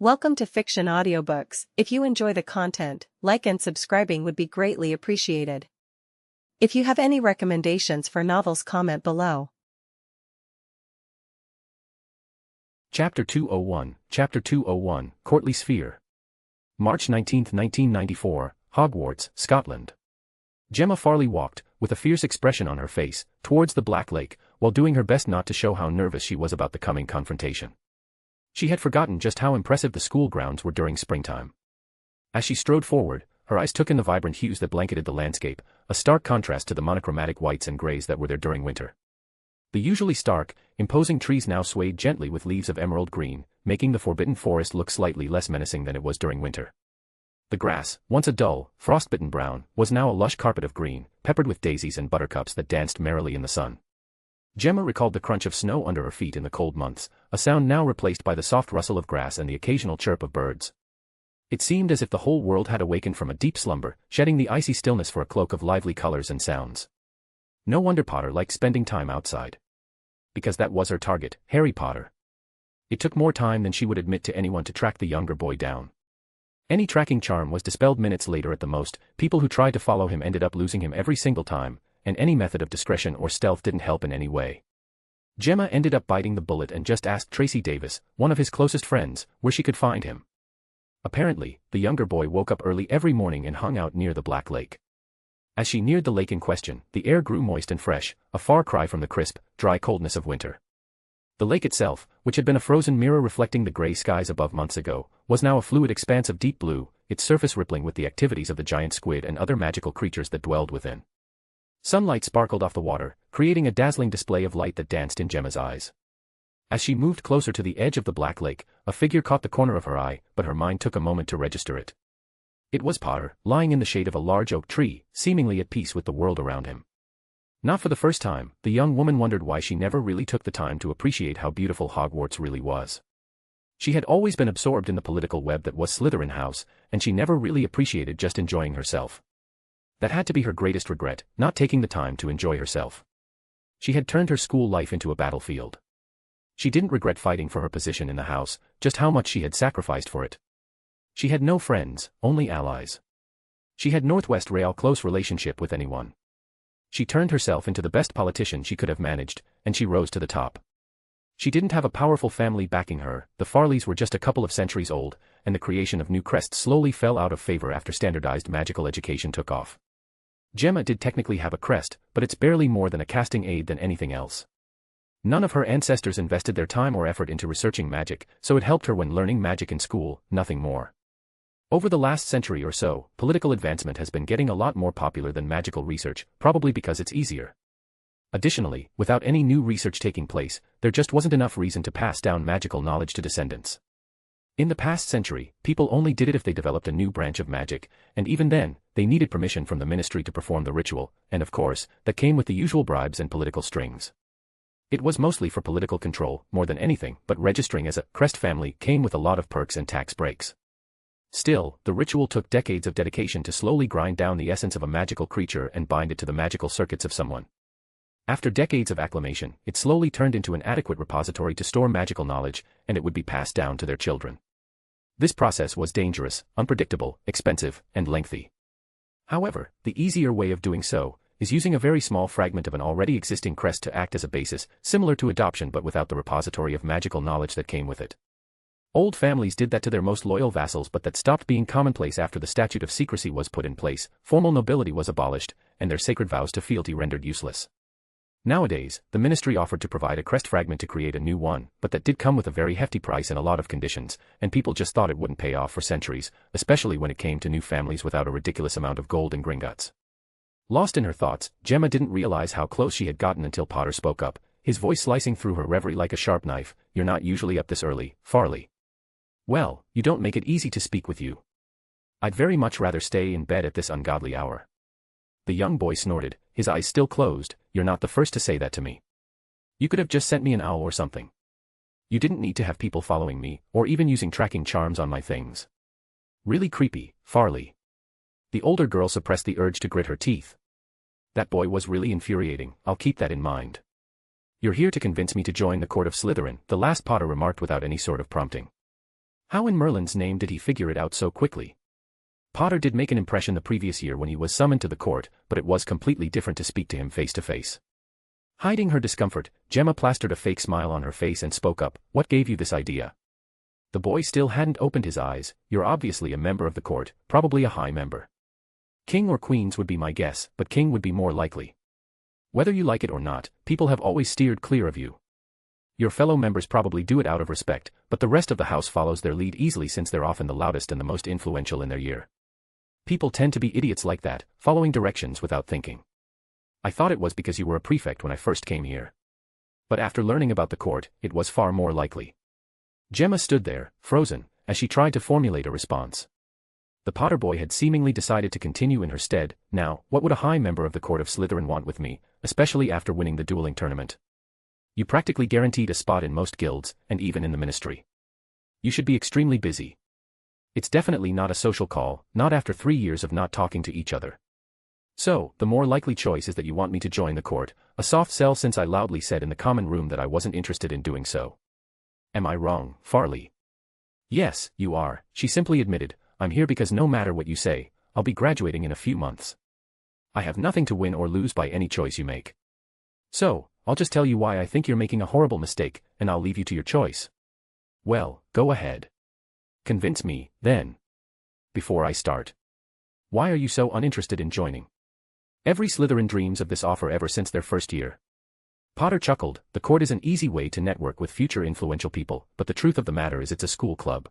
Welcome to Fiction Audiobooks. If you enjoy the content, like and subscribing would be greatly appreciated. If you have any recommendations for novels, comment below. Chapter 201, Courtly Sphere. March 19, 1994, Hogwarts, Scotland. Gemma Farley walked, with a fierce expression on her face, towards the Black Lake, while doing her best not to show how nervous she was about the coming confrontation. She had forgotten just how impressive the school grounds were during springtime. As she strode forward, her eyes took in the vibrant hues that blanketed the landscape, a stark contrast to the monochromatic whites and grays that were there during winter. The usually stark, imposing trees now swayed gently with leaves of emerald green, making the forbidden forest look slightly less menacing than it was during winter. The grass, once a dull, frostbitten brown, was now a lush carpet of green, peppered with daisies and buttercups that danced merrily in the sun. Gemma recalled the crunch of snow under her feet in the cold months, a sound now replaced by the soft rustle of grass and the occasional chirp of birds. It seemed as if the whole world had awakened from a deep slumber, shedding the icy stillness for a cloak of lively colors and sounds. No wonder Potter liked spending time outside. Because that was her target, Harry Potter. It took more time than she would admit to anyone to track the younger boy down. Any tracking charm was dispelled minutes later at the most. People who tried to follow him ended up losing him every single time, and any method of discretion or stealth didn't help in any way. Gemma ended up biting the bullet and just asked Tracy Davis, one of his closest friends, where she could find him. Apparently, the younger boy woke up early every morning and hung out near the Black Lake. As she neared the lake in question, the air grew moist and fresh, a far cry from the crisp, dry coldness of winter. The lake itself, which had been a frozen mirror reflecting the gray skies above months ago, was now a fluid expanse of deep blue, its surface rippling with the activities of the giant squid and other magical creatures that dwelled within. Sunlight sparkled off the water, creating a dazzling display of light that danced in Gemma's eyes. As she moved closer to the edge of the Black Lake, a figure caught the corner of her eye, but her mind took a moment to register it. It was Potter, lying in the shade of a large oak tree, seemingly at peace with the world around him. Not for the first time, the young woman wondered why she never really took the time to appreciate how beautiful Hogwarts really was. She had always been absorbed in the political web that was Slytherin House, and she never really appreciated just enjoying herself. That had to be her greatest regret, not taking the time to enjoy herself. She had turned her school life into a battlefield. She didn't regret fighting for her position in the house, just how much she had sacrificed for it. She had no friends, only allies. She had Northwest Rail close relationship with anyone. She turned herself into the best politician she could have managed, and she rose to the top. She didn't have a powerful family backing her, the Farleys were just a couple of centuries old, and the creation of new crests slowly fell out of favor after standardized magical education took off. Gemma did technically have a crest, but it's barely more than a casting aid than anything else. None of her ancestors invested their time or effort into researching magic, so it helped her when learning magic in school, nothing more. Over the last century or so, political advancement has been getting a lot more popular than magical research, probably because it's easier. Additionally, without any new research taking place, there just wasn't enough reason to pass down magical knowledge to descendants. In the past century, people only did it if they developed a new branch of magic, and even then, they needed permission from the ministry to perform the ritual, and of course, that came with the usual bribes and political strings. It was mostly for political control, more than anything, but registering as a crest family came with a lot of perks and tax breaks. Still, the ritual took decades of dedication to slowly grind down the essence of a magical creature and bind it to the magical circuits of someone. After decades of acclimation, it slowly turned into an adequate repository to store magical knowledge, and it would be passed down to their children. This process was dangerous, unpredictable, expensive, and lengthy. However, the easier way of doing so is using a very small fragment of an already existing crest to act as a basis, similar to adoption but without the repository of magical knowledge that came with it. Old families did that to their most loyal vassals, but that stopped being commonplace after the statute of secrecy was put in place, formal nobility was abolished, and their sacred vows to fealty rendered useless. Nowadays, the ministry offered to provide a crest fragment to create a new one, but that did come with a very hefty price and a lot of conditions, and people just thought it wouldn't pay off for centuries, especially when it came to new families without a ridiculous amount of gold and Gringotts. Lost in her thoughts, Gemma didn't realize how close she had gotten until Potter spoke up, his voice slicing through her reverie like a sharp knife. "You're not usually up this early, Farley." "Well, you don't make it easy to speak with you. I'd very much rather stay in bed at this ungodly hour." The young boy snorted, his eyes still closed. "You're not the first to say that to me. You could have just sent me an owl or something. You didn't need to have people following me, or even using tracking charms on my things." "Really creepy, Farley." The older girl suppressed the urge to grit her teeth. "That boy was really infuriating, I'll keep that in mind." "You're here to convince me to join the court of Slytherin," the last Potter remarked without any sort of prompting. How in Merlin's name did he figure it out so quickly? Potter did make an impression the previous year when he was summoned to the court, but it was completely different to speak to him face to face. Hiding her discomfort, Gemma plastered a fake smile on her face and spoke up, "What gave you this idea?" The boy still hadn't opened his eyes. "You're obviously a member of the court, probably a high member. King or queens would be my guess, but king would be more likely. Whether you like it or not, people have always steered clear of you. Your fellow members probably do it out of respect, but the rest of the house follows their lead easily since they're often the loudest and the most influential in their year. People tend to be idiots like that, following directions without thinking. I thought it was because you were a prefect when I first came here. But after learning about the court, it was far more likely." Gemma stood there, frozen, as she tried to formulate a response. The Potter boy had seemingly decided to continue in her stead. "Now, what would a high member of the court of Slytherin want with me, especially after winning the dueling tournament? You practically guaranteed a spot in most guilds, and even in the ministry. You should be extremely busy. It's definitely not a social call, not after 3 years of not talking to each other. So, the more likely choice is that you want me to join the court, a soft sell since I loudly said in the common room that I wasn't interested in doing so. Am I wrong, Farley?" "Yes, you are," she simply admitted. "I'm here because no matter what you say, I'll be graduating in a few months. I have nothing to win or lose by any choice you make. So, I'll just tell you why I think you're making a horrible mistake, and I'll leave you to your choice." "Well, go ahead. Convince me, then. Before I start. Why are you so uninterested in joining? Every Slytherin dreams of this offer ever since their first year." Potter chuckled. "The court is an easy way to network with future influential people, but the truth of the matter is it's a school club.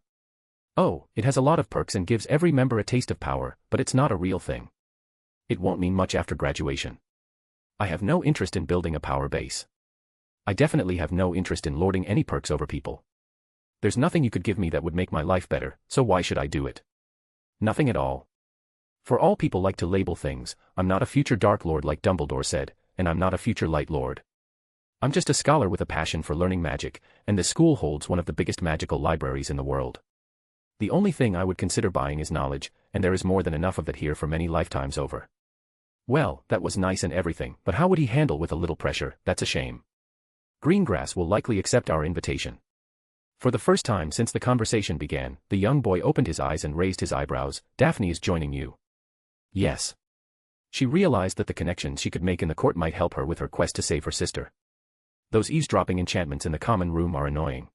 Oh, it has a lot of perks and gives every member a taste of power, but it's not a real thing. It won't mean much after graduation. I have no interest in building a power base. I definitely have no interest in lording any perks over people. There's nothing you could give me that would make my life better, so why should I do it? Nothing at all. For all people like to label things, I'm not a future Dark Lord like Dumbledore said, and I'm not a future Light Lord. I'm just a scholar with a passion for learning magic, and this school holds one of the biggest magical libraries in the world. The only thing I would consider buying is knowledge, and there is more than enough of it here for many lifetimes over." Well, that was nice and everything, but how would he handle with a little pressure? That's a shame. "Greengrass will likely accept our invitation." For the first time since the conversation began, the young boy opened his eyes and raised his eyebrows. "Daphne is joining you." "Yes." She realized that the connections she could make in the court might help her with her quest to save her sister. "Those eavesdropping enchantments in the common room are annoying.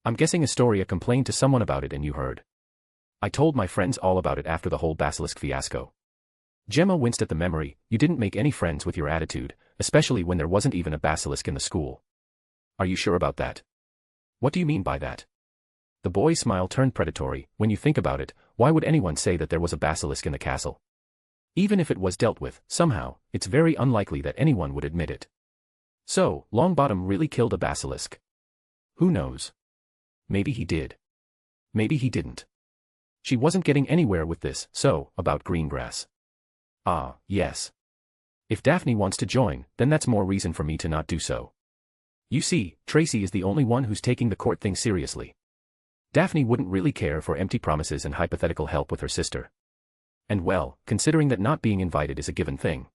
I'm guessing Astoria complained to someone about it and you heard." "I told my friends all about it after the whole basilisk fiasco." Gemma winced at the memory. "You didn't make any friends with your attitude, especially when there wasn't even a basilisk in the school." "Are you sure about that?" "What do you mean by that?" The boy's smile turned predatory. "When you think about it, why would anyone say that there was a basilisk in the castle? Even if it was dealt with, somehow, it's very unlikely that anyone would admit it. So, Longbottom really killed a basilisk. Who knows? Maybe he did. Maybe he didn't. She wasn't getting anywhere with this. So, about Greengrass. Ah, yes. If Daphne wants to join, then that's more reason for me to not do so. You see, Tracy is the only one who's taking the court thing seriously. Daphne wouldn't really care for empty promises and hypothetical help with her sister. And well, considering that not being invited is a given thing.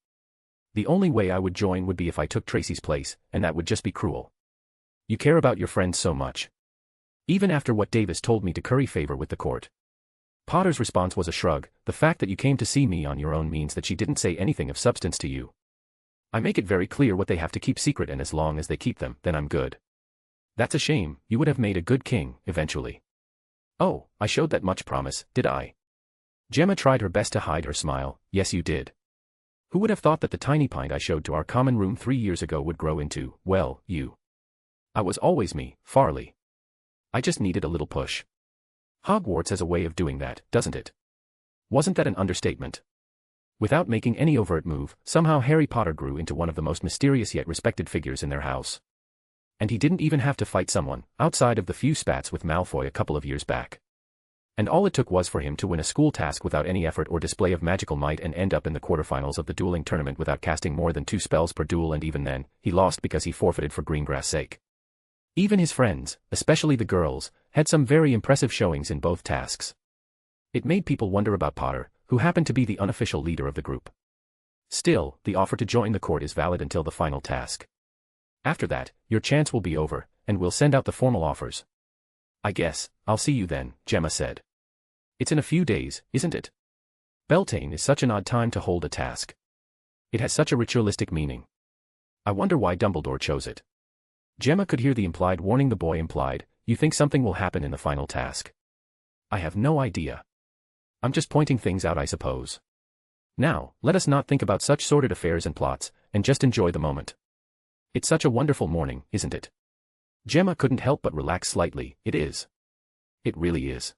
The only way I would join would be if I took Tracy's place, and that would just be cruel. You care about your friends so much. Even after what Davis told me to curry favor with the court." Potter's response was a shrug. "The fact that you came to see me on your own means that she didn't say anything of substance to you. I make it very clear what they have to keep secret, and as long as they keep them, then I'm good." "That's a shame. You would have made a good king, eventually." "Oh, I showed that much promise, did I?" Gemma tried her best to hide her smile. "Yes, you did. Who would have thought that the tiny pint I showed to our common room 3 years ago would grow into, well, you? I was always me, Farley. I just needed a little push. Hogwarts has a way of doing that, doesn't it? Wasn't that an understatement?" Without making any overt move, somehow Harry Potter grew into one of the most mysterious yet respected figures in their house. And he didn't even have to fight someone, outside of the few spats with Malfoy a couple of years back. And all it took was for him to win a school task without any effort or display of magical might and end up in the quarterfinals of the dueling tournament without casting more than 2 spells per duel, and even then, he lost because he forfeited for Greengrass' sake. Even his friends, especially the girls, had some very impressive showings in both tasks. It made people wonder about Potter, who happened to be the unofficial leader of the group. Still, the offer to join the court is valid until the final task. After that, your chance will be over, and we'll send out the formal offers. I guess, I'll see you then, Gemma said. It's in a few days, isn't it? Beltane is such an odd time to hold a task. It has such a ritualistic meaning. I wonder why Dumbledore chose it. Gemma could hear the implied warning the boy implied, you think something will happen in the final task. I have no idea. I'm just pointing things out, I suppose. Now, let us not think about such sordid affairs and plots, and just enjoy the moment. It's such a wonderful morning, isn't it? Gemma couldn't help but relax slightly. It is. It really is.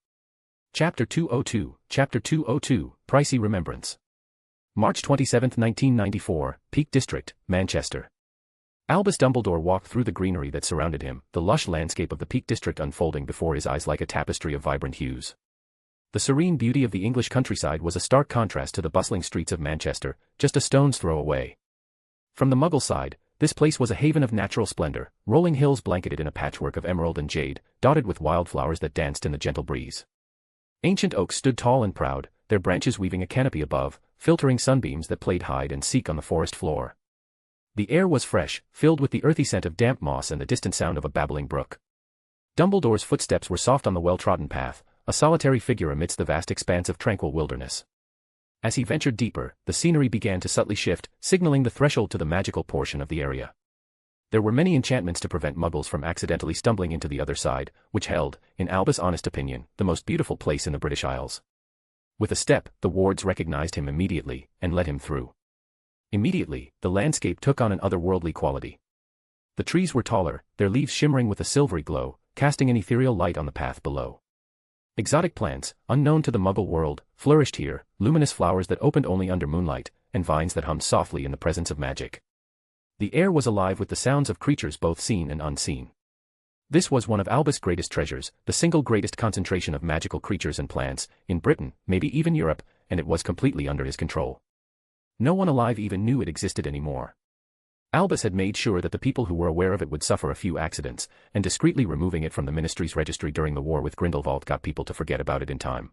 Chapter 202, Pricey Remembrance. March 27, 1994, Peak District, Manchester. Albus Dumbledore walked through the greenery that surrounded him, the lush landscape of the Peak District unfolding before his eyes like a tapestry of vibrant hues. The serene beauty of the English countryside was a stark contrast to the bustling streets of Manchester, just a stone's throw away. From the Muggle side, this place was a haven of natural splendor, rolling hills blanketed in a patchwork of emerald and jade, dotted with wildflowers that danced in the gentle breeze. Ancient oaks stood tall and proud, their branches weaving a canopy above, filtering sunbeams that played hide and seek on the forest floor. The air was fresh, filled with the earthy scent of damp moss and the distant sound of a babbling brook. Dumbledore's footsteps were soft on the well-trodden path, a solitary figure amidst the vast expanse of tranquil wilderness. As he ventured deeper, the scenery began to subtly shift, signaling the threshold to the magical portion of the area. There were many enchantments to prevent Muggles from accidentally stumbling into the other side, which held, in Albus' honest opinion, the most beautiful place in the British Isles. With a step, the wards recognized him immediately, and let him through. Immediately, the landscape took on an otherworldly quality. The trees were taller, their leaves shimmering with a silvery glow, casting an ethereal light on the path below. Exotic plants, unknown to the Muggle world, flourished here, luminous flowers that opened only under moonlight, and vines that hummed softly in the presence of magic. The air was alive with the sounds of creatures both seen and unseen. This was one of Albus' greatest treasures, the single greatest concentration of magical creatures and plants, in Britain, maybe even Europe, and it was completely under his control. No one alive even knew it existed anymore. Albus had made sure that the people who were aware of it would suffer a few accidents, and discreetly removing it from the ministry's registry during the war with Grindelwald got people to forget about it in time.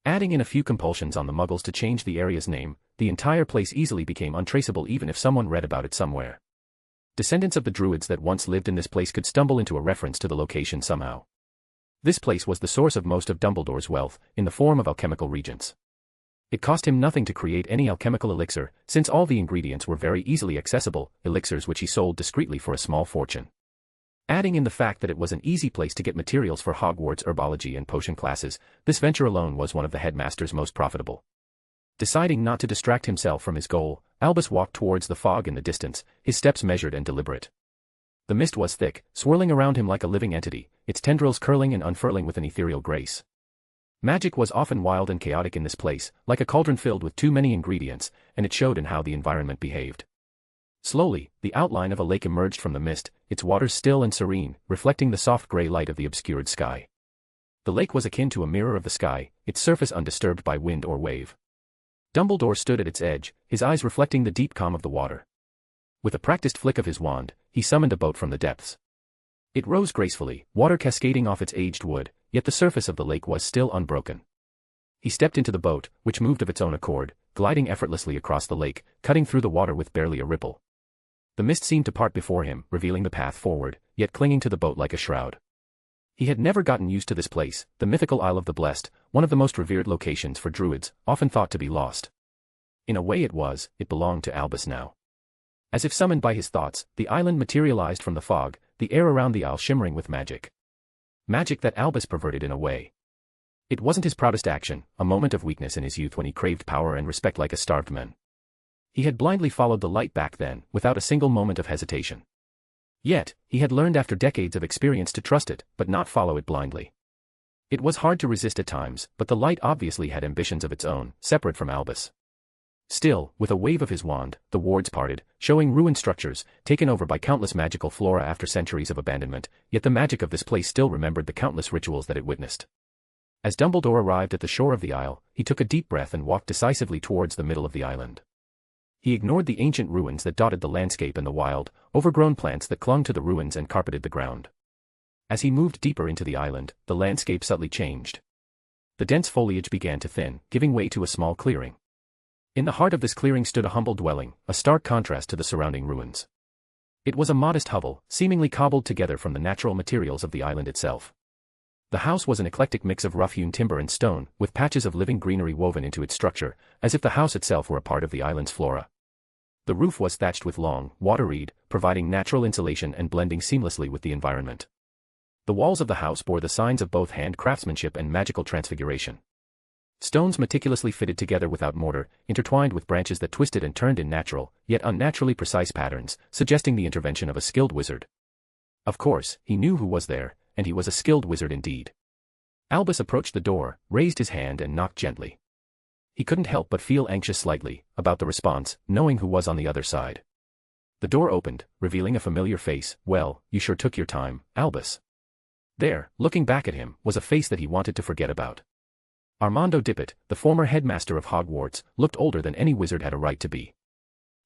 Adding in a few compulsions on the Muggles to change the area's name, the entire place easily became untraceable even if someone read about it somewhere. Descendants of the Druids that once lived in this place could stumble into a reference to the location somehow. This place was the source of most of Dumbledore's wealth, in the form of alchemical reagents. It cost him nothing to create any alchemical elixir, since all the ingredients were very easily accessible, elixirs which he sold discreetly for a small fortune. Adding in the fact that it was an easy place to get materials for Hogwarts herbology and potion classes, this venture alone was one of the headmaster's most profitable. Deciding not to distract himself from his goal, Albus walked towards the fog in the distance, his steps measured and deliberate. The mist was thick, swirling around him like a living entity, its tendrils curling and unfurling with an ethereal grace. Magic was often wild and chaotic in this place, like a cauldron filled with too many ingredients, and it showed in how the environment behaved. Slowly, the outline of a lake emerged from the mist, its waters still and serene, reflecting the soft gray light of the obscured sky. The lake was akin to a mirror of the sky, its surface undisturbed by wind or wave. Dumbledore stood at its edge, his eyes reflecting the deep calm of the water. With a practiced flick of his wand, he summoned a boat from the depths. It rose gracefully, water cascading off its aged wood, yet the surface of the lake was still unbroken. He stepped into the boat, which moved of its own accord, gliding effortlessly across the lake, cutting through the water with barely a ripple. The mist seemed to part before him, revealing the path forward, yet clinging to the boat like a shroud. He had never gotten used to this place, the mythical Isle of the Blessed, one of the most revered locations for Druids, often thought to be lost. In a way it belonged to Albus now. As if summoned by his thoughts, the island materialized from the fog, the air around the isle shimmering with magic. Magic that Albus perverted in a way. It wasn't his proudest action, a moment of weakness in his youth when he craved power and respect like a starved man. He had blindly followed the light back then, without a single moment of hesitation. Yet, he had learned after decades of experience to trust it, but not follow it blindly. It was hard to resist at times, but the light obviously had ambitions of its own, separate from Albus. Still, with a wave of his wand, the wards parted, showing ruined structures, taken over by countless magical flora after centuries of abandonment, yet the magic of this place still remembered the countless rituals that it witnessed. As Dumbledore arrived at the shore of the isle, he took a deep breath and walked decisively towards the middle of the island. He ignored the ancient ruins that dotted the landscape and the wild, overgrown plants that clung to the ruins and carpeted the ground. As he moved deeper into the island, the landscape subtly changed. The dense foliage began to thin, giving way to a small clearing. In the heart of this clearing stood a humble dwelling, a stark contrast to the surrounding ruins. It was a modest hovel, seemingly cobbled together from the natural materials of the island itself. The house was an eclectic mix of rough-hewn timber and stone, with patches of living greenery woven into its structure, as if the house itself were a part of the island's flora. The roof was thatched with long, water reed, providing natural insulation and blending seamlessly with the environment. The walls of the house bore the signs of both hand craftsmanship and magical transfiguration. Stones meticulously fitted together without mortar, intertwined with branches that twisted and turned in natural, yet unnaturally precise patterns, suggesting the intervention of a skilled wizard. Of course, he knew who was there, and he was a skilled wizard indeed. Albus approached the door, raised his hand and knocked gently. He couldn't help but feel anxious slightly about the response, knowing who was on the other side. The door opened, revealing a familiar face. "Well, you sure took your time, Albus." There, looking back at him, was a face that he wanted to forget about. Armando Dippet, the former headmaster of Hogwarts, looked older than any wizard had a right to be.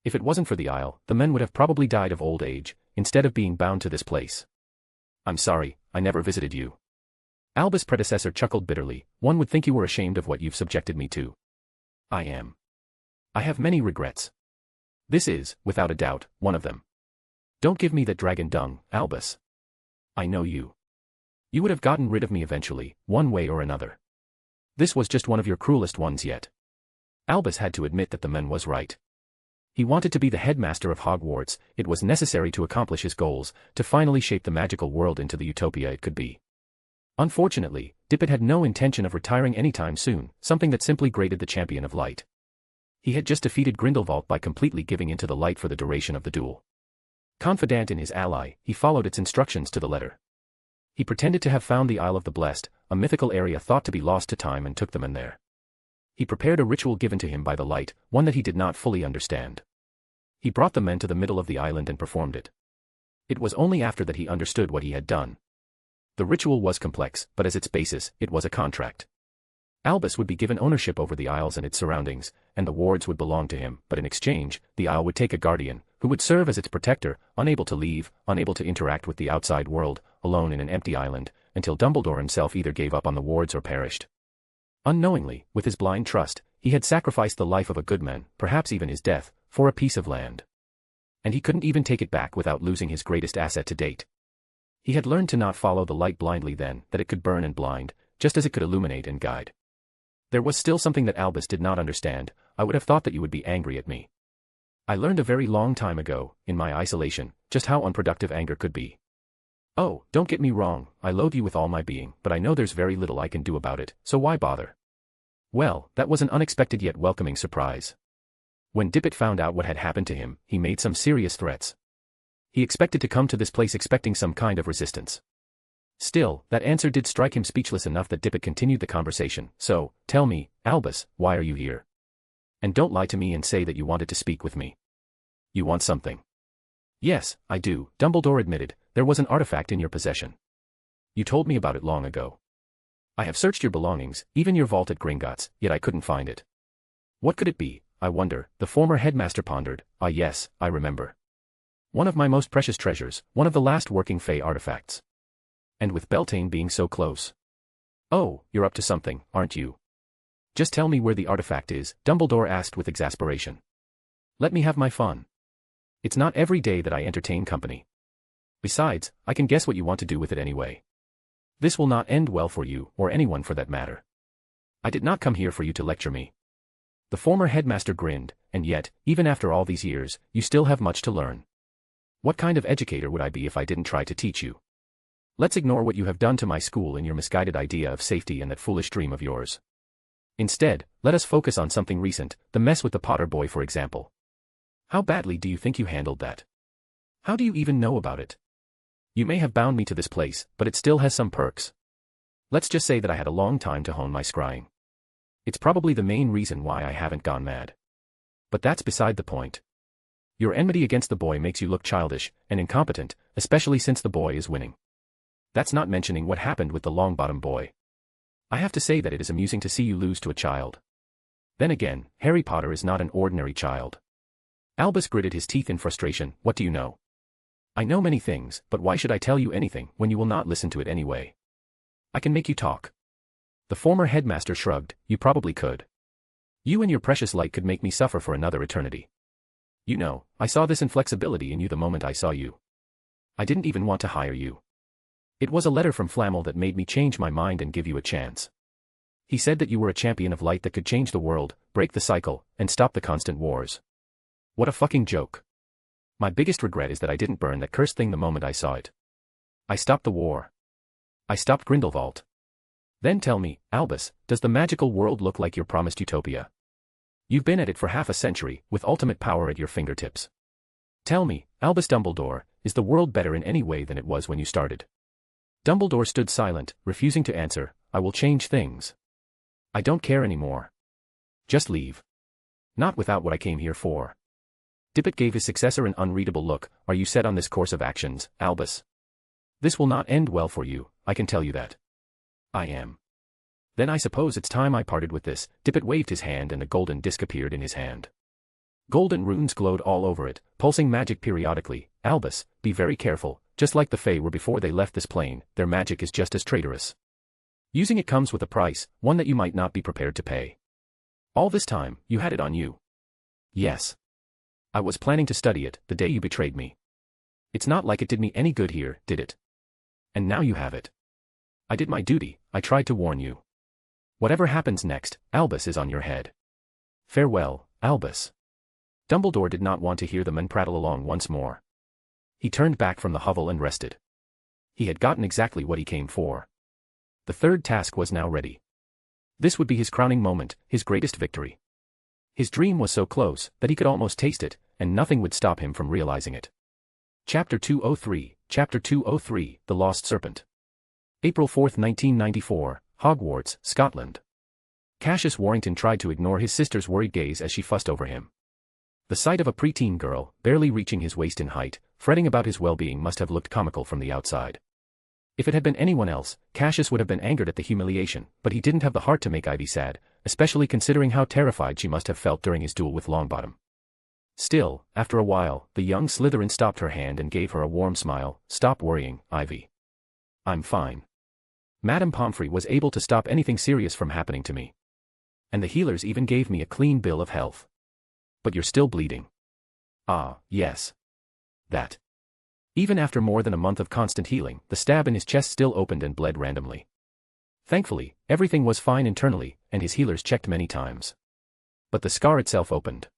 If it wasn't for the Isle, the men would have probably died of old age, instead of being bound to this place. "I'm sorry, I never visited you." Albus' predecessor chuckled bitterly. "One would think you were ashamed of what you've subjected me to." "I am. I have many regrets. This is, without a doubt, one of them. Don't give me that dragon dung, Albus. I know you. You would have gotten rid of me eventually, one way or another. This was just one of your cruelest ones yet." Albus had to admit that the man was right. He wanted to be the headmaster of Hogwarts. It was necessary to accomplish his goals, to finally shape the magical world into the utopia it could be. Unfortunately, Dippet had no intention of retiring anytime soon, something that simply grated the champion of light. He had just defeated Grindelwald by completely giving into the light for the duration of the duel. Confident in his ally, he followed its instructions to the letter. He pretended to have found the Isle of the Blessed, a mythical area thought to be lost to time, and took them in there. He prepared a ritual given to him by the light, one that he did not fully understand. He brought the men to the middle of the island and performed it. It was only after that he understood what he had done. The ritual was complex, but as its basis, it was a contract. Albus would be given ownership over the Isles and its surroundings, and the wards would belong to him, but in exchange, the Isle would take a guardian, who would serve as its protector, unable to leave, unable to interact with the outside world, alone in an empty island, until Dumbledore himself either gave up on the wards or perished. Unknowingly, with his blind trust, he had sacrificed the life of a good man, perhaps even his death, for a piece of land. And he couldn't even take it back without losing his greatest asset to date. He had learned to not follow the light blindly then, that it could burn and blind, just as it could illuminate and guide. There was still something that Albus did not understand. "I would have thought that you would be angry at me. I learned a very long time ago, in my isolation, just how unproductive anger could be. Oh, don't get me wrong, I loathe you with all my being, but I know there's very little I can do about it, so why bother?" Well, that was an unexpected yet welcoming surprise. When Dippet found out what had happened to him, he made some serious threats. He expected to come to this place expecting some kind of resistance. Still, that answer did strike him speechless enough that Dippet continued the conversation. "So, tell me, Albus, why are you here? And don't lie to me and say that you wanted to speak with me. You want something." "Yes, I do," Dumbledore admitted. "There was an artifact in your possession. You told me about it long ago. I have searched your belongings, even your vault at Gringotts, yet I couldn't find it. What could it be, I wonder?" The former headmaster pondered. "Ah yes, I remember. One of my most precious treasures, one of the last working Fey artifacts. And with Beltane being so close. Oh, you're up to something, aren't you? Just tell me where the artifact is," Dumbledore asked with exasperation. "Let me have my fun. It's not every day that I entertain company. Besides, I can guess what you want to do with it anyway. This will not end well for you, or anyone for that matter. I did not come here for you to lecture me." The former headmaster grinned. "And yet, even after all these years, you still have much to learn. What kind of educator would I be if I didn't try to teach you? Let's ignore what you have done to my school and your misguided idea of safety and that foolish dream of yours. Instead, let us focus on something recent, the mess with the Potter boy for example. How badly do you think you handled that? How do you even know about it? You may have bound me to this place, but it still has some perks. Let's just say that I had a long time to hone my scrying. It's probably the main reason why I haven't gone mad. But that's beside the point. Your enmity against the boy makes you look childish and incompetent, especially since the boy is winning. That's not mentioning what happened with the Longbottom boy. I have to say that it is amusing to see you lose to a child. Then again, Harry Potter is not an ordinary child." Albus gritted his teeth in frustration. "What do you know?" "I know many things, but why should I tell you anything when you will not listen to it anyway? I can make you talk." The former headmaster shrugged. "You probably could. You and your precious light could make me suffer for another eternity. You know, I saw this inflexibility in you the moment I saw you. I didn't even want to hire you. It was a letter from Flammel that made me change my mind and give you a chance. He said that you were a champion of light that could change the world, break the cycle, and stop the constant wars. What a fucking joke. My biggest regret is that I didn't burn that cursed thing the moment I saw it. I stopped the war. I stopped Grindelwald. Then tell me, Albus, does the magical world look like your promised utopia? You've been at it for half a century, with ultimate power at your fingertips. Tell me, Albus Dumbledore, is the world better in any way than it was when you started? Dumbledore stood silent, refusing to answer. I will change things. I don't care anymore. Just leave. Not without what I came here for. Dippet gave his successor an unreadable look. Are you set on this course of actions, Albus? This will not end well for you, I can tell you that. I am. Then I suppose it's time I parted with this. Dippet waved his hand and a golden disc appeared in his hand. Golden runes glowed all over it, pulsing magic periodically. Albus, be very careful, just like the Fae were before they left this plane, their magic is just as traitorous. Using it comes with a price, one that you might not be prepared to pay. All this time, you had it on you. Yes. I was planning to study it, the day you betrayed me. It's not like it did me any good here, did it? And now you have it. I did my duty, I tried to warn you. Whatever happens next, Albus is on your head. Farewell, Albus. Dumbledore did not want to hear the men prattle along once more. He turned back from the hovel and rested. He had gotten exactly what he came for. The third task was now ready. This would be his crowning moment, his greatest victory. His dream was so close that he could almost taste it, and nothing would stop him from realizing it. Chapter 203, Chapter 203, The Lost Serpent. April 4, 1994, Hogwarts, Scotland. Cassius Warrington tried to ignore his sister's worried gaze as she fussed over him. The sight of a preteen girl, barely reaching his waist in height, fretting about his well-being must have looked comical from the outside. If it had been anyone else, Cassius would have been angered at the humiliation, but he didn't have the heart to make Ivy sad, especially considering how terrified she must have felt during his duel with Longbottom. Still, after a while, the young Slytherin stopped her hand and gave her a warm smile. Stop worrying, Ivy. I'm fine. Madame Pomfrey was able to stop anything serious from happening to me. And the healers even gave me a clean bill of health. But you're still bleeding. Ah, yes. That. Even after more than a month of constant healing, the stab in his chest still opened and bled randomly. Thankfully, everything was fine internally, and his healers checked many times. But the scar itself opened.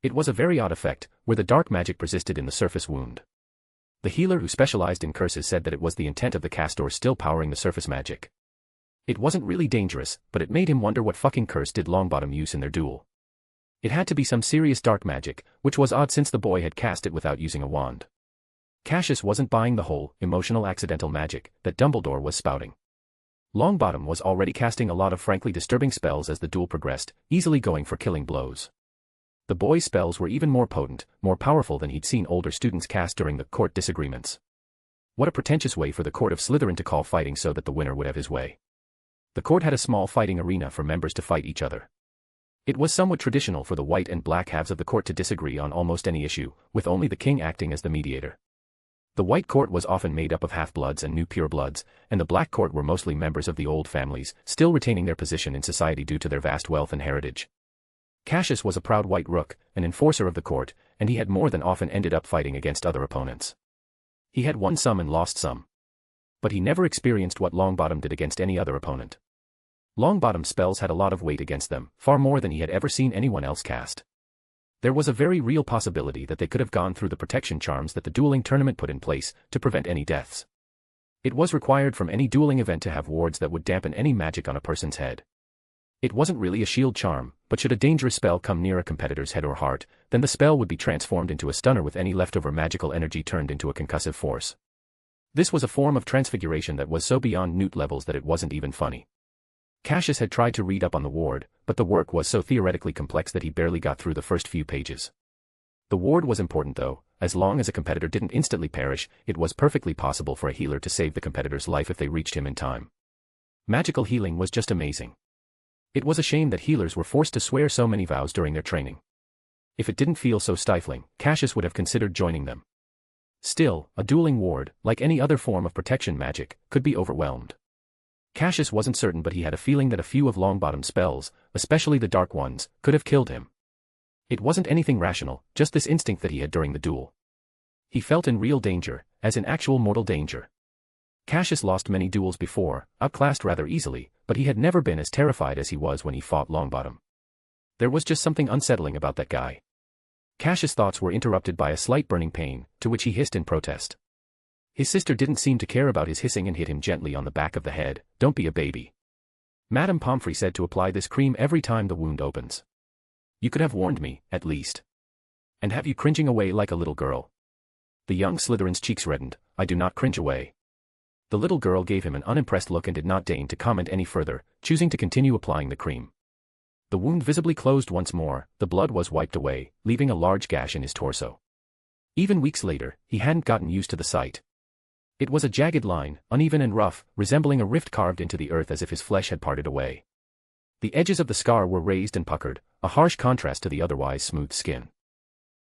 It was a very odd effect, where the dark magic persisted in the surface wound. The healer who specialized in curses said that it was the intent of the castor still powering the surface magic. It wasn't really dangerous, but it made him wonder what fucking curse did Longbottom use in their duel. It had to be some serious dark magic, which was odd since the boy had cast it without using a wand. Cassius wasn't buying the whole, emotional accidental magic that Dumbledore was spouting. Longbottom was already casting a lot of frankly disturbing spells as the duel progressed, easily going for killing blows. The boy's spells were even more potent, more powerful than he'd seen older students cast during the court disagreements. What a pretentious way for the court of Slytherin to call fighting so that the winner would have his way. The court had a small fighting arena for members to fight each other. It was somewhat traditional for the white and black halves of the court to disagree on almost any issue, with only the king acting as the mediator. The white court was often made up of half-bloods and new purebloods, and the black court were mostly members of the old families, still retaining their position in society due to their vast wealth and heritage. Cassius was a proud white rook, an enforcer of the court, and he had more than often ended up fighting against other opponents. He had won some and lost some. But he never experienced what Longbottom did against any other opponent. Longbottom's spells had a lot of weight against them, far more than he had ever seen anyone else cast. There was a very real possibility that they could have gone through the protection charms that the dueling tournament put in place to prevent any deaths. It was required from any dueling event to have wards that would dampen any magic on a person's head. It wasn't really a shield charm, but should a dangerous spell come near a competitor's head or heart, then the spell would be transformed into a stunner with any leftover magical energy turned into a concussive force. This was a form of transfiguration that was so beyond Newt levels that it wasn't even funny. Cassius had tried to read up on the ward, but the work was so theoretically complex that he barely got through the first few pages. The ward was important though, as long as a competitor didn't instantly perish, it was perfectly possible for a healer to save the competitor's life if they reached him in time. Magical healing was just amazing. It was a shame that healers were forced to swear so many vows during their training. If it didn't feel so stifling, Cassius would have considered joining them. Still, a dueling ward, like any other form of protection magic, could be overwhelmed. Cassius wasn't certain, but he had a feeling that a few of Longbottom's spells, especially the dark ones, could have killed him. It wasn't anything rational, just this instinct that he had during the duel. He felt in real danger, as in actual mortal danger. Cassius lost many duels before, outclassed rather easily, but he had never been as terrified as he was when he fought Longbottom. There was just something unsettling about that guy. Cassius' thoughts were interrupted by a slight burning pain, to which he hissed in protest. His sister didn't seem to care about his hissing and hit him gently on the back of the head. "Don't be a baby. Madame Pomfrey said to apply this cream every time the wound opens. You could have warned me, at least. And have you cringing away like a little girl?" The young Slytherin's cheeks reddened. "I do not cringe away." The little girl gave him an unimpressed look and did not deign to comment any further, choosing to continue applying the cream. The wound visibly closed once more, the blood was wiped away, leaving a large gash in his torso. Even weeks later, he hadn't gotten used to the sight. It was a jagged line, uneven and rough, resembling a rift carved into the earth as if his flesh had parted away. The edges of the scar were raised and puckered, a harsh contrast to the otherwise smooth skin.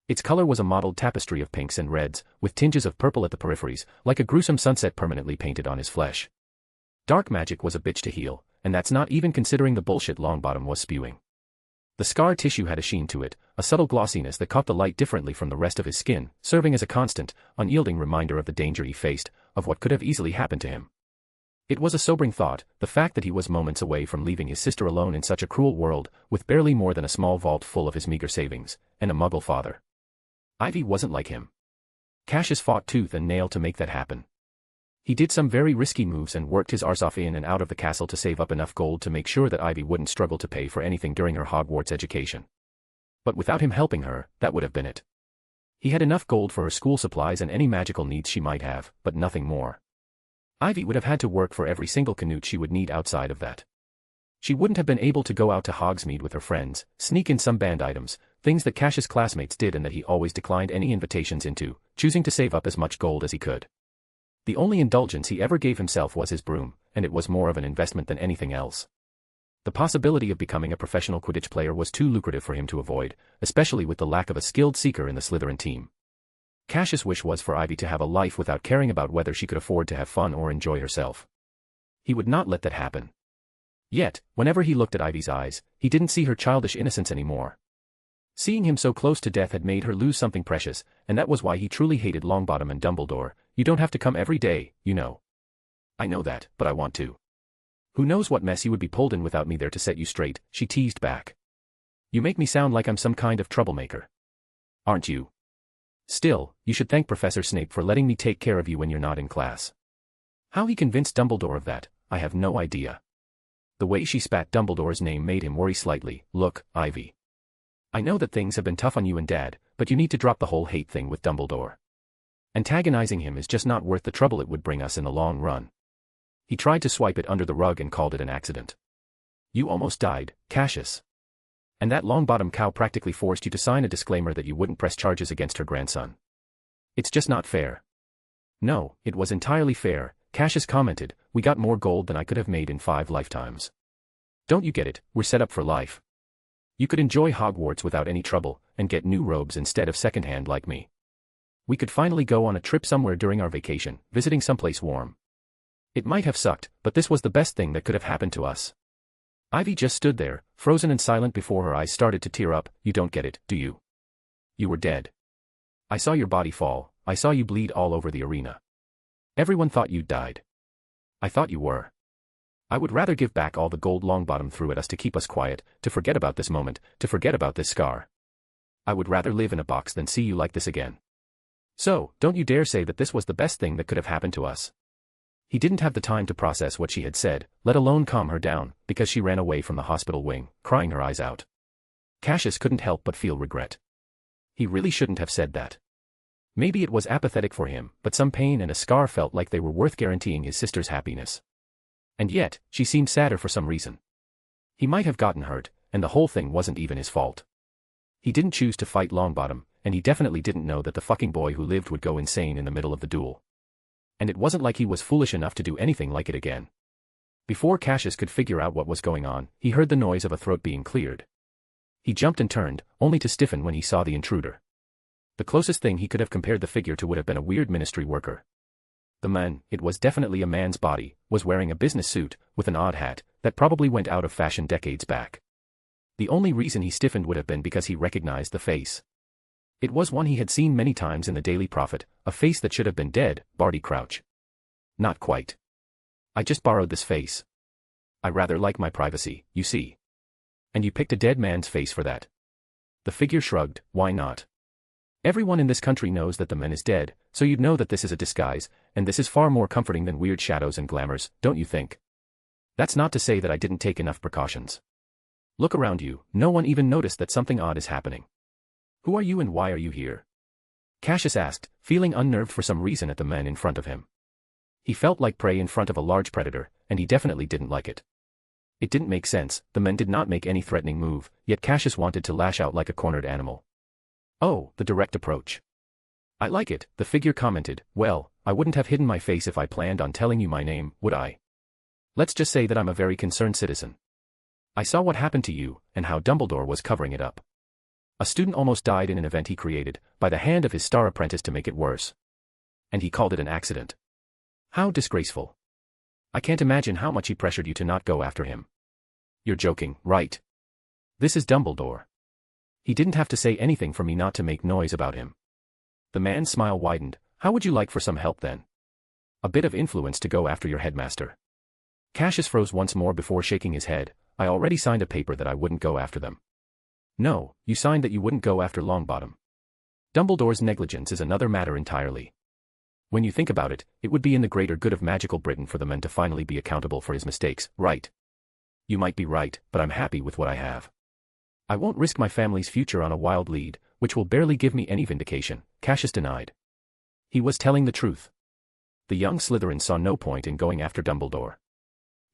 Its color was a mottled tapestry of pinks and reds, with tinges of purple at the peripheries, like a gruesome sunset permanently painted on his flesh. Dark magic was a bitch to heal, and that's not even considering the bullshit Longbottom was spewing. The scar tissue had a sheen to it, a subtle glossiness that caught the light differently from the rest of his skin, serving as a constant, unyielding reminder of the danger he faced, of what could have easily happened to him. It was a sobering thought, the fact that he was moments away from leaving his sister alone in such a cruel world, with barely more than a small vault full of his meager savings, and a muggle father. Ivy wasn't like him. Cassius fought tooth and nail to make that happen. He did some very risky moves and worked his arse off in and out of the castle to save up enough gold to make sure that Ivy wouldn't struggle to pay for anything during her Hogwarts education. But without him helping her, that would have been it. He had enough gold for her school supplies and any magical needs she might have, but nothing more. Ivy would have had to work for every single canute she would need outside of that. She wouldn't have been able to go out to Hogsmeade with her friends, sneak in some banned items, things that Cassius' classmates did and that he always declined any invitations into, choosing to save up as much gold as he could. The only indulgence he ever gave himself was his broom, and it was more of an investment than anything else. The possibility of becoming a professional Quidditch player was too lucrative for him to avoid, especially with the lack of a skilled seeker in the Slytherin team. Cassius' wish was for Ivy to have a life without caring about whether she could afford to have fun or enjoy herself. He would not let that happen. Yet, whenever he looked at Ivy's eyes, he didn't see her childish innocence anymore. Seeing him so close to death had made her lose something precious, and that was why he truly hated Longbottom and Dumbledore. "You don't have to come every day, you know." "I know that, but I want to." "Who knows what mess you would be pulled in without me there to set you straight," she teased back. "You make me sound like I'm some kind of troublemaker. Aren't you? Still, you should thank Professor Snape for letting me take care of you when you're not in class." How he convinced Dumbledore of that, I have no idea. The way she spat Dumbledore's name made him worry slightly. "Look, Ivy. I know that things have been tough on you and Dad, but you need to drop the whole hate thing with Dumbledore. Antagonizing him is just not worth the trouble it would bring us in the long run." He tried to swipe it under the rug and called it an accident. "You almost died, Cassius. And that Longbottom cow practically forced you to sign a disclaimer that you wouldn't press charges against her grandson. It's just not fair." "No, it was entirely fair," Cassius commented. "We got more gold than I could have made in 5 lifetimes. Don't you get it? We're set up for life. You could enjoy Hogwarts without any trouble, and get new robes instead of secondhand like me. We could finally go on a trip somewhere during our vacation, visiting someplace warm. It might have sucked, but this was the best thing that could have happened to us." Ivy just stood there, frozen and silent before her eyes started to tear up. "You don't get it, do you? You were dead. I saw your body fall, I saw you bleed all over the arena. Everyone thought you'd died. I thought you were. I would rather give back all the gold Longbottom threw at us to keep us quiet, to forget about this moment, to forget about this scar. I would rather live in a box than see you like this again. So, don't you dare say that this was the best thing that could have happened to us." He didn't have the time to process what she had said, let alone calm her down, because she ran away from the hospital wing, crying her eyes out. Cassius couldn't help but feel regret. He really shouldn't have said that. Maybe it was apathetic for him, but some pain and a scar felt like they were worth guaranteeing his sister's happiness. And yet, she seemed sadder for some reason. He might have gotten hurt, and the whole thing wasn't even his fault. He didn't choose to fight Longbottom, and he definitely didn't know that the fucking boy who lived would go insane in the middle of the duel. And it wasn't like he was foolish enough to do anything like it again. Before Cassius could figure out what was going on, he heard the noise of a throat being cleared. He jumped and turned, only to stiffen when he saw the intruder. The closest thing he could have compared the figure to would have been a weird ministry worker. The man, it was definitely a man's body, was wearing a business suit, with an odd hat, that probably went out of fashion decades back. The only reason he stiffened would have been because he recognized the face. It was one he had seen many times in the Daily Prophet, a face that should have been dead, Barty Crouch. Not quite. I just borrowed this face. I rather like my privacy, you see. And you picked a dead man's face for that. The figure shrugged, why not? Everyone in this country knows that the man is dead, so you'd know that this is a disguise, and this is far more comforting than weird shadows and glamours, don't you think? That's not to say that I didn't take enough precautions. Look around you, no one even noticed that something odd is happening. Who are you and why are you here? Cassius asked, feeling unnerved for some reason at the man in front of him. He felt like prey in front of a large predator, and he definitely didn't like it. It didn't make sense, the men did not make any threatening move, yet Cassius wanted to lash out like a cornered animal. Oh, the direct approach. I like it, the figure commented, well, I wouldn't have hidden my face if I planned on telling you my name, would I? Let's just say that I'm a very concerned citizen. I saw what happened to you, and how Dumbledore was covering it up. A student almost died in an event he created, by the hand of his star apprentice to make it worse. And he called it an accident. How disgraceful. I can't imagine how much he pressured you to not go after him. You're joking, right? This is Dumbledore. He didn't have to say anything for me not to make noise about him. The man's smile widened. How would you like for some help then? A bit of influence to go after your headmaster. Cassius froze once more before shaking his head. I already signed a paper that I wouldn't go after them. No, you signed that you wouldn't go after Longbottom. Dumbledore's negligence is another matter entirely. When you think about it, it would be in the greater good of magical Britain for the men to finally be accountable for his mistakes, right? You might be right, but I'm happy with what I have. I won't risk my family's future on a wild lead, which will barely give me any vindication, Cassius denied. He was telling the truth. The young Slytherin saw no point in going after Dumbledore.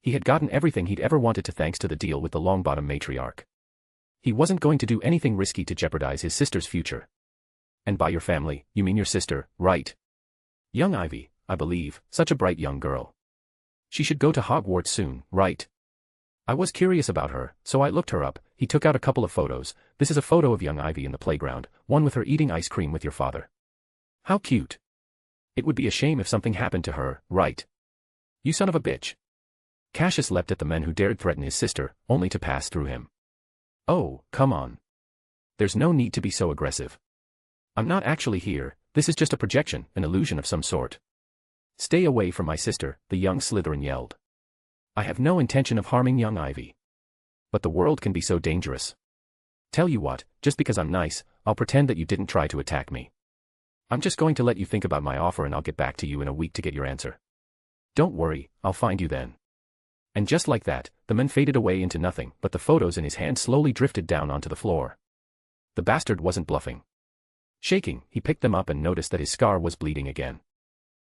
He had gotten everything he'd ever wanted to thanks to the deal with the Longbottom matriarch. He wasn't going to do anything risky to jeopardize his sister's future. And by your family, you mean your sister, right? Young Ivy, I believe, such a bright young girl. She should go to Hogwarts soon, right? I was curious about her, so I looked her up. He took out a couple of photos. This is a photo of young Ivy in the playground, one with her eating ice cream with your father. How cute. It would be a shame if something happened to her, right? You son of a bitch. Cassius leapt at the men who dared threaten his sister, only to pass through him. Oh, come on. There's no need to be so aggressive. I'm not actually here, this is just a projection, an illusion of some sort. Stay away from my sister, the young Slytherin yelled. I have no intention of harming young Ivy. But the world can be so dangerous. Tell you what, just because I'm nice, I'll pretend that you didn't try to attack me. I'm just going to let you think about my offer and I'll get back to you in a week to get your answer. Don't worry, I'll find you then. And just like that, the man faded away into nothing, but the photos in his hand slowly drifted down onto the floor. The bastard wasn't bluffing. Shaking, he picked them up and noticed that his scar was bleeding again.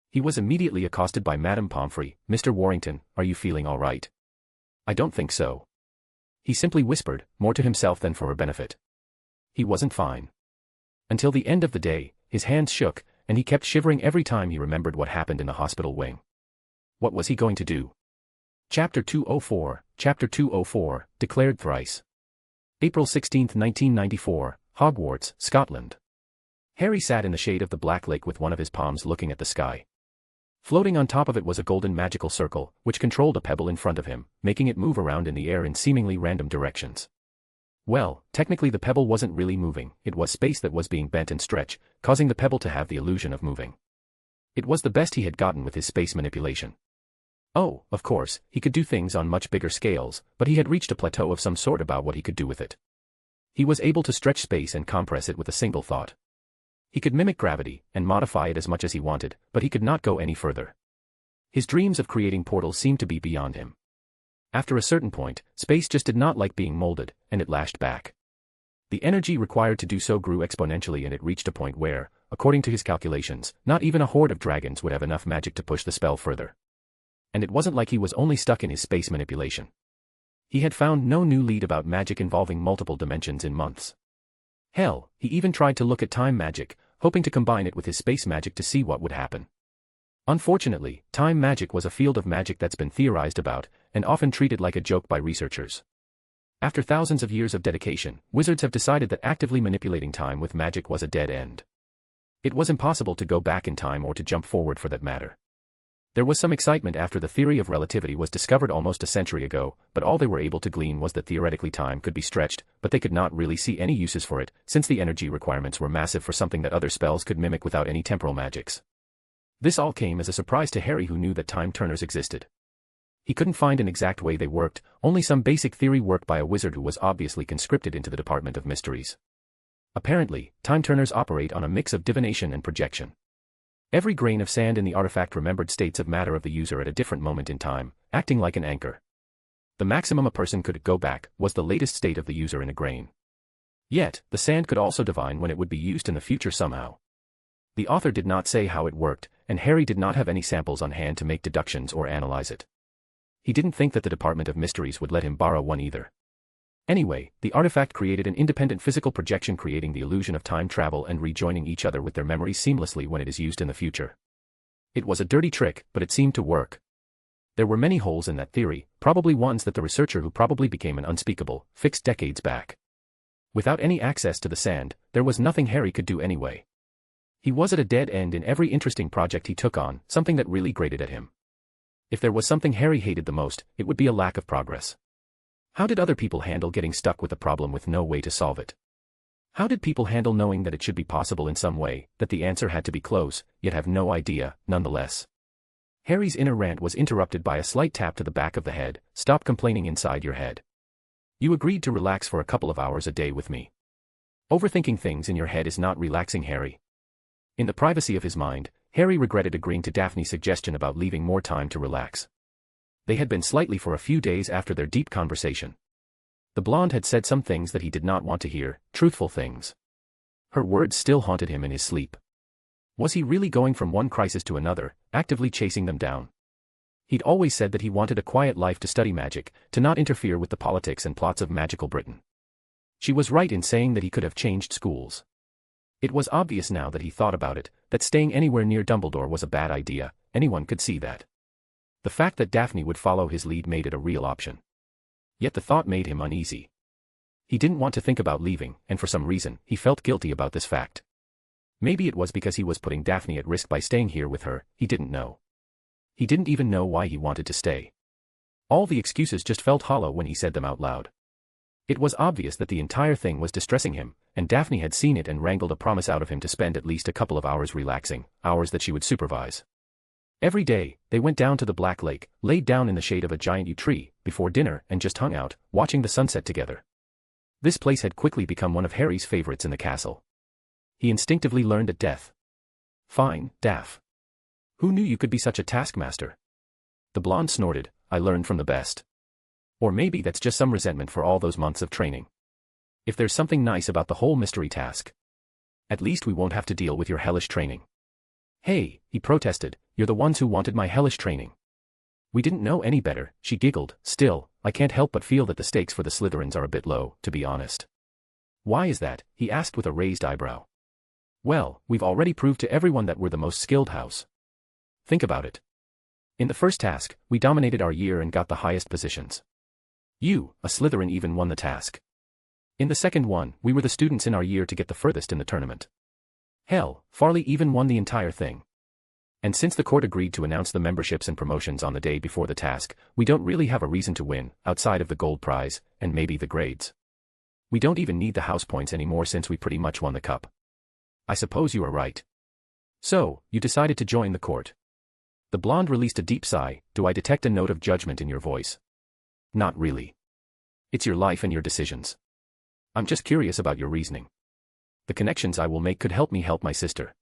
He was immediately accosted by Madame Pomfrey. Mr. Warrington, are you feeling all right? I don't think so. He simply whispered, more to himself than for her benefit. He wasn't fine. Until the end of the day, his hands shook, and he kept shivering every time he remembered what happened in the hospital wing. What was he going to do? Chapter 204, declared thrice. April 16, 1994, Hogwarts, Scotland. Harry sat in the shade of the Black Lake with one of his palms looking at the sky. Floating on top of it was a golden magical circle, which controlled a pebble in front of him, making it move around in the air in seemingly random directions. Well, technically the pebble wasn't really moving, it was space that was being bent and stretched, causing the pebble to have the illusion of moving. It was the best he had gotten with his space manipulation. Oh, of course, he could do things on much bigger scales, but he had reached a plateau of some sort about what he could do with it. He was able to stretch space and compress it with a single thought. He could mimic gravity, and modify it as much as he wanted, but he could not go any further. His dreams of creating portals seemed to be beyond him. After a certain point, space just did not like being molded, and it lashed back. The energy required to do so grew exponentially and it reached a point where, according to his calculations, not even a horde of dragons would have enough magic to push the spell further. And it wasn't like he was only stuck in his space manipulation. He had found no new lead about magic involving multiple dimensions in months. Hell, he even tried to look at time magic, hoping to combine it with his space magic to see what would happen. Unfortunately, time magic was a field of magic that's been theorized about, and often treated like a joke by researchers. After thousands of years of dedication, wizards have decided that actively manipulating time with magic was a dead end. It was impossible to go back in time or to jump forward for that matter. There was some excitement after the theory of relativity was discovered almost a century ago, but all they were able to glean was that theoretically time could be stretched, but they could not really see any uses for it, since the energy requirements were massive for something that other spells could mimic without any temporal magics. This all came as a surprise to Harry, who knew that time turners existed. He couldn't find an exact way they worked, only some basic theory worked by a wizard who was obviously conscripted into the Department of Mysteries. Apparently, time turners operate on a mix of divination and projection. Every grain of sand in the artifact remembered states of matter of the user at a different moment in time, acting like an anchor. The maximum a person could go back was the latest state of the user in a grain. Yet, the sand could also divine when it would be used in the future somehow. The author did not say how it worked, and Harry did not have any samples on hand to make deductions or analyze it. He didn't think that the Department of Mysteries would let him borrow one either. Anyway, the artifact created an independent physical projection, creating the illusion of time travel and rejoining each other with their memories seamlessly when it is used in the future. It was a dirty trick, but it seemed to work. There were many holes in that theory, probably ones that the researcher who probably became an unspeakable, fixed decades back. Without any access to the sand, there was nothing Harry could do anyway. He was at a dead end in every interesting project he took on, something that really grated at him. If there was something Harry hated the most, it would be a lack of progress. How did other people handle getting stuck with a problem with no way to solve it? How did people handle knowing that it should be possible in some way, that the answer had to be close, yet have no idea, nonetheless? Harry's inner rant was interrupted by a slight tap to the back of the head. Stop complaining inside your head. You agreed to relax for a couple of hours a day with me. Overthinking things in your head is not relaxing, Harry. In the privacy of his mind, Harry regretted agreeing to Daphne's suggestion about leaving more time to relax. They had been slightly for a few days after their deep conversation. The blonde had said some things that he did not want to hear, truthful things. Her words still haunted him in his sleep. Was he really going from one crisis to another, actively chasing them down? He'd always said that he wanted a quiet life to study magic, to not interfere with the politics and plots of magical Britain. She was right in saying that he could have changed schools. It was obvious now that he thought about it, that staying anywhere near Dumbledore was a bad idea. Anyone could see that. The fact that Daphne would follow his lead made it a real option. Yet the thought made him uneasy. He didn't want to think about leaving, and for some reason, he felt guilty about this fact. Maybe it was because he was putting Daphne at risk by staying here with her, he didn't know. He didn't even know why he wanted to stay. All the excuses just felt hollow when he said them out loud. It was obvious that the entire thing was distressing him, and Daphne had seen it and wrangled a promise out of him to spend at least a couple of hours relaxing, hours that she would supervise. Every day, they went down to the Black Lake, laid down in the shade of a giant yew tree, before dinner, and just hung out, watching the sunset together. This place had quickly become one of Harry's favorites in the castle. He instinctively learned at death. Fine, Daph. Who knew you could be such a taskmaster? The blonde snorted, I learned from the best. Or maybe that's just some resentment for all those months of training. If there's something nice about the whole mystery task. At least we won't have to deal with your hellish training. Hey, he protested, you're the ones who wanted my hellish training. We didn't know any better, she giggled. Still, I can't help but feel that the stakes for the Slytherins are a bit low, to be honest. Why is that? He asked with a raised eyebrow. Well, we've already proved to everyone that we're the most skilled house. Think about it. In the first task, we dominated our year and got the highest positions. You, a Slytherin, even won the task. In the second one, we were the students in our year to get the furthest in the tournament. Hell, Farley even won the entire thing. And since the court agreed to announce the memberships and promotions on the day before the task, we don't really have a reason to win, outside of the gold prize, and maybe the grades. We don't even need the house points anymore since we pretty much won the cup. I suppose you are right. So, you decided to join the court. The blonde released a deep sigh. Do I detect a note of judgment in your voice? Not really. It's your life and your decisions. I'm just curious about your reasoning. The connections I will make could help me help my sister.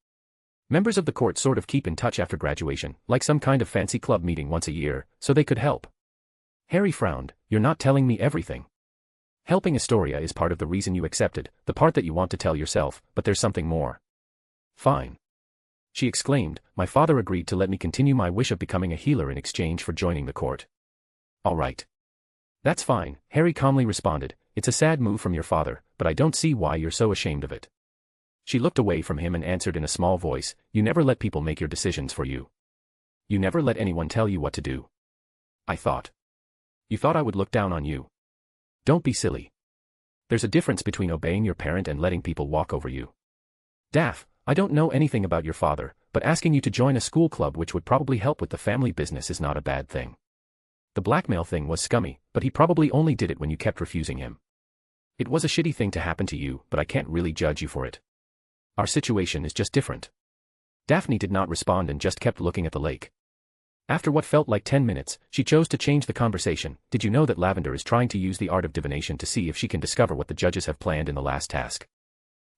Members of the court sort of keep in touch after graduation, like some kind of fancy club meeting once a year, so they could help. Harry frowned. You're not telling me everything. Helping Astoria is part of the reason you accepted, the part that you want to tell yourself, but there's something more. Fine. She exclaimed, my father agreed to let me continue my wish of becoming a healer in exchange for joining the court. All right. That's fine, Harry calmly responded. It's a sad move from your father, but I don't see why you're so ashamed of it. She looked away from him and answered in a small voice, you never let people make your decisions for you. You never let anyone tell you what to do. I thought. You thought I would look down on you. Don't be silly. There's a difference between obeying your parent and letting people walk over you. Daph, I don't know anything about your father, but asking you to join a school club which would probably help with the family business is not a bad thing. The blackmail thing was scummy, but he probably only did it when you kept refusing him. It was a shitty thing to happen to you, but I can't really judge you for it. Our situation is just different. Daphne did not respond and just kept looking at the lake. After what felt like 10 minutes, she chose to change the conversation. Did you know that Lavender is trying to use the art of divination to see if she can discover what the judges have planned in the last task?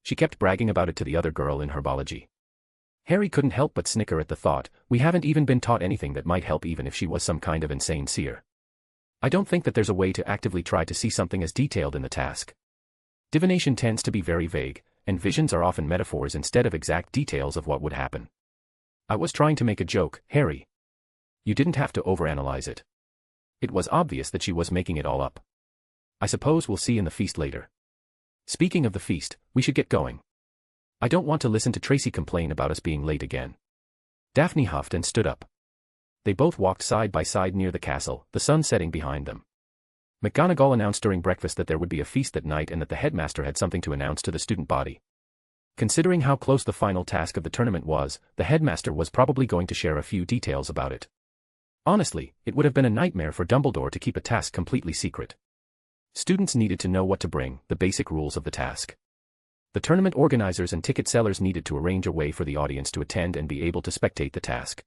She kept bragging about it to the other girl in herbology. Harry couldn't help but snicker at the thought. We haven't even been taught anything that might help, even if she was some kind of insane seer. I don't think that there's a way to actively try to see something as detailed in the task. Divination tends to be very vague, and visions are often metaphors instead of exact details of what would happen. I was trying to make a joke, Harry. You didn't have to overanalyze it. It was obvious that she was making it all up. I suppose we'll see in the feast later. Speaking of the feast, we should get going. I don't want to listen to Tracy complain about us being late again. Daphne huffed and stood up. They both walked side by side near the castle, the sun setting behind them. McGonagall announced during breakfast that there would be a feast that night and that the headmaster had something to announce to the student body. Considering how close the final task of the tournament was, the headmaster was probably going to share a few details about it. Honestly, it would have been a nightmare for Dumbledore to keep a task completely secret. Students needed to know what to bring, the basic rules of the task. The tournament organizers and ticket sellers needed to arrange a way for the audience to attend and be able to spectate the task.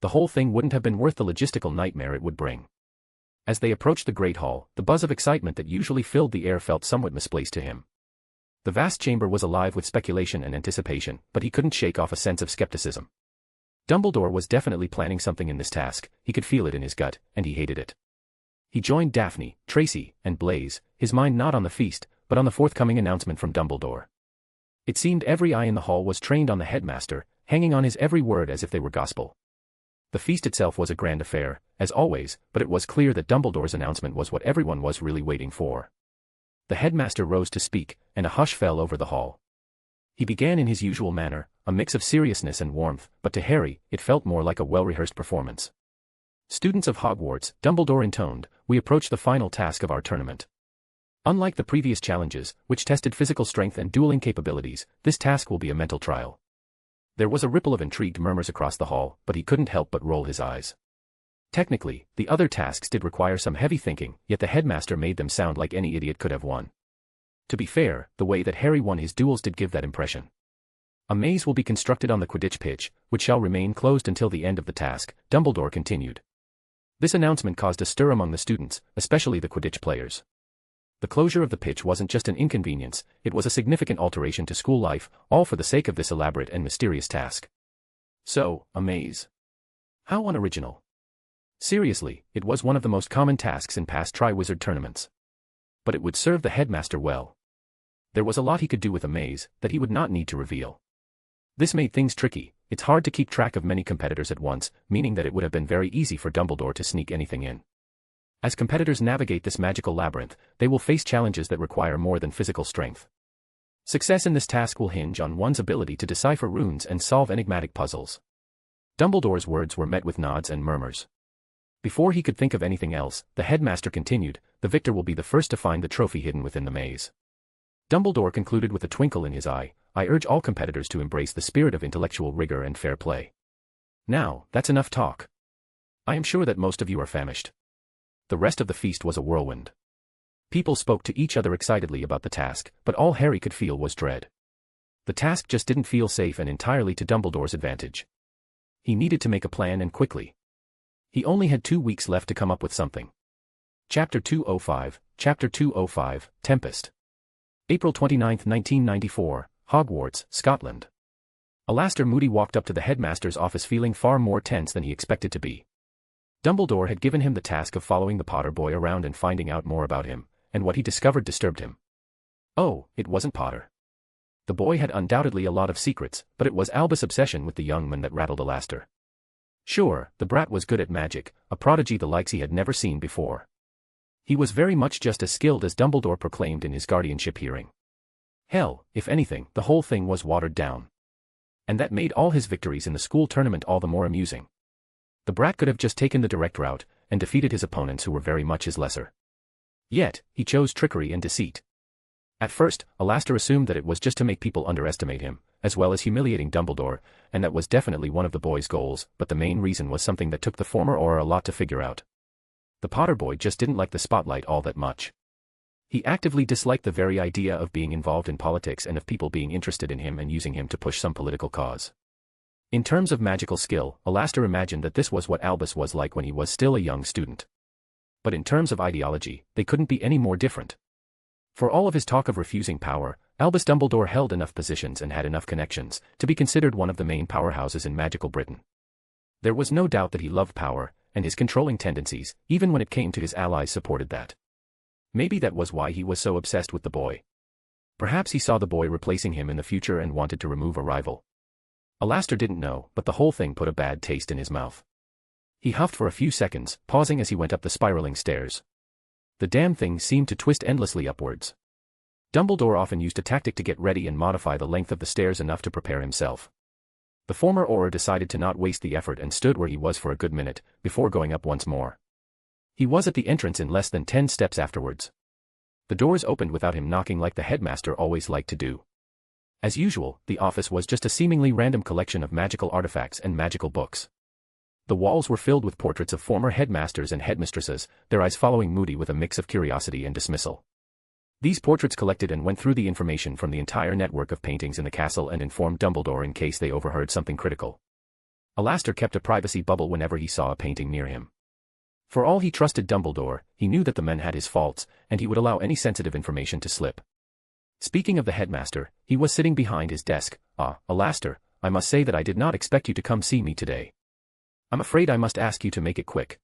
The whole thing wouldn't have been worth the logistical nightmare it would bring. As they approached the Great Hall, the buzz of excitement that usually filled the air felt somewhat misplaced to him. The vast chamber was alive with speculation and anticipation, but he couldn't shake off a sense of skepticism. Dumbledore was definitely planning something in this task, he could feel it in his gut, and he hated it. He joined Daphne, Tracy, and Blaise, his mind not on the feast, but on the forthcoming announcement from Dumbledore. It seemed every eye in the hall was trained on the headmaster, hanging on his every word as if they were gospel. The feast itself was a grand affair, as always, but it was clear that Dumbledore's announcement was what everyone was really waiting for. The headmaster rose to speak, and a hush fell over the hall. He began in his usual manner, a mix of seriousness and warmth, but to Harry, it felt more like a well-rehearsed performance. Students of Hogwarts, Dumbledore intoned, we approach the final task of our tournament. Unlike the previous challenges, which tested physical strength and dueling capabilities, this task will be a mental trial. There was a ripple of intrigued murmurs across the hall, but he couldn't help but roll his eyes. Technically, the other tasks did require some heavy thinking, yet the headmaster made them sound like any idiot could have won. To be fair, the way that Harry won his duels did give that impression. A maze will be constructed on the Quidditch pitch, which shall remain closed until the end of the task, Dumbledore continued. This announcement caused a stir among the students, especially the Quidditch players. The closure of the pitch wasn't just an inconvenience, it was a significant alteration to school life, all for the sake of this elaborate and mysterious task. So, a maze. How unoriginal. Seriously, it was one of the most common tasks in past Triwizard tournaments. But it would serve the headmaster well. There was a lot he could do with a maze that he would not need to reveal. This made things tricky. It's hard to keep track of many competitors at once, meaning that it would have been very easy for Dumbledore to sneak anything in. As competitors navigate this magical labyrinth, they will face challenges that require more than physical strength. Success in this task will hinge on one's ability to decipher runes and solve enigmatic puzzles. Dumbledore's words were met with nods and murmurs. Before he could think of anything else, the headmaster continued, the victor will be the first to find the trophy hidden within the maze. Dumbledore concluded with a twinkle in his eye, I urge all competitors to embrace the spirit of intellectual rigor and fair play. Now, that's enough talk. I am sure that most of you are famished. The rest of the feast was a whirlwind. People spoke to each other excitedly about the task, but all Harry could feel was dread. The task just didn't feel safe and entirely to Dumbledore's advantage. He needed to make a plan and quickly. He only had 2 weeks left to come up with something. Chapter 205, Tempest. April 29, 1994, Hogwarts, Scotland. Alastor Moody walked up to the headmaster's office feeling far more tense than he expected to be. Dumbledore had given him the task of following the Potter boy around and finding out more about him, and what he discovered disturbed him. Oh, it wasn't Potter. The boy had undoubtedly a lot of secrets, but it was Albus' obsession with the young man that rattled Alastor. Sure, the brat was good at magic, a prodigy the likes he had never seen before. He was very much just as skilled as Dumbledore proclaimed in his guardianship hearing. Hell, if anything, the whole thing was watered down. And that made all his victories in the school tournament all the more amusing. The brat could have just taken the direct route, and defeated his opponents who were very much his lesser. Yet, he chose trickery and deceit. At first, Alastor assumed that it was just to make people underestimate him, as well as humiliating Dumbledore, and that was definitely one of the boy's goals, but the main reason was something that took the former Auror a lot to figure out. The Potter boy just didn't like the spotlight all that much. He actively disliked the very idea of being involved in politics and of people being interested in him and using him to push some political cause. In terms of magical skill, Alastor imagined that this was what Albus was like when he was still a young student. But in terms of ideology, they couldn't be any more different. For all of his talk of refusing power, Albus Dumbledore held enough positions and had enough connections to be considered one of the main powerhouses in magical Britain. There was no doubt that he loved power, and his controlling tendencies, even when it came to his allies, supported that. Maybe that was why he was so obsessed with the boy. Perhaps he saw the boy replacing him in the future and wanted to remove a rival. Alastor didn't know, but the whole thing put a bad taste in his mouth. He huffed for a few seconds, pausing as he went up the spiraling stairs. The damn thing seemed to twist endlessly upwards. Dumbledore often used a tactic to get ready and modify the length of the stairs enough to prepare himself. The former Auror decided to not waste the effort and stood where he was for a good minute, before going up once more. He was at the entrance in less than 10 steps afterwards. The doors opened without him knocking like the headmaster always liked to do. As usual, the office was just a seemingly random collection of magical artifacts and magical books. The walls were filled with portraits of former headmasters and headmistresses, their eyes following Moody with a mix of curiosity and dismissal. These portraits collected and went through the information from the entire network of paintings in the castle and informed Dumbledore in case they overheard something critical. Alastor kept a privacy bubble whenever he saw a painting near him. For all he trusted Dumbledore, he knew that the man had his faults, and he would allow any sensitive information to slip. Speaking of the headmaster, he was sitting behind his desk. Alastor, I must say that I did not expect you to come see me today. I'm afraid I must ask you to make it quick.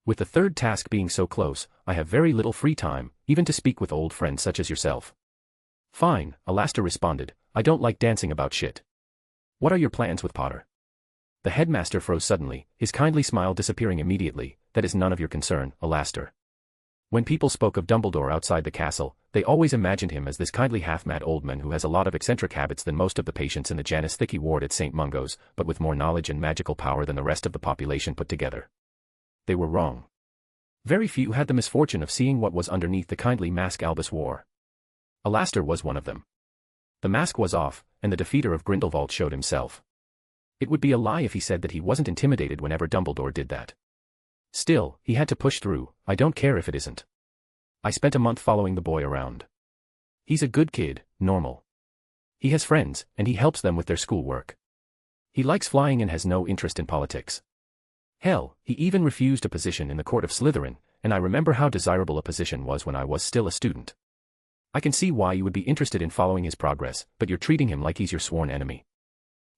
With the third task being so close, I have very little free time, even to speak with old friends such as yourself. Fine, Alastor responded, I don't like dancing about shit. What are your plans with Potter? The headmaster froze suddenly, his kindly smile disappearing immediately. That is none of your concern, Alastor. When people spoke of Dumbledore outside the castle, they always imagined him as this kindly half-mad old man who has a lot of eccentric habits than most of the patients in the Janus Thicky ward at St. Mungo's, but with more knowledge and magical power than the rest of the population put together. They were wrong. Very few had the misfortune of seeing what was underneath the kindly mask Albus wore. Alastor was one of them. The mask was off, and the defeater of Grindelwald showed himself. It would be a lie if he said that he wasn't intimidated whenever Dumbledore did that. Still, he had to push through. I don't care if it isn't. I spent a month following the boy around. He's a good kid, normal. He has friends, and he helps them with their schoolwork. He likes flying and has no interest in politics. Hell, he even refused a position in the court of Slytherin, and I remember how desirable a position was when I was still a student. I can see why you would be interested in following his progress, but you're treating him like he's your sworn enemy.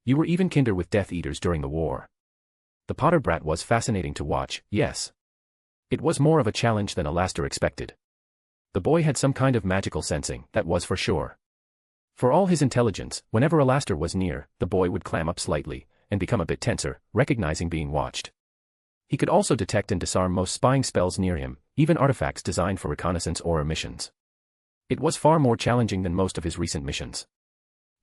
You were even kinder with Death Eaters during the war. The Potter brat was fascinating to watch, yes. It was more of a challenge than Alastor expected. The boy had some kind of magical sensing, that was for sure. For all his intelligence, whenever Alastor was near, the boy would clam up slightly, and become a bit tenser, recognizing being watched. He could also detect and disarm most spying spells near him, even artifacts designed for reconnaissance or missions. It was far more challenging than most of his recent missions.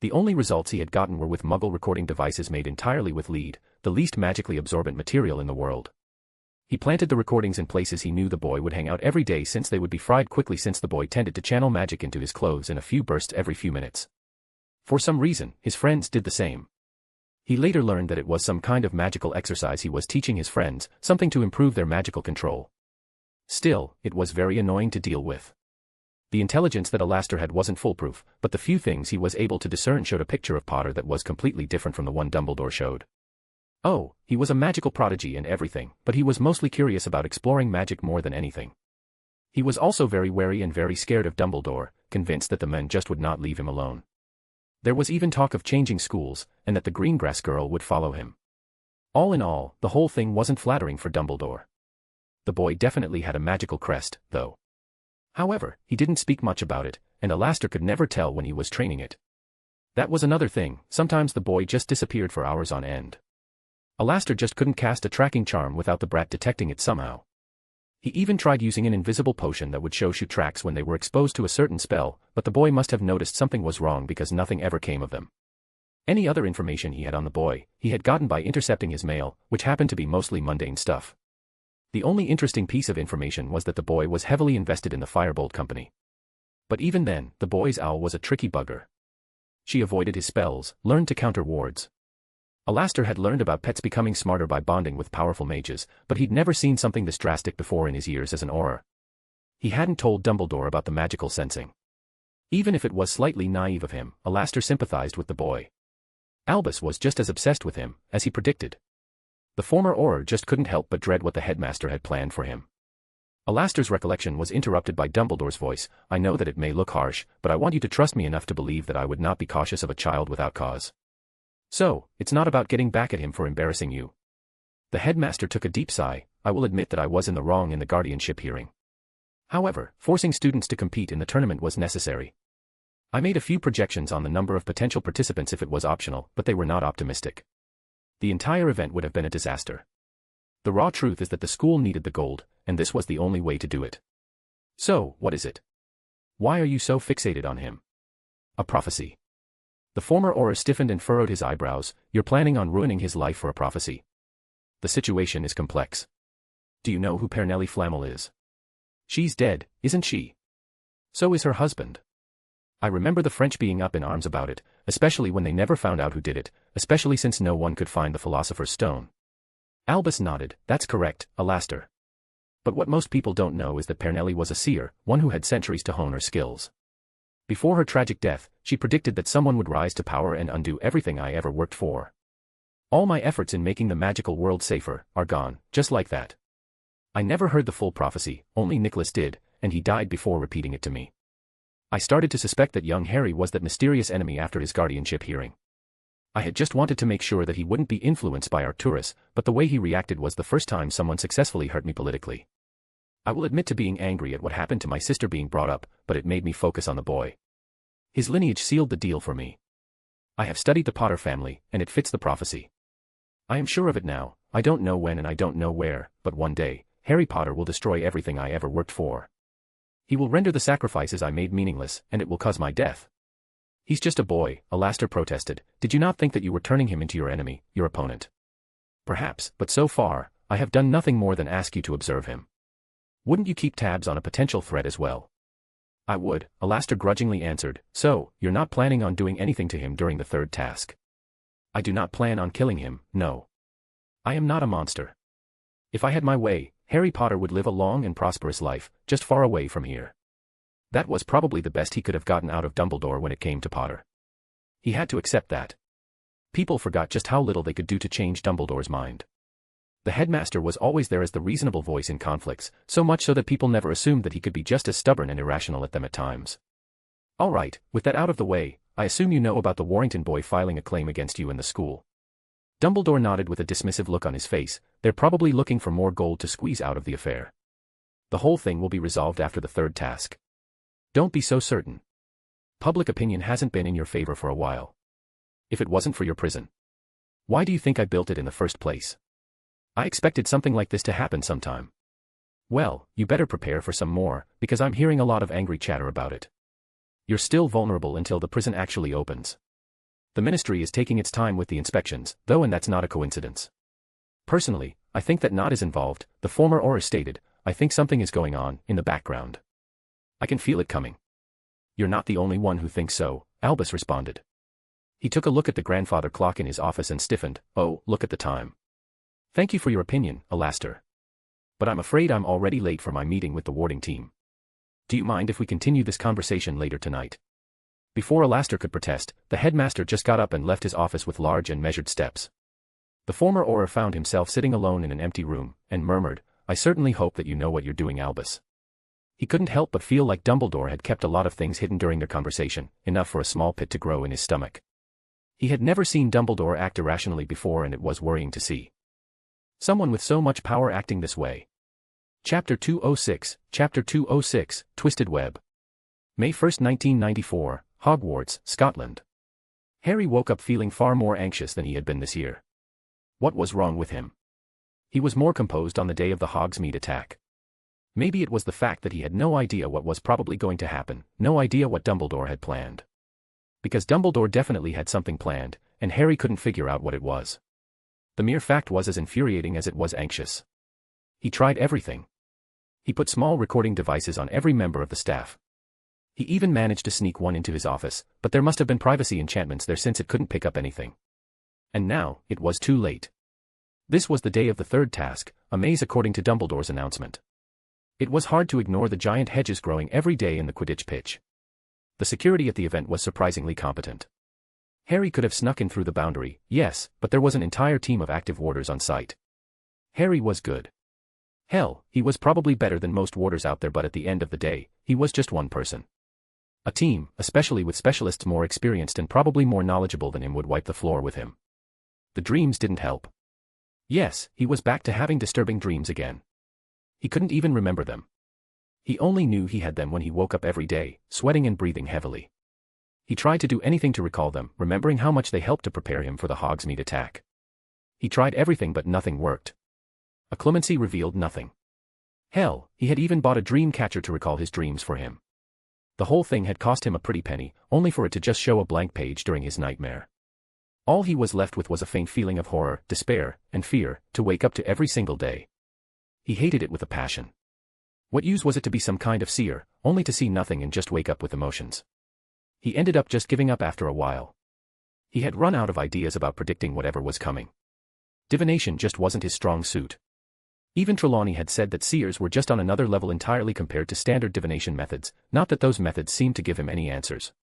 The only results he had gotten were with Muggle recording devices made entirely with lead, the least magically absorbent material in the world. He planted the recordings in places he knew the boy would hang out every day since they would be fried quickly since the boy tended to channel magic into his clothes in a few bursts every few minutes. For some reason, his friends did the same. He later learned that it was some kind of magical exercise he was teaching his friends, something to improve their magical control. Still, it was very annoying to deal with. The intelligence that Alastor had wasn't foolproof, but the few things he was able to discern showed a picture of Potter that was completely different from the one Dumbledore showed. Oh, he was a magical prodigy and everything, but he was mostly curious about exploring magic more than anything. He was also very wary and very scared of Dumbledore, convinced that the men just would not leave him alone. There was even talk of changing schools, and that the Greengrass girl would follow him. All in all, the whole thing wasn't flattering for Dumbledore. The boy definitely had a magical crest, though. However, he didn't speak much about it, and Alastor could never tell when he was training it. That was another thing, sometimes the boy just disappeared for hours on end. Alastor just couldn't cast a tracking charm without the brat detecting it somehow. He even tried using an invisible potion that would show tracks when they were exposed to a certain spell, but the boy must have noticed something was wrong because nothing ever came of them. Any other information he had on the boy, he had gotten by intercepting his mail, which happened to be mostly mundane stuff. The only interesting piece of information was that the boy was heavily invested in the Firebolt Company. But even then, the boy's owl was a tricky bugger. She avoided his spells, learned to counter wards. Alastor had learned about pets becoming smarter by bonding with powerful mages, but he'd never seen something this drastic before in his years as an Auror. He hadn't told Dumbledore about the magical sensing. Even if it was slightly naive of him, Alastor sympathized with the boy. Albus was just as obsessed with him as he predicted. The former Auror just couldn't help but dread what the headmaster had planned for him. Alastor's recollection was interrupted by Dumbledore's voice. I know that it may look harsh, but I want you to trust me enough to believe that I would not be cautious of a child without cause. So, it's not about getting back at him for embarrassing you. The headmaster took a deep sigh. I will admit that I was in the wrong in the guardianship hearing. However, forcing students to compete in the tournament was necessary. I made a few projections on the number of potential participants if it was optional, but they were not optimistic. The entire event would have been a disaster. The raw truth is that the school needed the gold, and this was the only way to do it. So, what is it? Why are you so fixated on him? A prophecy. The former Auror stiffened and furrowed his eyebrows. You're planning on ruining his life for a prophecy. The situation is complex. Do you know who Pernelli Flammel is? She's dead, isn't she? So is her husband. I remember the French being up in arms about it, especially when they never found out who did it, especially since no one could find the Philosopher's Stone. Albus nodded. That's correct, Alastor. But what most people don't know is that Pernelli was a seer, one who had centuries to hone her skills. Before her tragic death, she predicted that someone would rise to power and undo everything I ever worked for. All my efforts in making the magical world safer are gone, just like that. I never heard the full prophecy, only Nicholas did, and he died before repeating it to me. I started to suspect that young Harry was that mysterious enemy after his guardianship hearing. I had just wanted to make sure that he wouldn't be influenced by Arcturus, but the way he reacted was the first time someone successfully hurt me politically. I will admit to being angry at what happened to my sister being brought up, but it made me focus on the boy. His lineage sealed the deal for me. I have studied the Potter family, and it fits the prophecy. I am sure of it now. I don't know when and I don't know where, but one day, Harry Potter will destroy everything I ever worked for. He will render the sacrifices I made meaningless, and it will cause my death. He's just a boy, Alastor protested. Did you not think that you were turning him into your enemy, your opponent? Perhaps, but so far, I have done nothing more than ask you to observe him. Wouldn't you keep tabs on a potential threat as well? I would, Alastor grudgingly answered. So, you're not planning on doing anything to him during the third task? I do not plan on killing him, no. I am not a monster. If I had my way, Harry Potter would live a long and prosperous life, just far away from here. That was probably the best he could have gotten out of Dumbledore when it came to Potter. He had to accept that. People forgot just how little they could do to change Dumbledore's mind. The headmaster was always there as the reasonable voice in conflicts, so much so that people never assumed that he could be just as stubborn and irrational at them at times. All right, with that out of the way, I assume you know about the Warrington boy filing a claim against you in the school. Dumbledore nodded with a dismissive look on his face. They're probably looking for more gold to squeeze out of the affair. The whole thing will be resolved after the third task. Don't be so certain. Public opinion hasn't been in your favor for a while. If it wasn't for your prison, why do you think I built it in the first place? I expected something like this to happen sometime. Well, you better prepare for some more, because I'm hearing a lot of angry chatter about it. You're still vulnerable until the prison actually opens. The ministry is taking its time with the inspections, though, and that's not a coincidence. Personally, I think that Nott is involved, the former Auror stated. I think something is going on in the background. I can feel it coming. You're not the only one who thinks so, Albus responded. He took a look at the grandfather clock in his office and stiffened. Oh, look at the time. Thank you for your opinion, Alastor. But I'm afraid I'm already late for my meeting with the warding team. Do you mind if we continue this conversation later tonight? Before Alastor could protest, the headmaster just got up and left his office with large and measured steps. The former Auror found himself sitting alone in an empty room, and murmured, I certainly hope that you know what you're doing, Albus. He couldn't help but feel like Dumbledore had kept a lot of things hidden during their conversation, enough for a small pit to grow in his stomach. He had never seen Dumbledore act irrationally before, and it was worrying to see someone with so much power acting this way. Chapter 206, Twisted Web. May 1, 1994, Hogwarts, Scotland. Harry woke up feeling far more anxious than he had been this year. What was wrong with him? He was more composed on the day of the Hogsmeade attack. Maybe it was the fact that he had no idea what was probably going to happen, no idea what Dumbledore had planned. Because Dumbledore definitely had something planned, and Harry couldn't figure out what it was. The mere fact was as infuriating as it was anxious. He tried everything. He put small recording devices on every member of the staff. He even managed to sneak one into his office, but there must have been privacy enchantments there since it couldn't pick up anything. And now, it was too late. This was the day of the third task, a maze according to Dumbledore's announcement. It was hard to ignore the giant hedges growing every day in the Quidditch pitch. The security at the event was surprisingly competent. Harry could have snuck in through the boundary, yes, but there was an entire team of active warders on site. Harry was good. Hell, he was probably better than most warders out there, but at the end of the day, he was just one person. A team, especially with specialists more experienced and probably more knowledgeable than him, would wipe the floor with him. The dreams didn't help. Yes, he was back to having disturbing dreams again. He couldn't even remember them. He only knew he had them when he woke up every day, sweating and breathing heavily. He tried to do anything to recall them, remembering how much they helped to prepare him for the Hogsmeade attack. He tried everything but nothing worked. A clemency revealed nothing. Hell, he had even bought a dream catcher to recall his dreams for him. The whole thing had cost him a pretty penny, only for it to just show a blank page during his nightmare. All he was left with was a faint feeling of horror, despair, and fear, to wake up to every single day. He hated it with a passion. What use was it to be some kind of seer, only to see nothing and just wake up with emotions? He ended up just giving up after a while. He had run out of ideas about predicting whatever was coming. Divination just wasn't his strong suit. Even Trelawney had said that seers were just on another level entirely compared to standard divination methods, not that those methods seemed to give him any answers.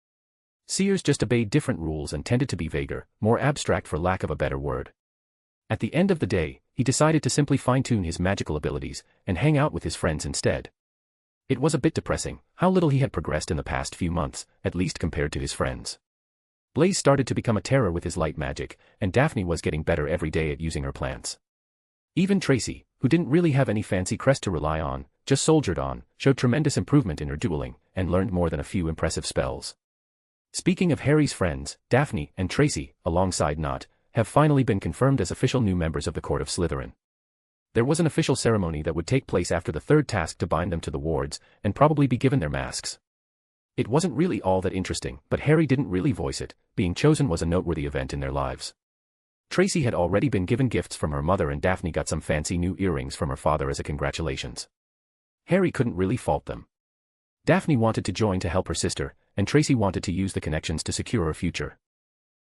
Seers just obeyed different rules and tended to be vaguer, more abstract for lack of a better word. At the end of the day, he decided to simply fine-tune his magical abilities and hang out with his friends instead. It was a bit depressing, how little he had progressed in the past few months, at least compared to his friends. Blaze started to become a terror with his light magic, and Daphne was getting better every day at using her plants. Even Tracy, who didn't really have any fancy crest to rely on, just soldiered on, showed tremendous improvement in her dueling, and learned more than a few impressive spells. Speaking of Harry's friends, Daphne and Tracy, alongside Nott, have finally been confirmed as official new members of the Court of Slytherin. There was an official ceremony that would take place after the third task to bind them to the wards, and probably be given their masks. It wasn't really all that interesting, but Harry didn't really voice it. Being chosen was a noteworthy event in their lives. Tracy had already been given gifts from her mother, and Daphne got some fancy new earrings from her father as a congratulations. Harry couldn't really fault them. Daphne wanted to join to help her sister, and Tracy wanted to use the connections to secure her future.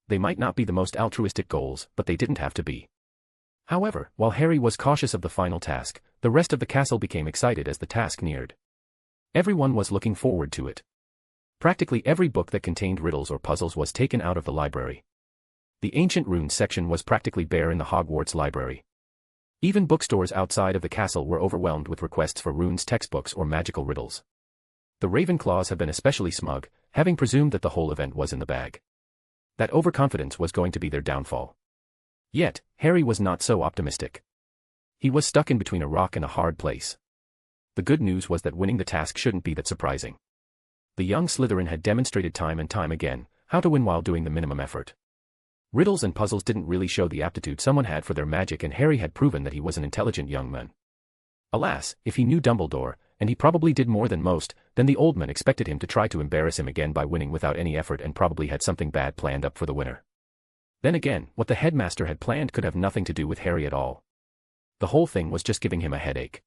They might not be the most altruistic goals, but they didn't have to be. However, while Harry was cautious of the final task, the rest of the castle became excited as the task neared. Everyone was looking forward to it. Practically every book that contained riddles or puzzles was taken out of the library. The ancient runes section was practically bare in the Hogwarts library. Even bookstores outside of the castle were overwhelmed with requests for runes textbooks or magical riddles. The Ravenclaws have been especially smug, having presumed that the whole event was in the bag. That overconfidence was going to be their downfall. Yet, Harry was not so optimistic. He was stuck in between a rock and a hard place. The good news was that winning the task shouldn't be that surprising. The young Slytherin had demonstrated time and time again how to win while doing the minimum effort. Riddles and puzzles didn't really show the aptitude someone had for their magic, and Harry had proven that he was an intelligent young man. Alas, if he knew Dumbledore, and he probably did more than most, then the old man expected him to try to embarrass him again by winning without any effort, and probably had something bad planned up for the winner. Then again, what the headmaster had planned could have nothing to do with Harry at all. The whole thing was just giving him a headache.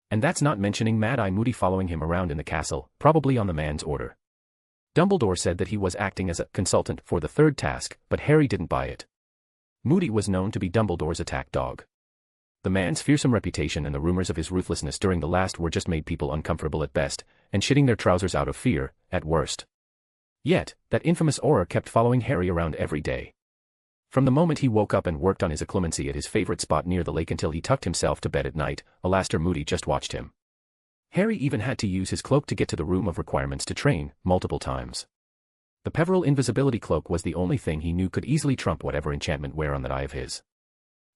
And that's not mentioning Mad-Eye Moody following him around in the castle, probably on the man's order. Dumbledore said that he was acting as a consultant for the third task, but Harry didn't buy it. Moody was known to be Dumbledore's attack dog. The man's fearsome reputation and the rumors of his ruthlessness during the last war just made people uncomfortable at best, and shitting their trousers out of fear, at worst. Yet, that infamous aura kept following Harry around every day. From the moment he woke up and worked on his occlumency at his favorite spot near the lake until he tucked himself to bed at night, Alastor Moody just watched him. Harry even had to use his cloak to get to the room of requirements to train, multiple times. The Peveril invisibility cloak was the only thing he knew could easily trump whatever enchantment wear on that eye of his.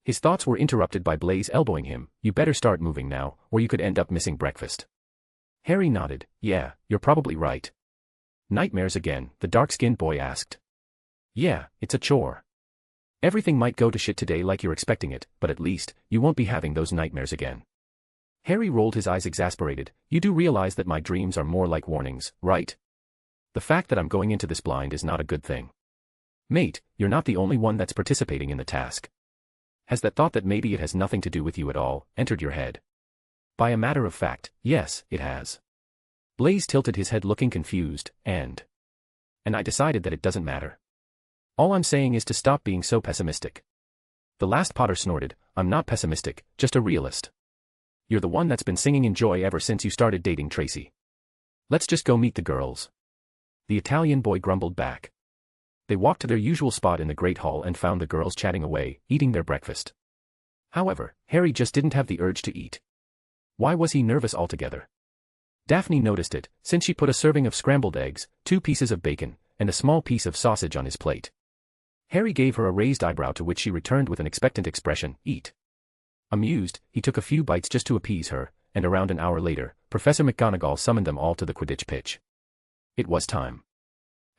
His thoughts were interrupted by Blaze elbowing him. "You better start moving now, or you could end up missing breakfast." Harry nodded. "Yeah, you're probably right." "Nightmares again?" the dark-skinned boy asked. "Yeah, it's a chore. Everything might go to shit today like you're expecting it, but at least, you won't be having those nightmares again." Harry rolled his eyes exasperated. "You do realize that my dreams are more like warnings, right? The fact that I'm going into this blind is not a good thing. Mate, you're not the only one that's participating in the task. Has that thought that maybe it has nothing to do with you at all entered your head?" "By a matter of fact, yes, it has." Blaze tilted his head looking confused, and I decided that it doesn't matter. All I'm saying is to stop being so pessimistic." The last Potter snorted. "I'm not pessimistic, just a realist. You're the one that's been singing in joy ever since you started dating Tracy. Let's just go meet the girls." The Italian boy grumbled back. They walked to their usual spot in the Great Hall and found the girls chatting away, eating their breakfast. However, Harry just didn't have the urge to eat. Why was he nervous altogether? Daphne noticed it, since she put a serving of scrambled eggs, 2 pieces of bacon, and a small piece of sausage on his plate. Harry gave her a raised eyebrow, to which she returned with an expectant expression, "Eat." Amused, he took a few bites just to appease her, and around an hour later, Professor McGonagall summoned them all to the Quidditch pitch. It was time.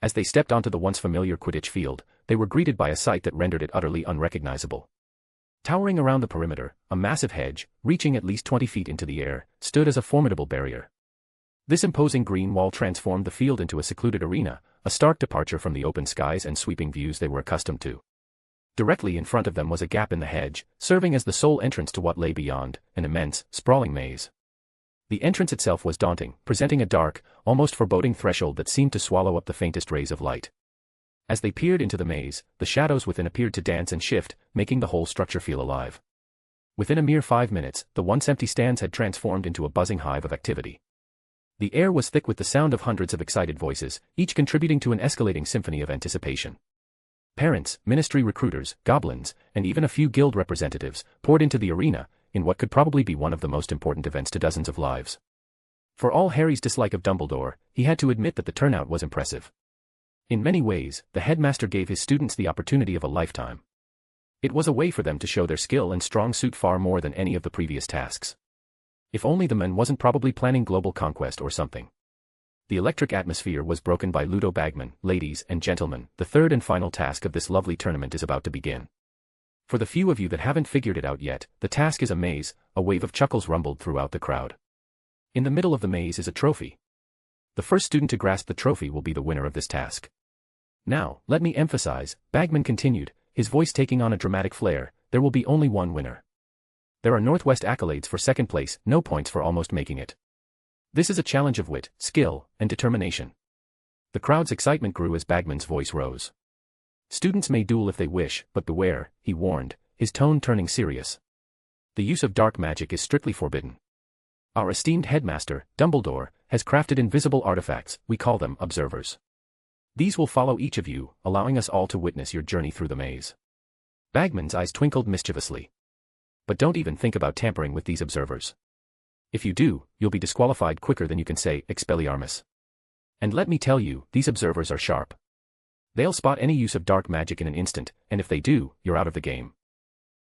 As they stepped onto the once familiar Quidditch field, they were greeted by a sight that rendered it utterly unrecognizable. Towering around the perimeter, a massive hedge, reaching at least 20 feet into the air, stood as a formidable barrier. This imposing green wall transformed the field into a secluded arena, a stark departure from the open skies and sweeping views they were accustomed to. Directly in front of them was a gap in the hedge, serving as the sole entrance to what lay beyond, an immense, sprawling maze. The entrance itself was daunting, presenting a dark, almost foreboding threshold that seemed to swallow up the faintest rays of light. As they peered into the maze, the shadows within appeared to dance and shift, making the whole structure feel alive. Within a mere 5 minutes, the once empty stands had transformed into a buzzing hive of activity. The air was thick with the sound of hundreds of excited voices, each contributing to an escalating symphony of anticipation. Parents, ministry recruiters, goblins, and even a few guild representatives poured into the arena, in what could probably be one of the most important events to dozens of lives. For all Harry's dislike of Dumbledore, he had to admit that the turnout was impressive. In many ways, the headmaster gave his students the opportunity of a lifetime. It was a way for them to show their skill and strong suit far more than any of the previous tasks. If only the man wasn't probably planning global conquest or something. The electric atmosphere was broken by Ludo Bagman. Ladies and gentlemen, the third and final task of this lovely tournament is about to begin. For the few of you that haven't figured it out yet, the task is a maze. A wave of chuckles rumbled throughout the crowd. In the middle of the maze is a trophy. The first student to grasp the trophy will be the winner of this task. Now, let me emphasize, Bagman continued, his voice taking on a dramatic flair, there will be only one winner. There are Northwest accolades for second place, no points for almost making it. This is a challenge of wit, skill, and determination. The crowd's excitement grew as Bagman's voice rose. Students may duel if they wish, but beware, he warned, his tone turning serious. The use of dark magic is strictly forbidden. Our esteemed headmaster, Dumbledore, has crafted invisible artifacts, we call them observers. These will follow each of you, allowing us all to witness your journey through the maze. Bagman's eyes twinkled mischievously. But don't even think about tampering with these observers. If you do, you'll be disqualified quicker than you can say Expelliarmus. And let me tell you, these observers are sharp. They'll spot any use of dark magic in an instant, and if they do, you're out of the game.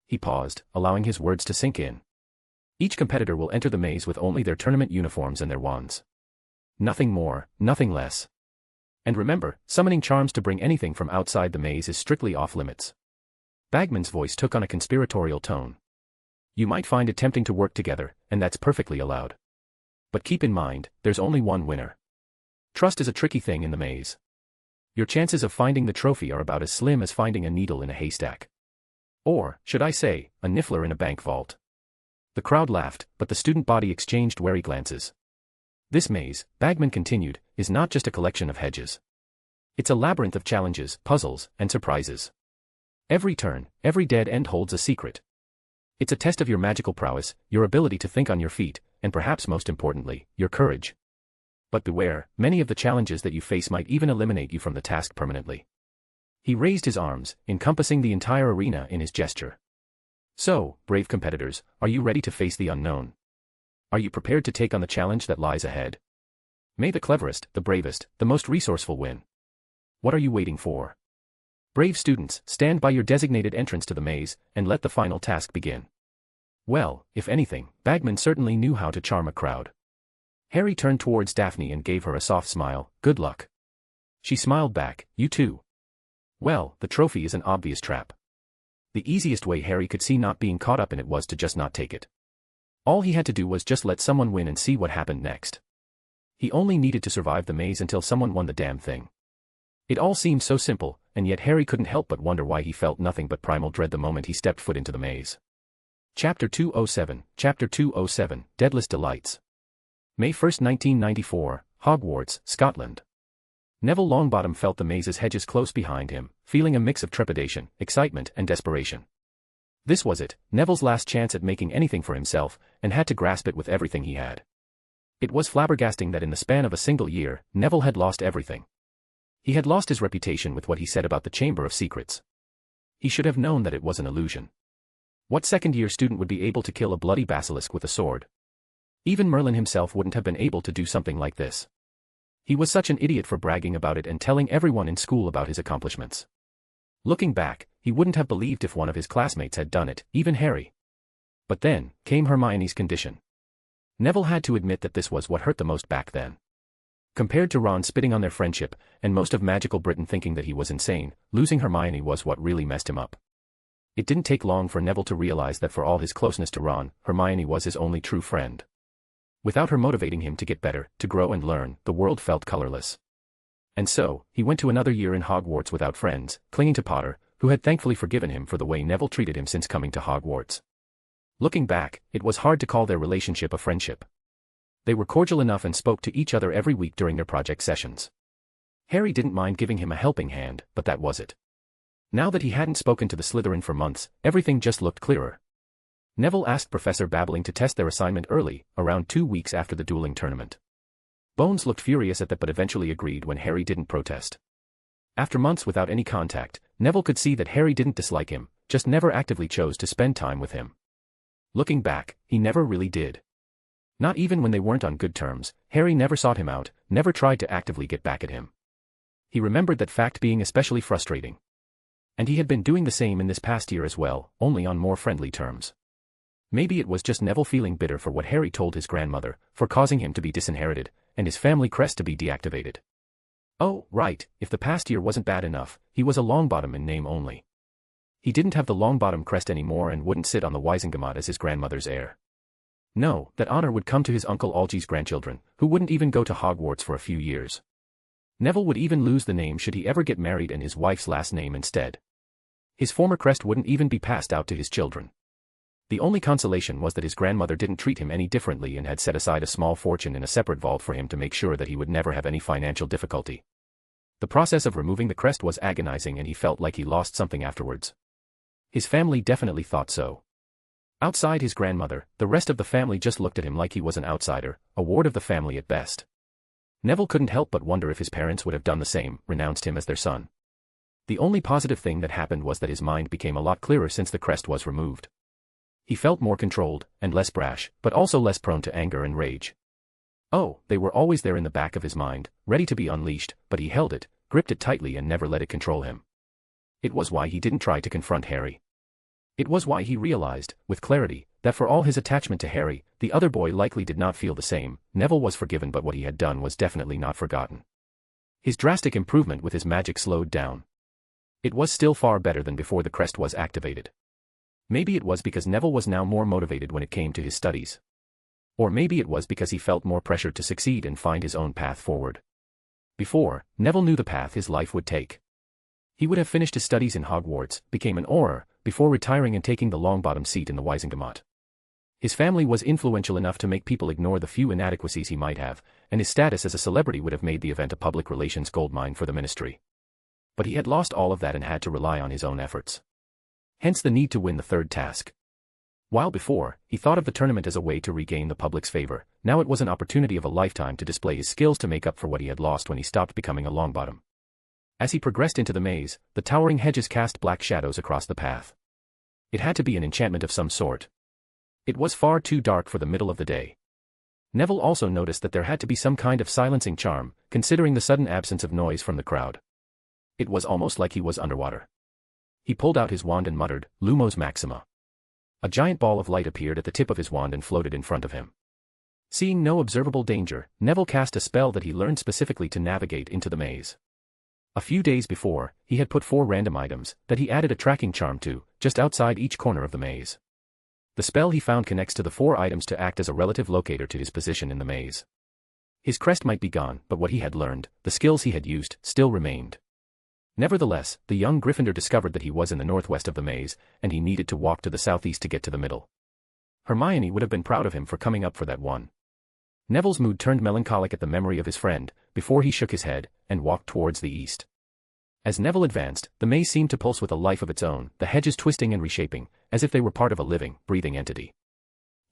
He paused, allowing his words to sink in. Each competitor will enter the maze with only their tournament uniforms and their wands. Nothing more, nothing less. And remember, summoning charms to bring anything from outside the maze is strictly off limits. Bagman's voice took on a conspiratorial tone. You might find it tempting to work together, and that's perfectly allowed. But keep in mind, there's only one winner. Trust is a tricky thing in the maze. Your chances of finding the trophy are about as slim as finding a needle in a haystack. Or, should I say, a niffler in a bank vault. The crowd laughed, but the student body exchanged wary glances. This maze, Bagman continued, is not just a collection of hedges. It's a labyrinth of challenges, puzzles, and surprises. Every turn, every dead end holds a secret. It's a test of your magical prowess, your ability to think on your feet, and perhaps most importantly, your courage. But beware, many of the challenges that you face might even eliminate you from the task permanently. He raised his arms, encompassing the entire arena in his gesture. So, brave competitors, are you ready to face the unknown? Are you prepared to take on the challenge that lies ahead? May the cleverest, the bravest, the most resourceful win. What are you waiting for? Brave students, stand by your designated entrance to the maze, and let the final task begin. Well, if anything, Bagman certainly knew how to charm a crowd. Harry turned towards Daphne and gave her a soft smile, good luck. She smiled back, you too. Well, the trophy is an obvious trap. The easiest way Harry could see not being caught up in it was to just not take it. All he had to do was just let someone win and see what happened next. He only needed to survive the maze until someone won the damn thing. It all seemed so simple, and yet Harry couldn't help but wonder why he felt nothing but primal dread the moment he stepped foot into the maze. Chapter 207, Deadless Delights. May 1, 1994, Hogwarts, Scotland. Neville Longbottom felt the maze's hedges close behind him, feeling a mix of trepidation, excitement, and desperation. This was it, Neville's last chance at making anything for himself, and had to grasp it with everything he had. It was flabbergasting that in the span of a single year, Neville had lost everything. He had lost his reputation with what he said about the Chamber of Secrets. He should have known that it was an illusion. What second-year student would be able to kill a bloody basilisk with a sword? Even Merlin himself wouldn't have been able to do something like this. He was such an idiot for bragging about it and telling everyone in school about his accomplishments. Looking back, he wouldn't have believed if one of his classmates had done it, even Harry. But then came Hermione's condition. Neville had to admit that this was what hurt the most back then. Compared to Ron spitting on their friendship, and most of magical Britain thinking that he was insane, losing Hermione was what really messed him up. It didn't take long for Neville to realize that for all his closeness to Ron, Hermione was his only true friend. Without her motivating him to get better, to grow and learn, the world felt colorless. And so, he went to another year in Hogwarts without friends, clinging to Potter, who had thankfully forgiven him for the way Neville treated him since coming to Hogwarts. Looking back, it was hard to call their relationship a friendship. They were cordial enough and spoke to each other every week during their project sessions. Harry didn't mind giving him a helping hand, but that was it. Now that he hadn't spoken to the Slytherin for months, everything just looked clearer. Neville asked Professor Babbling to test their assignment early, around 2 weeks after the dueling tournament. Bones looked furious at that but eventually agreed when Harry didn't protest. After months without any contact, Neville could see that Harry didn't dislike him, just never actively chose to spend time with him. Looking back, he never really did. Not even when they weren't on good terms, Harry never sought him out, never tried to actively get back at him. He remembered that fact being especially frustrating. And he had been doing the same in this past year as well, only on more friendly terms. Maybe it was just Neville feeling bitter for what Harry told his grandmother, for causing him to be disinherited, and his family crest to be deactivated. Oh, right, if the past year wasn't bad enough, he was a Longbottom in name only. He didn't have the Longbottom crest anymore and wouldn't sit on the Wisengamot as his grandmother's heir. No, that honor would come to his Uncle Algy's grandchildren, who wouldn't even go to Hogwarts for a few years. Neville would even lose the name should he ever get married and his wife's last name instead. His former crest wouldn't even be passed out to his children. The only consolation was that his grandmother didn't treat him any differently and had set aside a small fortune in a separate vault for him to make sure that he would never have any financial difficulty. The process of removing the crest was agonizing and he felt like he lost something afterwards. His family definitely thought so. Outside his grandmother, the rest of the family just looked at him like he was an outsider, a ward of the family at best. Neville couldn't help but wonder if his parents would have done the same, renounced him as their son. The only positive thing that happened was that his mind became a lot clearer since the crest was removed. He felt more controlled, and less brash, but also less prone to anger and rage. Oh, they were always there in the back of his mind, ready to be unleashed, but he held it, gripped it tightly and never let it control him. It was why he didn't try to confront Harry. It was why he realized, with clarity, that for all his attachment to Harry, the other boy likely did not feel the same. Neville was forgiven, but what he had done was definitely not forgotten. His drastic improvement with his magic slowed down. It was still far better than before the crest was activated. Maybe it was because Neville was now more motivated when it came to his studies. Or maybe it was because he felt more pressured to succeed and find his own path forward. Before, Neville knew the path his life would take. He would have finished his studies in Hogwarts, became an Auror, before retiring and taking the Longbottom seat in the Wisengamot. His family was influential enough to make people ignore the few inadequacies he might have, and his status as a celebrity would have made the event a public relations goldmine for the ministry. But he had lost all of that and had to rely on his own efforts. Hence the need to win the third task. While before, he thought of the tournament as a way to regain the public's favor, now it was an opportunity of a lifetime to display his skills to make up for what he had lost when he stopped becoming a Longbottom. As he progressed into the maze, the towering hedges cast black shadows across the path. It had to be an enchantment of some sort. It was far too dark for the middle of the day. Neville also noticed that there had to be some kind of silencing charm, considering the sudden absence of noise from the crowd. It was almost like he was underwater. He pulled out his wand and muttered, "Lumos Maxima." A giant ball of light appeared at the tip of his wand and floated in front of him. Seeing no observable danger, Neville cast a spell that he learned specifically to navigate into the maze. A few days before, he had put 4 random items that he added a tracking charm to, just outside each corner of the maze. The spell he found connects to the 4 items to act as a relative locator to his position in the maze. His crest might be gone, but what he had learned, the skills he had used, still remained. Nevertheless, the young Gryffindor discovered that he was in the northwest of the maze, and he needed to walk to the southeast to get to the middle. Hermione would have been proud of him for coming up for that one. Neville's mood turned melancholic at the memory of his friend, before he shook his head, and walked towards the east. As Neville advanced, the maze seemed to pulse with a life of its own, the hedges twisting and reshaping, as if they were part of a living, breathing entity.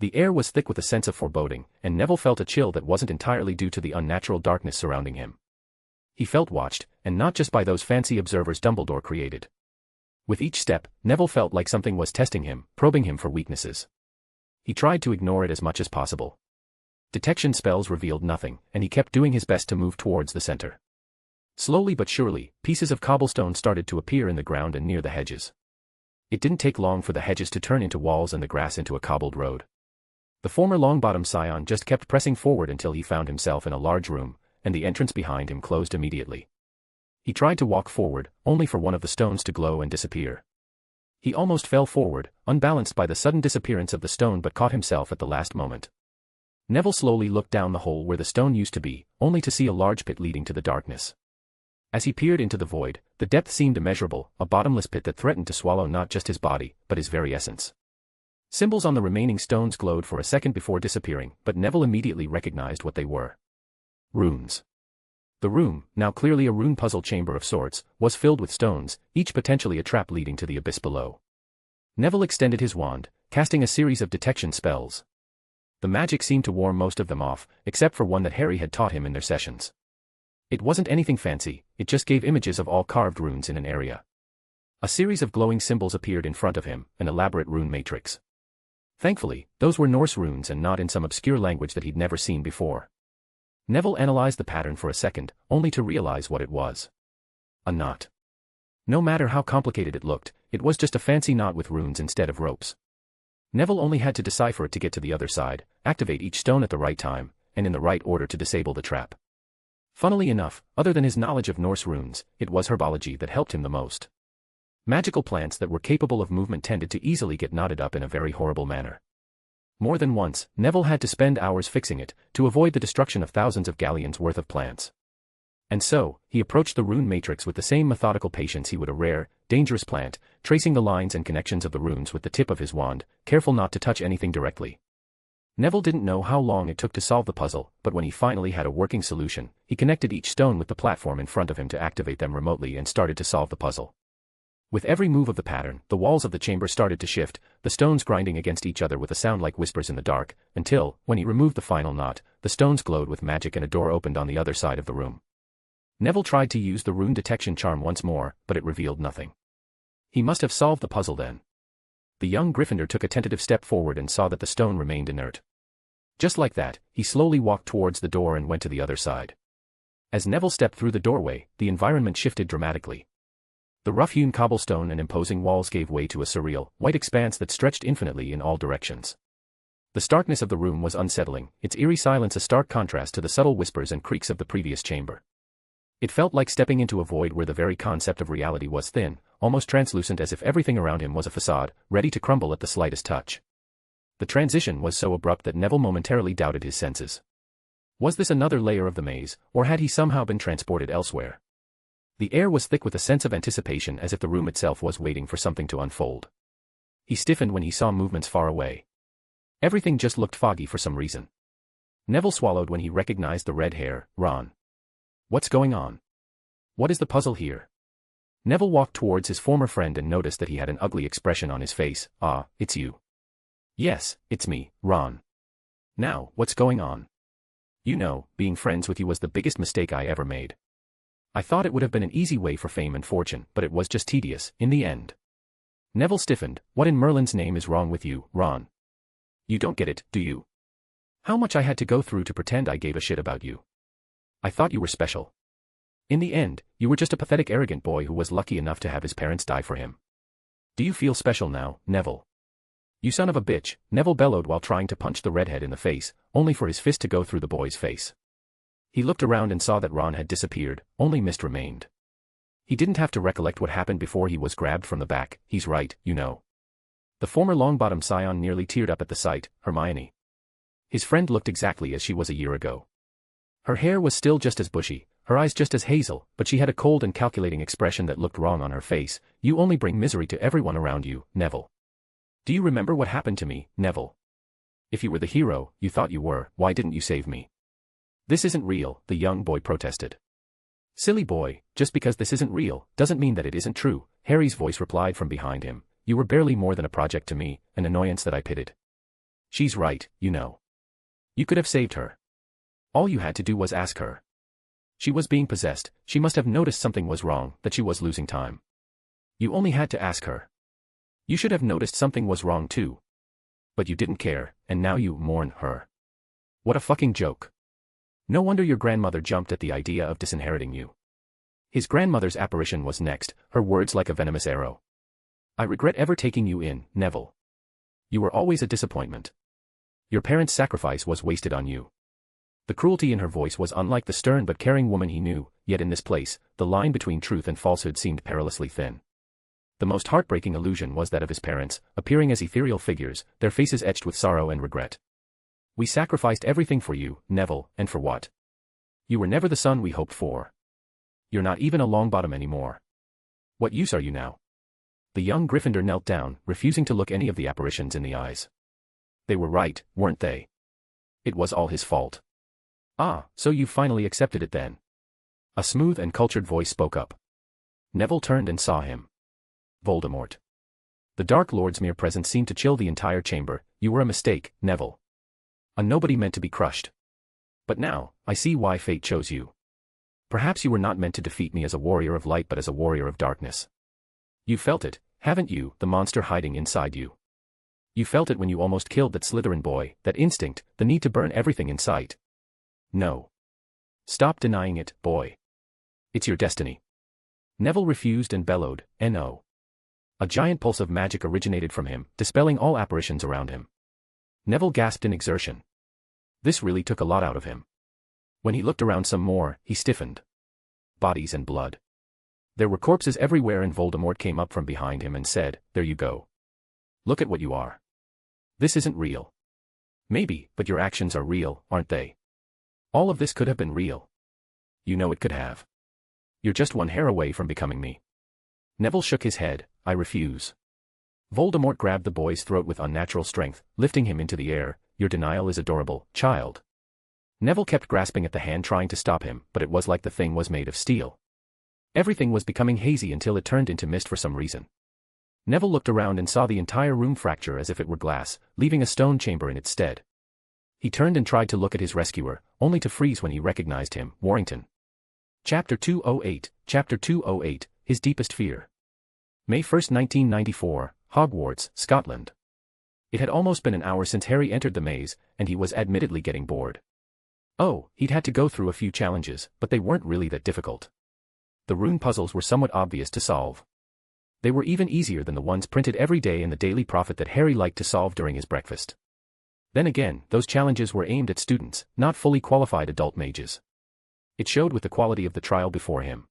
The air was thick with a sense of foreboding, and Neville felt a chill that wasn't entirely due to the unnatural darkness surrounding him. He felt watched, and not just by those fancy observers Dumbledore created. With each step, Neville felt like something was testing him, probing him for weaknesses. He tried to ignore it as much as possible. Detection spells revealed nothing, and he kept doing his best to move towards the center. Slowly but surely, pieces of cobblestone started to appear in the ground and near the hedges. It didn't take long for the hedges to turn into walls and the grass into a cobbled road. The former Longbottom Scion just kept pressing forward until he found himself in a large room, and the entrance behind him closed immediately. He tried to walk forward, only for one of the stones to glow and disappear. He almost fell forward, unbalanced by the sudden disappearance of the stone, but caught himself at the last moment. Neville slowly looked down the hole where the stone used to be, only to see a large pit leading to the darkness. As he peered into the void, the depth seemed immeasurable, a bottomless pit that threatened to swallow not just his body, but his very essence. Symbols on the remaining stones glowed for a second before disappearing, but Neville immediately recognized what they were. Runes. The room, now clearly a rune puzzle chamber of sorts, was filled with stones, each potentially a trap leading to the abyss below. Neville extended his wand, casting a series of detection spells. The magic seemed to warn most of them off, except for one that Harry had taught him in their sessions. It wasn't anything fancy, it just gave images of all carved runes in an area. A series of glowing symbols appeared in front of him, an elaborate rune matrix. Thankfully, those were Norse runes and not in some obscure language that he'd never seen before. Neville analyzed the pattern for a second, only to realize what it was. A knot. No matter how complicated it looked, it was just a fancy knot with runes instead of ropes. Neville only had to decipher it to get to the other side, activate each stone at the right time, and in the right order to disable the trap. Funnily enough, other than his knowledge of Norse runes, it was herbology that helped him the most. Magical plants that were capable of movement tended to easily get knotted up in a very horrible manner. More than once, Neville had to spend hours fixing it, to avoid the destruction of thousands of galleons worth of plants. And so, he approached the rune matrix with the same methodical patience he would a rare, dangerous plant, tracing the lines and connections of the runes with the tip of his wand, careful not to touch anything directly. Neville didn't know how long it took to solve the puzzle, but when he finally had a working solution, he connected each stone with the platform in front of him to activate them remotely and started to solve the puzzle. With every move of the pattern, the walls of the chamber started to shift, the stones grinding against each other with a sound like whispers in the dark, until, when he removed the final knot, the stones glowed with magic and a door opened on the other side of the room. Neville tried to use the rune detection charm once more, but it revealed nothing. He must have solved the puzzle then. The young Gryffindor took a tentative step forward and saw that the stone remained inert. Just like that, he slowly walked towards the door and went to the other side. As Neville stepped through the doorway, the environment shifted dramatically. The rough-hewn cobblestone and imposing walls gave way to a surreal, white expanse that stretched infinitely in all directions. The starkness of the room was unsettling, its eerie silence a stark contrast to the subtle whispers and creaks of the previous chamber. It felt like stepping into a void where the very concept of reality was thin, almost translucent, as if everything around him was a facade, ready to crumble at the slightest touch. The transition was so abrupt that Neville momentarily doubted his senses. Was this another layer of the maze, or had he somehow been transported elsewhere? The air was thick with a sense of anticipation, as if the room itself was waiting for something to unfold. He stiffened when he saw movements far away. Everything just looked foggy for some reason. Neville swallowed when he recognized the red hair, Ron. What's going on? What is the puzzle here? Neville walked towards his former friend and noticed that he had an ugly expression on his face. Ah, it's you. Yes, it's me, Ron. Now, what's going on? You know, being friends with you was the biggest mistake I ever made. I thought it would have been an easy way for fame and fortune, but it was just tedious, in the end. Neville stiffened. What in Merlin's name is wrong with you, Ron? You don't get it, do you? How much I had to go through to pretend I gave a shit about you. I thought you were special. In the end, you were just a pathetic arrogant boy who was lucky enough to have his parents die for him. Do you feel special now, Neville? You son of a bitch, Neville bellowed while trying to punch the redhead in the face, only for his fist to go through the boy's face. He looked around and saw that Ron had disappeared, only mist remained. He didn't have to recollect what happened before he was grabbed from the back. He's right, you know. The former Longbottom Scion nearly teared up at the sight. Hermione. His friend looked exactly as she was a year ago. Her hair was still just as bushy, her eyes just as hazel, but she had a cold and calculating expression that looked wrong on her face. You only bring misery to everyone around you, Neville. Do you remember what happened to me, Neville? If you were the hero you thought you were, why didn't you save me? This isn't real, the young boy protested. Silly boy, just because this isn't real, doesn't mean that it isn't true, Harry's voice replied from behind him. You were barely more than a project to me, an annoyance that I pitied. She's right, you know. You could have saved her. All you had to do was ask her. She was being possessed, she must have noticed something was wrong, that she was losing time. You only had to ask her. You should have noticed something was wrong too. But you didn't care, and now you mourn her. What a fucking joke. No wonder your grandmother jumped at the idea of disinheriting you. His grandmother's apparition was next, her words like a venomous arrow. I regret ever taking you in, Neville. You were always a disappointment. Your parents' sacrifice was wasted on you. The cruelty in her voice was unlike the stern but caring woman he knew, yet in this place, the line between truth and falsehood seemed perilously thin. The most heartbreaking illusion was that of his parents, appearing as ethereal figures, their faces etched with sorrow and regret. We sacrificed everything for you, Neville, and for what? You were never the son we hoped for. You're not even a Longbottom anymore. What use are you now? The young Gryffindor knelt down, refusing to look any of the apparitions in the eyes. They were right, weren't they? It was all his fault. Ah, so you've finally accepted it then. A smooth and cultured voice spoke up. Neville turned and saw him. Voldemort. The Dark Lord's mere presence seemed to chill the entire chamber. You were a mistake, Neville. A nobody meant to be crushed. But now, I see why fate chose you. Perhaps you were not meant to defeat me as a warrior of light but as a warrior of darkness. You felt it, haven't you, the monster hiding inside you? You felt it when you almost killed that Slytherin boy, that instinct, the need to burn everything in sight. No. Stop denying it, boy. It's your destiny. Neville refused and bellowed, "No." A giant pulse of magic originated from him, dispelling all apparitions around him. Neville gasped in exertion. This really took a lot out of him. When he looked around some more, he stiffened. Bodies and blood. There were corpses everywhere and Voldemort came up from behind him and said, "There you go. Look at what you are. This isn't real. Maybe, but your actions are real, aren't they? All of this could have been real. You know it could have. You're just one hair away from becoming me." Neville shook his head. "I refuse." Voldemort grabbed the boy's throat with unnatural strength, lifting him into the air. "Your denial is adorable, child." Neville kept grasping at the hand trying to stop him, but it was like the thing was made of steel. Everything was becoming hazy until it turned into mist for some reason. Neville looked around and saw the entire room fracture as if it were glass, leaving a stone chamber in its stead. He turned and tried to look at his rescuer, only to freeze when he recognized him, Warrington. Chapter 208, His Deepest Fear. May 1, 1994, Hogwarts, Scotland. It had almost been an hour since Harry entered the maze, and he was admittedly getting bored. Oh, he'd had to go through a few challenges, but they weren't really that difficult. The rune puzzles were somewhat obvious to solve. They were even easier than the ones printed every day in the Daily Prophet that Harry liked to solve during his breakfast. Then again, those challenges were aimed at students, not fully qualified adult mages. It showed with the quality of the trial before him.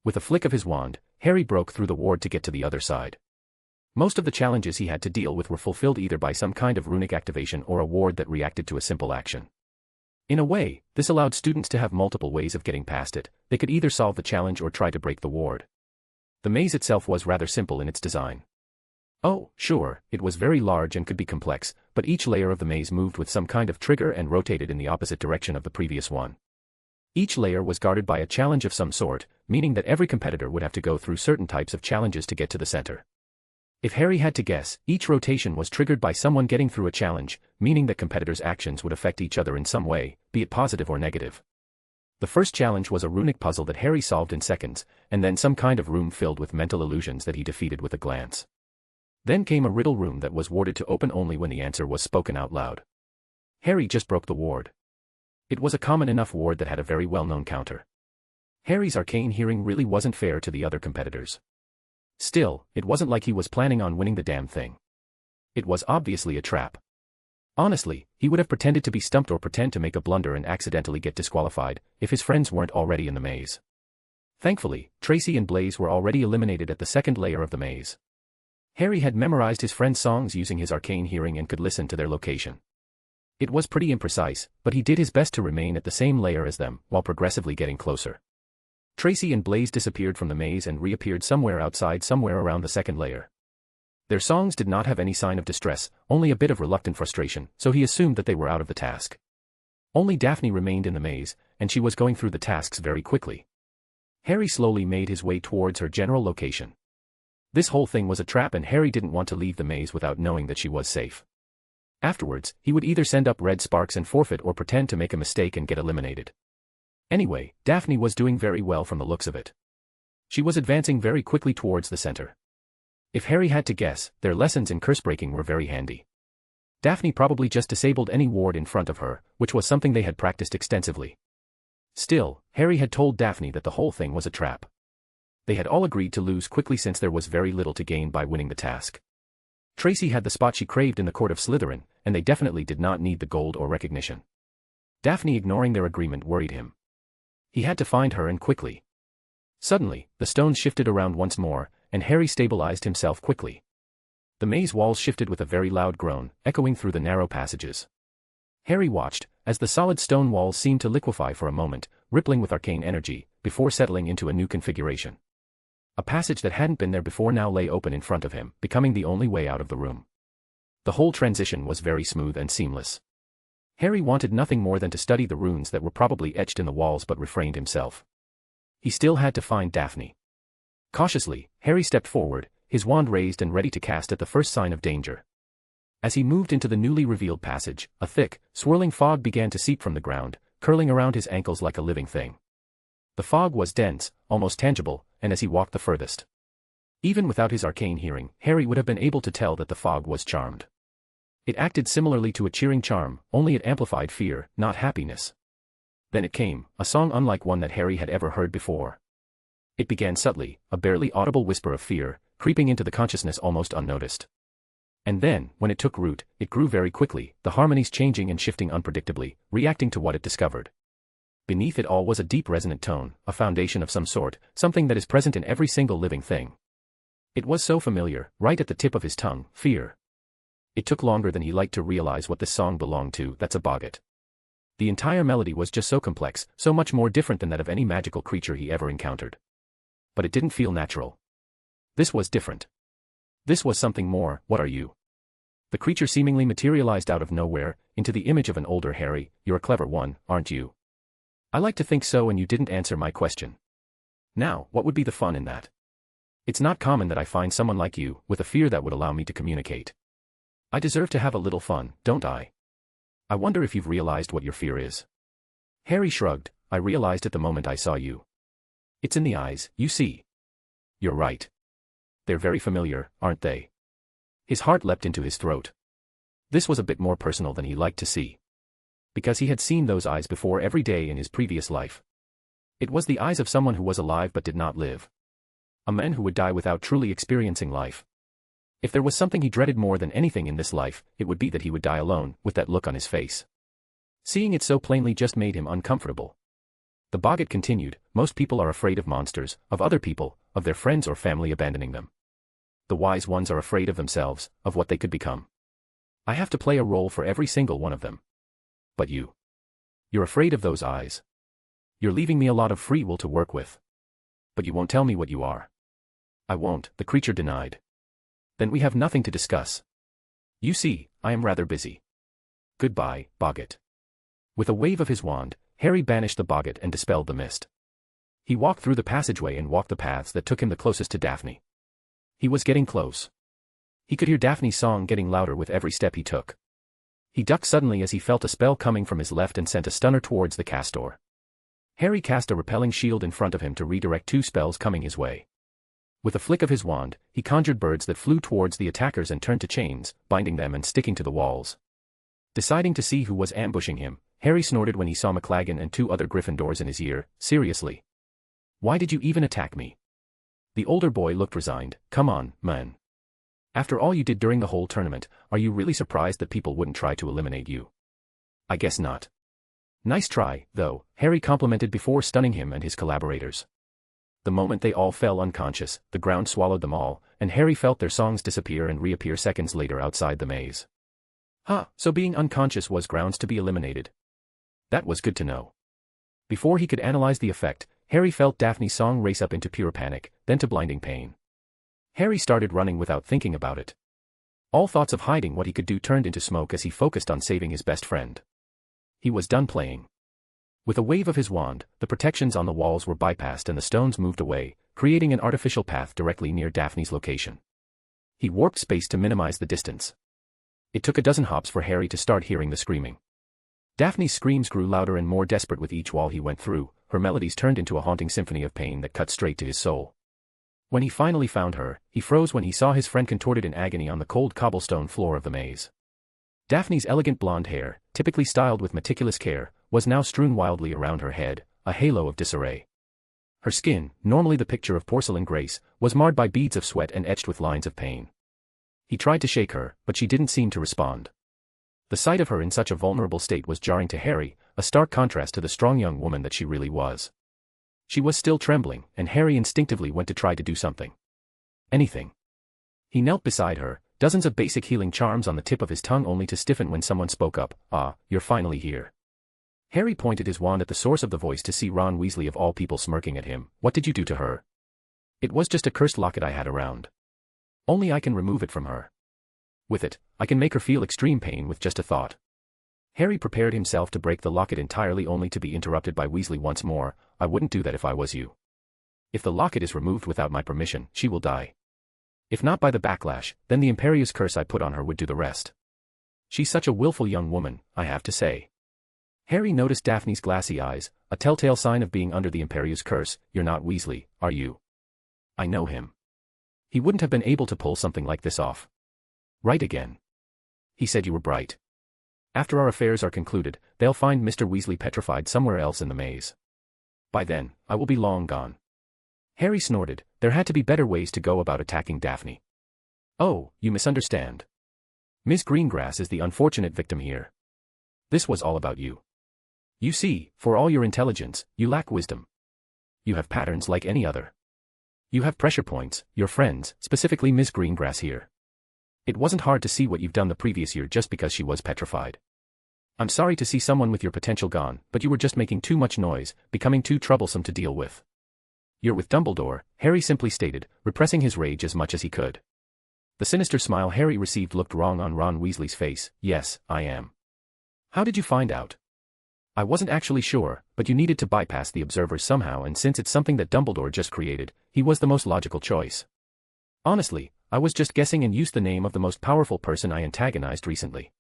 With a flick of his wand, Harry broke through the ward to get to the other side. Most of the challenges he had to deal with were fulfilled either by some kind of runic activation or a ward that reacted to a simple action. In a way, this allowed students to have multiple ways of getting past it. They could either solve the challenge or try to break the ward. The maze itself was rather simple in its design. Oh, sure, it was very large and could be complex, but each layer of the maze moved with some kind of trigger and rotated in the opposite direction of the previous one. Each layer was guarded by a challenge of some sort, meaning that every competitor would have to go through certain types of challenges to get to the center. If Harry had to guess, each rotation was triggered by someone getting through a challenge, meaning that competitors' actions would affect each other in some way, be it positive or negative. The first challenge was a runic puzzle that Harry solved in seconds, and then some kind of room filled with mental illusions that he defeated with a glance. Then came a riddle room that was warded to open only when the answer was spoken out loud. Harry just broke the ward. It was a common enough ward that had a very well-known counter. Harry's arcane hearing really wasn't fair to the other competitors. Still, it wasn't like he was planning on winning the damn thing. It was obviously a trap. Honestly, he would have pretended to be stumped or pretend to make a blunder and accidentally get disqualified, if his friends weren't already in the maze. Thankfully, Tracy and Blaze were already eliminated at the second layer of the maze. Harry had memorized his friends' songs using his arcane hearing and could listen to their location. It was pretty imprecise, but he did his best to remain at the same layer as them, while progressively getting closer. Tracy and Blaze disappeared from the maze and reappeared somewhere outside somewhere around the second layer. Their songs did not have any sign of distress, only a bit of reluctant frustration, so he assumed that they were out of the task. Only Daphne remained in the maze, and she was going through the tasks very quickly. Harry slowly made his way towards her general location. This whole thing was a trap and Harry didn't want to leave the maze without knowing that she was safe. Afterwards, he would either send up red sparks and forfeit or pretend to make a mistake and get eliminated. Anyway, Daphne was doing very well from the looks of it. She was advancing very quickly towards the center. If Harry had to guess, their lessons in curse-breaking were very handy. Daphne probably just disabled any ward in front of her, which was something they had practiced extensively. Still, Harry had told Daphne that the whole thing was a trap. They had all agreed to lose quickly since there was very little to gain by winning the task. Tracy had the spot she craved in the court of Slytherin, and they definitely did not need the gold or recognition. Daphne ignoring their agreement worried him. He had to find her and quickly. Suddenly, the stones shifted around once more, and Harry stabilized himself quickly. The maze walls shifted with a very loud groan, echoing through the narrow passages. Harry watched, as the solid stone walls seemed to liquefy for a moment, rippling with arcane energy, before settling into a new configuration. A passage that hadn't been there before now lay open in front of him, becoming the only way out of the room. The whole transition was very smooth and seamless. Harry wanted nothing more than to study the runes that were probably etched in the walls but refrained himself. He still had to find Daphne. Cautiously, Harry stepped forward, his wand raised and ready to cast at the first sign of danger. As he moved into the newly revealed passage, a thick, swirling fog began to seep from the ground, curling around his ankles like a living thing. The fog was dense, almost tangible, and as he walked the furthest. Even without his arcane hearing, Harry would have been able to tell that the fog was charmed. It acted similarly to a cheering charm, only it amplified fear, not happiness. Then it came, a song unlike one that Harry had ever heard before. It began subtly, a barely audible whisper of fear, creeping into the consciousness almost unnoticed. And then, when it took root, it grew very quickly, the harmonies changing and shifting unpredictably, reacting to what it discovered. Beneath it all was a deep resonant tone, a foundation of some sort, something that is present in every single living thing. It was so familiar, right at the tip of his tongue, fear. It took longer than he liked to realize what this song belonged to, that's a boggart. The entire melody was just so complex, so much more different than that of any magical creature he ever encountered. But it didn't feel natural. This was different. This was something more. What are you? The creature seemingly materialized out of nowhere, into the image of an older Harry. You're a clever one, aren't you? I like to think so, and you didn't answer my question. Now, what would be the fun in that? It's not common that I find someone like you, with a fear that would allow me to communicate. I deserve to have a little fun, don't I? I wonder if you've realized what your fear is. Harry shrugged. I realized it the moment I saw you. It's in the eyes, you see. You're right. They're very familiar, aren't they? His heart leapt into his throat. This was a bit more personal than he liked to see. Because he had seen those eyes before every day in his previous life. It was the eyes of someone who was alive but did not live. A man who would die without truly experiencing life. If there was something he dreaded more than anything in this life, it would be that he would die alone, with that look on his face. Seeing it so plainly just made him uncomfortable. The boggart continued, most people are afraid of monsters, of other people, of their friends or family abandoning them. The wise ones are afraid of themselves, of what they could become. I have to play a role for every single one of them. But you. You're afraid of those eyes. You're leaving me a lot of free will to work with. But you won't tell me what you are. I won't, the creature denied. Then we have nothing to discuss. You see, I am rather busy. Goodbye, boggart. With a wave of his wand, Harry banished the boggart and dispelled the mist. He walked through the passageway and walked the paths that took him the closest to Daphne. He was getting close. He could hear Daphne's song getting louder with every step he took. He ducked suddenly as he felt a spell coming from his left and sent a stunner towards the castor. Harry cast a repelling shield in front of him to redirect two spells coming his way. With a flick of his wand, he conjured birds that flew towards the attackers and turned to chains, binding them and sticking to the walls. Deciding to see who was ambushing him, Harry snorted when he saw McLaggen and two other Gryffindors in his ear. Seriously? Why did you even attack me? The older boy looked resigned. Come on, man. After all you did during the whole tournament, are you really surprised that people wouldn't try to eliminate you? I guess not. Nice try, though, Harry complimented before stunning him and his collaborators. The moment they all fell unconscious, the ground swallowed them all, and Harry felt their songs disappear and reappear seconds later outside the maze. So being unconscious was grounds to be eliminated. That was good to know. Before he could analyze the effect, Harry felt Daphne's song race up into pure panic, then to blinding pain. Harry started running without thinking about it. All thoughts of hiding what he could do turned into smoke as he focused on saving his best friend. He was done playing. With a wave of his wand, the protections on the walls were bypassed and the stones moved away, creating an artificial path directly near Daphne's location. He warped space to minimize the distance. It took a dozen hops for Harry to start hearing the screaming. Daphne's screams grew louder and more desperate with each wall he went through. Her melodies turned into a haunting symphony of pain that cut straight to his soul. When he finally found her, he froze when he saw his friend contorted in agony on the cold cobblestone floor of the maze. Daphne's elegant blonde hair, typically styled with meticulous care, was now strewn wildly around her head, a halo of disarray. Her skin, normally the picture of porcelain grace, was marred by beads of sweat and etched with lines of pain. He tried to shake her, but she didn't seem to respond. The sight of her in such a vulnerable state was jarring to Harry, a stark contrast to the strong young woman that she really was. She was still trembling, and Harry instinctively went to try to do something. Anything. He knelt beside her, dozens of basic healing charms on the tip of his tongue only to stiffen when someone spoke up. "Ah, you're finally here." Harry pointed his wand at the source of the voice to see Ron Weasley of all people smirking at him. "What did you do to her?" "It was just a cursed locket I had around. Only I can remove it from her. With it, I can make her feel extreme pain with just a thought." Harry prepared himself to break the locket entirely only to be interrupted by Weasley once more. "I wouldn't do that if I was you. If the locket is removed without my permission, she will die. If not by the backlash, then the Imperious curse I put on her would do the rest. She's such a willful young woman, I have to say." Harry noticed Daphne's glassy eyes, a telltale sign of being under the Imperious curse. "You're not Weasley, are you?" "I know him. He wouldn't have been able to pull something like this off." "Right again. He said you were bright. After our affairs are concluded, they'll find Mr. Weasley petrified somewhere else in the maze. By then, I will be long gone." Harry snorted. There had to be better ways to go about attacking Daphne. "Oh, you misunderstand. Miss Greengrass is the unfortunate victim here. This was all about you. You see, for all your intelligence, you lack wisdom. You have patterns like any other. You have pressure points, your friends, specifically Miss Greengrass here. It wasn't hard to see what you've done the previous year just because she was petrified. I'm sorry to see someone with your potential gone, but you were just making too much noise, becoming too troublesome to deal with." "You're with Dumbledore," Harry simply stated, repressing his rage as much as he could. The sinister smile Harry received looked wrong on Ron Weasley's face. "Yes, I am." "How did you find out?" "I wasn't actually sure, but you needed to bypass the observers somehow, and since it's something that Dumbledore just created, he was the most logical choice. Honestly, I was just guessing and used the name of the most powerful person I antagonized recently.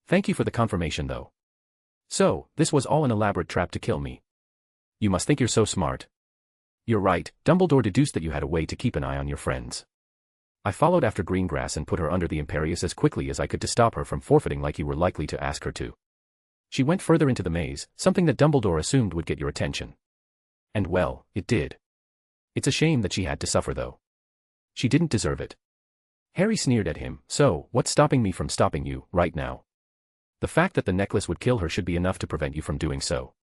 Thank you for the confirmation though. So, this was all an elaborate trap to kill me. You must think you're so smart." "You're right, Dumbledore deduced that you had a way to keep an eye on your friends. I followed after Greengrass and put her under the Imperious as quickly as I could to stop her from forfeiting like you were likely to ask her to. She went further into the maze, something that Dumbledore assumed would get your attention. And well, it did. It's a shame that she had to suffer though. She didn't deserve it." Harry sneered at him. "So, what's stopping me from stopping you, right now? The fact that the necklace would kill her should be enough to prevent you from doing so.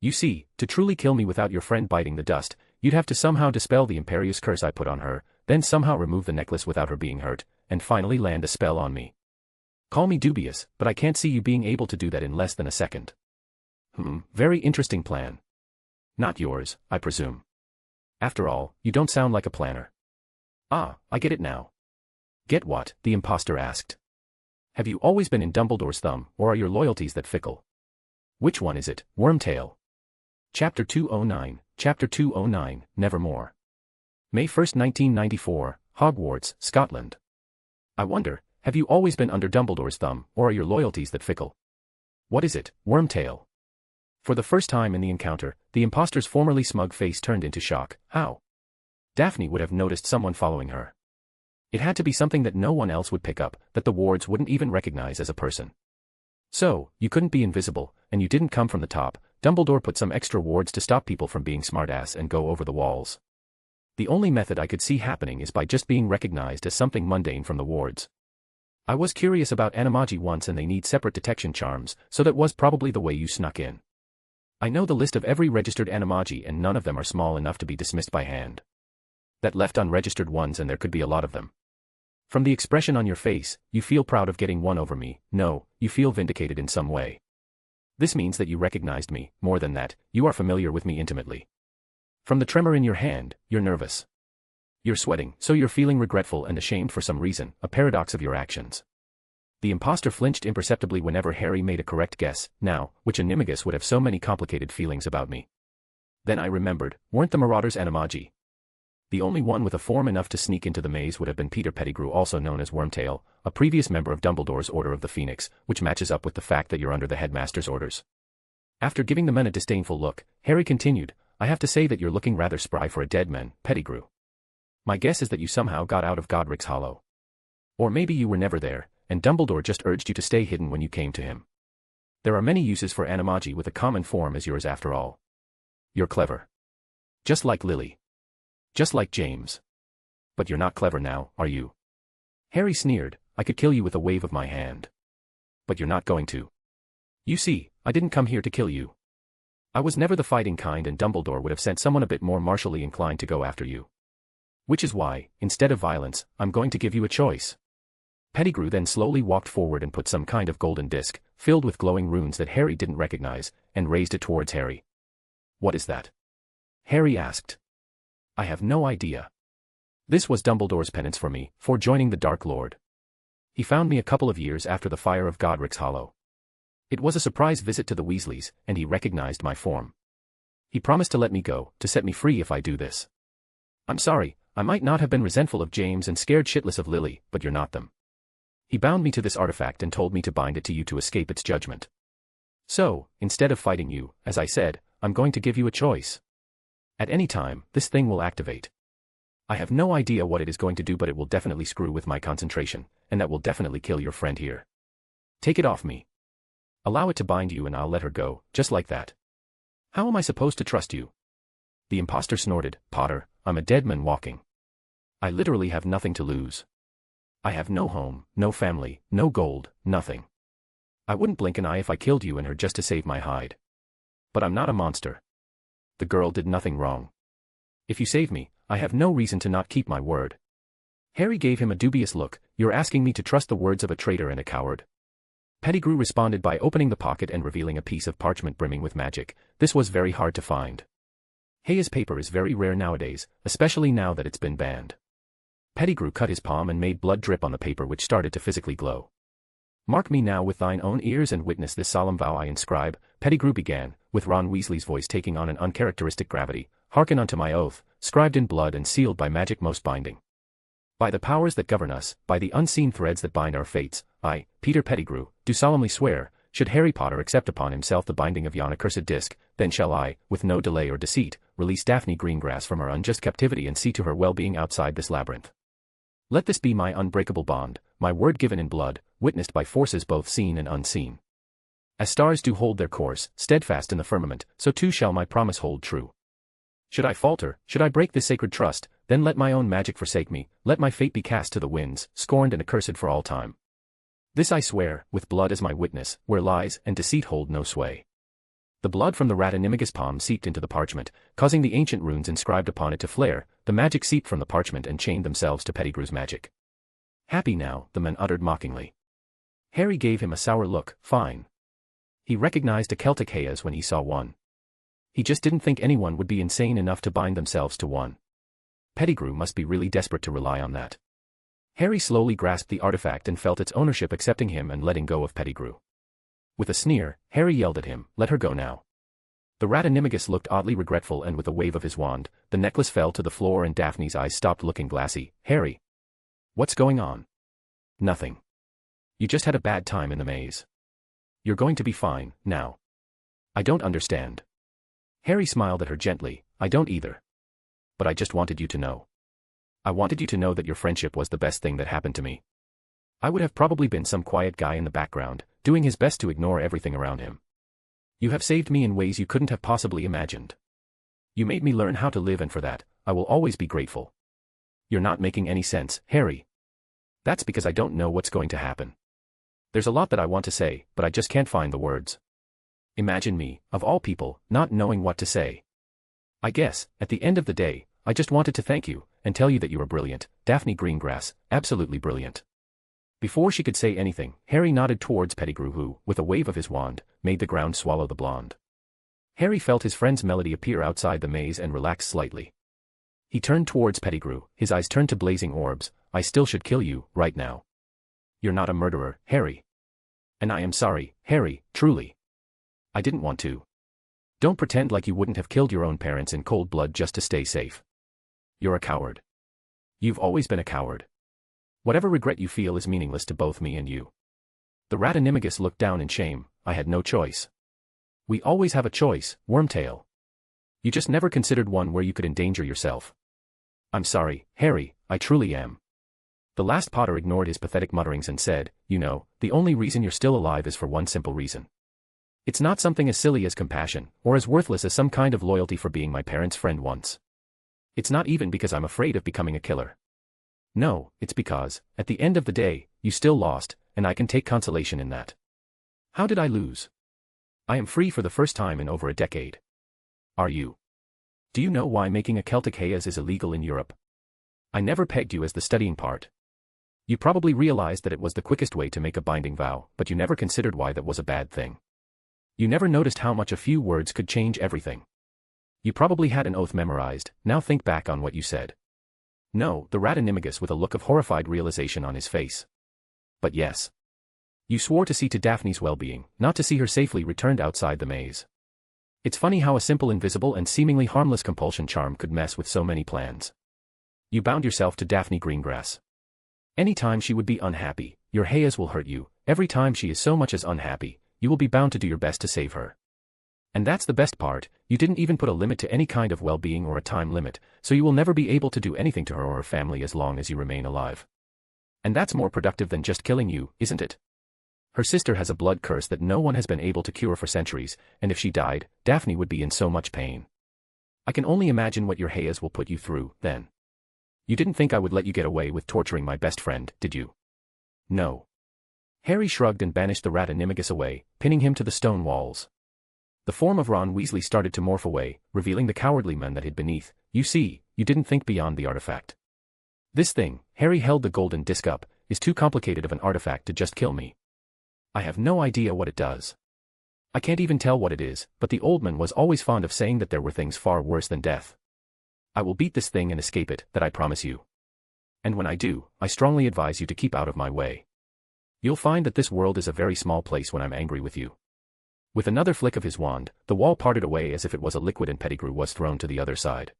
You see, to truly kill me without your friend biting the dust, you'd have to somehow dispel the Imperious curse I put on her, then somehow remove the necklace without her being hurt, and finally land a spell on me. Call me dubious, but I can't see you being able to do that in less than a second. Very interesting plan. Not yours, I presume. After all, you don't sound like a planner." "Ah, I get it now." "Get what?" the impostor asked. "Have you always been in Dumbledore's thumb, or are your loyalties that fickle? Which one is it, Wormtail?" Chapter 209, Nevermore. May 1st, 1994, Hogwarts, Scotland. "I wonder, have you always been under Dumbledore's thumb, or are your loyalties that fickle? What is it, Wormtail?" For the first time in the encounter, the impostor's formerly smug face turned into shock. How? Daphne would have noticed someone following her. It had to be something that no one else would pick up, that the wards wouldn't even recognize as a person. "So, you couldn't be invisible, and you didn't come from the top. Dumbledore put some extra wards to stop people from being smartass and go over the walls. The only method I could see happening is by just being recognized as something mundane from the wards. I was curious about animagi once and they need separate detection charms, so that was probably the way you snuck in. I know the list of every registered animagi and none of them are small enough to be dismissed by hand. That left unregistered ones and there could be a lot of them. From the expression on your face, you feel proud of getting one over me. No, you feel vindicated in some way. This means that you recognized me. More than that, you are familiar with me intimately. From the tremor in your hand, you're nervous. You're sweating, so you're feeling regretful and ashamed for some reason, a paradox of your actions." The impostor flinched imperceptibly whenever Harry made a correct guess. Now, which animagus would have so many complicated feelings about me? Then I remembered, weren't the Marauders animagi? The only one with a form enough to sneak into the maze would have been Peter Pettigrew, also known as Wormtail, a previous member of Dumbledore's Order of the Phoenix, which matches up with the fact that you're under the headmaster's orders. After giving the men a disdainful look, Harry continued, I have to say that you're looking rather spry for a dead man, Pettigrew. My guess is that you somehow got out of Godric's Hollow. Or maybe you were never there, and Dumbledore just urged you to stay hidden when you came to him. There are many uses for animagi with a common form as yours after all. You're clever. Just like Lily. Just like James. But you're not clever now, are you? Harry sneered, I could kill you with a wave of my hand. But you're not going to. You see, I didn't come here to kill you. I was never the fighting kind, and Dumbledore would have sent someone a bit more martially inclined to go after you. Which is why, instead of violence, I'm going to give you a choice. Pettigrew then slowly walked forward and put some kind of golden disc, filled with glowing runes that Harry didn't recognize, and raised it towards Harry. What is that? Harry asked. I have no idea. This was Dumbledore's penance for me, for joining the Dark Lord. He found me a couple of years after the fire of Godric's Hollow. It was a surprise visit to the Weasleys, and he recognized my form. He promised to let me go, to set me free if I do this. I'm sorry, I might not have been resentful of James and scared shitless of Lily, but you're not them. He bound me to this artifact and told me to bind it to you to escape its judgment. So, instead of fighting you, as I said, I'm going to give you a choice. At any time, this thing will activate. I have no idea what it is going to do, but it will definitely screw with my concentration, and that will definitely kill your friend here. Take it off me. Allow it to bind you and I'll let her go, just like that. How am I supposed to trust you? The imposter snorted, Potter, I'm a dead man walking. I literally have nothing to lose. I have no home, no family, no gold, nothing. I wouldn't blink an eye if I killed you and her just to save my hide. But I'm not a monster. The girl did nothing wrong. If you save me, I have no reason to not keep my word. Harry gave him a dubious look, you're asking me to trust the words of a traitor and a coward. Pettigrew responded by opening the pocket and revealing a piece of parchment brimming with magic. This was very hard to find. Hayes paper is very rare nowadays, especially now that it's been banned. Pettigrew cut his palm and made blood drip on the paper, which started to physically glow. Mark me now with thine own ears and witness this solemn vow I inscribe, Pettigrew began, with Ron Weasley's voice taking on an uncharacteristic gravity. Hearken unto my oath, scribed in blood and sealed by magic most binding. By the powers that govern us, by the unseen threads that bind our fates, I, Peter Pettigrew, do solemnly swear, should Harry Potter accept upon himself the binding of yon accursed disc, then shall I, with no delay or deceit, release Daphne Greengrass from her unjust captivity and see to her well-being outside this labyrinth. Let this be my unbreakable bond, my word given in blood, witnessed by forces both seen and unseen. As stars do hold their course, steadfast in the firmament, so too shall my promise hold true. Should I falter, should I break this sacred trust, then let my own magic forsake me, let my fate be cast to the winds, scorned and accursed for all time. This I swear, with blood as my witness, where lies and deceit hold no sway. The blood from the rat Animagus palm seeped into the parchment, causing the ancient runes inscribed upon it to flare. The magic seeped from the parchment and chained themselves to Pettigrew's magic. Happy now, the man uttered mockingly. Harry gave him a sour look, fine. He recognized a Celtic Hayes when he saw one. He just didn't think anyone would be insane enough to bind themselves to one. Pettigrew must be really desperate to rely on that. Harry slowly grasped the artifact and felt its ownership accepting him and letting go of Pettigrew. With a sneer, Harry yelled at him, let her go now. The rat Animagus looked oddly regretful, and with a wave of his wand, the necklace fell to the floor and Daphne's eyes stopped looking glassy. Harry. What's going on? Nothing. You just had a bad time in the maze. You're going to be fine, now. I don't understand. Harry smiled at her gently, I don't either. But I just wanted you to know. I wanted you to know that your friendship was the best thing that happened to me. I would have probably been some quiet guy in the background, doing his best to ignore everything around him. You have saved me in ways you couldn't have possibly imagined. You made me learn how to live, and for that, I will always be grateful. You're not making any sense, Harry. That's because I don't know what's going to happen. There's a lot that I want to say, but I just can't find the words. Imagine me, of all people, not knowing what to say. I guess, at the end of the day, I just wanted to thank you, and tell you that you are brilliant, Daphne Greengrass, absolutely brilliant. Before she could say anything, Harry nodded towards Pettigrew, who, with a wave of his wand, made the ground swallow the blonde. Harry felt his friend's Melody appear outside the maze and relaxed slightly. He turned towards Pettigrew, his eyes turned to blazing orbs. I still should kill you, right now. You're not a murderer, Harry. And I am sorry, Harry, truly. I didn't want to. Don't pretend like you wouldn't have killed your own parents in cold blood just to stay safe. You're a coward. You've always been a coward. Whatever regret you feel is meaningless to both me and you. The rat animagus looked down in shame. I had no choice. We always have a choice, Wormtail. You just never considered one where you could endanger yourself. I'm sorry, Harry, I truly am. The last Potter ignored his pathetic mutterings and said, you know, the only reason you're still alive is for one simple reason. It's not something as silly as compassion, or as worthless as some kind of loyalty for being my parents' friend once. It's not even because I'm afraid of becoming a killer. No, it's because, at the end of the day, you still lost, and I can take consolation in that. How did I lose? I am free for the first time in over a decade. Are you? Do you know why making a Celtic Hayes is illegal in Europe? I never pegged you as the studying part. You probably realized that it was the quickest way to make a binding vow, but you never considered why that was a bad thing. You never noticed how much a few words could change everything. You probably had an oath memorized. Now think back on what you said. No, the rat animagus with a look of horrified realization on his face. But yes. You swore to see to Daphne's well-being, not to see her safely returned outside the maze. It's funny how a simple invisible and seemingly harmless compulsion charm could mess with so many plans. You bound yourself to Daphne Greengrass. Any time she would be unhappy, your Hayes will hurt you. Every time she is so much as unhappy, you will be bound to do your best to save her. And that's the best part, you didn't even put a limit to any kind of well-being or a time limit, so you will never be able to do anything to her or her family as long as you remain alive. And that's more productive than just killing you, isn't it? Her sister has a blood curse that no one has been able to cure for centuries, and if she died, Daphne would be in so much pain. I can only imagine what your Hayes will put you through, then. You didn't think I would let you get away with torturing my best friend, did you? No. Harry shrugged and banished the rat animagus away, pinning him to the stone walls. The form of Ron Weasley started to morph away, revealing the cowardly man that hid beneath. You see, you didn't think beyond the artifact. This thing, Harry held the golden disc up, is too complicated of an artifact to just kill me. I have no idea what it does. I can't even tell what it is, but the old man was always fond of saying that there were things far worse than death. I will beat this thing and escape it, that I promise you. And when I do, I strongly advise you to keep out of my way. You'll find that this world is a very small place when I'm angry with you. With another flick of his wand, the wall parted away as if it was a liquid and Pettigrew was thrown to the other side.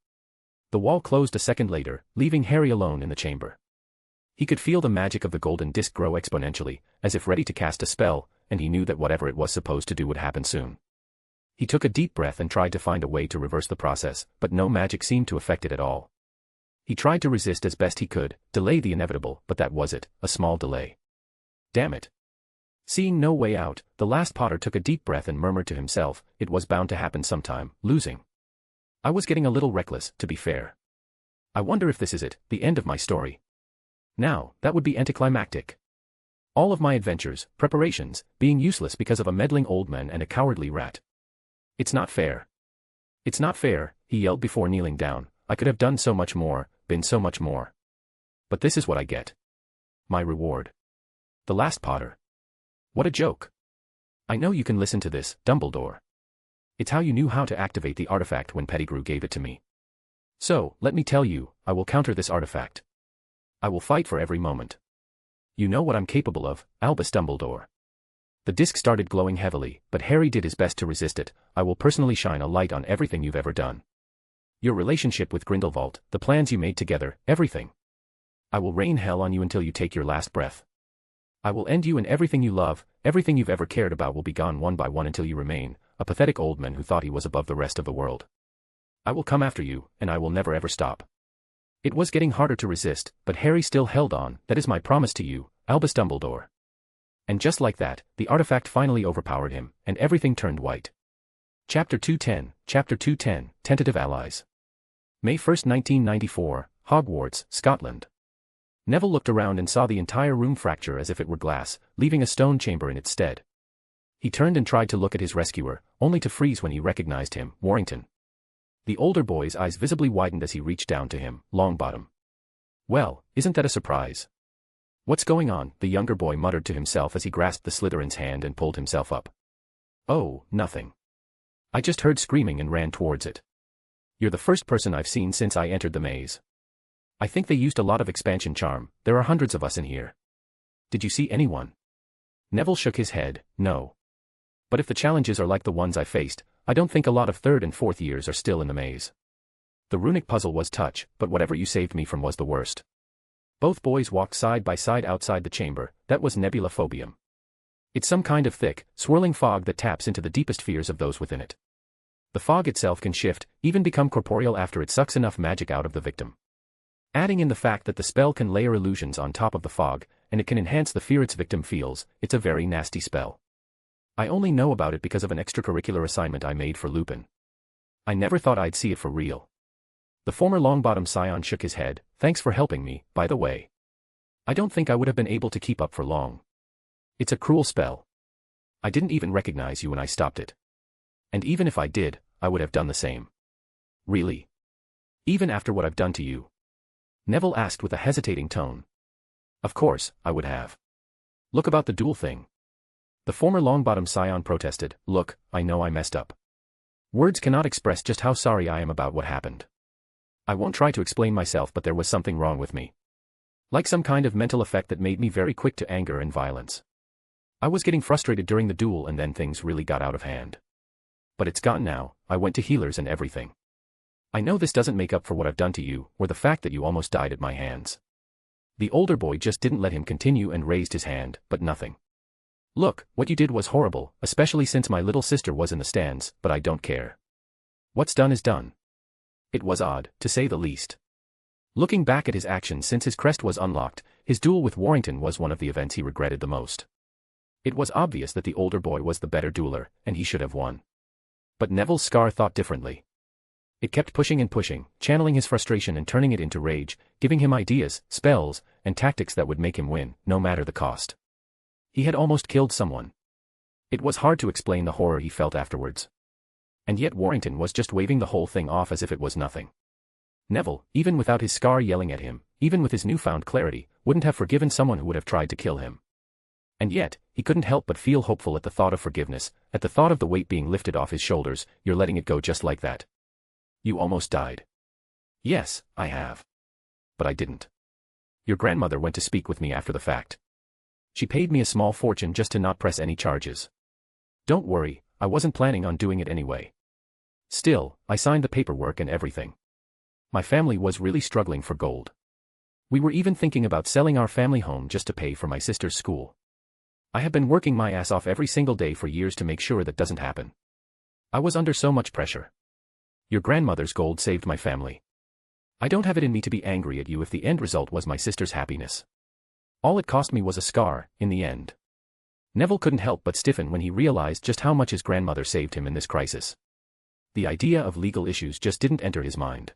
The wall closed a second later, leaving Harry alone in the chamber. He could feel the magic of the golden disc grow exponentially, as if ready to cast a spell, and he knew that whatever it was supposed to do would happen soon. He took a deep breath and tried to find a way to reverse the process, but no magic seemed to affect it at all. He tried to resist as best he could, delay the inevitable, but that was it, a small delay. Damn it. Seeing no way out, the last Potter took a deep breath and murmured to himself, it was bound to happen sometime, losing. I was getting a little reckless, to be fair. I wonder if this is it, the end of my story. Now, that would be anticlimactic. All of my adventures, preparations, being useless because of a meddling old man and a cowardly rat. It's not fair. It's not fair, he yelled before kneeling down. I could have done so much more, been so much more. But this is what I get. My reward. The last Potter. What a joke. I know you can listen to this, Dumbledore. It's how you knew how to activate the artifact when Pettigrew gave it to me. So, let me tell you, I will counter this artifact. I will fight for every moment. You know what I'm capable of, Albus Dumbledore. The disc started glowing heavily, but Harry did his best to resist it. I will personally shine a light on everything you've ever done. Your relationship with Grindelwald, the plans you made together, everything. I will rain hell on you until you take your last breath. I will end you and everything you love, everything you've ever cared about will be gone one by one until you remain, a pathetic old man who thought he was above the rest of the world. I will come after you, and I will never ever stop. It was getting harder to resist, but Harry still held on. That is my promise to you, Albus Dumbledore. And just like that, the artifact finally overpowered him, and everything turned white. Chapter 210, Tentative Allies. May 1st, 1994, Hogwarts, Scotland. Neville looked around and saw the entire room fracture as if it were glass, leaving a stone chamber in its stead. He turned and tried to look at his rescuer, only to freeze when he recognized him, Warrington. The older boy's eyes visibly widened as he reached down to him, Longbottom. Well, isn't that a surprise? What's going on? The younger boy muttered to himself as he grasped the Slytherin's hand and pulled himself up. Oh, nothing. I just heard screaming and ran towards it. You're the first person I've seen since I entered the maze. I think they used a lot of expansion charm. There are hundreds of us in here. Did you see anyone? Neville shook his head, no. But if the challenges are like the ones I faced, I don't think a lot of 3rd and 4th years are still in the maze. The runic puzzle was touch, but whatever you saved me from was the worst. Both boys walked side by side outside the chamber. That was nebulophobium. It's some kind of thick, swirling fog that taps into the deepest fears of those within it. The fog itself can shift, even become corporeal after it sucks enough magic out of the victim. Adding in the fact that the spell can layer illusions on top of the fog, and it can enhance the fear its victim feels, it's a very nasty spell. I only know about it because of an extracurricular assignment I made for Lupin. I never thought I'd see it for real. The former Longbottom scion shook his head. Thanks for helping me, by the way. I don't think I would have been able to keep up for long. It's a cruel spell. I didn't even recognize you when I stopped it. And even if I did, I would have done the same. Really? Even after what I've done to you? Neville asked with a hesitating tone. Of course, I would have. Look about the duel thing. The former Longbottom scion protested. Look, I know I messed up. Words cannot express just how sorry I am about what happened. I won't try to explain myself, but there was something wrong with me. Like some kind of mental effect that made me very quick to anger and violence. I was getting frustrated during the duel and then things really got out of hand. But it's gone now. I went to healers and everything. I know this doesn't make up for what I've done to you, or the fact that you almost died at my hands. The older boy just didn't let him continue and raised his hand, but nothing. Look, what you did was horrible, especially since my little sister was in the stands, but I don't care. What's done is done. It was odd, to say the least. Looking back at his actions since his crest was unlocked, his duel with Warrington was one of the events he regretted the most. It was obvious that the older boy was the better dueler, and he should have won. But Neville's scar thought differently. It kept pushing and pushing, channeling his frustration and turning it into rage, giving him ideas, spells, and tactics that would make him win, no matter the cost. He had almost killed someone. It was hard to explain the horror he felt afterwards. And yet Warrington was just waving the whole thing off as if it was nothing. Neville, even without his scar yelling at him, even with his newfound clarity, wouldn't have forgiven someone who would have tried to kill him. And yet, he couldn't help but feel hopeful at the thought of forgiveness, at the thought of the weight being lifted off his shoulders. You're letting it go just like that. You almost died. Yes, I have. But I didn't. Your grandmother went to speak with me after the fact. She paid me a small fortune just to not press any charges. Don't worry, I wasn't planning on doing it anyway. Still, I signed the paperwork and everything. My family was really struggling for gold. We were even thinking about selling our family home just to pay for my sister's school. I have been working my ass off every single day for years to make sure that doesn't happen. I was under so much pressure. Your grandmother's gold saved my family. I don't have it in me to be angry at you if the end result was my sister's happiness. All it cost me was a scar, in the end. Neville couldn't help but stiffen when he realized just how much his grandmother saved him in this crisis. The idea of legal issues just didn't enter his mind.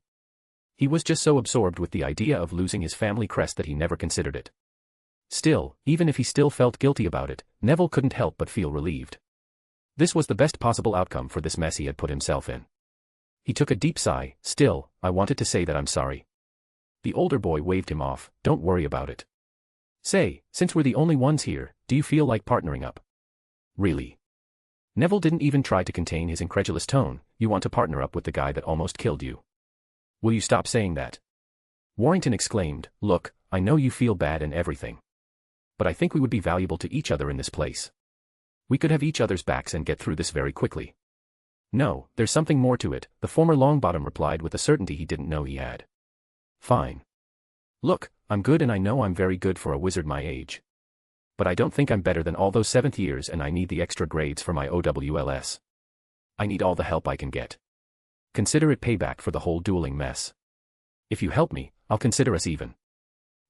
He was just so absorbed with the idea of losing his family crest that he never considered it. Still, even if he still felt guilty about it, Neville couldn't help but feel relieved. This was the best possible outcome for this mess he had put himself in. He took a deep sigh. Still, I wanted to say that I'm sorry. The older boy waved him off. Don't worry about it. Say, since we're the only ones here, do you feel like partnering up? Really? Neville didn't even try to contain his incredulous tone. You want to partner up with the guy that almost killed you? Will you stop saying that? Warrington exclaimed. Look, I know you feel bad and everything. But I think we would be valuable to each other in this place. We could have each other's backs and get through this very quickly. No, there's something more to it, the former Longbottom replied with a certainty he didn't know he had. Fine. Look, I'm good and I know I'm very good for a wizard my age. But I don't think I'm better than all those 7th years and I need the extra grades for my OWLS. I need all the help I can get. Consider it payback for the whole dueling mess. If you help me, I'll consider us even.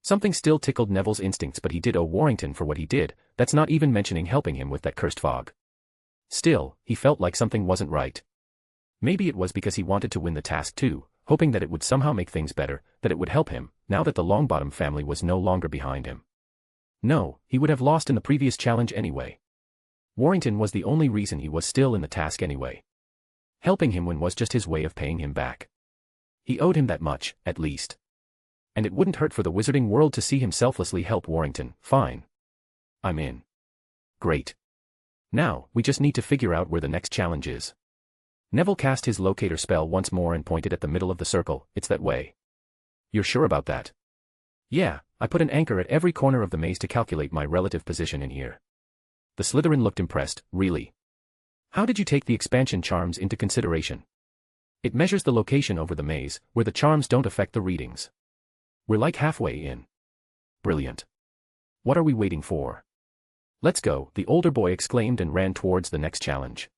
Something still tickled Neville's instincts, but he did owe Warrington for what he did. That's not even mentioning helping him with that cursed fog. Still, he felt like something wasn't right. Maybe it was because he wanted to win the task too, hoping that it would somehow make things better, that it would help him, now that the Longbottom family was no longer behind him. No, he would have lost in the previous challenge anyway. Warrington was the only reason he was still in the task anyway. Helping him win was just his way of paying him back. He owed him that much, at least. And it wouldn't hurt for the wizarding world to see him selflessly help Warrington. Fine. I'm in. Great. Now, we just need to figure out where the next challenge is. Neville cast his locator spell once more and pointed at the middle of the circle. It's that way. You're sure about that? Yeah, I put an anchor at every corner of the maze to calculate my relative position in here. The Slytherin looked impressed. Really? How did you take the expansion charms into consideration? It measures the location over the maze, where the charms don't affect the readings. We're like halfway in. Brilliant. What are we waiting for? Let's go, the older boy exclaimed and ran towards the next challenge.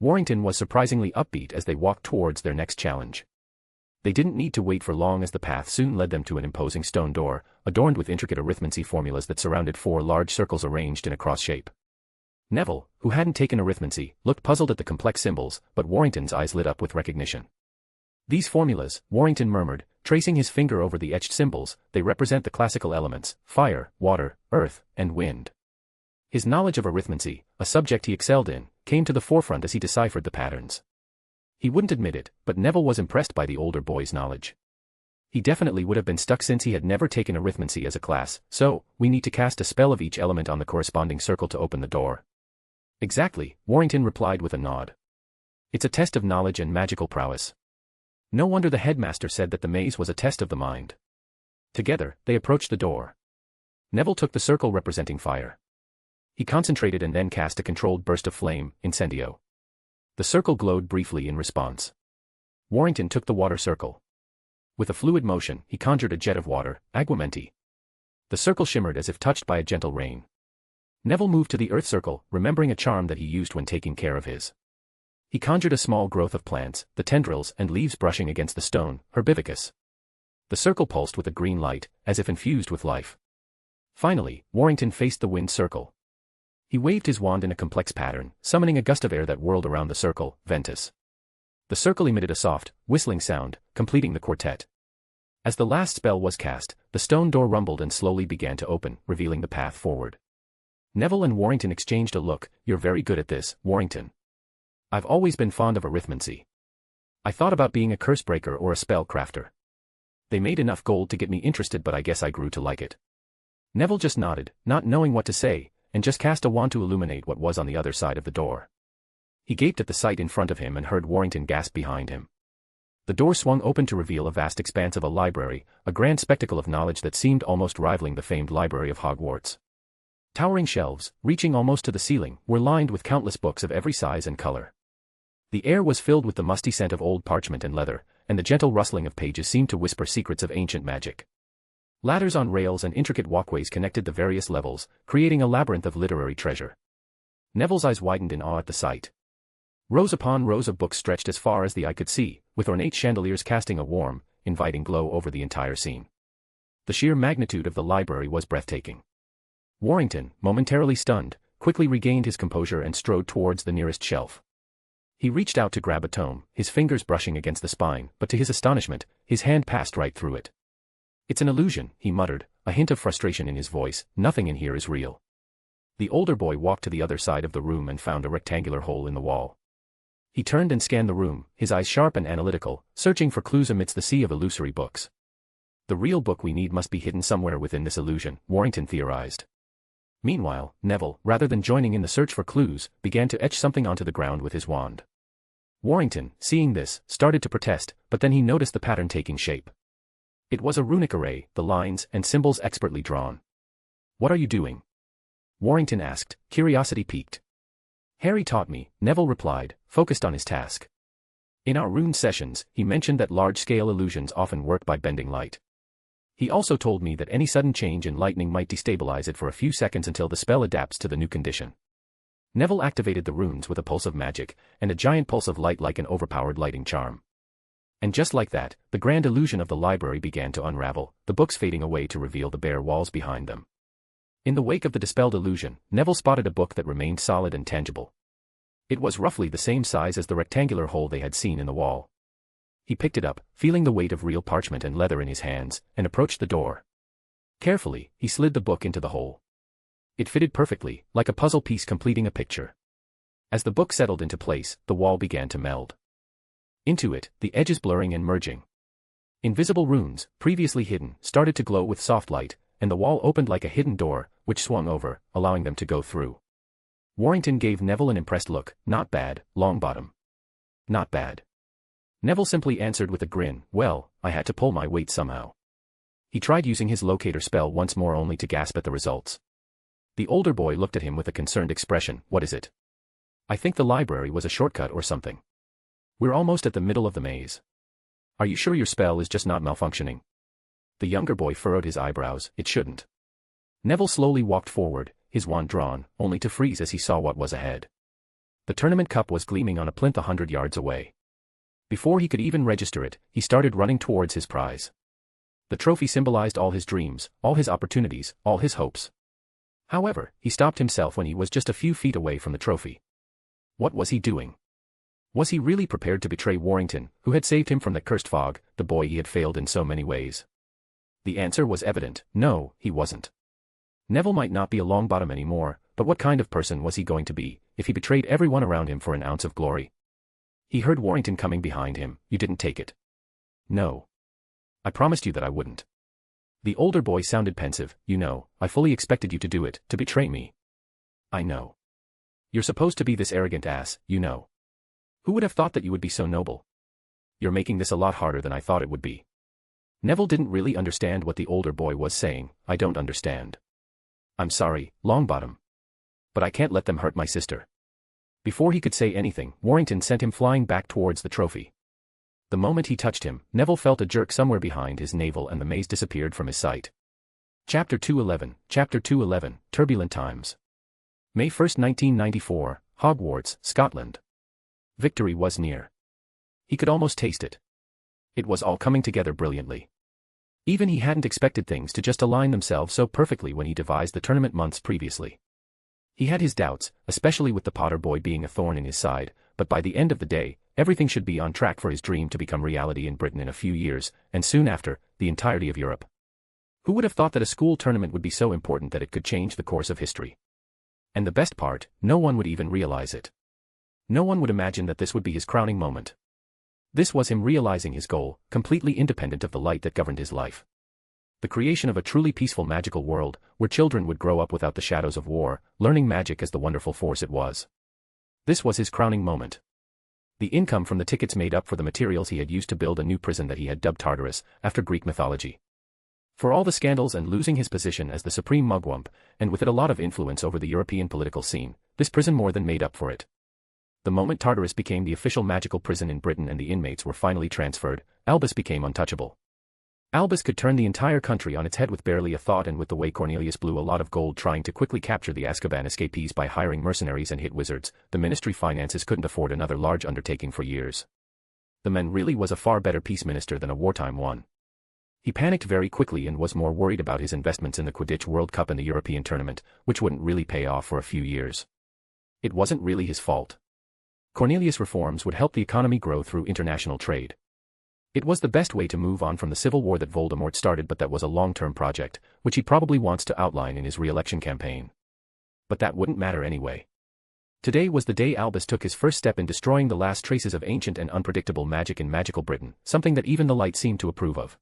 Warrington was surprisingly upbeat as they walked towards their next challenge. They didn't need to wait for long as the path soon led them to an imposing stone door, adorned with intricate arithmancy formulas that surrounded 4 large circles arranged in a cross shape. Neville, who hadn't taken arithmancy, looked puzzled at the complex symbols, but Warrington's eyes lit up with recognition. These formulas, Warrington murmured, tracing his finger over the etched symbols, they represent the classical elements, fire, water, earth, and wind. His knowledge of arithmancy, a subject he excelled in, came to the forefront as he deciphered the patterns. He wouldn't admit it, but Neville was impressed by the older boy's knowledge. He definitely would have been stuck since he had never taken arithmancy as a class, so, we need to cast a spell of each element on the corresponding circle to open the door. Exactly, Warrington replied with a nod. It's a test of knowledge and magical prowess. No wonder the headmaster said that the maze was a test of the mind. Together, they approached the door. Neville took the circle representing fire. He concentrated and then cast a controlled burst of flame, incendio. The circle glowed briefly in response. Warrington took the water circle. With a fluid motion, he conjured a jet of water, aguamenti. The circle shimmered as if touched by a gentle rain. Neville moved to the earth circle, remembering a charm that he used when taking care of his. He conjured a small growth of plants, the tendrils and leaves brushing against the stone, herbivicus. The circle pulsed with a green light, as if infused with life. Finally, Warrington faced the wind circle. He waved his wand in a complex pattern, summoning a gust of air that whirled around the circle, ventus. The circle emitted a soft, whistling sound, completing the quartet. As the last spell was cast, the stone door rumbled and slowly began to open, revealing the path forward. Neville and Warrington exchanged a look. You're very good at this, Warrington. I've always been fond of arithmancy. I thought about being a curse breaker or a spell crafter. They made enough gold to get me interested, but I guess I grew to like it. Neville just nodded, not knowing what to say, and just cast a wand to illuminate what was on the other side of the door. He gaped at the sight in front of him and heard Warrington gasp behind him. The door swung open to reveal a vast expanse of a library, a grand spectacle of knowledge that seemed almost rivaling the famed library of Hogwarts. Towering shelves, reaching almost to the ceiling, were lined with countless books of every size and color. The air was filled with the musty scent of old parchment and leather, and the gentle rustling of pages seemed to whisper secrets of ancient magic. Ladders on rails and intricate walkways connected the various levels, creating a labyrinth of literary treasure. Neville's eyes widened in awe at the sight. Rows upon rows of books stretched as far as the eye could see, with ornate chandeliers casting a warm, inviting glow over the entire scene. The sheer magnitude of the library was breathtaking. Warrington, momentarily stunned, quickly regained his composure and strode towards the nearest shelf. He reached out to grab a tome, his fingers brushing against the spine, but to his astonishment, his hand passed right through it. It's an illusion, he muttered, a hint of frustration in his voice. Nothing in here is real. The older boy walked to the other side of the room and found a rectangular hole in the wall. He turned and scanned the room, his eyes sharp and analytical, searching for clues amidst the sea of illusory books. The real book we need must be hidden somewhere within this illusion, Warrington theorized. Meanwhile, Neville, rather than joining in the search for clues, began to etch something onto the ground with his wand. Warrington, seeing this, started to protest, but then he noticed the pattern taking shape. It was a runic array, the lines and symbols expertly drawn. What are you doing? Warrington asked, curiosity piqued. Harry taught me, Neville replied, focused on his task. In our rune sessions, he mentioned that large-scale illusions often work by bending light. He also told me that any sudden change in lightning might destabilize it for a few seconds until the spell adapts to the new condition. Neville activated the runes with a pulse of magic, and a giant pulse of light like an overpowered lighting charm. And just like that, the grand illusion of the library began to unravel, the books fading away to reveal the bare walls behind them. In the wake of the dispelled illusion, Neville spotted a book that remained solid and tangible. It was roughly the same size as the rectangular hole they had seen in the wall. He picked it up, feeling the weight of real parchment and leather in his hands, and approached the door. Carefully, he slid the book into the hole. It fitted perfectly, like a puzzle piece completing a picture. As the book settled into place, the wall began to meld into it, the edges blurring and merging. Invisible runes, previously hidden, started to glow with soft light, and the wall opened like a hidden door, which swung over, allowing them to go through. Warrington gave Neville an impressed look. Not bad, Longbottom. Not bad. Neville simply answered with a grin, well, I had to pull my weight somehow. He tried using his locator spell once more only to gasp at the results. The older boy looked at him with a concerned expression. What is it? I think the library was a shortcut or something. We're almost at the middle of the maze. Are you sure your spell is just not malfunctioning? The younger boy furrowed his eyebrows. It shouldn't. Neville slowly walked forward, his wand drawn, only to freeze as he saw what was ahead. The tournament cup was gleaming on a plinth 100 yards away. Before he could even register it, he started running towards his prize. The trophy symbolized all his dreams, all his opportunities, all his hopes. However, he stopped himself when he was just a few feet away from the trophy. What was he doing? Was he really prepared to betray Warrington, who had saved him from the cursed fog, the boy he had failed in so many ways? The answer was evident. No, he wasn't. Neville might not be a Longbottom anymore, but what kind of person was he going to be, if he betrayed everyone around him for an ounce of glory? He heard Warrington coming behind him. You didn't take it. No. I promised you that I wouldn't. The older boy sounded pensive. You know, I fully expected you to do it, to betray me. I know. You're supposed to be this arrogant ass, you know. Who would have thought that you would be so noble? You're making this a lot harder than I thought it would be. Neville didn't really understand what the older boy was saying. I don't understand. I'm sorry, Longbottom. But I can't let them hurt my sister. Before he could say anything, Warrington sent him flying back towards the trophy. The moment he touched him, Neville felt a jerk somewhere behind his navel and the maze disappeared from his sight. Chapter 211, Turbulent Times. May 1, 1994, Hogwarts, Scotland. Victory was near. He could almost taste it. It was all coming together brilliantly. Even he hadn't expected things to just align themselves so perfectly when he devised the tournament months previously. He had his doubts, especially with the Potter boy being a thorn in his side, but by the end of the day, everything should be on track for his dream to become reality in Britain in a few years, and soon after, the entirety of Europe. Who would have thought that a school tournament would be so important that it could change the course of history? And the best part, no one would even realize it. No one would imagine that this would be his crowning moment. This was him realizing his goal, completely independent of the light that governed his life. The creation of a truly peaceful magical world, where children would grow up without the shadows of war, learning magic as the wonderful force it was. This was his crowning moment. The income from the tickets made up for the materials he had used to build a new prison that he had dubbed Treacherous, after Greek mythology. For all the scandals and losing his position as the supreme mugwump, and with it a lot of influence over the European political scene, this prison more than made up for it. The moment Treacherous became the official magical prison in Britain and the inmates were finally transferred, Albus became untouchable. Albus could turn the entire country on its head with barely a thought, and with the way Cornelius blew a lot of gold trying to quickly capture the Azkaban escapees by hiring mercenaries and hit wizards, the ministry finances couldn't afford another large undertaking for years. The man really was a far better peace minister than a wartime one. He panicked very quickly and was more worried about his investments in the Quidditch World Cup and the European tournament, which wouldn't really pay off for a few years. It wasn't really his fault. Cornelius' reforms would help the economy grow through international trade. It was the best way to move on from the civil war that Voldemort started, but that was a long-term project, which he probably wants to outline in his re-election campaign. But that wouldn't matter anyway. Today was the day Albus took his first step in destroying the last traces of ancient and unpredictable magic in magical Britain, something that even the light seemed to approve of.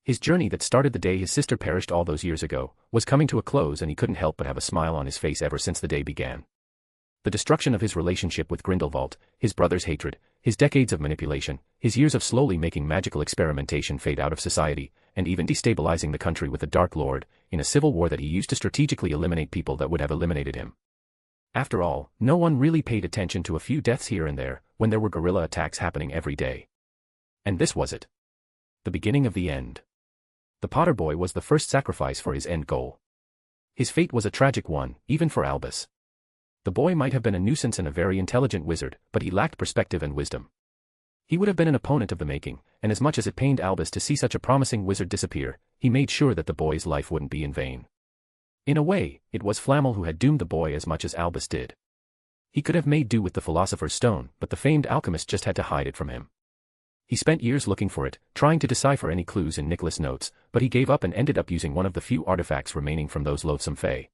His journey that started the day his sister perished all those years ago, was coming to a close, and he couldn't help but have a smile on his face ever since the day began. The destruction of his relationship with Grindelwald, his brother's hatred, his decades of manipulation, his years of slowly making magical experimentation fade out of society, and even destabilizing the country with the Dark Lord, in a civil war that he used to strategically eliminate people that would have eliminated him. After all, no one really paid attention to a few deaths here and there, when there were guerrilla attacks happening every day. And this was it. The beginning of the end. The Potter boy was the first sacrifice for his end goal. His fate was a tragic one, even for Albus. The boy might have been a nuisance and a very intelligent wizard, but he lacked perspective and wisdom. He would have been an opponent of the making, and as much as it pained Albus to see such a promising wizard disappear, he made sure that the boy's life wouldn't be in vain. In a way, it was Flamel who had doomed the boy as much as Albus did. He could have made do with the Philosopher's Stone, but the famed alchemist just had to hide it from him. He spent years looking for it, trying to decipher any clues in Nicholas' notes, but he gave up and ended up using one of the few artifacts remaining from those loathsome fae.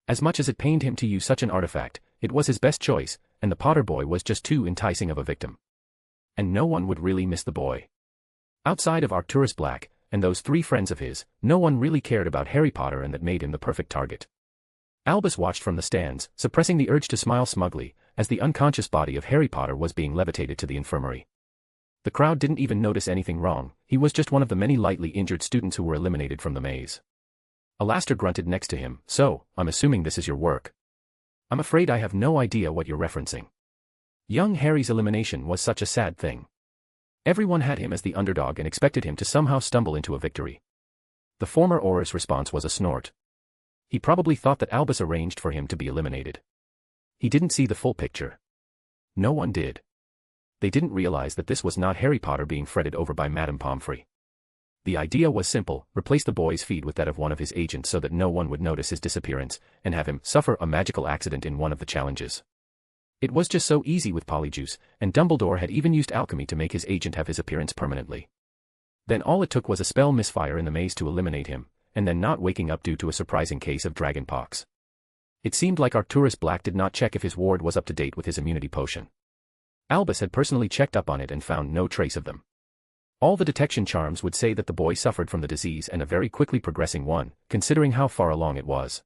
As much as it pained him to use such an artifact, it was his best choice, and the Potter boy was just too enticing of a victim. And no one would really miss the boy. Outside of Arcturus Black, and those three friends of his, no one really cared about Harry Potter, and that made him the perfect target. Albus watched from the stands, suppressing the urge to smile smugly, as the unconscious body of Harry Potter was being levitated to the infirmary. The crowd didn't even notice anything wrong, he was just one of the many lightly injured students who were eliminated from the maze. Alastair grunted next to him. So, I'm assuming this is your work. I'm afraid I have no idea what you're referencing. Young Harry's elimination was such a sad thing. Everyone had him as the underdog and expected him to somehow stumble into a victory. The former Auror's response was a snort. He probably thought that Albus arranged for him to be eliminated. He didn't see the full picture. No one did. They didn't realize that this was not Harry Potter being fretted over by Madame Pomfrey. The idea was simple: replace the boy's feed with that of one of his agents so that no one would notice his disappearance, and have him suffer a magical accident in one of the challenges. It was just so easy with Polyjuice, and Dumbledore had even used alchemy to make his agent have his appearance permanently. Then all it took was a spell misfire in the maze to eliminate him, and then not waking up due to a surprising case of dragonpox. It seemed like Arcturus Black did not check if his ward was up to date with his immunity potion. Albus had personally checked up on it and found no trace of them. All the detection charms would say that the boy suffered from the disease, and a very quickly progressing one, considering how far along it was.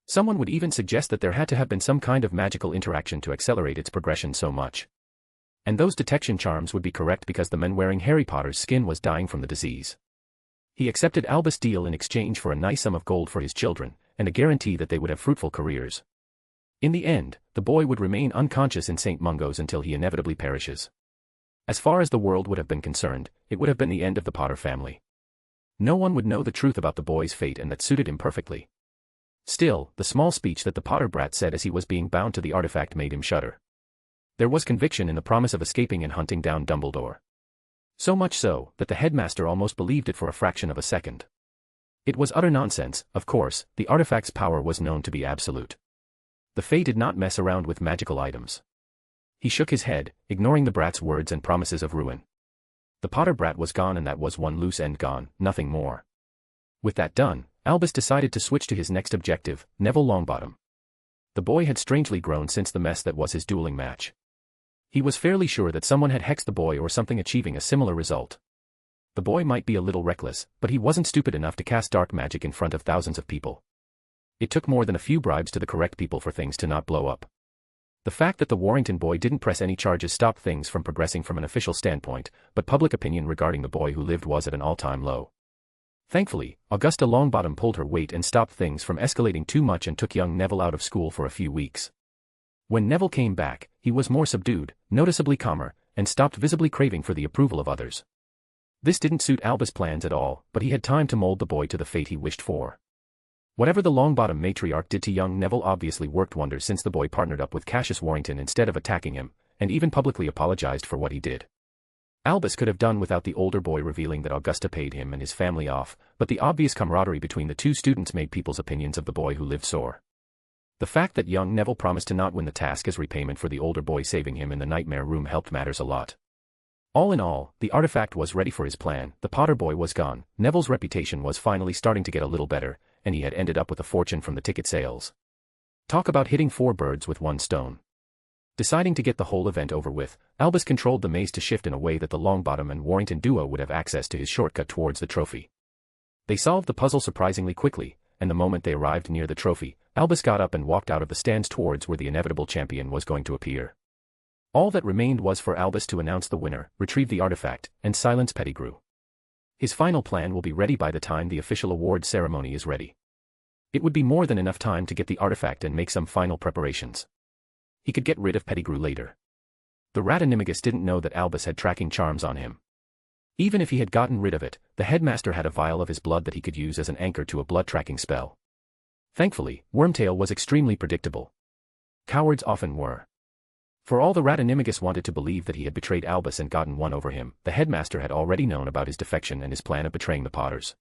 Someone would even suggest that there had to have been some kind of magical interaction to accelerate its progression so much. And those detection charms would be correct because the man wearing Harry Potter's skin was dying from the disease. He accepted Albus' deal in exchange for a nice sum of gold for his children, and a guarantee that they would have fruitful careers. In the end, the boy would remain unconscious in St. Mungo's until he inevitably perishes. As far as the world would have been concerned, it would have been the end of the Potter family. No one would know the truth about the boy's fate, and that suited him perfectly. Still, the small speech that the Potter brat said as he was being bound to the artifact made him shudder. There was conviction in the promise of escaping and hunting down Dumbledore. So much so, that the headmaster almost believed it for a fraction of a second. It was utter nonsense. Of course, the artifact's power was known to be absolute. The Fae did not mess around with magical items. He shook his head, ignoring the brat's words and promises of ruin. The Potter brat was gone, and that was one loose end gone, nothing more. With that done, Albus decided to switch to his next objective, Neville Longbottom. The boy had strangely grown since the mess that was his dueling match. He was fairly sure that someone had hexed the boy or something, achieving a similar result. The boy might be a little reckless, but he wasn't stupid enough to cast dark magic in front of thousands of people. It took more than a few bribes to the correct people for things to not blow up. The fact that the Warrington boy didn't press any charges stopped things from progressing from an official standpoint, but public opinion regarding the boy who lived was at an all-time low. Thankfully, Augusta Longbottom pulled her weight and stopped things from escalating too much and took young Neville out of school for a few weeks. When Neville came back, he was more subdued, noticeably calmer, and stopped visibly craving for the approval of others. This didn't suit Albus' plans at all, but he had time to mold the boy to the fate he wished for. Whatever the Longbottom matriarch did to young Neville obviously worked wonders, since the boy partnered up with Cassius Warrington instead of attacking him, and even publicly apologized for what he did. Albus could have done without the older boy revealing that Augusta paid him and his family off, but the obvious camaraderie between the two students made people's opinions of the boy who lived soar. The fact that young Neville promised to not win the task as repayment for the older boy saving him in the nightmare room helped matters a lot. All in all, the artifact was ready for his plan, the Potter boy was gone, Neville's reputation was finally starting to get a little better, and he had ended up with a fortune from the ticket sales. Talk about hitting 4 birds with 1 stone. Deciding to get the whole event over with, Albus controlled the maze to shift in a way that the Longbottom and Warrington duo would have access to his shortcut towards the trophy. They solved the puzzle surprisingly quickly, and the moment they arrived near the trophy, Albus got up and walked out of the stands towards where the inevitable champion was going to appear. All that remained was for Albus to announce the winner, retrieve the artifact, and silence Pettigrew. His final plan will be ready by the time the official award ceremony is ready. It would be more than enough time to get the artifact and make some final preparations. He could get rid of Pettigrew later. The rat Animagus didn't know that Albus had tracking charms on him. Even if he had gotten rid of it, the headmaster had a vial of his blood that he could use as an anchor to a blood-tracking spell. Thankfully, Wormtail was extremely predictable. Cowards often were. For all the rat Animagus wanted to believe that he had betrayed Albus and gotten one over him, the headmaster had already known about his defection and his plan of betraying the Potters.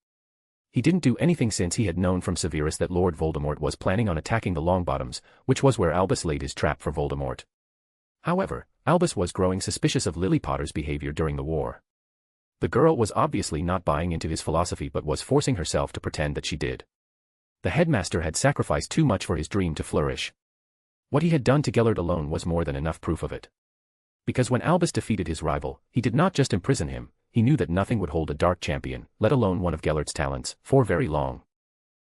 He didn't do anything since he had known from Severus that Lord Voldemort was planning on attacking the Longbottoms, which was where Albus laid his trap for Voldemort. However, Albus was growing suspicious of Lily Potter's behavior during the war. The girl was obviously not buying into his philosophy but was forcing herself to pretend that she did. The headmaster had sacrificed too much for his dream to flourish. What he had done to Gellert alone was more than enough proof of it. Because when Albus defeated his rival, he did not just imprison him, he knew that nothing would hold a dark champion, let alone one of Gellert's talents, for very long.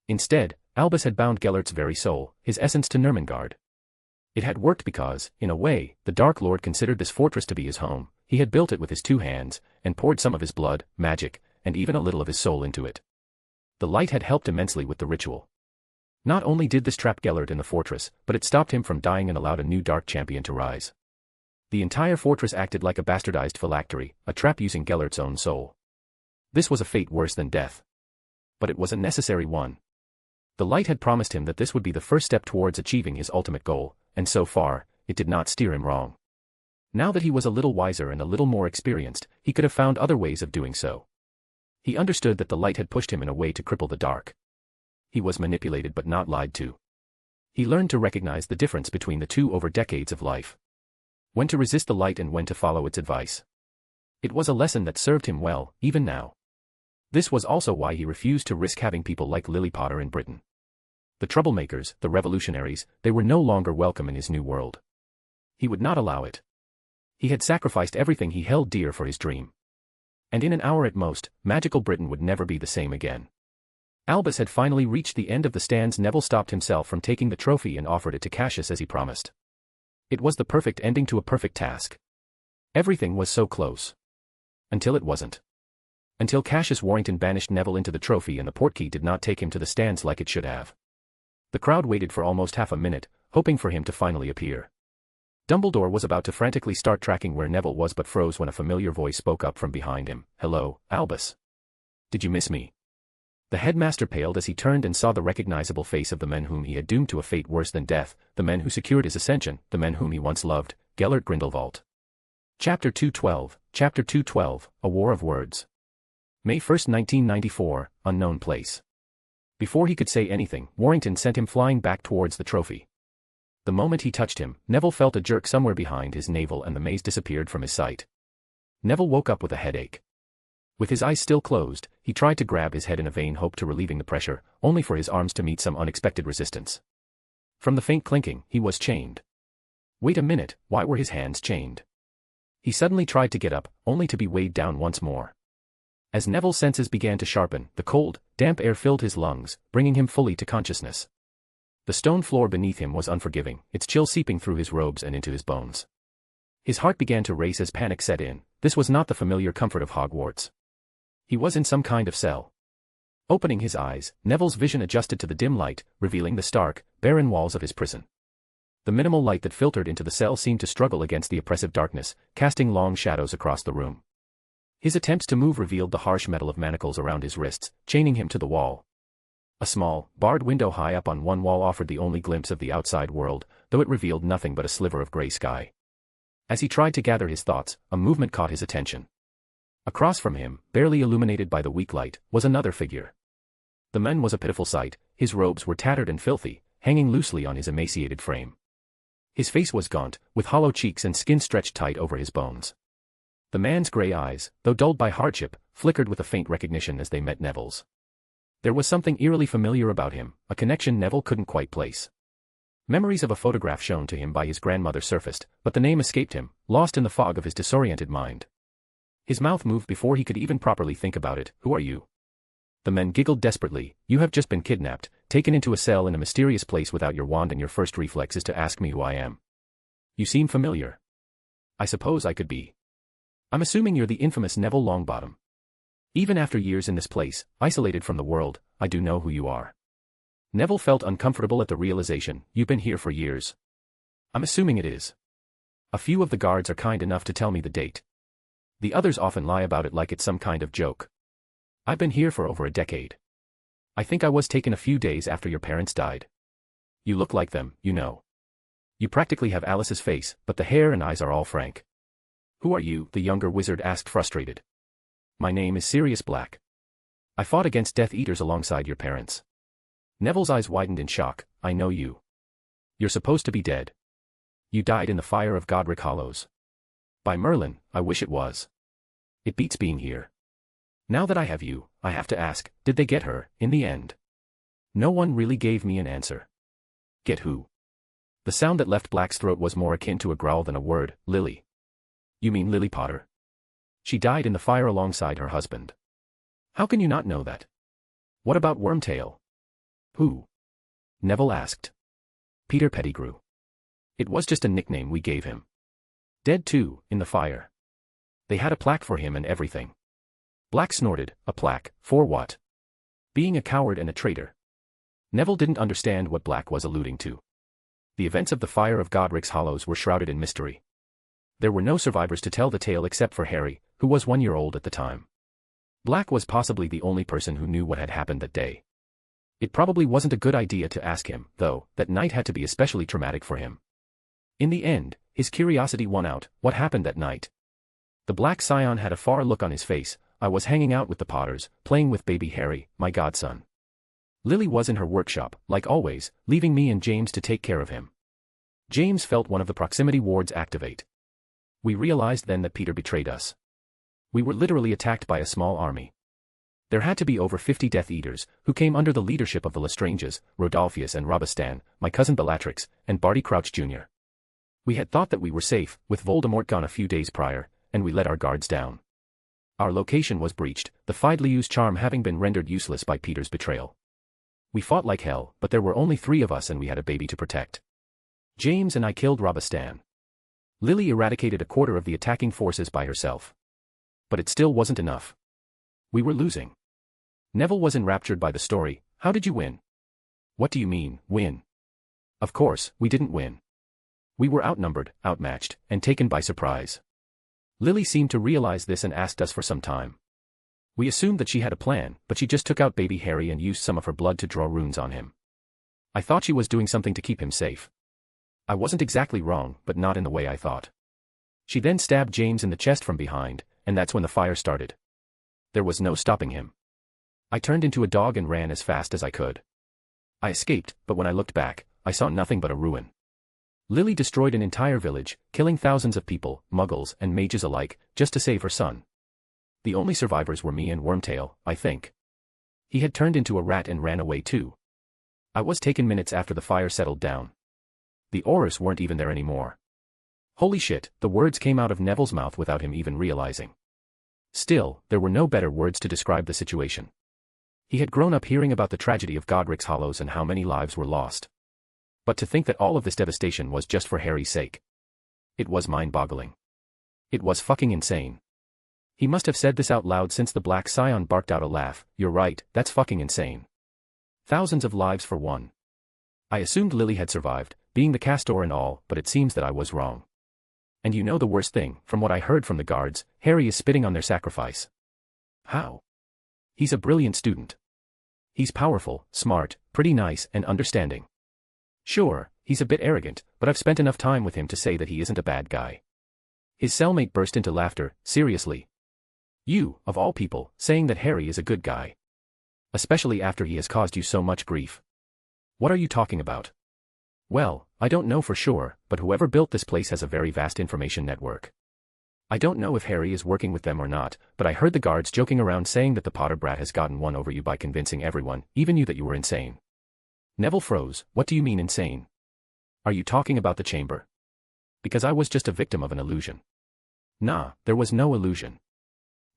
Instead, Albus had bound Gellert's very soul, his essence, to Nurmengard. It had worked because, in a way, the Dark Lord considered this fortress to be his home. He had built it with his 2 hands, and poured some of his blood, magic, and even a little of his soul into it. The light had helped immensely with the ritual. Not only did this trap Gellert in the fortress, but it stopped him from dying and allowed a new dark champion to rise. The entire fortress acted like a bastardized phylactery, a trap using Gellert's own soul. This was a fate worse than death. But it was a necessary one. The light had promised him that this would be the first step towards achieving his ultimate goal, and so far, it did not steer him wrong. Now that he was a little wiser and a little more experienced, he could have found other ways of doing so. He understood that the light had pushed him in a way to cripple the dark. He was manipulated but not lied to. He learned to recognize the difference between the two over decades of life. When to resist the light and when to follow its advice. It was a lesson that served him well, even now. This was also why he refused to risk having people like Lily Potter in Britain. The troublemakers, the revolutionaries, they were no longer welcome in his new world. He would not allow it. He had sacrificed everything he held dear for his dream. And in an hour at most, magical Britain would never be the same again. Albus had finally reached the end of the stands. Neville stopped himself from taking the trophy and offered it to Cassius as he promised. It was the perfect ending to a perfect task. Everything was so close. Until it wasn't. Until Cassius Warrington banished Neville into the trophy and the portkey did not take him to the stands like it should have. The crowd waited for almost half a minute, hoping for him to finally appear. Dumbledore was about to frantically start tracking where Neville was but froze when a familiar voice spoke up from behind him. "Hello, Albus. Did you miss me?" The headmaster paled as he turned and saw the recognizable face of the men whom he had doomed to a fate worse than death, the men who secured his ascension, the men whom he once loved, Gellert Grindelwald. Chapter 212, A War of Words. May 1, 1994, unknown place. Before he could say anything, Warrington sent him flying back towards the trophy. The moment he touched him, Neville felt a jerk somewhere behind his navel and the maze disappeared from his sight. Neville woke up with a headache. With his eyes still closed, he tried to grab his head in a vain hope to relieving the pressure, only for his arms to meet some unexpected resistance. From the faint clinking, he was chained. Wait a minute, why were his hands chained? He suddenly tried to get up, only to be weighed down once more. As Neville's senses began to sharpen, the cold, damp air filled his lungs, bringing him fully to consciousness. The stone floor beneath him was unforgiving, its chill seeping through his robes and into his bones. His heart began to race as panic set in. This was not the familiar comfort of Hogwarts. He was in some kind of cell. Opening his eyes, Neville's vision adjusted to the dim light, revealing the stark, barren walls of his prison. The minimal light that filtered into the cell seemed to struggle against the oppressive darkness, casting long shadows across the room. His attempts to move revealed the harsh metal of manacles around his wrists, chaining him to the wall. A small, barred window high up on one wall offered the only glimpse of the outside world, though it revealed nothing but a sliver of gray sky. As he tried to gather his thoughts, a movement caught his attention. Across from him, barely illuminated by the weak light, was another figure. The man was a pitiful sight, his robes were tattered and filthy, hanging loosely on his emaciated frame. His face was gaunt, with hollow cheeks and skin stretched tight over his bones. The man's gray eyes, though dulled by hardship, flickered with a faint recognition as they met Neville's. There was something eerily familiar about him, a connection Neville couldn't quite place. Memories of a photograph shown to him by his grandmother surfaced, but the name escaped him, lost in the fog of his disoriented mind. His mouth moved before he could even properly think about it. "Who are you?" The men giggled desperately. "You have just been kidnapped, taken into a cell in a mysterious place without your wand, and your first reflex is to ask me who I am. You seem familiar. I suppose I could be. I'm assuming you're the infamous Neville Longbottom. Even after years in this place, isolated from the world, I do know who you are." Neville felt uncomfortable at the realization. "You've been here for years." "I'm assuming it is. A few of the guards are kind enough to tell me the date. The others often lie about it like it's some kind of joke. I've been here for over a decade. I think I was taken a few days after your parents died. You look like them, you know. You practically have Alice's face, but the hair and eyes are all Frank." "Who are you?" the younger wizard asked, frustrated. "My name is Sirius Black. I fought against Death Eaters alongside your parents." Neville's eyes widened in shock. "I know you. You're supposed to be dead. You died in the fire of Godric Hollows." "By Merlin, I wish it was. It beats being here. Now that I have you, I have to ask, did they get her, in the end?" No one really gave me an answer. "Get who?" The sound that left Black's throat was more akin to a growl than a word. "Lily." "You mean Lily Potter? She died in the fire alongside her husband. How can you not know that?" "What about Wormtail?" "Who?" Neville asked. "Peter Pettigrew. It was just a nickname we gave him. Dead too, in the fire. They had a plaque for him and everything." Black snorted. "A plaque, for what?" "Being a coward and a traitor." Neville didn't understand what Black was alluding to. The events of the fire of Godric's Hollows were shrouded in mystery. There were no survivors to tell the tale except for Harry, who was 1 year old at the time. Black was possibly the only person who knew what had happened that day. It probably wasn't a good idea to ask him, though. That night had to be especially traumatic for him. In the end, his curiosity won out. What happened that night? The Black Scion had a far look on his face. I was hanging out with the Potters, playing with baby Harry, my godson. Lily was in her workshop, like always, leaving me and James to take care of him. James felt one of the proximity wards activate. We realized then that Peter betrayed us. We were literally attacked by a small army. There had to be over 50 Death Eaters, who came under the leadership of the Lestranges, Rodolphius and Robustan, my cousin Bellatrix, and Barty Crouch Jr. We had thought that we were safe, with Voldemort gone a few days prior, and we let our guards down. Our location was breached, the Fidelius charm having been rendered useless by Peter's betrayal. We fought like hell, but there were only 3 of us and we had a baby to protect. James and I killed Robustan. Lily eradicated a quarter of the attacking forces by herself. But it still wasn't enough. We were losing. Neville was enraptured by the story. How did you win? What do you mean, win? Of course, we didn't win. We were outnumbered, outmatched, and taken by surprise. Lily seemed to realize this and asked us for some time. We assumed that she had a plan, but she just took out baby Harry and used some of her blood to draw runes on him. I thought she was doing something to keep him safe. I wasn't exactly wrong, but not in the way I thought. She then stabbed James in the chest from behind, and that's when the fire started. There was no stopping him. I turned into a dog and ran as fast as I could. I escaped, but when I looked back, I saw nothing but a ruin. Lily destroyed an entire village, killing thousands of people, muggles and mages alike, just to save her son. The only survivors were me and Wormtail, I think. He had turned into a rat and ran away too. I was taken minutes after the fire settled down. The Aurors weren't even there anymore. Holy shit, the words came out of Neville's mouth without him even realizing. Still, there were no better words to describe the situation. He had grown up hearing about the tragedy of Godric's Hollows and how many lives were lost. But to think that all of this devastation was just for Harry's sake. It was mind-boggling. It was fucking insane. He must have said this out loud since the Black Scion barked out a laugh. You're right, that's fucking insane. Thousands of lives for one. I assumed Lily had survived, being the castor and all, but it seems that I was wrong. And you know the worst thing, from what I heard from the guards, Harry is spitting on their sacrifice. How? He's a brilliant student. He's powerful, smart, pretty nice, and understanding. Sure, he's a bit arrogant, but I've spent enough time with him to say that he isn't a bad guy. His cellmate burst into laughter. Seriously? You, of all people, saying that Harry is a good guy. Especially after he has caused you so much grief. What are you talking about? Well, I don't know for sure, but whoever built this place has a very vast information network. I don't know if Harry is working with them or not, but I heard the guards joking around saying that the Potter brat has gotten one over you by convincing everyone, even you, that you were insane. Neville froze. What do you mean insane? Are you talking about the chamber? Because I was just a victim of an illusion. Nah, there was no illusion.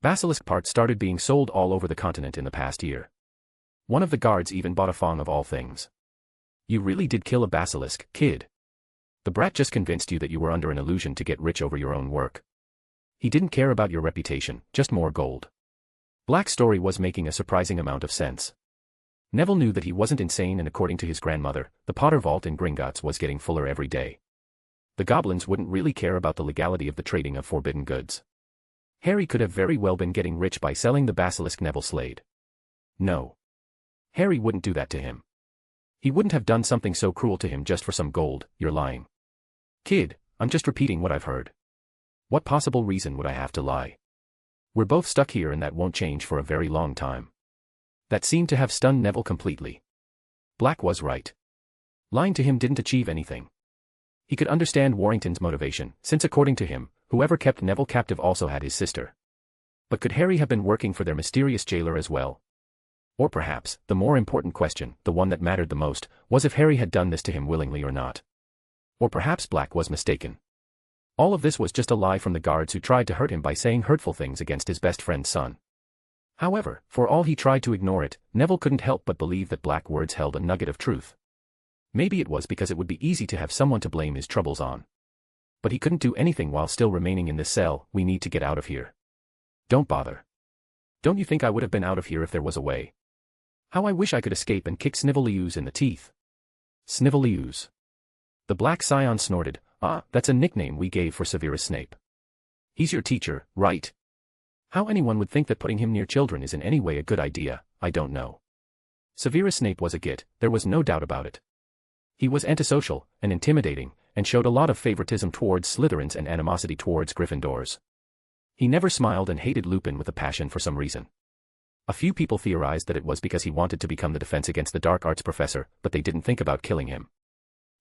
Basilisk parts started being sold all over the continent in the past year. One of the guards even bought a fong of all things. You really did kill a basilisk, kid. The brat just convinced you that you were under an illusion to get rich over your own work. He didn't care about your reputation, just more gold. Black's story was making a surprising amount of sense. Neville knew that he wasn't insane, and according to his grandmother, the Potter vault in Gringotts was getting fuller every day. The goblins wouldn't really care about the legality of the trading of forbidden goods. Harry could have very well been getting rich by selling the basilisk Neville slayed. No. Harry wouldn't do that to him. He wouldn't have done something so cruel to him just for some gold. You're lying. Kid, I'm just repeating what I've heard. What possible reason would I have to lie? We're both stuck here and that won't change for a very long time. That seemed to have stunned Neville completely. Black was right. Lying to him didn't achieve anything. He could understand Warrington's motivation, since according to him, whoever kept Neville captive also had his sister. But could Harry have been working for their mysterious jailer as well? Or perhaps, the more important question, the one that mattered the most, was if Harry had done this to him willingly or not. Or perhaps Black was mistaken. All of this was just a lie from the guards who tried to hurt him by saying hurtful things against his best friend's son. However, for all he tried to ignore it, Neville couldn't help but believe that Black's words held a nugget of truth. Maybe it was because it would be easy to have someone to blame his troubles on. But he couldn't do anything while still remaining in this cell. We need to get out of here. Don't bother. Don't you think I would have been out of here if there was a way? How I wish I could escape and kick Snivelliouse in the teeth. Snivelliouse. The Black Scion snorted. Ah, that's a nickname we gave for Severus Snape. He's your teacher, right? How anyone would think that putting him near children is in any way a good idea, I don't know. Severus Snape was a git, there was no doubt about it. He was antisocial and intimidating, and showed a lot of favoritism towards Slytherins and animosity towards Gryffindors. He never smiled and hated Lupin with a passion for some reason. A few people theorized that it was because he wanted to become the Defense Against the Dark Arts professor, but they didn't think about killing him.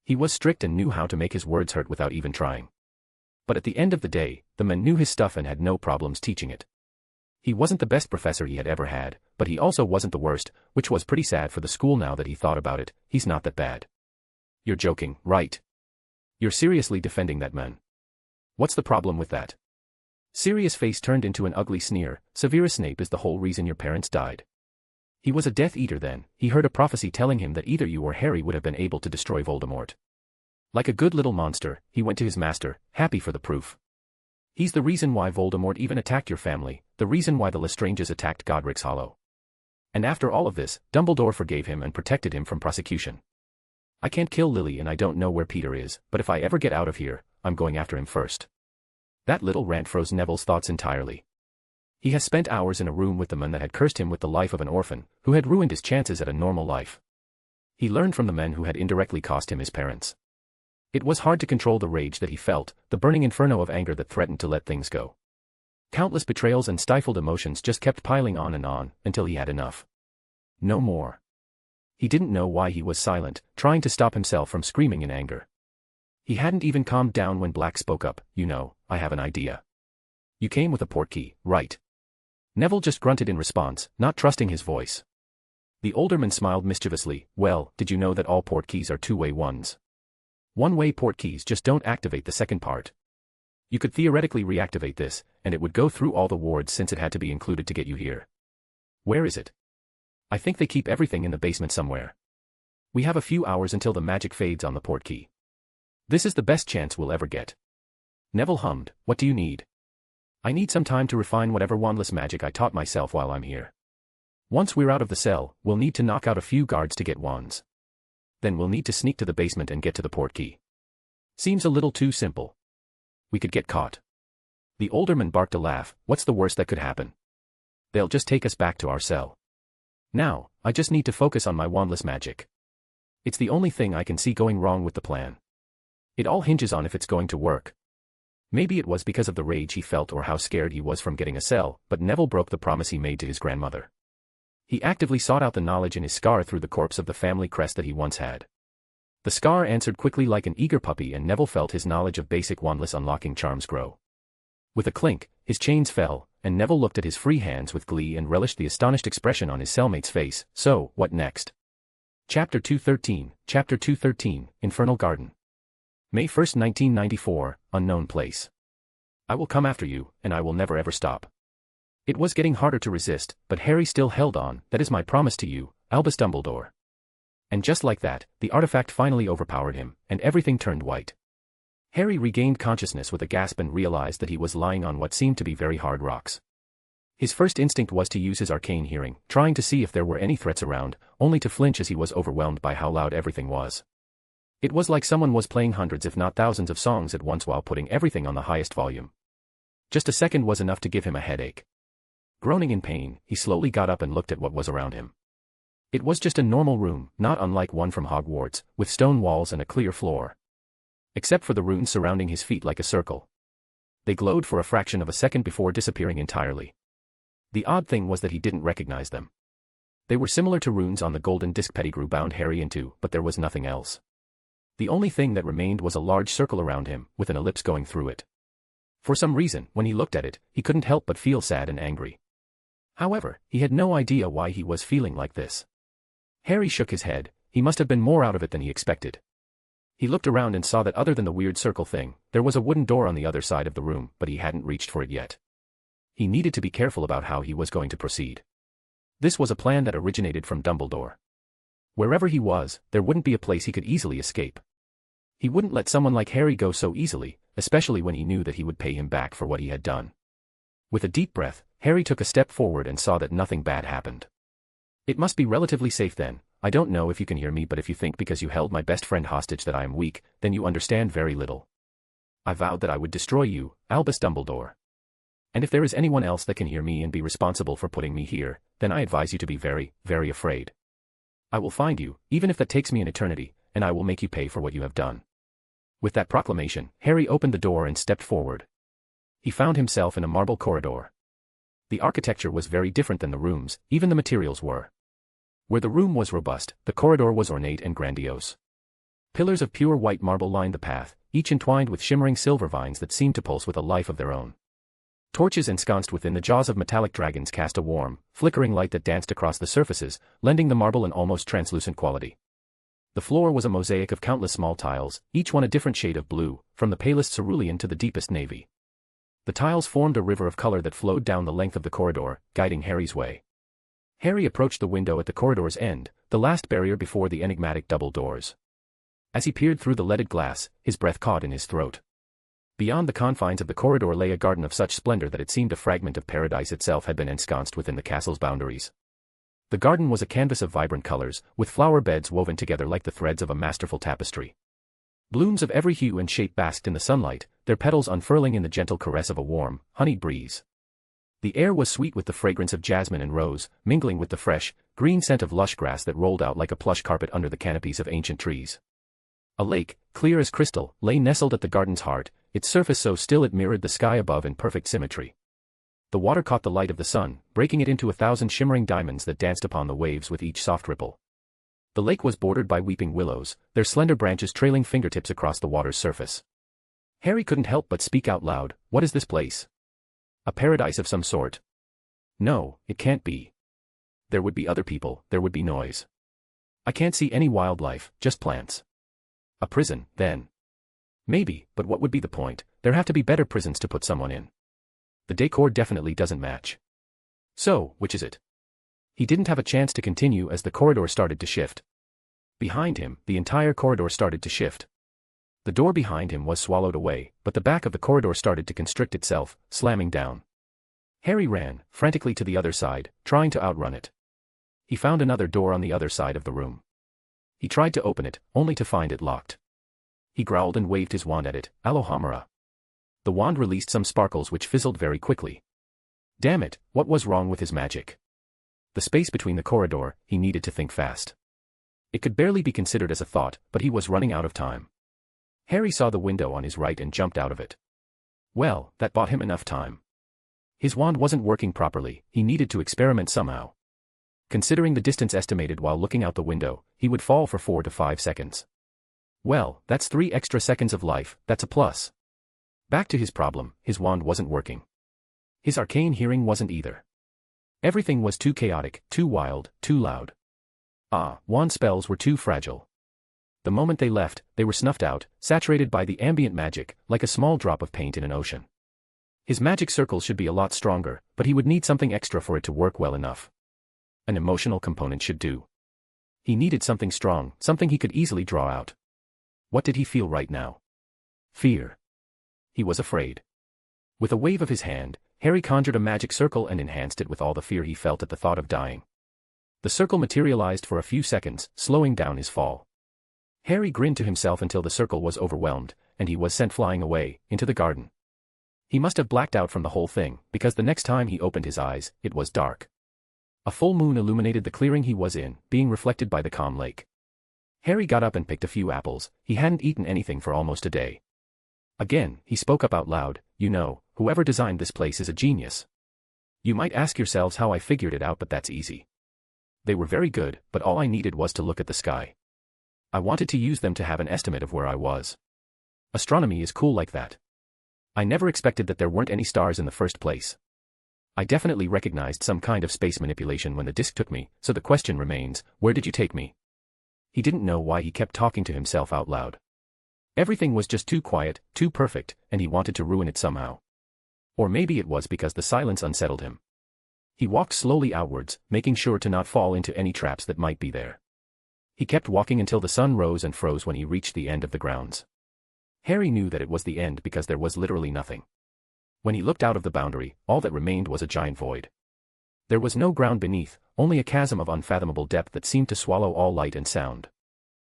He was strict and knew how to make his words hurt without even trying. But at the end of the day, the man knew his stuff and had no problems teaching it. He wasn't the best professor he had ever had, but he also wasn't the worst, which was pretty sad for the school now that he thought about it. He's not that bad. You're joking, right? You're seriously defending that man. What's the problem with that? Sirius' face turned into an ugly sneer. Severus Snape is the whole reason your parents died. He was a Death Eater then. He heard a prophecy telling him that either you or Harry would have been able to destroy Voldemort. Like a good little monster, he went to his master, happy for the proof. He's the reason why Voldemort even attacked your family, the reason why the Lestranges attacked Godric's Hollow. And after all of this, Dumbledore forgave him and protected him from prosecution. I can't kill Lily and I don't know where Peter is, but if I ever get out of here, I'm going after him first. That little rant froze Neville's thoughts entirely. He has spent hours in a room with the man that had cursed him with the life of an orphan, who had ruined his chances at a normal life. He learned from the men who had indirectly cost him his parents. It was hard to control the rage that he felt, the burning inferno of anger that threatened to let things go. Countless betrayals and stifled emotions just kept piling on, until he had enough. No more. He didn't know why he was silent, trying to stop himself from screaming in anger. He hadn't even calmed down when Black spoke up. You know, I have an idea. You came with a portkey, right? Neville just grunted in response, not trusting his voice. The older man smiled mischievously. Well, did you know that all portkeys are two-way ones? One-way portkeys just don't activate the second part. You could theoretically reactivate this, and it would go through all the wards since it had to be included to get you here. Where is it? I think they keep everything in the basement somewhere. We have a few hours until the magic fades on the portkey. This is the best chance we'll ever get. Neville hummed. What do you need? I need some time to refine whatever wandless magic I taught myself while I'm here. Once we're out of the cell, we'll need to knock out a few guards to get wands. Then we'll need to sneak to the basement and get to the portkey. Seems a little too simple. We could get caught. The older man barked a laugh. What's the worst that could happen? They'll just take us back to our cell. Now, I just need to focus on my wandless magic. It's the only thing I can see going wrong with the plan. It all hinges on if it's going to work. Maybe it was because of the rage he felt or how scared he was from getting a cell, but Neville broke the promise he made to his grandmother. He actively sought out the knowledge in his scar through the corpse of the family crest that he once had. The scar answered quickly like an eager puppy, and Neville felt his knowledge of basic wandless unlocking charms grow. With a clink, his chains fell, and Neville looked at his free hands with glee and relished the astonished expression on his cellmate's face. So, what next? Chapter 213, Infernal Garden. May 1, 1994, unknown place. I will come after you, and I will never ever stop. It was getting harder to resist, but Harry still held on. That is my promise to you, Albus Dumbledore. And just like that, the artifact finally overpowered him, and everything turned white. Harry regained consciousness with a gasp and realized that he was lying on what seemed to be very hard rocks. His first instinct was to use his arcane hearing, trying to see if there were any threats around, only to flinch as he was overwhelmed by how loud everything was. It was like someone was playing hundreds if not thousands of songs at once while putting everything on the highest volume. Just a second was enough to give him a headache. Groaning in pain, he slowly got up and looked at what was around him. It was just a normal room, not unlike one from Hogwarts, with stone walls and a clear floor. Except for the runes surrounding his feet like a circle. They glowed for a fraction of a second before disappearing entirely. The odd thing was that he didn't recognize them. They were similar to runes on the golden disc Pettigrew bound Harry into, but there was nothing else. The only thing that remained was a large circle around him, with an ellipse going through it. For some reason, when he looked at it, he couldn't help but feel sad and angry. However, he had no idea why he was feeling like this. Harry shook his head. He must have been more out of it than he expected. He looked around and saw that other than the weird circle thing, there was a wooden door on the other side of the room, but he hadn't reached for it yet. He needed to be careful about how he was going to proceed. This was a plan that originated from Dumbledore. Wherever he was, there wouldn't be a place he could easily escape. He wouldn't let someone like Harry go so easily, especially when he knew that he would pay him back for what he had done. With a deep breath, Harry took a step forward and saw that nothing bad happened. It must be relatively safe then. I don't know if you can hear me, but if you think because you held my best friend hostage that I am weak, then you understand very little. I vowed that I would destroy you, Albus Dumbledore. And if there is anyone else that can hear me and be responsible for putting me here, then I advise you to be very, very afraid. I will find you, even if that takes me an eternity, and I will make you pay for what you have done. With that proclamation, Harry opened the door and stepped forward. He found himself in a marble corridor. The architecture was very different than the rooms, even the materials were. Where the room was robust, the corridor was ornate and grandiose. Pillars of pure white marble lined the path, each entwined with shimmering silver vines that seemed to pulse with a life of their own. Torches ensconced within the jaws of metallic dragons cast a warm, flickering light that danced across the surfaces, lending the marble an almost translucent quality. The floor was a mosaic of countless small tiles, each one a different shade of blue, from the palest cerulean to the deepest navy. The tiles formed a river of color that flowed down the length of the corridor, guiding Harry's way. Harry approached the window at the corridor's end, the last barrier before the enigmatic double doors. As he peered through the leaded glass, his breath caught in his throat. Beyond the confines of the corridor lay a garden of such splendor that it seemed a fragment of paradise itself had been ensconced within the castle's boundaries. The garden was a canvas of vibrant colors, with flower beds woven together like the threads of a masterful tapestry. Blooms of every hue and shape basked in the sunlight, their petals unfurling in the gentle caress of a warm, honeyed breeze. The air was sweet with the fragrance of jasmine and rose, mingling with the fresh, green scent of lush grass that rolled out like a plush carpet under the canopies of ancient trees. A lake, clear as crystal, lay nestled at the garden's heart, its surface so still it mirrored the sky above in perfect symmetry. The water caught the light of the sun, breaking it into 1,000 shimmering diamonds that danced upon the waves with each soft ripple. The lake was bordered by weeping willows, their slender branches trailing fingertips across the water's surface. Harry couldn't help but speak out loud, "What is this place? A paradise of some sort? No, it can't be. There would be other people, there would be noise. I can't see any wildlife, just plants. A prison, then. Maybe, but what would be the point? There have to be better prisons to put someone in. The decor definitely doesn't match. So, which is it?" He didn't have a chance to continue as the corridor started to shift. Behind him, the entire corridor started to shift. The door behind him was swallowed away, but the back of the corridor started to constrict itself, slamming down. Harry ran, frantically to the other side, trying to outrun it. He found another door on the other side of the room. He tried to open it, only to find it locked. He growled and waved his wand at it, Alohomora. The wand released some sparkles which fizzled very quickly. Damn it, what was wrong with his magic? The space between the corridor, he needed to think fast. It could barely be considered as a thought, but he was running out of time. Harry saw the window on his right and jumped out of it. Well, that bought him enough time. His wand wasn't working properly, he needed to experiment somehow. Considering the distance estimated while looking out the window, he would fall for 4 to 5 seconds. Well, that's 3 extra seconds of life, that's a plus. Back to his problem, his wand wasn't working. His arcane hearing wasn't either. Everything was too chaotic, too wild, too loud. Wand spells were too fragile. The moment they left, they were snuffed out, saturated by the ambient magic, like a small drop of paint in an ocean. His magic circle should be a lot stronger, but he would need something extra for it to work well enough. An emotional component should do. He needed something strong, something he could easily draw out. What did he feel right now? Fear. He was afraid. With a wave of his hand, Harry conjured a magic circle and enhanced it with all the fear he felt at the thought of dying. The circle materialized for a few seconds, slowing down his fall. Harry grinned to himself until the circle was overwhelmed, and he was sent flying away, into the garden. He must have blacked out from the whole thing, because the next time he opened his eyes, it was dark. A full moon illuminated the clearing he was in, being reflected by the calm lake. Harry got up and picked a few apples, he hadn't eaten anything for almost a day. Again, he spoke up out loud, "You know, whoever designed this place is a genius. You might ask yourselves how I figured it out, but that's easy. They were very good, but all I needed was to look at the sky. I wanted to use them to have an estimate of where I was. Astronomy is cool like that. I never expected that there weren't any stars in the first place. I definitely recognized some kind of space manipulation when the disk took me, so the question remains, where did you take me?" He didn't know why he kept talking to himself out loud. Everything was just too quiet, too perfect, and he wanted to ruin it somehow. Or maybe it was because the silence unsettled him. He walked slowly outwards, making sure to not fall into any traps that might be there. He kept walking until the sun rose and froze when he reached the end of the grounds. Harry knew that it was the end because there was literally nothing. When he looked out of the boundary, all that remained was a giant void. There was no ground beneath, only a chasm of unfathomable depth that seemed to swallow all light and sound.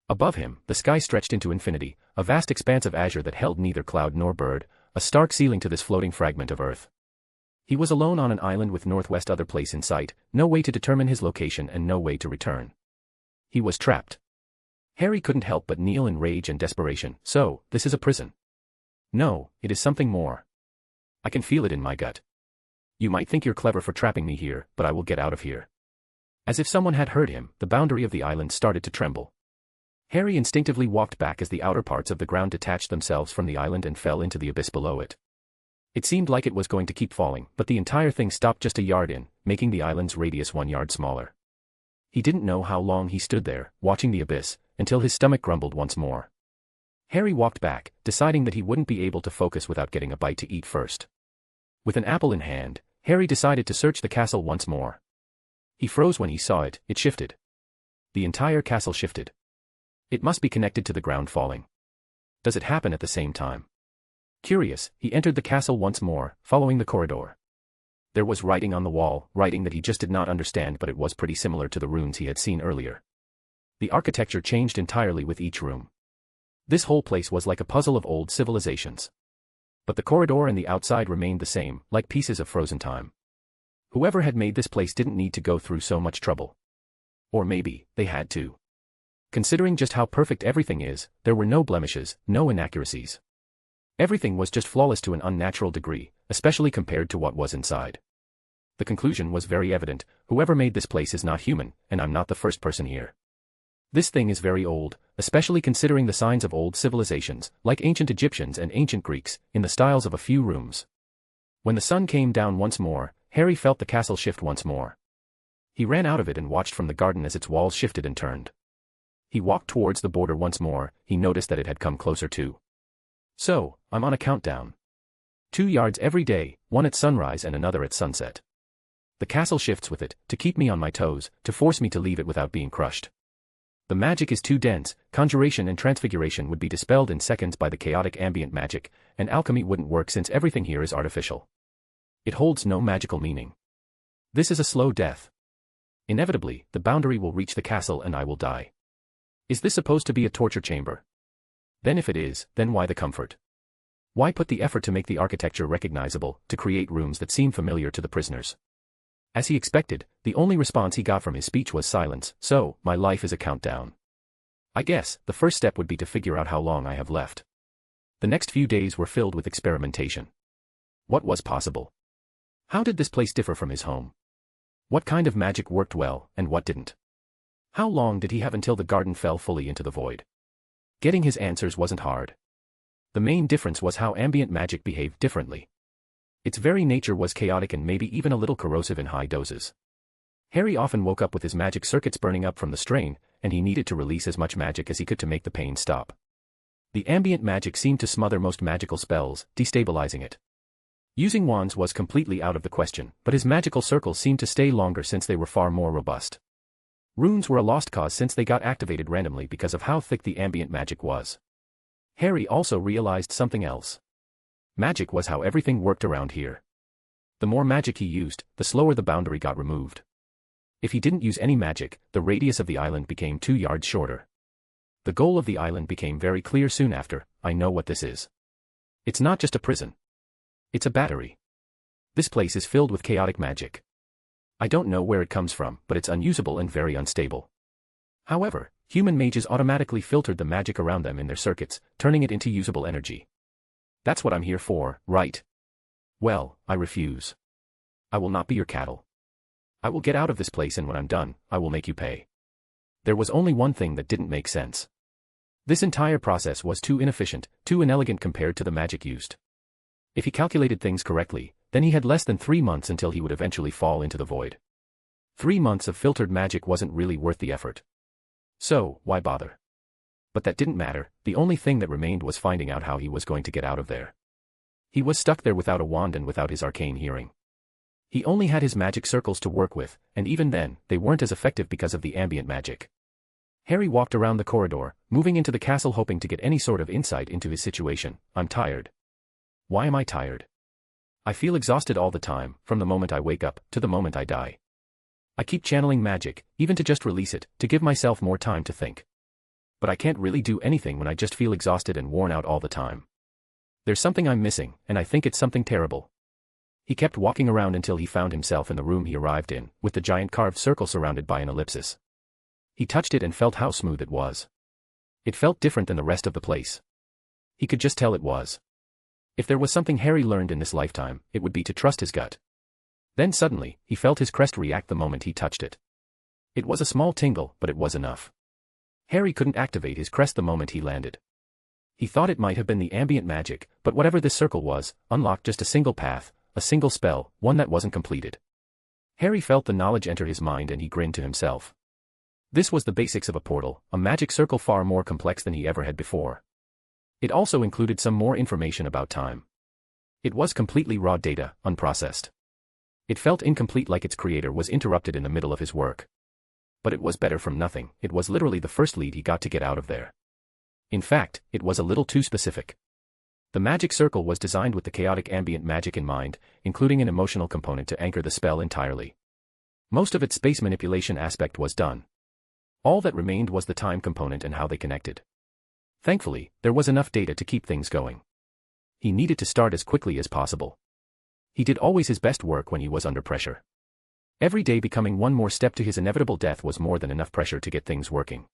Above him, the sky stretched into infinity, a vast expanse of azure that held neither cloud nor bird, a stark ceiling to this floating fragment of earth. He was alone on an island with northwest other place in sight, no way to determine his location and no way to return. He was trapped. Harry couldn't help but kneel in rage and desperation. So, this is a prison. No, it is something more. I can feel it in my gut. You might think you're clever for trapping me here, but I will get out of here. As if someone had heard him, the boundary of the island started to tremble. Harry instinctively walked back as the outer parts of the ground detached themselves from the island and fell into the abyss below it. It seemed like it was going to keep falling, but the entire thing stopped just a yard in, making the island's radius 1 yard smaller. He didn't know how long he stood there, watching the abyss, until his stomach grumbled once more. Harry walked back, deciding that he wouldn't be able to focus without getting a bite to eat first. With an apple in hand, Harry decided to search the castle once more. He froze when he saw it. It shifted. The entire castle shifted. It must be connected to the ground falling. Does it happen at the same time? Curious, he entered the castle once more, following the corridor. There was writing on the wall, writing that he just did not understand, but it was pretty similar to the runes he had seen earlier. The architecture changed entirely with each room. This whole place was like a puzzle of old civilizations. But the corridor and the outside remained the same, like pieces of frozen time. Whoever had made this place didn't need to go through so much trouble. Or maybe, they had to. Considering just how perfect everything is, there were no blemishes, no inaccuracies. Everything was just flawless to an unnatural degree, especially compared to what was inside. The conclusion was very evident: whoever made this place is not human, and I'm not the first person here. This thing is very old, especially considering the signs of old civilizations, like ancient Egyptians and ancient Greeks, in the styles of a few rooms. When the sun came down once more, Harry felt the castle shift once more. He ran out of it and watched from the garden as its walls shifted and turned. He walked towards the border once more. He noticed that it had come closer too. So, I'm on a countdown. 2 yards every day, one at sunrise and another at sunset. The castle shifts with it, to keep me on my toes, to force me to leave it without being crushed. The magic is too dense, conjuration and transfiguration would be dispelled in seconds by the chaotic ambient magic, and alchemy wouldn't work since everything here is artificial. It holds no magical meaning. This is a slow death. Inevitably, the boundary will reach the castle and I will die. Is this supposed to be a torture chamber? Then if it is, then why the comfort? Why put the effort to make the architecture recognizable, to create rooms that seem familiar to the prisoners? As he expected, the only response he got from his speech was silence. So, my life is a countdown. I guess, the first step would be to figure out how long I have left. The next few days were filled with experimentation. What was possible? How did this place differ from his home? What kind of magic worked well, and what didn't? How long did he have until the garden fell fully into the void? Getting his answers wasn't hard. The main difference was how ambient magic behaved differently. Its very nature was chaotic and maybe even a little corrosive in high doses. Harry often woke up with his magic circuits burning up from the strain, and he needed to release as much magic as he could to make the pain stop. The ambient magic seemed to smother most magical spells, destabilizing it. Using wands was completely out of the question, but his magical circles seemed to stay longer since they were far more robust. Runes were a lost cause since they got activated randomly because of how thick the ambient magic was. Harry also realized something else. Magic was how everything worked around here. The more magic he used, the slower the boundary got removed. If he didn't use any magic, the radius of the island became 2 yards shorter. The goal of the island became very clear soon after: I know what this is. It's not just a prison. It's a battery. This place is filled with chaotic magic. I don't know where it comes from, but it's unusable and very unstable. However, human mages automatically filtered the magic around them in their circuits, turning it into usable energy. That's what I'm here for, right? Well, I refuse. I will not be your cattle. I will get out of this place, and when I'm done, I will make you pay. There was only one thing that didn't make sense. This entire process was too inefficient, too inelegant compared to the magic used. If he calculated things correctly, then he had less than 3 months until he would eventually fall into the void. 3 months of filtered magic wasn't really worth the effort. So, why bother? But that didn't matter. The only thing that remained was finding out how he was going to get out of there. He was stuck there without a wand and without his arcane hearing. He only had his magic circles to work with, and even then, they weren't as effective because of the ambient magic. Harry walked around the corridor, moving into the castle hoping to get any sort of insight into his situation. I'm tired. Why am I tired? I feel exhausted all the time, from the moment I wake up, to the moment I die. I keep channeling magic, even to just release it, to give myself more time to think. But I can't really do anything when I just feel exhausted and worn out all the time. There's something I'm missing, and I think it's something terrible. He kept walking around until he found himself in the room he arrived in, with the giant carved circle surrounded by an ellipsis. He touched it and felt how smooth it was. It felt different than the rest of the place. He could just tell it was. If there was something Harry learned in this lifetime, it would be to trust his gut. Then suddenly, he felt his crest react the moment he touched it. It was a small tingle, but it was enough. Harry couldn't activate his crest the moment he landed. He thought it might have been the ambient magic, but whatever this circle was, unlocked just a single path, a single spell, one that wasn't completed. Harry felt the knowledge enter his mind and he grinned to himself. This was the basics of a portal, a magic circle far more complex than he ever had before. It also included some more information about time. It was completely raw data, unprocessed. It felt incomplete, like its creator was interrupted in the middle of his work. But it was better from nothing. It was literally the first lead he got to get out of there. In fact, it was a little too specific. The magic circle was designed with the chaotic ambient magic in mind, including an emotional component to anchor the spell entirely. Most of its space manipulation aspect was done. All that remained was the time component and how they connected. Thankfully, there was enough data to keep things going. He needed to start as quickly as possible. He did always his best work when he was under pressure. Every day becoming one more step to his inevitable death was more than enough pressure to get things working.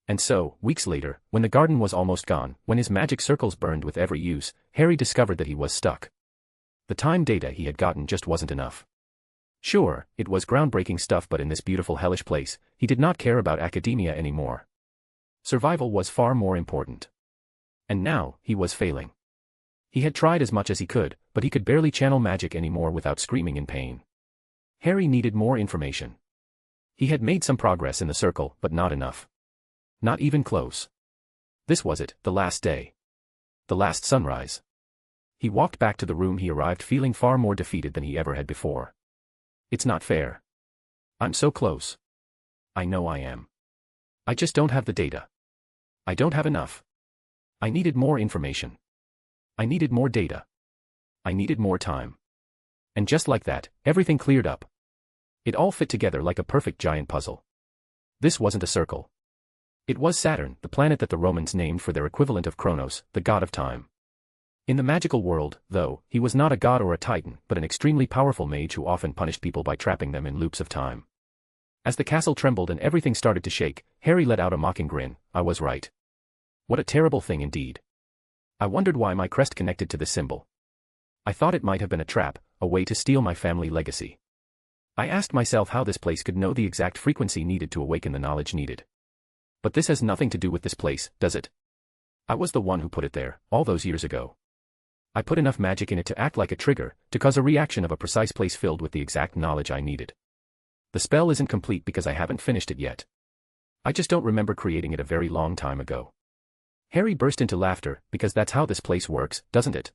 And so, weeks later, when the garden was almost gone, when his magic circles burned with every use, Harry discovered that he was stuck. The time data he had gotten just wasn't enough. Sure, it was groundbreaking stuff, but in this beautiful hellish place, he did not care about academia anymore. Survival was far more important. And now, he was failing. He had tried as much as he could, but he could barely channel magic anymore without screaming in pain. Harry needed more information. He had made some progress in the circle, but not enough. Not even close. This was it, the last day. The last sunrise. He walked back to the room he arrived feeling far more defeated than he ever had before. It's not fair. I'm so close. I know I am. I just don't have the data. I don't have enough. I needed more information. I needed more data. I needed more time. And just like that, everything cleared up. It all fit together like a perfect giant puzzle. This wasn't a circle. It was Saturn, the planet that the Romans named for their equivalent of Kronos, the god of time. In the magical world, though, he was not a god or a titan, but an extremely powerful mage who often punished people by trapping them in loops of time. As the castle trembled and everything started to shake, Harry let out a mocking grin. I was right. What a terrible thing indeed. I wondered why my crest connected to this symbol. I thought it might have been a trap, a way to steal my family legacy. I asked myself how this place could know the exact frequency needed to awaken the knowledge needed. But this has nothing to do with this place, does it? I was the one who put it there, all those years ago. I put enough magic in it to act like a trigger, to cause a reaction of a precise place filled with the exact knowledge I needed. The spell isn't complete because I haven't finished it yet. I just don't remember creating it a very long time ago. Harry burst into laughter, because that's how this place works, doesn't it?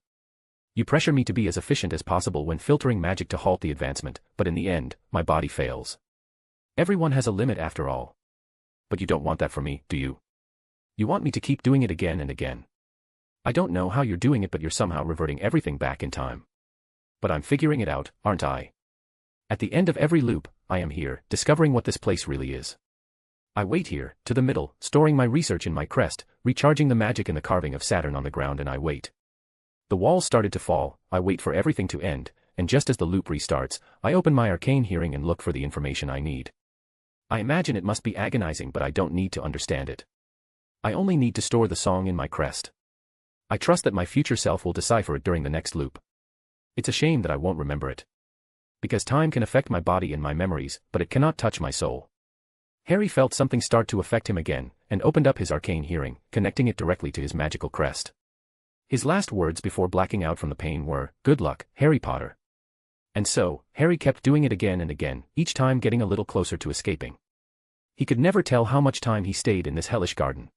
You pressure me to be as efficient as possible when filtering magic to halt the advancement, but in the end, my body fails. Everyone has a limit after all. But you don't want that for me, do you? You want me to keep doing it again and again. I don't know how you're doing it, but you're somehow reverting everything back in time. But I'm figuring it out, aren't I? At the end of every loop, I am here, discovering what this place really is. I wait here, to the middle, storing my research in my crest, recharging the magic in the carving of Saturn on the ground, and I wait. The walls started to fall, I wait for everything to end, and just as the loop restarts, I open my arcane hearing and look for the information I need. I imagine it must be agonizing, but I don't need to understand it. I only need to store the song in my crest. I trust that my future self will decipher it during the next loop. It's a shame that I won't remember it. Because time can affect my body and my memories, but it cannot touch my soul. Harry felt something start to affect him again, and opened up his arcane hearing, connecting it directly to his magical crest. His last words before blacking out from the pain were, "Good luck, Harry Potter." And so, Harry kept doing it again and again, each time getting a little closer to escaping. He could never tell how much time he stayed in this hellish garden.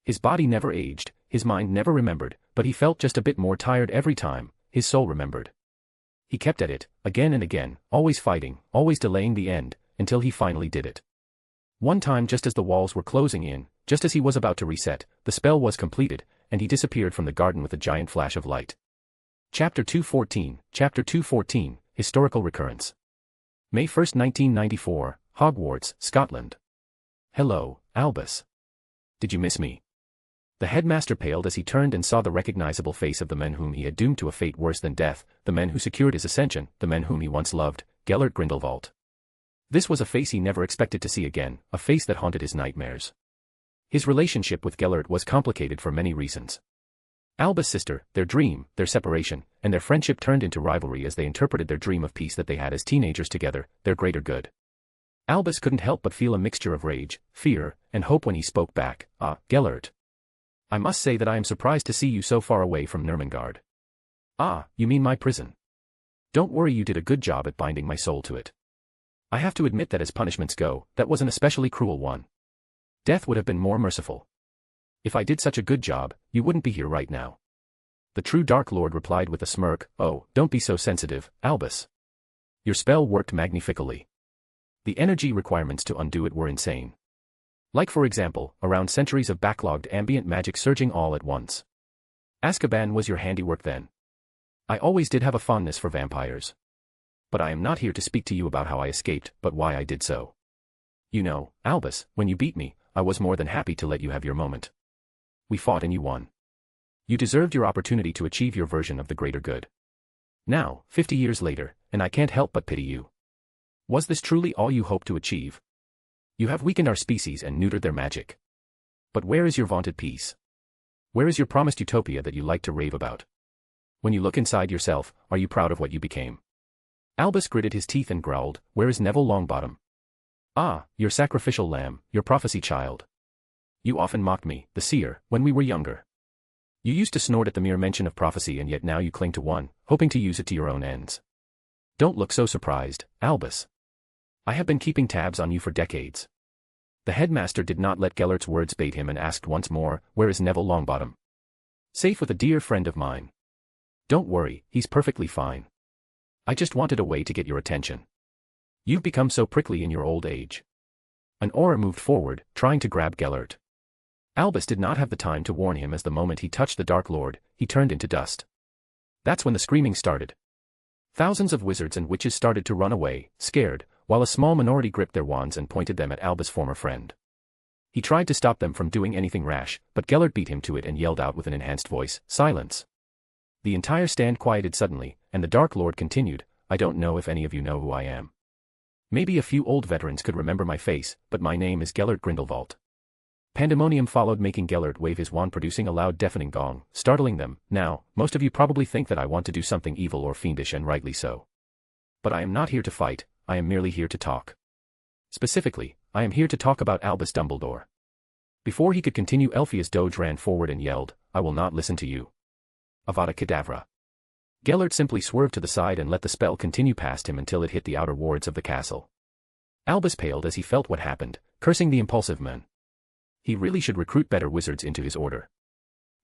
His body never aged, his mind never remembered, but he felt just a bit more tired every time, his soul remembered. He kept at it, again and again, always fighting, always delaying the end, until he finally did it. One time, just as the walls were closing in, just as he was about to reset, the spell was completed, and he disappeared from the garden with a giant flash of light. Chapter 214, Historical Recurrence. May 1, 1994, Hogwarts, Scotland. Hello, Albus. Did you miss me? The headmaster paled as he turned and saw the recognizable face of the men whom he had doomed to a fate worse than death, the men who secured his ascension, the men whom he once loved, Gellert Grindelwald. This was a face he never expected to see again, a face that haunted his nightmares. His relationship with Gellert was complicated for many reasons. Alba's sister, their dream, their separation, and their friendship turned into rivalry as they interpreted their dream of peace that they had as teenagers together, their greater good. Albus couldn't help but feel a mixture of rage, fear, and hope when he spoke back. "Ah, Gellert. I must say that I am surprised to see you so far away from Nurmengard." "Ah, you mean my prison. Don't worry, you did a good job at binding my soul to it. I have to admit that as punishments go, that was an especially cruel one. Death would have been more merciful. If I did such a good job, you wouldn't be here right now." The true Dark Lord replied with a smirk, "Oh, don't be so sensitive, Albus. Your spell worked magnificently. The energy requirements to undo it were insane. Like for example, around centuries of backlogged ambient magic surging all at once. Azkaban was your handiwork then. I always did have a fondness for vampires. But I am not here to speak to you about how I escaped, but why I did so. You know, Albus, when you beat me, I was more than happy to let you have your moment. We fought and you won. You deserved your opportunity to achieve your version of the greater good. Now, 50 years later, and I can't help but pity you. Was this truly all you hoped to achieve? You have weakened our species and neutered their magic. But where is your vaunted peace? Where is your promised utopia that you like to rave about? When you look inside yourself, are you proud of what you became?" Albus gritted his teeth and growled, "Where is Neville Longbottom? Ah, your sacrificial lamb, your prophecy child. You often mocked me, the seer, when we were younger. You used to snort at the mere mention of prophecy, and yet now you cling to one, hoping to use it to your own ends. Don't look so surprised, Albus. I have been keeping tabs on you for decades." The headmaster did not let Gellert's words bait him and asked once more, "Where is Neville Longbottom?" "Safe with a dear friend of mine. Don't worry, he's perfectly fine. I just wanted a way to get your attention. You've become so prickly in your old age." An aura moved forward, trying to grab Gellert. Albus did not have the time to warn him, as the moment he touched the Dark Lord, he turned into dust. That's when the screaming started. Thousands of wizards and witches started to run away, scared, while a small minority gripped their wands and pointed them at Albus' former friend. He tried to stop them from doing anything rash, but Gellert beat him to it and yelled out with an enhanced voice, "Silence!" The entire stand quieted suddenly, and the Dark Lord continued, "I don't know if any of you know who I am. Maybe a few old veterans could remember my face, but my name is Gellert Grindelwald." Pandemonium followed, making Gellert wave his wand, producing a loud deafening gong, startling them. "Now, most of you probably think that I want to do something evil or fiendish, and rightly so. But I am not here to fight, I am merely here to talk. Specifically, I am here to talk about Albus Dumbledore." Before he could continue, Elphias Doge ran forward and yelled, "I will not listen to you. Avada Kedavra." Gellert simply swerved to the side and let the spell continue past him until it hit the outer wards of the castle. Albus paled as he felt what happened, cursing the impulsive men. He really should recruit better wizards into his order.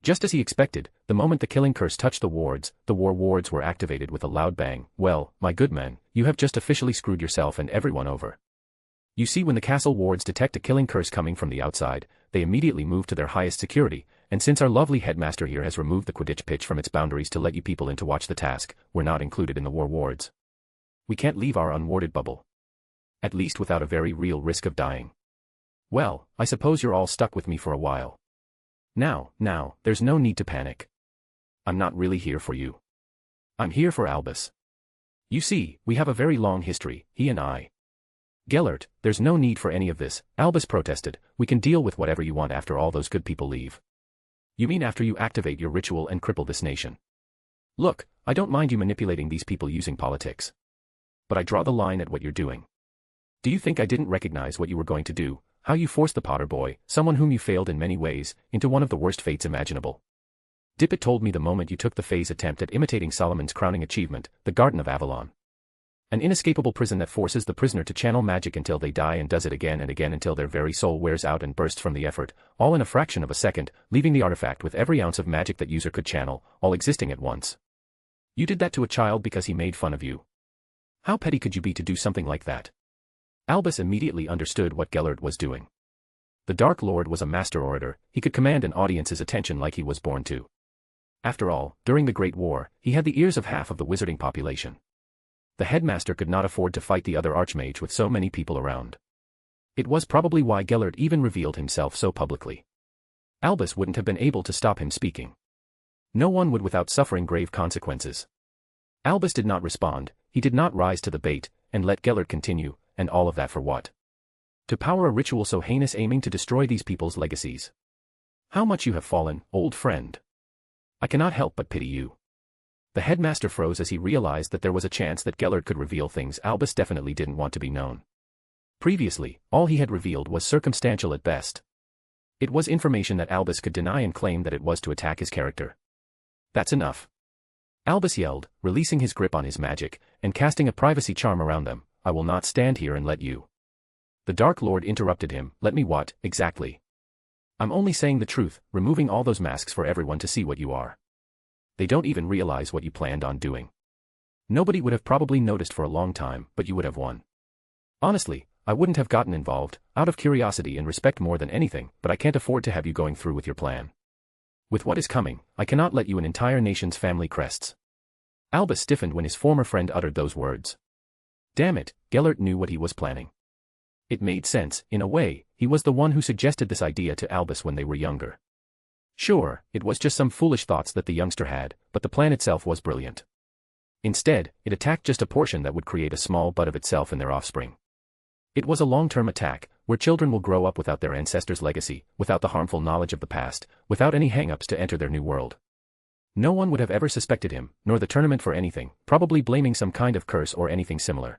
Just as he expected, the moment the killing curse touched the wards, the war wards were activated with a loud bang. "Well, my good men, you have just officially screwed yourself and everyone over. You see, when the castle wards detect a killing curse coming from the outside, they immediately move to their highest security, and since our lovely headmaster here has removed the Quidditch pitch from its boundaries to let you people in to watch the task, we're not included in the war wards. We can't leave our unwarded bubble. At least without a very real risk of dying. Well, I suppose you're all stuck with me for a while. Now, there's no need to panic. I'm not really here for you. I'm here for Albus. You see, we have a very long history, he and I." "Gellert, there's no need for any of this," Albus protested. "We can deal with whatever you want after all those good people leave." "You mean after you activate your ritual and cripple this nation? Look, I don't mind you manipulating these people using politics. But I draw the line at what you're doing. Do you think I didn't recognize what you were going to do, how you forced the Potter boy, someone whom you failed in many ways, into one of the worst fates imaginable? Dippet told me the moment you took the phase attempt at imitating Solomon's crowning achievement, the Garden of Avalon. An inescapable prison that forces the prisoner to channel magic until they die and does it again and again until their very soul wears out and bursts from the effort, all in a fraction of a second, leaving the artifact with every ounce of magic that user could channel, all existing at once. You did that to a child because he made fun of you. How petty could you be to do something like that?" Albus immediately understood what Gellert was doing. The Dark Lord was a master orator, he could command an audience's attention like he was born to. After all, during the Great War, he had the ears of half of the wizarding population. The headmaster could not afford to fight the other archmage with so many people around. It was probably why Gellert even revealed himself so publicly. Albus wouldn't have been able to stop him speaking. No one would without suffering grave consequences. Albus did not respond, he did not rise to the bait, and let Gellert continue, and all of that for what? To power a ritual so heinous aiming to destroy these people's legacies. How much you have fallen, old friend. I cannot help but pity you. The headmaster froze as he realized that there was a chance that Gellert could reveal things Albus definitely didn't want to be known. Previously, all he had revealed was circumstantial at best. It was information that Albus could deny and claim that it was to attack his character. That's enough. Albus yelled, releasing his grip on his magic, and casting a privacy charm around them. I will not stand here and let you. The Dark Lord interrupted him. Let me what, exactly? I'm only saying the truth, removing all those masks for everyone to see what you are. They don't even realize what you planned on doing. Nobody would have probably noticed for a long time, but you would have won. Honestly, I wouldn't have gotten involved, out of curiosity and respect more than anything, but I can't afford to have you going through with your plan. With what is coming, I cannot let you an entire nation's family crests. Albus stiffened when his former friend uttered those words. Damn it, Gellert knew what he was planning. It made sense, in a way, he was the one who suggested this idea to Albus when they were younger. Sure, it was just some foolish thoughts that the youngster had, but the plan itself was brilliant. Instead, it attacked just a portion that would create a small bud of itself in their offspring. It was a long-term attack, where children will grow up without their ancestors' legacy, without the harmful knowledge of the past, without any hang-ups to enter their new world. No one would have ever suspected him, nor the tournament for anything, probably blaming some kind of curse or anything similar.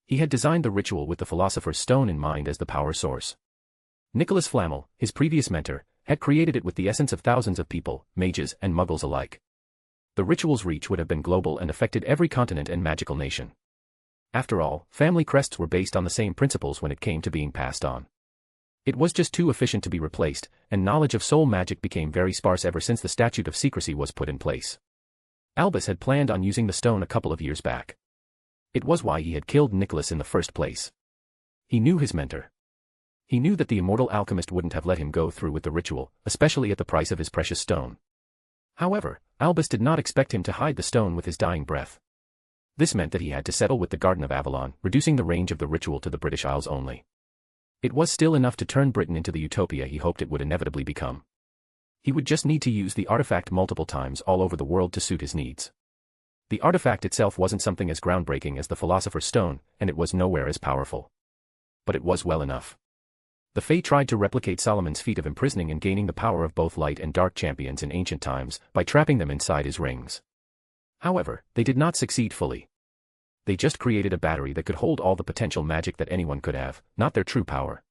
He had designed the ritual with the Philosopher's Stone in mind as the power source. Nicholas Flamel, his previous mentor, had created it with the essence of thousands of people, mages and muggles alike. The ritual's reach would have been global and affected every continent and magical nation. After all, family crests were based on the same principles when it came to being passed on. It was just too efficient to be replaced, and knowledge of soul magic became very sparse ever since the statute of secrecy was put in place. Albus had planned on using the stone a couple of years back. It was why he had killed Nicholas in the first place. He knew his mentor. He knew that the immortal alchemist wouldn't have let him go through with the ritual, especially at the price of his precious stone. However, Albus did not expect him to hide the stone with his dying breath. This meant that he had to settle with the Garden of Avalon, reducing the range of the ritual to the British Isles only. It was still enough to turn Britain into the utopia he hoped it would inevitably become. He would just need to use the artifact multiple times all over the world to suit his needs. The artifact itself wasn't something as groundbreaking as the Philosopher's Stone, and it was nowhere as powerful. But it was well enough. The Fae tried to replicate Solomon's feat of imprisoning and gaining the power of both light and dark champions in ancient times, by trapping them inside his rings. However, they did not succeed fully. They just created a battery that could hold all the potential magic that anyone could have, not their true power.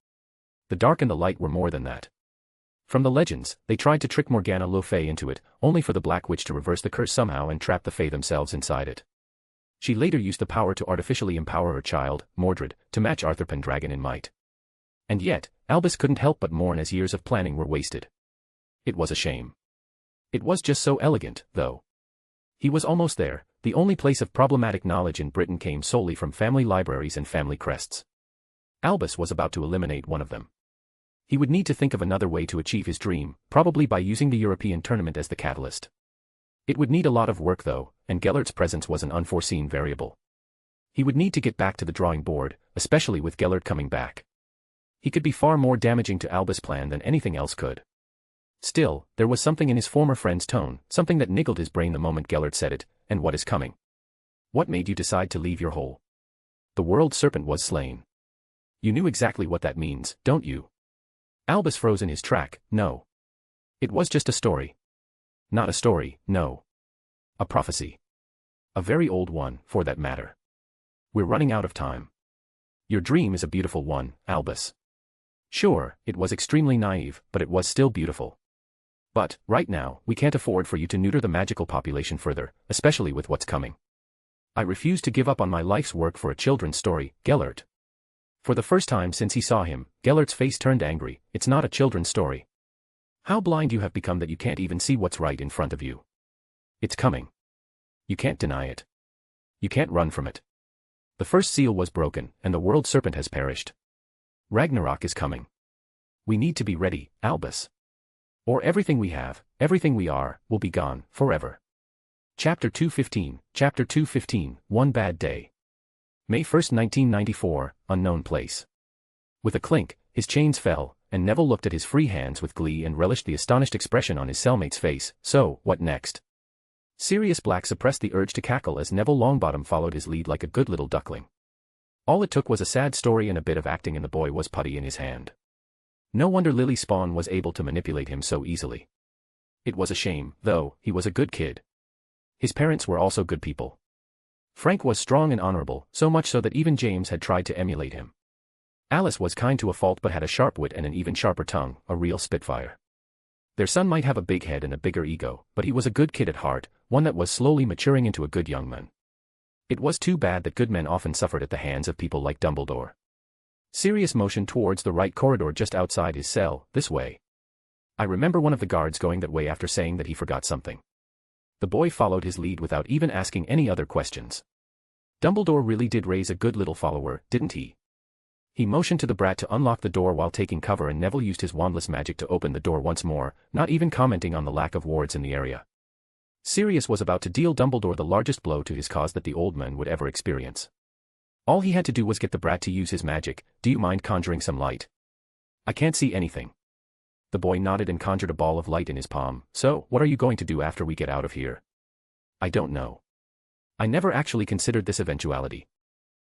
The dark and the light were more than that. From the legends, they tried to trick Morgana Le Fay into it, only for the Black Witch to reverse the curse somehow and trap the Fae themselves inside it. She later used the power to artificially empower her child, Mordred, to match Arthur Pendragon in might. And yet, Albus couldn't help but mourn as years of planning were wasted. It was a shame. It was just so elegant, though. He was almost there. The only place of problematic knowledge in Britain came solely from family libraries and family crests. Albus was about to eliminate one of them. He would need to think of another way to achieve his dream, probably by using the European tournament as the catalyst. It would need a lot of work though, and Gellert's presence was an unforeseen variable. He would need to get back to the drawing board, especially with Gellert coming back. He could be far more damaging to Albus' plan than anything else could. Still, there was something in his former friend's tone, something that niggled his brain the moment Gellert said it. And what is coming? What made you decide to leave your hole? The world serpent was slain. You knew exactly what that means, don't you? Albus froze in his track. No. It was just a story. Not a story, no. A prophecy. A very old one, for that matter. We're running out of time. Your dream is a beautiful one, Albus. Sure, it was extremely naive, but it was still beautiful. But, right now, we can't afford for you to neuter the magical population further, especially with what's coming. I refuse to give up on my life's work for a children's story, Gellert. For the first time since he saw him, Gellert's face turned angry. It's not a children's story. How blind you have become that you can't even see what's right in front of you. It's coming. You can't deny it. You can't run from it. The first seal was broken, and the world serpent has perished. Ragnarok is coming. We need to be ready, Albus. Or everything we have, everything we are, will be gone, forever. Chapter 215, One Bad Day. May 1, 1994, unknown place. With a clink, his chains fell, and Neville looked at his free hands with glee and relished the astonished expression on his cellmate's face. So, what next? Sirius Black suppressed the urge to cackle as Neville Longbottom followed his lead like a good little duckling. All it took was a sad story and a bit of acting and the boy was putty in his hand. No wonder Lily Spawn was able to manipulate him so easily. It was a shame, though, he was a good kid. His parents were also good people. Frank was strong and honorable, so much so that even James had tried to emulate him. Alice was kind to a fault but had a sharp wit and an even sharper tongue, a real spitfire. Their son might have a big head and a bigger ego, but he was a good kid at heart, one that was slowly maturing into a good young man. It was too bad that good men often suffered at the hands of people like Dumbledore. Sirius motioned towards the right corridor just outside his cell, this way. I remember one of the guards going that way after saying that he forgot something. The boy followed his lead without even asking any other questions. Dumbledore really did raise a good little follower, didn't he? He motioned to the brat to unlock the door while taking cover and Neville used his wandless magic to open the door once more, not even commenting on the lack of wards in the area. Sirius was about to deal Dumbledore the largest blow to his cause that the old man would ever experience. All he had to do was get the brat to use his magic. Do you mind conjuring some light? I can't see anything. The boy nodded and conjured a ball of light in his palm. So, what are you going to do after we get out of here? I don't know. I never actually considered this eventuality.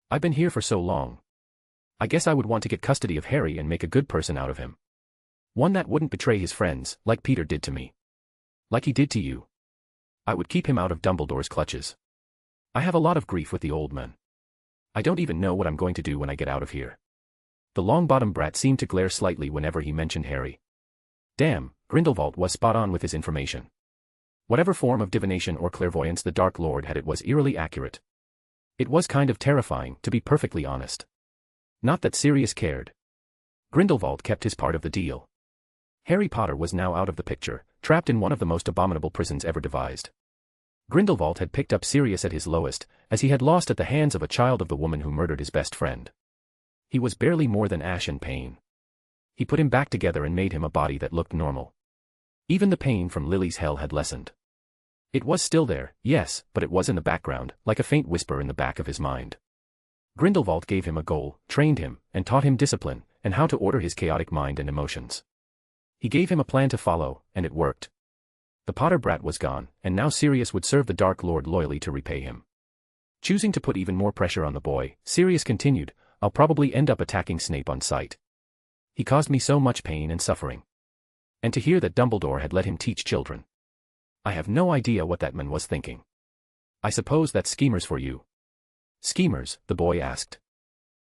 I've been here for so long. I guess I would want to get custody of Harry and make a good person out of him. One that wouldn't betray his friends, like Peter did to me. Like he did to you. I would keep him out of Dumbledore's clutches. I have a lot of grief with the old man. I don't even know what I'm going to do when I get out of here. The Longbottom brat seemed to glare slightly whenever he mentioned Harry. Damn, Grindelwald was spot on with his information. Whatever form of divination or clairvoyance the Dark Lord had, it was eerily accurate. It was kind of terrifying, to be perfectly honest. Not that Sirius cared. Grindelwald kept his part of the deal. Harry Potter was now out of the picture, trapped in one of the most abominable prisons ever devised. Grindelwald had picked up Sirius at his lowest, as he had lost at the hands of a child of the woman who murdered his best friend. He was barely more than ash and pain. He put him back together and made him a body that looked normal. Even the pain from Lily's hell had lessened. It was still there, yes, but it was in the background, like a faint whisper in the back of his mind. Grindelwald gave him a goal, trained him, and taught him discipline, and how to order his chaotic mind and emotions. He gave him a plan to follow, and it worked. The Potter brat was gone, and now Sirius would serve the Dark Lord loyally to repay him. Choosing to put even more pressure on the boy, Sirius continued, I'll probably end up attacking Snape on sight. He caused me so much pain and suffering. And to hear that Dumbledore had let him teach children. I have no idea what that man was thinking. I suppose that's schemers for you. Schemers, the boy asked.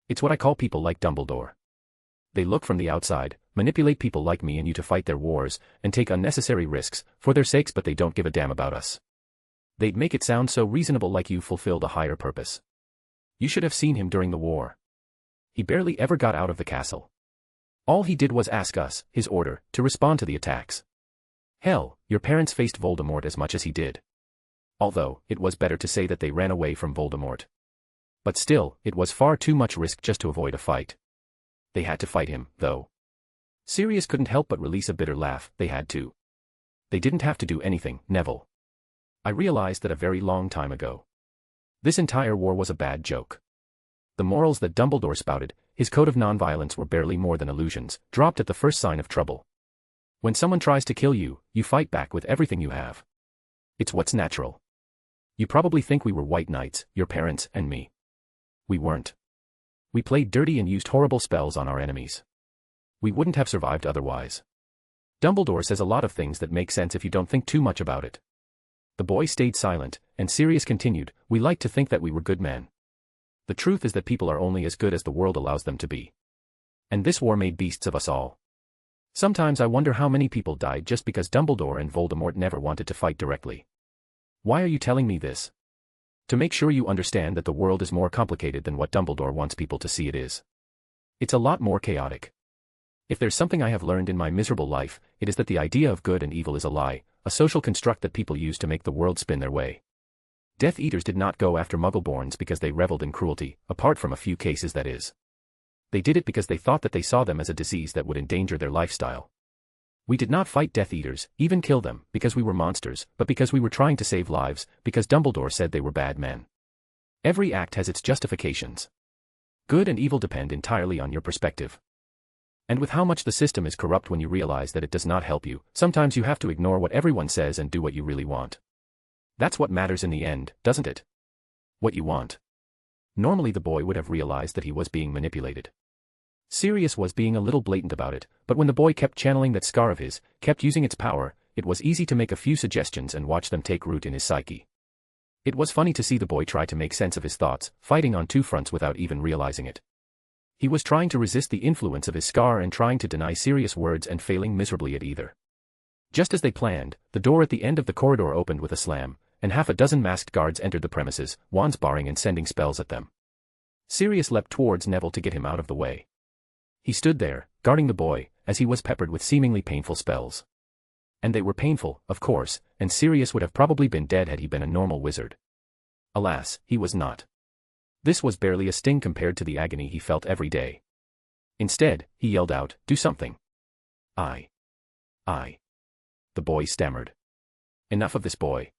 It's what I call people like Dumbledore. They look from the outside, manipulate people like me and you to fight their wars, and take unnecessary risks, for their sakes, but they don't give a damn about us. They'd make it sound so reasonable, like you fulfilled a higher purpose. You should have seen him during the war. He barely ever got out of the castle. All he did was ask us, his order, to respond to the attacks. Hell, your parents faced Voldemort as much as he did. Although, it was better to say that they ran away from Voldemort. But still, it was far too much risk just to avoid a fight. They had to fight him, though. Sirius couldn't help but release a bitter laugh. They had to. They didn't have to do anything, Neville. I realized that a very long time ago. This entire war was a bad joke. The morals that Dumbledore spouted, his code of nonviolence, were barely more than illusions, dropped at the first sign of trouble. When someone tries to kill you, you fight back with everything you have. It's what's natural. You probably think we were white knights, your parents and me. We weren't. We played dirty and used horrible spells on our enemies. We wouldn't have survived otherwise. Dumbledore says a lot of things that make sense if you don't think too much about it. The boy stayed silent, and Sirius continued, we like to think that we were good men. The truth is that people are only as good as the world allows them to be. And this war made beasts of us all. Sometimes I wonder how many people died just because Dumbledore and Voldemort never wanted to fight directly. Why are you telling me this? To make sure you understand that the world is more complicated than what Dumbledore wants people to see it is. It's a lot more chaotic. If there's something I have learned in my miserable life, it is that the idea of good and evil is a lie, a social construct that people use to make the world spin their way. Death Eaters did not go after Muggleborns because they reveled in cruelty, apart from a few cases that is. They did it because they thought that they saw them as a disease that would endanger their lifestyle. We did not fight Death Eaters, even kill them, because we were monsters, but because we were trying to save lives, because Dumbledore said they were bad men. Every act has its justifications. Good and evil depend entirely on your perspective. And with how much the system is corrupt when you realize that it does not help you, sometimes you have to ignore what everyone says and do what you really want. That's what matters in the end, doesn't it? What you want. Normally the boy would have realized that he was being manipulated. Sirius was being a little blatant about it, but when the boy kept channeling that scar of his, kept using its power, it was easy to make a few suggestions and watch them take root in his psyche. It was funny to see the boy try to make sense of his thoughts, fighting on two fronts without even realizing it. He was trying to resist the influence of his scar and trying to deny Sirius words and failing miserably at either. Just as they planned, the door at the end of the corridor opened with a slam, and half a dozen masked guards entered the premises, wands barring and sending spells at them. Sirius leapt towards Neville to get him out of the way. He stood there, guarding the boy, as he was peppered with seemingly painful spells. And they were painful, of course, and Sirius would have probably been dead had he been a normal wizard. Alas, he was not. This was barely a sting compared to the agony he felt every day. Instead, he yelled out, "Do something." I. The boy stammered. Enough of this, boy.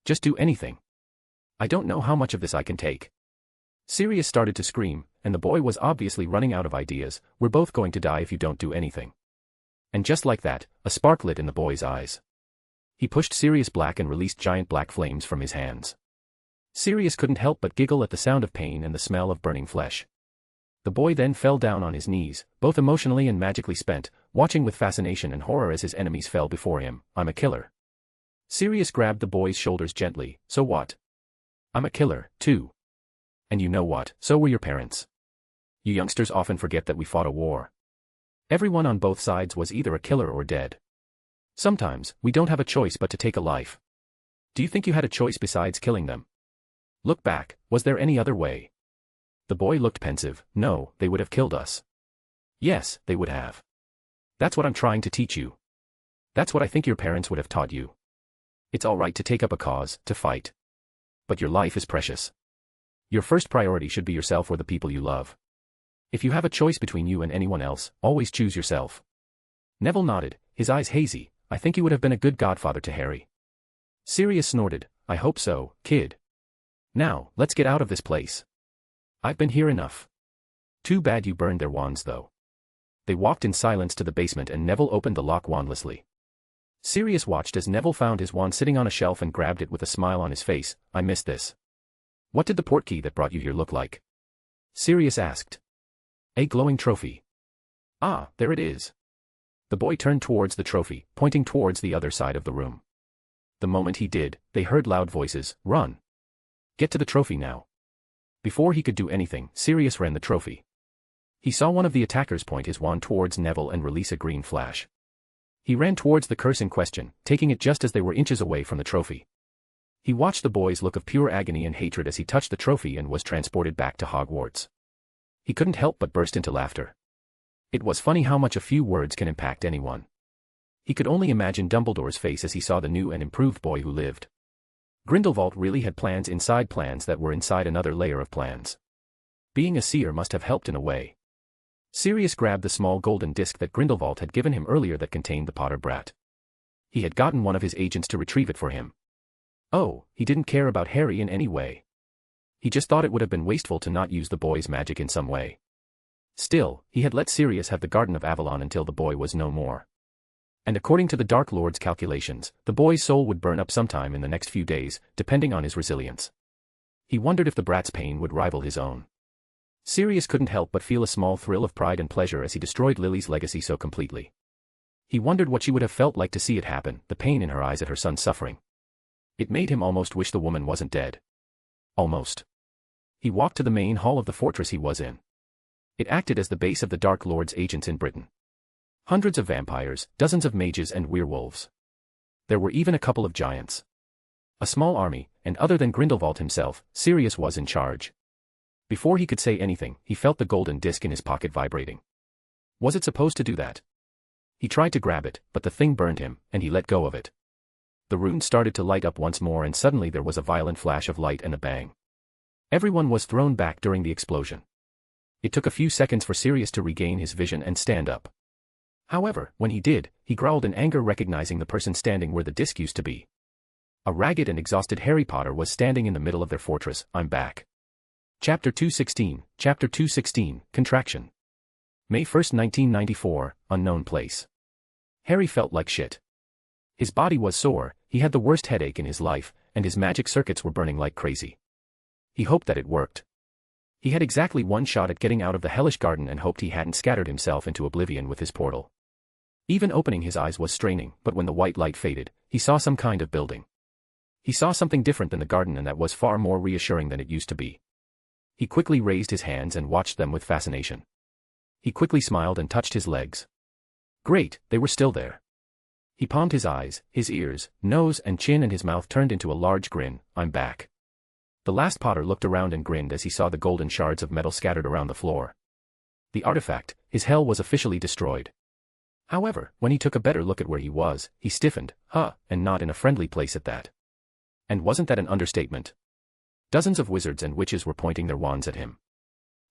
Just do anything. I don't know how much of this I can take. Sirius started to scream, and the boy was obviously running out of ideas. "We're both going to die if you don't do anything." And just like that, a spark lit in the boy's eyes. He pushed Sirius back and released giant black flames from his hands. Sirius couldn't help but giggle at the sound of pain and the smell of burning flesh. The boy then fell down on his knees, both emotionally and magically spent, watching with fascination and horror as his enemies fell before him. "I'm a killer." Sirius grabbed the boy's shoulders gently. "So what? I'm a killer, too. And you know what, so were your parents. You youngsters often forget that we fought a war. Everyone on both sides was either a killer or dead. Sometimes, we don't have a choice but to take a life. Do you think you had a choice besides killing them? Look back, was there any other way?" The boy looked pensive. "No, they would have killed us." "Yes, they would have. That's what I'm trying to teach you. That's what I think your parents would have taught you. It's all right to take up a cause, to fight. But your life is precious. Your first priority should be yourself or the people you love. If you have a choice between you and anyone else, always choose yourself." Neville nodded, his eyes hazy. "I think you would have been a good godfather to Harry." Sirius snorted. "I hope so, kid. Now, let's get out of this place. I've been here enough. Too bad you burned their wands though." They walked in silence to the basement and Neville opened the lock wandlessly. Sirius watched as Neville found his wand sitting on a shelf and grabbed it with a smile on his face. "I missed this." "What did the portkey that brought you here look like?" Sirius asked. "A glowing trophy." "Ah, there it is." The boy turned towards the trophy, pointing towards the other side of the room. The moment he did, they heard loud voices. "Run! Get to the trophy now." Before he could do anything, Sirius ran the trophy. He saw one of the attackers point his wand towards Neville and release a green flash. He ran towards the curse in question, taking it just as they were inches away from the trophy. He watched the boy's look of pure agony and hatred as he touched the trophy and was transported back to Hogwarts. He couldn't help but burst into laughter. It was funny how much a few words can impact anyone. He could only imagine Dumbledore's face as he saw the new and improved boy who lived. Grindelwald really had plans inside plans that were inside another layer of plans. Being a seer must have helped in a way. Sirius grabbed the small golden disc that Grindelwald had given him earlier that contained the Potter brat. He had gotten one of his agents to retrieve it for him. Oh, he didn't care about Harry in any way. He just thought it would have been wasteful to not use the boy's magic in some way. Still, he had let Sirius have the Garden of Avalon until the boy was no more. And according to the Dark Lord's calculations, the boy's soul would burn up sometime in the next few days, depending on his resilience. He wondered if the brat's pain would rival his own. Sirius couldn't help but feel a small thrill of pride and pleasure as he destroyed Lily's legacy so completely. He wondered what she would have felt like to see it happen, the pain in her eyes at her son's suffering. It made him almost wish the woman wasn't dead. Almost. He walked to the main hall of the fortress he was in. It acted as the base of the Dark Lord's agents in Britain. Hundreds of vampires, dozens of mages and werewolves. There were even a couple of giants. A small army, and other than Grindelwald himself, Sirius was in charge. Before he could say anything, he felt the golden disc in his pocket vibrating. Was it supposed to do that? He tried to grab it, but the thing burned him, and he let go of it. The runes started to light up once more and suddenly there was a violent flash of light and a bang. Everyone was thrown back during the explosion. It took a few seconds for Sirius to regain his vision and stand up. However, when he did, he growled in anger recognizing the person standing where the disc used to be. A ragged and exhausted Harry Potter was standing in the middle of their fortress. "I'm back." Chapter 216, Contraction. May 1, 1994, unknown place. Harry felt like shit. His body was sore, he had the worst headache in his life, and his magic circuits were burning like crazy. He hoped that it worked. He had exactly one shot at getting out of the hellish garden and hoped he hadn't scattered himself into oblivion with his portal. Even opening his eyes was straining, but when the white light faded, he saw some kind of building. He saw something different than the garden, and that was far more reassuring than it used to be. He quickly raised his hands and watched them with fascination. He quickly smiled and touched his legs. Great, they were still there. He palmed his eyes, his ears, nose and chin, and his mouth turned into a large grin. I'm back. The last Potter looked around and grinned as he saw the golden shards of metal scattered around the floor. The artifact, his hell, was officially destroyed. However, when he took a better look at where he was, he stiffened, and not in a friendly place at that. And wasn't that an understatement? Dozens of wizards and witches were pointing their wands at him.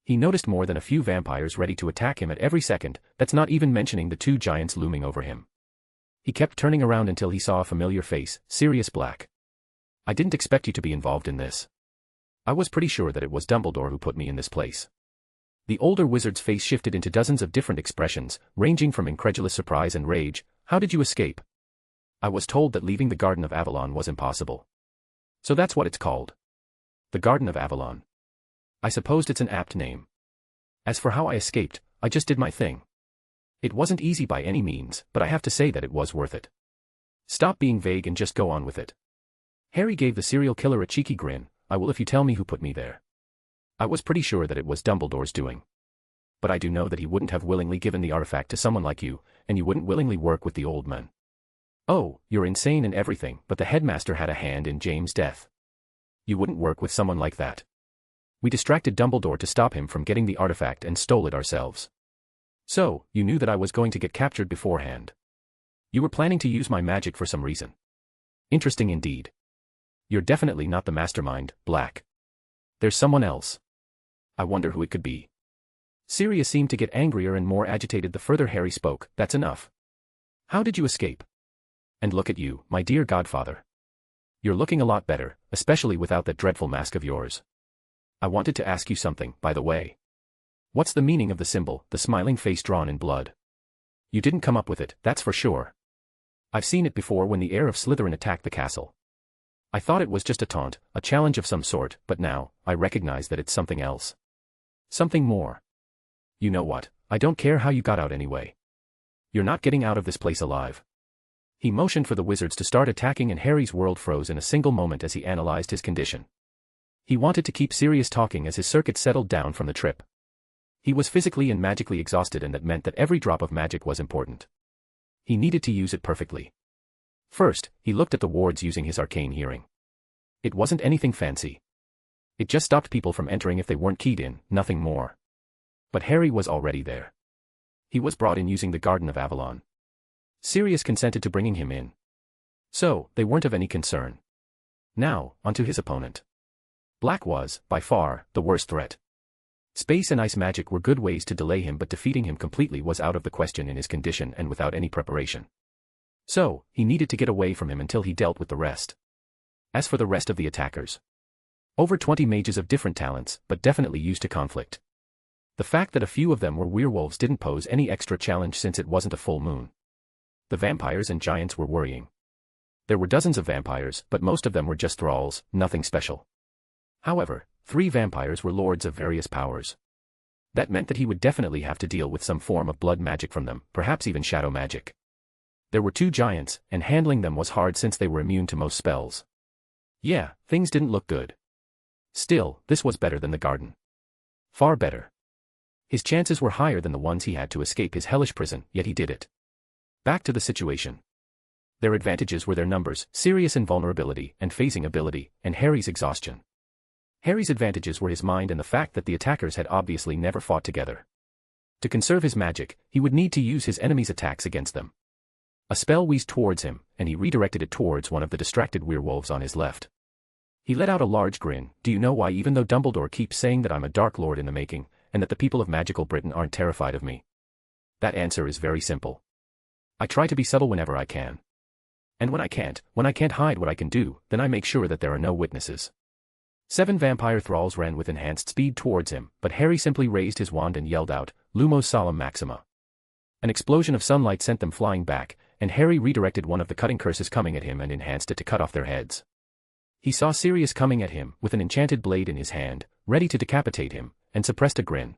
He noticed more than a few vampires ready to attack him at every second, that's not even mentioning the two giants looming over him. He kept turning around until he saw a familiar face, Sirius Black. I didn't expect you to be involved in this. I was pretty sure that it was Dumbledore who put me in this place. The older wizard's face shifted into dozens of different expressions, ranging from incredulous surprise and rage. How did you escape? I was told that leaving the Garden of Avalon was impossible. So that's what it's called. The Garden of Avalon. I supposed it's an apt name. As for how I escaped, I just did my thing. It wasn't easy by any means, but I have to say that it was worth it. Stop being vague and just go on with it. Harry gave the serial killer a cheeky grin. I will if you tell me who put me there. I was pretty sure that it was Dumbledore's doing. But I do know that he wouldn't have willingly given the artifact to someone like you, and you wouldn't willingly work with the old man. Oh, you're insane and everything, but the headmaster had a hand in James' death. You wouldn't work with someone like that. We distracted Dumbledore to stop him from getting the artifact and stole it ourselves. So, you knew that I was going to get captured beforehand. You were planning to use my magic for some reason. Interesting indeed. You're definitely not the mastermind, Black. There's someone else. I wonder who it could be. Sirius seemed to get angrier and more agitated the further Harry spoke. That's enough. How did you escape? And look at you, my dear godfather. You're looking a lot better, especially without that dreadful mask of yours. I wanted to ask you something, by the way. What's the meaning of the symbol, the smiling face drawn in blood? You didn't come up with it, that's for sure. I've seen it before when the heir of Slytherin attacked the castle. I thought it was just a taunt, a challenge of some sort, but now, I recognize that it's something else. Something more. You know what, I don't care how you got out anyway. You're not getting out of this place alive. He motioned for the wizards to start attacking, and Harry's world froze in a single moment as he analyzed his condition. He wanted to keep Sirius talking as his circuit settled down from the trip. He was physically and magically exhausted, and that meant that every drop of magic was important. He needed to use it perfectly. First, he looked at the wards using his arcane hearing. It wasn't anything fancy. It just stopped people from entering if they weren't keyed in, nothing more. But Harry was already there. He was brought in using the Garden of Avalon. Sirius consented to bringing him in. So, they weren't of any concern. Now, onto his opponent. Black was, by far, the worst threat. Space and ice magic were good ways to delay him, but defeating him completely was out of the question in his condition and without any preparation. So, he needed to get away from him until he dealt with the rest. As for the rest of the attackers, over 20 mages of different talents, but definitely used to conflict. The fact that a few of them were werewolves didn't pose any extra challenge since it wasn't a full moon. The vampires and giants were worrying. There were dozens of vampires, but most of them were just thralls, nothing special. However, 3 vampires were lords of various powers. That meant that he would definitely have to deal with some form of blood magic from them, perhaps even shadow magic. There were 2 giants, and handling them was hard since they were immune to most spells. Yeah, things didn't look good. Still, this was better than the garden. Far better. His chances were higher than the ones he had to escape his hellish prison, yet he did it. Back to the situation. Their advantages were their numbers, Sirius' invulnerability, and phasing ability, and Harry's exhaustion. Harry's advantages were his mind and the fact that the attackers had obviously never fought together. To conserve his magic, he would need to use his enemy's attacks against them. A spell wheezed towards him, and he redirected it towards one of the distracted werewolves on his left. He let out a large grin. Do you know why, even though Dumbledore keeps saying that I'm a Dark Lord in the making, and that the people of magical Britain aren't terrified of me? That answer is very simple. I try to be subtle whenever I can. And when I can't hide what I can do, then I make sure that there are no witnesses. 7 vampire thralls ran with enhanced speed towards him, but Harry simply raised his wand and yelled out, Lumos Solemn Maxima. An explosion of sunlight sent them flying back, and Harry redirected one of the cutting curses coming at him and enhanced it to cut off their heads. He saw Sirius coming at him with an enchanted blade in his hand, ready to decapitate him, and suppressed a grin.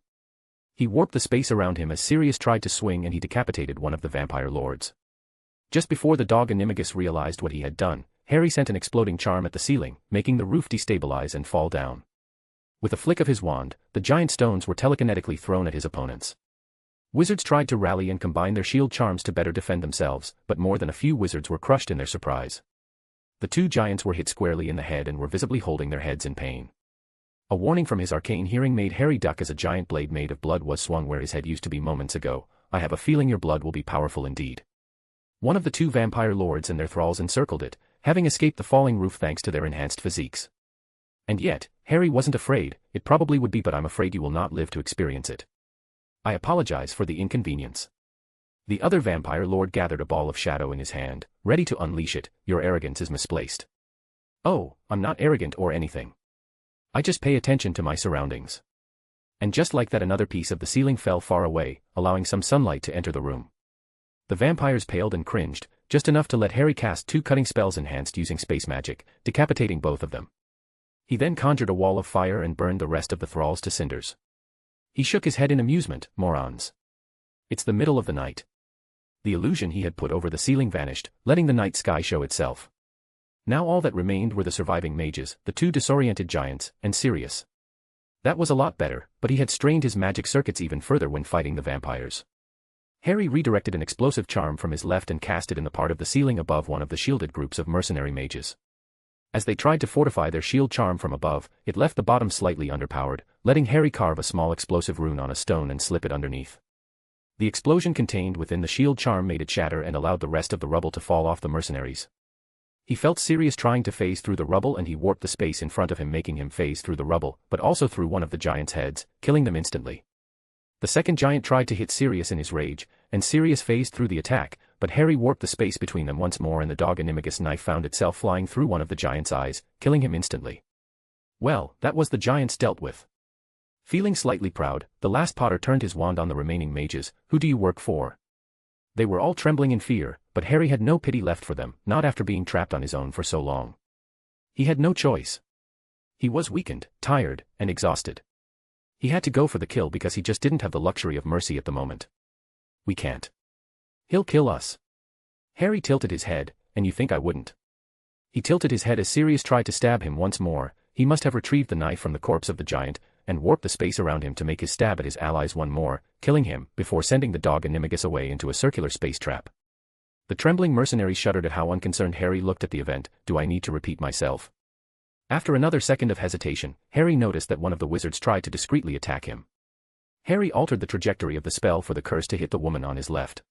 He warped the space around him as Sirius tried to swing and he decapitated one of the vampire lords. Just before the dog Animagus realized what he had done, Harry sent an exploding charm at the ceiling, making the roof destabilize and fall down. With a flick of his wand, the giant stones were telekinetically thrown at his opponents. Wizards tried to rally and combine their shield charms to better defend themselves, but more than a few wizards were crushed in their surprise. The two giants were hit squarely in the head and were visibly holding their heads in pain. A warning from his arcane hearing made Harry duck as a giant blade made of blood was swung where his head used to be moments ago. I have a feeling your blood will be powerful indeed. One of the two vampire lords and their thralls encircled it, having escaped the falling roof thanks to their enhanced physiques. And yet, Harry wasn't afraid. It probably would be, but I'm afraid you will not live to experience it. I apologize for the inconvenience. The other vampire lord gathered a ball of shadow in his hand, ready to unleash it. Your arrogance is misplaced. Oh, I'm not arrogant or anything. I just pay attention to my surroundings. And just like that, another piece of the ceiling fell far away, allowing some sunlight to enter the room. The vampires paled and cringed, just enough to let Harry cast two cutting spells enhanced using space magic, decapitating both of them. He then conjured a wall of fire and burned the rest of the thralls to cinders. He shook his head in amusement. Morons. It's the middle of the night. The illusion he had put over the ceiling vanished, letting the night sky show itself. Now all that remained were the surviving mages, the two disoriented giants, and Sirius. That was a lot better, but he had strained his magic circuits even further when fighting the vampires. Harry redirected an explosive charm from his left and cast it in the part of the ceiling above one of the shielded groups of mercenary mages. As they tried to fortify their shield charm from above, it left the bottom slightly underpowered, letting Harry carve a small explosive rune on a stone and slip it underneath. The explosion contained within the shield charm made it shatter and allowed the rest of the rubble to fall off the mercenaries. He felt Sirius trying to phase through the rubble and he warped the space in front of him, making him phase through the rubble, but also through one of the giants' heads, killing them instantly. The second giant tried to hit Sirius in his rage, and Sirius phased through the attack, but Harry warped the space between them once more and the dog Animagus knife found itself flying through one of the giant's eyes, killing him instantly. Well, that was the giants dealt with. Feeling slightly proud, the last Potter turned his wand on the remaining mages. Who do you work for? They were all trembling in fear, but Harry had no pity left for them, not after being trapped on his own for so long. He had no choice. He was weakened, tired, and exhausted. He had to go for the kill because he just didn't have the luxury of mercy at the moment. We can't. He'll kill us. Harry tilted his head, and you think I wouldn't? He tilted his head as Sirius tried to stab him once more. He must have retrieved the knife from the corpse of the giant, and warped the space around him to make his stab at his allies one more, killing him, before sending the dog Animagus away into a circular space trap. The trembling mercenary shuddered at how unconcerned Harry looked at the event. Do I need to repeat myself? After another second of hesitation, Harry noticed that one of the wizards tried to discreetly attack him. Harry altered the trajectory of the spell for the curse to hit the woman on his left.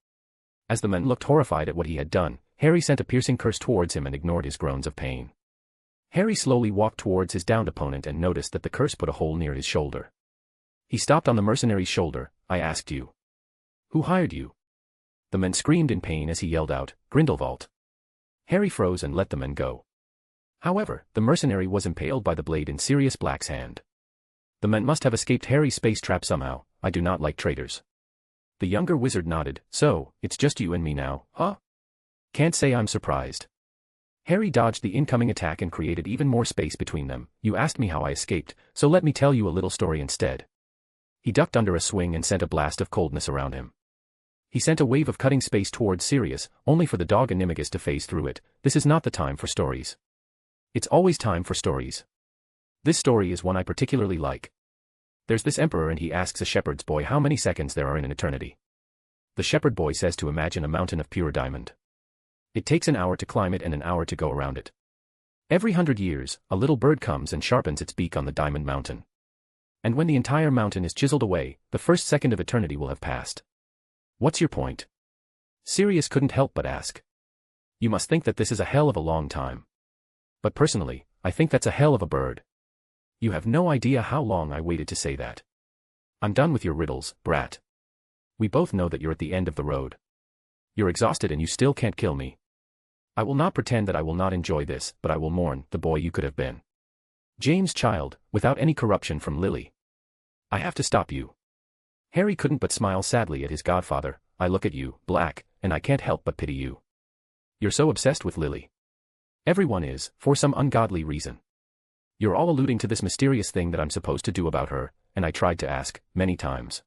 As the man looked horrified at what he had done, Harry sent a piercing curse towards him and ignored his groans of pain. Harry slowly walked towards his downed opponent and noticed that the curse put a hole near his shoulder. He stopped on the mercenary's shoulder. I asked you. Who hired you? The man screamed in pain as he yelled out, Grindelwald. Harry froze and let the man go. However, the mercenary was impaled by the blade in Sirius Black's hand. The man must have escaped Harry's space trap somehow. I do not like traitors. The younger wizard nodded. So, it's just you and me now, huh? Can't say I'm surprised. Harry dodged the incoming attack and created even more space between them. You asked me how I escaped, so let me tell you a little story instead. He ducked under a swing and sent a blast of coldness around him. He sent a wave of cutting space towards Sirius, only for the dog Animagus to phase through it. This is not the time for stories. It's always time for stories. This story is one I particularly like. There's this emperor and he asks a shepherd's boy how many seconds there are in an eternity. The shepherd boy says to imagine a mountain of pure diamond. It takes an hour to climb it and an hour to go around it. Every 100 years, a little bird comes and sharpens its beak on the diamond mountain. And when the entire mountain is chiseled away, the first second of eternity will have passed. What's your point? Sirius couldn't help but ask. You must think that this is a hell of a long time. But personally, I think that's a hell of a bird. You have no idea how long I waited to say that. I'm done with your riddles, brat. We both know that you're at the end of the road. You're exhausted and you still can't kill me. I will not pretend that I will not enjoy this, but I will mourn the boy you could have been. James' child, without any corruption from Lily. I have to stop you. Harry couldn't but smile sadly at his godfather. I look at you, Black, and I can't help but pity you. You're so obsessed with Lily. Everyone is, for some ungodly reason. You're all alluding to this mysterious thing that I'm supposed to do about her, and I tried to ask, many times.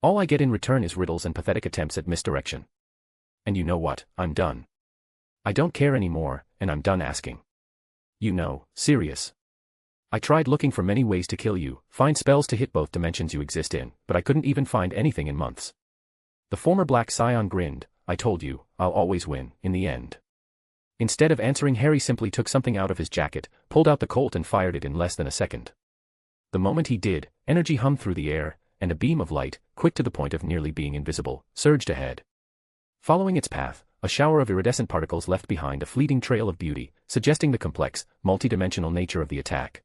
All I get in return is riddles and pathetic attempts at misdirection. And you know what, I'm done. I don't care anymore, and I'm done asking. You know, Sirius. I tried looking for many ways to kill you, find spells to hit both dimensions you exist in, but I couldn't even find anything in months. The former Black Scion grinned. I told you, I'll always win, in the end. Instead of answering, Harry simply took something out of his jacket, pulled out the Colt and fired it in less than a second. The moment he did, energy hummed through the air, and a beam of light, quick to the point of nearly being invisible, surged ahead. Following its path, a shower of iridescent particles left behind a fleeting trail of beauty, suggesting the complex, multidimensional nature of the attack.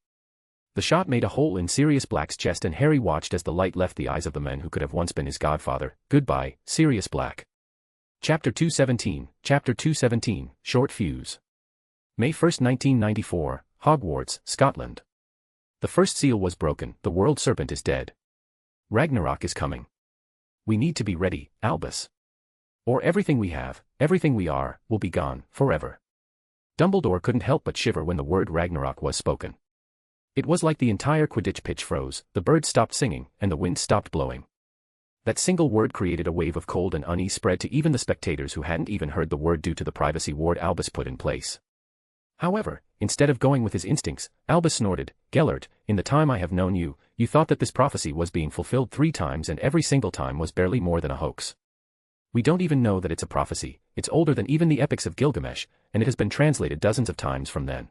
The shot made a hole in Sirius Black's chest, and Harry watched as the light left the eyes of the man who could have once been his godfather. Goodbye, Sirius Black. Chapter 217, Short Fuse. May 1, 1994, Hogwarts, Scotland. The first seal was broken, the world serpent is dead. Ragnarok is coming. We need to be ready, Albus. Or everything we have, everything we are, will be gone, forever. Dumbledore couldn't help but shiver when the word Ragnarok was spoken. It was like the entire Quidditch pitch froze, the birds stopped singing, and the wind stopped blowing. That single word created a wave of cold and unease spread to even the spectators who hadn't even heard the word due to the privacy ward Albus put in place. However, instead of going with his instincts, Albus snorted, Gellert, in the time I have known you, you thought that this prophecy was being fulfilled 3 times, and every single time was barely more than a hoax. We don't even know that it's a prophecy, it's older than even the epics of Gilgamesh, and it has been translated dozens of times from then.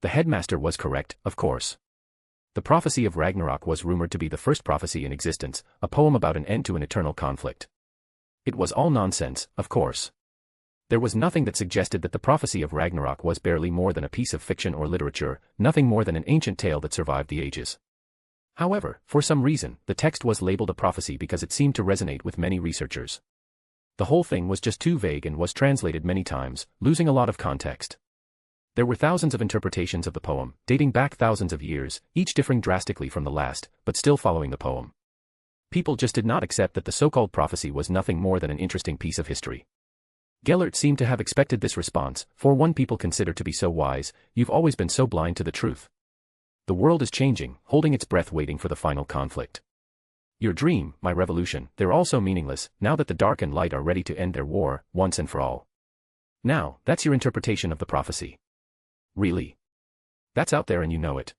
The headmaster was correct, of course. The prophecy of Ragnarok was rumored to be the first prophecy in existence, a poem about an end to an eternal conflict. It was all nonsense, of course. There was nothing that suggested that the prophecy of Ragnarok was barely more than a piece of fiction or literature, nothing more than an ancient tale that survived the ages. However, for some reason, the text was labeled a prophecy because it seemed to resonate with many researchers. The whole thing was just too vague and was translated many times, losing a lot of context. There were thousands of interpretations of the poem, dating back thousands of years, each differing drastically from the last, but still following the poem. People just did not accept that the so-called prophecy was nothing more than an interesting piece of history. Gellert seemed to have expected this response, for one people consider to be so wise, you've always been so blind to the truth. The world is changing, holding its breath waiting for the final conflict. Your dream, my revolution, they're all so meaningless, now that the dark and light are ready to end their war, once and for all. Now, that's your interpretation of the prophecy. Really? That's out there and you know it.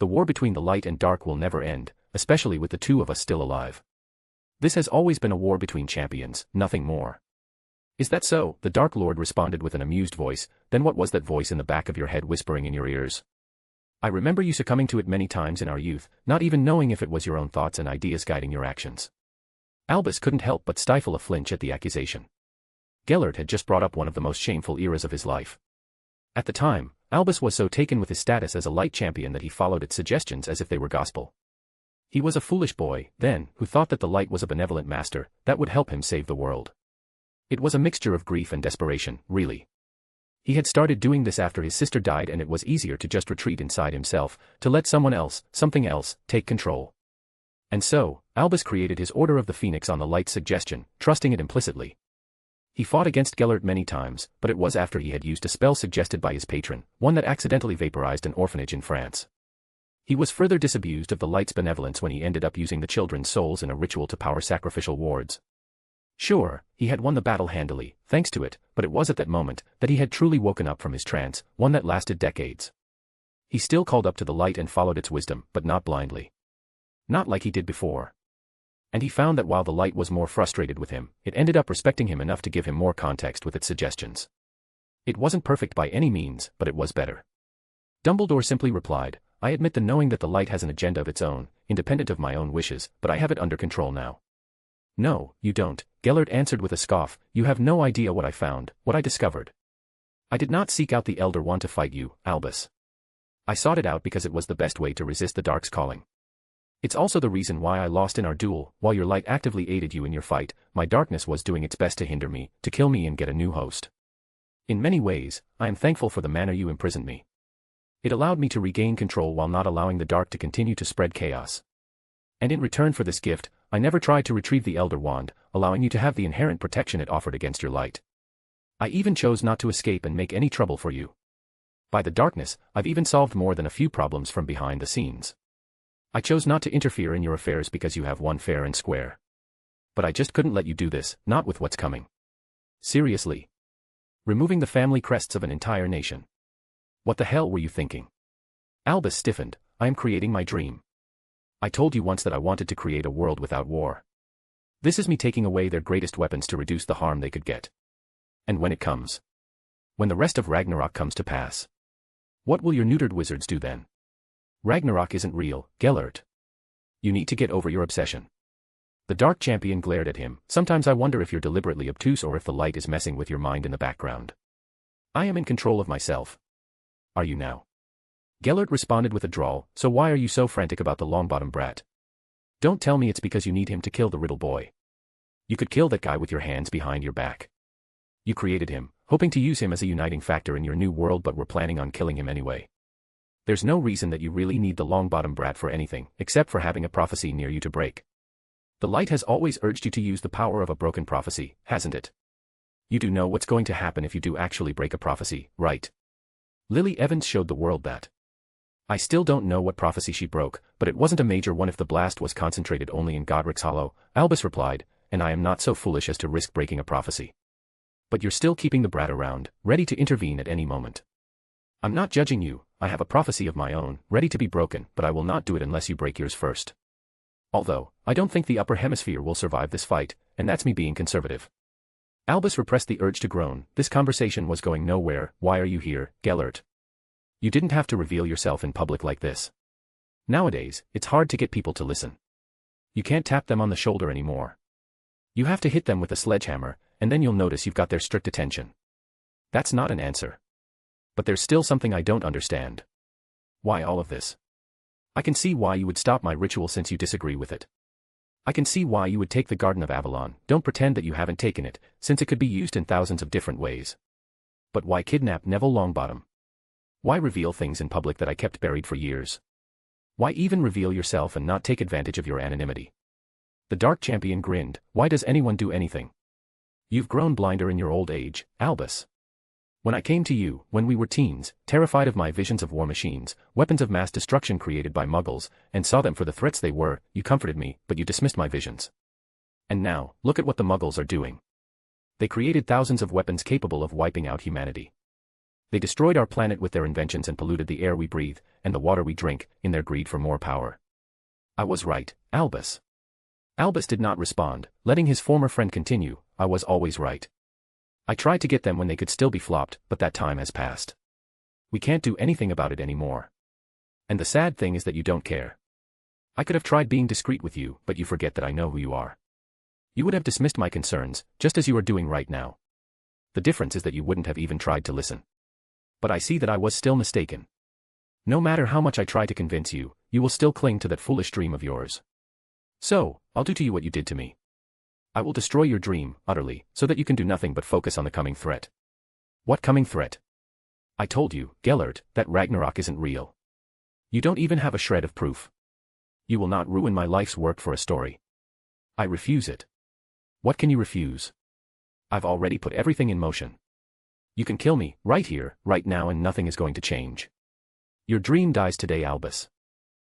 The war between the light and dark will never end, especially with the two of us still alive. This has always been a war between champions, nothing more. Is that so? The Dark Lord responded with an amused voice. Then what was that voice in the back of your head whispering in your ears? I remember you succumbing to it many times in our youth, not even knowing if it was your own thoughts and ideas guiding your actions. Albus couldn't help but stifle a flinch at the accusation. Gellert had just brought up one of the most shameful eras of his life. At the time, Albus was so taken with his status as a light champion that he followed its suggestions as if they were gospel. He was a foolish boy, then, who thought that the light was a benevolent master, that would help him save the world. It was a mixture of grief and desperation, really. He had started doing this after his sister died, and it was easier to just retreat inside himself, to let someone else, something else, take control. And so, Albus created his Order of the Phoenix on the light's suggestion, trusting it implicitly. He fought against Gellert many times, but it was after he had used a spell suggested by his patron, one that accidentally vaporized an orphanage in France. He was further disabused of the light's benevolence when he ended up using the children's souls in a ritual to power sacrificial wards. Sure, he had won the battle handily, thanks to it, but it was at that moment that he had truly woken up from his trance, one that lasted decades. He still called up to the light and followed its wisdom, but not blindly. Not like he did before. And he found that while the light was more frustrated with him, it ended up respecting him enough to give him more context with its suggestions. It wasn't perfect by any means, but it was better. Dumbledore simply replied, I admit the knowing that the light has an agenda of its own, independent of my own wishes, but I have it under control now. No, you don't, Gellert answered with a scoff, you have no idea what I found, what I discovered. I did not seek out the Elder Wand to fight you, Albus. I sought it out because it was the best way to resist the Dark's calling. It's also the reason why I lost in our duel. While your light actively aided you in your fight, my darkness was doing its best to hinder me, to kill me and get a new host. In many ways, I am thankful for the manner you imprisoned me. It allowed me to regain control while not allowing the dark to continue to spread chaos. And in return for this gift, I never tried to retrieve the Elder Wand, allowing you to have the inherent protection it offered against your light. I even chose not to escape and make any trouble for you. By the darkness, I've even solved more than a few problems from behind the scenes. I chose not to interfere in your affairs because you have won fair and square. But I just couldn't let you do this, not with what's coming. Seriously. Removing the family crests of an entire nation. What the hell were you thinking? Albus stiffened. I am creating my dream. I told you once that I wanted to create a world without war. This is me taking away their greatest weapons to reduce the harm they could get. And when it comes. When the rest of Ragnarok comes to pass. What will your neutered wizards do then? Ragnarok isn't real, Gellert. You need to get over your obsession. The Dark Champion glared at him. Sometimes I wonder if you're deliberately obtuse or if the light is messing with your mind in the background. I am in control of myself. Are you now? Gellert responded with a drawl. So why are you so frantic about the Longbottom brat? Don't tell me it's because you need him to kill the Riddle Boy. You could kill that guy with your hands behind your back. You created him, hoping to use him as a uniting factor in your new world, but were planning on killing him anyway. There's no reason that you really need the Longbottom brat for anything, except for having a prophecy near you to break. The light has always urged you to use the power of a broken prophecy, hasn't it? You do know what's going to happen if you do actually break a prophecy, right? Lily Evans showed the world that. I still don't know what prophecy she broke, but it wasn't a major one if the blast was concentrated only in Godric's Hollow, Albus replied, and I am not so foolish as to risk breaking a prophecy. But you're still keeping the brat around, ready to intervene at any moment. I'm not judging you, I have a prophecy of my own, ready to be broken, but I will not do it unless you break yours first. Although, I don't think the upper hemisphere will survive this fight, and that's me being conservative. Albus repressed the urge to groan. This conversation was going nowhere. Why are you here, Gellert? You didn't have to reveal yourself in public like this. Nowadays, it's hard to get people to listen. You can't tap them on the shoulder anymore. You have to hit them with a sledgehammer, and then you'll notice you've got their strict attention. That's not an answer. But there's still something I don't understand. Why all of this? I can see why you would stop my ritual since you disagree with it. I can see why you would take the Garden of Avalon. Don't pretend that you haven't taken it, since it could be used in thousands of different ways. But why kidnap Neville Longbottom? Why reveal things in public that I kept buried for years? Why even reveal yourself and not take advantage of your anonymity? The Dark Champion grinned. Why does anyone do anything? You've grown blinder in your old age, Albus. When I came to you, when we were teens, terrified of my visions of war machines, weapons of mass destruction created by Muggles, and saw them for the threats they were, you comforted me, but you dismissed my visions. And now, look at what the Muggles are doing. They created thousands of weapons capable of wiping out humanity. They destroyed our planet with their inventions and polluted the air we breathe, and the water we drink, in their greed for more power. I was right, Albus. Albus did not respond, letting his former friend continue. I was always right. I tried to get them when they could still be flopped, but that time has passed. We can't do anything about it anymore. And the sad thing is that you don't care. I could have tried being discreet with you, but you forget that I know who you are. You would have dismissed my concerns, just as you are doing right now. The difference is that you wouldn't have even tried to listen. But I see that I was still mistaken. No matter how much I try to convince you, you will still cling to that foolish dream of yours. So, I'll do to you what you did to me. I will destroy your dream, utterly, so that you can do nothing but focus on the coming threat. What coming threat? I told you, Gellert, that Ragnarok isn't real. You don't even have a shred of proof. You will not ruin my life's work for a story. I refuse it. What can you refuse? I've already put everything in motion. You can kill me, right here, right now, and nothing is going to change. Your dream dies today, Albus.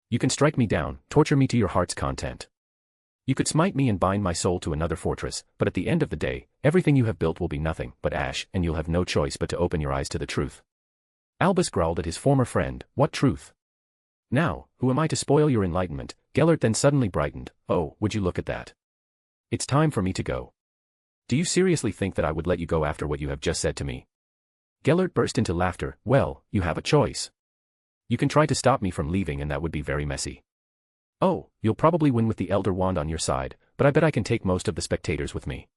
You can strike me down, torture me to your heart's content. You could smite me and bind my soul to another fortress, but at the end of the day, everything you have built will be nothing but ash, and you'll have no choice but to open your eyes to the truth. Albus growled at his former friend. What truth? Now, who am I to spoil your enlightenment? Gellert then suddenly brightened. Oh, would you look at that? It's time for me to go. Do you seriously think that I would let you go after what you have just said to me? Gellert burst into laughter. Well, you have a choice. You can try to stop me from leaving, and that would be very messy. Oh, you'll probably win with the Elder Wand on your side, but I bet I can take most of the spectators with me.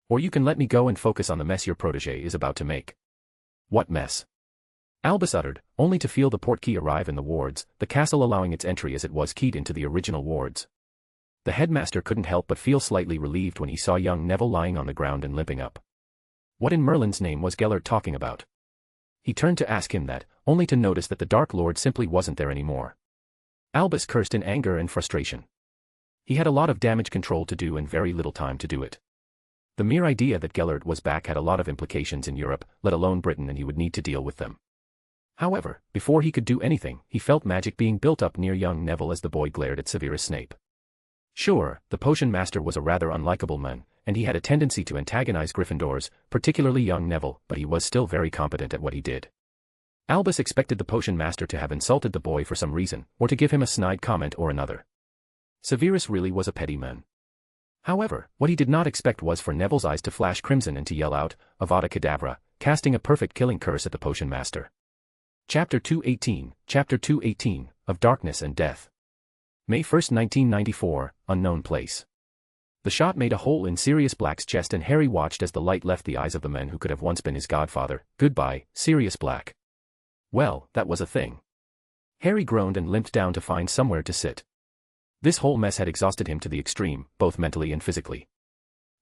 Or you can let me go and focus on the mess your protege is about to make. What mess? Albus uttered, only to feel the portkey arrive in the wards, the castle allowing its entry as it was keyed into the original wards. The headmaster couldn't help but feel slightly relieved when he saw young Neville lying on the ground and limping up. What in Merlin's name was Gellert talking about? He turned to ask him that, only to notice that the Dark Lord simply wasn't there anymore. Albus cursed in anger and frustration. He had a lot of damage control to do and very little time to do it. The mere idea that Gellert was back had a lot of implications in Europe, let alone Britain, and he would need to deal with them. However, before he could do anything, he felt magic being built up near young Neville as the boy glared at Severus Snape. Sure, the potion master was a rather unlikable man, and he had a tendency to antagonize Gryffindors, particularly young Neville, but he was still very competent at what he did. Albus expected the potion master to have insulted the boy for some reason, or to give him a snide comment or another. Severus really was a petty man. However, what he did not expect was for Neville's eyes to flash crimson and to yell out, Avada Kedavra, casting a perfect killing curse at the potion master. Chapter 218, of Darkness and Death. May 1, 1994, unknown place. The shot made a hole in Sirius Black's chest and Harry watched as the light left the eyes of the man who could have once been his godfather. Goodbye, Sirius Black. Well, that was a thing. Harry groaned and limped down to find somewhere to sit. This whole mess had exhausted him to the extreme, both mentally and physically.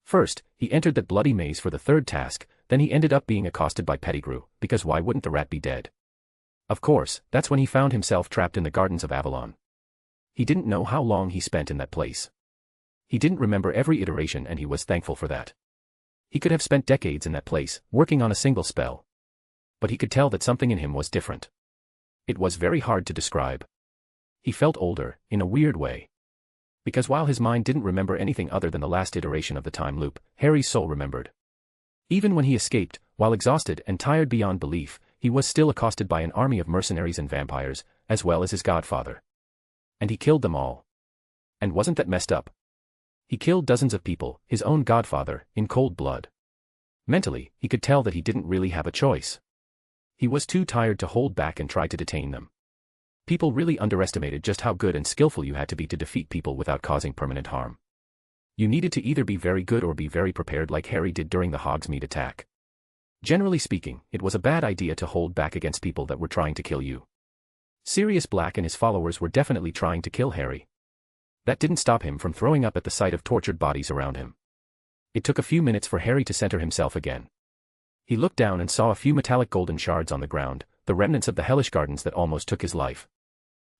First, he entered that bloody maze for the third task, then he ended up being accosted by Pettigrew, because why wouldn't the rat be dead? Of course, that's when he found himself trapped in the Gardens of Avalon. He didn't know how long he spent in that place. He didn't remember every iteration and he was thankful for that. He could have spent decades in that place, working on a single spell. But he could tell that something in him was different. It was very hard to describe. He felt older, in a weird way. Because while his mind didn't remember anything other than the last iteration of the time loop, Harry's soul remembered. Even when he escaped, while exhausted and tired beyond belief, he was still accosted by an army of mercenaries and vampires, as well as his godfather. And he killed them all. And wasn't that messed up? He killed dozens of people, his own godfather, in cold blood. Mentally, he could tell that he didn't really have a choice. He was too tired to hold back and try to detain them. People really underestimated just how good and skillful you had to be to defeat people without causing permanent harm. You needed to either be very good or be very prepared like Harry did during the Hogsmeade attack. Generally speaking, it was a bad idea to hold back against people that were trying to kill you. Sirius Black and his followers were definitely trying to kill Harry. That didn't stop him from throwing up at the sight of tortured bodies around him. It took a few minutes for Harry to center himself again. He looked down and saw a few metallic golden shards on the ground, the remnants of the hellish gardens that almost took his life.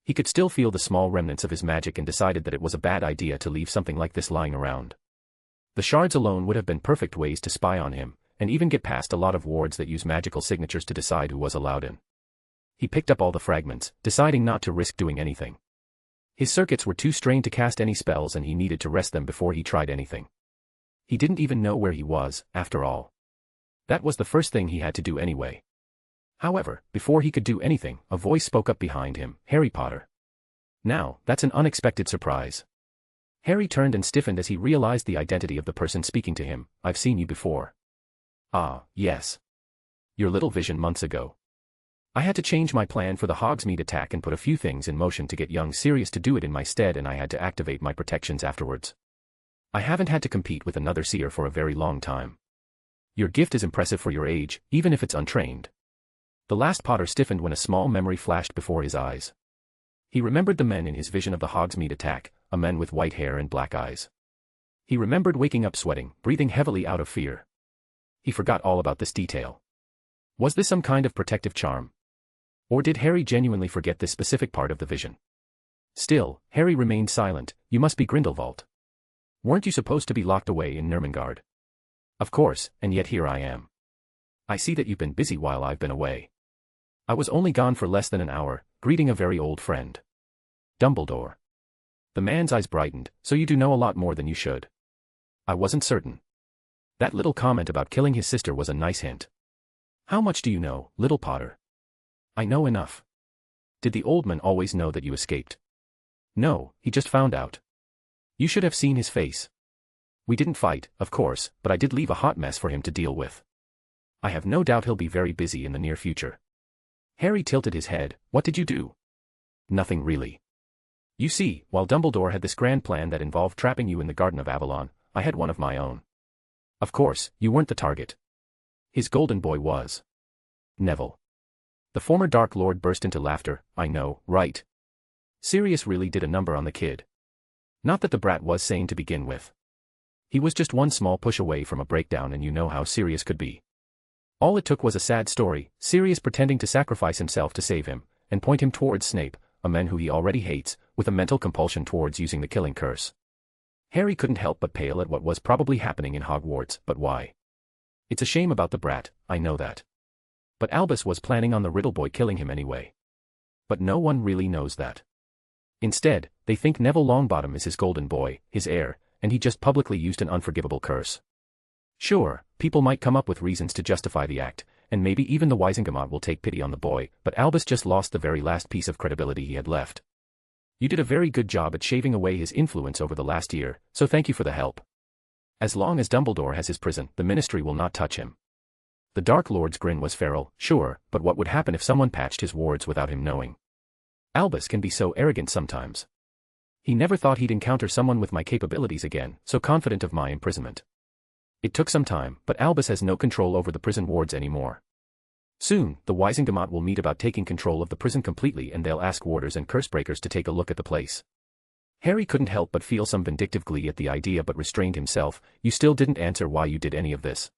He could still feel the small remnants of his magic and decided that it was a bad idea to leave something like this lying around. The shards alone would have been perfect ways to spy on him, and even get past a lot of wards that use magical signatures to decide who was allowed in. He picked up all the fragments, deciding not to risk doing anything. His circuits were too strained to cast any spells and he needed to rest them before he tried anything. He didn't even know where he was, after all. That was the first thing he had to do anyway. However, before he could do anything, a voice spoke up behind him, Harry Potter. Now, that's an unexpected surprise. Harry turned and stiffened as he realized the identity of the person speaking to him. I've seen you before. Ah, yes. Your little vision months ago. I had to change my plan for the Hogsmeade attack and put a few things in motion to get young Sirius to do it in my stead, and I had to activate my protections afterwards. I haven't had to compete with another seer for a very long time. Your gift is impressive for your age, even if it's untrained. The last Potter stiffened when a small memory flashed before his eyes. He remembered the men in his vision of the Hogsmeade attack, a man with white hair and black eyes. He remembered waking up sweating, breathing heavily out of fear. He forgot all about this detail. Was this some kind of protective charm? Or did Harry genuinely forget this specific part of the vision? Still, Harry remained silent. You must be Grindelwald. Weren't you supposed to be locked away in Nurmengard? Of course, and yet here I am. I see that you've been busy while I've been away. I was only gone for less than an hour, greeting a very old friend. Dumbledore. The man's eyes brightened. So you do know a lot more than you should. I wasn't certain. That little comment about killing his sister was a nice hint. How much do you know, little Potter? I know enough. Did the old man always know that you escaped? No, he just found out. You should have seen his face. We didn't fight, of course, but I did leave a hot mess for him to deal with. I have no doubt he'll be very busy in the near future. Harry tilted his head. What did you do? Nothing really. You see, while Dumbledore had this grand plan that involved trapping you in the Garden of Avalon, I had one of my own. Of course, you weren't the target. His golden boy was. Neville. The former Dark Lord burst into laughter. I know, right? Sirius really did a number on the kid. Not that the brat was sane to begin with. He was just one small push away from a breakdown, and you know how Sirius could be. All it took was a sad story, Sirius pretending to sacrifice himself to save him, and point him towards Snape, a man who he already hates, with a mental compulsion towards using the killing curse. Harry couldn't help but pale at what was probably happening in Hogwarts, but why? It's a shame about the brat, I know that. But Albus was planning on the Riddle Boy killing him anyway. But no one really knows that. Instead, they think Neville Longbottom is his golden boy, his heir, and he just publicly used an unforgivable curse. Sure, people might come up with reasons to justify the act, and maybe even the Wizengamot will take pity on the boy, but Albus just lost the very last piece of credibility he had left. You did a very good job at shaving away his influence over the last year, so thank you for the help. As long as Dumbledore has his prison, the Ministry will not touch him. The Dark Lord's grin was feral, sure, but what would happen if someone patched his wards without him knowing? Albus can be so arrogant sometimes. He never thought he'd encounter someone with my capabilities again, so confident of my imprisonment. It took some time, but Albus has no control over the prison wards anymore. Soon, the Wizengamot will meet about taking control of the prison completely, and they'll ask warders and cursebreakers to take a look at the place. Harry couldn't help but feel some vindictive glee at the idea but restrained himself. You still didn't answer why you did any of this.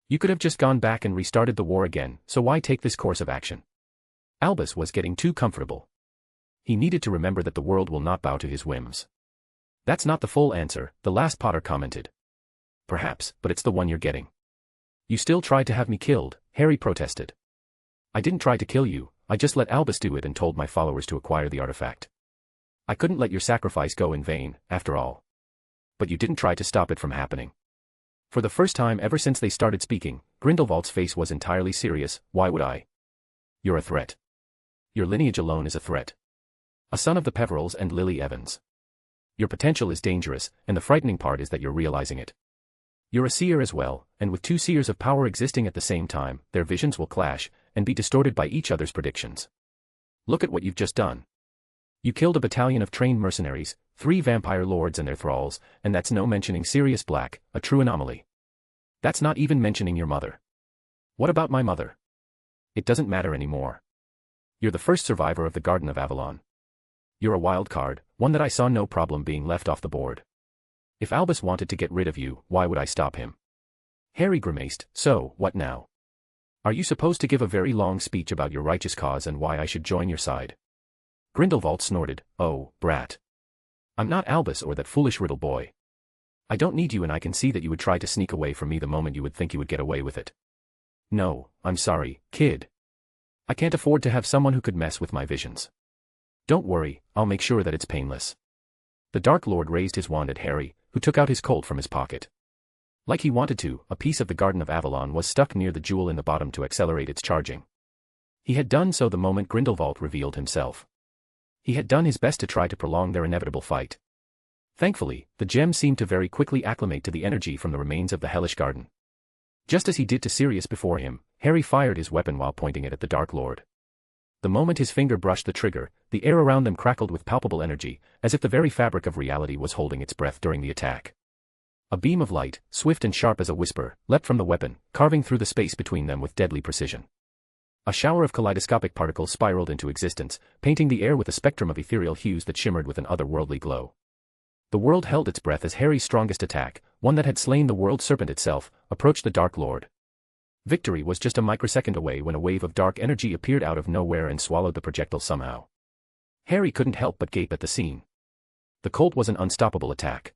You could have just gone back and restarted the war again, so why take this course of action? Albus was getting too comfortable. He needed to remember that the world will not bow to his whims. That's not the full answer, the last Potter commented. Perhaps, but it's the one you're getting. You still tried to have me killed, Harry protested. I didn't try to kill you, I just let Albus do it and told my followers to acquire the artifact. I couldn't let your sacrifice go in vain, after all. But you didn't try to stop it from happening. For the first time ever since they started speaking, Grindelwald's face was entirely serious. Why would I? You're a threat. Your lineage alone is a threat. A son of the Peverils and Lily Evans. Your potential is dangerous, and the frightening part is that you're realizing it. You're a seer as well, and with two seers of power existing at the same time, their visions will clash, and be distorted by each other's predictions. Look at what you've just done. You killed a battalion of trained mercenaries, 3 vampire lords and their thralls, and that's no mentioning Sirius Black, a true anomaly. That's not even mentioning your mother. What about my mother? It doesn't matter anymore. You're the first survivor of the Garden of Avalon. You're a wild card, one that I saw no problem being left off the board. If Albus wanted to get rid of you, why would I stop him? Harry grimaced. So, what now? Are you supposed to give a very long speech about your righteous cause and why I should join your side? Grindelwald snorted. Oh, brat. I'm not Albus or that foolish Riddle Boy. I don't need you, and I can see that you would try to sneak away from me the moment you would think you would get away with it. No, I'm sorry, kid. I can't afford to have someone who could mess with my visions. Don't worry, I'll make sure that it's painless. The Dark Lord raised his wand at Harry, who took out his Colt from his pocket. Like he wanted to, a piece of the Garden of Avalon was stuck near the jewel in the bottom to accelerate its charging. He had done so the moment Grindelwald revealed himself. He had done his best to try to prolong their inevitable fight. Thankfully, the gem seemed to very quickly acclimate to the energy from the remains of the hellish garden. Just as he did to Sirius before him, Harry fired his weapon while pointing it at the Dark Lord. The moment his finger brushed the trigger, the air around them crackled with palpable energy, as if the very fabric of reality was holding its breath during the attack. A beam of light, swift and sharp as a whisper, leapt from the weapon, carving through the space between them with deadly precision. A shower of kaleidoscopic particles spiraled into existence, painting the air with a spectrum of ethereal hues that shimmered with an otherworldly glow. The world held its breath as Harry's strongest attack, one that had slain the world serpent itself, approached the Dark Lord. Victory was just a microsecond away when a wave of dark energy appeared out of nowhere and swallowed the projectile somehow. Harry couldn't help but gape at the scene. The Colt was an unstoppable attack.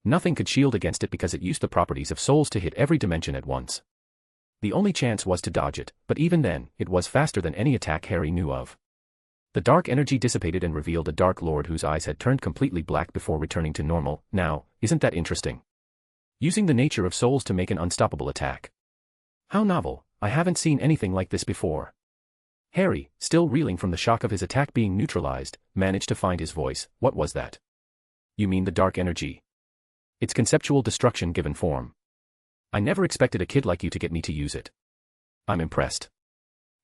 Nothing could shield against it because it used the properties of souls to hit every dimension at once. The only chance was to dodge it, but even then, it was faster than any attack Harry knew of. The dark energy dissipated and revealed a Dark Lord whose eyes had turned completely black before returning to normal. Now, isn't that interesting? Using the nature of souls to make an unstoppable attack. How novel, I haven't seen anything like this before. Harry, still reeling from the shock of his attack being neutralized, managed to find his voice. What was that? You mean the dark energy? It's conceptual destruction given form. I never expected a kid like you to get me to use it. I'm impressed.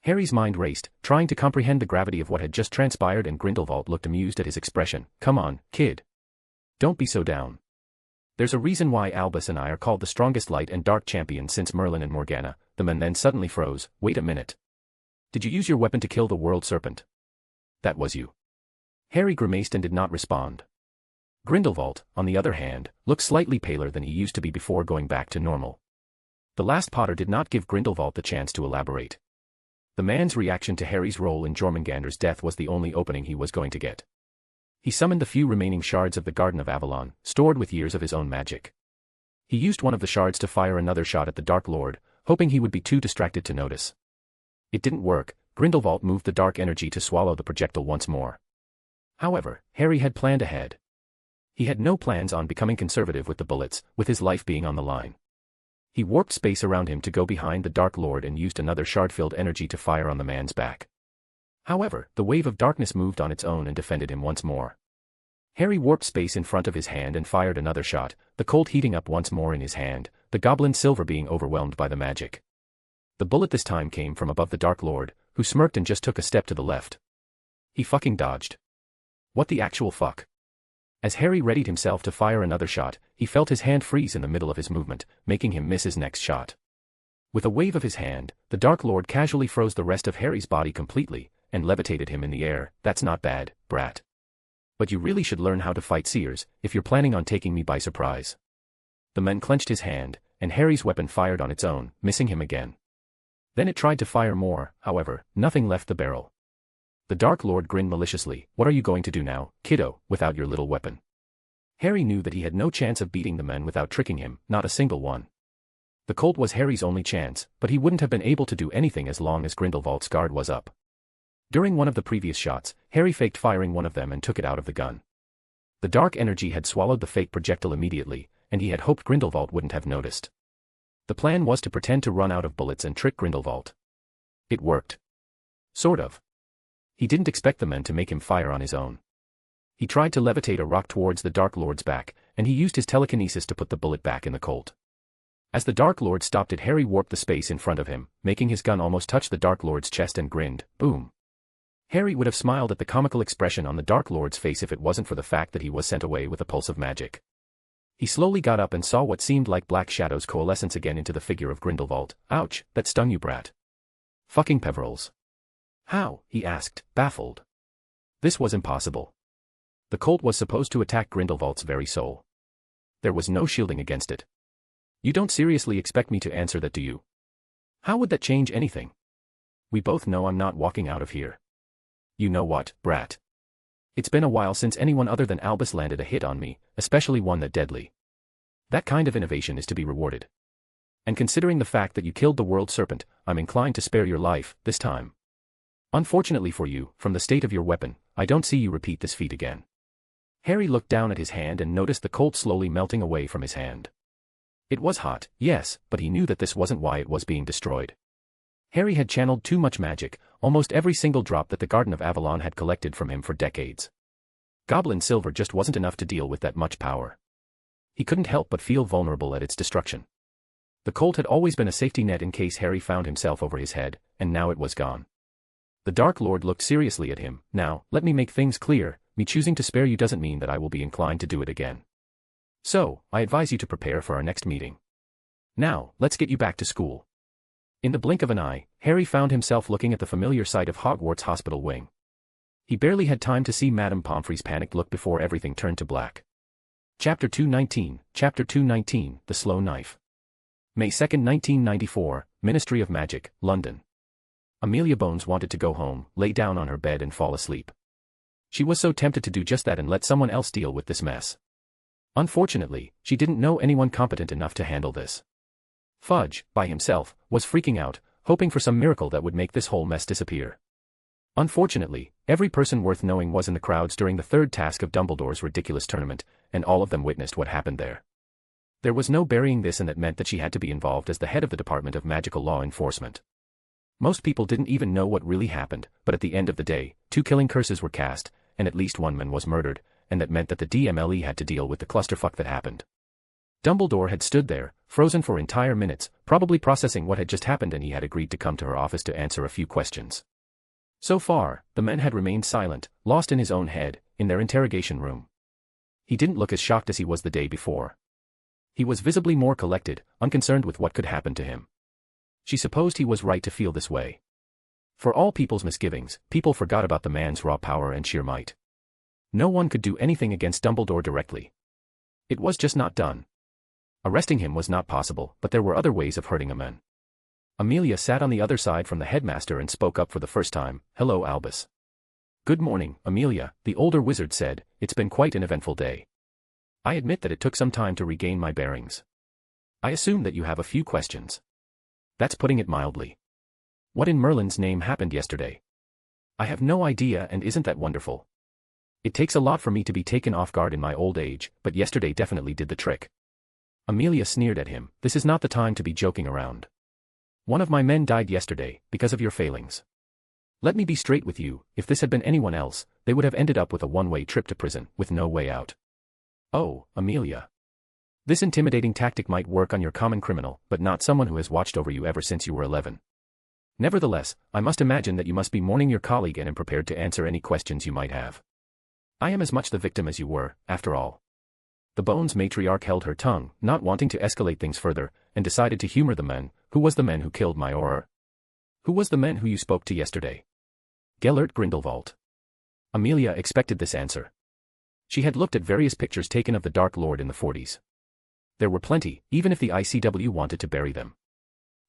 Harry's mind raced, trying to comprehend the gravity of what had just transpired, and Grindelwald looked amused at his expression. Come on, kid. Don't be so down. There's a reason why Albus and I are called the strongest light and dark champions since Merlin and Morgana. The man then suddenly froze. Wait a minute. Did you use your weapon to kill the world serpent? That was you. Harry grimaced and did not respond. Grindelwald, on the other hand, looked slightly paler than he used to be before going back to normal. The last Potter did not give Grindelwald the chance to elaborate. The man's reaction to Harry's role in Jormungandr's death was the only opening he was going to get. He summoned the few remaining shards of the Garden of Avalon, stored with years of his own magic. He used one of the shards to fire another shot at the Dark Lord, hoping he would be too distracted to notice. It didn't work. Grindelwald moved the dark energy to swallow the projectile once more. However, Harry had planned ahead. He had no plans on becoming conservative with the bullets, with his life being on the line. He warped space around him to go behind the Dark Lord and used another shard-filled energy to fire on the man's back. However, the wave of darkness moved on its own and defended him once more. Harry warped space in front of his hand and fired another shot, the cold heating up once more in his hand, the goblin silver being overwhelmed by the magic. The bullet this time came from above the Dark Lord, who smirked and just took a step to the left. He fucking dodged. What the actual fuck? As Harry readied himself to fire another shot, he felt his hand freeze in the middle of his movement, making him miss his next shot. With a wave of his hand, the Dark Lord casually froze the rest of Harry's body completely, and levitated him in the air. That's not bad, brat. But you really should learn how to fight seers, if you're planning on taking me by surprise. The man clenched his hand, and Harry's weapon fired on its own, missing him again. Then it tried to fire more, however, nothing left the barrel. The Dark Lord grinned maliciously. What are you going to do now, kiddo, without your little weapon? Harry knew that he had no chance of beating the man without tricking him, not a single one. The Colt was Harry's only chance, but he wouldn't have been able to do anything as long as Grindelwald's guard was up. During one of the previous shots, Harry faked firing one of them and took it out of the gun. The dark energy had swallowed the fake projectile immediately, and he had hoped Grindelwald wouldn't have noticed. The plan was to pretend to run out of bullets and trick Grindelwald. It worked. Sort of. He didn't expect the men to make him fire on his own. He tried to levitate a rock towards the Dark Lord's back, and he used his telekinesis to put the bullet back in the Colt. As the Dark Lord stopped it, Harry warped the space in front of him, making his gun almost touch the Dark Lord's chest and grinned. Boom. Harry would have smiled at the comical expression on the Dark Lord's face if it wasn't for the fact that he was sent away with a pulse of magic. He slowly got up and saw what seemed like black shadows coalescence again into the figure of Grindelwald. Ouch, that stung you, brat. Fucking Peverils. How? He asked, baffled. This was impossible. The Colt was supposed to attack Grindelwald's very soul. There was no shielding against it. You don't seriously expect me to answer that, do you? How would that change anything? We both know I'm not walking out of here. You know what, brat? It's been a while since anyone other than Albus landed a hit on me, especially one that deadly. That kind of innovation is to be rewarded. And considering the fact that you killed the World Serpent, I'm inclined to spare your life, this time. Unfortunately for you, from the state of your weapon, I don't see you repeat this feat again. Harry looked down at his hand and noticed the Colt slowly melting away from his hand. It was hot, yes, but he knew that this wasn't why it was being destroyed. Harry had channeled too much magic, almost every single drop that the Garden of Avalon had collected from him for decades. Goblin silver just wasn't enough to deal with that much power. He couldn't help but feel vulnerable at its destruction. The Colt had always been a safety net in case Harry found himself over his head, and now it was gone. The Dark Lord looked seriously at him. Now, let me make things clear, me choosing to spare you doesn't mean that I will be inclined to do it again. So, I advise you to prepare for our next meeting. Now, let's get you back to school. In the blink of an eye, Harry found himself looking at the familiar sight of Hogwarts Hospital wing. He barely had time to see Madame Pomfrey's panicked look before everything turned to black. Chapter 219, The Slow Knife. May 2, 1994, Ministry of Magic, London. Amelia Bones wanted to go home, lay down on her bed and fall asleep. She was so tempted to do just that and let someone else deal with this mess. Unfortunately, she didn't know anyone competent enough to handle this. Fudge, by himself, was freaking out, hoping for some miracle that would make this whole mess disappear. Unfortunately, every person worth knowing was in the crowds during the third task of Dumbledore's ridiculous tournament, and all of them witnessed what happened there. There was no burying this, and that meant that she had to be involved as the head of the Department of Magical Law Enforcement. Most people didn't even know what really happened, but at the end of the day, 2 killing curses were cast, and at least one man was murdered, and that meant that the DMLE had to deal with the clusterfuck that happened. Dumbledore had stood there, frozen for entire minutes, probably processing what had just happened, and he had agreed to come to her office to answer a few questions. So far, the man had remained silent, lost in his own head, in their interrogation room. He didn't look as shocked as he was the day before. He was visibly more collected, unconcerned with what could happen to him. She supposed he was right to feel this way. For all people's misgivings, people forgot about the man's raw power and sheer might. No one could do anything against Dumbledore directly. It was just not done. Arresting him was not possible, but there were other ways of hurting a man. Amelia sat on the other side from the headmaster and spoke up for the first time. Hello, Albus. Good morning, Amelia, the older wizard said. It's been quite an eventful day. I admit that it took some time to regain my bearings. I assume that you have a few questions. That's putting it mildly. What in Merlin's name happened yesterday? I have no idea, and isn't that wonderful? It takes a lot for me to be taken off guard in my old age, but yesterday definitely did the trick. Amelia sneered at him. This is not the time to be joking around. One of my men died yesterday, because of your failings. Let me be straight with you, if this had been anyone else, they would have ended up with a one-way trip to prison, with no way out. Oh, Amelia. This intimidating tactic might work on your common criminal, but not someone who has watched over you ever since you were 11. Nevertheless, I must imagine that you must be mourning your colleague and am prepared to answer any questions you might have. I am as much the victim as you were, after all. The Bones matriarch held her tongue, not wanting to escalate things further, and decided to humor the men. Who was the man who killed my Auror? Who was the man who you spoke to yesterday? Gellert Grindelwald. Amelia expected this answer. She had looked at various pictures taken of the Dark Lord in the 40s. There were plenty, even if the ICW wanted to bury them.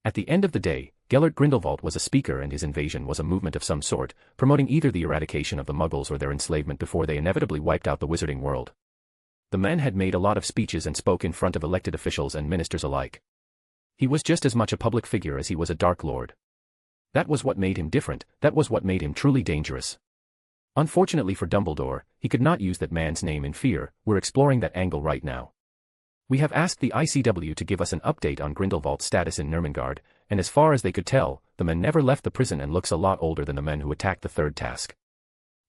At the end of the day, Gellert Grindelwald was a speaker, and his invasion was a movement of some sort, promoting either the eradication of the Muggles or their enslavement before they inevitably wiped out the wizarding world. The man had made a lot of speeches and spoke in front of elected officials and ministers alike. He was just as much a public figure as he was a Dark Lord. That was what made him different, that was what made him truly dangerous. Unfortunately for Dumbledore, he could not use that man's name in fear. We're exploring that angle right now. We have asked the ICW to give us an update on Grindelwald's status in Nurmengard, and as far as they could tell, the man never left the prison and looks a lot older than the men who attacked the third task.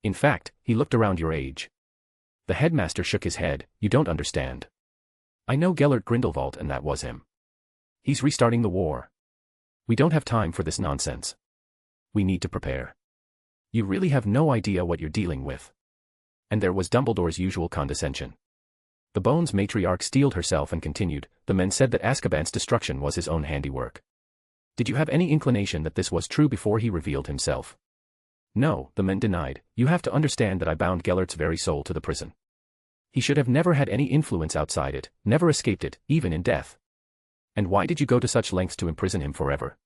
In fact, he looked around your age. The headmaster shook his head. You don't understand. I know Gellert Grindelwald, and that was him. He's restarting the war. We don't have time for this nonsense. We need to prepare. You really have no idea what you're dealing with. And there was Dumbledore's usual condescension. The Bones matriarch steeled herself and continued. The men said that Azkaban's destruction was his own handiwork. Did you have any inclination that this was true before he revealed himself? No, the men denied. You have to understand that I bound Gellert's very soul to the prison. He should have never had any influence outside it, never escaped it, even in death. And why did you go to such lengths to imprison him forever?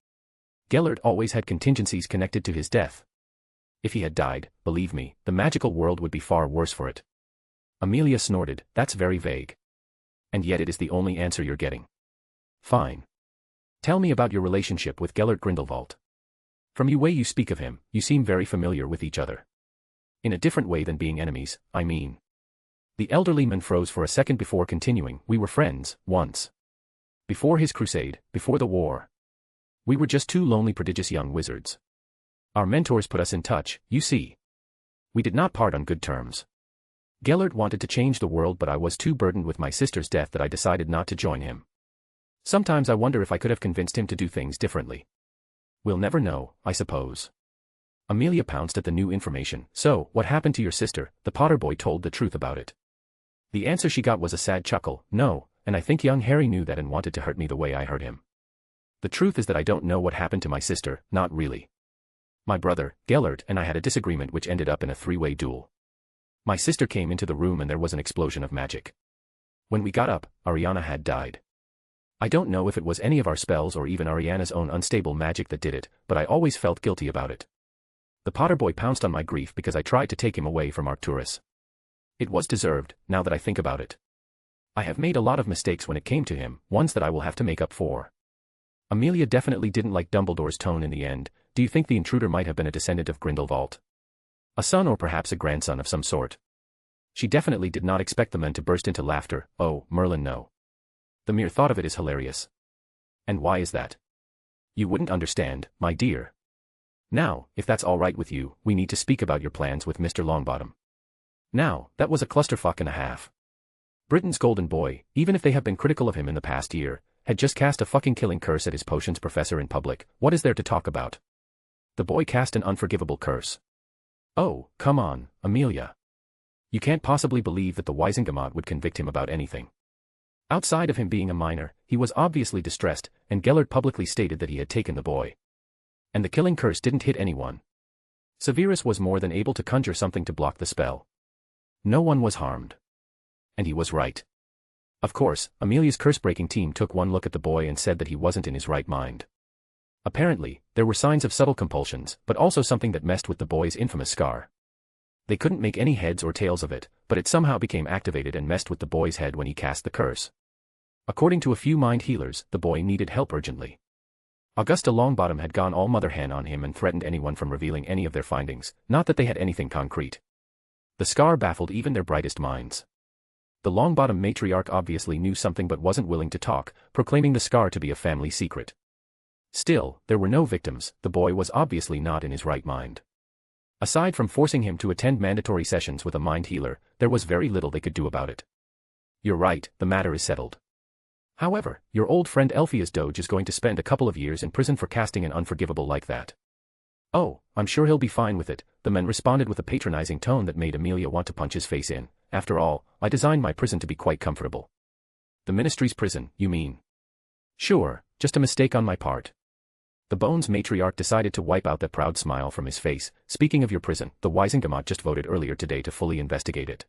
Gellert always had contingencies connected to his death. If he had died, believe me, the magical world would be far worse for it. Amelia snorted. That's very vague. And yet it is the only answer you're getting. Fine. Tell me about your relationship with Gellert Grindelwald. From the way you speak of him, you seem very familiar with each other. In a different way than being enemies, I mean. The elderly man froze for a second before continuing. We were friends, once. Before his crusade, before the war. We were just two lonely prodigious young wizards. Our mentors put us in touch, you see. We did not part on good terms. Gellert wanted to change the world, but I was too burdened with my sister's death that I decided not to join him. Sometimes I wonder if I could have convinced him to do things differently. We'll never know, I suppose. Amelia pounced at the new information. So, what happened to your sister? The Potter boy told the truth about it. The answer she got was a sad chuckle. No, and I think young Harry knew that and wanted to hurt me the way I hurt him. The truth is that I don't know what happened to my sister, not really. My brother, Gellert, and I had a disagreement which ended up in a three-way duel. My sister came into the room and there was an explosion of magic. When we got up, Ariana had died. I don't know if it was any of our spells or even Ariana's own unstable magic that did it, but I always felt guilty about it. The Potter boy pounced on my grief because I tried to take him away from Arcturus. It was deserved, now that I think about it. I have made a lot of mistakes when it came to him, ones that I will have to make up for. Amelia definitely didn't like Dumbledore's tone in the end. Do you think the intruder might have been a descendant of Grindelwald? A son or perhaps a grandson of some sort? She definitely did not expect the men to burst into laughter. Oh, Merlin, no. The mere thought of it is hilarious. And why is that? You wouldn't understand, my dear. Now, if that's all right with you, we need to speak about your plans with Mr. Longbottom. Now, that was a clusterfuck and a half. Britain's golden boy, even if they have been critical of him in the past year, had just cast a fucking killing curse at his potions professor in public. What is there to talk about? The boy cast an unforgivable curse. Oh, come on, Amelia. You can't possibly believe that the Wisengamot would convict him about anything. Outside of him being a minor, he was obviously distressed, and Gellert publicly stated that he had taken the boy. And the killing curse didn't hit anyone. Severus was more than able to conjure something to block the spell. No one was harmed. And he was right. Of course, Amelia's curse-breaking team took one look at the boy and said that he wasn't in his right mind. Apparently, there were signs of subtle compulsions, but also something that messed with the boy's infamous scar. They couldn't make any heads or tails of it, but it somehow became activated and messed with the boy's head when he cast the curse. According to a few mind healers, the boy needed help urgently. Augusta Longbottom had gone all mother hen on him and threatened anyone from revealing any of their findings, not that they had anything concrete. The scar baffled even their brightest minds. The Longbottom matriarch obviously knew something but wasn't willing to talk, proclaiming the scar to be a family secret. Still, there were no victims. The boy was obviously not in his right mind. Aside from forcing him to attend mandatory sessions with a mind healer, there was very little they could do about it. You're right, the matter is settled. However, your old friend Elphia's doge is going to spend a couple of years in prison for casting an unforgivable like that. Oh, I'm sure he'll be fine with it, the man responded with a patronizing tone that made Amelia want to punch his face in. After all, I designed my prison to be quite comfortable. The ministry's prison, you mean? Sure, just a mistake on my part. The Bones matriarch decided to wipe out that proud smile from his face. Speaking of your prison, the Wisengamot just voted earlier today to fully investigate it.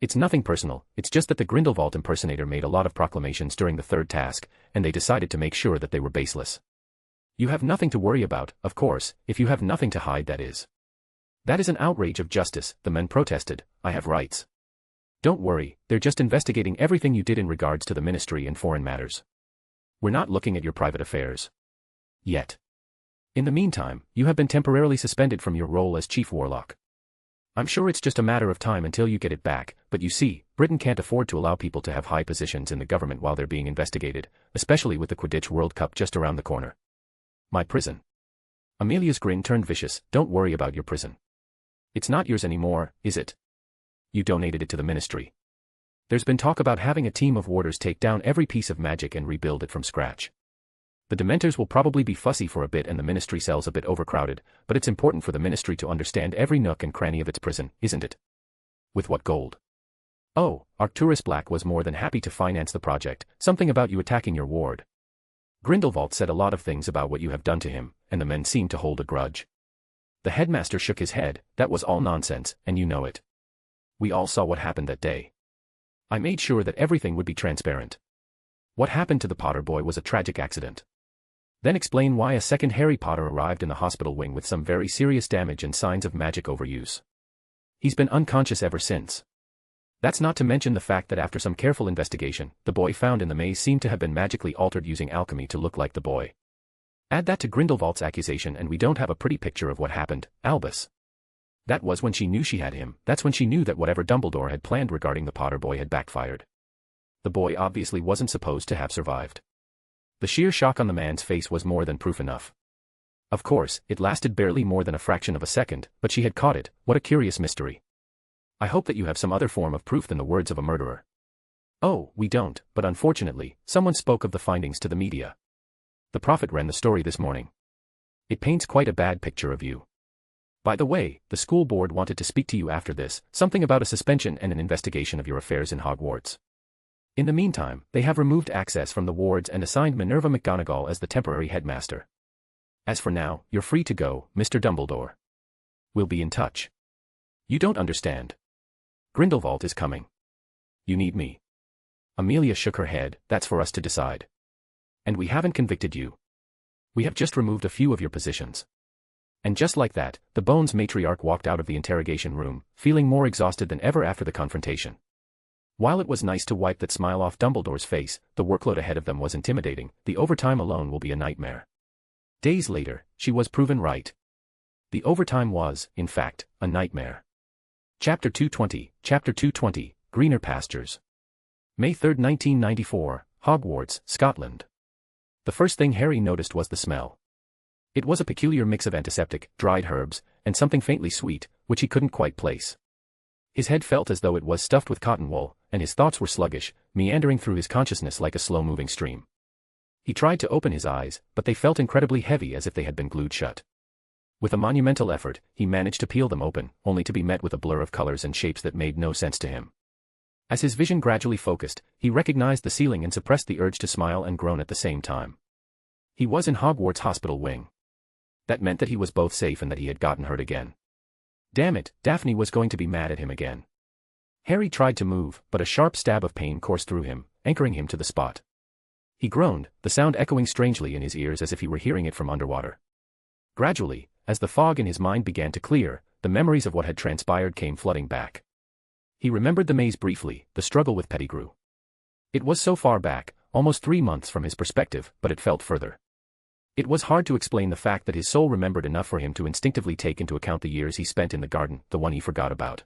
It's nothing personal, it's just that the Grindelwald impersonator made a lot of proclamations during the third task, and they decided to make sure that they were baseless. You have nothing to worry about, of course, if you have nothing to hide, that is. That is an outrage of justice, the men protested. I have rights. Don't worry, they're just investigating everything you did in regards to the ministry and foreign matters. We're not looking at your private affairs. Yet. In the meantime, you have been temporarily suspended from your role as Chief Warlock. I'm sure it's just a matter of time until you get it back, but you see, Britain can't afford to allow people to have high positions in the government while they're being investigated, especially with the Quidditch World Cup just around the corner. My prison. Amelia's grin turned vicious. Don't worry about your prison. It's not yours anymore, is it? You donated it to the ministry. There's been talk about having a team of warders take down every piece of magic and rebuild it from scratch. The Dementors will probably be fussy for a bit and the ministry cell's a bit overcrowded, but it's important for the ministry to understand every nook and cranny of its prison, isn't it? With what gold? Oh, Arcturus Black was more than happy to finance the project. Something about you attacking your ward. Grindelwald said a lot of things about what you have done to him, and the men seemed to hold a grudge. The headmaster shook his head. That was all nonsense, and you know it. We all saw what happened that day. I made sure that everything would be transparent. What happened to the Potter boy was a tragic accident. Then explain why a second Harry Potter arrived in the hospital wing with some very serious damage and signs of magic overuse. He's been unconscious ever since. That's not to mention the fact that after some careful investigation, the boy found in the maze seemed to have been magically altered using alchemy to look like the boy. Add that to Grindelwald's accusation and we don't have a pretty picture of what happened, Albus. That was when she knew she had him. That's when she knew that whatever Dumbledore had planned regarding the Potter boy had backfired. The boy obviously wasn't supposed to have survived. The sheer shock on the man's face was more than proof enough. Of course, it lasted barely more than a fraction of a second, but she had caught it. What a curious mystery. I hope that you have some other form of proof than the words of a murderer. Oh, we don't, but unfortunately, someone spoke of the findings to the media. The Prophet ran the story this morning. It paints quite a bad picture of you. By the way, the school board wanted to speak to you after this, something about a suspension and an investigation of your affairs in Hogwarts. In the meantime, they have removed access from the wards and assigned Minerva McGonagall as the temporary headmaster. As for now, you're free to go, Mr. Dumbledore. We'll be in touch. You don't understand. Grindelwald is coming. You need me. Amelia shook her head. That's for us to decide. And we haven't convicted you. We have just removed a few of your positions. And just like that, the Bones matriarch walked out of the interrogation room, feeling more exhausted than ever after the confrontation. While it was nice to wipe that smile off Dumbledore's face, the workload ahead of them was intimidating. The overtime alone will be a nightmare. Days later, she was proven right. The overtime was, in fact, a nightmare. Chapter 220, Greener Pastures. May 3, 1994, Hogwarts, Scotland. The first thing Harry noticed was the smell. It was a peculiar mix of antiseptic, dried herbs, and something faintly sweet, which he couldn't quite place. His head felt as though it was stuffed with cotton wool, and his thoughts were sluggish, meandering through his consciousness like a slow-moving stream. He tried to open his eyes, but they felt incredibly heavy as if they had been glued shut. With a monumental effort, he managed to peel them open, only to be met with a blur of colors and shapes that made no sense to him. As his vision gradually focused, he recognized the ceiling and suppressed the urge to smile and groan at the same time. He was in Hogwarts hospital wing. That meant that he was both safe and that he had gotten hurt again. Damn it, Daphne was going to be mad at him again. Harry tried to move, but a sharp stab of pain coursed through him, anchoring him to the spot. He groaned, the sound echoing strangely in his ears as if he were hearing it from underwater. Gradually, as the fog in his mind began to clear, the memories of what had transpired came flooding back. He remembered the maze briefly, the struggle with Pettigrew. It was so far back, almost 3 months from his perspective, but it felt further. It was hard to explain the fact that his soul remembered enough for him to instinctively take into account the years he spent in the garden, the one he forgot about.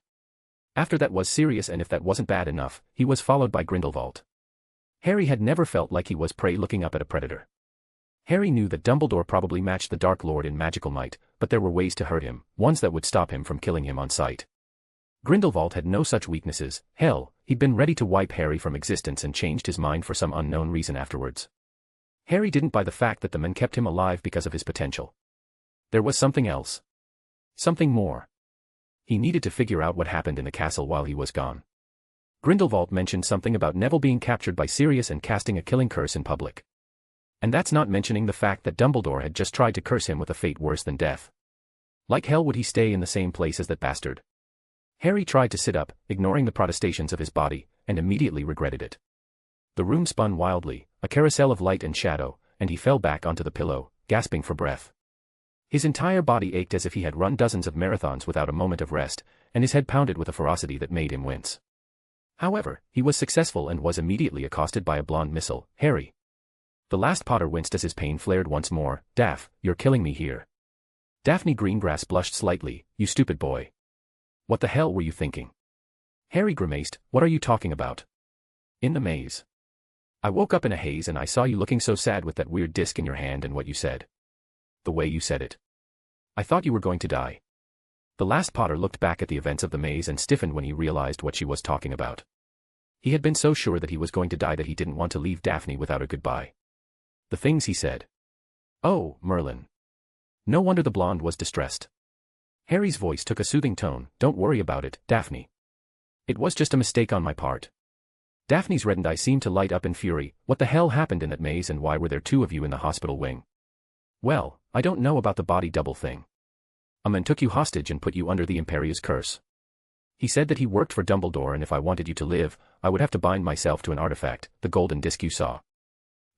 After that was serious, and if that wasn't bad enough, he was followed by Grindelwald. Harry had never felt like he was prey looking up at a predator. Harry knew that Dumbledore probably matched the Dark Lord in magical might, but there were ways to hurt him, ones that would stop him from killing him on sight. Grindelwald had no such weaknesses. Hell, he'd been ready to wipe Harry from existence and changed his mind for some unknown reason afterwards. Harry didn't buy the fact that the men kept him alive because of his potential. There was something else. Something more. He needed to figure out what happened in the castle while he was gone. Grindelwald mentioned something about Neville being captured by Sirius and casting a killing curse in public. And that's not mentioning the fact that Dumbledore had just tried to curse him with a fate worse than death. Like hell would he stay in the same place as that bastard? Harry tried to sit up, ignoring the protestations of his body, and immediately regretted it. The room spun wildly, a carousel of light and shadow, and he fell back onto the pillow, gasping for breath. His entire body ached as if he had run dozens of marathons without a moment of rest, and his head pounded with a ferocity that made him wince. However, he was successful and was immediately accosted by a blonde missile. Harry. The last Potter winced as his pain flared once more. Daff, you're killing me here. Daphne Greengrass blushed slightly. You stupid boy. What the hell were you thinking? Harry grimaced. What are you talking about? In the maze. I woke up in a haze and I saw you looking so sad with that weird disc in your hand, and what you said. The way you said it. I thought you were going to die. The last Potter looked back at the events of the maze and stiffened when he realized what she was talking about. He had been so sure that he was going to die that he didn't want to leave Daphne without a goodbye. The things he said. Oh, Merlin. No wonder the blonde was distressed. Harry's voice took a soothing tone. Don't worry about it, Daphne. It was just a mistake on my part. Daphne's reddened eyes seemed to light up in fury. What the hell happened in that maze, and why were there 2 of you in the hospital wing? Well, I don't know about the body double thing. A man took you hostage and put you under the Imperious curse. He said that he worked for Dumbledore, and if I wanted you to live, I would have to bind myself to an artifact, the golden disc you saw.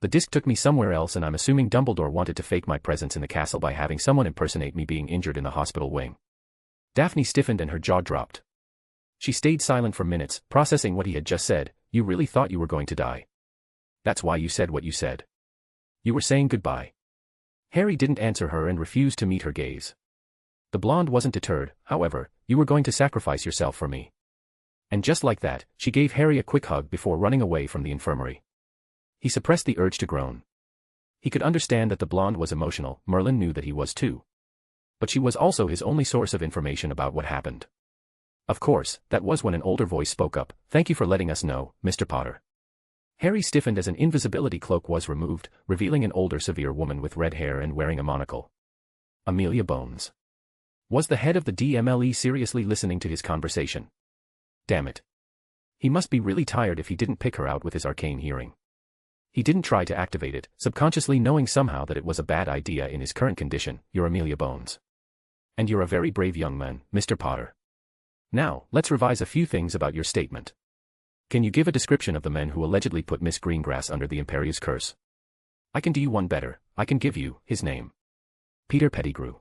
The disc took me somewhere else, and I'm assuming Dumbledore wanted to fake my presence in the castle by having someone impersonate me being injured in the hospital wing. Daphne stiffened and her jaw dropped. She stayed silent for minutes, processing what he had just said. You really thought you were going to die. That's why you said what you said. You were saying goodbye. Harry didn't answer her and refused to meet her gaze. The blonde wasn't deterred. However, you were going to sacrifice yourself for me. And just like that, she gave Harry a quick hug before running away from the infirmary. He suppressed the urge to groan. He could understand that the blonde was emotional. Merlin knew that he was too. But she was also his only source of information about what happened. Of course, that was when an older voice spoke up. Thank you for letting us know, Mr. Potter. Harry stiffened as an invisibility cloak was removed, revealing an older severe woman with red hair and wearing a monocle. Amelia Bones. Was the head of the DMLE seriously listening to his conversation? Damn it. He must be really tired if he didn't pick her out with his arcane hearing. He didn't try to activate it, subconsciously knowing somehow that it was a bad idea in his current condition. You're Amelia Bones. And you're a very brave young man, Mr. Potter. Now, let's revise a few things about your statement. Can you give a description of the men who allegedly put Miss Greengrass under the Imperious curse? I can do you one better. I can give you his name. Peter Pettigrew.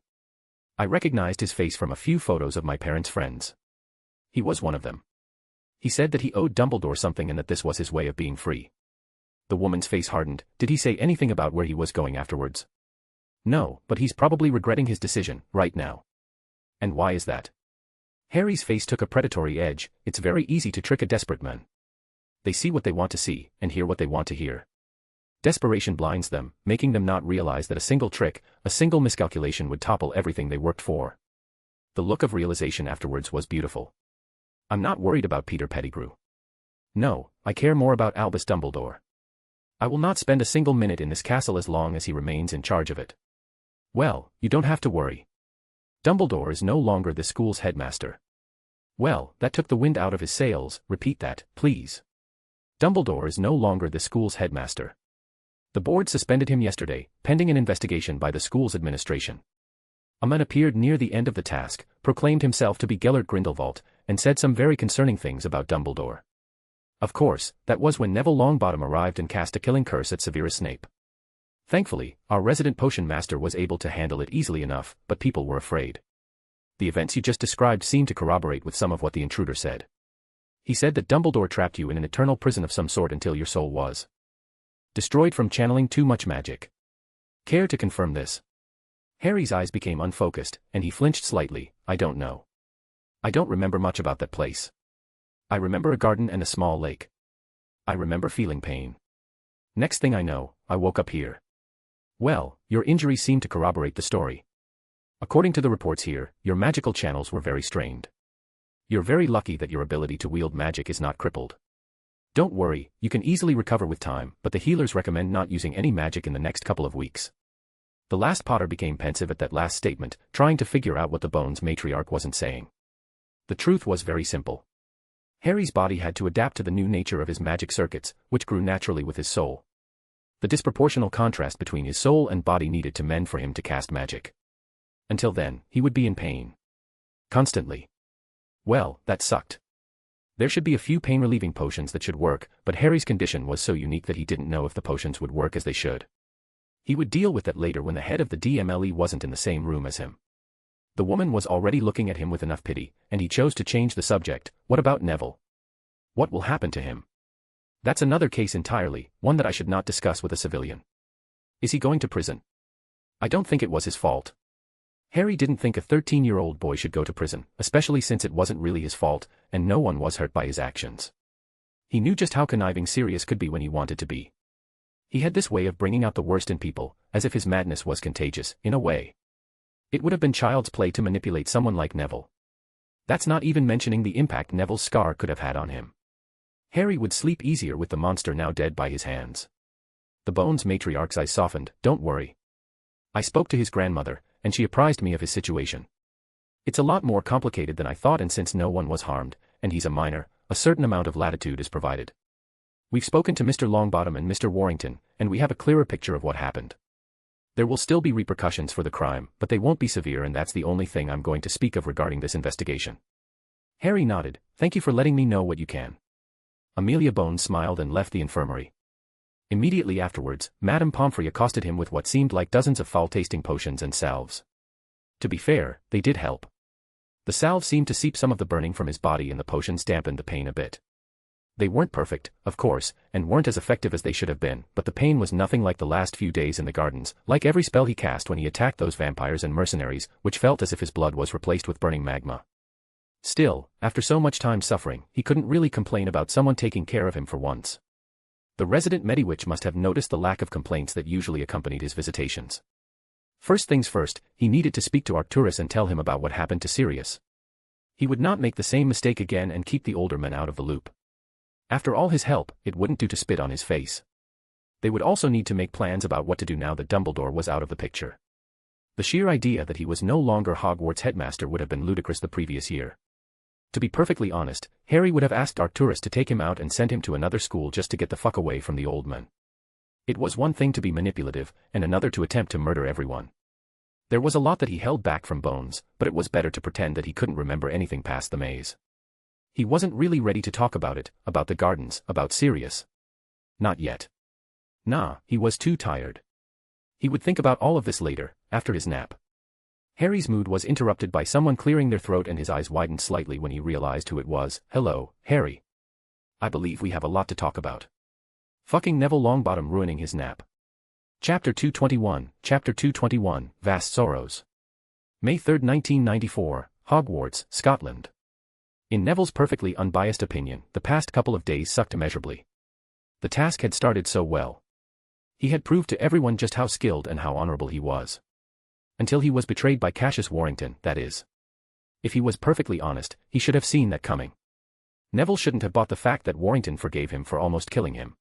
I recognized his face from a few photos of my parents' friends. He was one of them. He said that he owed Dumbledore something and that this was his way of being free. The woman's face hardened. Did he say anything about where he was going afterwards? No, but he's probably regretting his decision right now. And why is that? Harry's face took a predatory edge. It's very easy to trick a desperate man. They see what they want to see, and hear what they want to hear. Desperation blinds them, making them not realize that a single trick, a single miscalculation would topple everything they worked for. The look of realization afterwards was beautiful. I'm not worried about Peter Pettigrew. No, I care more about Albus Dumbledore. I will not spend a single minute in this castle as long as he remains in charge of it. Well, you don't have to worry. Dumbledore is no longer the school's headmaster. Well, that took the wind out of his sails. Repeat that, please. Dumbledore is no longer the school's headmaster. The board suspended him yesterday, pending an investigation by the school's administration. A man appeared near the end of the task, proclaimed himself to be Gellert Grindelwald, and said some very concerning things about Dumbledore. Of course, that was when Neville Longbottom arrived and cast a killing curse at Severus Snape. Thankfully, our resident potion master was able to handle it easily enough, but people were afraid. The events you just described seem to corroborate with some of what the intruder said. He said that Dumbledore trapped you in an eternal prison of some sort until your soul was destroyed from channeling too much magic. Care to confirm this? Harry's eyes became unfocused, and he flinched slightly. I don't know. I don't remember much about that place. I remember a garden and a small lake. I remember feeling pain. Next thing I know, I woke up here. Well, your injuries seem to corroborate the story. According to the reports here, your magical channels were very strained. You're very lucky that your ability to wield magic is not crippled. Don't worry, you can easily recover with time, but the healers recommend not using any magic in the next couple of weeks. The last Potter became pensive at that last statement, trying to figure out what the Bones matriarch wasn't saying. The truth was very simple. Harry's body had to adapt to the new nature of his magic circuits, which grew naturally with his soul. The disproportional contrast between his soul and body needed to mend for him to cast magic. Until then, he would be in pain. Constantly. Well, that sucked. There should be a few pain-relieving potions that should work, but Harry's condition was so unique that he didn't know if the potions would work as they should. He would deal with that later when the head of the DMLE wasn't in the same room as him. The woman was already looking at him with enough pity, and he chose to change the subject. What about Neville? What will happen to him? That's another case entirely, one that I should not discuss with a civilian. Is he going to prison? I don't think it was his fault. Harry didn't think a 13-year-old boy should go to prison, especially since it wasn't really his fault, and no one was hurt by his actions. He knew just how conniving Sirius could be when he wanted to be. He had this way of bringing out the worst in people, as if his madness was contagious, in a way. It would have been child's play to manipulate someone like Neville. That's not even mentioning the impact Neville's scar could have had on him. Harry would sleep easier with the monster now dead by his hands. The Bones matriarch's eyes softened. Don't worry. I spoke to his grandmother, and she apprised me of his situation. It's a lot more complicated than I thought, and since no one was harmed, and he's a minor, a certain amount of latitude is provided. We've spoken to Mr. Longbottom and Mr. Warrington, and we have a clearer picture of what happened. There will still be repercussions for the crime, but they won't be severe, and that's the only thing I'm going to speak of regarding this investigation. Harry nodded. Thank you for letting me know what you can. Amelia Bones smiled and left the infirmary. Immediately afterwards, Madame Pomfrey accosted him with what seemed like dozens of foul-tasting potions and salves. To be fair, they did help. The salve seemed to seep some of the burning from his body, and the potions dampened the pain a bit. They weren't perfect, of course, and weren't as effective as they should have been, but the pain was nothing like the last few days in the gardens, like every spell he cast when he attacked those vampires and mercenaries, which felt as if his blood was replaced with burning magma. Still, after so much time suffering, he couldn't really complain about someone taking care of him for once. The resident Mediwitch must have noticed the lack of complaints that usually accompanied his visitations. First things first, he needed to speak to Arcturus and tell him about what happened to Sirius. He would not make the same mistake again and keep the older men out of the loop. After all his help, it wouldn't do to spit on his face. They would also need to make plans about what to do now that Dumbledore was out of the picture. The sheer idea that he was no longer Hogwarts headmaster would have been ludicrous the previous year. To be perfectly honest, Harry would have asked Arcturus to take him out and send him to another school just to get the fuck away from the old men. It was one thing to be manipulative, and another to attempt to murder everyone. There was a lot that he held back from Bones, but it was better to pretend that he couldn't remember anything past the maze. He wasn't really ready to talk about it, about the gardens, about Sirius. Not yet. Nah, he was too tired. He would think about all of this later, after his nap. Harry's mood was interrupted by someone clearing their throat, and his eyes widened slightly when he realized who it was. Hello, Harry. I believe we have a lot to talk about. Fucking Neville Longbottom ruining his nap. Chapter 221, Vast Sorrows. May 3, 1994, Hogwarts, Scotland. In Neville's perfectly unbiased opinion, the past couple of days sucked immeasurably. The task had started so well. He had proved to everyone just how skilled and how honorable he was. Until he was betrayed by Cassius Warrington, that is. If he was perfectly honest, he should have seen that coming. Neville shouldn't have bought the fact that Warrington forgave him for almost killing him.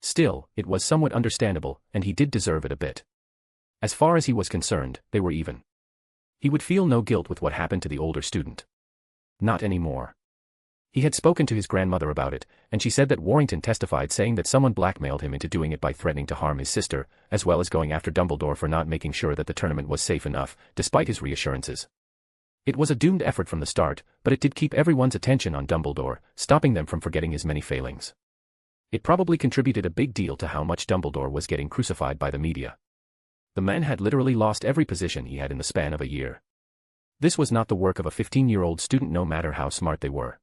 Still, it was somewhat understandable, and he did deserve it a bit. As far as he was concerned, they were even. He would feel no guilt with what happened to the older student. Not anymore. He had spoken to his grandmother about it, and she said that Warrington testified, saying that someone blackmailed him into doing it by threatening to harm his sister, as well as going after Dumbledore for not making sure that the tournament was safe enough, despite his reassurances. It was a doomed effort from the start, but it did keep everyone's attention on Dumbledore, stopping them from forgetting his many failings. It probably contributed a big deal to how much Dumbledore was getting crucified by the media. The man had literally lost every position he had in the span of a year. This was not the work of a 15-year-old student no matter how smart they were.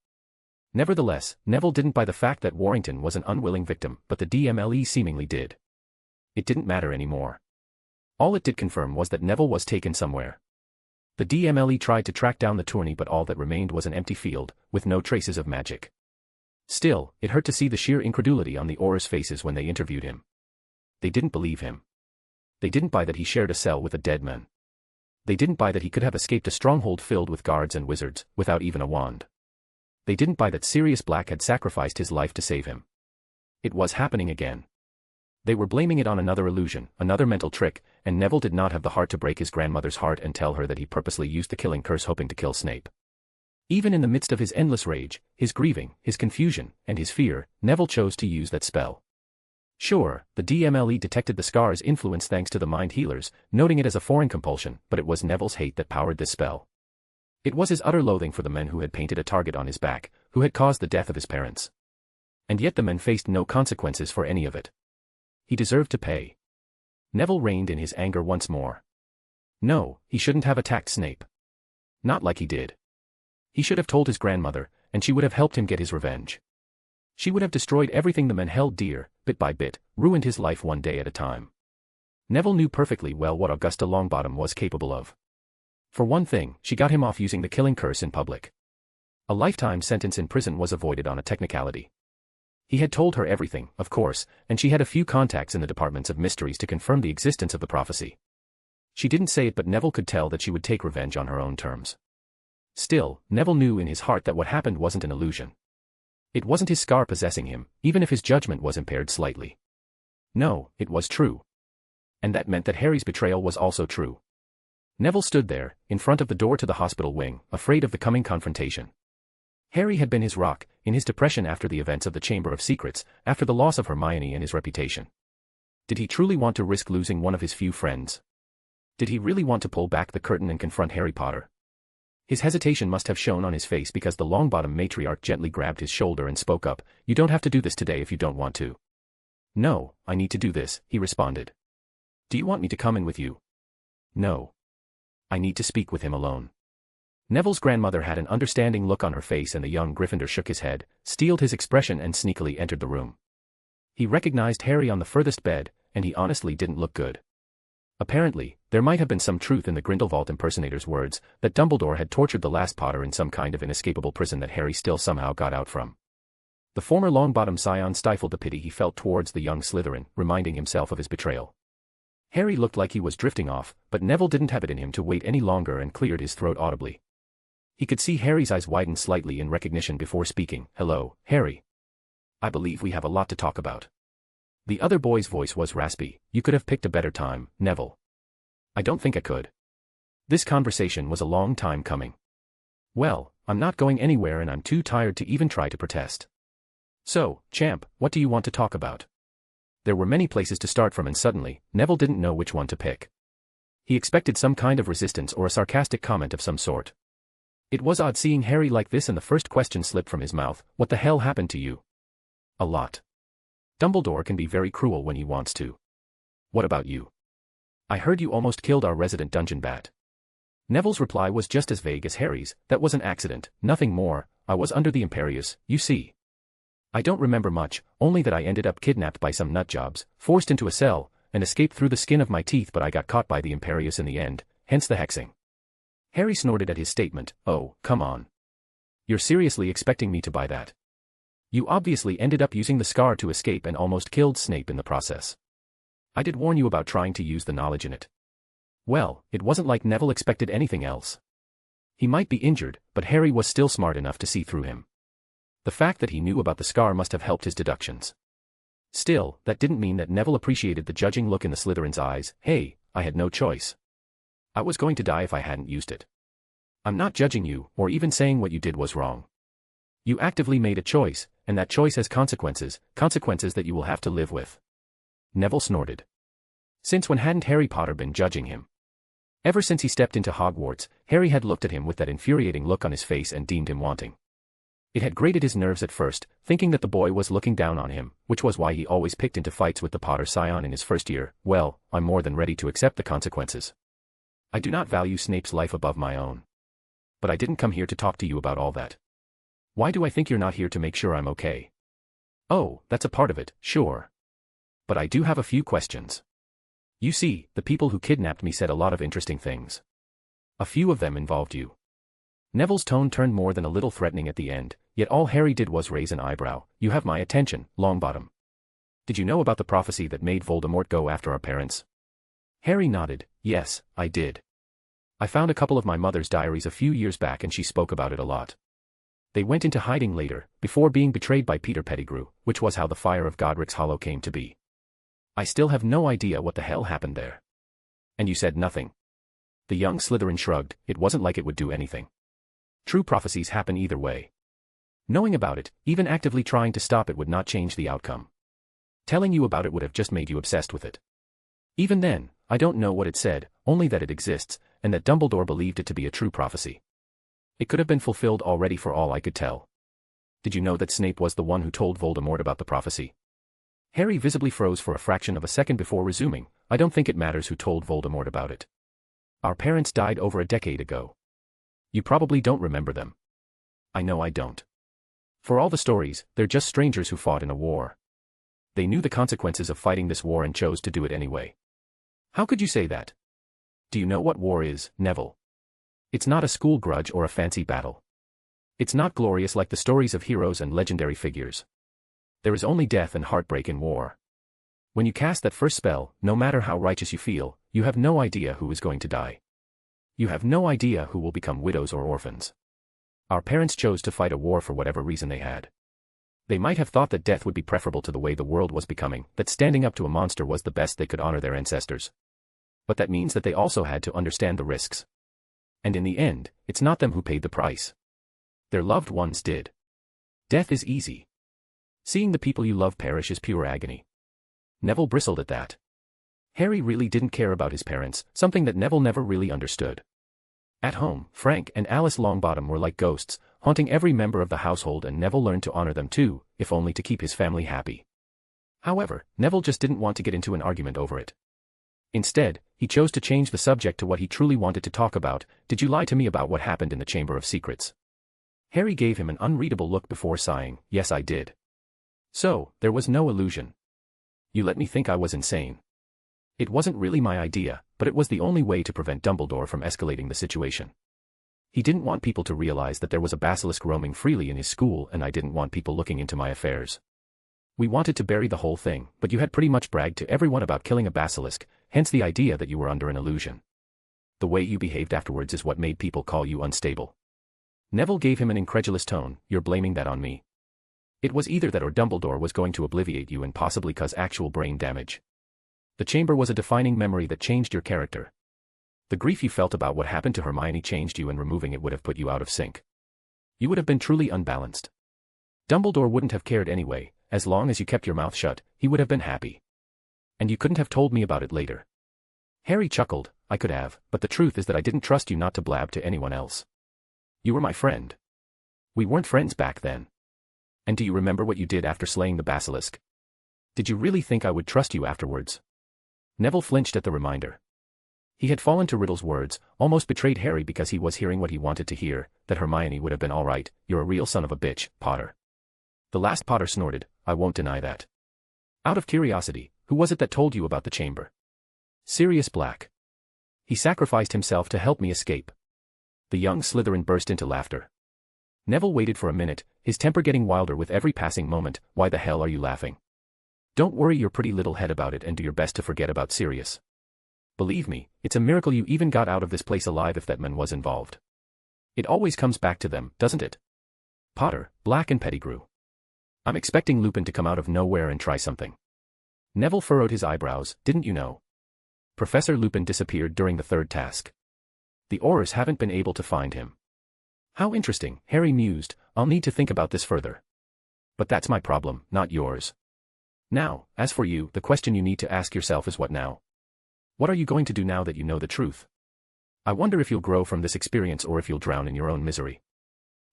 Nevertheless, Neville didn't buy the fact that Warrington was an unwilling victim, but the DMLE seemingly did. It didn't matter anymore. All it did confirm was that Neville was taken somewhere. The DMLE tried to track down the tourney, but all that remained was an empty field, with no traces of magic. Still, it hurt to see the sheer incredulity on the Auror's faces when they interviewed him. They didn't believe him. They didn't buy that he shared a cell with a dead man. They didn't buy that he could have escaped a stronghold filled with guards and wizards, without even a wand. They didn't buy that Sirius Black had sacrificed his life to save him. It was happening again. They were blaming it on another illusion, another mental trick, and Neville did not have the heart to break his grandmother's heart and tell her that he purposely used the killing curse hoping to kill Snape. Even in the midst of his endless rage, his grieving, his confusion, and his fear, Neville chose to use that spell. Sure, the DMLE detected the scar's influence thanks to the mind healers, noting it as a foreign compulsion, but it was Neville's hate that powered this spell. It was his utter loathing for the men who had painted a target on his back, who had caused the death of his parents. And yet the men faced no consequences for any of it. He deserved to pay. Neville reigned in his anger once more. No, he shouldn't have attacked Snape. Not like he did. He should have told his grandmother, and she would have helped him get his revenge. She would have destroyed everything the men held dear, bit by bit, ruined his life one day at a time. Neville knew perfectly well what Augusta Longbottom was capable of. For one thing, she got him off using the killing curse in public. A lifetime sentence in prison was avoided on a technicality. He had told her everything, of course, and she had a few contacts in the departments of mysteries to confirm the existence of the prophecy. She didn't say it, but Neville could tell that she would take revenge on her own terms. Still, Neville knew in his heart that what happened wasn't an illusion. It wasn't his scar possessing him, even if his judgment was impaired slightly. No, it was true. And that meant that Harry's betrayal was also true. Neville stood there, in front of the door to the hospital wing, afraid of the coming confrontation. Harry had been his rock, in his depression after the events of the Chamber of Secrets, after the loss of Hermione and his reputation. Did he truly want to risk losing one of his few friends? Did he really want to pull back the curtain and confront Harry Potter? His hesitation must have shown on his face because the Longbottom matriarch gently grabbed his shoulder and spoke up. "You don't have to do this today if you don't want to." "No, I need to do this," he responded. "Do you want me to come in with you?" "No. I need to speak with him alone." Neville's grandmother had an understanding look on her face, and the young Gryffindor shook his head, steeled his expression and sneakily entered the room. He recognized Harry on the furthest bed, and he honestly didn't look good. Apparently, there might have been some truth in the Grindelwald impersonator's words, that Dumbledore had tortured the last Potter in some kind of inescapable prison that Harry still somehow got out from. The former Longbottom scion stifled the pity he felt towards the young Slytherin, reminding himself of his betrayal. Harry looked like he was drifting off, but Neville didn't have it in him to wait any longer and cleared his throat audibly. He could see Harry's eyes widen slightly in recognition before speaking. "Hello, Harry. I believe we have a lot to talk about." The other boy's voice was raspy. "You could have picked a better time, Neville." "I don't think I could." This conversation was a long time coming. "Well, I'm not going anywhere and I'm too tired to even try to protest. So, champ, what do you want to talk about?" There were many places to start from, and suddenly, Neville didn't know which one to pick. He expected some kind of resistance or a sarcastic comment of some sort. It was odd seeing Harry like this, and the first question slipped from his mouth. "What the hell happened to you?" "A lot. Dumbledore can be very cruel when he wants to." "What about you?" "I heard you almost killed our resident dungeon bat." Neville's reply was just as vague as Harry's. "That was an accident, nothing more. I was under the Imperius, you see. I don't remember much, only that I ended up kidnapped by some nutjobs, forced into a cell, and escaped through the skin of my teeth, but I got caught by the Imperius in the end, hence the hexing." Harry snorted at his statement. "Oh, come on. You're seriously expecting me to buy that? You obviously ended up using the scar to escape and almost killed Snape in the process. I did warn you about trying to use the knowledge in it." Well, it wasn't like Neville expected anything else. He might be injured, but Harry was still smart enough to see through him. The fact that he knew about the scar must have helped his deductions. Still, that didn't mean that Neville appreciated the judging look in the Slytherin's eyes. "Hey, I had no choice. I was going to die if I hadn't used it. I'm not judging you, or even saying what you did was wrong. You actively made a choice, and that choice has consequences, consequences that you will have to live with." Neville snorted. Since when hadn't Harry Potter been judging him? Ever since he stepped into Hogwarts, Harry had looked at him with that infuriating look on his face and deemed him wanting. It had grated his nerves at first, thinking that the boy was looking down on him, which was why he always picked into fights with the Potter scion in his first year. "Well, I'm more than ready to accept the consequences. I do not value Snape's life above my own. But I didn't come here to talk to you about all that. Why do I think you're not here to make sure I'm okay? Oh, that's a part of it, sure. But I do have a few questions. You see, the people who kidnapped me said a lot of interesting things. A few of them involved you. Neville's tone turned more than a little threatening at the end, yet all Harry did was raise an eyebrow. You have my attention, Longbottom. Did you know about the prophecy that made Voldemort go after our parents? Harry nodded. Yes, I did. I found a couple of my mother's diaries a few years back and she spoke about it a lot. They went into hiding later, before being betrayed by Peter Pettigrew, which was how the fire of Godric's Hollow came to be. I still have no idea what the hell happened there. And you said nothing. The young Slytherin shrugged. It wasn't like it would do anything. True prophecies happen either way. Knowing about it, even actively trying to stop it would not change the outcome. Telling you about it would have just made you obsessed with it. Even then, I don't know what it said, only that it exists, and that Dumbledore believed it to be a true prophecy. It could have been fulfilled already for all I could tell. Did you know that Snape was the one who told Voldemort about the prophecy? Harry visibly froze for a fraction of a second before resuming. I don't think it matters who told Voldemort about it. Our parents died over a decade ago. You probably don't remember them. I know I don't. For all the stories, they're just strangers who fought in a war. They knew the consequences of fighting this war and chose to do it anyway. How could you say that? Do you know what war is, Neville? It's not a school grudge or a fancy battle. It's not glorious like the stories of heroes and legendary figures. There is only death and heartbreak in war. When you cast that first spell, no matter how righteous you feel, you have no idea who is going to die. You have no idea who will become widows or orphans. Our parents chose to fight a war for whatever reason they had. They might have thought that death would be preferable to the way the world was becoming, that standing up to a monster was the best they could honor their ancestors. But that means that they also had to understand the risks. And in the end, it's not them who paid the price. Their loved ones did. Death is easy. Seeing the people you love perish is pure agony. Neville bristled at that. Harry really didn't care about his parents, something that Neville never really understood. At home, Frank and Alice Longbottom were like ghosts, haunting every member of the household, and Neville learned to honor them too, if only to keep his family happy. However, Neville just didn't want to get into an argument over it. Instead, he chose to change the subject to what he truly wanted to talk about. Did you lie to me about what happened in the Chamber of Secrets? Harry gave him an unreadable look before sighing. Yes, I did. So, there was no illusion. You let me think I was insane. It wasn't really my idea, but it was the only way to prevent Dumbledore from escalating the situation. He didn't want people to realize that there was a basilisk roaming freely in his school, and I didn't want people looking into my affairs. We wanted to bury the whole thing, but you had pretty much bragged to everyone about killing a basilisk, hence the idea that you were under an illusion. The way you behaved afterwards is what made people call you unstable. Neville gave him an incredulous tone. You're blaming that on me. It was either that or Dumbledore was going to obliviate you and possibly cause actual brain damage. The chamber was a defining memory that changed your character. The grief you felt about what happened to Hermione changed you, and removing it would have put you out of sync. You would have been truly unbalanced. Dumbledore wouldn't have cared anyway. As long as you kept your mouth shut, he would have been happy. And you couldn't have told me about it later. Harry chuckled. I could have, but the truth is that I didn't trust you not to blab to anyone else. You were my friend. We weren't friends back then. And do you remember what you did after slaying the basilisk? Did you really think I would trust you afterwards? Neville flinched at the reminder. He had fallen to Riddle's words, almost betrayed Harry because he was hearing what he wanted to hear, that Hermione would have been all right. You're a real son of a bitch, Potter. The last Potter snorted. I won't deny that. Out of curiosity, who was it that told you about the chamber? Sirius Black. He sacrificed himself to help me escape. The young Slytherin burst into laughter. Neville waited for a minute, his temper getting wilder with every passing moment. Why the hell are you laughing? Don't worry your pretty little head about it and do your best to forget about Sirius. Believe me, it's a miracle you even got out of this place alive if that man was involved. It always comes back to them, doesn't it? Potter, Black and Pettigrew. I'm expecting Lupin to come out of nowhere and try something. Neville furrowed his eyebrows. Didn't you know? Professor Lupin disappeared during the third task. The Aurors haven't been able to find him. How interesting, Harry mused. I'll need to think about this further. But that's my problem, not yours. Now, as for you, the question you need to ask yourself is what now? What are you going to do now that you know the truth? I wonder if you'll grow from this experience or if you'll drown in your own misery.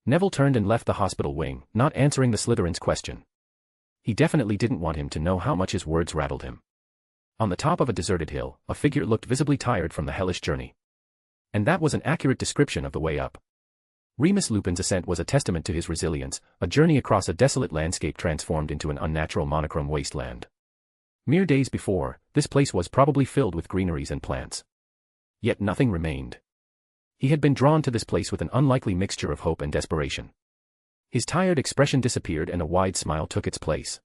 Neville turned and left the hospital wing, not answering the Slytherin's question. He definitely didn't want him to know how much his words rattled him. On the top of a deserted hill, a figure looked visibly tired from the hellish journey. And that was an accurate description of the way up. Remus Lupin's ascent was a testament to his resilience, a journey across a desolate landscape transformed into an unnatural monochrome wasteland. Mere days before, this place was probably filled with greeneries and plants. Yet nothing remained. He had been drawn to this place with an unlikely mixture of hope and desperation. His tired expression disappeared and a wide smile took its place.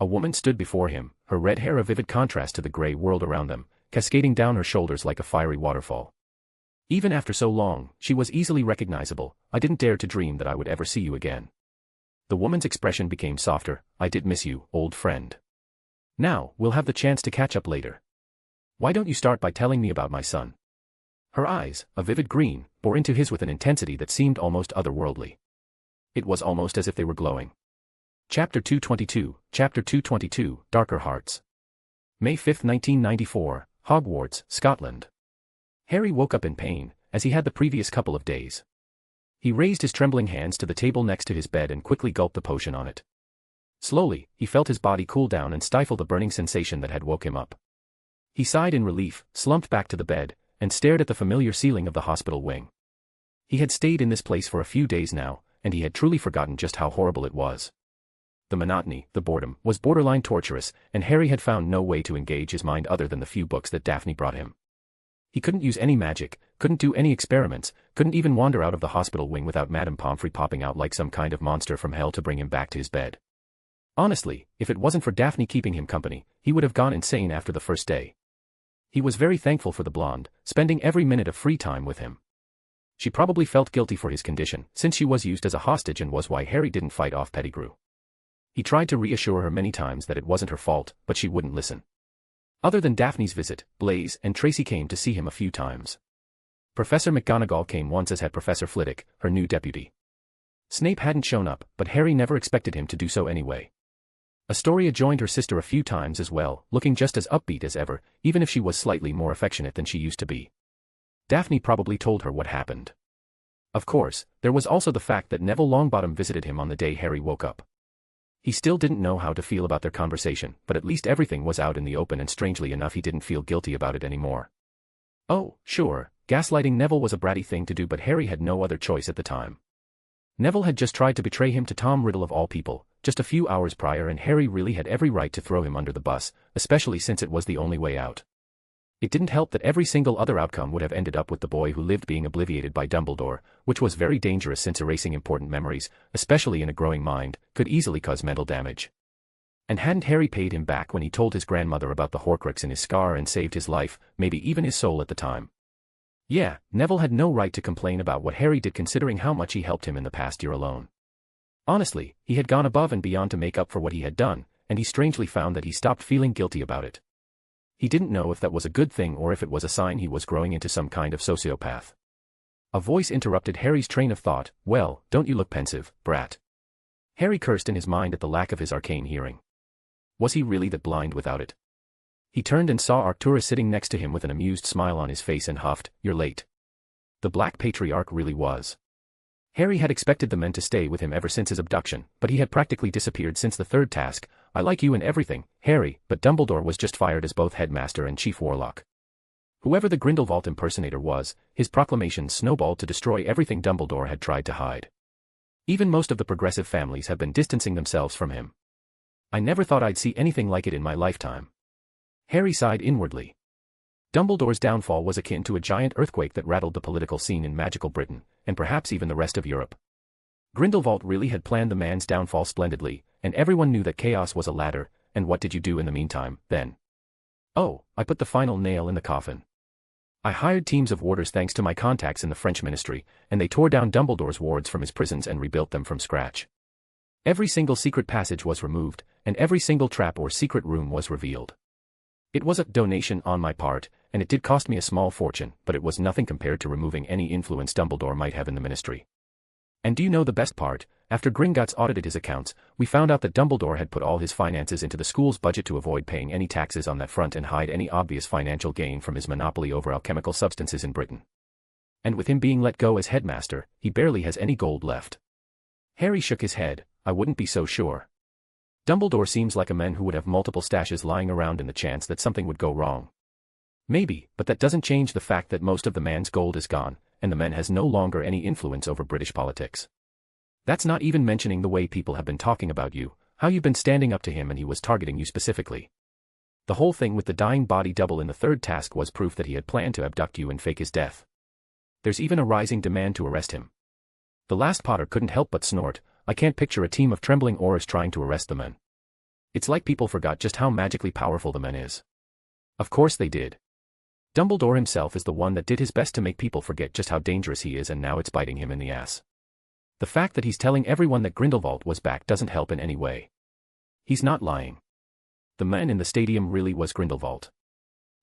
A woman stood before him, her red hair a vivid contrast to the gray world around them, cascading down her shoulders like a fiery waterfall. Even after so long, she was easily recognizable. I didn't dare to dream that I would ever see you again. The woman's expression became softer. I did miss you, old friend. Now, we'll have the chance to catch up later. Why don't you start by telling me about my son? Her eyes, a vivid green, bore into his with an intensity that seemed almost otherworldly. It was almost as if they were glowing. Chapter 222, Darker Hearts. May 5, 1994, Hogwarts, Scotland. Harry woke up in pain, as he had the previous couple of days. He raised his trembling hands to the table next to his bed and quickly gulped the potion on it. Slowly, he felt his body cool down and stifle the burning sensation that had woke him up. He sighed in relief, slumped back to the bed, and stared at the familiar ceiling of the hospital wing. He had stayed in this place for a few days now, and he had truly forgotten just how horrible it was. The monotony, the boredom, was borderline torturous, and Harry had found no way to engage his mind other than the few books that Daphne brought him. He couldn't use any magic, couldn't do any experiments, couldn't even wander out of the hospital wing without Madame Pomfrey popping out like some kind of monster from hell to bring him back to his bed. Honestly, if it wasn't for Daphne keeping him company, he would have gone insane after the first day. He was very thankful for the blonde, spending every minute of free time with him. She probably felt guilty for his condition, since she was used as a hostage and was why Harry didn't fight off Pettigrew. He tried to reassure her many times that it wasn't her fault, but she wouldn't listen. Other than Daphne's visit, Blaise and Tracy came to see him a few times. Professor McGonagall came once, as had Professor Flitwick, her new deputy. Snape hadn't shown up, but Harry never expected him to do so anyway. Astoria joined her sister a few times as well, looking just as upbeat as ever, even if she was slightly more affectionate than she used to be. Daphne probably told her what happened. Of course, there was also the fact that Neville Longbottom visited him on the day Harry woke up. He still didn't know how to feel about their conversation, but at least everything was out in the open, and strangely enough he didn't feel guilty about it anymore. Oh, sure, gaslighting Neville was a bratty thing to do, but Harry had no other choice at the time. Neville had just tried to betray him to Tom Riddle of all people, just a few hours prior, and Harry really had every right to throw him under the bus, especially since it was the only way out. It didn't help that every single other outcome would have ended up with the boy who lived being obliviated by Dumbledore, which was very dangerous since erasing important memories, especially in a growing mind, could easily cause mental damage. And hadn't Harry paid him back when he told his grandmother about the Horcrux in his scar and saved his life, maybe even his soul at the time? Yeah, Neville had no right to complain about what Harry did, considering how much he helped him in the past year alone. Honestly, he had gone above and beyond to make up for what he had done, and he strangely found that he stopped feeling guilty about it. He didn't know if that was a good thing or if it was a sign he was growing into some kind of sociopath. A voice interrupted Harry's train of thought. Well, don't you look pensive, brat. Harry cursed in his mind at the lack of his arcane hearing. Was he really that blind without it? He turned and saw Arcturus sitting next to him with an amused smile on his face and huffed, "You're late." The Black Patriarch really was. Harry had expected the men to stay with him ever since his abduction, but he had practically disappeared since the third task. "I like you and everything, Harry," but Dumbledore was just fired as both headmaster and chief warlock. Whoever the Grindelwald impersonator was, his proclamations snowballed to destroy everything Dumbledore had tried to hide. Even most of the progressive families have been distancing themselves from him. I never thought I'd see anything like it in my lifetime. Harry sighed inwardly. Dumbledore's downfall was akin to a giant earthquake that rattled the political scene in magical Britain, and perhaps even the rest of Europe. Grindelwald really had planned the man's downfall splendidly, and everyone knew that chaos was a ladder. And what did you do in the meantime, then? Oh, I put the final nail in the coffin. I hired teams of warders thanks to my contacts in the French ministry, and they tore down Dumbledore's wards from his prisons and rebuilt them from scratch. Every single secret passage was removed, and every single trap or secret room was revealed. It was a donation on my part, and it did cost me a small fortune, but it was nothing compared to removing any influence Dumbledore might have in the ministry. And do you know the best part? After Gringotts audited his accounts, we found out that Dumbledore had put all his finances into the school's budget to avoid paying any taxes on that front and hide any obvious financial gain from his monopoly over alchemical substances in Britain. And with him being let go as headmaster, he barely has any gold left. Harry shook his head. I wouldn't be so sure. Dumbledore seems like a man who would have multiple stashes lying around in the chance that something would go wrong. Maybe, but that doesn't change the fact that most of the man's gold is gone, and the man has no longer any influence over British politics. That's not even mentioning the way people have been talking about you, how you've been standing up to him and he was targeting you specifically. The whole thing with the dying body double in the third task was proof that he had planned to abduct you and fake his death. There's even a rising demand to arrest him. The last Potter couldn't help but snort. I can't picture a team of trembling Aurors trying to arrest the man. It's like people forgot just how magically powerful the man is. Of course they did. Dumbledore himself is the one that did his best to make people forget just how dangerous he is, and now it's biting him in the ass. The fact that he's telling everyone that Grindelwald was back doesn't help in any way. He's not lying. The man in the stadium really was Grindelwald.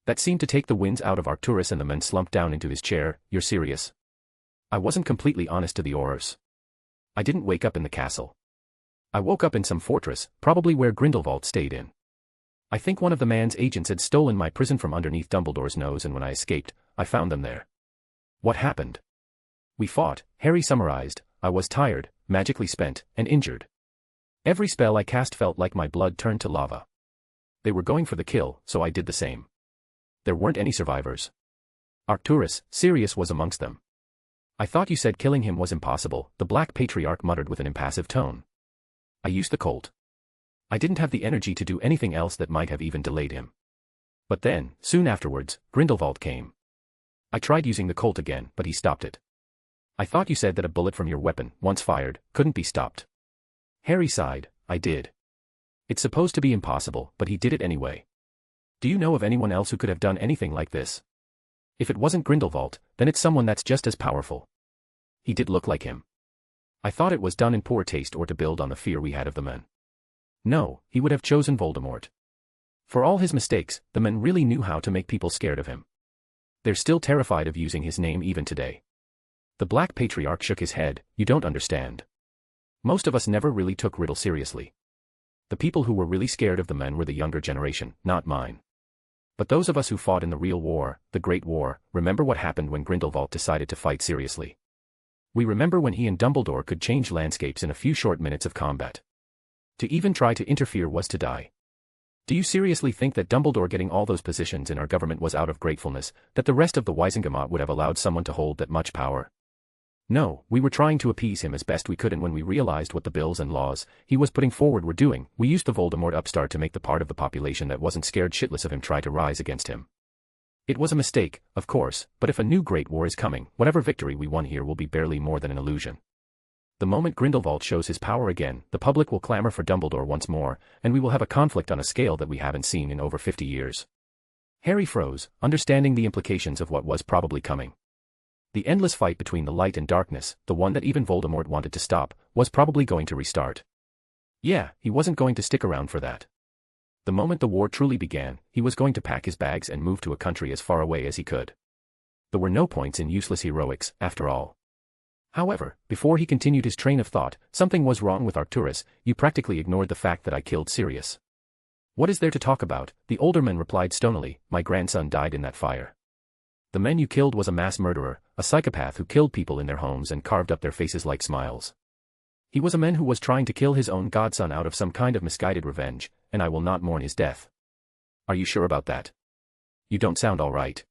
That seemed to take the winds out of Arcturus, and the man slumped down into his chair. You're serious? I wasn't completely honest to the Aurors. I didn't wake up in the castle. I woke up in some fortress, probably where Grindelwald stayed in. I think one of the man's agents had stolen my prison from underneath Dumbledore's nose, and when I escaped, I found them there. What happened? We fought, Harry summarized. I was tired, magically spent, and injured. Every spell I cast felt like my blood turned to lava. They were going for the kill, so I did the same. There weren't any survivors. Arcturus, Sirius was amongst them. I thought you said killing him was impossible, the Black Patriarch muttered with an impassive tone. I used the Colt. I didn't have the energy to do anything else that might have even delayed him. But then, soon afterwards, Grindelwald came. I tried using the Colt again, but he stopped it. I thought you said that a bullet from your weapon, once fired, couldn't be stopped. Harry sighed. I did. It's supposed to be impossible, but he did it anyway. Do you know of anyone else who could have done anything like this? If it wasn't Grindelwald, then it's someone that's just as powerful. He did look like him. I thought it was done in poor taste or to build on the fear we had of the man. No, he would have chosen Voldemort. For all his mistakes, the man really knew how to make people scared of him. They're still terrified of using his name even today. The Black Patriarch shook his head. You don't understand. Most of us never really took Riddle seriously. The people who were really scared of the man were the younger generation, not mine. But those of us who fought in the real war, the Great War, remember what happened when Grindelwald decided to fight seriously. We remember when he and Dumbledore could change landscapes in a few short minutes of combat. To even try to interfere was to die. Do you seriously think that Dumbledore getting all those positions in our government was out of gratefulness, that the rest of the Wisengamot would have allowed someone to hold that much power? No, we were trying to appease him as best we could, and when we realized what the bills and laws he was putting forward were doing, we used the Voldemort upstart to make the part of the population that wasn't scared shitless of him try to rise against him. It was a mistake, of course, but if a new Great War is coming, whatever victory we won here will be barely more than an illusion. The moment Grindelwald shows his power again, the public will clamor for Dumbledore once more, and we will have a conflict on a scale that we haven't seen in over 50 years. Harry froze, understanding the implications of what was probably coming. The endless fight between the light and darkness, the one that even Voldemort wanted to stop, was probably going to restart. Yeah, he wasn't going to stick around for that. The moment the war truly began, he was going to pack his bags and move to a country as far away as he could. There were no points in useless heroics, after all. However, before he continued his train of thought, something was wrong with Arcturus. You practically ignored the fact that I killed Sirius. What is there to talk about? The older man replied stonily. My grandson died in that fire. The man you killed was a mass murderer, a psychopath who killed people in their homes and carved up their faces like smiles. He was a man who was trying to kill his own godson out of some kind of misguided revenge, and I will not mourn his death. Are you sure about that? You don't sound all right.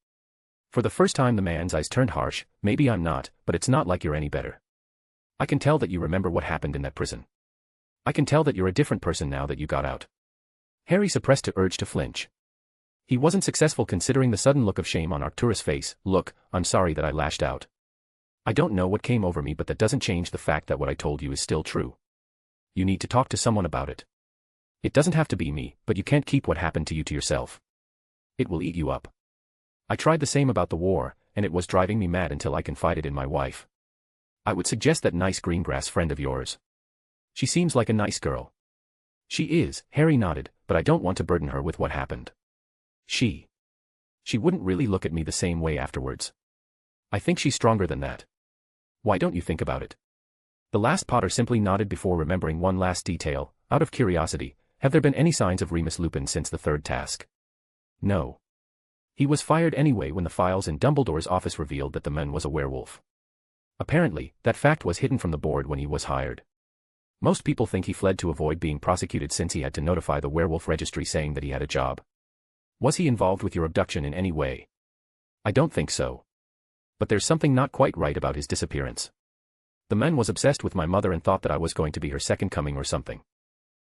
For the first time the man's eyes turned harsh. Maybe I'm not, but it's not like you're any better. I can tell that you remember what happened in that prison. I can tell that you're a different person now that you got out. Harry suppressed the urge to flinch. He wasn't successful considering the sudden look of shame on Arcturus' face. Look, I'm sorry that I lashed out. I don't know what came over me, but that doesn't change the fact that what I told you is still true. You need to talk to someone about it. It doesn't have to be me, but you can't keep what happened to you to yourself. It will eat you up. I tried the same about the war, and it was driving me mad until I confided in my wife. I would suggest that nice Greengrass friend of yours. She seems like a nice girl. She is, Harry nodded, but I don't want to burden her with what happened. She wouldn't really look at me the same way afterwards. I think she's stronger than that. Why don't you think about it? The last Potter simply nodded before remembering one last detail. Out of curiosity, have there been any signs of Remus Lupin since the third task? No. He was fired anyway when the files in Dumbledore's office revealed that the man was a werewolf. Apparently, that fact was hidden from the board when he was hired. Most people think he fled to avoid being prosecuted since he had to notify the werewolf registry saying that he had a job. Was he involved with your abduction in any way? I don't think so. But there's something not quite right about his disappearance. The man was obsessed with my mother and thought that I was going to be her second coming or something.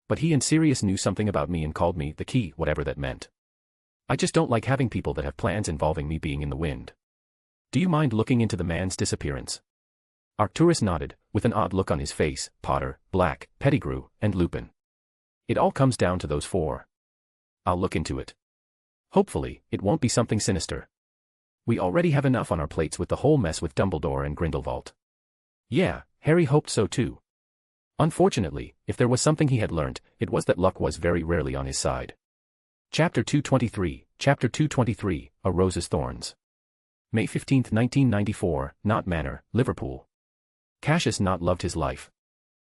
But he and Sirius knew something about me and called me the key, whatever that meant. I just don't like having people that have plans involving me being in the wind. Do you mind looking into the man's disappearance? Arcturus nodded, with an odd look on his face. Potter, Black, Pettigrew, and Lupin. It all comes down to those four. I'll look into it. Hopefully, it won't be something sinister. We already have enough on our plates with the whole mess with Dumbledore and Grindelwald. Yeah, Harry hoped so too. Unfortunately, if there was something he had learnt, it was that luck was very rarely on his side. Chapter 223, A Rose's Thorns. May 15, 1994, Knott Manor, Liverpool. Cassius Knott loved his life.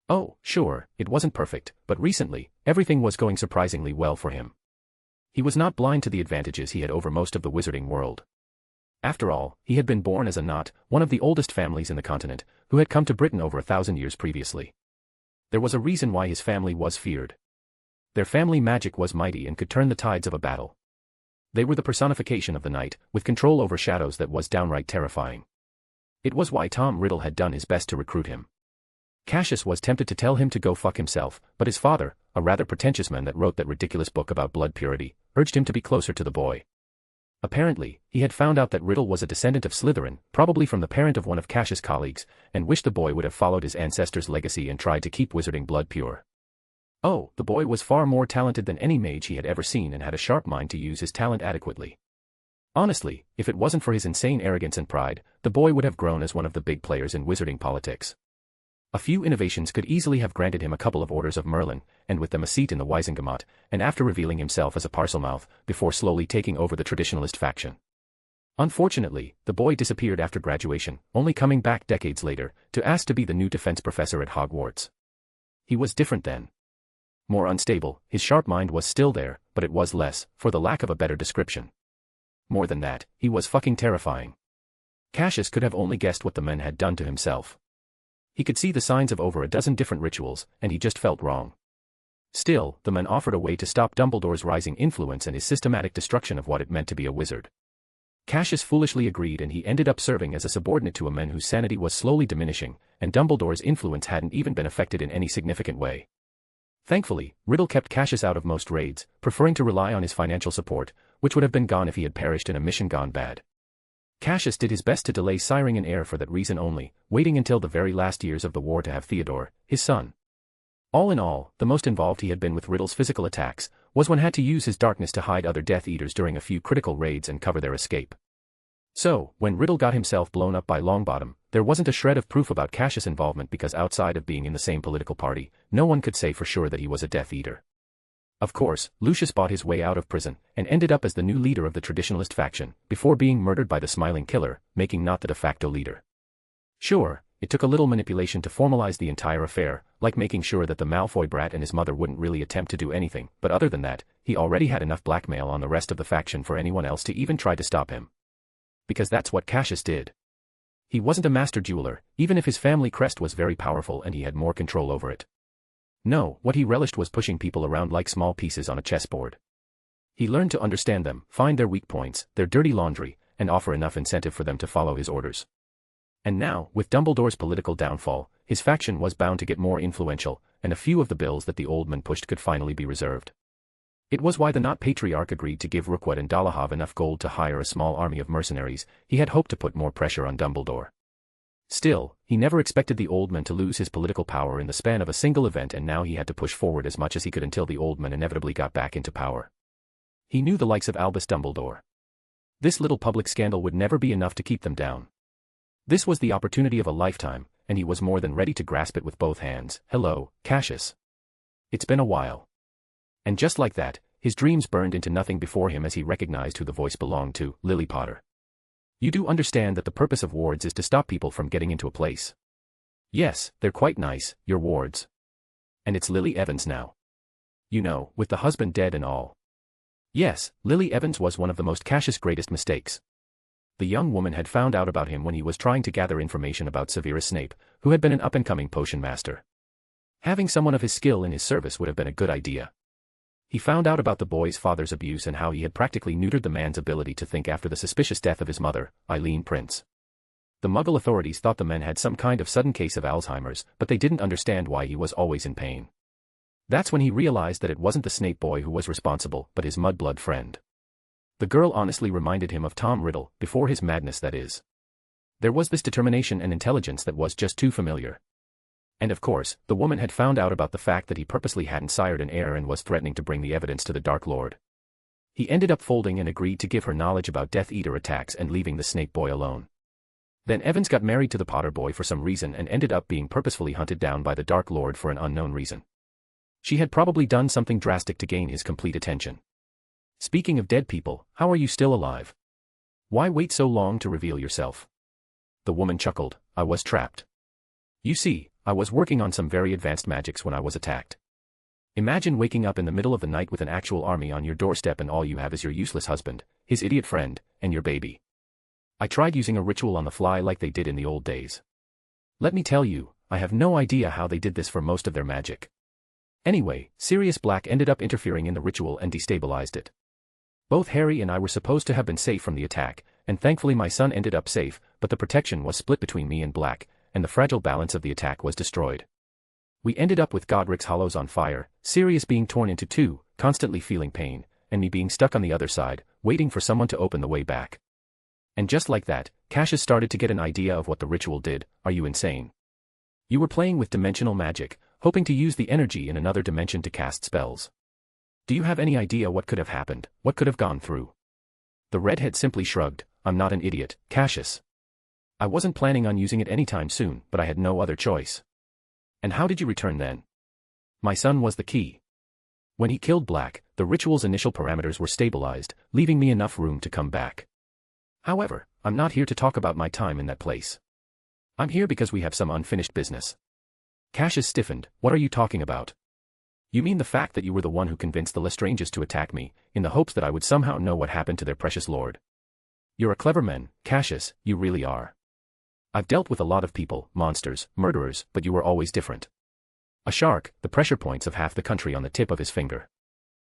Oh, sure, it wasn't perfect, but recently, everything was going surprisingly well for him. He was not blind to the advantages he had over most of the wizarding world. After all, he had been born as a Knott, one of the oldest families in the continent, who had come to Britain over 1,000 years previously. There was a reason why his family was feared. Their family magic was mighty and could turn the tides of a battle. They were the personification of the night, with control over shadows that was downright terrifying. It was why Tom Riddle had done his best to recruit him. Cassius was tempted to tell him to go fuck himself, but his father, a rather pretentious man that wrote that ridiculous book about blood purity, urged him to be closer to the boy. Apparently, he had found out that Riddle was a descendant of Slytherin, probably from the parent of one of Cassius' colleagues, and wished the boy would have followed his ancestors' legacy and tried to keep wizarding blood pure. Oh, the boy was far more talented than any mage he had ever seen and had a sharp mind to use his talent adequately. Honestly, if it wasn't for his insane arrogance and pride, the boy would have grown as one of the big players in wizarding politics. A few innovations could easily have granted him a couple of orders of Merlin, and with them a seat in the Wisengamot, and after revealing himself as a Parselmouth, before slowly taking over the traditionalist faction. Unfortunately, the boy disappeared after graduation, only coming back decades later, to ask to be the new defense professor at Hogwarts. He was different then. More unstable, his sharp mind was still there, but it was less, for the lack of a better description. More than that, he was fucking terrifying. Cassius could have only guessed what the man had done to himself. He could see the signs of over a dozen different rituals, and he just felt wrong. Still, the man offered a way to stop Dumbledore's rising influence and his systematic destruction of what it meant to be a wizard. Cassius foolishly agreed, and he ended up serving as a subordinate to a man whose sanity was slowly diminishing, and Dumbledore's influence hadn't even been affected in any significant way. Thankfully, Riddle kept Cassius out of most raids, preferring to rely on his financial support, which would have been gone if he had perished in a mission gone bad. Cassius did his best to delay siring an heir for that reason only, waiting until the very last years of the war to have Theodore, his son. All in all, the most involved he had been with Riddle's physical attacks was when had to use his darkness to hide other Death Eaters during a few critical raids and cover their escape. So, when Riddle got himself blown up by Longbottom, there wasn't a shred of proof about Cassius' involvement because outside of being in the same political party, no one could say for sure that he was a Death Eater. Of course, Lucius bought his way out of prison and ended up as the new leader of the traditionalist faction, before being murdered by the Smiling Killer, making Knott the de facto leader. Sure, it took a little manipulation to formalize the entire affair, like making sure that the Malfoy brat and his mother wouldn't really attempt to do anything, but other than that, he already had enough blackmail on the rest of the faction for anyone else to even try to stop him. Because that's what Cassius did. He wasn't a master jeweler, even if his family crest was very powerful and he had more control over it. No, what he relished was pushing people around like small pieces on a chessboard. He learned to understand them, find their weak points, their dirty laundry, and offer enough incentive for them to follow his orders. And now, with Dumbledore's political downfall, his faction was bound to get more influential, and a few of the bills that the old man pushed could finally be reserved. It was why the Knott Patriarch agreed to give Rookwood and Dolohov enough gold to hire a small army of mercenaries. He had hoped to put more pressure on Dumbledore. Still, he never expected the old man to lose his political power in the span of a single event, and now he had to push forward as much as he could until the old man inevitably got back into power. He knew the likes of Albus Dumbledore. This little public scandal would never be enough to keep them down. This was the opportunity of a lifetime, and he was more than ready to grasp it with both hands. Hello, Cassius. It's been a while. And just like that, his dreams burned into nothing before him as he recognized who the voice belonged to, Lily Potter. You do understand that the purpose of wards is to stop people from getting into a place. Yes, they're quite nice, your wards. And it's Lily Evans now. You know, with the husband dead and all. Yes, Lily Evans was one of the most Cassius' greatest mistakes. The young woman had found out about him when he was trying to gather information about Severus Snape, who had been an up-and-coming potion master. Having someone of his skill in his service would have been a good idea. He found out about the boy's father's abuse and how he had practically neutered the man's ability to think after the suspicious death of his mother, Eileen Prince. The Muggle authorities thought the man had some kind of sudden case of Alzheimer's, but they didn't understand why he was always in pain. That's when he realized that it wasn't the Snape boy who was responsible, but his mudblood friend. The girl honestly reminded him of Tom Riddle, before his madness that is. There was this determination and intelligence that was just too familiar. And of course, the woman had found out about the fact that he purposely hadn't sired an heir and was threatening to bring the evidence to the Dark Lord. He ended up folding and agreed to give her knowledge about Death Eater attacks and leaving the Snape boy alone. Then Evans got married to the Potter boy for some reason and ended up being purposefully hunted down by the Dark Lord for an unknown reason. She had probably done something drastic to gain his complete attention. Speaking of dead people, how are you still alive? Why wait so long to reveal yourself? The woman chuckled. I was trapped. You see, I was working on some very advanced magics when I was attacked. Imagine waking up in the middle of the night with an actual army on your doorstep and all you have is your useless husband, his idiot friend, and your baby. I tried using a ritual on the fly like they did in the old days. Let me tell you, I have no idea how they did this for most of their magic. Anyway, Sirius Black ended up interfering in the ritual and destabilized it. Both Harry and I were supposed to have been safe from the attack, and thankfully my son ended up safe, but the protection was split between me and Black, and the fragile balance of the attack was destroyed. We ended up with Godric's Hollows on fire, Sirius being torn into two, constantly feeling pain, and me being stuck on the other side, waiting for someone to open the way back. And just like that, Cassius started to get an idea of what the ritual did. Are you insane? You were playing with dimensional magic, hoping to use the energy in another dimension to cast spells. Do you have any idea what could have happened, what could have gone through? The redhead simply shrugged. I'm not an idiot, Cassius. I wasn't planning on using it anytime soon, but I had no other choice. And how did you return then? My son was the key. When he killed Black, the ritual's initial parameters were stabilized, leaving me enough room to come back. However, I'm not here to talk about my time in that place. I'm here because we have some unfinished business. Cassius stiffened. What are you talking about? You mean the fact that you were the one who convinced the Lestranges to attack me, in the hopes that I would somehow know what happened to their precious lord? You're a clever man, Cassius, you really are. I've dealt with a lot of people, monsters, murderers, but you were always different. A shark, the pressure points of half the country on the tip of his finger.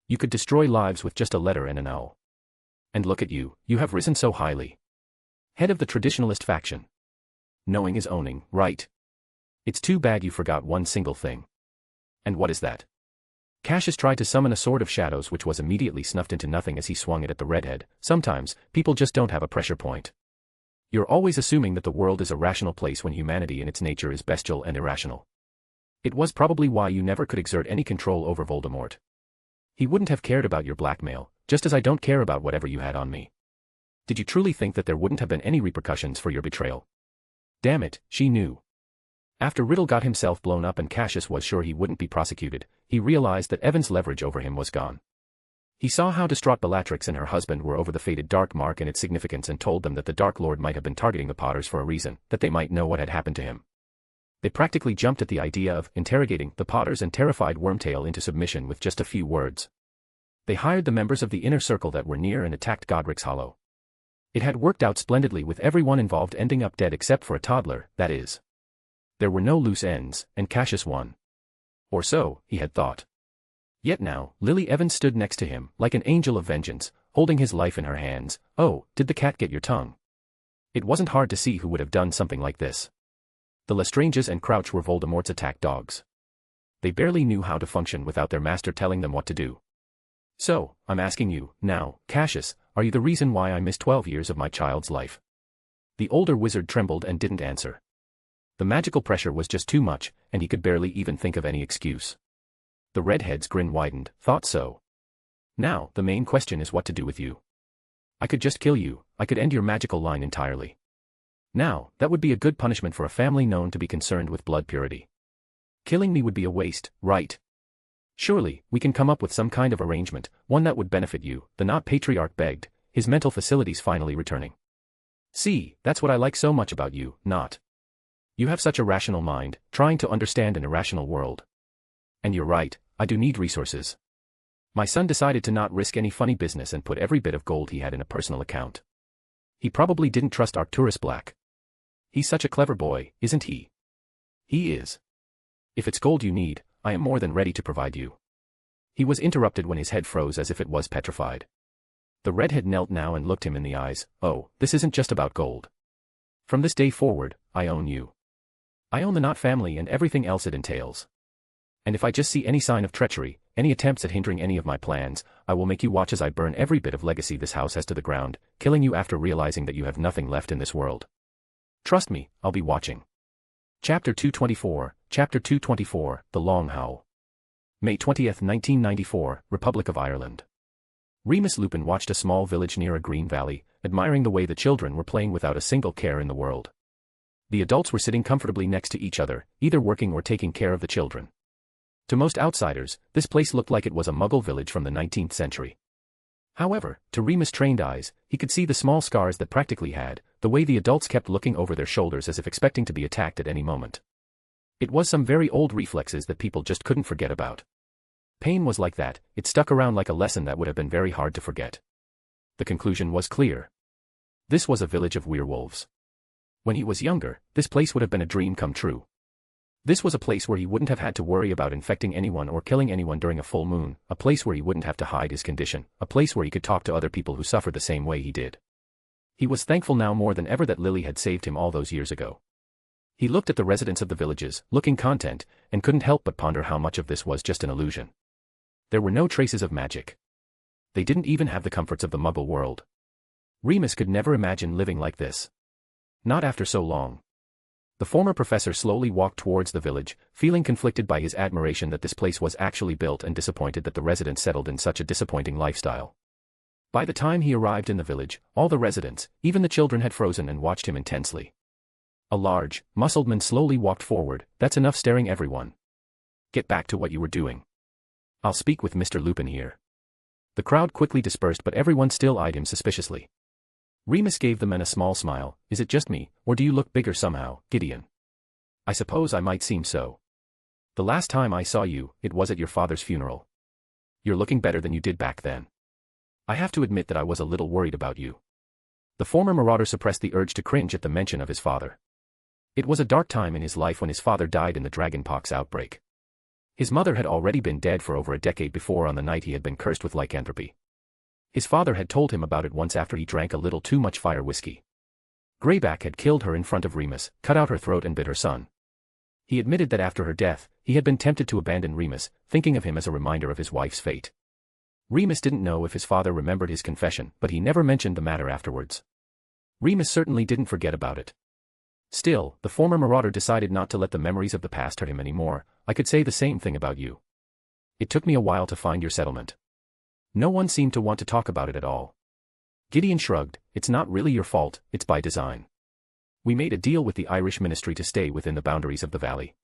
You could destroy lives with just a letter and an owl. And look at you, you have risen so highly. Head of the traditionalist faction. Knowing is owning, right? It's too bad you forgot one single thing. And what is that? Cassius tried to summon a sword of shadows which was immediately snuffed into nothing as he swung it at the redhead. Sometimes, people just don't have a pressure point. You're always assuming that the world is a rational place when humanity in its nature is bestial and irrational. It was probably why you never could exert any control over Voldemort. He wouldn't have cared about your blackmail, just as I don't care about whatever you had on me. Did you truly think that there wouldn't have been any repercussions for your betrayal? Damn it, she knew. After Riddle got himself blown up and Cassius was sure he wouldn't be prosecuted, he realized that Evan's leverage over him was gone. He saw how distraught Bellatrix and her husband were over the fated Dark Mark and its significance and told them that the Dark Lord might have been targeting the Potters for a reason, that they might know what had happened to him. They practically jumped at the idea of interrogating the Potters and terrified Wormtail into submission with just a few words. They hired the members of the inner circle that were near and attacked Godric's Hollow. It had worked out splendidly with everyone involved ending up dead except for a toddler, that is. There were no loose ends, and Cassius won. Or so, he had thought. Yet now, Lily Evans stood next to him, like an angel of vengeance, holding his life in her hands. Oh, did the cat get your tongue? It wasn't hard to see who would have done something like this. The Lestranges and Crouch were Voldemort's attack dogs. They barely knew how to function without their master telling them what to do. So, I'm asking you, now, Cassius, are you the reason why I missed 12 years of my child's life? The older wizard trembled and didn't answer. The magical pressure was just too much, and he could barely even think of any excuse. The redhead's grin widened. Thought so. Now, the main question is what to do with you. I could just kill you, I could end your magical line entirely. Now, that would be a good punishment for a family known to be concerned with blood purity. Killing me would be a waste, right? Surely, we can come up with some kind of arrangement, one that would benefit you, the Not Patriarch begged, his mental faculties finally returning. See, that's what I like so much about you, Not. You have such a rational mind, trying to understand an irrational world. And you're right, I do need resources. My son decided to not risk any funny business and put every bit of gold he had in a personal account. He probably didn't trust Arcturus Black. He's such a clever boy, isn't he? He is. If it's gold you need, I am more than ready to provide you. He was interrupted when his head froze as if it was petrified. The redhead knelt now and looked him in the eyes. Oh, this isn't just about gold. From this day forward, I own you. I own the Knot family and everything else it entails. And if I just see any sign of treachery, any attempts at hindering any of my plans, I will make you watch as I burn every bit of legacy this house has to the ground, killing you after realizing that you have nothing left in this world. Trust me, I'll be watching. Chapter 224, The Long Howl. May 20, 1994, Republic of Ireland. Remus Lupin watched a small village near a green valley, admiring the way the children were playing without a single care in the world. The adults were sitting comfortably next to each other, either working or taking care of the children. To most outsiders, this place looked like it was a Muggle village from the 19th century. However, to Remus' trained eyes, he could see the small scars that practically had, the way the adults kept looking over their shoulders as if expecting to be attacked at any moment. It was some very old reflexes that people just couldn't forget about. Pain was like that, it stuck around like a lesson that would have been very hard to forget. The conclusion was clear. This was a village of werewolves. When he was younger, this place would have been a dream come true. This was a place where he wouldn't have had to worry about infecting anyone or killing anyone during a full moon, a place where he wouldn't have to hide his condition, a place where he could talk to other people who suffered the same way he did. He was thankful now more than ever that Lily had saved him all those years ago. He looked at the residents of the villages, looking content, and couldn't help but ponder how much of this was just an illusion. There were no traces of magic. They didn't even have the comforts of the Muggle world. Remus could never imagine living like this. Not after so long. The former professor slowly walked towards the village, feeling conflicted by his admiration that this place was actually built and disappointed that the residents settled in such a disappointing lifestyle. By the time he arrived in the village, all the residents, even the children, had frozen and watched him intensely. A large, muscled man slowly walked forward. That's enough staring, everyone. Get back to what you were doing. I'll speak with Mr. Lupin here. The crowd quickly dispersed, but everyone still eyed him suspiciously. Remus gave the men a small smile. Is it just me, or do you look bigger somehow, Gideon? I suppose I might seem so. The last time I saw you, it was at your father's funeral. You're looking better than you did back then. I have to admit that I was a little worried about you. The former marauder suppressed the urge to cringe at the mention of his father. It was a dark time in his life when his father died in the dragonpox outbreak. His mother had already been dead for over a decade before on the night he had been cursed with lycanthropy. His father had told him about it once after he drank a little too much fire whiskey. Greyback had killed her in front of Remus, cut out her throat and bit her son. He admitted that after her death, he had been tempted to abandon Remus, thinking of him as a reminder of his wife's fate. Remus didn't know if his father remembered his confession, but he never mentioned the matter afterwards. Remus certainly didn't forget about it. Still, the former marauder decided not to let the memories of the past hurt him anymore. I could say the same thing about you. It took me a while to find your settlement. No one seemed to want to talk about it at all. Gideon shrugged. It's not really your fault, it's by design. We made a deal with the Irish ministry to stay within the boundaries of the valley.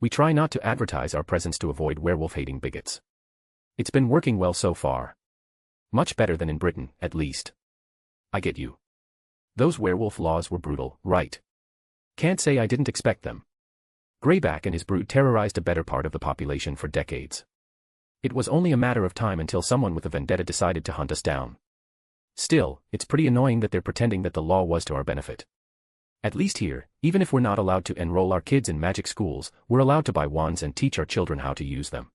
We try not to advertise our presence to avoid werewolf-hating bigots. It's been working well so far. Much better than in Britain, at least. I get you. Those werewolf laws were brutal, right? Can't say I didn't expect them. Greyback and his brood terrorized a better part of the population for decades. It was only a matter of time until someone with a vendetta decided to hunt us down. Still, it's pretty annoying that they're pretending that the law was to our benefit. At least here, even if we're not allowed to enroll our kids in magic schools, we're allowed to buy wands and teach our children how to use them.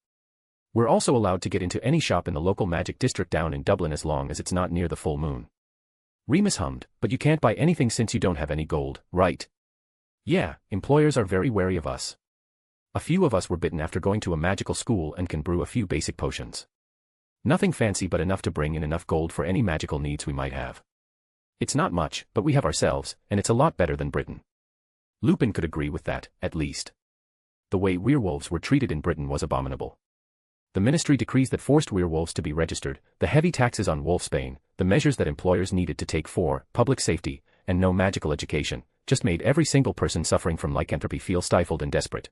We're also allowed to get into any shop in the local magic district down in Dublin as long as it's not near the full moon. Remus hummed, but you can't buy anything since you don't have any gold, right? Yeah, employers are very wary of us. A few of us were bitten after going to a magical school and can brew a few basic potions. Nothing fancy but enough to bring in enough gold for any magical needs we might have. It's not much, but we have ourselves, and it's a lot better than Britain. Lupin could agree with that, at least. The way werewolves were treated in Britain was abominable. The ministry decrees that forced werewolves to be registered, the heavy taxes on wolfsbane, the measures that employers needed to take for public safety, and no magical education, just made every single person suffering from lycanthropy feel stifled and desperate.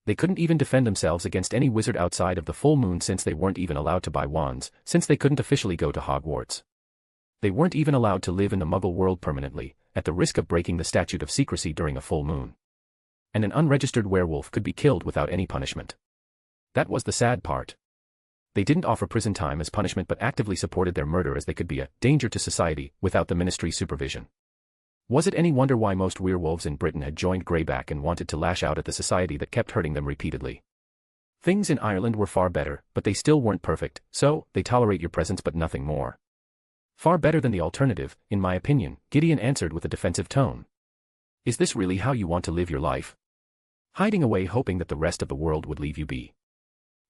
They couldn't even defend themselves against any wizard outside of the full moon since they weren't even allowed to buy wands, since they couldn't officially go to Hogwarts. They weren't even allowed to live in the Muggle world permanently, at the risk of breaking the statute of secrecy during a full moon. And an unregistered werewolf could be killed without any punishment. That was the sad part. They didn't offer prison time as punishment but actively supported their murder as they could be a danger to society without the ministry's supervision. Was it any wonder why most werewolves in Britain had joined Greyback and wanted to lash out at the society that kept hurting them repeatedly? Things in Ireland were far better, but they still weren't perfect, so they tolerate your presence but nothing more. Far better than the alternative, in my opinion, Gideon answered with a defensive tone. Is this really how you want to live your life? Hiding away hoping that the rest of the world would leave you be.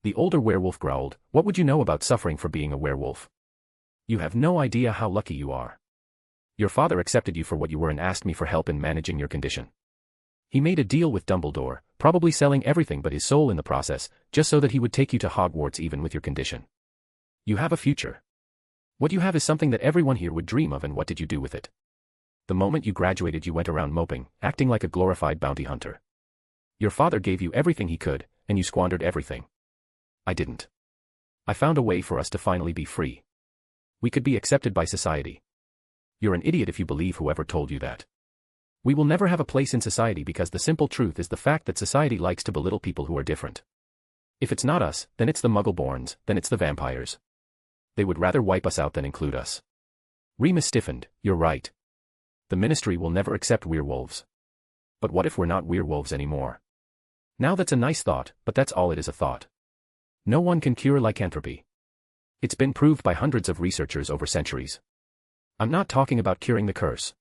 The older werewolf growled, what would you know about suffering for being a werewolf? You have no idea how lucky you are. Your father accepted you for what you were and asked me for help in managing your condition. He made a deal with Dumbledore, probably selling everything but his soul in the process, just so that he would take you to Hogwarts even with your condition. You have a future. What you have is something that everyone here would dream of, and what did you do with it? The moment you graduated you went around moping, acting like a glorified bounty hunter. Your father gave you everything he could, and you squandered everything. I didn't. I found a way for us to finally be free. We could be accepted by society. You're an idiot if you believe whoever told you that. We will never have a place in society because the simple truth is the fact that society likes to belittle people who are different. If it's not us, then it's the Muggleborns, then it's the vampires. They would rather wipe us out than include us. Remus stiffened, you're right. The Ministry will never accept werewolves. But what if we're not werewolves anymore? Now that's a nice thought, but that's all it is, a thought. No one can cure lycanthropy. It's been proved by hundreds of researchers over centuries. I'm not talking about curing the curse.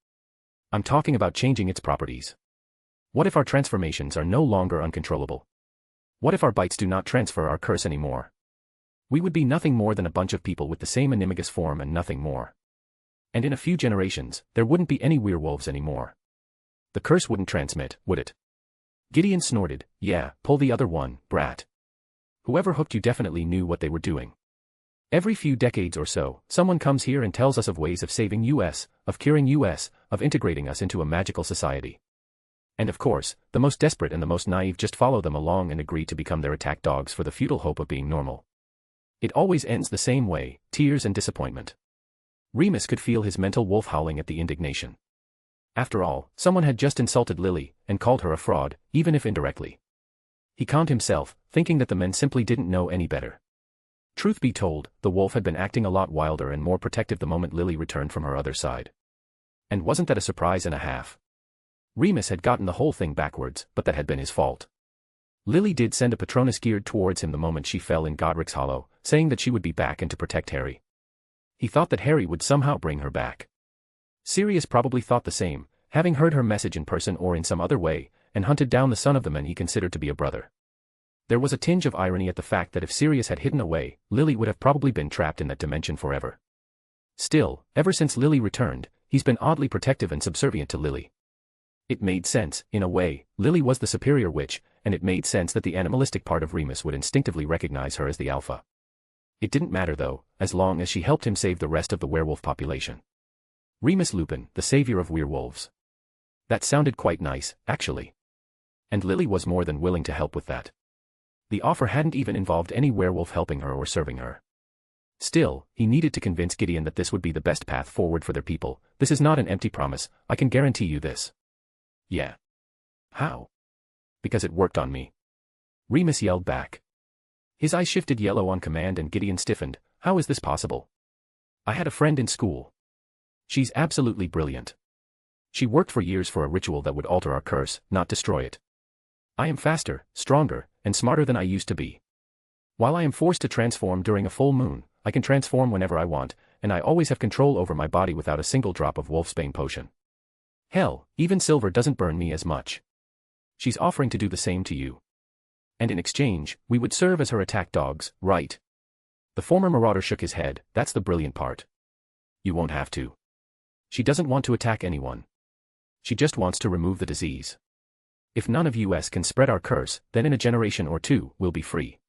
I'm talking about changing its properties. What if our transformations are no longer uncontrollable? What if our bites do not transfer our curse anymore? We would be nothing more than a bunch of people with the same animagus form and nothing more. And in a few generations, there wouldn't be any werewolves anymore. The curse wouldn't transmit, would it? Gideon snorted, yeah, pull the other one, brat. Whoever hooked you definitely knew what they were doing. Every few decades or so, someone comes here and tells us of ways of saving us, of curing us, of integrating us into a magical society. And of course, the most desperate and the most naive just follow them along and agree to become their attack dogs for the futile hope of being normal. It always ends the same way, tears and disappointment. Remus could feel his mental wolf howling at the indignation. After all, someone had just insulted Lily, and called her a fraud, even if indirectly. He calmed himself, thinking that the men simply didn't know any better. Truth be told, the wolf had been acting a lot wilder and more protective the moment Lily returned from her other side. And wasn't that a surprise and a half? Remus had gotten the whole thing backwards, but that had been his fault. Lily did send a Patronus geared towards him the moment she fell in Godric's Hollow, saying that she would be back and to protect Harry. He thought that Harry would somehow bring her back. Sirius probably thought the same, having heard her message in person or in some other way, and hunted down the son of the man he considered to be a brother. There was a tinge of irony at the fact that if Sirius had hidden away, Lily would have probably been trapped in that dimension forever. Still, ever since Lily returned, he's been oddly protective and subservient to Lily. It made sense, in a way, Lily was the superior witch, and it made sense that the animalistic part of Remus would instinctively recognize her as the alpha. It didn't matter though, as long as she helped him save the rest of the werewolf population. Remus Lupin, the savior of werewolves. That sounded quite nice, actually. And Lily was more than willing to help with that. The offer hadn't even involved any werewolf helping her or serving her. Still, he needed to convince Gideon that this would be the best path forward for their people. This is not an empty promise, I can guarantee you this. Yeah. How? Because it worked on me. Remus yelled back. His eyes shifted yellow on command and Gideon stiffened. How is this possible? I had a friend in school. She's absolutely brilliant. She worked for years for a ritual that would alter our curse, not destroy it. I am faster, stronger, and smarter than I used to be. While I am forced to transform during a full moon, I can transform whenever I want, and I always have control over my body without a single drop of wolfsbane potion. Hell, even silver doesn't burn me as much. She's offering to do the same to you. And in exchange, we would serve as her attack dogs, right? The former marauder shook his head. That's the brilliant part. You won't have to. She doesn't want to attack anyone. She just wants to remove the disease. If none of us can spread our curse, then in a generation or two, we'll be free.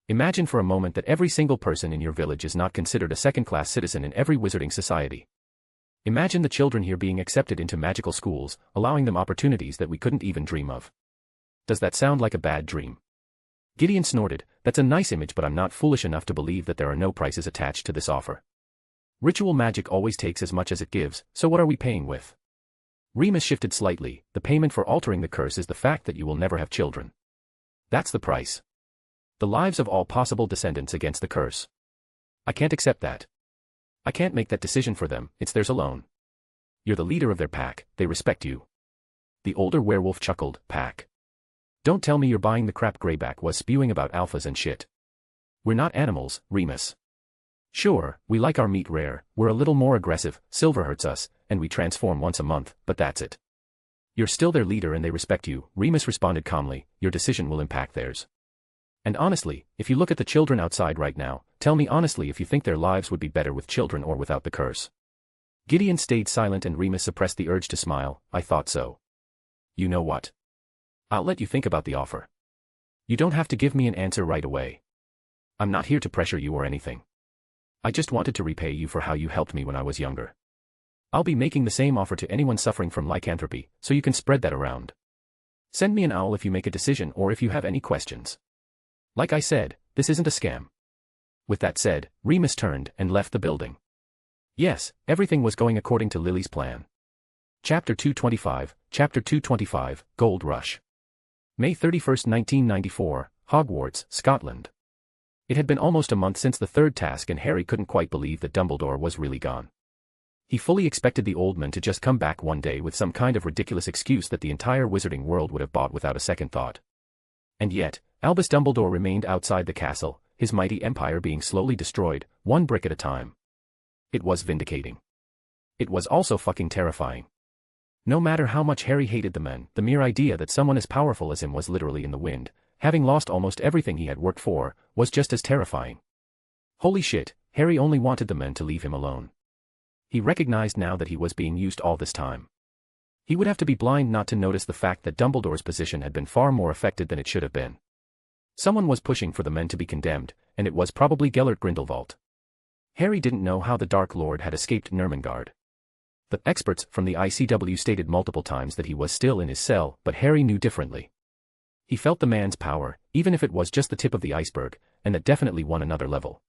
Imagine for a moment that every single person in your village is not considered a second-class citizen in every wizarding society. Imagine the children here being accepted into magical schools, allowing them opportunities that we couldn't even dream of. Does that sound like a bad dream? Gideon snorted. That's a nice image, but I'm not foolish enough to believe that there are no prices attached to this offer. Ritual magic always takes as much as it gives, so what are we paying with? Remus shifted slightly. The payment for altering the curse is the fact that you will never have children. That's the price. The lives of all possible descendants against the curse. I can't accept that. I can't make that decision for them, it's theirs alone. You're the leader of their pack, they respect you. The older werewolf chuckled. Pack. Don't tell me you're buying the crap Greyback was spewing about alphas and shit. We're not animals, Remus. Sure, we like our meat rare, we're a little more aggressive, silver hurts us, and we transform once a month, but that's it. You're still their leader and they respect you, Remus responded calmly, your decision will impact theirs. And honestly, if you look at the children outside right now, tell me honestly if you think their lives would be better with children or without the curse. Gideon stayed silent and Remus suppressed the urge to smile, I thought so. You know what? I'll let you think about the offer. You don't have to give me an answer right away. I'm not here to pressure you or anything. I just wanted to repay you for how you helped me when I was younger. I'll be making the same offer to anyone suffering from lycanthropy, so you can spread that around. Send me an owl if you make a decision or if you have any questions. Like I said, this isn't a scam. With that said, Remus turned and left the building. Yes, everything was going according to Lily's plan. Chapter 225, Gold Rush. May 31, 1994, Hogwarts, Scotland. It had been almost a month since the third task and Harry couldn't quite believe that Dumbledore was really gone. He fully expected the old man to just come back one day with some kind of ridiculous excuse that the entire wizarding world would have bought without a second thought. And yet, Albus Dumbledore remained outside the castle, his mighty empire being slowly destroyed, one brick at a time. It was vindicating. It was also fucking terrifying. No matter how much Harry hated the men, the mere idea that someone as powerful as him was literally in the wind, having lost almost everything he had worked for, was just as terrifying. Holy shit, Harry only wanted the men to leave him alone. He recognized now that he was being used all this time. He would have to be blind not to notice the fact that Dumbledore's position had been far more affected than it should have been. Someone was pushing for the men to be condemned, and it was probably Gellert Grindelwald. Harry didn't know how the Dark Lord had escaped Nurmengard. The experts from the ICW stated multiple times that he was still in his cell, but Harry knew differently. He felt the man's power, even if it was just the tip of the iceberg, and that definitely won another level.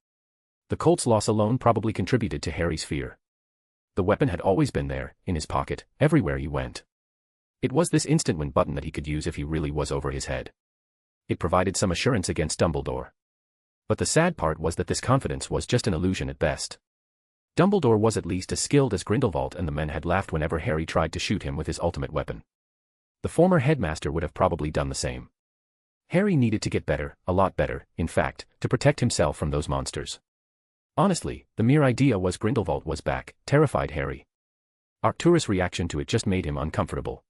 The Colt's loss alone probably contributed to Harry's fear. The weapon had always been there, in his pocket, everywhere he went. It was this instant win button that he could use if he really was over his head. It provided some assurance against Dumbledore. But the sad part was that this confidence was just an illusion at best. Dumbledore was at least as skilled as Grindelwald and the men had laughed whenever Harry tried to shoot him with his ultimate weapon. The former headmaster would have probably done the same. Harry needed to get better, a lot better, in fact, to protect himself from those monsters. Honestly, the mere idea was Grindelwald was back, terrified Harry. Arcturus' reaction to it just made him uncomfortable.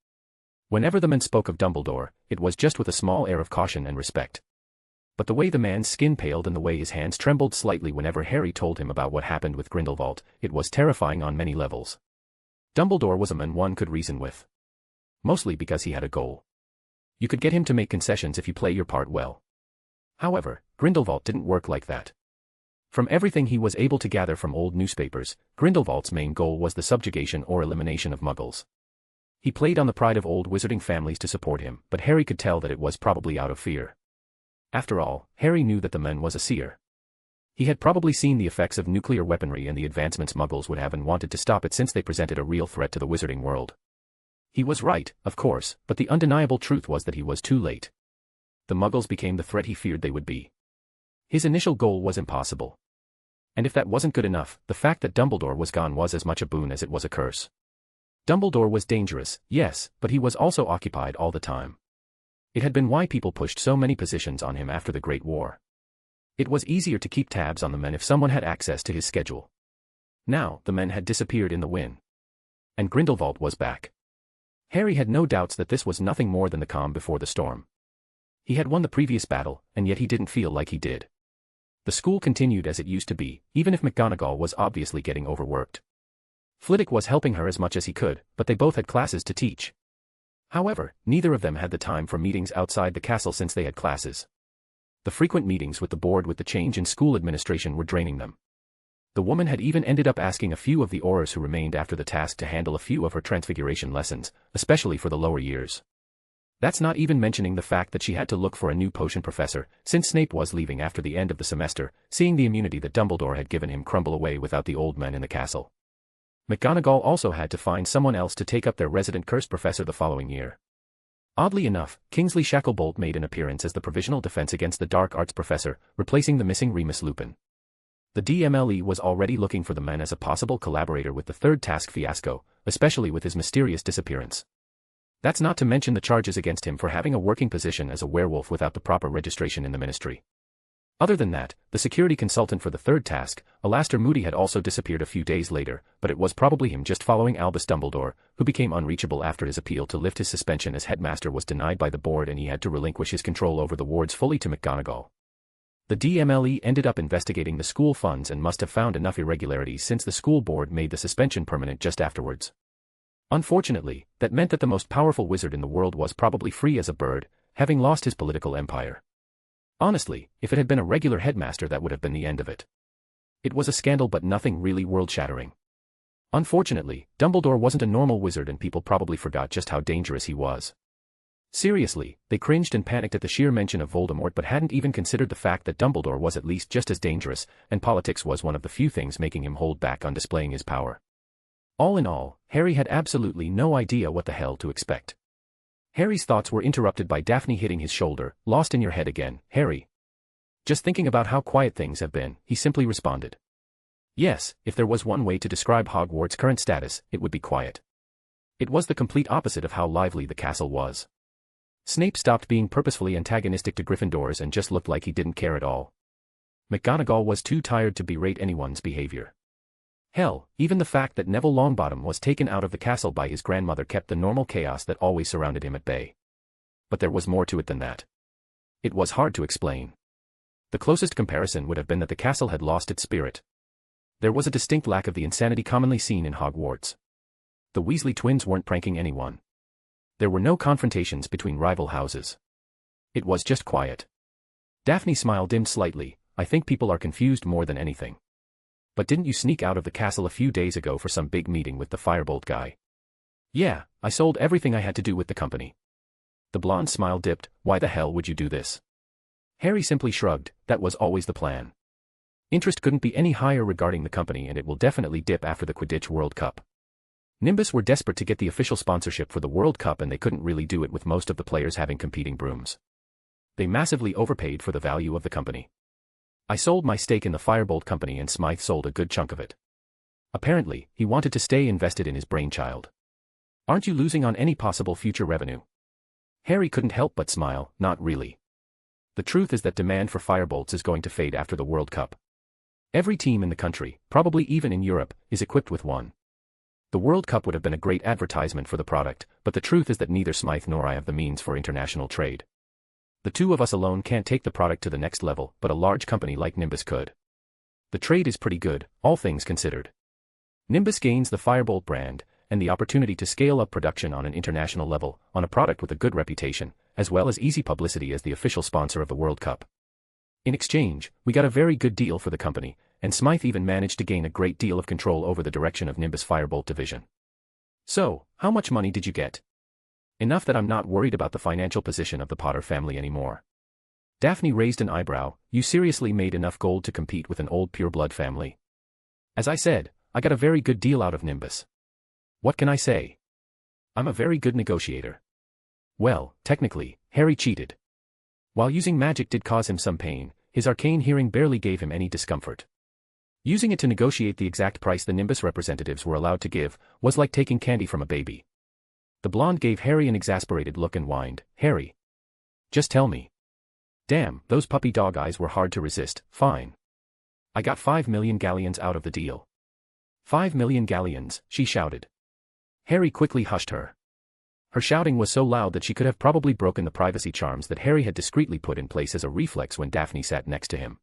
Whenever the men spoke of Dumbledore, it was just with a small air of caution and respect. But the way the man's skin paled and the way his hands trembled slightly whenever Harry told him about what happened with Grindelwald, it was terrifying on many levels. Dumbledore was a man one could reason with. Mostly because he had a goal. You could get him to make concessions if you play your part well. However, Grindelwald didn't work like that. From everything he was able to gather from old newspapers, Grindelwald's main goal was the subjugation or elimination of Muggles. He played on the pride of old wizarding families to support him, but Harry could tell that it was probably out of fear. After all, Harry knew that the man was a seer. He had probably seen the effects of nuclear weaponry and the advancements Muggles would have and wanted to stop it since they presented a real threat to the wizarding world. He was right, of course, but the undeniable truth was that he was too late. The Muggles became the threat he feared they would be. His initial goal was impossible. And if that wasn't good enough, the fact that Dumbledore was gone was as much a boon as it was a curse. Dumbledore was dangerous, yes, but he was also occupied all the time. It had been why people pushed so many positions on him after the Great War. It was easier to keep tabs on the men if someone had access to his schedule. Now, the men had disappeared in the wind. And Grindelwald was back. Harry had no doubts that this was nothing more than the calm before the storm. He had won the previous battle, and yet he didn't feel like he did. The school continued as it used to be, even if McGonagall was obviously getting overworked. Flitwick was helping her as much as he could, but they both had classes to teach. However, neither of them had the time for meetings outside the castle since they had classes. The frequent meetings with the board with the change in school administration were draining them. The woman had even ended up asking a few of the Aurors who remained after the task to handle a few of her transfiguration lessons, especially for the lower years. That's not even mentioning the fact that she had to look for a new potion professor, since Snape was leaving after the end of the semester, seeing the immunity that Dumbledore had given him crumble away without the old men in the castle. McGonagall also had to find someone else to take up their resident cursed professor the following year. Oddly enough, Kingsley Shacklebolt made an appearance as the provisional defense against the dark arts professor, replacing the missing Remus Lupin. The DMLE was already looking for the man as a possible collaborator with the third task fiasco, especially with his mysterious disappearance. That's not to mention the charges against him for having a working position as a werewolf without the proper registration in the ministry. Other than that, the security consultant for the third task, Alastair Moody, had also disappeared a few days later, but it was probably him just following Albus Dumbledore, who became unreachable after his appeal to lift his suspension as headmaster was denied by the board and he had to relinquish his control over the wards fully to McGonagall. The DMLE ended up investigating the school funds and must have found enough irregularities since the school board made the suspension permanent just afterwards. Unfortunately, that meant that the most powerful wizard in the world was probably free as a bird, having lost his political empire. Honestly, if it had been a regular headmaster, that would have been the end of it. It was a scandal, but nothing really world-shattering. Unfortunately, Dumbledore wasn't a normal wizard and people probably forgot just how dangerous he was. Seriously, they cringed and panicked at the sheer mention of Voldemort but hadn't even considered the fact that Dumbledore was at least just as dangerous, and politics was one of the few things making him hold back on displaying his power. All in all, Harry had absolutely no idea what the hell to expect. Harry's thoughts were interrupted by Daphne hitting his shoulder. "Lost in your head again, Harry?" "Just thinking about how quiet things have been," he simply responded. Yes, if there was one way to describe Hogwarts' current status, it would be quiet. It was the complete opposite of how lively the castle was. Snape stopped being purposefully antagonistic to Gryffindors and just looked like he didn't care at all. McGonagall was too tired to berate anyone's behavior. Hell, even the fact that Neville Longbottom was taken out of the castle by his grandmother kept the normal chaos that always surrounded him at bay. But there was more to it than that. It was hard to explain. The closest comparison would have been that the castle had lost its spirit. There was a distinct lack of the insanity commonly seen in Hogwarts. The Weasley twins weren't pranking anyone. There were no confrontations between rival houses. It was just quiet. Daphne's smile dimmed slightly. "I think people are confused more than anything. But didn't you sneak out of the castle a few days ago for some big meeting with the Firebolt guy?" "Yeah, I sold everything I had to do with the company." The blonde's smile dipped. "Why the hell would you do this?" Harry simply shrugged. "That was always the plan. Interest couldn't be any higher regarding the company, and it will definitely dip after the Quidditch World Cup. Nimbus were desperate to get the official sponsorship for the World Cup, and they couldn't really do it with most of the players having competing brooms. They massively overpaid for the value of the company. I sold my stake in the Firebolt company and Smythe sold a good chunk of it. Apparently, he wanted to stay invested in his brainchild. Aren't you losing on any possible future revenue?" Harry couldn't help but smile. "Not really. The truth is that demand for Firebolts is going to fade after the World Cup. Every team in the country, probably even in Europe, is equipped with one. The World Cup would have been a great advertisement for the product, but the truth is that neither Smythe nor I have the means for international trade. The two of us alone can't take the product to the next level, but a large company like Nimbus could. The trade is pretty good, all things considered. Nimbus gains the Firebolt brand, and the opportunity to scale up production on an international level, on a product with a good reputation, as well as easy publicity as the official sponsor of the World Cup. In exchange, we got a very good deal for the company, and Smythe even managed to gain a great deal of control over the direction of Nimbus Firebolt division." "So, how much money did you get?" "Enough that I'm not worried about the financial position of the Potter family anymore." Daphne raised an eyebrow. "You seriously made enough gold to compete with an old pureblood family?" "As I said, I got a very good deal out of Nimbus. What can I say? I'm a very good negotiator." Well, technically, Harry cheated. While using magic did cause him some pain, his arcane hearing barely gave him any discomfort. Using it to negotiate the exact price the Nimbus representatives were allowed to give was like taking candy from a baby. The blonde gave Harry an exasperated look and whined, "Harry, just tell me." Damn, those puppy dog eyes were hard to resist. "Fine. I got 5 million galleons out of the deal." 5 million galleons, she shouted. Harry quickly hushed her. Her shouting was so loud that she could have probably broken the privacy charms that Harry had discreetly put in place as a reflex when Daphne sat next to him.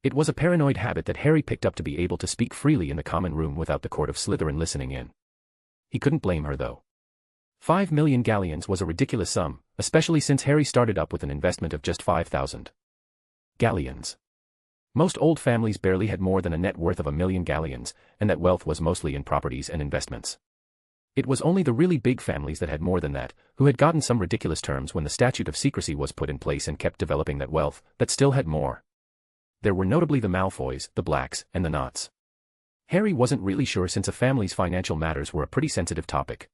It was a paranoid habit that Harry picked up to be able to speak freely in the common room without the court of Slytherin listening in. He couldn't blame her though. 5 million galleons was a ridiculous sum, especially since Harry started up with an investment of just 5,000 galleons. Most old families barely had more than a net worth of 1,000,000 galleons, and that wealth was mostly in properties and investments. It was only the really big families that had more than that, who had gotten some ridiculous terms when the statute of secrecy was put in place and kept developing that wealth, that still had more. There were notably the Malfoys, the Blacks, and the Knots. Harry wasn't really sure since a family's financial matters were a pretty sensitive topic.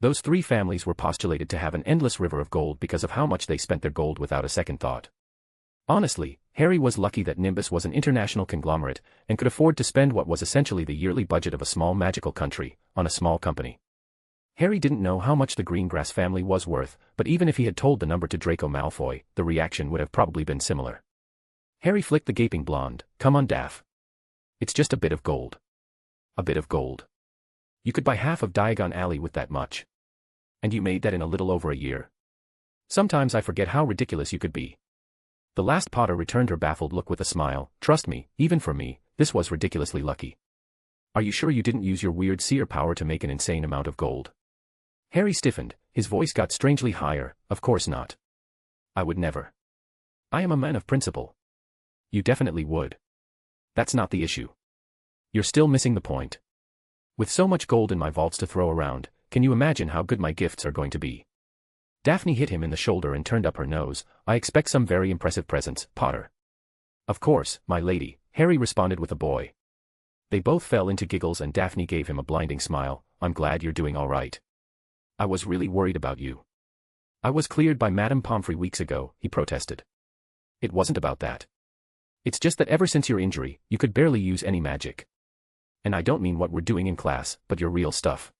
Those three families were postulated to have an endless river of gold because of how much they spent their gold without a second thought. Honestly, Harry was lucky that Nimbus was an international conglomerate and could afford to spend what was essentially the yearly budget of a small magical country on a small company. Harry didn't know how much the Greengrass family was worth, but even if he had told the number to Draco Malfoy, the reaction would have probably been similar. Harry flicked the gaping blonde. Come on, Daff. It's just a bit of gold. A bit of gold. You could buy half of Diagon Alley with that much. And you made that in a little over a year. Sometimes I forget how ridiculous you could be. The last Potter returned her baffled look with a smile. Trust me, even for me, this was ridiculously lucky. Are you sure you didn't use your weird seer power to make an insane amount of gold? Harry stiffened, his voice got strangely higher. Of course not. I would never. I am a man of principle. You definitely would. That's not the issue. You're still missing the point. With so much gold in my vaults to throw around, can you imagine how good my gifts are going to be? Daphne hit him in the shoulder and turned up her nose. I expect some very impressive presents, Potter. Of course, my lady, Harry responded with a boy. They both fell into giggles and Daphne gave him a blinding smile. I'm glad you're doing all right. I was really worried about you. I was cleared by Madame Pomfrey weeks ago, he protested. It wasn't about that. It's just that ever since your injury, you could barely use any magic. And I don't mean what we're doing in class, but your real stuff.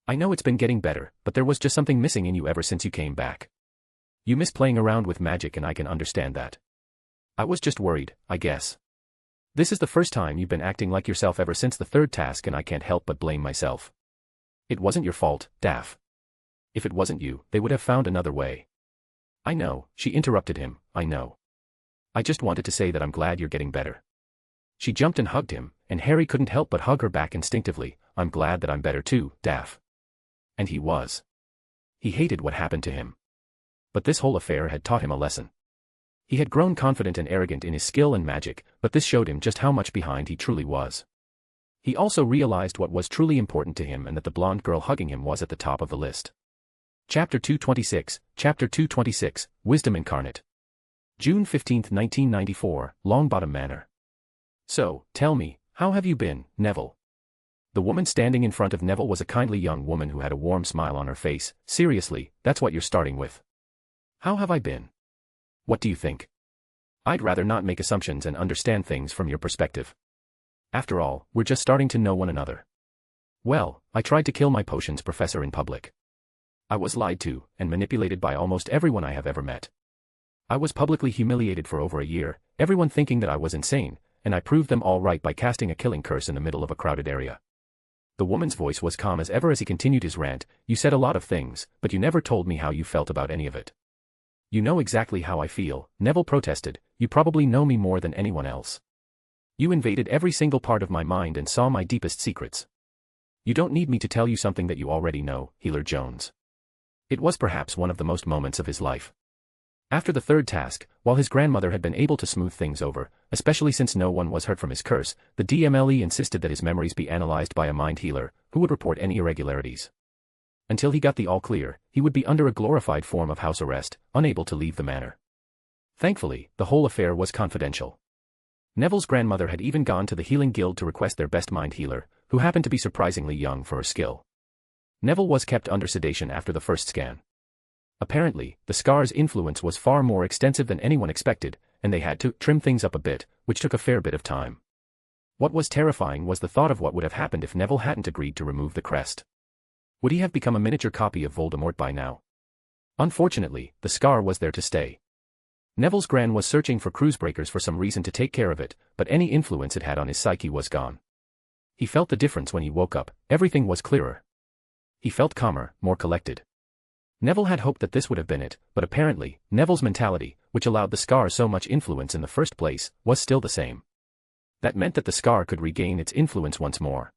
I know it's been getting better, but there was just something missing in you ever since you came back. You miss playing around with magic and I can understand that. I was just worried, I guess. This is the first time you've been acting like yourself ever since the third task and I can't help but blame myself. It wasn't your fault, Daff. If it wasn't you, they would have found another way. I know, she interrupted him, I know. I just wanted to say that I'm glad you're getting better. She jumped and hugged him, and Harry couldn't help but hug her back instinctively. I'm glad that I'm better too, Daff. And he was. He hated what happened to him. But this whole affair had taught him a lesson. He had grown confident and arrogant in his skill and magic, but this showed him just how much behind he truly was. He also realized what was truly important to him and that the blonde girl hugging him was at the top of the list. Chapter 226, Chapter 226, Wisdom Incarnate. June 15, 1994, Longbottom Manor. So, tell me, how have you been, Neville? The woman standing in front of Neville was a kindly young woman who had a warm smile on her face. Seriously, that's what you're starting with. How have I been? What do you think? I'd rather not make assumptions and understand things from your perspective. After all, we're just starting to know one another. Well, I tried to kill my potions professor in public. I was lied to and manipulated by almost everyone I have ever met. I was publicly humiliated for over a year, everyone thinking that I was insane, and I proved them all right by casting a killing curse in the middle of a crowded area. The woman's voice was calm as ever as he continued his rant. You said a lot of things, but you never told me how you felt about any of it. You know exactly how I feel, Neville protested. You probably know me more than anyone else. You invaded every single part of my mind and saw my deepest secrets. You don't need me to tell you something that you already know, Healer Jones. It was perhaps one of the most moments of his life. After the third task, while his grandmother had been able to smooth things over, especially since no one was hurt from his curse, the DMLE insisted that his memories be analyzed by a mind healer, who would report any irregularities. Until he got the all-clear, he would be under a glorified form of house arrest, unable to leave the manor. Thankfully, the whole affair was confidential. Neville's grandmother had even gone to the Healing Guild to request their best mind healer, who happened to be surprisingly young for her skill. Neville was kept under sedation after the first scan. Apparently, the scar's influence was far more extensive than anyone expected, and they had to trim things up a bit, which took a fair bit of time. What was terrifying was the thought of what would have happened if Neville hadn't agreed to remove the crest. Would he have become a miniature copy of Voldemort by now? Unfortunately, the scar was there to stay. Neville's gran was searching for cruisebreakers for some reason to take care of it, but any influence it had on his psyche was gone. He felt the difference when he woke up. Everything was clearer. He felt calmer, more collected. Neville had hoped that this would have been it, but apparently, Neville's mentality, which allowed the scar so much influence in the first place, was still the same. That meant that the scar could regain its influence once more.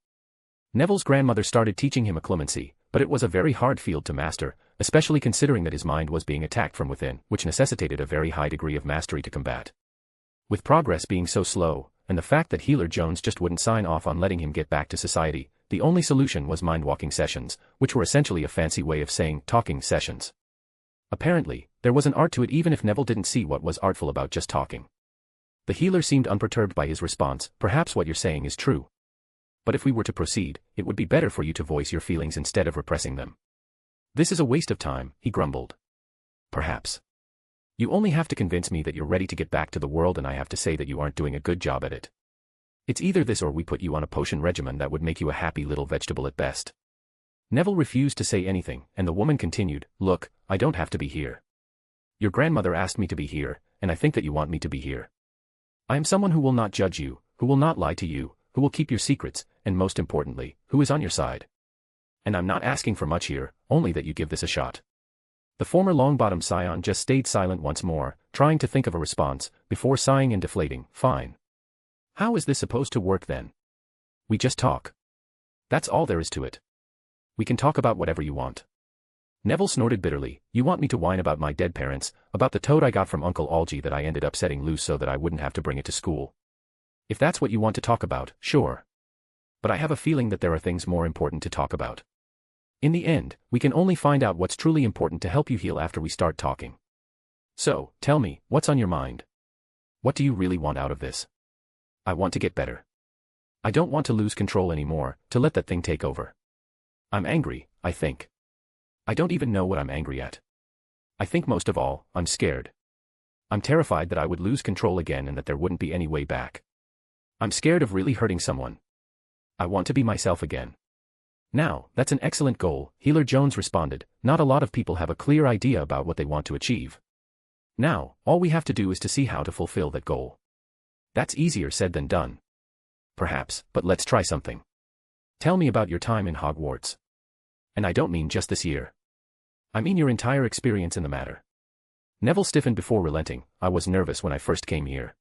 Neville's grandmother started teaching him occlumency, but it was a very hard field to master, especially considering that his mind was being attacked from within, which necessitated a very high degree of mastery to combat. With progress being so slow, and the fact that Healer Jones just wouldn't sign off on letting him get back to society, the only solution was mind-walking sessions, which were essentially a fancy way of saying talking sessions. Apparently, there was an art to it even if Neville didn't see what was artful about just talking. The healer seemed unperturbed by his response. Perhaps what you're saying is true. But if we were to proceed, it would be better for you to voice your feelings instead of repressing them. This is a waste of time, he grumbled. Perhaps. You only have to convince me that you're ready to get back to the world and I have to say that you aren't doing a good job at it. It's either this or we put you on a potion regimen that would make you a happy little vegetable at best. Neville refused to say anything, and the woman continued, Look, I don't have to be here. Your grandmother asked me to be here, and I think that you want me to be here. I am someone who will not judge you, who will not lie to you, who will keep your secrets, and most importantly, who is on your side. And I'm not asking for much here, only that you give this a shot. The former Longbottom scion just stayed silent once more, trying to think of a response, before sighing and deflating. Fine. How is this supposed to work then? We just talk. That's all there is to it. We can talk about whatever you want. Neville snorted bitterly. You want me to whine about my dead parents, about the toad I got from Uncle Algy that I ended up setting loose so that I wouldn't have to bring it to school? If that's what you want to talk about, sure. But I have a feeling that there are things more important to talk about. In the end, we can only find out what's truly important to help you heal after we start talking. So, tell me, what's on your mind? What do you really want out of this? I want to get better. I don't want to lose control anymore, to let that thing take over. I'm angry, I think. I don't even know what I'm angry at. I think most of all, I'm scared. I'm terrified that I would lose control again and that there wouldn't be any way back. I'm scared of really hurting someone. I want to be myself again. Now, that's an excellent goal, Healer Jones responded. Not a lot of people have a clear idea about what they want to achieve. Now, all we have to do is to see how to fulfill that goal. That's easier said than done. Perhaps, but let's try something. Tell me about your time in Hogwarts. And I don't mean just this year. I mean your entire experience in the matter. Neville stiffened before relenting. I was nervous when I first came here.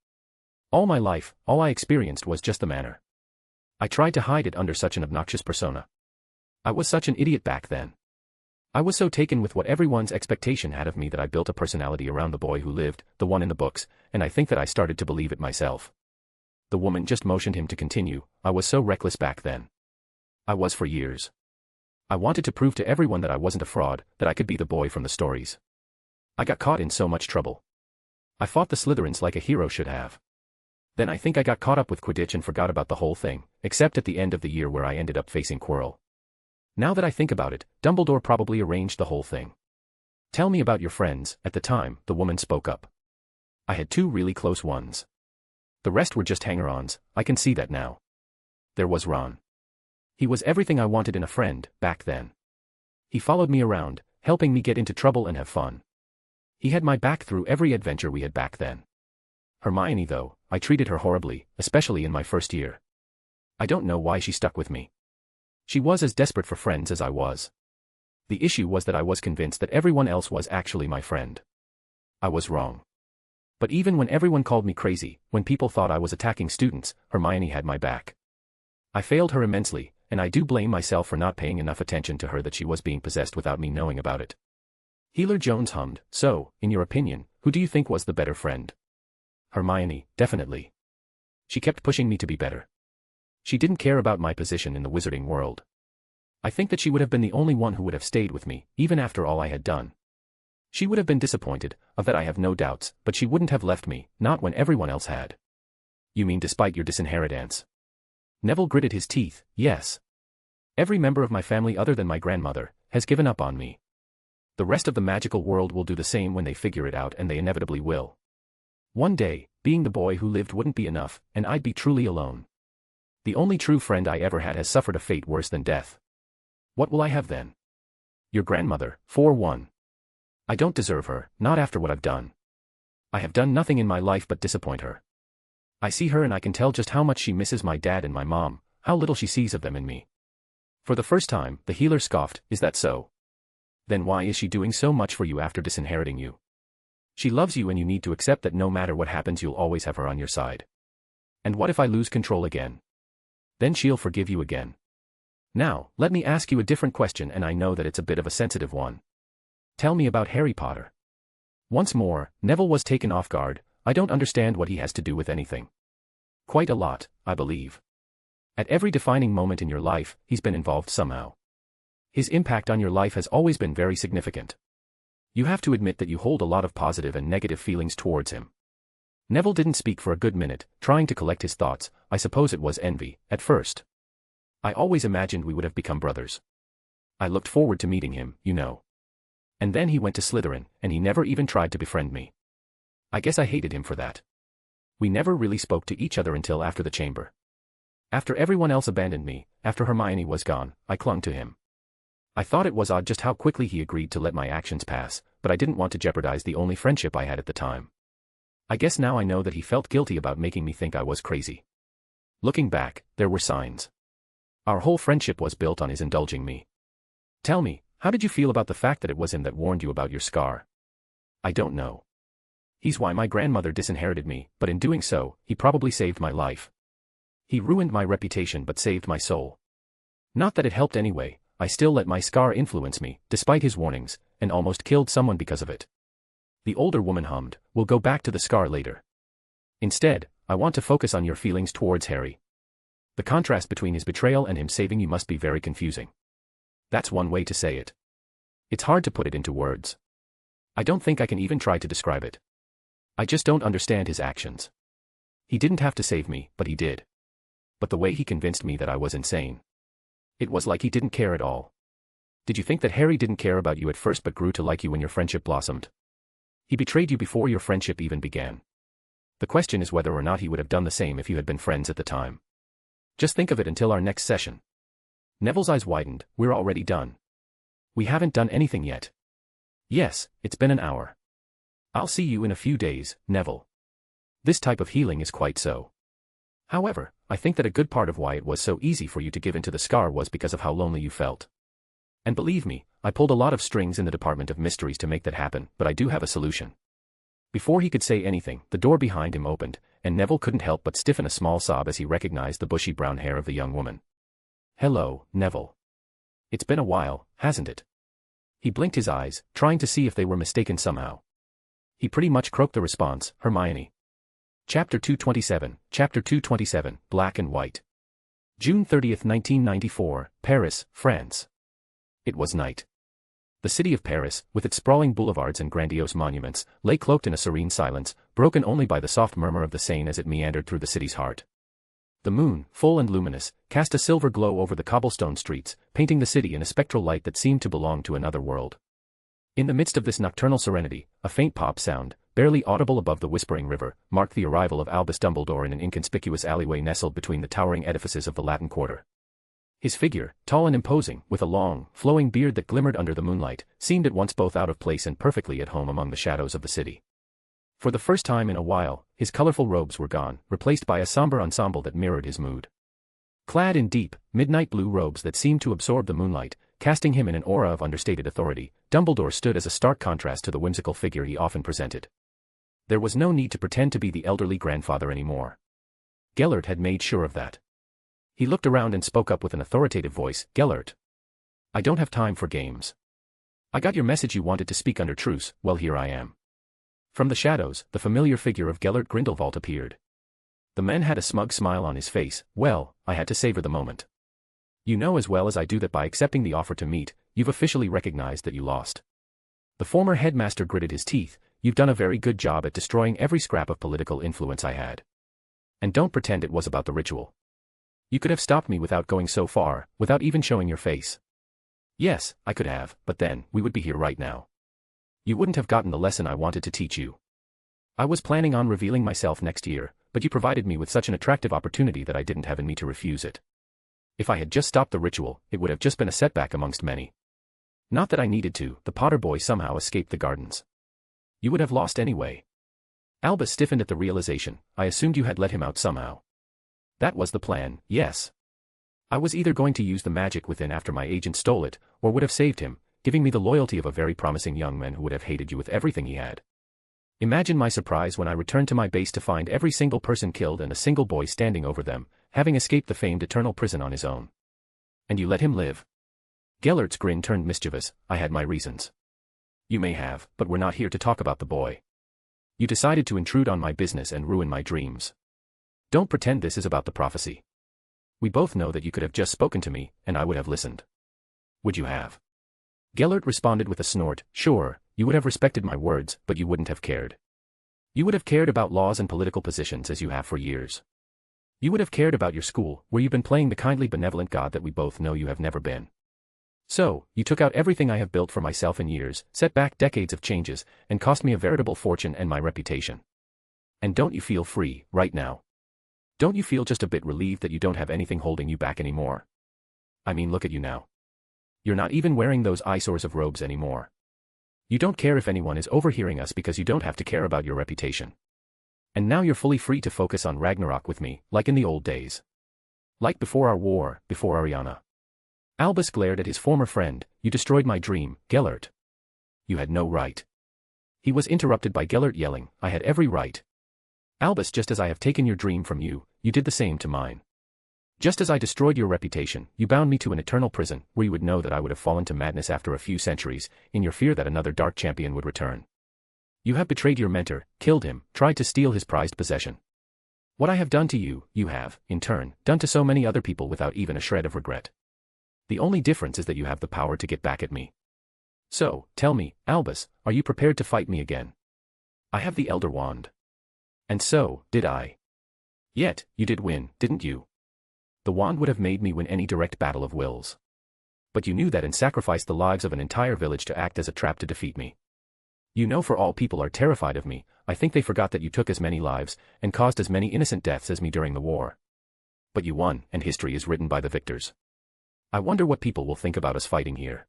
All my life, all I experienced was just the manner. I tried to hide it under such an obnoxious persona. I was such an idiot back then. I was so taken with what everyone's expectation had of me that I built a personality around the boy who lived, the one in the books, and I think that I started to believe it myself. The woman just motioned him to continue. I was so reckless back then. I was for years. I wanted to prove to everyone that I wasn't a fraud, that I could be the boy from the stories. I got caught in so much trouble. I fought the Slytherins like a hero should have. Then I think I got caught up with Quidditch and forgot about the whole thing, except at the end of the year where I ended up facing Quirrell. Now that I think about it, Dumbledore probably arranged the whole thing. Tell me about your friends. At the time, the woman spoke up. I had 2 really close ones. The rest were just hanger-ons, I can see that now. There was Ron. He was everything I wanted in a friend, back then. He followed me around, helping me get into trouble and have fun. He had my back through every adventure we had back then. Hermione, though, I treated her horribly, especially in my first year. I don't know why she stuck with me. She was as desperate for friends as I was. The issue was that I was convinced that everyone else was actually my friend. I was wrong. But even when everyone called me crazy, when people thought I was attacking students, Hermione had my back. I failed her immensely, and I do blame myself for not paying enough attention to her that she was being possessed without me knowing about it. Healer Jones hummed. So, in your opinion, who do you think was the better friend? Hermione, definitely. She kept pushing me to be better. She didn't care about my position in the wizarding world. I think that she would have been the only one who would have stayed with me, even after all I had done. She would have been disappointed, of that I have no doubts, but she wouldn't have left me, not when everyone else had. You mean despite your disinheritance? Neville gritted his teeth. Yes. Every member of my family other than my grandmother has given up on me. The rest of the magical world will do the same when they figure it out, and they inevitably will. One day, being the boy who lived wouldn't be enough, and I'd be truly alone. The only true friend I ever had has suffered a fate worse than death. What will I have then? Your grandmother, for one. I don't deserve her, not after what I've done. I have done nothing in my life but disappoint her. I see her and I can tell just how much she misses my dad and my mom, how little she sees of them in me. For the first time, the healer scoffed. Is that so? Then why is she doing so much for you after disinheriting you? She loves you and you need to accept that no matter what happens you'll always have her on your side. And what if I lose control again? Then she'll forgive you again. Now, let me ask you a different question, and I know that it's a bit of a sensitive one. Tell me about Harry Potter. Once more, Neville was taken off guard. I don't understand what he has to do with anything. Quite a lot, I believe. At every defining moment in your life, he's been involved somehow. His impact on your life has always been very significant. You have to admit that you hold a lot of positive and negative feelings towards him. Neville didn't speak for a good minute, trying to collect his thoughts. I suppose it was envy, at first. I always imagined we would have become brothers. I looked forward to meeting him, you know. And then he went to Slytherin, and he never even tried to befriend me. I guess I hated him for that. We never really spoke to each other until after the chamber. After everyone else abandoned me, after Hermione was gone, I clung to him. I thought it was odd just how quickly he agreed to let my actions pass, but I didn't want to jeopardize the only friendship I had at the time. I guess now I know that he felt guilty about making me think I was crazy. Looking back, there were signs. Our whole friendship was built on his indulging me. Tell me, how did you feel about the fact that it was him that warned you about your scar? I don't know. He's why my grandmother disinherited me, but in doing so, he probably saved my life. He ruined my reputation but saved my soul. Not that it helped anyway, I still let my scar influence me, despite his warnings, and almost killed someone because of it. The older woman hummed, "We'll go back to the scar later. Instead, I want to focus on your feelings towards Harry. The contrast between his betrayal and him saving you must be very confusing. That's one way to say it. It's hard to put it into words. I don't think I can even try to describe it. I just don't understand his actions. He didn't have to save me, but he did. But the way he convinced me that I was insane. It was like he didn't care at all. Did you think that Harry didn't care about you at first but grew to like you when your friendship blossomed? He betrayed you before your friendship even began. The question is whether or not he would have done the same if you had been friends at the time. Just think of it until our next session." Neville's eyes widened. "We're already done. We haven't done anything yet." "Yes, it's been an hour. I'll see you in a few days, Neville. This type of healing is quite so. However, I think that a good part of why it was so easy for you to give in to the scar was because of how lonely you felt. And believe me, I pulled a lot of strings in the Department of Mysteries to make that happen, but I do have a solution." Before he could say anything, the door behind him opened, and Neville couldn't help but stiffen a small sob as he recognized the bushy brown hair of the young woman. "Hello, Neville. It's been a while, hasn't it?" He blinked his eyes, trying to see if they were mistaken somehow. He pretty much croaked the response, "Hermione." Chapter 227, Black and White. June 30th, 1994, Paris, France. It was night. The city of Paris, with its sprawling boulevards and grandiose monuments, lay cloaked in a serene silence, broken only by the soft murmur of the Seine as it meandered through the city's heart. The moon, full and luminous, cast a silver glow over the cobblestone streets, painting the city in a spectral light that seemed to belong to another world. In the midst of this nocturnal serenity, a faint pop sound, barely audible above the whispering river, marked the arrival of Albus Dumbledore in an inconspicuous alleyway nestled between the towering edifices of the Latin Quarter. His figure, tall and imposing, with a long, flowing beard that glimmered under the moonlight, seemed at once both out of place and perfectly at home among the shadows of the city. For the first time in a while, his colorful robes were gone, replaced by a somber ensemble that mirrored his mood. Clad in deep, midnight blue robes that seemed to absorb the moonlight, casting him in an aura of understated authority, Dumbledore stood as a stark contrast to the whimsical figure he often presented. There was no need to pretend to be the elderly grandfather anymore. Gellert had made sure of that. He looked around and spoke up with an authoritative voice, "Gellert. I don't have time for games. I got your message you wanted to speak under truce, well here I am." From the shadows, the familiar figure of Gellert Grindelwald appeared. The man had a smug smile on his face. "Well, I had to savor the moment. You know as well as I do that by accepting the offer to meet, you've officially recognized that you lost." The former headmaster gritted his teeth. "You've done a very good job at destroying every scrap of political influence I had. And don't pretend it was about the ritual. You could have stopped me without going so far, without even showing your face. Yes, I could have, but then, we would be here right now. You wouldn't have gotten the lesson I wanted to teach you. I was planning on revealing myself next year, but you provided me with such an attractive opportunity that I didn't have in me to refuse it. If I had just stopped the ritual, it would have just been a setback amongst many. Not that I needed to, the Potter boy somehow escaped the gardens. You would have lost anyway." Albus stiffened at the realization. "I assumed you had let him out somehow." "That was the plan, yes. I was either going to use the magic within after my agent stole it, or would have saved him, giving me the loyalty of a very promising young man who would have hated you with everything he had. Imagine my surprise when I returned to my base to find every single person killed and a single boy standing over them, having escaped the famed eternal prison on his own. And you let him live?" Gellert's grin turned mischievous. "I had my reasons." "You may have, but we're not here to talk about the boy. You decided to intrude on my business and ruin my dreams. Don't pretend this is about the prophecy. We both know that you could have just spoken to me, and I would have listened." "Would you have?" Gellert responded with a snort. "Sure, you would have respected my words, but you wouldn't have cared. You would have cared about laws and political positions as you have for years. You would have cared about your school, where you've been playing the kindly benevolent god that we both know you have never been. So, you took out everything I have built for myself in years, set back decades of changes, and cost me a veritable fortune and my reputation. And don't you feel free, right now? Don't you feel just a bit relieved that you don't have anything holding you back anymore? I mean, look at you now. You're not even wearing those eyesores of robes anymore. You don't care if anyone is overhearing us because you don't have to care about your reputation. And now you're fully free to focus on Ragnarok with me, like in the old days. Like before our war, before Ariana. Albus glared at his former friend. You destroyed my dream, Gellert. You had no right. He was interrupted by Gellert yelling, I had every right. Albus, just as I have taken your dream from you, you did the same to mine. Just as I destroyed your reputation, you bound me to an eternal prison, where you would know that I would have fallen to madness after a few centuries, in your fear that another dark champion would return. You have betrayed your mentor, killed him, tried to steal his prized possession. What I have done to you, you have, in turn, done to so many other people without even a shred of regret. The only difference is that you have the power to get back at me. So, tell me, Albus, are you prepared to fight me again? I have the Elder Wand. And so, did I. Yet, you did win, didn't you? The wand would have made me win any direct battle of wills. But you knew that and sacrificed the lives of an entire village to act as a trap to defeat me. You know, for all people are terrified of me, I think they forgot that you took as many lives, and caused as many innocent deaths as me during the war. But you won, and history is written by the victors. I wonder what people will think about us fighting here.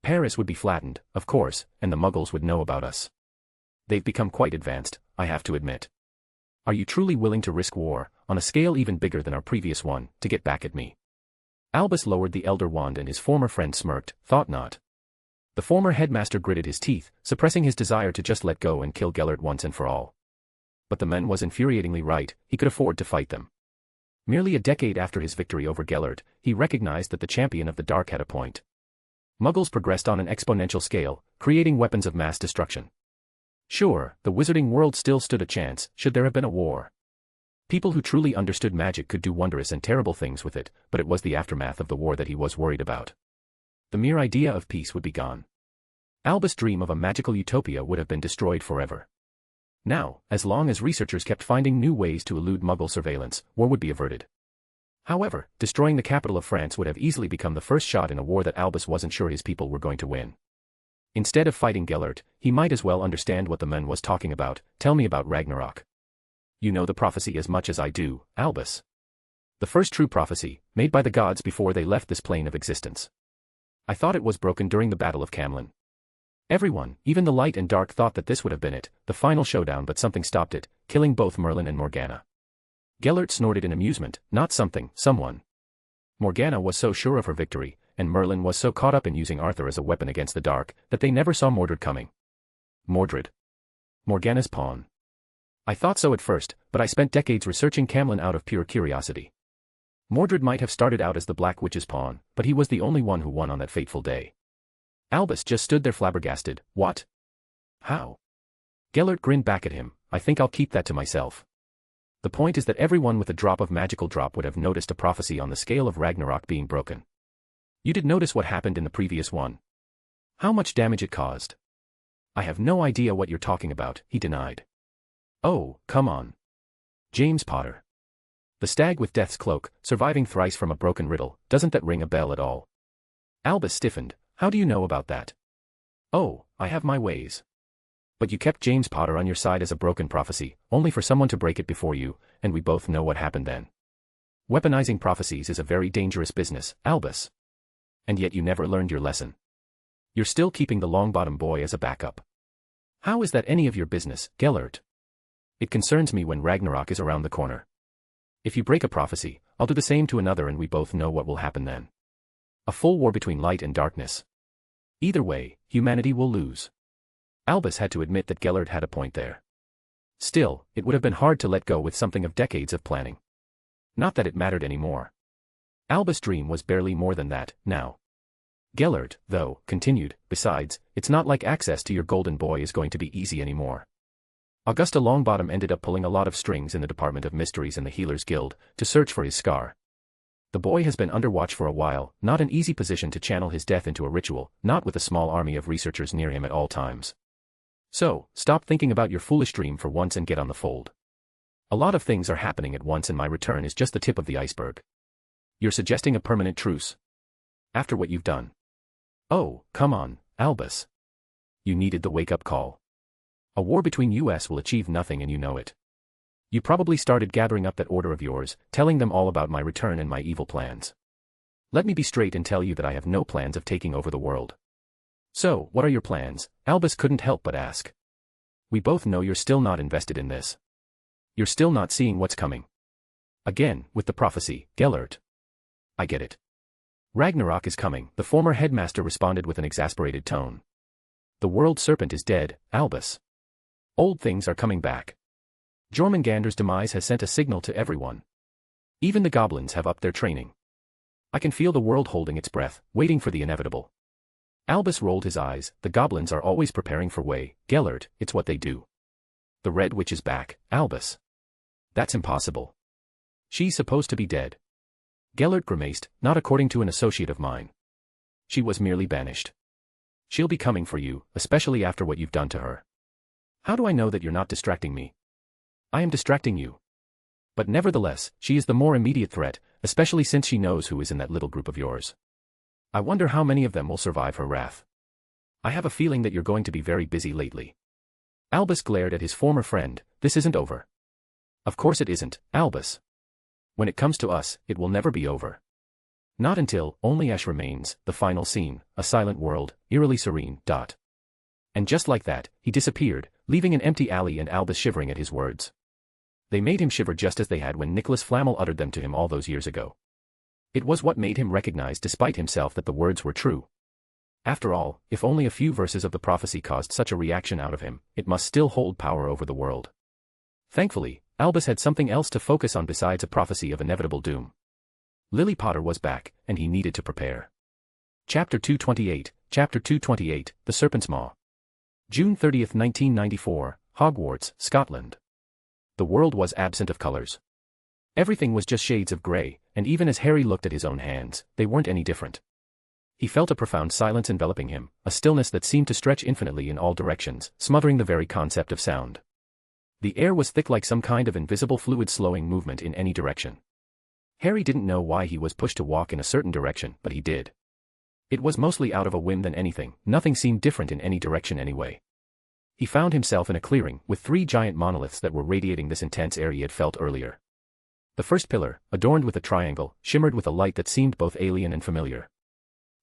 Paris would be flattened, of course, and the Muggles would know about us. They've become quite advanced, I have to admit. Are you truly willing to risk war, on a scale even bigger than our previous one, to get back at me? Albus lowered the Elder Wand and his former friend smirked, thought not. The former headmaster gritted his teeth, suppressing his desire to just let go and kill Gellert once and for all. But the man was infuriatingly right, he could afford to fight them. Merely a decade after his victory over Gellert, he recognized that the champion of the dark had a point. Muggles progressed on an exponential scale, creating weapons of mass destruction. Sure, the wizarding world still stood a chance, should there have been a war. People who truly understood magic could do wondrous and terrible things with it, but it was the aftermath of the war that he was worried about. The mere idea of peace would be gone. Albus' dream of a magical utopia would have been destroyed forever. Now, as long as researchers kept finding new ways to elude Muggle surveillance, war would be averted. However, destroying the capital of France would have easily become the first shot in a war that Albus wasn't sure his people were going to win. Instead of fighting Gellert, he might as well understand what the man was talking about. Tell me about Ragnarok. You know the prophecy as much as I do, Albus. The first true prophecy, made by the gods before they left this plane of existence. I thought it was broken during the Battle of Camlan. Everyone, even the light and dark, thought that this would have been it, the final showdown, but something stopped it, killing both Merlin and Morgana. Gellert snorted in amusement, not something, someone. Morgana was so sure of her victory, and Merlin was so caught up in using Arthur as a weapon against the dark, that they never saw Mordred coming. Mordred. Morgana's pawn. I thought so at first, but I spent decades researching Camlan out of pure curiosity. Mordred might have started out as the Black Witch's pawn, but he was the only one who won on that fateful day. Albus just stood there flabbergasted. What? How? Gellert grinned back at him. I think I'll keep that to myself. The point is that everyone with a drop of magical drop would have noticed a prophecy on the scale of Ragnarok being broken. You did notice what happened in the previous one. How much damage it caused? I have no idea what you're talking about, he denied. Oh, come on. James Potter. The stag with death's cloak, surviving thrice from a broken riddle, doesn't that ring a bell at all? Albus stiffened. How do you know about that? Oh, I have my ways. But you kept James Potter on your side as a broken prophecy, only for someone to break it before you, and we both know what happened then. Weaponizing prophecies is a very dangerous business, Albus. And yet you never learned your lesson. You're still keeping the Longbottom boy as a backup. How is that any of your business, Gellert? It concerns me when Ragnarok is around the corner. If you break a prophecy, I'll do the same to another, and we both know what will happen then. A full war between light and darkness. Either way, humanity will lose. Albus had to admit that Gellert had a point there. Still, it would have been hard to let go with something of decades of planning. Not that it mattered anymore. Albus' dream was barely more than that, now. Gellert, though, continued, besides, it's not like access to your golden boy is going to be easy anymore. Augusta Longbottom ended up pulling a lot of strings in the Department of Mysteries and the Healers Guild, to search for his scar. The boy has been under watch for a while, not an easy position to channel his death into a ritual, not with a small army of researchers near him at all times. So, stop thinking about your foolish dream for once and get on the fold. A lot of things are happening at once, and my return is just the tip of the iceberg. You're suggesting a permanent truce? After what you've done? Oh, come on, Albus. You needed the wake-up call. A war between us will achieve nothing, and you know it. You probably started gathering up that order of yours, telling them all about my return and my evil plans. Let me be straight and tell you that I have no plans of taking over the world. So, what are your plans? Albus couldn't help but ask. We both know you're still not invested in this. You're still not seeing what's coming. Again, with the prophecy, Gellert. I get it. Ragnarok is coming, the former headmaster responded with an exasperated tone. The world serpent is dead, Albus. Old things are coming back. Jormungandr's demise has sent a signal to everyone. Even the goblins have upped their training. I can feel the world holding its breath, waiting for the inevitable. Albus rolled his eyes. The goblins are always preparing for way, Gellert, it's what they do. The Red Witch is back, Albus. That's impossible. She's supposed to be dead. Gellert grimaced, not according to an associate of mine. She was merely banished. She'll be coming for you, especially after what you've done to her. How do I know that you're not distracting me? I am distracting you. But nevertheless, she is the more immediate threat, especially since she knows who is in that little group of yours. I wonder how many of them will survive her wrath. I have a feeling that you're going to be very busy lately. Albus glared at his former friend. This isn't over. Of course it isn't, Albus. When it comes to us, it will never be over. Not until only Ash remains, the final scene, a silent world, eerily serene. And just like that, he disappeared, leaving an empty alley and Albus shivering at his words. They made him shiver just as they had when Nicholas Flamel uttered them to him all those years ago. It was what made him recognize despite himself that the words were true. After all, if only a few verses of the prophecy caused such a reaction out of him, it must still hold power over the world. Thankfully, Albus had something else to focus on besides a prophecy of inevitable doom. Lily Potter was back, and he needed to prepare. Chapter 228, Chapter 228, The Serpent's Maw. June 30, 1994, Hogwarts, Scotland. The world was absent of colors. Everything was just shades of grey, and even as Harry looked at his own hands, they weren't any different. He felt a profound silence enveloping him, a stillness that seemed to stretch infinitely in all directions, smothering the very concept of sound. The air was thick like some kind of invisible fluid slowing movement in any direction. Harry didn't know why he was pushed to walk in a certain direction, but he did. It was mostly out of a whim than anything, nothing seemed different in any direction anyway. He found himself in a clearing, with 3 giant monoliths that were radiating this intense air he had felt earlier. The first pillar, adorned with a triangle, shimmered with a light that seemed both alien and familiar.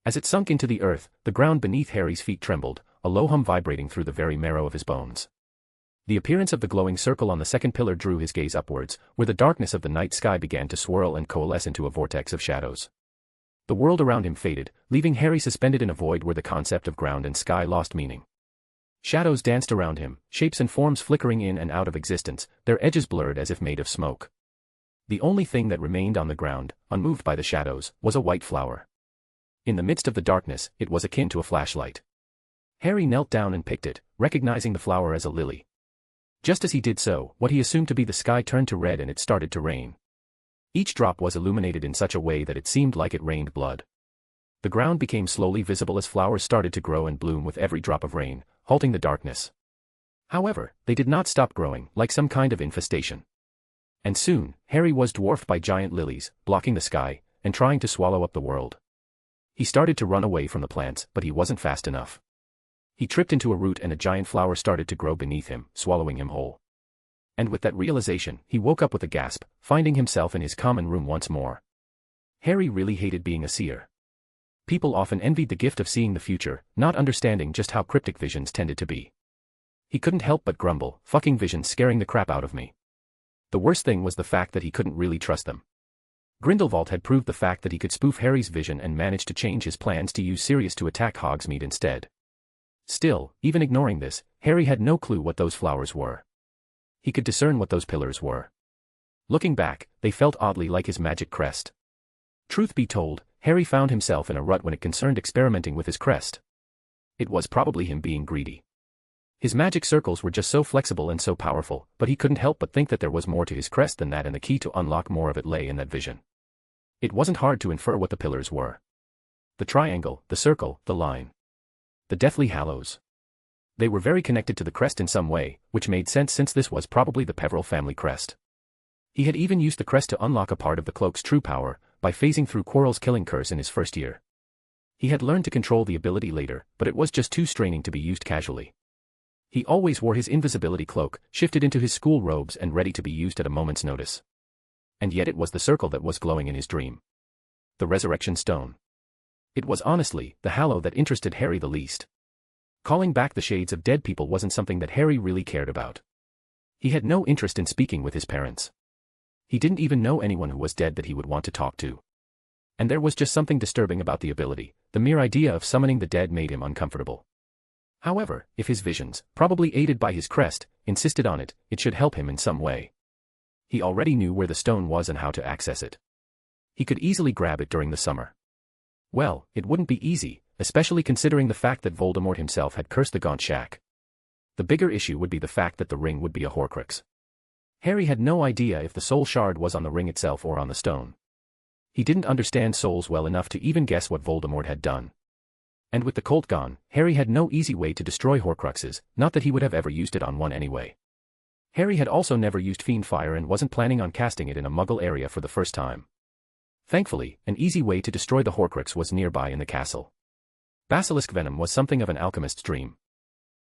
As it sunk into the earth, the ground beneath Harry's feet trembled, a low hum vibrating through the very marrow of his bones. The appearance of the glowing circle on the second pillar drew his gaze upwards, where the darkness of the night sky began to swirl and coalesce into a vortex of shadows. The world around him faded, leaving Harry suspended in a void where the concept of ground and sky lost meaning. Shadows danced around him, shapes and forms flickering in and out of existence, their edges blurred as if made of smoke. The only thing that remained on the ground, unmoved by the shadows, was a white flower. In the midst of the darkness, it was akin to a flashlight. Harry knelt down and picked it, recognizing the flower as a lily. Just as he did so, what he assumed to be the sky turned to red and it started to rain. Each drop was illuminated in such a way that it seemed like it rained blood. The ground became slowly visible as flowers started to grow and bloom with every drop of rain, halting the darkness. However, they did not stop growing, like some kind of infestation. And soon, Harry was dwarfed by giant lilies, blocking the sky, and trying to swallow up the world. He started to run away from the plants, but he wasn't fast enough. He tripped into a root and a giant flower started to grow beneath him, swallowing him whole. And with that realization, he woke up with a gasp, finding himself in his common room once more. Harry really hated being a seer. People often envied the gift of seeing the future, not understanding just how cryptic visions tended to be. He couldn't help but grumble, fucking visions scaring the crap out of me. The worst thing was the fact that he couldn't really trust them. Grindelwald had proved the fact that he could spoof Harry's vision and managed to change his plans to use Sirius to attack Hogsmeade instead. Still, even ignoring this, Harry had no clue what those flowers were. He could discern what those pillars were. Looking back, they felt oddly like his magic crest. Truth be told, Harry found himself in a rut when it concerned experimenting with his crest. It was probably him being greedy. His magic circles were just so flexible and so powerful, but he couldn't help but think that there was more to his crest than that, and the key to unlock more of it lay in that vision. It wasn't hard to infer what the pillars were. The triangle, the circle, the line. The Deathly Hallows. They were very connected to the crest in some way, which made sense since this was probably the Peveril family crest. He had even used the crest to unlock a part of the cloak's true power, by phasing through Quirrell's killing curse in his first year. He had learned to control the ability later, but it was just too straining to be used casually. He always wore his invisibility cloak, shifted into his school robes and ready to be used at a moment's notice. And yet it was the circle that was glowing in his dream. The Resurrection Stone. It was honestly the hallow that interested Harry the least. Calling back the shades of dead people wasn't something that Harry really cared about. He had no interest in speaking with his parents. He didn't even know anyone who was dead that he would want to talk to. And there was just something disturbing about the ability. The mere idea of summoning the dead made him uncomfortable. However, if his visions, probably aided by his crest, insisted on it, it should help him in some way. He already knew where the stone was and how to access it. He could easily grab it during the summer. Well, it wouldn't be easy, especially considering the fact that Voldemort himself had cursed the Gaunt Shack. The bigger issue would be the fact that the ring would be a Horcrux. Harry had no idea if the soul shard was on the ring itself or on the stone. He didn't understand souls well enough to even guess what Voldemort had done. And with the Colt gone, Harry had no easy way to destroy Horcruxes, not that he would have ever used it on one anyway. Harry had also never used Fiend Fire and wasn't planning on casting it in a Muggle area for the first time. Thankfully, an easy way to destroy the Horcrux was nearby in the castle. Basilisk venom was something of an alchemist's dream.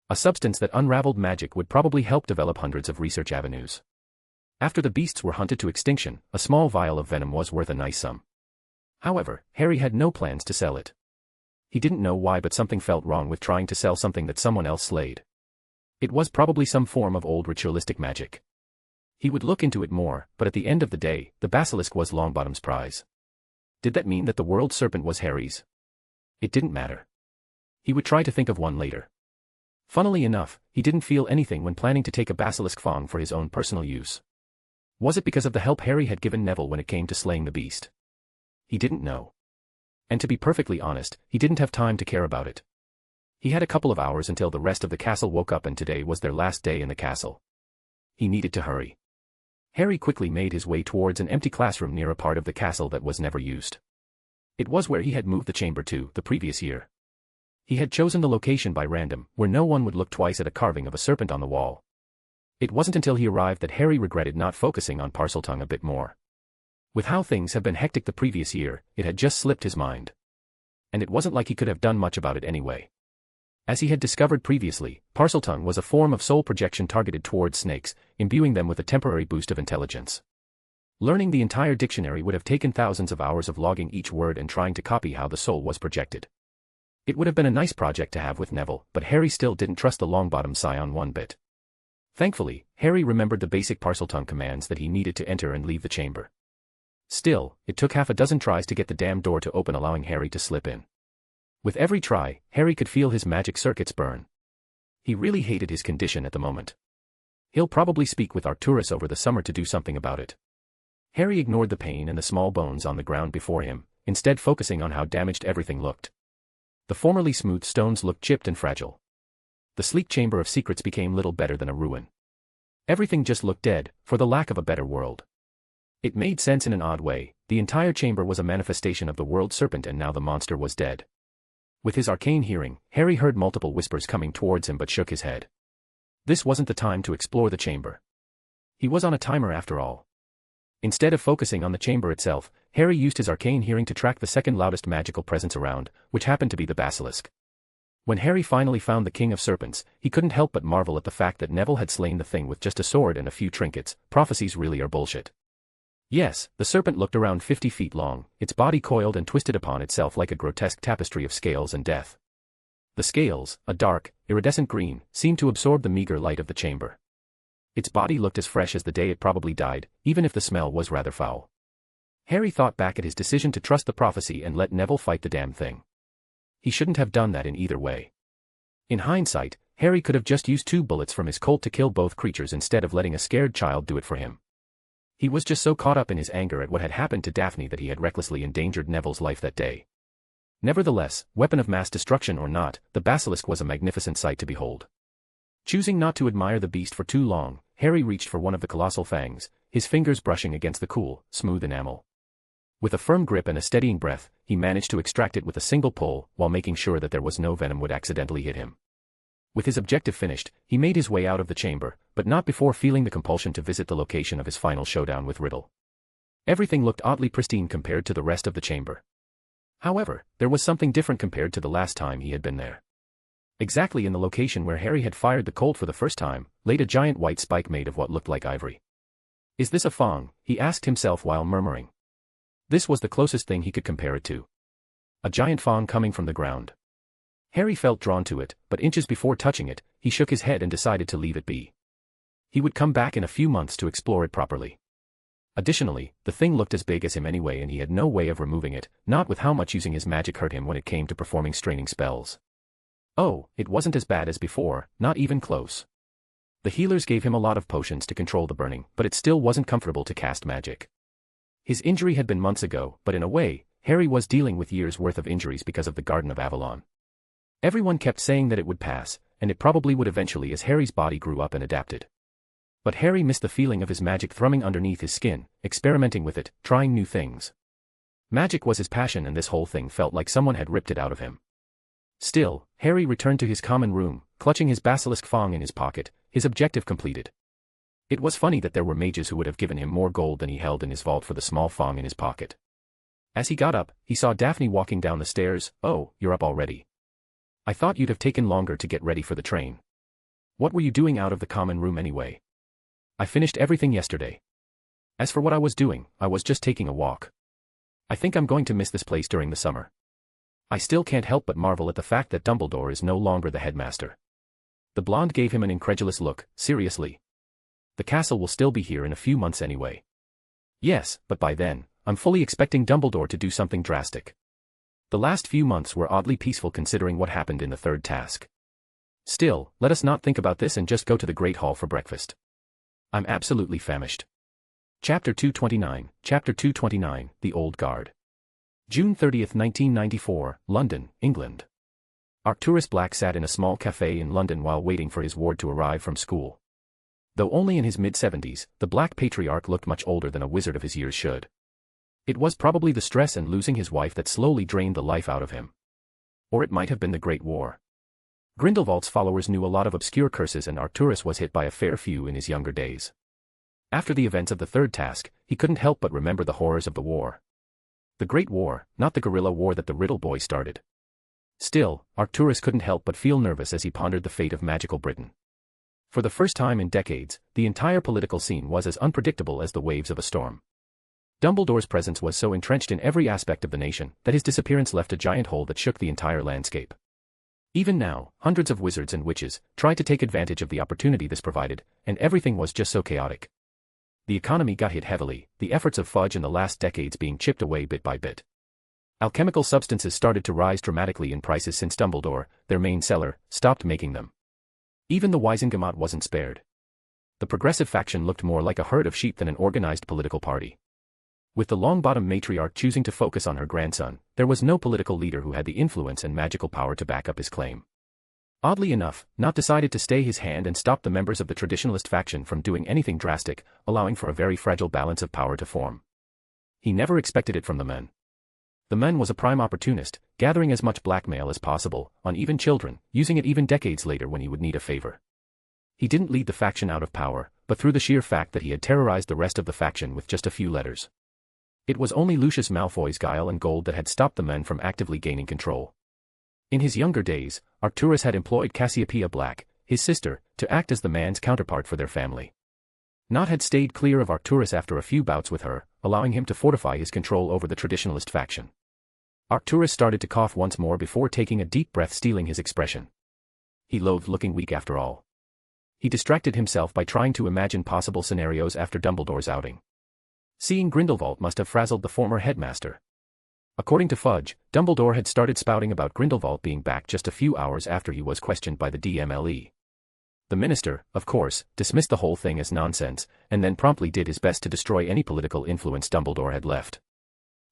A substance that unraveled magic would probably help develop hundreds of research avenues. After the beasts were hunted to extinction, a small vial of venom was worth a nice sum. However, Harry had no plans to sell it. He didn't know why, but something felt wrong with trying to sell something that someone else slayed. It was probably some form of old ritualistic magic. He would look into it more, but at the end of the day, the basilisk was Longbottom's prize. Did that mean that the world serpent was Harry's? It didn't matter. He would try to think of one later. Funnily enough, he didn't feel anything when planning to take a basilisk fang for his own personal use. Was it because of the help Harry had given Neville when it came to slaying the beast? He didn't know. And to be perfectly honest, he didn't have time to care about it. He had a couple of hours until the rest of the castle woke up, and today was their last day in the castle. He needed to hurry. Harry quickly made his way towards an empty classroom near a part of the castle that was never used. It was where he had moved the chamber to the previous year. He had chosen the location by random, where no one would look twice at a carving of a serpent on the wall. It wasn't until he arrived that Harry regretted not focusing on Parseltongue a bit more. With how things had been hectic the previous year, it had just slipped his mind. And it wasn't like he could have done much about it anyway. As he had discovered previously, Parseltongue was a form of soul projection targeted towards snakes, imbuing them with a temporary boost of intelligence. Learning the entire dictionary would have taken thousands of hours of logging each word and trying to copy how the soul was projected. It would have been a nice project to have with Neville, but Harry still didn't trust the Longbottom scion one bit. Thankfully, Harry remembered the basic Parseltongue commands that he needed to enter and leave the chamber. Still, it took half a dozen tries to get the damn door to open, allowing Harry to slip in. With every try, Harry could feel his magic circuits burn. He really hated his condition at the moment. He'll probably speak with Arcturus over the summer to do something about it. Harry ignored the pain and the small bones on the ground before him, instead focusing on how damaged everything looked. The formerly smooth stones looked chipped and fragile. The sleek chamber of secrets became little better than a ruin. Everything just looked dead, for the lack of a better word. It made sense in an odd way. The entire chamber was a manifestation of the world serpent, and now the monster was dead. With his arcane hearing, Harry heard multiple whispers coming towards him but shook his head. This wasn't the time to explore the chamber. He was on a timer after all. Instead of focusing on the chamber itself, Harry used his arcane hearing to track the second loudest magical presence around, which happened to be the basilisk. When Harry finally found the King of Serpents, he couldn't help but marvel at the fact that Neville had slain the thing with just a sword and a few trinkets. Prophecies really are bullshit. Yes, the serpent looked around 50 feet long, its body coiled and twisted upon itself like a grotesque tapestry of scales and death. The scales, a dark, iridescent green, seemed to absorb the meager light of the chamber. Its body looked as fresh as the day it probably died, even if the smell was rather foul. Harry thought back at his decision to trust the prophecy and let Neville fight the damn thing. He shouldn't have done that in either way. In hindsight, Harry could have just used 2 bullets from his Colt to kill both creatures instead of letting a scared child do it for him. He was just so caught up in his anger at what had happened to Daphne that he had recklessly endangered Neville's life that day. Nevertheless, weapon of mass destruction or not, the basilisk was a magnificent sight to behold. Choosing not to admire the beast for too long, Harry reached for one of the colossal fangs, his fingers brushing against the cool, smooth enamel. With a firm grip and a steadying breath, he managed to extract it with a single pull, while making sure that there was no venom would accidentally hit him. With his objective finished, he made his way out of the chamber, but not before feeling the compulsion to visit the location of his final showdown with Riddle. Everything looked oddly pristine compared to the rest of the chamber. However, there was something different compared to the last time he had been there. Exactly in the location where Harry had fired the Colt for the first time, laid a giant white spike made of what looked like ivory. "Is this a fang?" he asked himself while murmuring. This was the closest thing he could compare it to. A giant fang coming from the ground. Harry felt drawn to it, but inches before touching it, he shook his head and decided to leave it be. He would come back in a few months to explore it properly. Additionally, the thing looked as big as him anyway and he had no way of removing it, not with how much using his magic hurt him when it came to performing straining spells. Oh, it wasn't as bad as before, not even close. The healers gave him a lot of potions to control the burning, but it still wasn't comfortable to cast magic. His injury had been months ago, but in a way, Harry was dealing with years' worth of injuries because of the Garden of Avalon. Everyone kept saying that it would pass, and it probably would eventually as Harry's body grew up and adapted. But Harry missed the feeling of his magic thrumming underneath his skin, experimenting with it, trying new things. Magic was his passion and this whole thing felt like someone had ripped it out of him. Still, Harry returned to his common room, clutching his basilisk fang in his pocket, his objective completed. It was funny that there were mages who would have given him more gold than he held in his vault for the small fang in his pocket. As he got up, he saw Daphne walking down the stairs. "Oh, you're up already. I thought you'd have taken longer to get ready for the train. What were you doing out of the common room anyway?" "I finished everything yesterday. As for what I was doing, I was just taking a walk. I think I'm going to miss this place during the summer." I still can't help but marvel at the fact that Dumbledore is no longer the headmaster. The blonde gave him an incredulous look. "Seriously? The castle will still be here in a few months anyway." "Yes, but by then, I'm fully expecting Dumbledore to do something drastic." The last few months were oddly peaceful considering what happened in the third task. Still, let us not think about this and just go to the Great Hall for breakfast. I'm absolutely famished. Chapter 229, The Old Guard. June 30, 1994, London, England. Arcturus Black sat in a small cafe in London while waiting for his ward to arrive from school. Though only in his mid-70s, the Black Patriarch looked much older than a wizard of his years should. It was probably the stress and losing his wife that slowly drained the life out of him. Or it might have been the Great War. Grindelwald's followers knew a lot of obscure curses and Arcturus was hit by a fair few in his younger days. After the events of the third task, he couldn't help but remember the horrors of the war. The Great War, not the guerrilla war that the Riddle Boy started. Still, Arcturus couldn't help but feel nervous as he pondered the fate of magical Britain. For the first time in decades, the entire political scene was as unpredictable as the waves of a storm. Dumbledore's presence was so entrenched in every aspect of the nation that his disappearance left a giant hole that shook the entire landscape. Even now, hundreds of wizards and witches tried to take advantage of the opportunity this provided, and everything was just so chaotic. The economy got hit heavily, the efforts of Fudge in the last decades being chipped away bit by bit. Alchemical substances started to rise dramatically in prices since Dumbledore, their main seller, stopped making them. Even the Wisengamot wasn't spared. The progressive faction looked more like a herd of sheep than an organized political party. With the Longbottom matriarch choosing to focus on her grandson, there was no political leader who had the influence and magical power to back up his claim. Oddly enough, Nott decided to stay his hand and stop the members of the Traditionalist faction from doing anything drastic, allowing for a very fragile balance of power to form. He never expected it from the men. The man was a prime opportunist, gathering as much blackmail as possible, on even children, using it even decades later when he would need a favor. He didn't lead the faction out of power, but through the sheer fact that he had terrorized the rest of the faction with just a few letters. It was only Lucius Malfoy's guile and gold that had stopped the men from actively gaining control. In his younger days, Arcturus had employed Cassiopeia Black, his sister, to act as the man's counterpart for their family. Nott had stayed clear of Arcturus after a few bouts with her, allowing him to fortify his control over the Traditionalist faction. Arcturus started to cough once more before taking a deep breath, stealing his expression. He loathed looking weak after all. He distracted himself by trying to imagine possible scenarios after Dumbledore's outing. Seeing Grindelwald must have frazzled the former headmaster. According to Fudge, Dumbledore had started spouting about Grindelwald being back just a few hours after he was questioned by the DMLE. The minister, of course, dismissed the whole thing as nonsense, and then promptly did his best to destroy any political influence Dumbledore had left.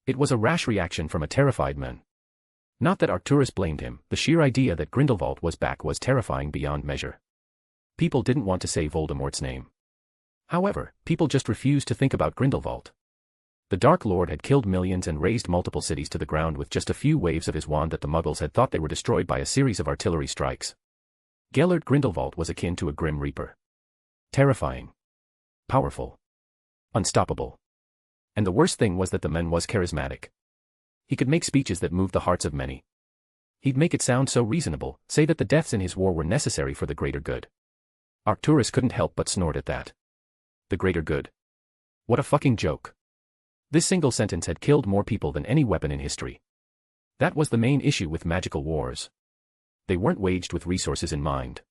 It was a rash reaction from a terrified man. Not that Arcturus blamed him, the sheer idea that Grindelwald was back was terrifying beyond measure. People didn't want to say Voldemort's name. However, people just refused to think about Grindelwald. The Dark Lord had killed millions and razed multiple cities to the ground with just a few waves of his wand that the Muggles had thought they were destroyed by a series of artillery strikes. Gellert Grindelwald was akin to a Grim Reaper. Terrifying. Powerful. Unstoppable. And the worst thing was that the man was charismatic. He could make speeches that moved the hearts of many. He'd make it sound so reasonable, say that the deaths in his war were necessary for the greater good. Arcturus couldn't help but snort at that. The greater good. What a fucking joke. This single sentence had killed more people than any weapon in history. That was the main issue with magical wars. They weren't waged with resources in mind.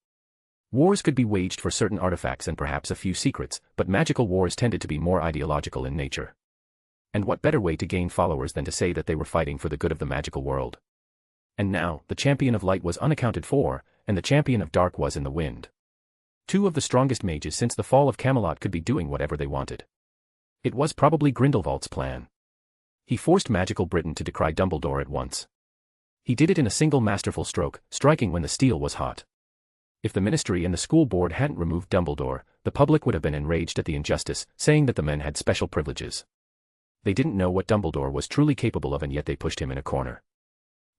Wars could be waged for certain artifacts and perhaps a few secrets, but magical wars tended to be more ideological in nature. And what better way to gain followers than to say that they were fighting for the good of the magical world? And now, the champion of light was unaccounted for, and the champion of dark was in the wind. Two of the strongest mages since the fall of Camelot could be doing whatever they wanted. It was probably Grindelwald's plan. He forced magical Britain to decry Dumbledore at once. He did it in a single masterful stroke, striking when the steel was hot. If the ministry and the school board hadn't removed Dumbledore, the public would have been enraged at the injustice, saying that the men had special privileges. They didn't know what Dumbledore was truly capable of, and yet they pushed him in a corner.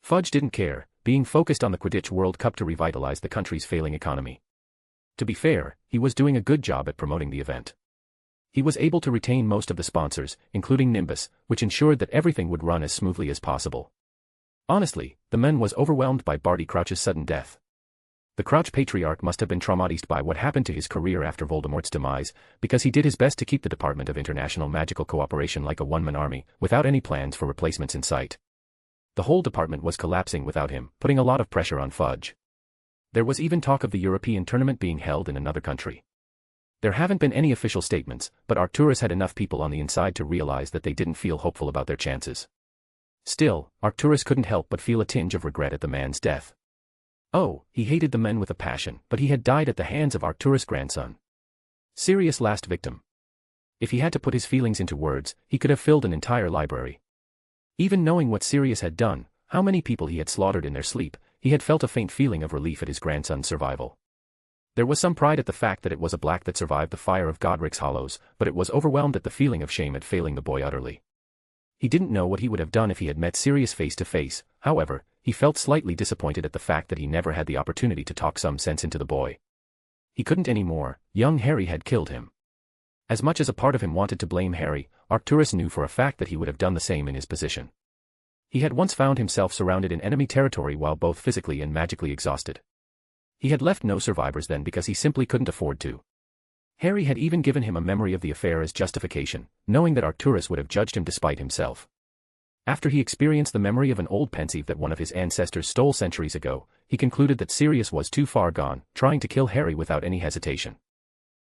Fudge didn't care, being focused on the Quidditch World Cup to revitalize the country's failing economy. To be fair, he was doing a good job at promoting the event. He was able to retain most of the sponsors, including Nimbus, which ensured that everything would run as smoothly as possible. Honestly, the man was overwhelmed by Barty Crouch's sudden death. The Crouch Patriarch must have been traumatized by what happened to his career after Voldemort's demise, because he did his best to keep the Department of International Magical Cooperation like a one-man army, without any plans for replacements in sight. The whole department was collapsing without him, putting a lot of pressure on Fudge. There was even talk of the European tournament being held in another country. There haven't been any official statements, but Arcturus had enough people on the inside to realize that they didn't feel hopeful about their chances. Still, Arcturus couldn't help but feel a tinge of regret at the man's death. Oh, he hated the men with a passion, but he had died at the hands of Arcturus' grandson. Sirius' last victim. If he had to put his feelings into words, he could have filled an entire library. Even knowing what Sirius had done, how many people he had slaughtered in their sleep, he had felt a faint feeling of relief at his grandson's survival. There was some pride at the fact that it was a black that survived the fire of Godric's Hollows, but it was overwhelmed at the feeling of shame at failing the boy utterly. He didn't know what he would have done if he had met Sirius face to face. However, he felt slightly disappointed at the fact that he never had the opportunity to talk some sense into the boy. He couldn't anymore. Young Harry had killed him. As much as a part of him wanted to blame Harry, Arcturus knew for a fact that he would have done the same in his position. He had once found himself surrounded in enemy territory while both physically and magically exhausted. He had left no survivors then because he simply couldn't afford to. Harry had even given him a memory of the affair as justification, knowing that Arcturus would have judged him despite himself. After he experienced the memory of an old pensieve that one of his ancestors stole centuries ago, he concluded that Sirius was too far gone, trying to kill Harry without any hesitation.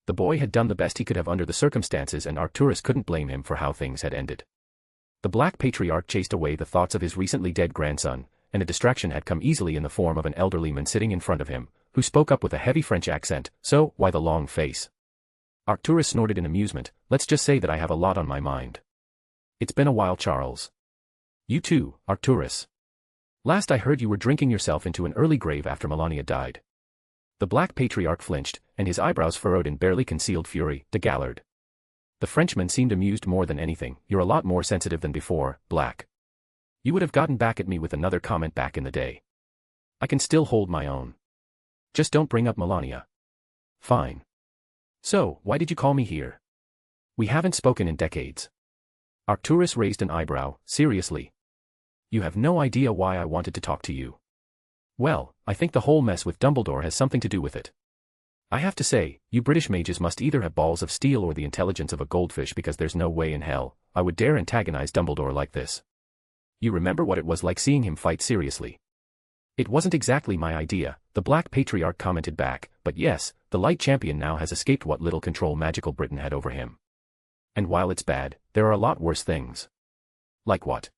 The boy had done the best he could have under the circumstances, and Arcturus couldn't blame him for how things had ended. The Black Patriarch chased away the thoughts of his recently dead grandson, and a distraction had come easily in the form of an elderly man sitting in front of him, who spoke up with a heavy French accent. "So, why the long face?" Arcturus snorted in amusement. "Let's just say that I have a lot on my mind." "It's been a while, Charles." "You too, Arcturus. Last I heard you were drinking yourself into an early grave after Melania died." The Black Patriarch flinched, and his eyebrows furrowed in barely concealed fury. "De Gallard." The Frenchman seemed amused more than anything. "You're a lot more sensitive than before, Black. You would have gotten back at me with another comment back in the day. I can still hold my own. Just don't bring up Melania." "Fine. So, why did you call me here?" "We haven't spoken in decades." Arcturus raised an eyebrow. "Seriously? You have no idea why I wanted to talk to you." "Well, I think the whole mess with Dumbledore has something to do with it. I have to say, you British mages must either have balls of steel or the intelligence of a goldfish, because there's no way in hell I would dare antagonize Dumbledore like this. You remember what it was like seeing him fight seriously?" "It wasn't exactly my idea," the Black Patriarch commented back, "but yes, the Light Champion now has escaped what little control Magical Britain had over him. And while it's bad, there are a lot worse things." "Like what?"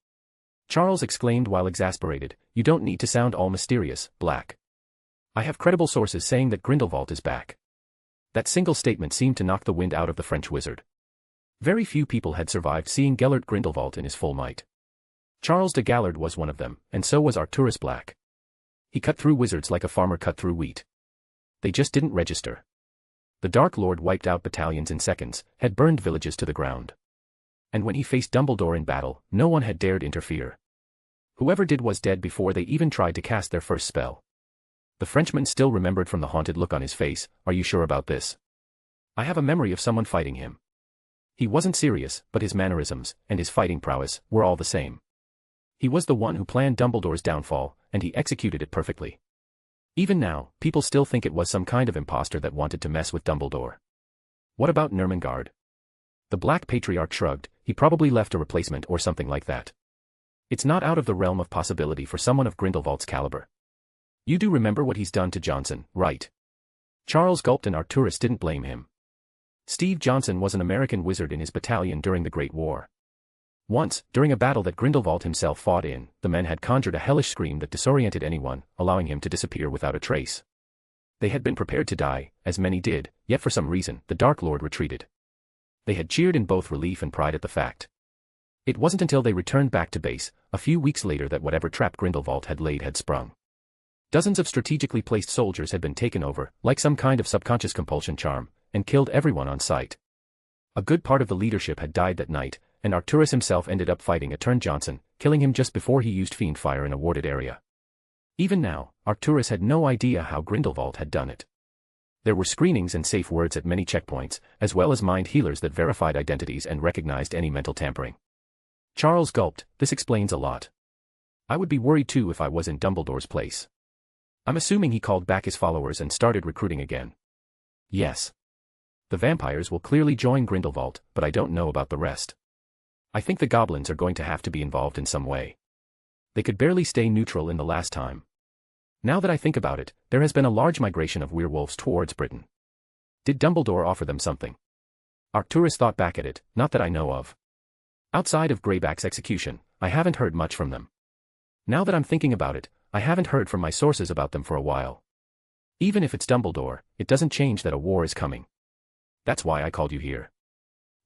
Charles exclaimed while exasperated. "You don't need to sound all mysterious, Black. I have credible sources saying that Grindelwald is back." That single statement seemed to knock the wind out of the French wizard. Very few people had survived seeing Gellert Grindelwald in his full might. Charles de Gallard was one of them, and so was Arcturus Black. He cut through wizards like a farmer cut through wheat. They just didn't register. The Dark Lord wiped out battalions in seconds, had burned villages to the ground. And when he faced Dumbledore in battle, no one had dared interfere. Whoever did was dead before they even tried to cast their first spell. The Frenchman still remembered from the haunted look on his face. "Are you sure about this?" "I have a memory of someone fighting him. He wasn't serious, but his mannerisms, and his fighting prowess, were all the same. He was the one who planned Dumbledore's downfall, and he executed it perfectly. Even now, people still think it was some kind of imposter that wanted to mess with Dumbledore." "What about Nermangard?" The Black Patriarch shrugged. "He probably left a replacement or something like that. It's not out of the realm of possibility for someone of Grindelwald's caliber. You do remember what he's done to Johnson, right?" Charles gulped and Arcturus didn't blame him. Steve Johnson was an American wizard in his battalion during the Great War. Once, during a battle that Grindelwald himself fought in, the men had conjured a hellish scream that disoriented anyone, allowing him to disappear without a trace. They had been prepared to die, as many did, yet for some reason, the Dark Lord retreated. They had cheered in both relief and pride at the fact. It wasn't until they returned back to base, a few weeks later, that whatever trap Grindelwald had laid had sprung. Dozens of strategically placed soldiers had been taken over, like some kind of subconscious compulsion charm, and killed everyone on sight. A good part of the leadership had died that night, and Arcturus himself ended up fighting Etern Johnson, killing him just before he used fiend fire in a warded area. Even now, Arcturus had no idea how Grindelwald had done it. There were screenings and safe words at many checkpoints, as well as mind healers that verified identities and recognized any mental tampering. Charles gulped. This explains a lot. I would be worried too if I was in Dumbledore's place. I'm assuming he called back his followers and started recruiting again. Yes. The vampires will clearly join Grindelwald, but I don't know about the rest. I think the goblins are going to have to be involved in some way. They could barely stay neutral in the last time. Now that I think about it, there has been a large migration of werewolves towards Britain. Did Dumbledore offer them something? Arcturus thought back at it, not that I know of. Outside of Greyback's execution, I haven't heard much from them. Now that I'm thinking about it, I haven't heard from my sources about them for a while. Even if it's Dumbledore, it doesn't change that a war is coming. That's why I called you here.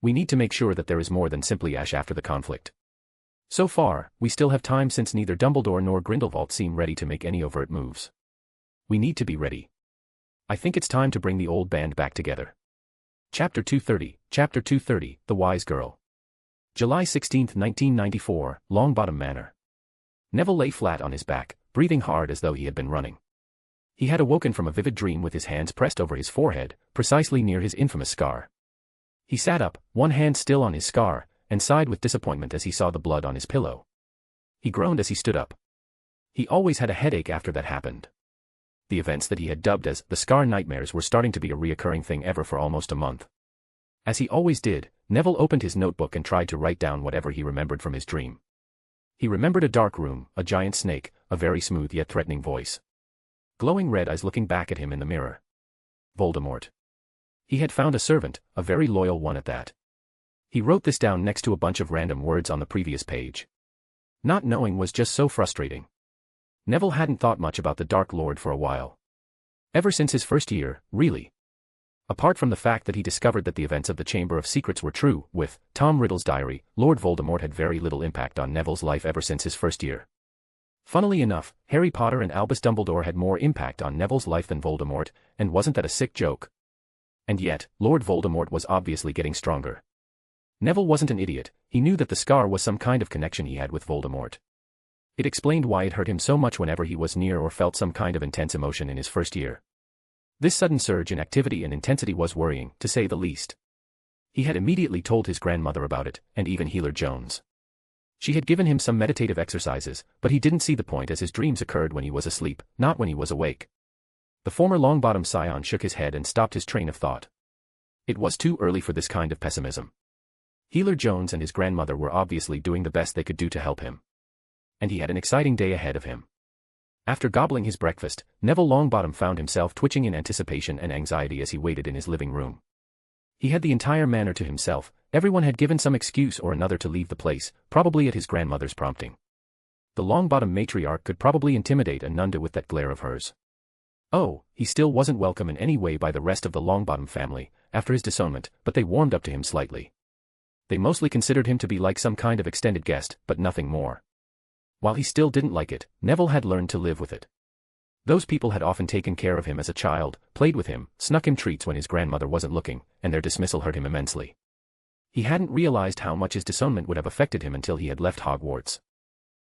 We need to make sure that there is more than simply ash after the conflict. So far, we still have time since neither Dumbledore nor Grindelwald seem ready to make any overt moves. We need to be ready. I think it's time to bring the old band back together. Chapter 230, The Wise Girl. July 16, 1994, Longbottom Manor. Neville lay flat on his back, breathing hard as though he had been running. He had awoken from a vivid dream with his hands pressed over his forehead, precisely near his infamous scar. He sat up, one hand still on his scar, and sighed with disappointment as he saw the blood on his pillow. He groaned as he stood up. He always had a headache after that happened. The events that he had dubbed as the Scar Nightmares were starting to be a reoccurring thing ever for almost a month. As he always did, Neville opened his notebook and tried to write down whatever he remembered from his dream. He remembered a dark room, a giant snake, a very smooth yet threatening voice. Glowing red eyes looking back at him in the mirror. Voldemort. He had found a servant, a very loyal one at that. He wrote this down next to a bunch of random words on the previous page. Not knowing was just so frustrating. Neville hadn't thought much about the Dark Lord for a while. Ever since his first year, really. Apart from the fact that he discovered that the events of the Chamber of Secrets were true, with Tom Riddle's diary, Lord Voldemort had very little impact on Neville's life ever since his first year. Funnily enough, Harry Potter and Albus Dumbledore had more impact on Neville's life than Voldemort, and wasn't that a sick joke? And yet, Lord Voldemort was obviously getting stronger. Neville wasn't an idiot, he knew that the scar was some kind of connection he had with Voldemort. It explained why it hurt him so much whenever he was near or felt some kind of intense emotion in his first year. This sudden surge in activity and intensity was worrying, to say the least. He had immediately told his grandmother about it, and even Healer Jones. She had given him some meditative exercises, but he didn't see the point as his dreams occurred when he was asleep, not when he was awake. The former Longbottom scion shook his head and stopped his train of thought. It was too early for this kind of pessimism. Healer Jones and his grandmother were obviously doing the best they could do to help him. And he had an exciting day ahead of him. After gobbling his breakfast, Neville Longbottom found himself twitching in anticipation and anxiety as he waited in his living room. He had the entire manor to himself, everyone had given some excuse or another to leave the place, probably at his grandmother's prompting. The Longbottom matriarch could probably intimidate a Nunda with that glare of hers. Oh, he still wasn't welcome in any way by the rest of the Longbottom family, after his disownment, but they warmed up to him slightly. They mostly considered him to be like some kind of extended guest, but nothing more. While he still didn't like it, Neville had learned to live with it. Those people had often taken care of him as a child, played with him, snuck him treats when his grandmother wasn't looking, and their dismissal hurt him immensely. He hadn't realized how much his disownment would have affected him until he had left Hogwarts.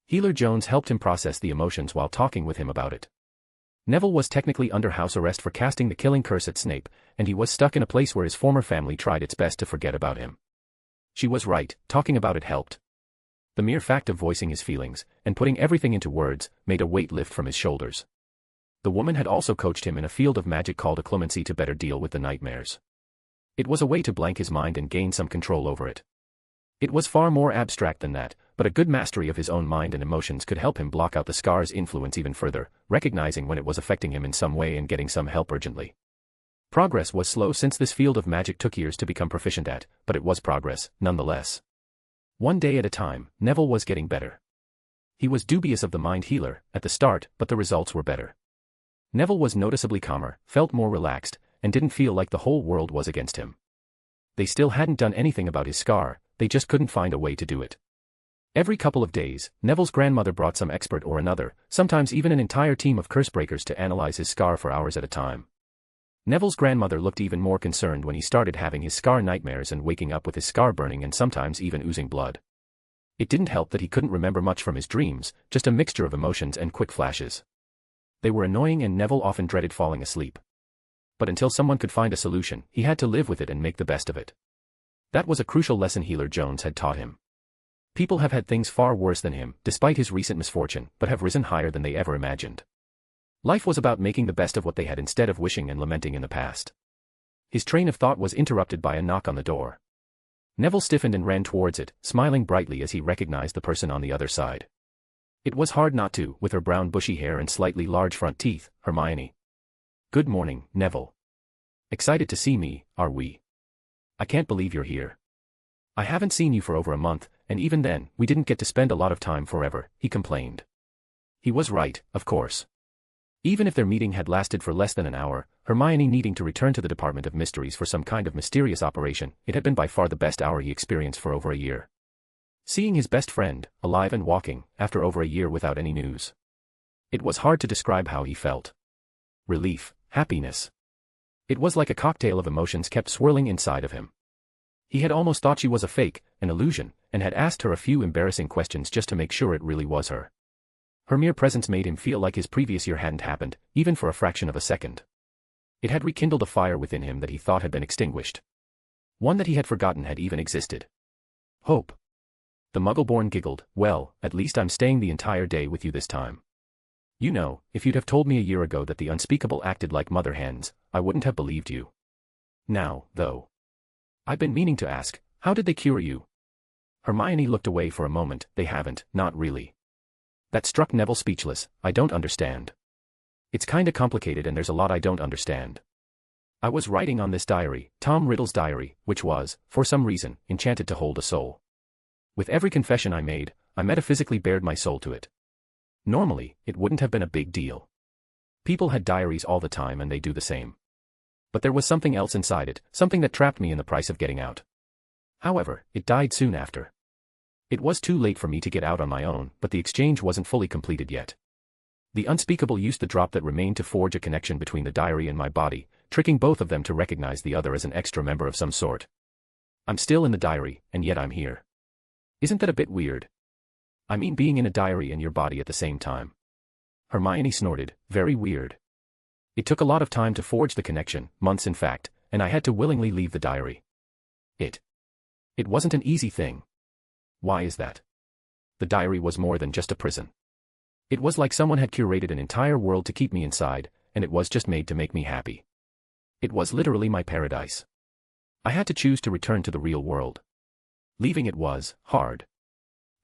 Healer Jones helped him process the emotions while talking with him about it. Neville was technically under house arrest for casting the killing curse at Snape, and he was stuck in a place where his former family tried its best to forget about him. She was right, talking about it helped. The mere fact of voicing his feelings, and putting everything into words, made a weight lift from his shoulders. The woman had also coached him in a field of magic called occlumency to better deal with the nightmares. It was a way to blank his mind and gain some control over it. It was far more abstract than that, but a good mastery of his own mind and emotions could help him block out the scar's influence even further, recognizing when it was affecting him in some way and getting some help urgently. Progress was slow since this field of magic took years to become proficient at, but it was progress, nonetheless. One day at a time, Neville was getting better. He was dubious of the mind healer at the start, but the results were better. Neville was noticeably calmer, felt more relaxed, and didn't feel like the whole world was against him. They still hadn't done anything about his scar, they just couldn't find a way to do it. Every couple of days, Neville's grandmother brought some expert or another, sometimes even an entire team of cursebreakers to analyze his scar for hours at a time. Neville's grandmother looked even more concerned when he started having his scar nightmares and waking up with his scar burning and sometimes even oozing blood. It didn't help that he couldn't remember much from his dreams, just a mixture of emotions and quick flashes. They were annoying and Neville often dreaded falling asleep. But until someone could find a solution, he had to live with it and make the best of it. That was a crucial lesson Healer Jones had taught him. People have had things far worse than him, despite his recent misfortune, but have risen higher than they ever imagined. Life was about making the best of what they had instead of wishing and lamenting in the past. His train of thought was interrupted by a knock on the door. Neville stiffened and ran towards it, smiling brightly as he recognized the person on the other side. It was hard not to, with her brown bushy hair and slightly large front teeth, Hermione. "Good morning, Neville. Excited to see me, are we? I can't believe you're here. I haven't seen you for over a month, and even then, we didn't get to spend a lot of time forever," he complained. He was right, of course. Even if their meeting had lasted for less than an hour, Hermione needing to return to the Department of Mysteries for some kind of mysterious operation, it had been by far the best hour he experienced for over a year. Seeing his best friend, alive and walking, after over a year without any news. It was hard to describe how he felt. Relief, happiness. It was like a cocktail of emotions kept swirling inside of him. He had almost thought she was a fake, an illusion, and had asked her a few embarrassing questions just to make sure it really was her. Her mere presence made him feel like his previous year hadn't happened, even for a fraction of a second. It had rekindled a fire within him that he thought had been extinguished. One that he had forgotten had even existed. Hope. The Muggle-born giggled, "Well, at least I'm staying the entire day with you this time. You know, if you'd have told me a year ago that the unspeakable acted like mother hens, I wouldn't have believed you. Now, though. I've been meaning to ask, how did they cure you?" Hermione looked away for a moment. "They haven't, not really." That struck Neville speechless. "I don't understand. It's kinda complicated and there's a lot I don't understand. I was writing on this diary, Tom Riddle's diary, which was, for some reason, enchanted to hold a soul. With every confession I made, I metaphysically bared my soul to it. Normally, it wouldn't have been a big deal. People had diaries all the time and they do the same. But there was something else inside it, something that trapped me in the price of getting out. However, it died soon after. It was too late for me to get out on my own, but the exchange wasn't fully completed yet. The unspeakable used the drop that remained to forge a connection between the diary and my body, tricking both of them to recognize the other as an extra member of some sort. I'm still in the diary, and yet I'm here. Isn't that a bit weird? I mean being in a diary and your body at the same time. Hermione snorted, "Very weird. It took a lot of time to forge the connection, months in fact, and I had to willingly leave the diary. It wasn't an easy thing." "Why is that?" "The diary was more than just a prison. It was like someone had curated an entire world to keep me inside, and it was just made to make me happy. It was literally my paradise. I had to choose to return to the real world. Leaving it was hard.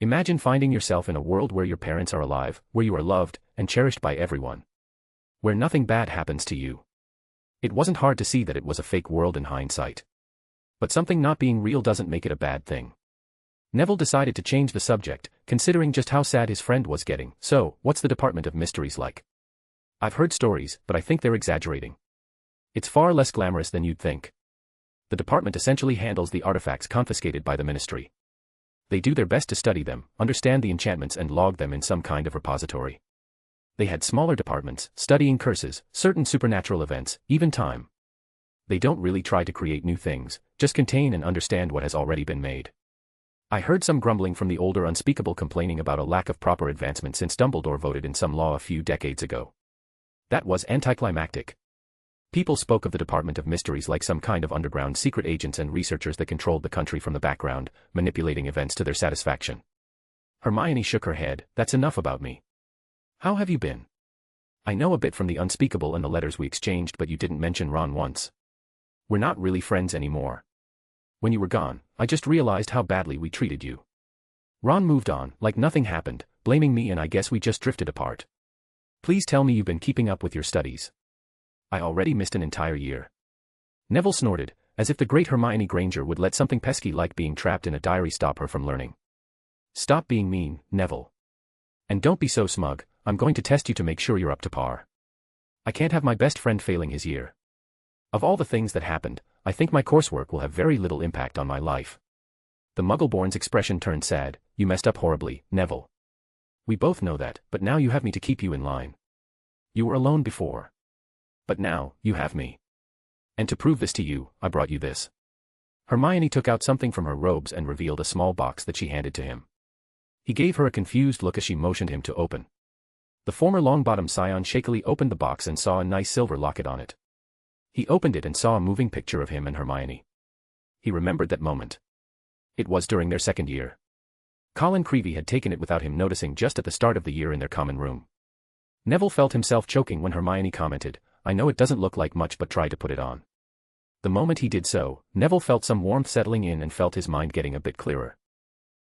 Imagine finding yourself in a world where your parents are alive, where you are loved and cherished by everyone. Where nothing bad happens to you." It wasn't hard to see that it was a fake world in hindsight. But something not being real doesn't make it a bad thing. Neville decided to change the subject, considering just how sad his friend was getting. "So, what's the Department of Mysteries like?" "I've heard stories, but I think they're exaggerating. It's far less glamorous than you'd think. The department essentially handles the artifacts confiscated by the Ministry. They do their best to study them, understand the enchantments and log them in some kind of repository. They had smaller departments, studying curses, certain supernatural events, even time. They don't really try to create new things, just contain and understand what has already been made. I heard some grumbling from the older unspeakable complaining about a lack of proper advancement since Dumbledore voted in some law a few decades ago. That was anticlimactic. People spoke of the Department of Mysteries like some kind of underground secret agents and researchers that controlled the country from the background, manipulating events to their satisfaction." Hermione shook her head. "That's enough about me. How have you been? I know a bit from the unspeakable and the letters we exchanged, but you didn't mention Ron once. We're not really friends anymore. When you were gone, I just realized how badly we treated you. Ron moved on, like nothing happened, blaming me, and I guess we just drifted apart. Please tell me you've been keeping up with your studies. I already missed an entire year. Neville snorted, as if the great Hermione Granger would let something pesky like being trapped in a diary stop her from learning. Stop being mean, Neville. And don't be so smug, I'm going to test you to make sure you're up to par. I can't have my best friend failing his year. Of all the things that happened, I think my coursework will have very little impact on my life. The Muggleborn's expression turned sad. You messed up horribly, Neville. We both know that, but now you have me to keep you in line. You were alone before. But now, you have me. And to prove this to you, I brought you this. Hermione took out something from her robes and revealed a small box that she handed to him. He gave her a confused look as she motioned him to open. The former Longbottom scion shakily opened the box and saw a nice silver locket on it. He opened it and saw a moving picture of him and Hermione. He remembered that moment. It was during their second year. Colin Creevey had taken it without him noticing just at the start of the year in their common room. Neville felt himself choking when Hermione commented, I know it doesn't look like much but try to put it on. The moment he did so, Neville felt some warmth settling in and felt his mind getting a bit clearer.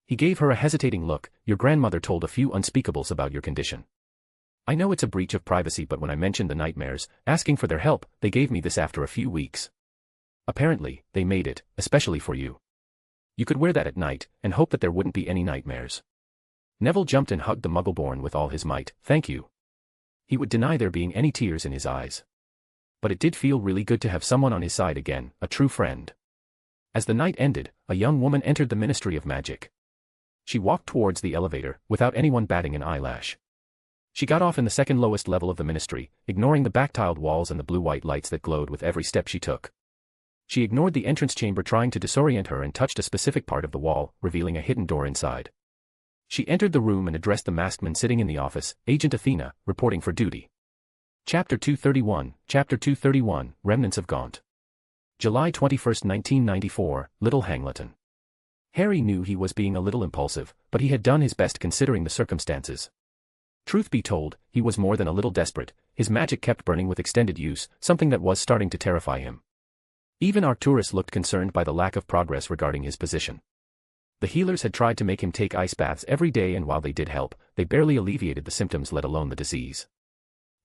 He gave her a hesitating look. Your grandmother told a few unspeakables about your condition. I know it's a breach of privacy, but when I mentioned the nightmares, asking for their help, they gave me this after a few weeks. Apparently, they made it, especially for you. You could wear that at night, and hope that there wouldn't be any nightmares. Neville jumped and hugged the Muggleborn with all his might. Thank you. He would deny there being any tears in his eyes. But it did feel really good to have someone on his side again, a true friend. As the night ended, a young woman entered the Ministry of Magic. She walked towards the elevator, without anyone batting an eyelash. She got off in the second lowest level of the ministry, ignoring the back-tiled walls and the blue-white lights that glowed with every step she took. She ignored the entrance chamber trying to disorient her and touched a specific part of the wall, revealing a hidden door inside. She entered the room and addressed the masked man sitting in the office, Agent Athena, reporting for duty. Chapter 231, Remnants of Gaunt. July 21, 1994, Little Hangleton. Harry knew he was being a little impulsive, but he had done his best considering the circumstances. Truth be told, he was more than a little desperate. His magic kept burning with extended use, something that was starting to terrify him. Even Arcturus looked concerned by the lack of progress regarding his position. The healers had tried to make him take ice baths every day, and while they did help, they barely alleviated the symptoms, let alone the disease.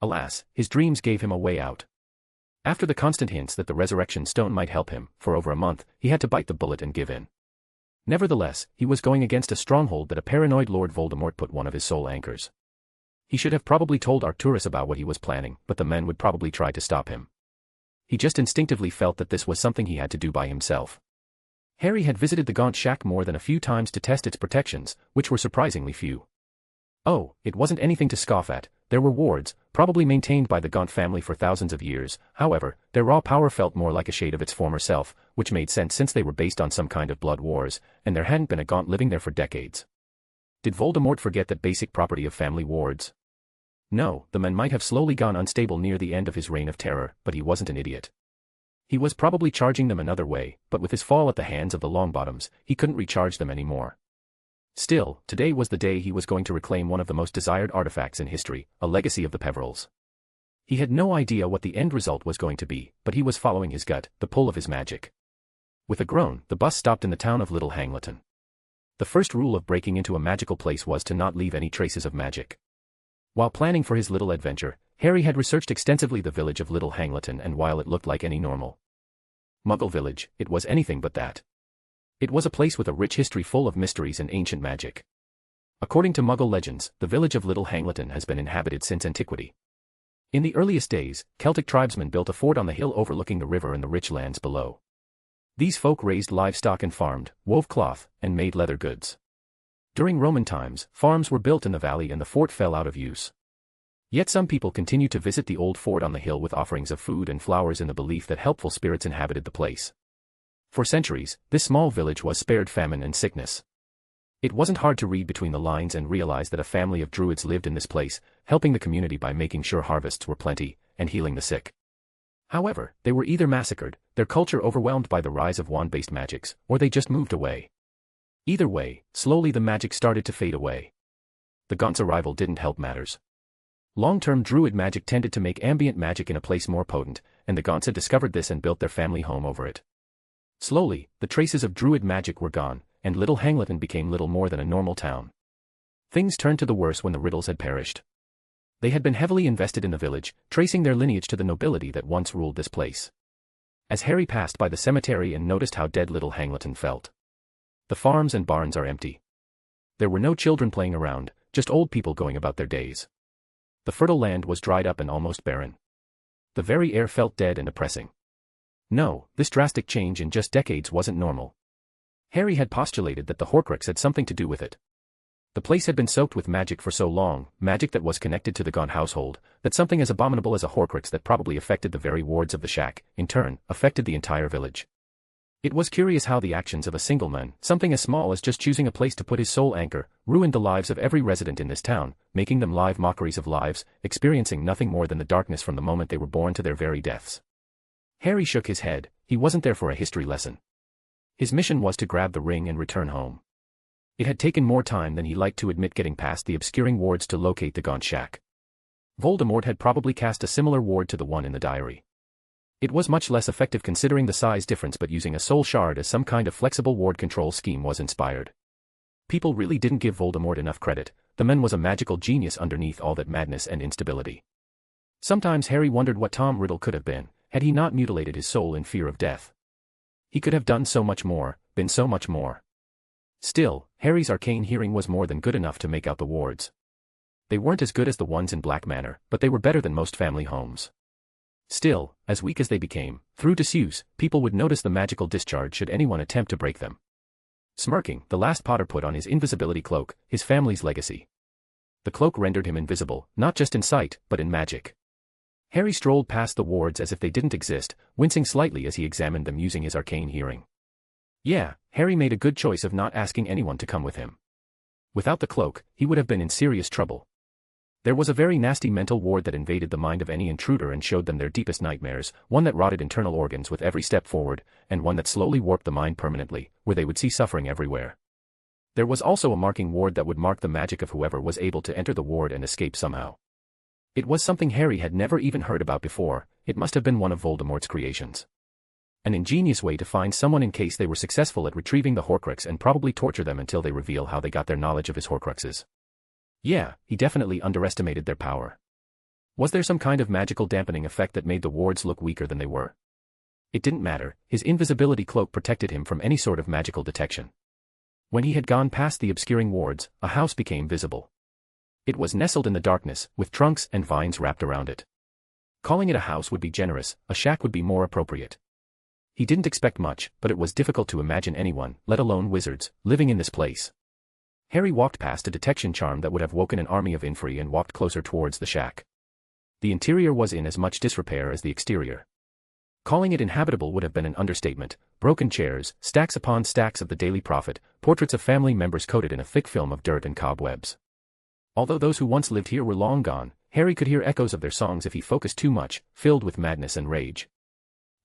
Alas, his dreams gave him a way out. After the constant hints that the resurrection stone might help him, for over a month, he had to bite the bullet and give in. Nevertheless, he was going against a stronghold that a paranoid Lord Voldemort put one of his soul anchors. He should have probably told Arcturus about what he was planning, but the men would probably try to stop him. He just instinctively felt that this was something he had to do by himself. Harry had visited the Gaunt Shack more than a few times to test its protections, which were surprisingly few. Oh, it wasn't anything to scoff at. There were wards, probably maintained by the Gaunt family for thousands of years. However, their raw power felt more like a shade of its former self, which made sense since they were based on some kind of blood wars, and there hadn't been a Gaunt living there for decades. Did Voldemort forget that basic property of family wards? No, the man might have slowly gone unstable near the end of his reign of terror, but he wasn't an idiot. He was probably charging them another way, but with his fall at the hands of the Longbottoms, he couldn't recharge them anymore. Still, today was the day he was going to reclaim one of the most desired artifacts in history, a legacy of the Peverils. He had no idea what the end result was going to be, but he was following his gut, the pull of his magic. With a groan, the bus stopped in the town of Little Hangleton. The first rule of breaking into a magical place was to not leave any traces of magic. While planning for his little adventure, Harry had researched extensively the village of Little Hangleton, and while it looked like any normal Muggle village, it was anything but that. It was a place with a rich history full of mysteries and ancient magic. According to Muggle legends, the village of Little Hangleton has been inhabited since antiquity. In the earliest days, Celtic tribesmen built a fort on the hill overlooking the river and the rich lands below. These folk raised livestock and farmed, wove cloth, and made leather goods. During Roman times, farms were built in the valley and the fort fell out of use. Yet some people continued to visit the old fort on the hill with offerings of food and flowers in the belief that helpful spirits inhabited the place. For centuries, this small village was spared famine and sickness. It wasn't hard to read between the lines and realize that a family of druids lived in this place, helping the community by making sure harvests were plenty, and healing the sick. However, they were either massacred, their culture overwhelmed by the rise of wand-based magics, or they just moved away. Either way, slowly the magic started to fade away. The Gaunt's arrival didn't help matters. Long-term druid magic tended to make ambient magic in a place more potent, and the Gaunts had discovered this and built their family home over it. Slowly, the traces of druid magic were gone, and Little Hangleton became little more than a normal town. Things turned to the worse when the Riddles had perished. They had been heavily invested in the village, tracing their lineage to the nobility that once ruled this place. As Harry passed by the cemetery and noticed how dead little Hangleton felt. The farms and barns are empty. There were no children playing around, just old people going about their days. The fertile land was dried up and almost barren. The very air felt dead and oppressing. No, this drastic change in just decades wasn't normal. Harry had postulated that the Horcrux had something to do with it. The place had been soaked with magic for so long, magic that was connected to the gone household, that something as abominable as a Horcrux that probably affected the very wards of the shack, in turn, affected the entire village. It was curious how the actions of a single man, something as small as just choosing a place to put his sole anchor, ruined the lives of every resident in this town, making them live mockeries of lives, experiencing nothing more than the darkness from the moment they were born to their very deaths. Harry shook his head. He wasn't there for a history lesson. His mission was to grab the ring and return home. It had taken more time than he liked to admit getting past the obscuring wards to locate the gaunt shack. Voldemort had probably cast a similar ward to the one in the diary. It was much less effective considering the size difference, but using a soul shard as some kind of flexible ward control scheme was inspired. People really didn't give Voldemort enough credit. The man was a magical genius underneath all that madness and instability. Sometimes Harry wondered what Tom Riddle could have been, had he not mutilated his soul in fear of death. He could have done so much more, been so much more. Still, Harry's arcane hearing was more than good enough to make out the wards. They weren't as good as the ones in Black Manor, but they were better than most family homes. Still, as weak as they became, through disuse, people would notice the magical discharge should anyone attempt to break them. Smirking, the last Potter put on his invisibility cloak, his family's legacy. The cloak rendered him invisible, not just in sight, but in magic. Harry strolled past the wards as if they didn't exist, wincing slightly as he examined them using his arcane hearing. Yeah, Harry made a good choice of not asking anyone to come with him. Without the cloak, he would have been in serious trouble. There was a very nasty mental ward that invaded the mind of any intruder and showed them their deepest nightmares, one that rotted internal organs with every step forward, and one that slowly warped the mind permanently, where they would see suffering everywhere. There was also a marking ward that would mark the magic of whoever was able to enter the ward and escape somehow. It was something Harry had never even heard about before. It must have been one of Voldemort's creations. An ingenious way to find someone in case they were successful at retrieving the Horcrux and probably torture them until they reveal how they got their knowledge of his Horcruxes. Yeah, he definitely underestimated their power. Was there some kind of magical dampening effect that made the wards look weaker than they were? It didn't matter, his invisibility cloak protected him from any sort of magical detection. When he had gone past the obscuring wards, a house became visible. It was nestled in the darkness, with trunks and vines wrapped around it. Calling it a house would be generous, a shack would be more appropriate. He didn't expect much, but it was difficult to imagine anyone, let alone wizards, living in this place. Harry walked past a detection charm that would have woken an army of Infri and walked closer towards the shack. The interior was in as much disrepair as the exterior. Calling it inhabitable would have been an understatement. Broken chairs, stacks upon stacks of the Daily Prophet, portraits of family members coated in a thick film of dirt and cobwebs. Although those who once lived here were long gone, Harry could hear echoes of their songs if he focused too much, filled with madness and rage.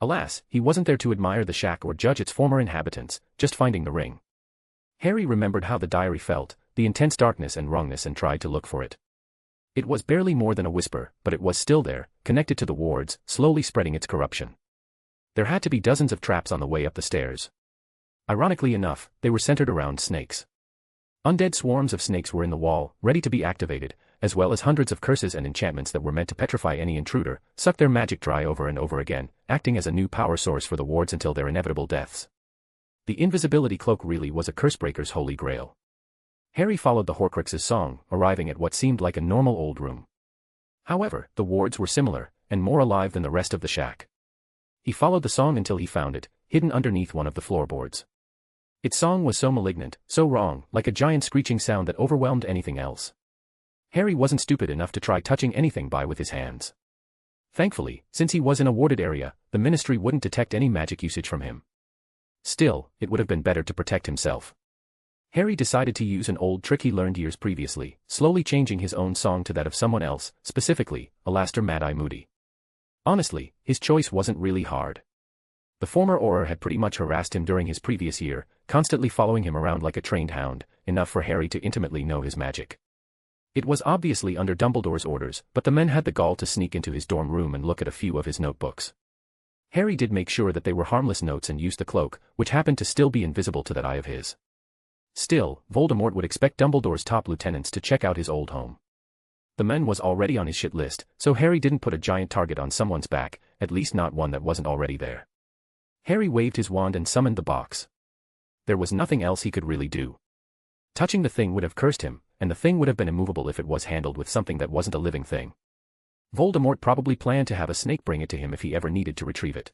Alas, he wasn't there to admire the shack or judge its former inhabitants, just finding the ring. Harry remembered how the diary felt, the intense darkness and wrongness, and tried to look for it. It was barely more than a whisper, but it was still there, connected to the wards, slowly spreading its corruption. There had to be dozens of traps on the way up the stairs. Ironically enough, they were centered around snakes. Undead swarms of snakes were in the wall, ready to be activated, as well as hundreds of curses and enchantments that were meant to petrify any intruder, suck their magic dry over and over again, acting as a new power source for the wards until their inevitable deaths. The invisibility cloak really was a cursebreaker's holy grail. Harry followed the Horcrux's song, arriving at what seemed like a normal old room. However, the wards were similar, and more alive than the rest of the shack. He followed the song until he found it, hidden underneath one of the floorboards. Its song was so malignant, so wrong, like a giant screeching sound that overwhelmed anything else. Harry wasn't stupid enough to try touching anything by with his hands. Thankfully, since he was in a warded area, the Ministry wouldn't detect any magic usage from him. Still, it would have been better to protect himself. Harry decided to use an old trick he learned years previously, slowly changing his own song to that of someone else, specifically, Alastair Mad-Eye Moody. Honestly, his choice wasn't really hard. The former Auror had pretty much harassed him during his previous year, constantly following him around like a trained hound, enough for Harry to intimately know his magic. It was obviously under Dumbledore's orders, but the men had the gall to sneak into his dorm room and look at a few of his notebooks. Harry did make sure that they were harmless notes and used the cloak, which happened to still be invisible to that eye of his. Still, Voldemort would expect Dumbledore's top lieutenants to check out his old home. The man was already on his shit list, so Harry didn't put a giant target on someone's back, at least not one that wasn't already there. Harry waved his wand and summoned the box. There was nothing else he could really do. Touching the thing would have cursed him, and the thing would have been immovable if it was handled with something that wasn't a living thing. Voldemort probably planned to have a snake bring it to him if he ever needed to retrieve it.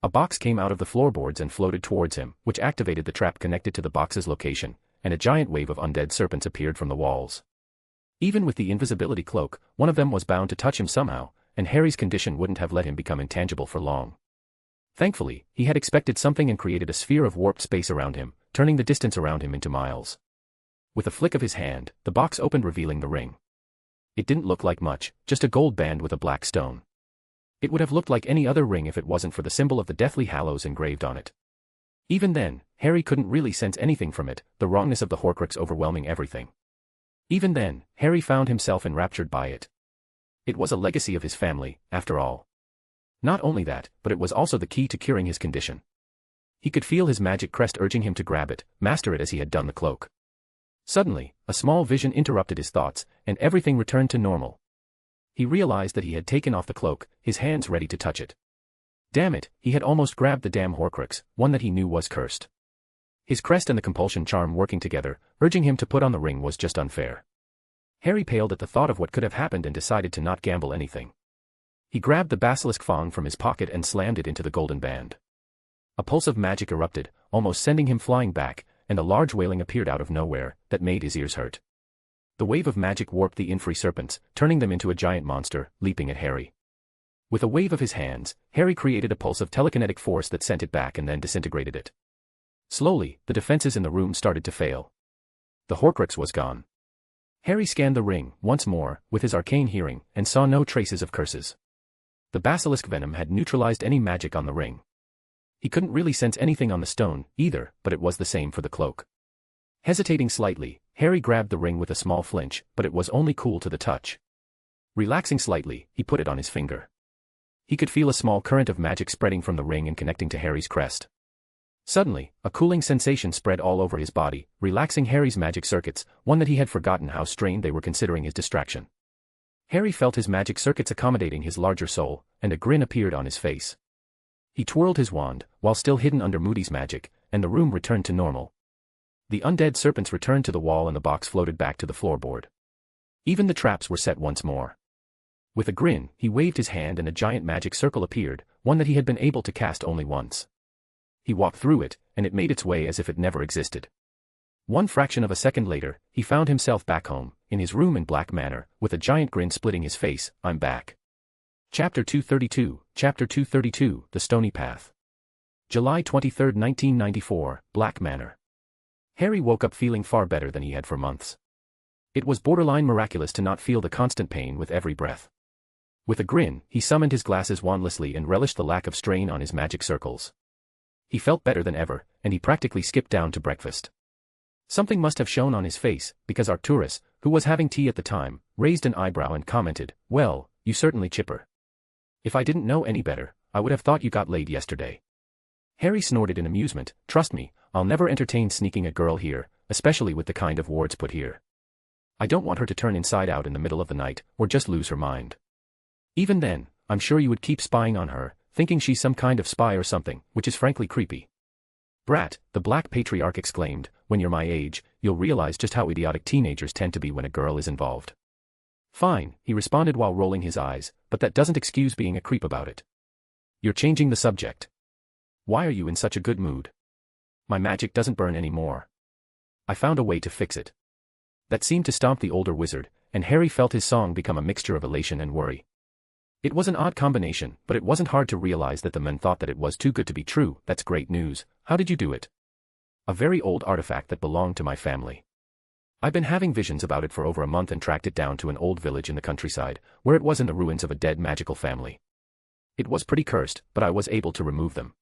A box came out of the floorboards and floated towards him, which activated the trap connected to the box's location, and a giant wave of undead serpents appeared from the walls. Even with the invisibility cloak, one of them was bound to touch him somehow, and Harry's condition wouldn't have let him become intangible for long. Thankfully, he had expected something and created a sphere of warped space around him, turning the distance around him into miles. With a flick of his hand, the box opened, revealing the ring. It didn't look like much, just a gold band with a black stone. It would have looked like any other ring if it wasn't for the symbol of the Deathly Hallows engraved on it. Even then, Harry couldn't really sense anything from it, the wrongness of the Horcrux overwhelming everything. Even then, Harry found himself enraptured by it. It was a legacy of his family, after all. Not only that, but it was also the key to curing his condition. He could feel his magic crest urging him to grab it, master it as he had done the cloak. Suddenly, a small vision interrupted his thoughts, and everything returned to normal. He realized that he had taken off the cloak, his hands ready to touch it. Damn it, he had almost grabbed the damn Horcrux, one that he knew was cursed. His crest and the compulsion charm working together, urging him to put on the ring, was just unfair. Harry paled at the thought of what could have happened and decided to not gamble anything. He grabbed the basilisk fang from his pocket and slammed it into the golden band. A pulse of magic erupted, almost sending him flying back, and a large wailing appeared out of nowhere that made his ears hurt. The wave of magic warped the infree serpents, turning them into a giant monster, leaping at Harry. With a wave of his hands, Harry created a pulse of telekinetic force that sent it back and then disintegrated it. Slowly, the defenses in the room started to fail. The Horcrux was gone. Harry scanned the ring, once more, with his arcane hearing, and saw no traces of curses. The basilisk venom had neutralized any magic on the ring. He couldn't really sense anything on the stone, either, but it was the same for the cloak. Hesitating slightly, Harry grabbed the ring with a small flinch, but it was only cool to the touch. Relaxing slightly, he put it on his finger. He could feel a small current of magic spreading from the ring and connecting to Harry's crest. Suddenly, a cooling sensation spread all over his body, relaxing Harry's magic circuits, one that he had forgotten how strained they were considering his distraction. Harry felt his magic circuits accommodating his larger soul, and a grin appeared on his face. He twirled his wand, while still hidden under Moody's magic, and the room returned to normal. The undead serpents returned to the wall and the box floated back to the floorboard. Even the traps were set once more. With a grin, he waved his hand and a giant magic circle appeared, one that he had been able to cast only once. He walked through it, and it made its way as if it never existed. One fraction of a second later, he found himself back home, in his room in Black Manor, with a giant grin splitting his face. I'm back. Chapter 232, The Stony Path. July 23, 1994, Black Manor. Harry woke up feeling far better than he had for months. It was borderline miraculous to not feel the constant pain with every breath. With a grin, he summoned his glasses wandlessly and relished the lack of strain on his magic circles. He felt better than ever, and he practically skipped down to breakfast. Something must have shown on his face, because Arcturus, who was having tea at the time, raised an eyebrow and commented, "Well, you certainly chipper. If I didn't know any better, I would have thought you got laid yesterday." Harry snorted in amusement. "Trust me, I'll never entertain sneaking a girl here, especially with the kind of wards put here. I don't want her to turn inside out in the middle of the night, or just lose her mind. Even then, I'm sure you would keep spying on her, thinking she's some kind of spy or something, which is frankly creepy." "Brat," the Black Patriarch exclaimed, "when you're my age, you'll realize just how idiotic teenagers tend to be when a girl is involved." "Fine," he responded while rolling his eyes, "but that doesn't excuse being a creep about it. You're changing the subject. Why are you in such a good mood?" "My magic doesn't burn anymore. I found a way to fix it." That seemed to stomp the older wizard, and Harry felt his song become a mixture of elation and worry. It was an odd combination, but it wasn't hard to realize that the men thought that it was too good to be true. "That's great news. How did you do it?" "A very old artifact that belonged to my family. I've been having visions about it for over a month and tracked it down to an old village in the countryside, where it was in the ruins of a dead magical family. It was pretty cursed, but I was able to remove them."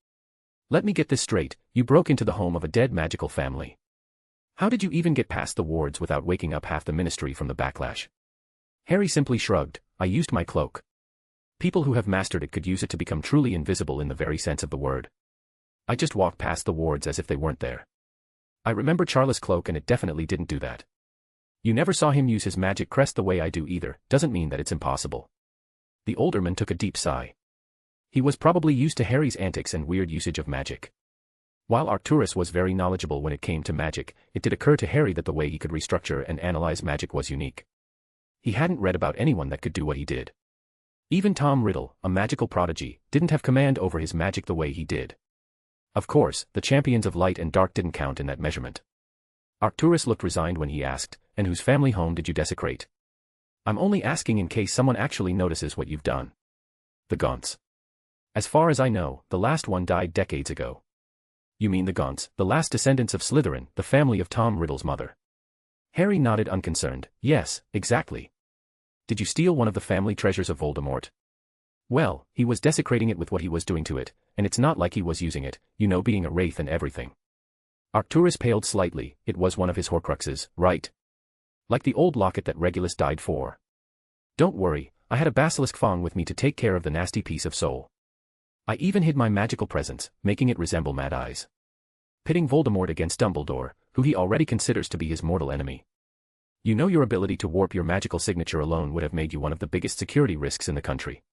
"Let me get this straight, you broke into the home of a dead magical family. How did you even get past the wards without waking up half the ministry from the backlash?" Harry simply shrugged. "I used my cloak. People who have mastered it could use it to become truly invisible in the very sense of the word. I just walked past the wards as if they weren't there. I remember Charles' cloak and it definitely didn't do that. You never saw him use his magic crest the way I do either, doesn't mean that it's impossible." The older man took a deep sigh. He was probably used to Harry's antics and weird usage of magic. While Arcturus was very knowledgeable when it came to magic, it did occur to Harry that the way he could restructure and analyze magic was unique. He hadn't read about anyone that could do what he did. Even Tom Riddle, a magical prodigy, didn't have command over his magic the way he did. Of course, the champions of light and dark didn't count in that measurement. Arcturus looked resigned when he asked, "And whose family home did you desecrate?" "I'm only asking in case someone actually notices what you've done." "The Gaunts. As far as I know, the last one died decades ago." "You mean the Gaunts, the last descendants of Slytherin, the family of Tom Riddle's mother?" Harry nodded unconcerned. "Yes, exactly." "Did you steal one of the family treasures of Voldemort?" "Well, he was desecrating it with what he was doing to it, and it's not like he was using it, you know, being a wraith and everything." Arcturus paled slightly. "It was one of his Horcruxes, right? Like the old locket that Regulus died for." "Don't worry, I had a basilisk fang with me to take care of the nasty piece of soul. I even hid my magical presence, making it resemble Mad Eyes. Pitting Voldemort against Dumbledore, who he already considers to be his mortal enemy. You know, your ability to warp your magical signature alone would have made you one of the biggest security risks in the country.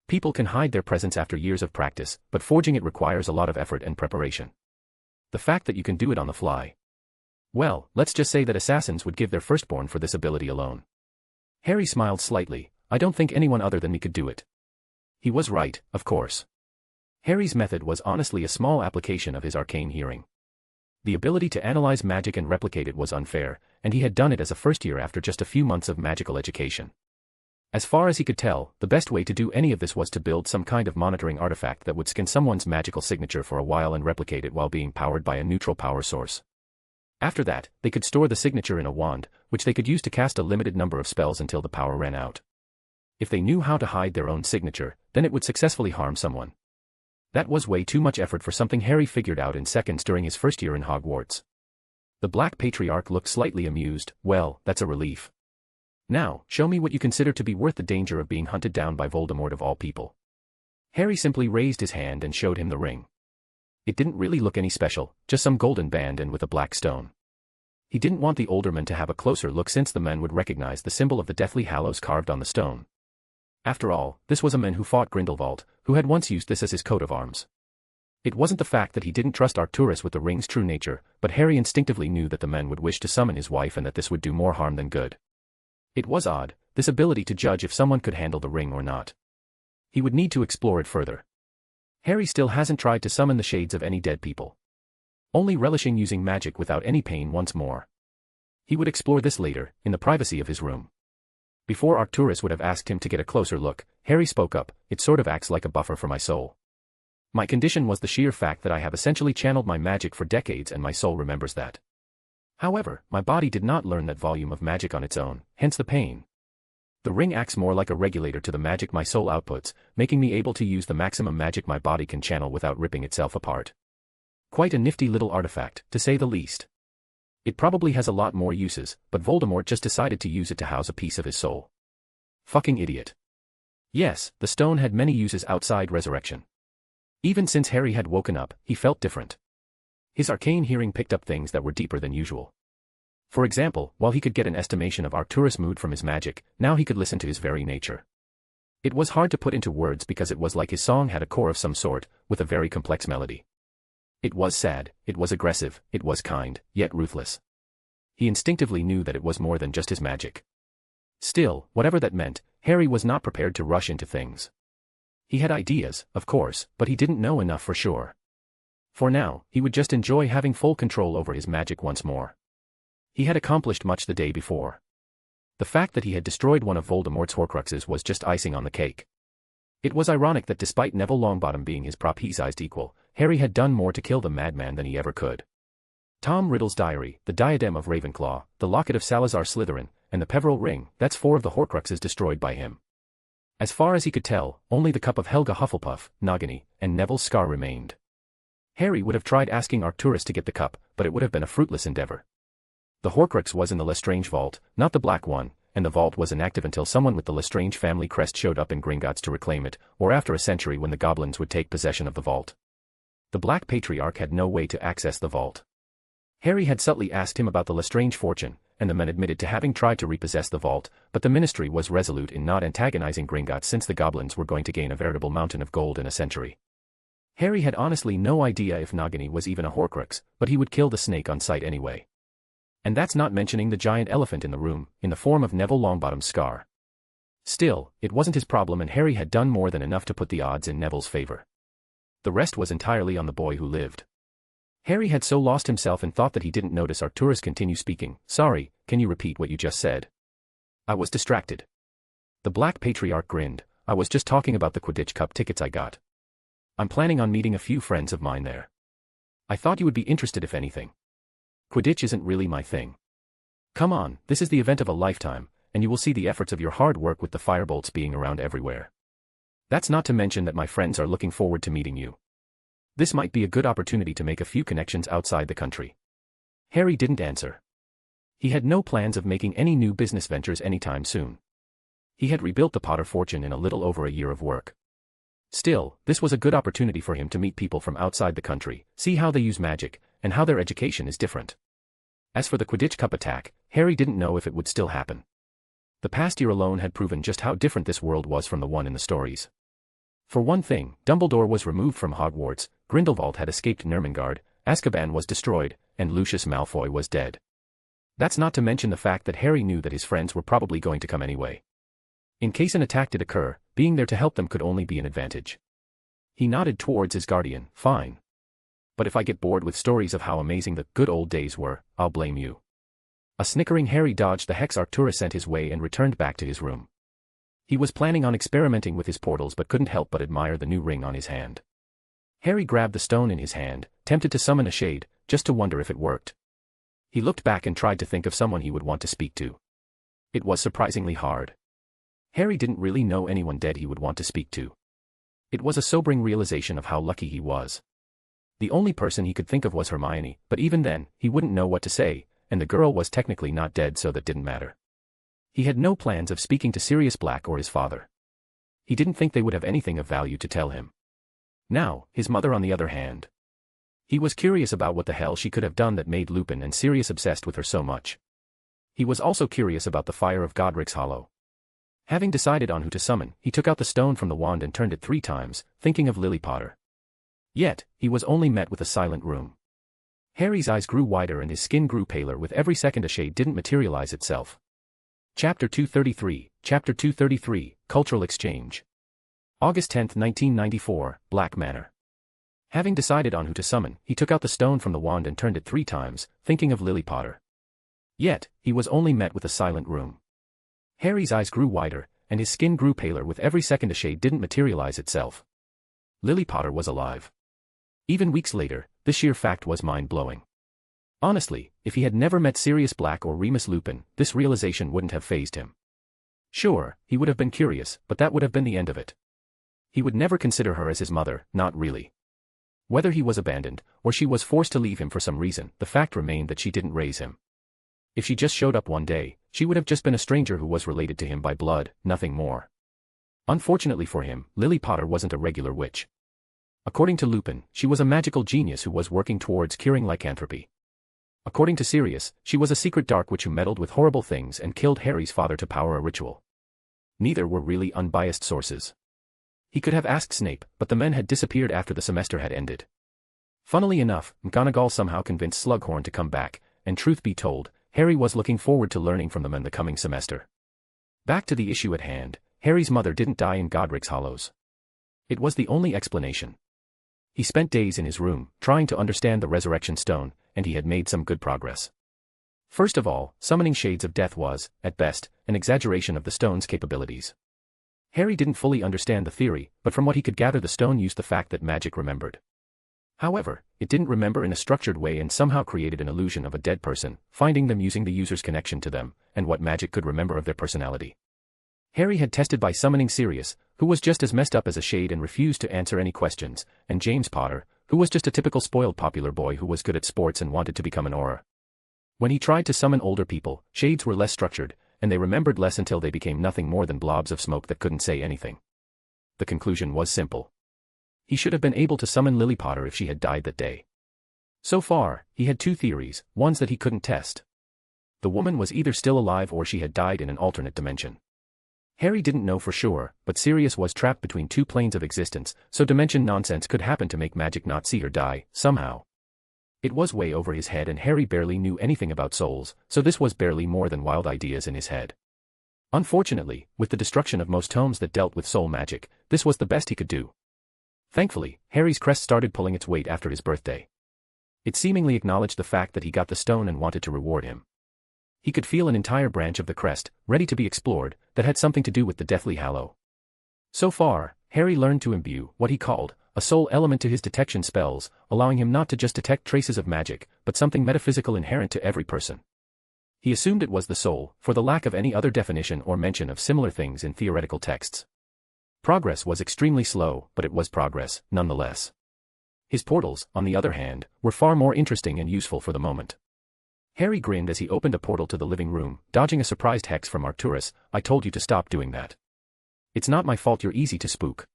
People can hide their presence after years of practice, but forging it requires a lot of effort and preparation. The fact that you can do it on the fly. Well, let's just say that assassins would give their firstborn for this ability alone." Harry smiled slightly. "I don't think anyone other than me could do it." He was right, of course. Harry's method was honestly a small application of his arcane hearing. The ability to analyze magic and replicate it was unfair, and he had done it as a first year after just a few months of magical education. As far as he could tell, the best way to do any of this was to build some kind of monitoring artifact that would scan someone's magical signature for a while and replicate it while being powered by a neutral power source. After that, they could store the signature in a wand, which they could use to cast a limited number of spells until the power ran out. If they knew how to hide their own signature, then it would successfully harm someone. That was way too much effort for something Harry figured out in seconds during his first year in Hogwarts. The Black Patriarch looked slightly amused. "Well, that's a relief. Now, show me what you consider to be worth the danger of being hunted down by Voldemort of all people." Harry simply raised his hand and showed him the ring. It didn't really look any special, just some golden band and with a black stone. He didn't want the older men to have a closer look since the men would recognize the symbol of the Deathly Hallows carved on the stone. After all, this was a man who fought Grindelwald, who had once used this as his coat of arms. It wasn't the fact that he didn't trust Arcturus with the ring's true nature, but Harry instinctively knew that the men would wish to summon his wife and that this would do more harm than good. It was odd, this ability to judge if someone could handle the ring or not. He would need to explore it further. Harry still hasn't tried to summon the shades of any dead people. Only relishing using magic without any pain once more. He would explore this later, in the privacy of his room. Before Arcturus would have asked him to get a closer look, Harry spoke up. "It sort of acts like a buffer for my soul. My condition was the sheer fact that I have essentially channeled my magic for decades and my soul remembers that. However, my body did not learn that volume of magic on its own, hence the pain. The ring acts more like a regulator to the magic my soul outputs, making me able to use the maximum magic my body can channel without ripping itself apart. Quite a nifty little artifact, to say the least. It probably has a lot more uses, but Voldemort just decided to use it to house a piece of his soul. Fucking idiot." Yes, the stone had many uses outside resurrection. Even since Harry had woken up, he felt different. His arcane hearing picked up things that were deeper than usual. For example, while he could get an estimation of Arcturus' mood from his magic, now he could listen to his very nature. It was hard to put into words because it was like his song had a core of some sort, with a very complex melody. It was sad, it was aggressive, it was kind, yet ruthless. He instinctively knew that it was more than just his magic. Still, whatever that meant, Harry was not prepared to rush into things. He had ideas, of course, but he didn't know enough for sure. For now, he would just enjoy having full control over his magic once more. He had accomplished much the day before. The fact that he had destroyed one of Voldemort's Horcruxes was just icing on the cake. It was ironic that despite Neville Longbottom being his prop-sized equal, Harry had done more to kill the madman than he ever could. Tom Riddle's diary, the diadem of Ravenclaw, the locket of Salazar Slytherin, and the Peveril ring, that's 4 of the Horcruxes destroyed by him. As far as he could tell, only the cup of Helga Hufflepuff, Nagini, and Neville's scar remained. Harry would have tried asking Arcturus to get the cup, but it would have been a fruitless endeavor. The Horcrux was in the Lestrange vault, not the black one, and the vault was inactive until someone with the Lestrange family crest showed up in Gringotts to reclaim it, or after a century when the goblins would take possession of the vault. The Black Patriarch had no way to access the vault. Harry had subtly asked him about the Lestrange fortune, and the men admitted to having tried to repossess the vault, but the ministry was resolute in not antagonizing Gringotts since the goblins were going to gain a veritable mountain of gold in a century. Harry had honestly no idea if Nagini was even a Horcrux, but he would kill the snake on sight anyway. And that's not mentioning the giant elephant in the room, in the form of Neville Longbottom's scar. Still, it wasn't his problem and Harry had done more than enough to put the odds in Neville's favor. The rest was entirely on the boy who lived. Harry had so lost himself in thought that he didn't notice Arcturus continue speaking. Sorry, can you repeat what you just said? I was distracted. The Black Patriarch grinned. I was just talking about the Quidditch Cup tickets I got. I'm planning on meeting a few friends of mine there. I thought you would be interested if anything. Quidditch isn't really my thing. Come on, this is the event of a lifetime, and you will see the efforts of your hard work with the firebolts being around everywhere. That's not to mention that my friends are looking forward to meeting you. This might be a good opportunity to make a few connections outside the country. Harry didn't answer. He had no plans of making any new business ventures anytime soon. He had rebuilt the Potter fortune in a little over a year of work. Still, this was a good opportunity for him to meet people from outside the country, see how they use magic, and how their education is different. As for the Quidditch Cup attack, Harry didn't know if it would still happen. The past year alone had proven just how different this world was from the one in the stories. For one thing, Dumbledore was removed from Hogwarts, Grindelwald had escaped Nurmengard, Azkaban was destroyed, and Lucius Malfoy was dead. That's not to mention the fact that Harry knew that his friends were probably going to come anyway. In case an attack did occur, being there to help them could only be an advantage. He nodded towards his guardian. Fine. But if I get bored with stories of how amazing the good old days were, I'll blame you. A snickering Harry dodged the hex Arcturus sent his way and returned back to his room. He was planning on experimenting with his portals but couldn't help but admire the new ring on his hand. Harry grabbed the stone in his hand, tempted to summon a shade, just to wonder if it worked. He looked back and tried to think of someone he would want to speak to. It was surprisingly hard. Harry didn't really know anyone dead he would want to speak to. It was a sobering realization of how lucky he was. The only person he could think of was Hermione, but even then, he wouldn't know what to say, and the girl was technically not dead so that didn't matter. He had no plans of speaking to Sirius Black or his father. He didn't think they would have anything of value to tell him. Now, his mother on the other hand. He was curious about what the hell she could have done that made Lupin and Sirius obsessed with her so much. He was also curious about the fire of Godric's Hollow. Having decided on who to summon, he took out the stone from the wand and turned it 3 times, thinking of Lily Potter. Yet, he was only met with a silent room. Harry's eyes grew wider and his skin grew paler with every second a shade didn't materialize itself. Chapter 233, Cultural Exchange. August 10, 1994, Black Manor. Having decided on who to summon, he took out the stone from the wand and turned it 3 times, thinking of Lily Potter. Yet, he was only met with a silent room. Harry's eyes grew wider, and his skin grew paler with every second a shade didn't materialize itself. Lily Potter was alive. Even weeks later, the sheer fact was mind-blowing. Honestly, if he had never met Sirius Black or Remus Lupin, this realization wouldn't have fazed him. Sure, he would have been curious, but that would have been the end of it. He would never consider her as his mother, not really. Whether he was abandoned, or she was forced to leave him for some reason, the fact remained that she didn't raise him. If she just showed up one day, she would have just been a stranger who was related to him by blood, nothing more. Unfortunately for him, Lily Potter wasn't a regular witch. According to Lupin, she was a magical genius who was working towards curing lycanthropy. According to Sirius, she was a secret dark witch who meddled with horrible things and killed Harry's father to power a ritual. Neither were really unbiased sources. He could have asked Snape, but the men had disappeared after the semester had ended. Funnily enough, McGonagall somehow convinced Slughorn to come back, and truth be told, Harry was looking forward to learning from them in the coming semester. Back to the issue at hand, Harry's mother didn't die in Godric's Hollows. It was the only explanation. He spent days in his room, trying to understand the Resurrection Stone, and he had made some good progress. First of all, summoning Shades of Death was, at best, an exaggeration of the stone's capabilities. Harry didn't fully understand the theory, but from what he could gather the stone used the fact that magic remembered. However, it didn't remember in a structured way and somehow created an illusion of a dead person, finding them using the user's connection to them, and what magic could remember of their personality. Harry had tested by summoning Sirius, who was just as messed up as a shade and refused to answer any questions, and James Potter, who was just a typical spoiled popular boy who was good at sports and wanted to become an Auror. When he tried to summon older people, shades were less structured, and they remembered less until they became nothing more than blobs of smoke that couldn't say anything. The conclusion was simple. He should have been able to summon Lily Potter if she had died that day. So far, he had 2 theories, ones that he couldn't test. The woman was either still alive or she had died in an alternate dimension. Harry didn't know for sure, but Sirius was trapped between two planes of existence, so dimension nonsense could happen to make magic not see or die, somehow. It was way over his head and Harry barely knew anything about souls, so this was barely more than wild ideas in his head. Unfortunately, with the destruction of most tomes that dealt with soul magic, this was the best he could do. Thankfully, Harry's crest started pulling its weight after his birthday. It seemingly acknowledged the fact that he got the stone and wanted to reward him. He could feel an entire branch of the crest, ready to be explored, that had something to do with the Deathly Hallow. So far, Harry learned to imbue what he called a soul element to his detection spells, allowing him not to just detect traces of magic, but something metaphysical inherent to every person. He assumed it was the soul, for the lack of any other definition or mention of similar things in theoretical texts. Progress was extremely slow, but it was progress, nonetheless. His portals, on the other hand, were far more interesting and useful for the moment. Harry grinned as he opened a portal to the living room, dodging a surprised hex from Arcturus. "I told you to stop doing that. It's not my fault you're easy to spook."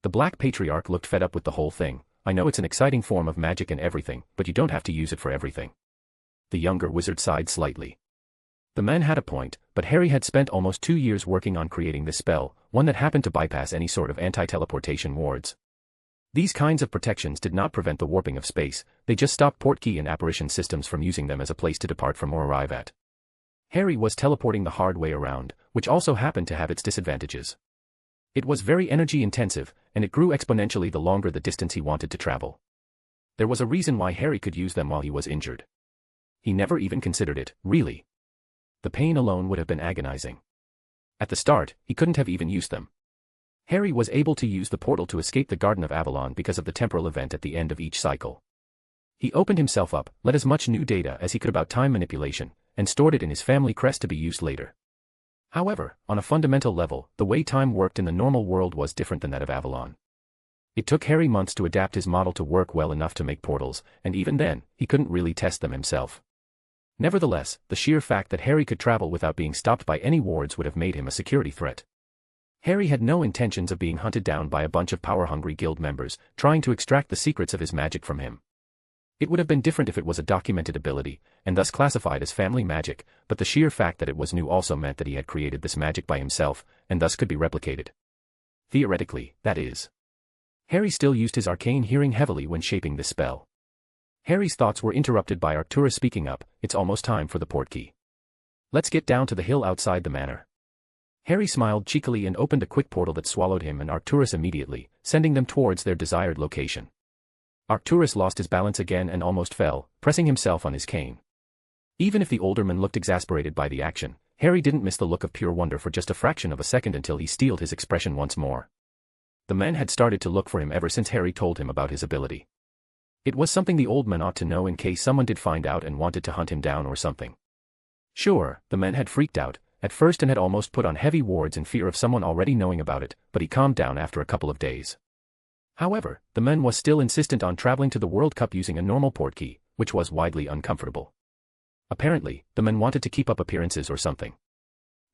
The Black Patriarch looked fed up with the whole thing. "I know it's an exciting form of magic and everything, but you don't have to use it for everything." The younger wizard sighed slightly. The man had a point, but Harry had spent almost 2 years working on creating this spell, one that happened to bypass any sort of anti-teleportation wards. These kinds of protections did not prevent the warping of space, they just stopped portkey and apparition systems from using them as a place to depart from or arrive at. Harry was teleporting the hard way around, which also happened to have its disadvantages. It was very energy-intensive, and it grew exponentially the longer the distance he wanted to travel. There was a reason why Harry could use them while he was injured. He never even considered it, really. The pain alone would have been agonizing. At the start, he couldn't have even used them. Harry was able to use the portal to escape the Garden of Avalon because of the temporal event at the end of each cycle. He opened himself up, let as much new data as he could about time manipulation, and stored it in his family crest to be used later. However, on a fundamental level, the way time worked in the normal world was different than that of Avalon. It took Harry months to adapt his model to work well enough to make portals, and even then, he couldn't really test them himself. Nevertheless, the sheer fact that Harry could travel without being stopped by any wards would have made him a security threat. Harry had no intentions of being hunted down by a bunch of power-hungry guild members, trying to extract the secrets of his magic from him. It would have been different if it was a documented ability, and thus classified as family magic, but the sheer fact that it was new also meant that he had created this magic by himself, and thus could be replicated. Theoretically, that is. Harry still used his arcane hearing heavily when shaping this spell. Harry's thoughts were interrupted by Arcturus speaking up. "It's almost time for the portkey. Let's get down to the hill outside the manor." Harry smiled cheekily and opened a quick portal that swallowed him and Arcturus immediately, sending them towards their desired location. Arcturus lost his balance again and almost fell, pressing himself on his cane. Even if the older man looked exasperated by the action, Harry didn't miss the look of pure wonder for just a fraction of a second until he steeled his expression once more. The man had started to look for him ever since Harry told him about his ability. It was something the old man ought to know in case someone did find out and wanted to hunt him down or something. Sure, the man had freaked out at first and had almost put on heavy wards in fear of someone already knowing about it, but he calmed down after a couple of days. However, the man was still insistent on traveling to the World Cup using a normal portkey, which was widely uncomfortable. Apparently, the man wanted to keep up appearances or something.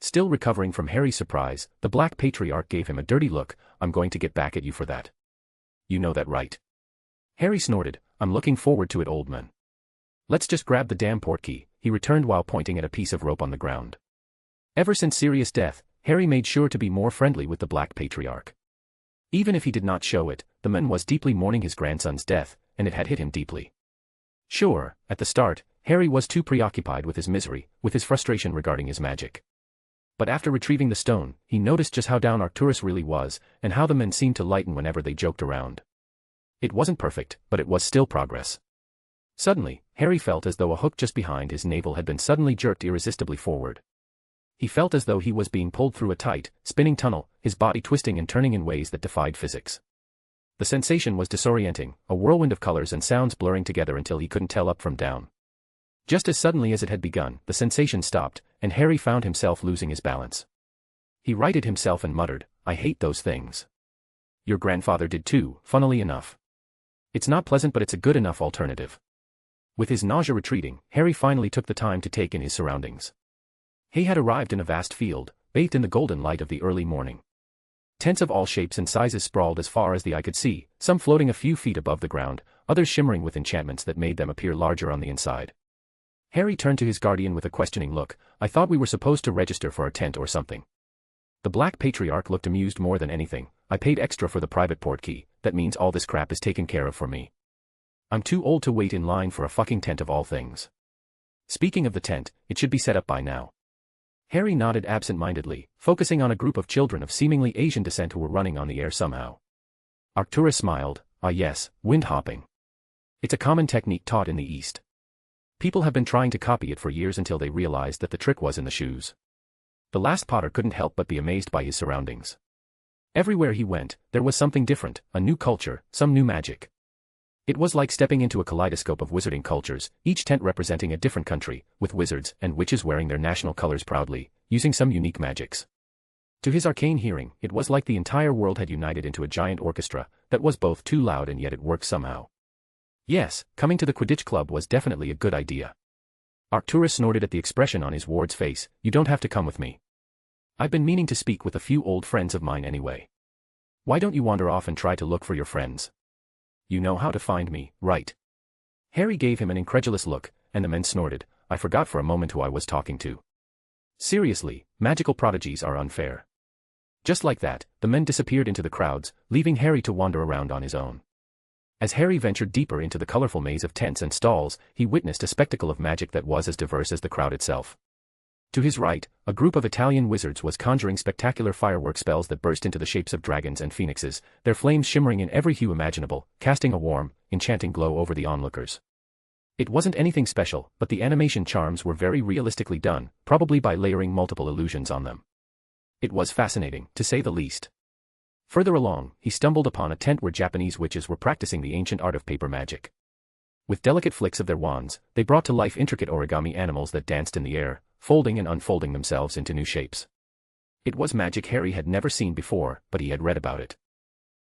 Still recovering from Harry's surprise, the Black Patriarch gave him a dirty look. "I'm going to get back at you for that. You know that, right?" Harry snorted. "I'm looking forward to it, old man." "Let's just grab the damn portkey," he returned while pointing at a piece of rope on the ground. Ever since Sirius' death, Harry made sure to be more friendly with the Black Patriarch. Even if he did not show it, the man was deeply mourning his grandson's death, and it had hit him deeply. Sure, at the start, Harry was too preoccupied with his misery, with his frustration regarding his magic. But after retrieving the stone, he noticed just how down Arcturus really was, and how the men seemed to lighten whenever they joked around. It wasn't perfect, but it was still progress. Suddenly, Harry felt as though a hook just behind his navel had been suddenly jerked irresistibly forward. He felt as though he was being pulled through a tight, spinning tunnel, his body twisting and turning in ways that defied physics. The sensation was disorienting, a whirlwind of colors and sounds blurring together until he couldn't tell up from down. Just as suddenly as it had begun, the sensation stopped, and Harry found himself losing his balance. He righted himself and muttered, "I hate those things." Your grandfather did too, funnily enough. It's not pleasant, but it's a good enough alternative. With his nausea retreating, Harry finally took the time to take in his surroundings. He had arrived in a vast field, bathed in the golden light of the early morning. Tents of all shapes and sizes sprawled as far as the eye could see, some floating a few feet above the ground, others shimmering with enchantments that made them appear larger on the inside. Harry turned to his guardian with a questioning look. I thought we were supposed to register for a tent or something. The Black Patriarch looked amused more than anything. I paid extra for the private port key, that means all this crap is taken care of for me. I'm too old to wait in line for a fucking tent of all things. Speaking of the tent, it should be set up by now. Harry nodded absent-mindedly, focusing on a group of children of seemingly Asian descent who were running on the air somehow. Arcturus smiled. Ah yes, wind hopping. It's a common technique taught in the East. People have been trying to copy it for years until they realized that the trick was in the shoes. The last Potter couldn't help but be amazed by his surroundings. Everywhere he went, there was something different, a new culture, some new magic. It was like stepping into a kaleidoscope of wizarding cultures, each tent representing a different country, with wizards and witches wearing their national colors proudly, using some unique magics. To his arcane hearing, it was like the entire world had united into a giant orchestra that was both too loud and yet it worked somehow. Yes, coming to the Quidditch Club was definitely a good idea. Arcturus snorted at the expression on his ward's face. You don't have to come with me. I've been meaning to speak with a few old friends of mine anyway. Why don't you wander off and try to look for your friends? You know how to find me, right? Harry gave him an incredulous look, and the men snorted. I forgot for a moment who I was talking to. Seriously, magical prodigies are unfair. Just like that, the men disappeared into the crowds, leaving Harry to wander around on his own. As Harry ventured deeper into the colorful maze of tents and stalls, he witnessed a spectacle of magic that was as diverse as the crowd itself. To his right, a group of Italian wizards was conjuring spectacular firework spells that burst into the shapes of dragons and phoenixes, their flames shimmering in every hue imaginable, casting a warm, enchanting glow over the onlookers. It wasn't anything special, but the animation charms were very realistically done, probably by layering multiple illusions on them. It was fascinating, to say the least. Further along, he stumbled upon a tent where Japanese witches were practicing the ancient art of paper magic. With delicate flicks of their wands, they brought to life intricate origami animals that danced in the air, folding and unfolding themselves into new shapes. It was magic Harry had never seen before, but he had read about it.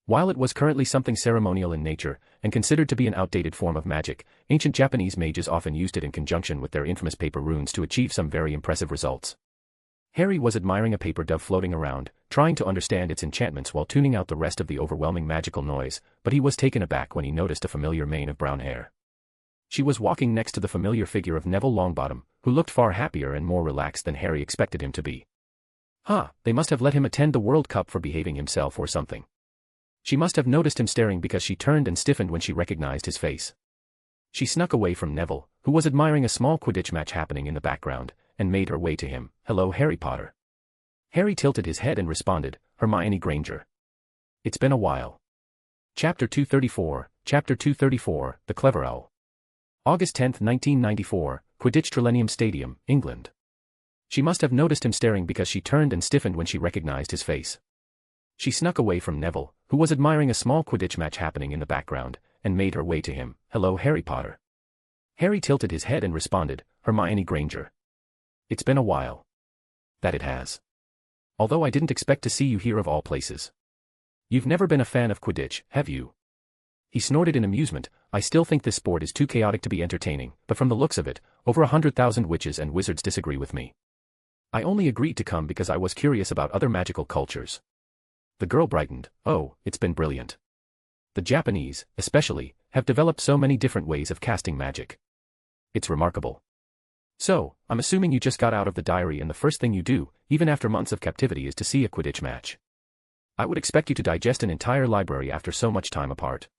While it was currently something ceremonial in nature, and considered to be an outdated form of magic, ancient Japanese mages often used it in conjunction with their infamous paper runes to achieve some very impressive results. Harry was admiring a paper dove floating around, trying to understand its enchantments while tuning out the rest of the overwhelming magical noise, but he was taken aback when he noticed a familiar mane of brown hair. She was walking next to the familiar figure of Neville Longbottom, who looked far happier and more relaxed than Harry expected him to be. They must have let him attend the World Cup for behaving himself or something. She must have noticed him staring because she turned and stiffened when she recognized his face. She snuck away from Neville, who was admiring a small Quidditch match happening in the background, and made her way to him. Hello, Harry Potter. Harry tilted his head and responded, Hermione Granger. It's been a while. Chapter 234, The Clever Owl. August 10, 1994, Quidditch Trillennium Stadium, England. She must have noticed him staring because she turned and stiffened when she recognized his face. She snuck away from Neville, who was admiring a small Quidditch match happening in the background, and made her way to him. Hello, Harry Potter. Harry tilted his head and responded, Hermione Granger. It's been a while. That it has. Although I didn't expect to see you here of all places. You've never been a fan of Quidditch, have you? He snorted in amusement. I still think this sport is too chaotic to be entertaining, but from the looks of it, over 100,000 witches and wizards disagree with me. I only agreed to come because I was curious about other magical cultures. The girl brightened. Oh, it's been brilliant. The Japanese, especially, have developed so many different ways of casting magic. It's remarkable. So, I'm assuming you just got out of the diary and the first thing you do, even after months of captivity, is to see a Quidditch match. I would expect you to digest an entire library after so much time apart.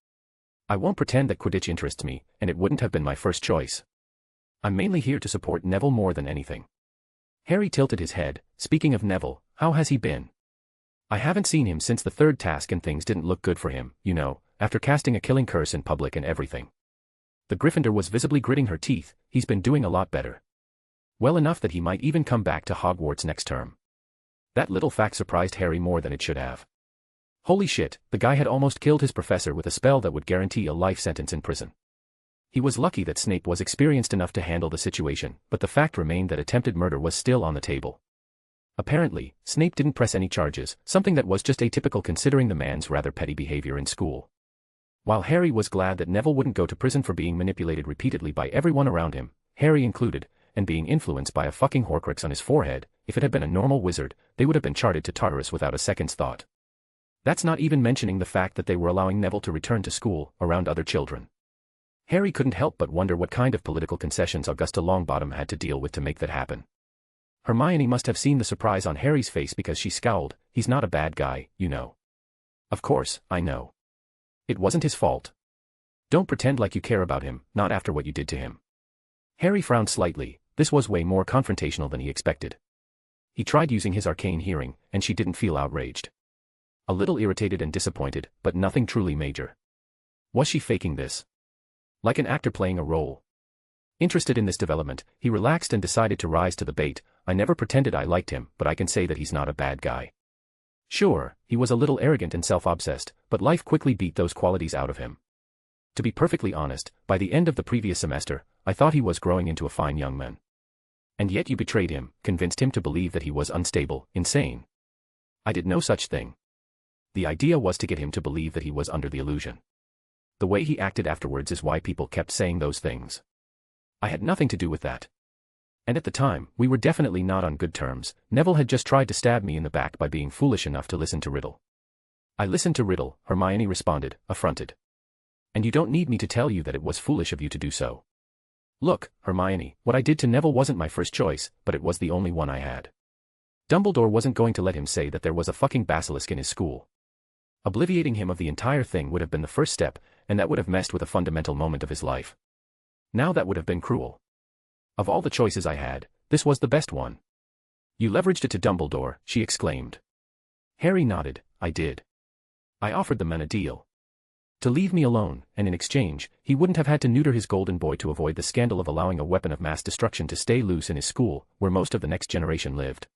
I won't pretend that Quidditch interests me, and it wouldn't have been my first choice. I'm mainly here to support Neville more than anything. Harry tilted his head. Speaking of Neville, how has he been? I haven't seen him since the third task and things didn't look good for him, you know, after casting a killing curse in public and everything. The Gryffindor was visibly gritting her teeth. He's been doing a lot better. Well enough that he might even come back to Hogwarts next term. That little fact surprised Harry more than it should have. Holy shit, the guy had almost killed his professor with a spell that would guarantee a life sentence in prison. He was lucky that Snape was experienced enough to handle the situation, but the fact remained that attempted murder was still on the table. Apparently, Snape didn't press any charges, something that was just atypical considering the man's rather petty behavior in school. While Harry was glad that Neville wouldn't go to prison for being manipulated repeatedly by everyone around him, Harry included, and being influenced by a fucking Horcrux on his forehead, if it had been a normal wizard, they would have been charted to Tartarus without a second's thought. That's not even mentioning the fact that they were allowing Neville to return to school, around other children. Harry couldn't help but wonder what kind of political concessions Augusta Longbottom had to deal with to make that happen. Hermione must have seen the surprise on Harry's face because she scowled. He's not a bad guy, you know. Of course, I know. It wasn't his fault. Don't pretend like you care about him, not after what you did to him. Harry frowned slightly. This was way more confrontational than he expected. He tried using his arcane hearing, and she didn't feel outraged. A little irritated and disappointed, but nothing truly major. Was she faking this? Like an actor playing a role. Interested in this development, he relaxed and decided to rise to the bait. I never pretended I liked him, but I can say that he's not a bad guy. Sure, he was a little arrogant and self-obsessed, but life quickly beat those qualities out of him. To be perfectly honest, by the end of the previous semester, I thought he was growing into a fine young man. And yet you betrayed him, convinced him to believe that he was unstable, insane. I did no such thing. The idea was to get him to believe that he was under the illusion. The way he acted afterwards is why people kept saying those things. I had nothing to do with that. And at the time, we were definitely not on good terms. Neville had just tried to stab me in the back by being foolish enough to listen to Riddle. I listened to Riddle, Hermione responded, affronted. And you don't need me to tell you that it was foolish of you to do so. Look, Hermione, what I did to Neville wasn't my first choice, but it was the only one I had. Dumbledore wasn't going to let him say that there was a fucking basilisk in his school. Obliviating him of the entire thing would have been the first step, and that would have messed with a fundamental moment of his life. Now that would have been cruel. Of all the choices I had, this was the best one. You leveraged it to Dumbledore, she exclaimed. Harry nodded. I did. I offered the man a deal. To leave me alone, and in exchange, he wouldn't have had to neuter his golden boy to avoid the scandal of allowing a weapon of mass destruction to stay loose in his school, where most of the next generation lived.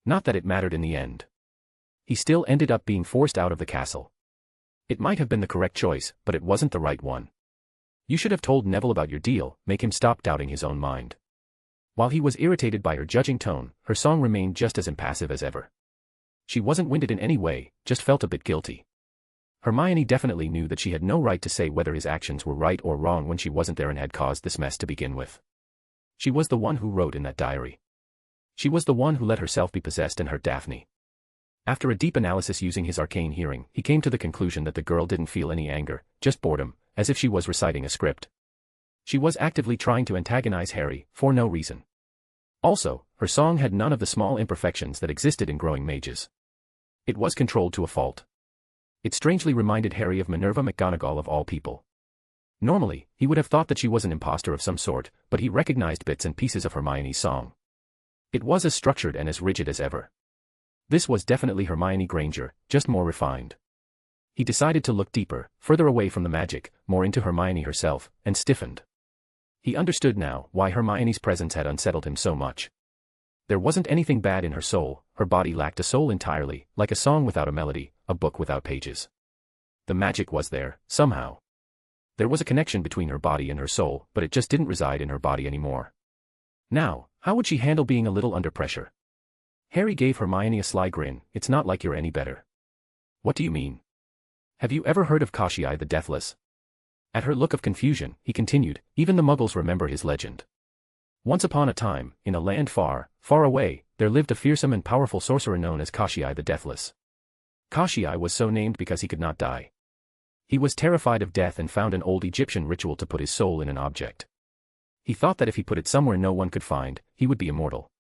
Not that it mattered in the end. He still ended up being forced out of the castle. It might have been the correct choice, but it wasn't the right one. You should have told Neville about your deal, make him stop doubting his own mind. While he was irritated by her judging tone, her song remained just as impassive as ever. She wasn't winded in any way, just felt a bit guilty. Hermione definitely knew that she had no right to say whether his actions were right or wrong when she wasn't there and had caused this mess to begin with. She was the one who wrote in that diary. She was the one who let herself be possessed and hurt Daphne. After a deep analysis using his arcane hearing, he came to the conclusion that the girl didn't feel any anger, just boredom, as if she was reciting a script. She was actively trying to antagonize Harry, for no reason. Also, her song had none of the small imperfections that existed in growing mages. It was controlled to a fault. It strangely reminded Harry of Minerva McGonagall of all people. Normally, he would have thought that she was an imposter of some sort, but he recognized bits and pieces of Hermione's song. It was as structured and as rigid as ever. This was definitely Hermione Granger, just more refined. He decided to look deeper, further away from the magic, more into Hermione herself, and stiffened. He understood now why Hermione's presence had unsettled him so much. There wasn't anything bad in her soul, her body lacked a soul entirely, like a song without a melody, a book without pages. The magic was there, somehow. There was a connection between her body and her soul, but it just didn't reside in her body anymore. Now, how would she handle being a little under pressure? Harry gave Hermione a sly grin. It's not like you're any better. What do you mean? Have you ever heard of Koschei the Deathless? At her look of confusion, he continued, even the Muggles remember his legend. Once upon a time, in a land far, far away, there lived a fearsome and powerful sorcerer known as Koschei the Deathless. Koschei was so named because he could not die. He was terrified of death and found an old Egyptian ritual to put his soul in an object. He thought that if he put it somewhere no one could find, he would be immortal.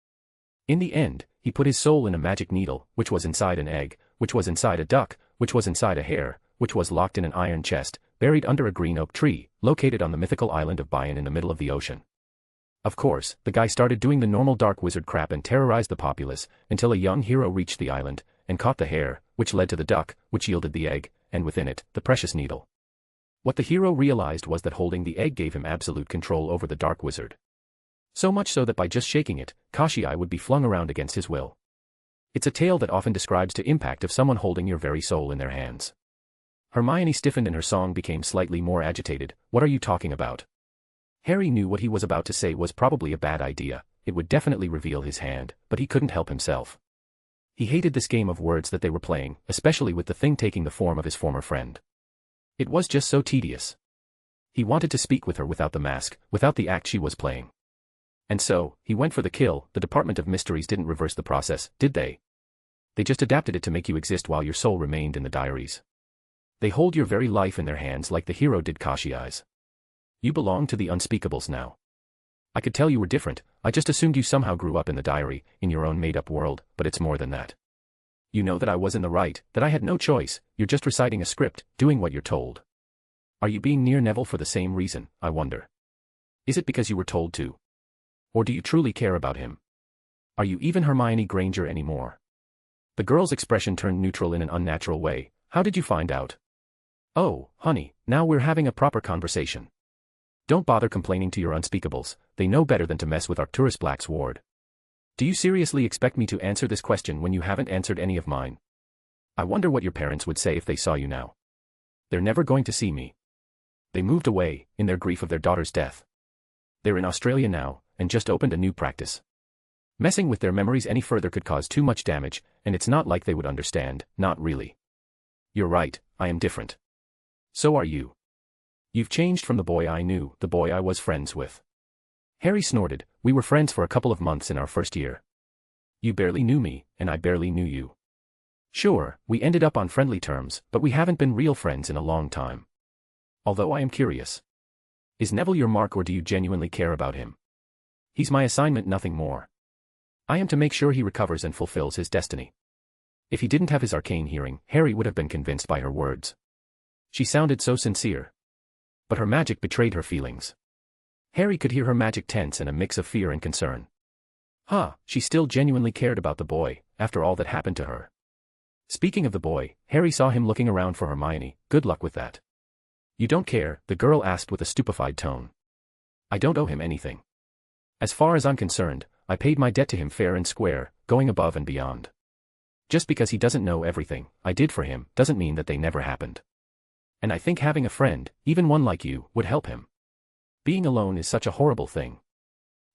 In the end, he put his soul in a magic needle, which was inside an egg, which was inside a duck, which was inside a hare, which was locked in an iron chest, buried under a green oak tree, located on the mythical island of Bayan in the middle of the ocean. Of course, the guy started doing the normal dark wizard crap and terrorized the populace, until a young hero reached the island, and caught the hare, which led to the duck, which yielded the egg, and within it, the precious needle. What the hero realized was that holding the egg gave him absolute control over the dark wizard. So much so that by just shaking it, Koschei would be flung around against his will. It's a tale that often describes the impact of someone holding your very soul in their hands. Hermione stiffened and her song became slightly more agitated. What are you talking about? Harry knew what he was about to say was probably a bad idea. It would definitely reveal his hand, but he couldn't help himself. He hated this game of words that they were playing, especially with the thing taking the form of his former friend. It was just so tedious. He wanted to speak with her without the mask, without the act she was playing. And so, he went for the kill. The Department of Mysteries didn't reverse the process, did they? They just adapted it to make you exist while your soul remained in the diaries. They hold your very life in their hands like the hero did Koschei's. You belong to the unspeakables now. I could tell you were different, I just assumed you somehow grew up in the diary, in your own made-up world, but it's more than that. You know that I was in the right, that I had no choice, you're just reciting a script, doing what you're told. Are you being near Neville for the same reason, I wonder? Is it because you were told to? Or do you truly care about him? Are you even Hermione Granger anymore? The girl's expression turned neutral in an unnatural way. How did you find out? Oh, honey, now we're having a proper conversation. Don't bother complaining to your unspeakables, they know better than to mess with Arcturus Black's ward. Do you seriously expect me to answer this question when you haven't answered any of mine? I wonder what your parents would say if they saw you now. They're never going to see me. They moved away, in their grief of their daughter's death. They're in Australia now, and just opened a new practice. Messing with their memories any further could cause too much damage, and it's not like they would understand, not really. You're right, I am different. So are you. You've changed from the boy I knew, the boy I was friends with. Harry snorted. We were friends for a couple of months in our first year. You barely knew me, and I barely knew you. Sure, we ended up on friendly terms, but we haven't been real friends in a long time. Although I am curious. Is Neville your mark or do you genuinely care about him? He's my assignment, nothing more. I am to make sure he recovers and fulfills his destiny. If he didn't have his arcane hearing, Harry would have been convinced by her words. She sounded so sincere. But her magic betrayed her feelings. Harry could hear her magic tense and a mix of fear and concern. She still genuinely cared about the boy, after all that happened to her. Speaking of the boy, Harry saw him looking around for Hermione. Good luck with that. You don't care, the girl asked with a stupefied tone. I don't owe him anything. As far as I'm concerned, I paid my debt to him fair and square, going above and beyond. Just because he doesn't know everything I did for him doesn't mean that they never happened. And I think having a friend, even one like you, would help him. Being alone is such a horrible thing.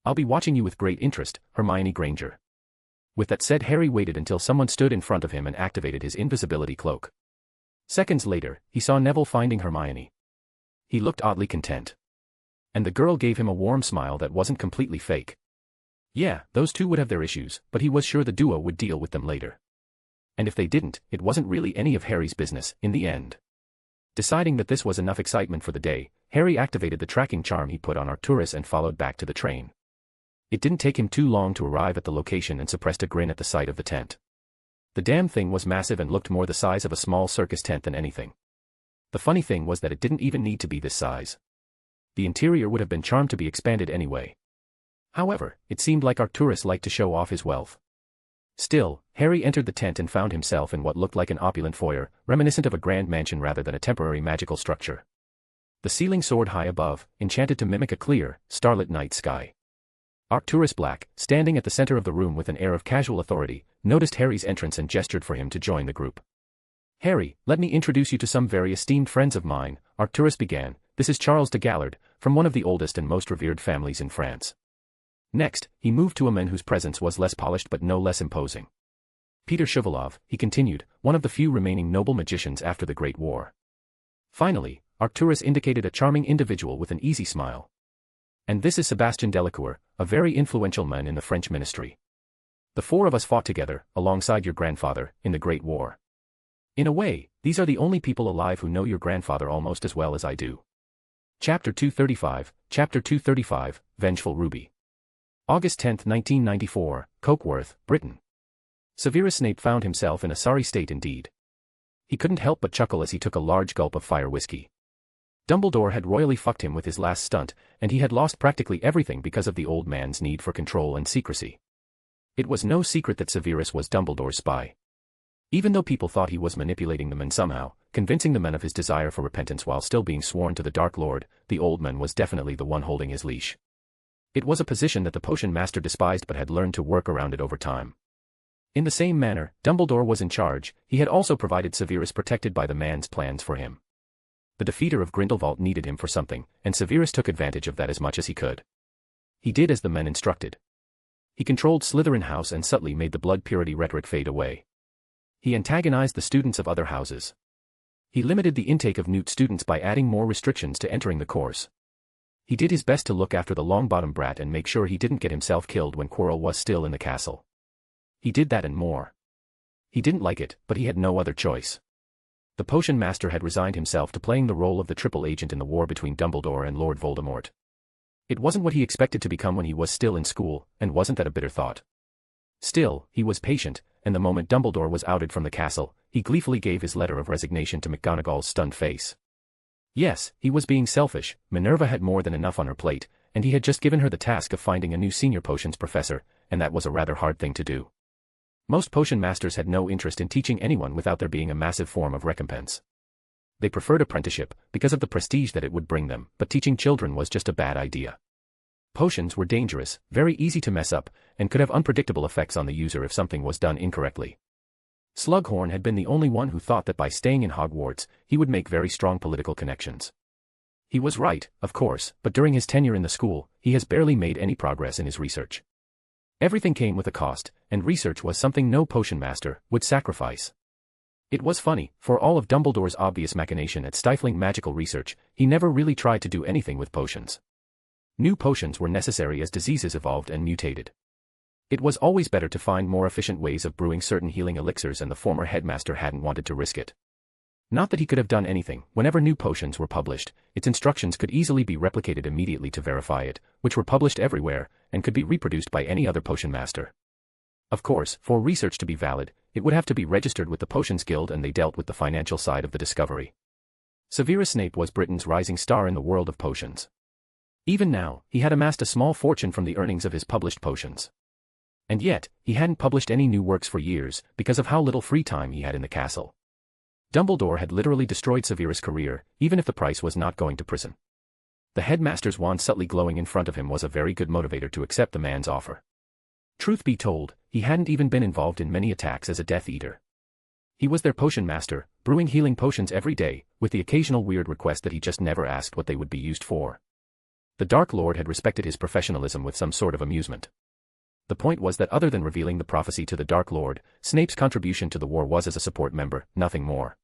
I'll be watching you with great interest, Hermione Granger. With that said, Harry waited until someone stood in front of him and activated his invisibility cloak. Seconds later, he saw Neville finding Hermione. He looked oddly content. And the girl gave him a warm smile that wasn't completely fake. Yeah, those two would have their issues, but he was sure the duo would deal with them later. And if they didn't, it wasn't really any of Harry's business, in the end. Deciding that this was enough excitement for the day, Harry activated the tracking charm he put on Arcturus and followed back to the train. It didn't take him too long to arrive at the location and suppressed a grin at the sight of the tent. The damn thing was massive and looked more the size of a small circus tent than anything. The funny thing was that it didn't even need to be this size. The interior would have been charmed to be expanded anyway. However, it seemed like Arcturus liked to show off his wealth. Still, Harry entered the tent and found himself in what looked like an opulent foyer, reminiscent of a grand mansion rather than a temporary magical structure. The ceiling soared high above, enchanted to mimic a clear, starlit night sky. Arcturus Black, standing at the center of the room with an air of casual authority, noticed Harry's entrance and gestured for him to join the group. Harry, let me introduce you to some very esteemed friends of mine, Arcturus began. This is Charles de Gallard, from one of the oldest and most revered families in France. Next, he moved to a man whose presence was less polished but no less imposing. Peter Shuvalov, he continued, one of the few remaining noble magicians after the Great War. Finally, Arcturus indicated a charming individual with an easy smile. And this is Sebastien Delacour, a very influential man in the French ministry. The four of us fought together, alongside your grandfather, in the Great War. In a way, these are the only people alive who know your grandfather almost as well as I do. Chapter 235, Vengeful Ruby. August 10, 1994, Cokeworth, Britain. Severus Snape found himself in a sorry state indeed. He couldn't help but chuckle as he took a large gulp of fire whiskey. Dumbledore had royally fucked him with his last stunt, and he had lost practically everything because of the old man's need for control and secrecy. It was no secret that Severus was Dumbledore's spy. Even though people thought he was manipulating the men somehow, convincing the men of his desire for repentance while still being sworn to the Dark Lord, the old man was definitely the one holding his leash. It was a position that the potion master despised but had learned to work around it over time. In the same manner, Dumbledore was in charge. He had also provided Severus protected by the man's plans for him. The defeater of Grindelwald needed him for something, and Severus took advantage of that as much as he could. He did as the men instructed. He controlled Slytherin House and subtly made the blood purity rhetoric fade away. He antagonized the students of other houses. He limited the intake of Newt students by adding more restrictions to entering the course. He did his best to look after the Longbottom brat and make sure he didn't get himself killed when Quirrell was still in the castle. He did that and more. He didn't like it, but he had no other choice. The potion master had resigned himself to playing the role of the triple agent in the war between Dumbledore and Lord Voldemort. It wasn't what he expected to become when he was still in school, and wasn't that a bitter thought? Still, he was patient, and the moment Dumbledore was outed from the castle, he gleefully gave his letter of resignation to McGonagall's stunned face. Yes, he was being selfish. Minerva had more than enough on her plate, and he had just given her the task of finding a new senior potions professor, and that was a rather hard thing to do. Most potion masters had no interest in teaching anyone without there being a massive form of recompense. They preferred apprenticeship, because of the prestige that it would bring them, but teaching children was just a bad idea. Potions were dangerous, very easy to mess up, and could have unpredictable effects on the user if something was done incorrectly. Slughorn had been the only one who thought that by staying in Hogwarts, he would make very strong political connections. He was right, of course, but during his tenure in the school, he has barely made any progress in his research. Everything came with a cost, and research was something no potion master would sacrifice. It was funny, for all of Dumbledore's obvious machination at stifling magical research, he never really tried to do anything with potions. New potions were necessary as diseases evolved and mutated. It was always better to find more efficient ways of brewing certain healing elixirs, and the former headmaster hadn't wanted to risk it. Not that he could have done anything. Whenever new potions were published, its instructions could easily be replicated immediately to verify it, which were published everywhere, and could be reproduced by any other potion master. Of course, for research to be valid, it would have to be registered with the Potions Guild, and they dealt with the financial side of the discovery. Severus Snape was Britain's rising star in the world of potions. Even now, he had amassed a small fortune from the earnings of his published potions. And yet, he hadn't published any new works for years, because of how little free time he had in the castle. Dumbledore had literally destroyed Severus' career, even if the price was not going to prison. The headmaster's wand subtly glowing in front of him was a very good motivator to accept the man's offer. Truth be told, he hadn't even been involved in many attacks as a Death Eater. He was their potion master, brewing healing potions every day, with the occasional weird request that he just never asked what they would be used for. The Dark Lord had respected his professionalism with some sort of amusement. The point was that other than revealing the prophecy to the Dark Lord, Snape's contribution to the war was as a support member, nothing more.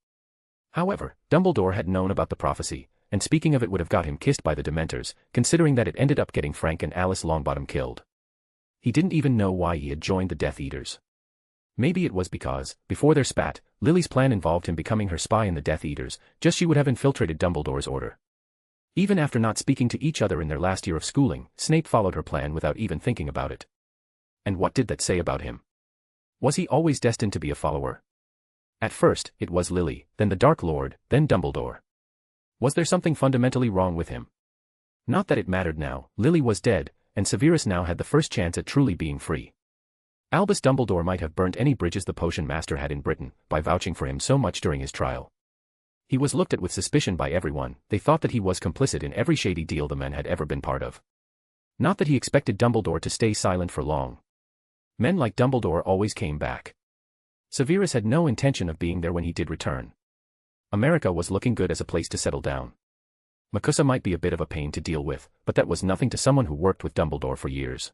However, Dumbledore had known about the prophecy, and speaking of it would have got him kissed by the Dementors, considering that it ended up getting Frank and Alice Longbottom killed. He didn't even know why he had joined the Death Eaters. Maybe it was because, before their spat, Lily's plan involved him becoming her spy in the Death Eaters, just she would have infiltrated Dumbledore's order. Even after not speaking to each other in their last year of schooling, Snape followed her plan without even thinking about it. And what did that say about him? Was he always destined to be a follower? At first, it was Lily, then the Dark Lord, then Dumbledore. Was there something fundamentally wrong with him? Not that it mattered now. Lily was dead, and Severus now had the first chance at truly being free. Albus Dumbledore might have burnt any bridges the potion master had in Britain, by vouching for him so much during his trial. He was looked at with suspicion by everyone. They thought that he was complicit in every shady deal the man had ever been part of. Not that he expected Dumbledore to stay silent for long. Men like Dumbledore always came back. Severus had no intention of being there when he did return. America was looking good as a place to settle down. MACUSA might be a bit of a pain to deal with, but that was nothing to someone who worked with Dumbledore for years.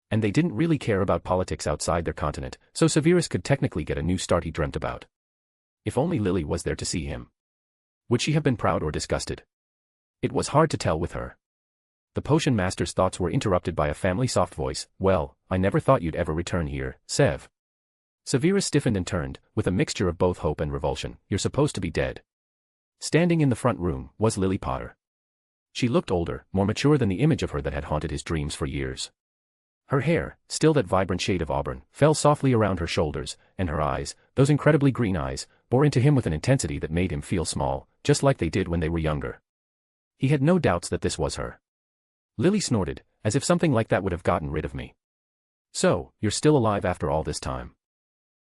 And they didn't really care about politics outside their continent, so Severus could technically get a new start he dreamt about. If only Lily was there to see him. Would she have been proud or disgusted? It was hard to tell with her. The potion master's thoughts were interrupted by a family soft voice. "Well, I never thought you'd ever return here, Sev." Severus stiffened and turned, with a mixture of both hope and revulsion. "You're supposed to be dead." Standing in the front room was Lily Potter. She looked older, more mature than the image of her that had haunted his dreams for years. Her hair, still that vibrant shade of auburn, fell softly around her shoulders, and her eyes, those incredibly green eyes, bore into him with an intensity that made him feel small, just like they did when they were younger. He had no doubts that this was her. Lily snorted, as if something like that would have gotten rid of me. "So, you're still alive after all this time.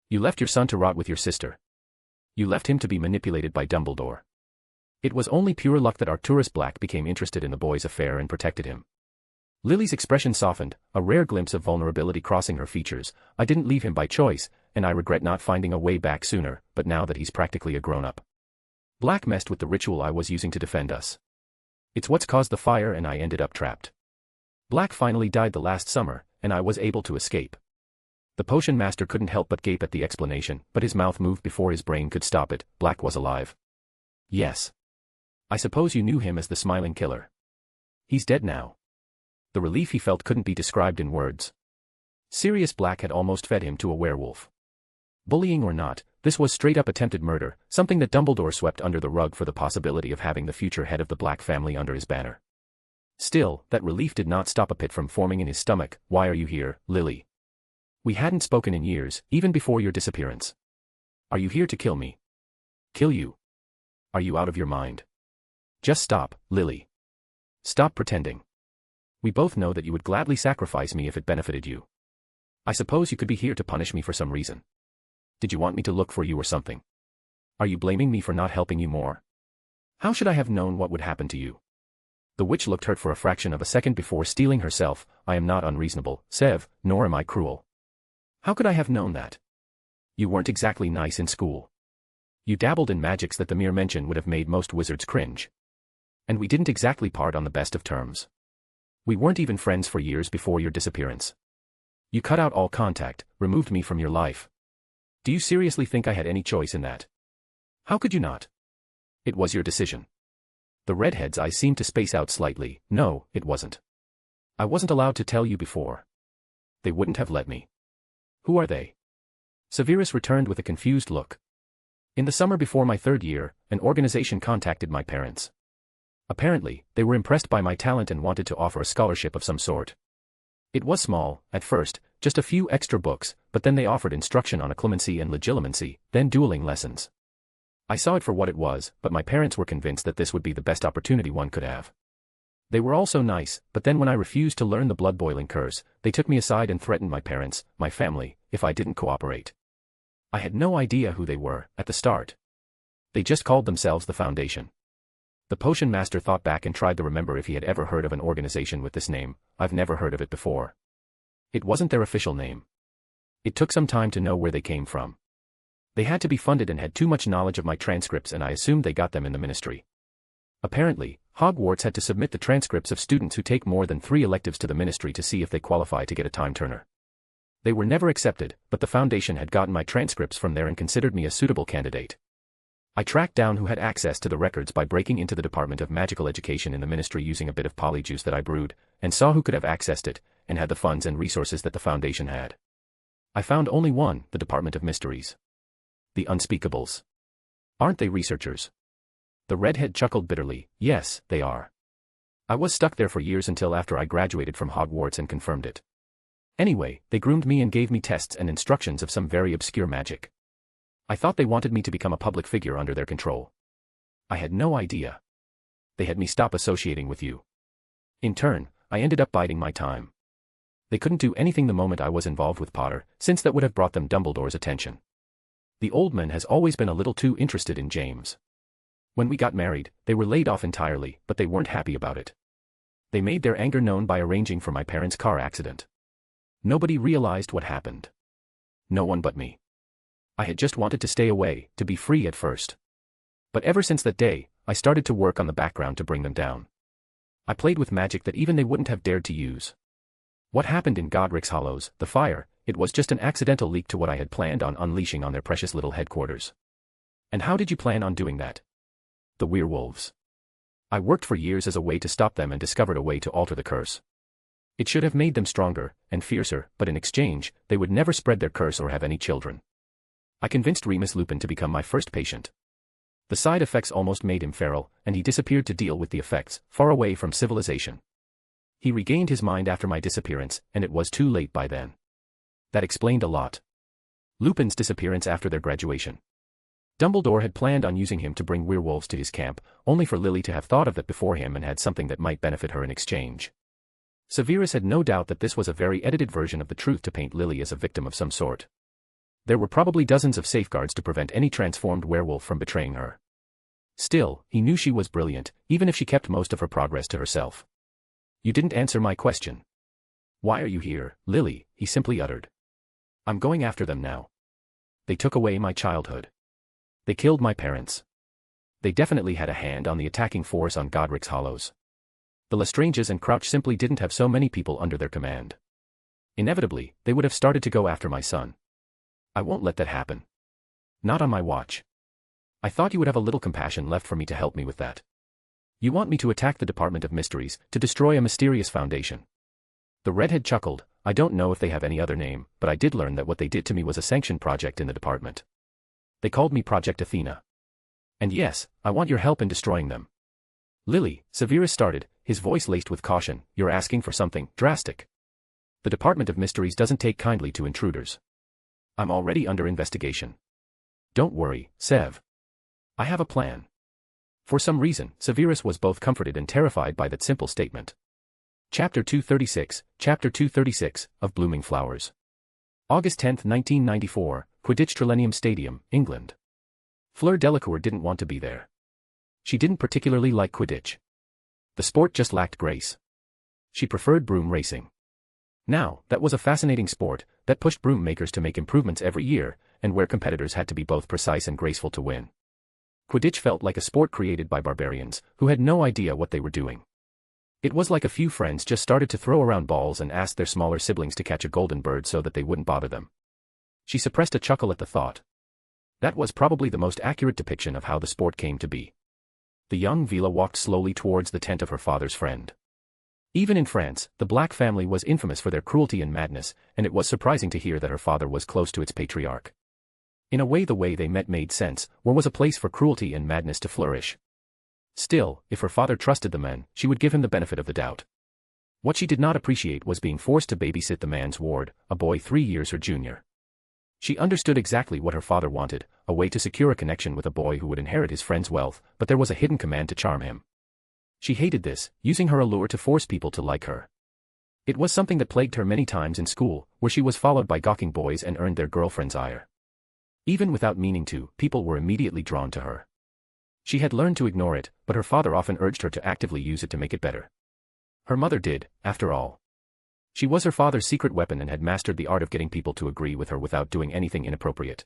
You left your son to rot with your sister. You left him to be manipulated by Dumbledore. It was only pure luck that Arcturus Black became interested in the boy's affair and protected him." Lily's expression softened, a rare glimpse of vulnerability crossing her features. "I didn't leave him by choice, and I regret not finding a way back sooner, but now that he's practically a grown-up. Black messed with the ritual I was using to defend us. It's what's caused the fire, and I ended up trapped. Black finally died the last summer, and I was able to escape." The potion master couldn't help but gape at the explanation, but his mouth moved before his brain could stop it. "Black was alive." "Yes. I suppose you knew him as the Smiling Killer. He's dead now." The relief he felt couldn't be described in words. Sirius Black had almost fed him to a werewolf. Bullying or not, This was straight-up attempted murder, something that Dumbledore swept under the rug for the possibility of having the future head of the Black family under his banner. Still, that relief did not stop a pit from forming in his stomach. Why are you here, Lily? We hadn't spoken in years, even before your disappearance. Are you here to kill me? Kill you? Are you out of your mind? Just stop, Lily. Stop pretending. We both know that you would gladly sacrifice me if it benefited you. I suppose you could be here to punish me for some reason. Did you want me to look for you or something? Are you blaming me for not helping you more? How should I have known what would happen to you? The witch looked hurt for a fraction of a second before steeling herself. I am not unreasonable, Sev, nor am I cruel. How could I have known that? You weren't exactly nice in school. You dabbled in magics that the mere mention would have made most wizards cringe. And we didn't exactly part on the best of terms. We weren't even friends for years before your disappearance. You cut out all contact, removed me from your life. Do you seriously think I had any choice in that? How could you not? It was your decision. The redhead's eyes seemed to space out slightly. No, it wasn't. I wasn't allowed to tell you before. They wouldn't have let me. Who are they? Severus returned with a confused look. In the summer before my 3rd year, an organization contacted my parents. Apparently, they were impressed by my talent and wanted to offer a scholarship of some sort. It was small, at first, just a few extra books, but then they offered instruction on occlumency and legilimency, then dueling lessons. I saw it for what it was, but my parents were convinced that this would be the best opportunity one could have. They were all so nice, but then when I refused to learn the blood-boiling curse, they took me aside and threatened my parents, my family, if I didn't cooperate. I had no idea who they were, at the start. They just called themselves the Foundation. The potion master thought back and tried to remember if he had ever heard of an organization with this name. I've never heard of it before. It wasn't their official name. It took some time to know where they came from. They had to be funded and had too much knowledge of my transcripts, and I assumed they got them in the ministry. Apparently, Hogwarts had to submit the transcripts of students who take more than 3 electives to the ministry to see if they qualify to get a time turner. They were never accepted, but the Foundation had gotten my transcripts from there and considered me a suitable candidate. I tracked down who had access to the records by breaking into the Department of Magical Education in the ministry using a bit of polyjuice that I brewed, and saw who could have accessed it, and had the funds and resources that the Foundation had. I found only one, the Department of Mysteries. The Unspeakables. Aren't they researchers? The redhead chuckled bitterly. Yes, they are. I was stuck there for years until after I graduated from Hogwarts and confirmed it. Anyway, they groomed me and gave me tests and instructions of some very obscure magic. I thought they wanted me to become a public figure under their control. I had no idea. They had me stop associating with you. In turn, I ended up biding my time. They couldn't do anything the moment I was involved with Potter, since that would have brought them Dumbledore's attention. The old man has always been a little too interested in James. When we got married, they were laid off entirely, but they weren't happy about it. They made their anger known by arranging for my parents' car accident. Nobody realized what happened. No one but me. I had just wanted to stay away, to be free at first. But ever since that day, I started to work on the background to bring them down. I played with magic that even they wouldn't have dared to use. What happened in Godric's Hollows, the fire, it was just an accidental leak to what I had planned on unleashing on their precious little headquarters. And how did you plan on doing that? The werewolves. I worked for years as a way to stop them and discovered a way to alter the curse. It should have made them stronger and fiercer, but in exchange, they would never spread their curse or have any children. I convinced Remus Lupin to become my first patient. The side effects almost made him feral, and he disappeared to deal with the effects, far away from civilization. He regained his mind after my disappearance, and it was too late by then. That explained a lot. Lupin's disappearance after their graduation. Dumbledore had planned on using him to bring werewolves to his camp, only for Lily to have thought of it before him and had something that might benefit her in exchange. Severus had no doubt that this was a very edited version of the truth to paint Lily as a victim of some sort. There were probably dozens of safeguards to prevent any transformed werewolf from betraying her. Still, he knew she was brilliant, even if she kept most of her progress to herself. You didn't answer my question. Why are you here, Lily? He simply uttered. I'm going after them now. They took away my childhood. They killed my parents. They definitely had a hand on the attacking force on Godric's Hollows. The Lestranges and Crouch simply didn't have so many people under their command. Inevitably, they would have started to go after my son. I won't let that happen. Not on my watch. I thought you would have a little compassion left for me to help me with that. You want me to attack the Department of Mysteries, to destroy a mysterious foundation. The redhead chuckled. I don't know if they have any other name, but I did learn that what they did to me was a sanctioned project in the department. They called me Project Athena. And yes, I want your help in destroying them. Lily, Severus started, his voice laced with caution, you're asking for something drastic. The Department of Mysteries doesn't take kindly to intruders. I'm already under investigation. Don't worry, Sev. I have a plan. For some reason, Severus was both comforted and terrified by that simple statement. Chapter 236 of Blooming Flowers. August 10, 1994, Quidditch Trilenium Stadium, England. Fleur Delacour didn't want to be there. She didn't particularly like Quidditch. The sport just lacked grace. She preferred broom racing. Now, that was a fascinating sport that pushed broom makers to make improvements every year, and where competitors had to be both precise and graceful to win. Quidditch felt like a sport created by barbarians who had no idea what they were doing. It was like a few friends just started to throw around balls and asked their smaller siblings to catch a golden bird so that they wouldn't bother them. She suppressed a chuckle at the thought. That was probably the most accurate depiction of how the sport came to be. The young Vila walked slowly towards the tent of her father's friend. Even in France, the Black family was infamous for their cruelty and madness, and it was surprising to hear that her father was close to its patriarch. In a way the way they met made sense, where was a place for cruelty and madness to flourish. Still, if her father trusted the man, she would give him the benefit of the doubt. What she did not appreciate was being forced to babysit the man's ward, a boy 3 years her junior. She understood exactly what her father wanted, a way to secure a connection with a boy who would inherit his friend's wealth, but there was a hidden command to charm him. She hated this, using her allure to force people to like her. It was something that plagued her many times in school, where she was followed by gawking boys and earned their girlfriend's ire. Even without meaning to, people were immediately drawn to her. She had learned to ignore it, but her father often urged her to actively use it to make it better. Her mother did, after all. She was her father's secret weapon and had mastered the art of getting people to agree with her without doing anything inappropriate.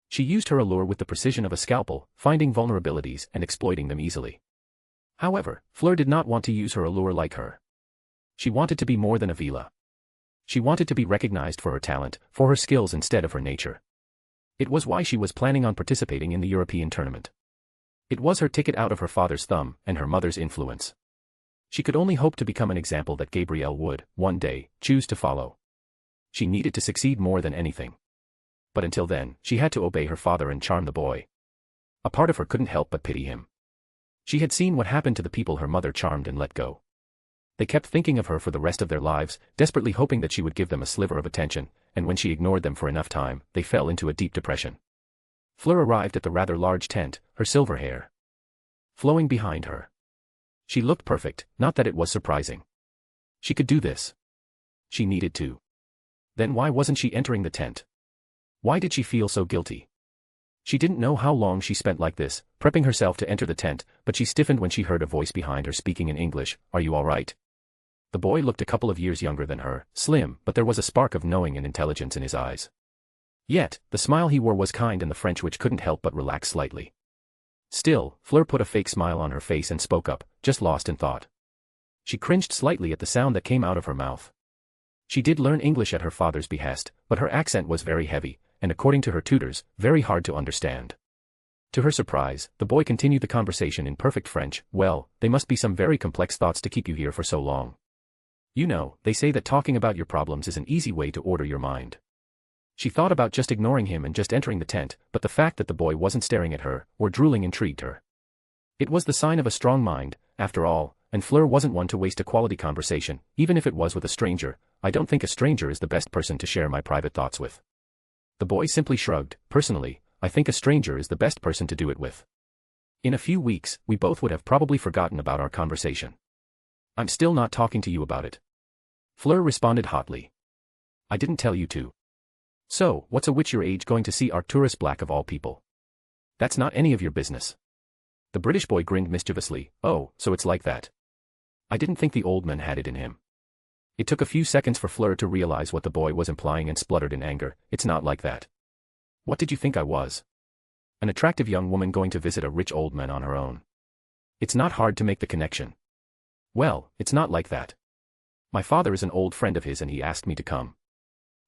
She used her allure with the precision of a scalpel, finding vulnerabilities and exploiting them easily. However, Fleur did not want to use her allure like her. She wanted to be more than a Vila. She wanted to be recognized for her talent, for her skills instead of her nature. It was why she was planning on participating in the European tournament. It was her ticket out of her father's thumb and her mother's influence. She could only hope to become an example that Gabrielle would, one day, choose to follow. She needed to succeed more than anything. But until then, she had to obey her father and charm the boy. A part of her couldn't help but pity him. She had seen what happened to the people her mother charmed and let go. They kept thinking of her for the rest of their lives, desperately hoping that she would give them a sliver of attention, and when she ignored them for enough time, they fell into a deep depression. Fleur arrived at the rather large tent, her silver hair flowing behind her. She looked perfect, not that it was surprising. She could do this. She needed to. Then why wasn't she entering the tent? Why did she feel so guilty? She didn't know how long she spent like this, prepping herself to enter the tent, but she stiffened when she heard a voice behind her speaking in English. Are you all right? The boy looked a couple of years younger than her, slim, but there was a spark of knowing and intelligence in his eyes. Yet, the smile he wore was kind and the French which couldn't help but relax slightly. Still, Fleur put a fake smile on her face and spoke up, just lost in thought. She cringed slightly at the sound that came out of her mouth. She did learn English at her father's behest, but her accent was very heavy, and according to her tutors, very hard to understand. To her surprise, the boy continued the conversation in perfect French. Well, they must be some very complex thoughts to keep you here for so long. You know, they say that talking about your problems is an easy way to order your mind. She thought about just ignoring him and just entering the tent, but the fact that the boy wasn't staring at her, or drooling intrigued her. It was the sign of a strong mind, after all, and Fleur wasn't one to waste a quality conversation, even if it was with a stranger. I don't think a stranger is the best person to share my private thoughts with. The boy simply shrugged. Personally, I think a stranger is the best person to do it with. In a few weeks, we both would have probably forgotten about our conversation. I'm still not talking to you about it. Fleur responded hotly. I didn't tell you to. So, what's a witch your age going to see Arcturus Black of all people? That's not any of your business. The British boy grinned mischievously. Oh, so it's like that. I didn't think the old man had it in him. It took a few seconds for Fleur to realize what the boy was implying and spluttered in anger. It's not like that. What did you think I was? An attractive young woman going to visit a rich old man on her own. It's not hard to make the connection. Well, it's not like that. My father is an old friend of his and he asked me to come.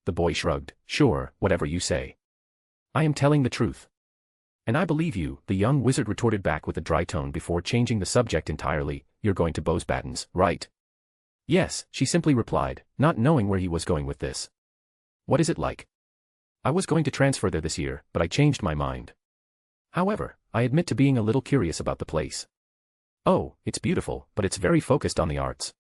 The boy shrugged. Sure, whatever you say. I am telling the truth. And I believe you, the young wizard retorted back with a dry tone before changing the subject entirely. You're going to Bosebattens, right? Yes, she simply replied, not knowing where he was going with this. What is it like? I was going to transfer there this year, but I changed my mind. However, I admit to being a little curious about the place. Oh, it's beautiful, but it's very focused on the arts.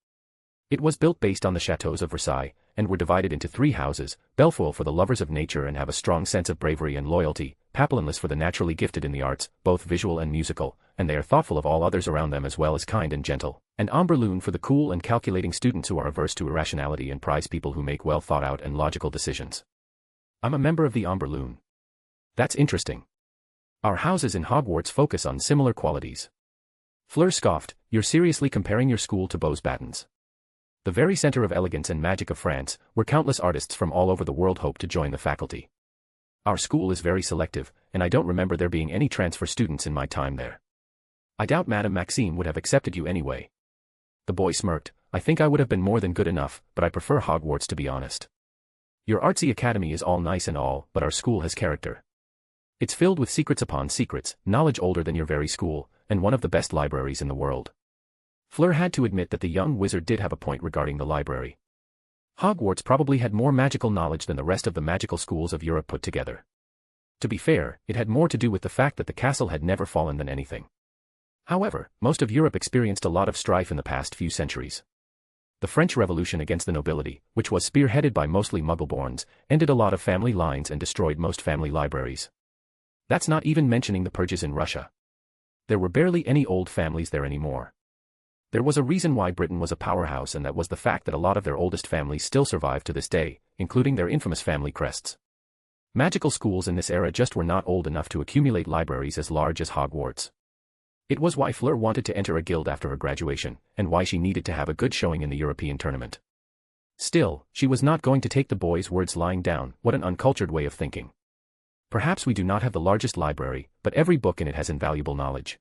It was built based on the chateaux of Versailles, and were divided into 3 houses, Belfoil for the lovers of nature and have a strong sense of bravery and loyalty, Papillonless for the naturally gifted in the arts, both visual and musical, and they are thoughtful of all others around them as well as kind and gentle, and Amberloon for the cool and calculating students who are averse to irrationality and prize people who make well thought out and logical decisions. I'm a member of the Amberloon. That's interesting. Our houses in Hogwarts focus on similar qualities. Fleur scoffed, you're seriously comparing your school to Beauxbatons. The very center of elegance and magic of France, where countless artists from all over the world hope to join the faculty. Our school is very selective, and I don't remember there being any transfer students in my time there. I doubt Madame Maxime would have accepted you anyway. The boy smirked, I think I would have been more than good enough, but I prefer Hogwarts to be honest. Your artsy academy is all nice and all, but our school has character. It's filled with secrets upon secrets, knowledge older than your very school, and one of the best libraries in the world. Fleur had to admit that the young wizard did have a point regarding the library. Hogwarts probably had more magical knowledge than the rest of the magical schools of Europe put together. To be fair, it had more to do with the fact that the castle had never fallen than anything. However, most of Europe experienced a lot of strife in the past few centuries. The French Revolution against the nobility, which was spearheaded by mostly Muggleborns, ended a lot of family lines and destroyed most family libraries. That's not even mentioning the purges in Russia. There were barely any old families there anymore. There was a reason why Britain was a powerhouse, and that was the fact that a lot of their oldest families still survive to this day, including their infamous family crests. Magical schools in this era just were not old enough to accumulate libraries as large as Hogwarts. It was why Fleur wanted to enter a guild after her graduation, and why she needed to have a good showing in the European tournament. Still, she was not going to take the boy's words lying down. What an uncultured way of thinking. Perhaps we do not have the largest library, but every book in it has invaluable knowledge.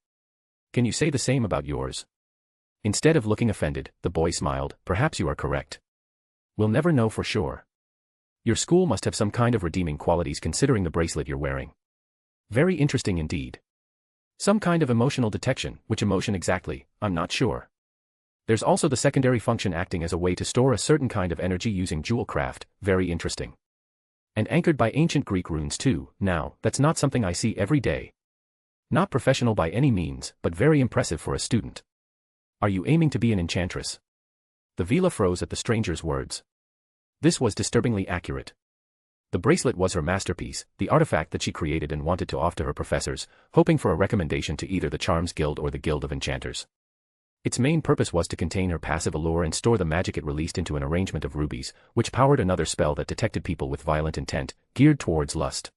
Can you say the same about yours? Instead of looking offended, the boy smiled, perhaps you are correct. We'll never know for sure. Your school must have some kind of redeeming qualities considering the bracelet you're wearing. Very interesting indeed. Some kind of emotional detection, which emotion exactly, I'm not sure. There's also the secondary function acting as a way to store a certain kind of energy using jewel craft, very interesting. And anchored by ancient Greek runes too. Now, that's not something I see every day. Not professional by any means, but very impressive for a student. Are you aiming to be an enchantress? The Vila froze at the stranger's words. This was disturbingly accurate. The bracelet was her masterpiece, the artifact that she created and wanted to offer to her professors, hoping for a recommendation to either the Charms Guild or the Guild of Enchanters. Its main purpose was to contain her passive allure and store the magic it released into an arrangement of rubies, which powered another spell that detected people with violent intent, geared towards lust.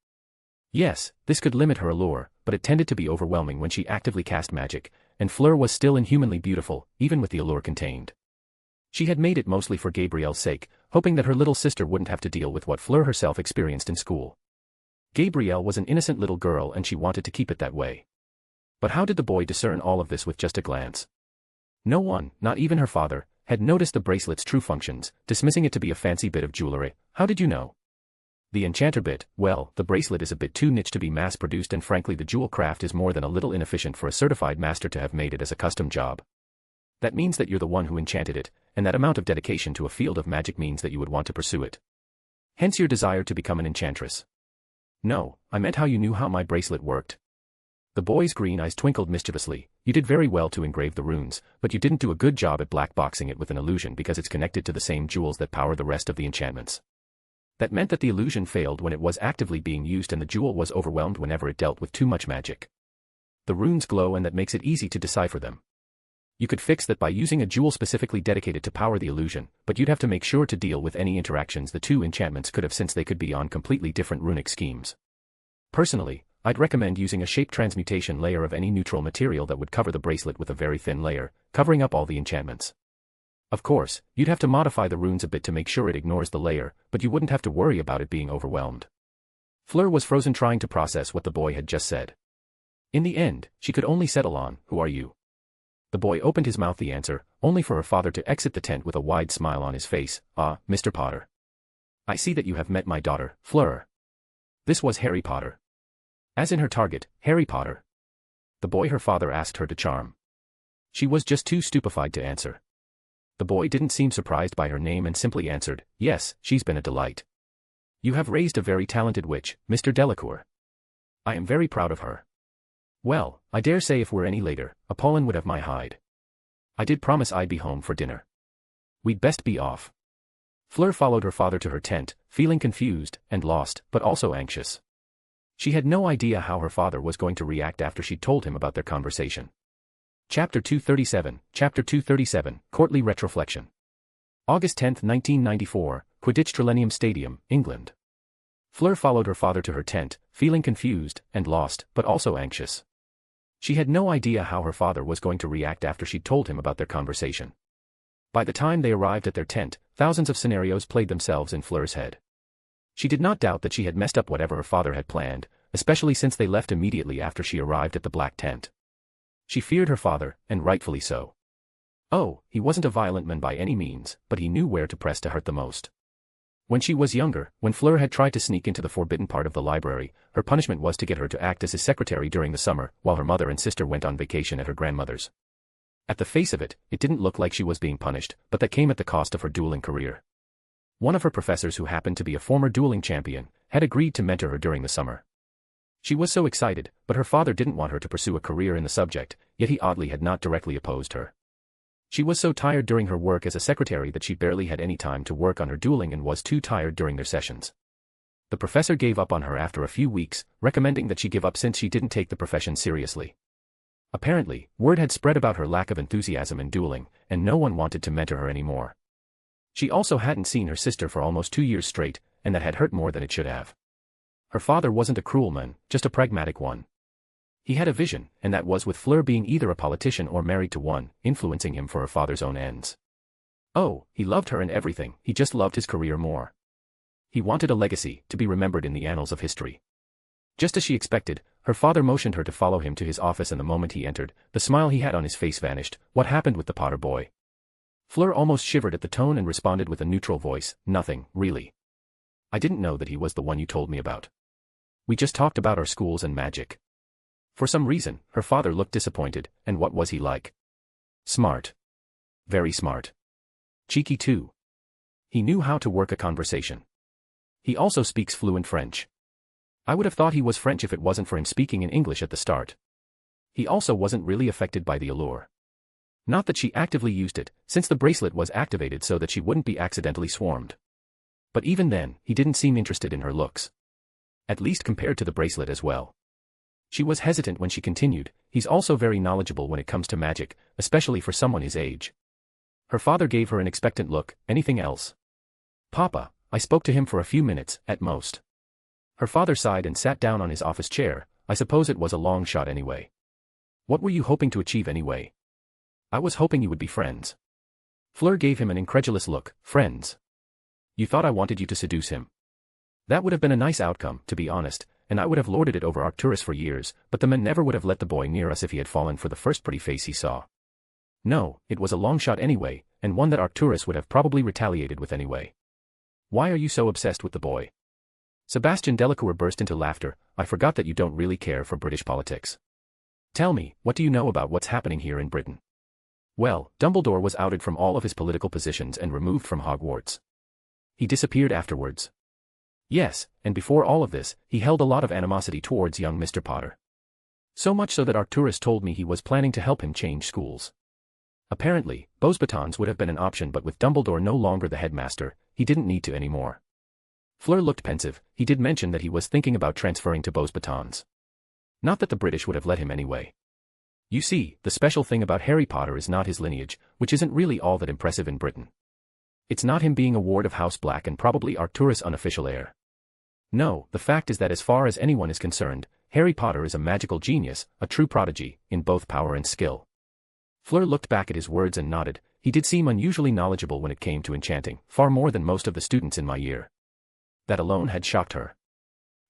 Yes, this could limit her allure, but it tended to be overwhelming when she actively cast magic, and Fleur was still inhumanly beautiful, even with the allure contained. She had made it mostly for Gabrielle's sake, hoping that her little sister wouldn't have to deal with what Fleur herself experienced in school. Gabrielle was an innocent little girl and she wanted to keep it that way. But how did the boy discern all of this with just a glance? No one, not even her father, had noticed the bracelet's true functions, dismissing it to be a fancy bit of jewelry. How did you know? The enchanter bit, well, the bracelet is a bit too niche to be mass-produced, and frankly the jewel craft is more than a little inefficient for a certified master to have made it as a custom job. That means that you're the one who enchanted it, and that amount of dedication to a field of magic means that you would want to pursue it. Hence your desire to become an enchantress. No, I meant how you knew how my bracelet worked. The boy's green eyes twinkled mischievously. You did very well to engrave the runes, but you didn't do a good job at black-boxing it with an illusion because it's connected to the same jewels that power the rest of the enchantments. That meant that the illusion failed when it was actively being used and the jewel was overwhelmed whenever it dealt with too much magic. The runes glow and that makes it easy to decipher them. You could fix that by using a jewel specifically dedicated to power the illusion, but you'd have to make sure to deal with any interactions the two enchantments could have since they could be on completely different runic schemes. Personally, I'd recommend using a shape transmutation layer of any neutral material that would cover the bracelet with a very thin layer, covering up all the enchantments. Of course, you'd have to modify the runes a bit to make sure it ignores the layer, but you wouldn't have to worry about it being overwhelmed. Fleur was frozen trying to process what the boy had just said. In the end, she could only settle on, "Who are you?" The boy opened his mouth the answer, only for her father to exit the tent with a wide smile on his face. "Ah, Mr. Potter. I see that you have met my daughter, Fleur." This was Harry Potter. As in her target, Harry Potter. The boy her father asked her to charm. She was just too stupefied to answer. The boy didn't seem surprised by her name and simply answered, "Yes, she's been a delight." You have raised a very talented witch, Mr. Delacour. I am very proud of her. Well, I dare say if we're any later, Apollon would have my hide. I did promise I'd be home for dinner. We'd best be off. Fleur followed her father to her tent, feeling confused and lost, but also anxious. She had no idea how her father was going to react after she'd told him about their conversation. Chapter 237, Courtly Retroflection. August 10, 1994, Quidditch Trelenium Stadium, England. Fleur followed her father to her tent, feeling confused and lost, but also anxious. She had no idea how her father was going to react after she'd told him about their conversation. By the time they arrived at their tent, thousands of scenarios played themselves in Fleur's head. She did not doubt that she had messed up whatever her father had planned, especially since they left immediately after she arrived at the black tent. She feared her father, and rightfully so. Oh, he wasn't a violent man by any means, but he knew where to press to hurt the most. When she was younger, when Fleur had tried to sneak into the forbidden part of the library, her punishment was to get her to act as his secretary during the summer, while her mother and sister went on vacation at her grandmother's. At the face of it, it didn't look like she was being punished, but that came at the cost of her dueling career. One of her professors, who happened to be a former dueling champion, had agreed to mentor her during the summer. She was so excited, but her father didn't want her to pursue a career in the subject, yet he oddly had not directly opposed her. She was so tired during her work as a secretary that she barely had any time to work on her dueling and was too tired during their sessions. The professor gave up on her after a few weeks, recommending that she give up since she didn't take the profession seriously. Apparently, word had spread about her lack of enthusiasm in dueling, and no one wanted to mentor her anymore. She also hadn't seen her sister for almost 2 years straight, and that had hurt more than it should have. Her father wasn't a cruel man, just a pragmatic one. He had a vision, and that was with Fleur being either a politician or married to one, influencing him for her father's own ends. Oh, he loved her and everything, he just loved his career more. He wanted a legacy, to be remembered in the annals of history. Just as she expected, her father motioned her to follow him to his office, and the moment he entered, the smile he had on his face vanished. What happened with the Potter boy? Fleur almost shivered at the tone and responded with a neutral voice, nothing, really. I didn't know that he was the one you told me about. We just talked about our schools and magic. For some reason, her father looked disappointed, and what was he like? Smart. Very smart. Cheeky too. He knew how to work a conversation. He also speaks fluent French. I would have thought he was French if it wasn't for him speaking in English at the start. He also wasn't really affected by the allure. Not that she actively used it, since the bracelet was activated so that she wouldn't be accidentally swarmed. But even then, he didn't seem interested in her looks. At least compared to the bracelet as well. She was hesitant when she continued, he's also very knowledgeable when it comes to magic, especially for someone his age. Her father gave her an expectant look. Anything else? Papa, I spoke to him for a few minutes, at most. Her father sighed and sat down on his office chair. I suppose it was a long shot anyway. What were you hoping to achieve anyway? I was hoping you would be friends. Fleur gave him an incredulous look. Friends? You thought I wanted you to seduce him? That would have been a nice outcome, to be honest, and I would have lorded it over Arcturus for years, but the men never would have let the boy near us if he had fallen for the first pretty face he saw. No, it was a long shot anyway, and one that Arcturus would have probably retaliated with anyway. Why are you so obsessed with the boy? Sebastian Delacour burst into laughter. I forgot that you don't really care for British politics. Tell me, what do you know about what's happening here in Britain? Well, Dumbledore was outed from all of his political positions and removed from Hogwarts. He disappeared afterwards. Yes, and before all of this, he held a lot of animosity towards young Mr. Potter. So much so that Arcturus told me he was planning to help him change schools. Apparently, Beauxbatons would have been an option, but with Dumbledore no longer the headmaster, he didn't need to anymore. Fleur looked pensive. He did mention that he was thinking about transferring to Beauxbatons. Not that the British would have let him anyway. You see, the special thing about Harry Potter is not his lineage, which isn't really all that impressive in Britain. It's not him being a ward of House Black and probably Arcturus' unofficial heir. No, the fact is that as far as anyone is concerned, Harry Potter is a magical genius, a true prodigy, in both power and skill. Fleur looked back at his words and nodded. He did seem unusually knowledgeable when it came to enchanting, far more than most of the students in my year. That alone had shocked her.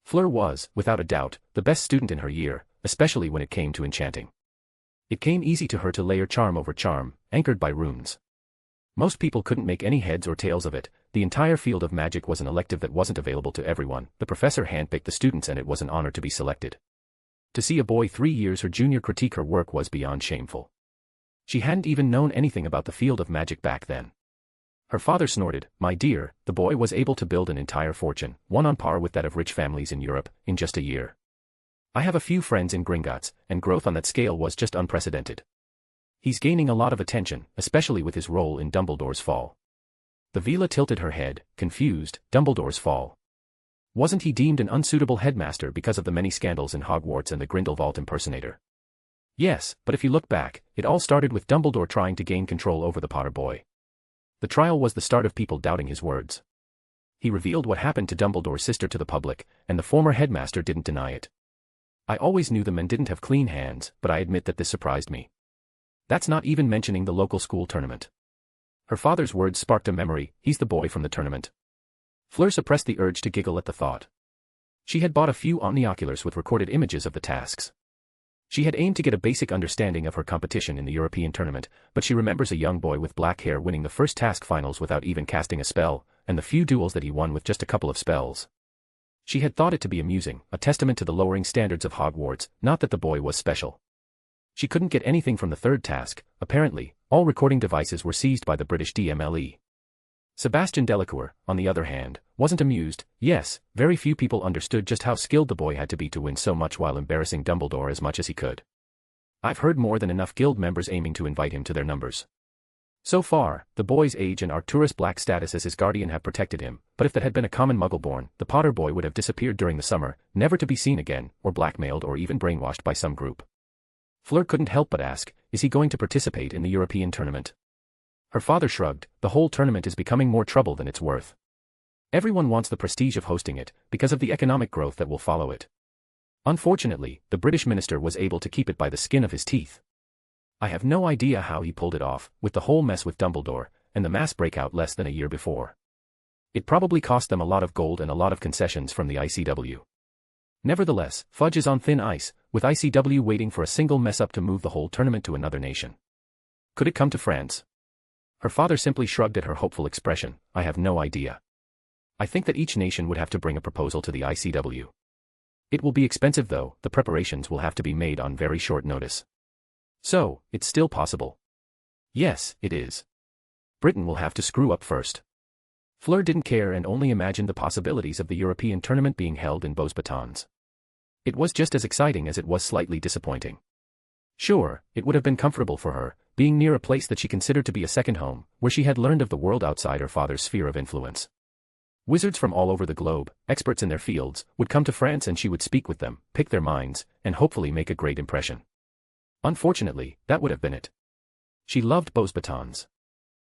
Fleur was, without a doubt, the best student in her year, especially when it came to enchanting. It came easy to her to layer charm over charm, anchored by runes. Most people couldn't make any heads or tails of it. The entire field of magic was an elective that wasn't available to everyone. The professor handpicked the students and it was an honor to be selected. To see a boy 3 years her junior critique her work was beyond shameful. She hadn't even known anything about the field of magic back then. Her father snorted, "My dear, the boy was able to build an entire fortune, one on par with that of rich families in Europe, in just a year. I have a few friends in Gringotts, and growth on that scale was just unprecedented. He's gaining a lot of attention, especially with his role in Dumbledore's fall." The Vila tilted her head, confused. Dumbledore's fall. Wasn't he deemed an unsuitable headmaster because of the many scandals in Hogwarts and the Grindelwald impersonator? Yes, but if you look back, it all started with Dumbledore trying to gain control over the Potter boy. The trial was the start of people doubting his words. He revealed what happened to Dumbledore's sister to the public, and the former headmaster didn't deny it. I always knew the men didn't have clean hands, but I admit that this surprised me. That's not even mentioning the local school tournament. Her father's words sparked a memory. He's the boy from the tournament. Fleur suppressed the urge to giggle at the thought. She had bought a few omnioculars with recorded images of the tasks. She had aimed to get a basic understanding of her competition in the European tournament, but she remembers a young boy with black hair winning the first task finals without even casting a spell, and the few duels that he won with just a couple of spells. She had thought it to be amusing, a testament to the lowering standards of Hogwarts, not that the boy was special. She couldn't get anything from the third task. Apparently, all recording devices were seized by the British DMLE. Sebastian Delacour, on the other hand, wasn't amused. Yes, very few people understood just how skilled the boy had to be to win so much while embarrassing Dumbledore as much as he could. I've heard more than enough guild members aiming to invite him to their numbers. So far, the boy's age and Arcturus Black's status as his guardian have protected him, but if that had been a common Muggle-born, the Potter boy would have disappeared during the summer, never to be seen again, or blackmailed or even brainwashed by some group. Fleur couldn't help but ask, is he going to participate in the European tournament? Her father shrugged, the whole tournament is becoming more trouble than it's worth. Everyone wants the prestige of hosting it, because of the economic growth that will follow it. Unfortunately, the British minister was able to keep it by the skin of his teeth. I have no idea how he pulled it off, with the whole mess with Dumbledore, and the mass breakout less than a year before. It probably cost them a lot of gold and a lot of concessions from the ICW. Nevertheless, Fudge is on thin ice, with ICW waiting for a single mess-up to move the whole tournament to another nation. Could it come to France? Her father simply shrugged at her hopeful expression. I have no idea. I think that each nation would have to bring a proposal to the ICW. It will be expensive though, the preparations will have to be made on very short notice. So, it's still possible. Yes, it is. Britain will have to screw up first. Fleur didn't care and only imagined the possibilities of the European tournament being held in Beauxbatons. It was just as exciting as it was slightly disappointing. Sure, it would have been comfortable for her, being near a place that she considered to be a second home, where she had learned of the world outside her father's sphere of influence. Wizards from all over the globe, experts in their fields, would come to France and she would speak with them, pick their minds, and hopefully make a great impression. Unfortunately, that would have been it. She loved Beauxbatons.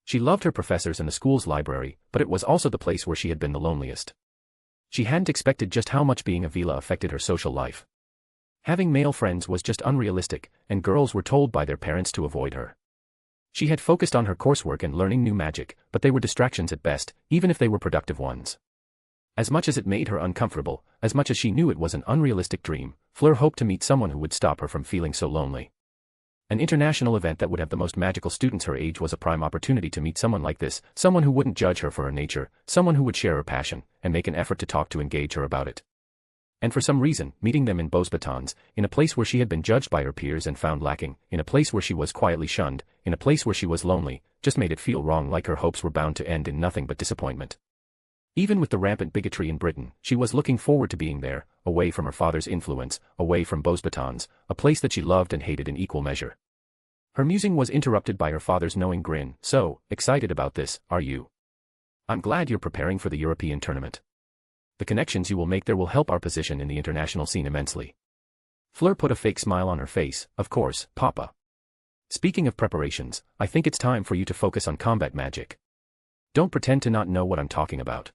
She loved her professors and the school's library, but it was also the place where she had been the loneliest. She hadn't expected just how much being a Vila affected her social life. Having male friends was just unrealistic, and girls were told by their parents to avoid her. She had focused on her coursework and learning new magic, but they were distractions at best, even if they were productive ones. As much as it made her uncomfortable, as much as she knew it was an unrealistic dream, Fleur hoped to meet someone who would stop her from feeling so lonely. An international event that would have the most magical students her age was a prime opportunity to meet someone like this, someone who wouldn't judge her for her nature, someone who would share her passion, and make an effort to engage her about it. And for some reason, meeting them in Beauxbatons, in a place where she had been judged by her peers and found lacking, in a place where she was quietly shunned, in a place where she was lonely, just made it feel wrong, like her hopes were bound to end in nothing but disappointment. Even with the rampant bigotry in Britain, she was looking forward to being there, away from her father's influence, away from Beauxbatons, a place that she loved and hated in equal measure. Her musing was interrupted by her father's knowing grin. So, excited about this, are you? I'm glad you're preparing for the European tournament. The connections you will make there will help our position in the international scene immensely. Fleur put a fake smile on her face. Of course, Papa. Speaking of preparations, I think it's time for you to focus on combat magic. Don't pretend to not know what I'm talking about.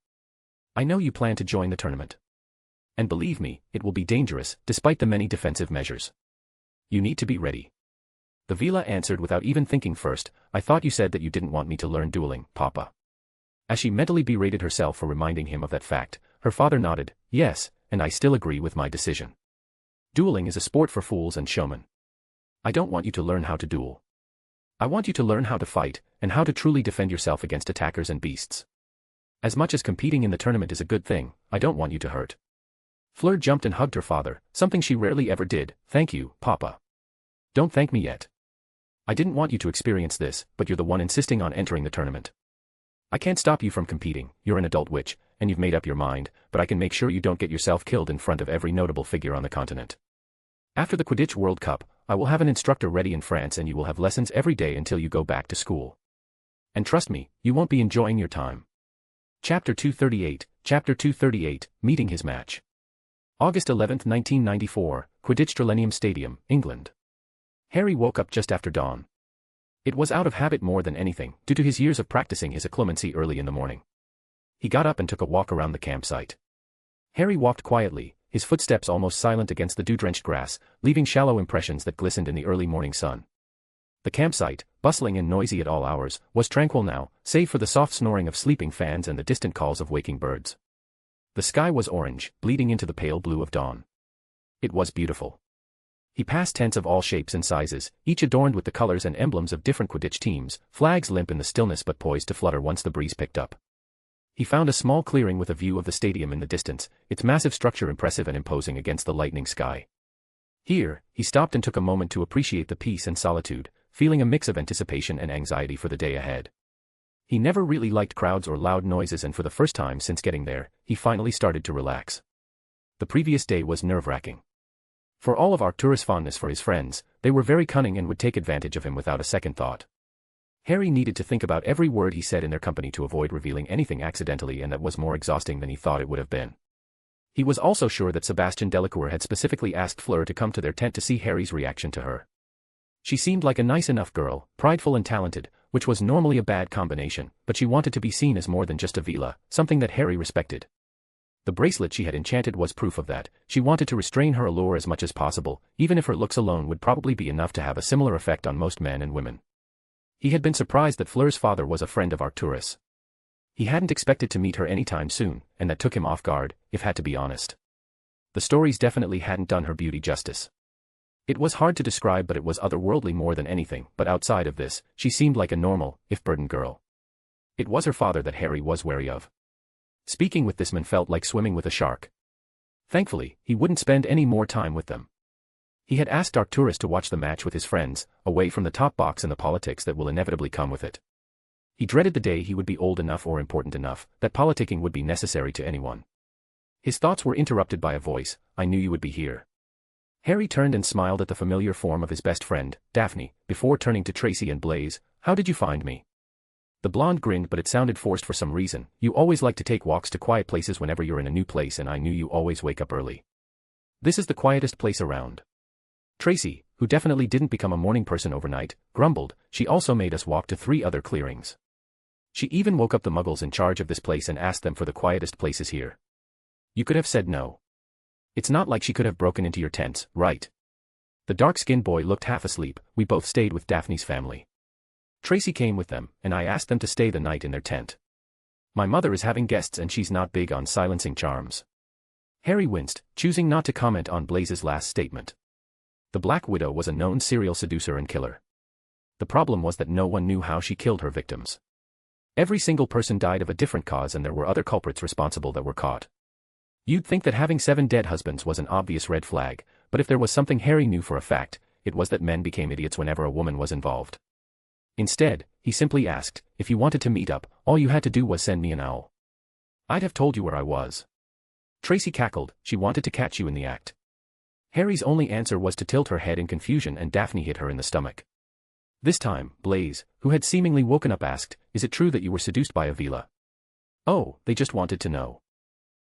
I know you plan to join the tournament. And believe me, it will be dangerous, despite the many defensive measures. You need to be ready. The Vila answered without even thinking first. I thought you said that you didn't want me to learn dueling, Papa. As she mentally berated herself for reminding him of that fact, her father nodded. Yes, and I still agree with my decision. Dueling is a sport for fools and showmen. I don't want you to learn how to duel. I want you to learn how to fight, and how to truly defend yourself against attackers and beasts. As much as competing in the tournament is a good thing, I don't want you to hurt. Fleur jumped and hugged her father, something she rarely ever did. Thank you, Papa. Don't thank me yet. I didn't want you to experience this, but you're the one insisting on entering the tournament. I can't stop you from competing, you're an adult witch, and you've made up your mind, but I can make sure you don't get yourself killed in front of every notable figure on the continent. After the Quidditch World Cup, I will have an instructor ready in France and you will have lessons every day until you go back to school. And trust me, you won't be enjoying your time. Chapter 238, Meeting His Match. August 11, 1994, Quidditch Trelenium Stadium, England. Harry woke up just after dawn. It was out of habit more than anything, due to his years of practicing his occlumency early in the morning. He got up and took a walk around the campsite. Harry walked quietly, his footsteps almost silent against the dew-drenched grass, leaving shallow impressions that glistened in the early morning sun. The campsite, bustling and noisy at all hours, was tranquil now, save for the soft snoring of sleeping fans and the distant calls of waking birds. The sky was orange, bleeding into the pale blue of dawn. It was beautiful. He passed tents of all shapes and sizes, each adorned with the colors and emblems of different Quidditch teams, flags limp in the stillness but poised to flutter once the breeze picked up. He found a small clearing with a view of the stadium in the distance, its massive structure impressive and imposing against the lightning sky. Here, he stopped and took a moment to appreciate the peace and solitude, feeling a mix of anticipation and anxiety for the day ahead. He never really liked crowds or loud noises, and for the first time since getting there, he finally started to relax. The previous day was nerve-wracking. For all of Arcturus' fondness for his friends, they were very cunning and would take advantage of him without a second thought. Harry needed to think about every word he said in their company to avoid revealing anything accidentally, and that was more exhausting than he thought it would have been. He was also sure that Sebastian Delacour had specifically asked Fleur to come to their tent to see Harry's reaction to her. She seemed like a nice enough girl, prideful and talented, which was normally a bad combination, but she wanted to be seen as more than just a Vila, something that Harry respected. The bracelet she had enchanted was proof of that. She wanted to restrain her allure as much as possible, even if her looks alone would probably be enough to have a similar effect on most men and women. He had been surprised that Fleur's father was a friend of Arcturus. He hadn't expected to meet her anytime soon, and that took him off guard, if had to be honest. The stories definitely hadn't done her beauty justice. It was hard to describe, but it was otherworldly more than anything, but outside of this, she seemed like a normal, if burdened girl. It was her father that Harry was wary of. Speaking with this man felt like swimming with a shark. Thankfully, he wouldn't spend any more time with them. He had asked Arcturus to watch the match with his friends, away from the top box and the politics that will inevitably come with it. He dreaded the day he would be old enough or important enough that politicking would be necessary to anyone. His thoughts were interrupted by a voice. "I knew you would be here." Harry turned and smiled at the familiar form of his best friend, Daphne, before turning to Tracy and Blaise. "How did you find me?" The blonde grinned, but it sounded forced for some reason. "You always like to take walks to quiet places whenever you're in a new place, and I knew you always wake up early. This is the quietest place around." Tracy, who definitely didn't become a morning person overnight, grumbled. "She also made us walk to 3 other clearings. She even woke up the muggles in charge of this place and asked them for the quietest places here. You could have said no. It's not like she could have broken into your tents, right?" The dark-skinned boy looked half asleep. "We both stayed with Daphne's family. Tracy came with them, and I asked them to stay the night in their tent. My mother is having guests and she's not big on silencing charms." Harry winced, choosing not to comment on Blaise's last statement. The Black Widow was a known serial seducer and killer. The problem was that no one knew how she killed her victims. Every single person died of a different cause, and there were other culprits responsible that were caught. You'd think that having 7 dead husbands was an obvious red flag, but if there was something Harry knew for a fact, it was that men became idiots whenever a woman was involved. Instead, he simply asked, "If you wanted to meet up, all you had to do was send me an owl. I'd have told you where I was." Tracy cackled. "She wanted to catch you in the act." Harry's only answer was to tilt her head in confusion, and Daphne hit her in the stomach. This time, Blaise, who had seemingly woken up, asked, "Is it true that you were seduced by a Vila?" "Oh, they just wanted to know."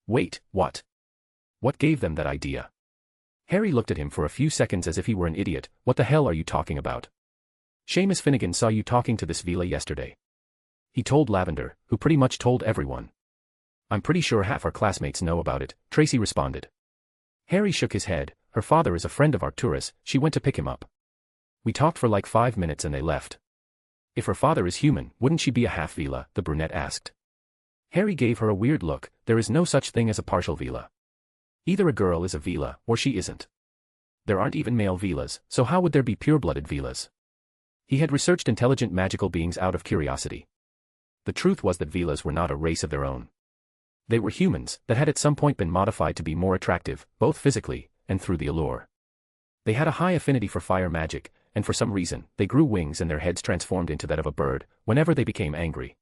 "Wait, what? What gave them that idea?" Harry looked at him for a few seconds as if he were an idiot. "What the hell are you talking about?" "Seamus Finnegan saw you talking to this Vila yesterday. He told Lavender, who pretty much told everyone." "I'm pretty sure half our classmates know about it," Tracy responded. Harry shook his head. "Her father is a friend of Arcturus. She went to pick him up. We talked for like 5 minutes and they left." "If her father is human, wouldn't she be a half Vila?" the brunette asked. Harry gave her a weird look. "There is no such thing as a partial Vila. Either a girl is a Vila, or she isn't. There aren't even male Vilas, so how would there be pure-blooded Vilas?" He had researched intelligent magical beings out of curiosity. The truth was that Vilas were not a race of their own. They were humans that had at some point been modified to be more attractive, both physically and through the allure. They had a high affinity for fire magic, and for some reason, they grew wings and their heads transformed into that of a bird whenever they became angry.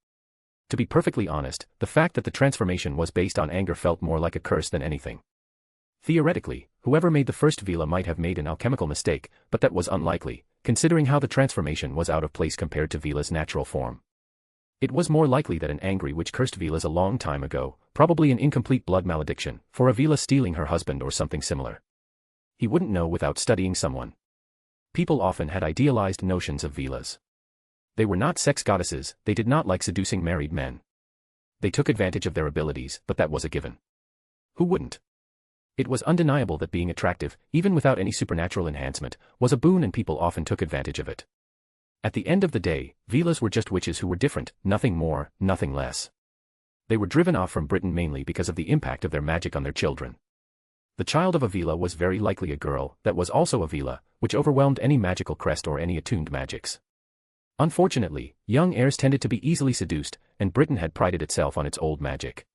To be perfectly honest, the fact that the transformation was based on anger felt more like a curse than anything. Theoretically, whoever made the first vila might have made an alchemical mistake, but that was unlikely, considering how the transformation was out of place compared to Vila's natural form. It was more likely that an angry witch cursed Vilas a long time ago, probably an incomplete blood malediction, for a Vila stealing her husband or something similar. He wouldn't know without studying someone. People often had idealized notions of Vilas. They were not sex goddesses, they did not like seducing married men. They took advantage of their abilities, but that was a given. Who wouldn't? It was undeniable that being attractive, even without any supernatural enhancement, was a boon and people often took advantage of it. At the end of the day, Vilas were just witches who were different, nothing more, nothing less. They were driven off from Britain mainly because of the impact of their magic on their children. The child of a Vila was very likely a girl that was also a Vila, which overwhelmed any magical crest or any attuned magics. Unfortunately, young heirs tended to be easily seduced, and Britain had prided itself on its old magic.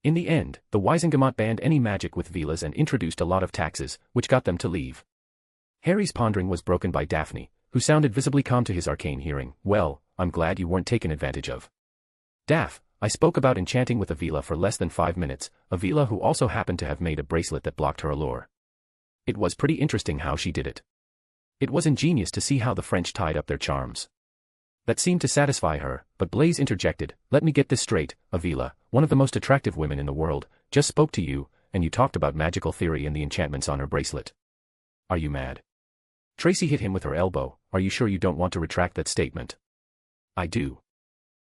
In the end, the Wisengamot banned any magic with Vilas and introduced a lot of taxes, which got them to leave. Harry's pondering was broken by Daphne, who sounded visibly calm to his arcane hearing. Well, I'm glad you weren't taken advantage of. Daph, I spoke about enchanting with a Vila for less than 5 minutes, a Vila who also happened to have made a bracelet that blocked her allure. It was pretty interesting how she did it. It was ingenious to see how the French tied up their charms. That seemed to satisfy her, but Blaise interjected, let me get this straight, a Vila, one of the most attractive women in the world, just spoke to you, and you talked about magical theory and the enchantments on her bracelet. Are you mad? Tracy hit him with her elbow. Are you sure you don't want to retract that statement? I do.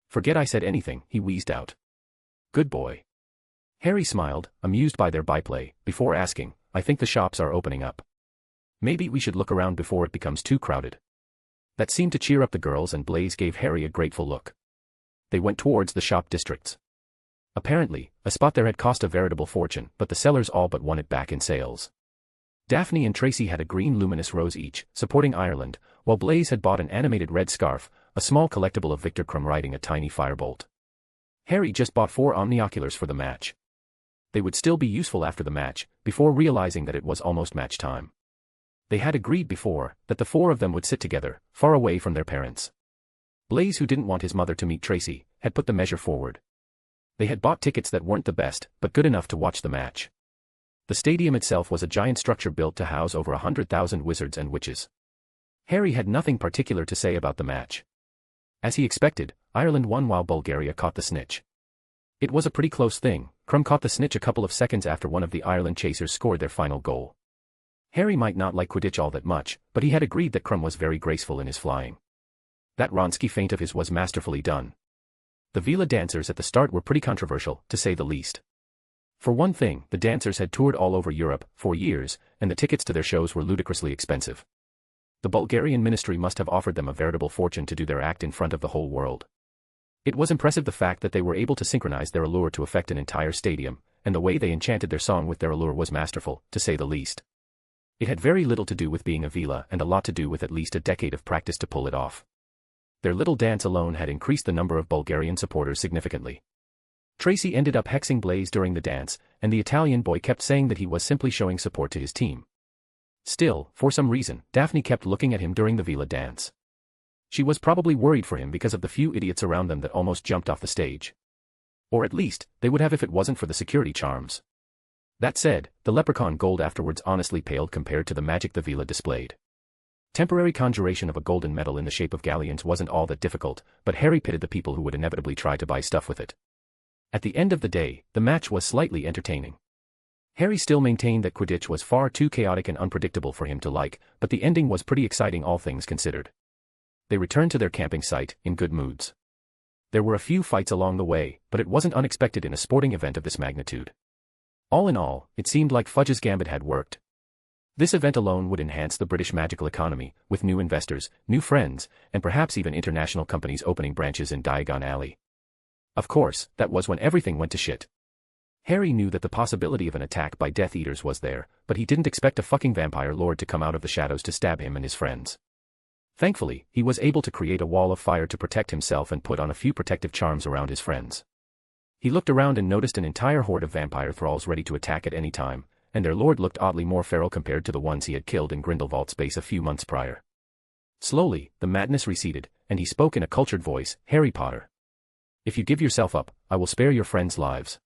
Forget I said anything, he wheezed out. Good boy. Harry smiled, amused by their byplay, before asking, I think the shops are opening up. Maybe we should look around before it becomes too crowded. That seemed to cheer up the girls and Blaise gave Harry a grateful look. They went towards the shop districts. Apparently, a spot there had cost a veritable fortune, but the sellers all but won it back in sales. Daphne and Tracy had a green luminous rose each, supporting Ireland, while Blaise had bought an animated red scarf, a small collectible of Victor Crumb riding a tiny firebolt. Harry just bought 4 omnioculars for the match. They would still be useful after the match, before realizing that it was almost match time. They had agreed before that the 4 of them would sit together, far away from their parents. Blaise, who didn't want his mother to meet Tracy, had put the measure forward. They had bought tickets that weren't the best, but good enough to watch the match. The stadium itself was a giant structure built to house over 100,000 wizards and witches. Harry had nothing particular to say about the match. As he expected, Ireland won while Bulgaria caught the snitch. It was a pretty close thing. Crumb caught the snitch a couple of seconds after one of the Ireland chasers scored their final goal. Harry might not like Quidditch all that much, but he had agreed that Crumb was very graceful in his flying. That Wronski feint of his was masterfully done. The Vila dancers at the start were pretty controversial, to say the least. For one thing, the dancers had toured all over Europe for years, and the tickets to their shows were ludicrously expensive. The Bulgarian ministry must have offered them a veritable fortune to do their act in front of the whole world. It was impressive the fact that they were able to synchronize their allure to affect an entire stadium, and the way they enchanted their song with their allure was masterful, to say the least. It had very little to do with being a Vila and a lot to do with at least a decade of practice to pull it off. Their little dance alone had increased the number of Bulgarian supporters significantly. Tracy ended up hexing Blaise during the dance, and the Italian boy kept saying that he was simply showing support to his team. Still, for some reason, Daphne kept looking at him during the Vila dance. She was probably worried for him because of the few idiots around them that almost jumped off the stage. Or at least, they would have if it wasn't for the security charms. That said, the leprechaun gold afterwards honestly paled compared to the magic the Vila displayed. Temporary conjuration of a golden medal in the shape of galleons wasn't all that difficult, but Harry pitied the people who would inevitably try to buy stuff with it. At the end of the day, the match was slightly entertaining. Harry still maintained that Quidditch was far too chaotic and unpredictable for him to like, but the ending was pretty exciting all things considered. They returned to their camping site, in good moods. There were a few fights along the way, but it wasn't unexpected in a sporting event of this magnitude. All in all, it seemed like Fudge's gambit had worked. This event alone would enhance the British magical economy, with new investors, new friends, and perhaps even international companies opening branches in Diagon Alley. Of course, that was when everything went to shit. Harry knew that the possibility of an attack by Death Eaters was there, but he didn't expect a fucking vampire lord to come out of the shadows to stab him and his friends. Thankfully, he was able to create a wall of fire to protect himself and put on a few protective charms around his friends. He looked around and noticed an entire horde of vampire thralls ready to attack at any time, and their lord looked oddly more feral compared to the ones he had killed in Grindelwald's base a few months prior. Slowly, the madness receded, and he spoke in a cultured voice, Harry Potter. If you give yourself up, I will spare your friends' lives.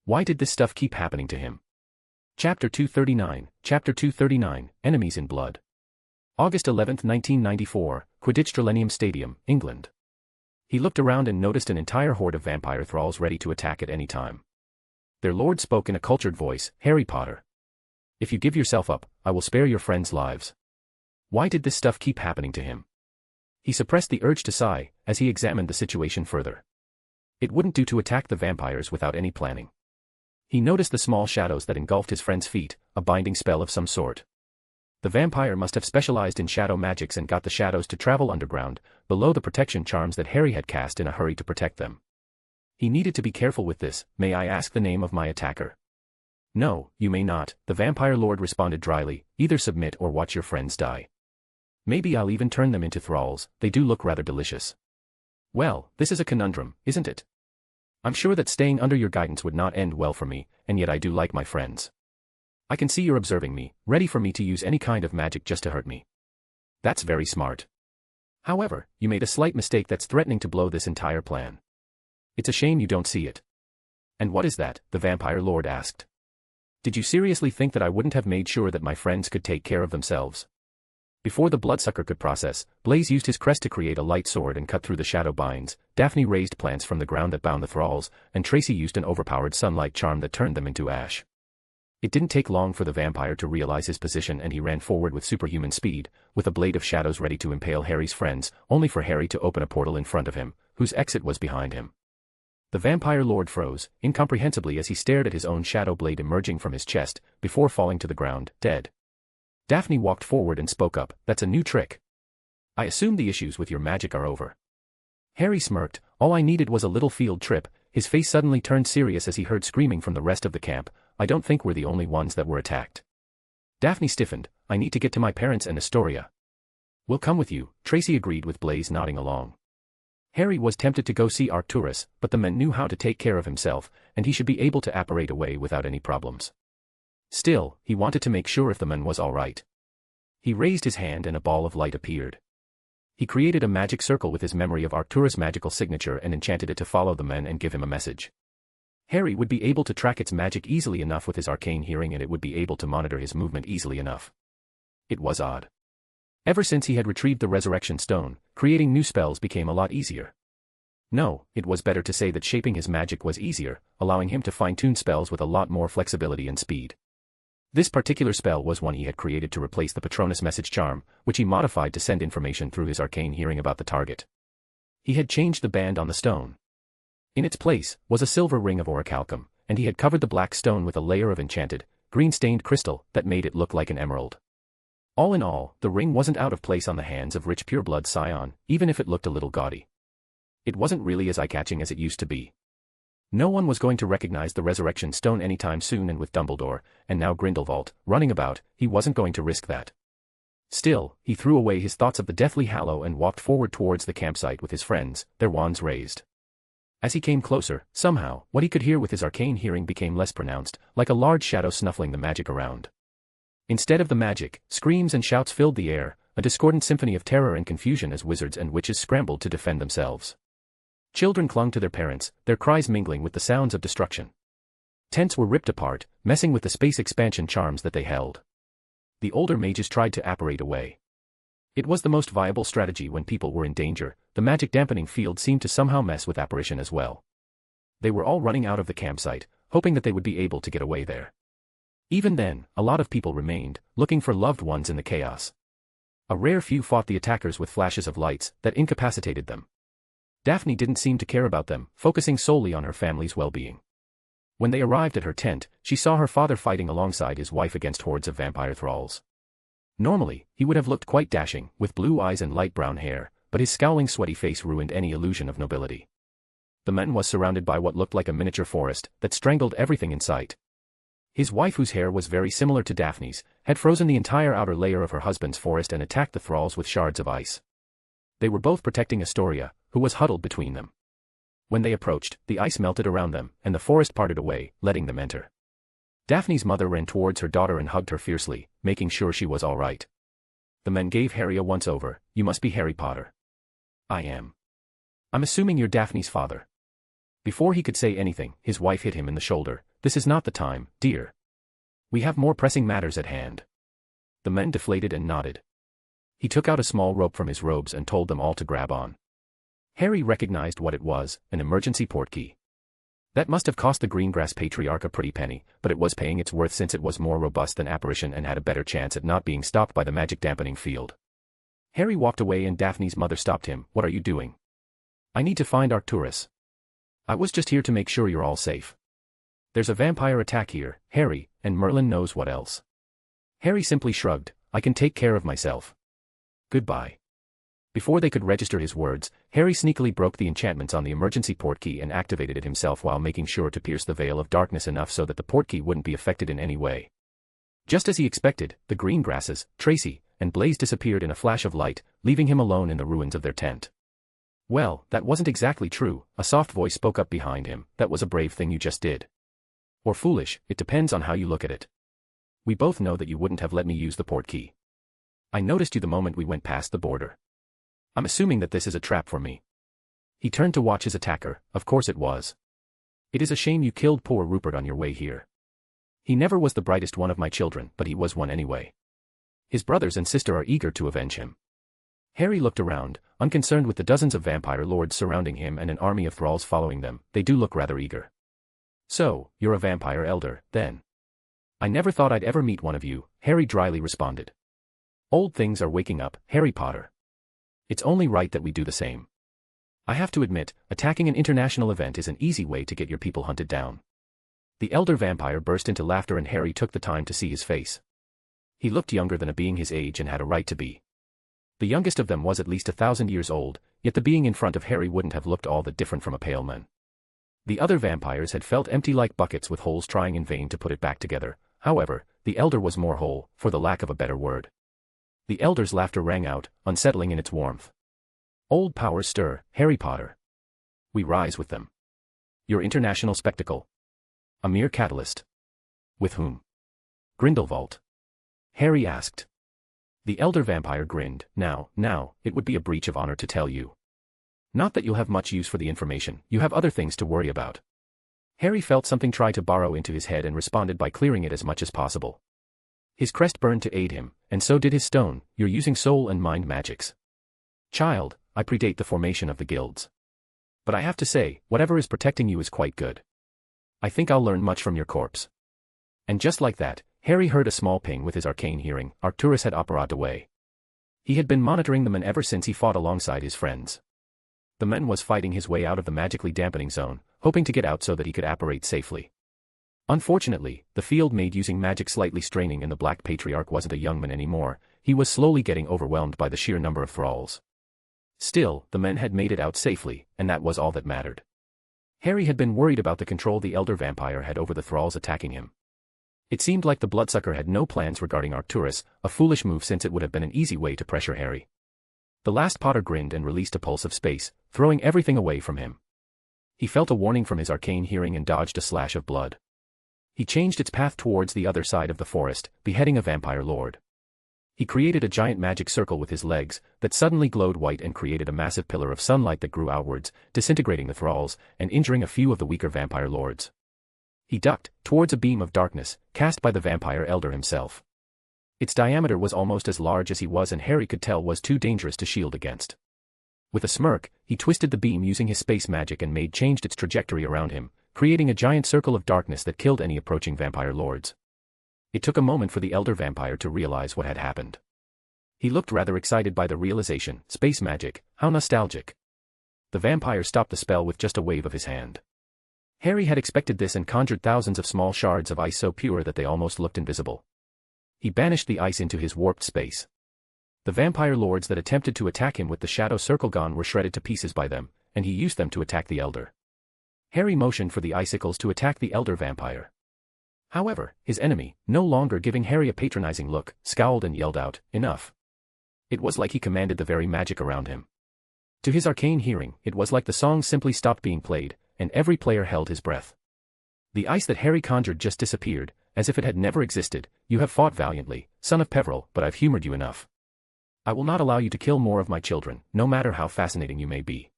Why did this stuff keep happening to him? Chapter 239, Enemies in Blood. August 11, 1994, Quidditch Trelenium Stadium, England. He looked around and noticed an entire horde of vampire thralls ready to attack at any time. Their lord spoke in a cultured voice, Harry Potter. If you give yourself up, I will spare your friends' lives. Why did this stuff keep happening to him? He suppressed the urge to sigh, as he examined the situation further. It wouldn't do to attack the vampires without any planning. He noticed the small shadows that engulfed his friend's feet, a binding spell of some sort. The vampire must have specialized in shadow magics and got the shadows to travel underground, below the protection charms that Harry had cast in a hurry to protect them. He needed to be careful with this. May I ask the name of my attacker? No, you may not, the vampire lord responded dryly, either submit or watch your friends die. Maybe I'll even turn them into thralls, they do look rather delicious. Well, this is a conundrum, isn't it? I'm sure that staying under your guidance would not end well for me, and yet I do like my friends. I can see you're observing me, ready for me to use any kind of magic just to hurt me. That's very smart. However, you made a slight mistake that's threatening to blow this entire plan. It's a shame you don't see it. And what is that? The vampire lord asked. Did you seriously think that I wouldn't have made sure that my friends could take care of themselves? Before the bloodsucker could process, Blaze used his crest to create a light sword and cut through the shadow binds, Daphne raised plants from the ground that bound the thralls, and Tracy used an overpowered sunlight charm that turned them into ash. It didn't take long for the vampire to realize his position and he ran forward with superhuman speed, with a blade of shadows ready to impale Harry's friends, only for Harry to open a portal in front of him, whose exit was behind him. The vampire lord froze, incomprehensibly as he stared at his own shadow blade emerging from his chest, before falling to the ground, dead. Daphne walked forward and spoke up, that's a new trick. I assume the issues with your magic are over. Harry smirked, all I needed was a little field trip. His face suddenly turned serious as he heard screaming from the rest of the camp, I don't think we're the only ones that were attacked. Daphne stiffened, I need to get to my parents and Astoria. We'll come with you, Tracy agreed with Blaze nodding along. Harry was tempted to go see Arcturus, but the man knew how to take care of himself, and he should be able to apparate away without any problems. Still, he wanted to make sure if the man was all right. He raised his hand and a ball of light appeared. He created a magic circle with his memory of Arcturus' magical signature and enchanted it to follow the man and give him a message. Harry would be able to track its magic easily enough with his arcane hearing and it would be able to monitor his movement easily enough. It was odd. Ever since he had retrieved the resurrection stone, creating new spells became a lot easier. No, it was better to say that shaping his magic was easier, allowing him to fine-tune spells with a lot more flexibility and speed. This particular spell was one he had created to replace the Patronus message charm, which he modified to send information through his arcane hearing about the target. He had changed the band on the stone. In its place was a silver ring of orichalcum, and he had covered the black stone with a layer of enchanted, green-stained crystal that made it look like an emerald. All in all, the ring wasn't out of place on the hands of rich pureblood scion, even if it looked a little gaudy. It wasn't really as eye-catching as it used to be. No one was going to recognize the resurrection stone anytime soon, and with Dumbledore, and now Grindelwald, running about, he wasn't going to risk that. Still, he threw away his thoughts of the Deathly Hallow and walked forward towards the campsite with his friends, their wands raised. As he came closer, somehow, what he could hear with his arcane hearing became less pronounced, like a large shadow snuffling the magic around. Instead of the magic, screams and shouts filled the air, a discordant symphony of terror and confusion as wizards and witches scrambled to defend themselves. Children clung to their parents, their cries mingling with the sounds of destruction. Tents were ripped apart, messing with the space expansion charms that they held. The older mages tried to apparate away. It was the most viable strategy when people were in danger. The magic dampening field seemed to somehow mess with apparition as well. They were all running out of the campsite, hoping that they would be able to get away there. Even then, a lot of people remained, looking for loved ones in the chaos. A rare few fought the attackers with flashes of lights that incapacitated them. Daphne didn't seem to care about them, focusing solely on her family's well-being. When they arrived at her tent, she saw her father fighting alongside his wife against hordes of vampire thralls. Normally, he would have looked quite dashing, with blue eyes and light brown hair, but his scowling sweaty face ruined any illusion of nobility. The man was surrounded by what looked like a miniature forest that strangled everything in sight. His wife, whose hair was very similar to Daphne's, had frozen the entire outer layer of her husband's forest and attacked the thralls with shards of ice. They were both protecting Astoria, who was huddled between them. When they approached, the ice melted around them, and the forest parted away, letting them enter. Daphne's mother ran towards her daughter and hugged her fiercely, making sure she was all right. The men gave Harry a once-over. You must be Harry Potter. I am. I'm assuming you're Daphne's father. Before he could say anything, his wife hit him in the shoulder. "This is not the time, dear. We have more pressing matters at hand." The men deflated and nodded. He took out a small rope from his robes and told them all to grab on. Harry recognized what it was, an emergency portkey. That must have cost the Greengrass Patriarch a pretty penny, but it was paying its worth since it was more robust than Apparition and had a better chance at not being stopped by the magic dampening field. Harry walked away and Daphne's mother stopped him. "What are you doing?" "I need to find Arcturus. I was just here to make sure you're all safe. There's a vampire attack here, Harry, and Merlin knows what else." Harry simply shrugged. "I can take care of myself. Goodbye." Before they could register his words, Harry sneakily broke the enchantments on the emergency portkey and activated it himself while making sure to pierce the veil of darkness enough so that the portkey wouldn't be affected in any way. Just as he expected, the green grasses, Tracy, and Blaze disappeared in a flash of light, leaving him alone in the ruins of their tent. "Well, that wasn't exactly true," a soft voice spoke up behind him. "That was a brave thing you just did. Or foolish, it depends on how you look at it. We both know that you wouldn't have let me use the portkey. I noticed you the moment we went past the border. I'm assuming that this is a trap for me." He turned to watch his attacker. "Of course it was. It is a shame you killed poor Rupert on your way here. He never was the brightest one of my children, but he was one anyway. His brothers and sister are eager to avenge him." Harry looked around, unconcerned with the dozens of vampire lords surrounding him and an army of thralls following them. "They do look rather eager." "So, you're a vampire elder, then?" "I never thought I'd ever meet one of you," Harry dryly responded. "Old things are waking up, Harry Potter. It's only right that we do the same. I have to admit, attacking an international event is an easy way to get your people hunted down." The elder vampire burst into laughter and Harry took the time to see his face. He looked younger than a being his age and had a right to be. The youngest of them was at least 1,000 years old, yet the being in front of Harry wouldn't have looked all that different from a pale man. The other vampires had felt empty like buckets with holes trying in vain to put it back together. However, the elder was more whole, for the lack of a better word. The elder's laughter rang out, unsettling in its warmth. "Old powers stir, Harry Potter. We rise with them. Your international spectacle. A mere catalyst." "With whom?" "Grindelwald." Harry asked. The elder vampire grinned. Now, it would be a breach of honor to tell you. Not that you'll have much use for the information, you have other things to worry about." Harry felt something try to burrow into his head and responded by clearing it as much as possible. His crest burned to aid him, and so did his stone. "You're using soul and mind magics. Child, I predate the formation of the guilds. But I have to say, whatever is protecting you is quite good. I think I'll learn much from your corpse." And just like that, Harry heard a small ping with his arcane hearing. Arcturus had operated away. He had been monitoring the men ever since he fought alongside his friends. The man was fighting his way out of the magically dampening zone, hoping to get out so that he could apparate safely. Unfortunately, the field made using magic slightly straining and the Black Patriarch wasn't a young man anymore. He was slowly getting overwhelmed by the sheer number of thralls. Still, the men had made it out safely, and that was all that mattered. Harry had been worried about the control the elder vampire had over the thralls attacking him. It seemed like the bloodsucker had no plans regarding Arcturus, a foolish move since it would have been an easy way to pressure Harry. The last Potter grinned and released a pulse of space, throwing everything away from him. He felt a warning from his arcane hearing and dodged a slash of blood. He changed its path towards the other side of the forest, beheading a vampire lord. He created a giant magic circle with his legs, that suddenly glowed white and created a massive pillar of sunlight that grew outwards, disintegrating the thralls, and injuring a few of the weaker vampire lords. He ducked, towards a beam of darkness, cast by the vampire elder himself. Its diameter was almost as large as he was and Harry could tell was too dangerous to shield against. With a smirk, he twisted the beam using his space magic and changed its trajectory around him, creating a giant circle of darkness that killed any approaching vampire lords. It took a moment for the elder vampire to realize what had happened. He looked rather excited by the realization. Space magic, how nostalgic. The vampire stopped the spell with just a wave of his hand. Harry had expected this and conjured thousands of small shards of ice so pure that they almost looked invisible. He banished the ice into his warped space. The vampire lords that attempted to attack him with the shadow circle gone were shredded to pieces by them, and he used them to attack the elder. Harry motioned for the icicles to attack the elder vampire. However, his enemy, no longer giving Harry a patronizing look, scowled and yelled out, "Enough." It was like he commanded the very magic around him. To his arcane hearing, it was like the song simply stopped being played, and every player held his breath. The ice that Harry conjured just disappeared, as if it had never existed. "You have fought valiantly, son of Peveril, but I've humored you enough. I will not allow you to kill more of my children, no matter how fascinating you may be."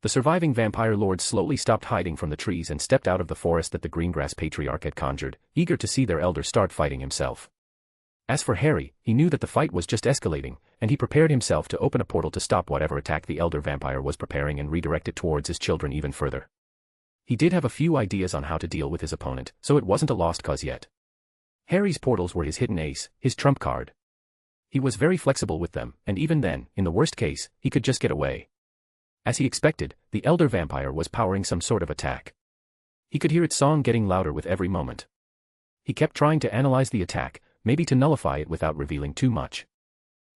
The surviving vampire lords slowly stopped hiding from the trees and stepped out of the forest that the Greengrass Patriarch had conjured, eager to see their elder start fighting himself. As for Harry, he knew that the fight was just escalating, and he prepared himself to open a portal to stop whatever attack the elder vampire was preparing and redirect it towards his children even further. He did have a few ideas on how to deal with his opponent, so it wasn't a lost cause yet. Harry's portals were his hidden ace, his trump card. He was very flexible with them, and even then, in the worst case, he could just get away. As he expected, the elder vampire was powering some sort of attack. He could hear its song getting louder with every moment. He kept trying to analyze the attack, maybe to nullify it without revealing too much.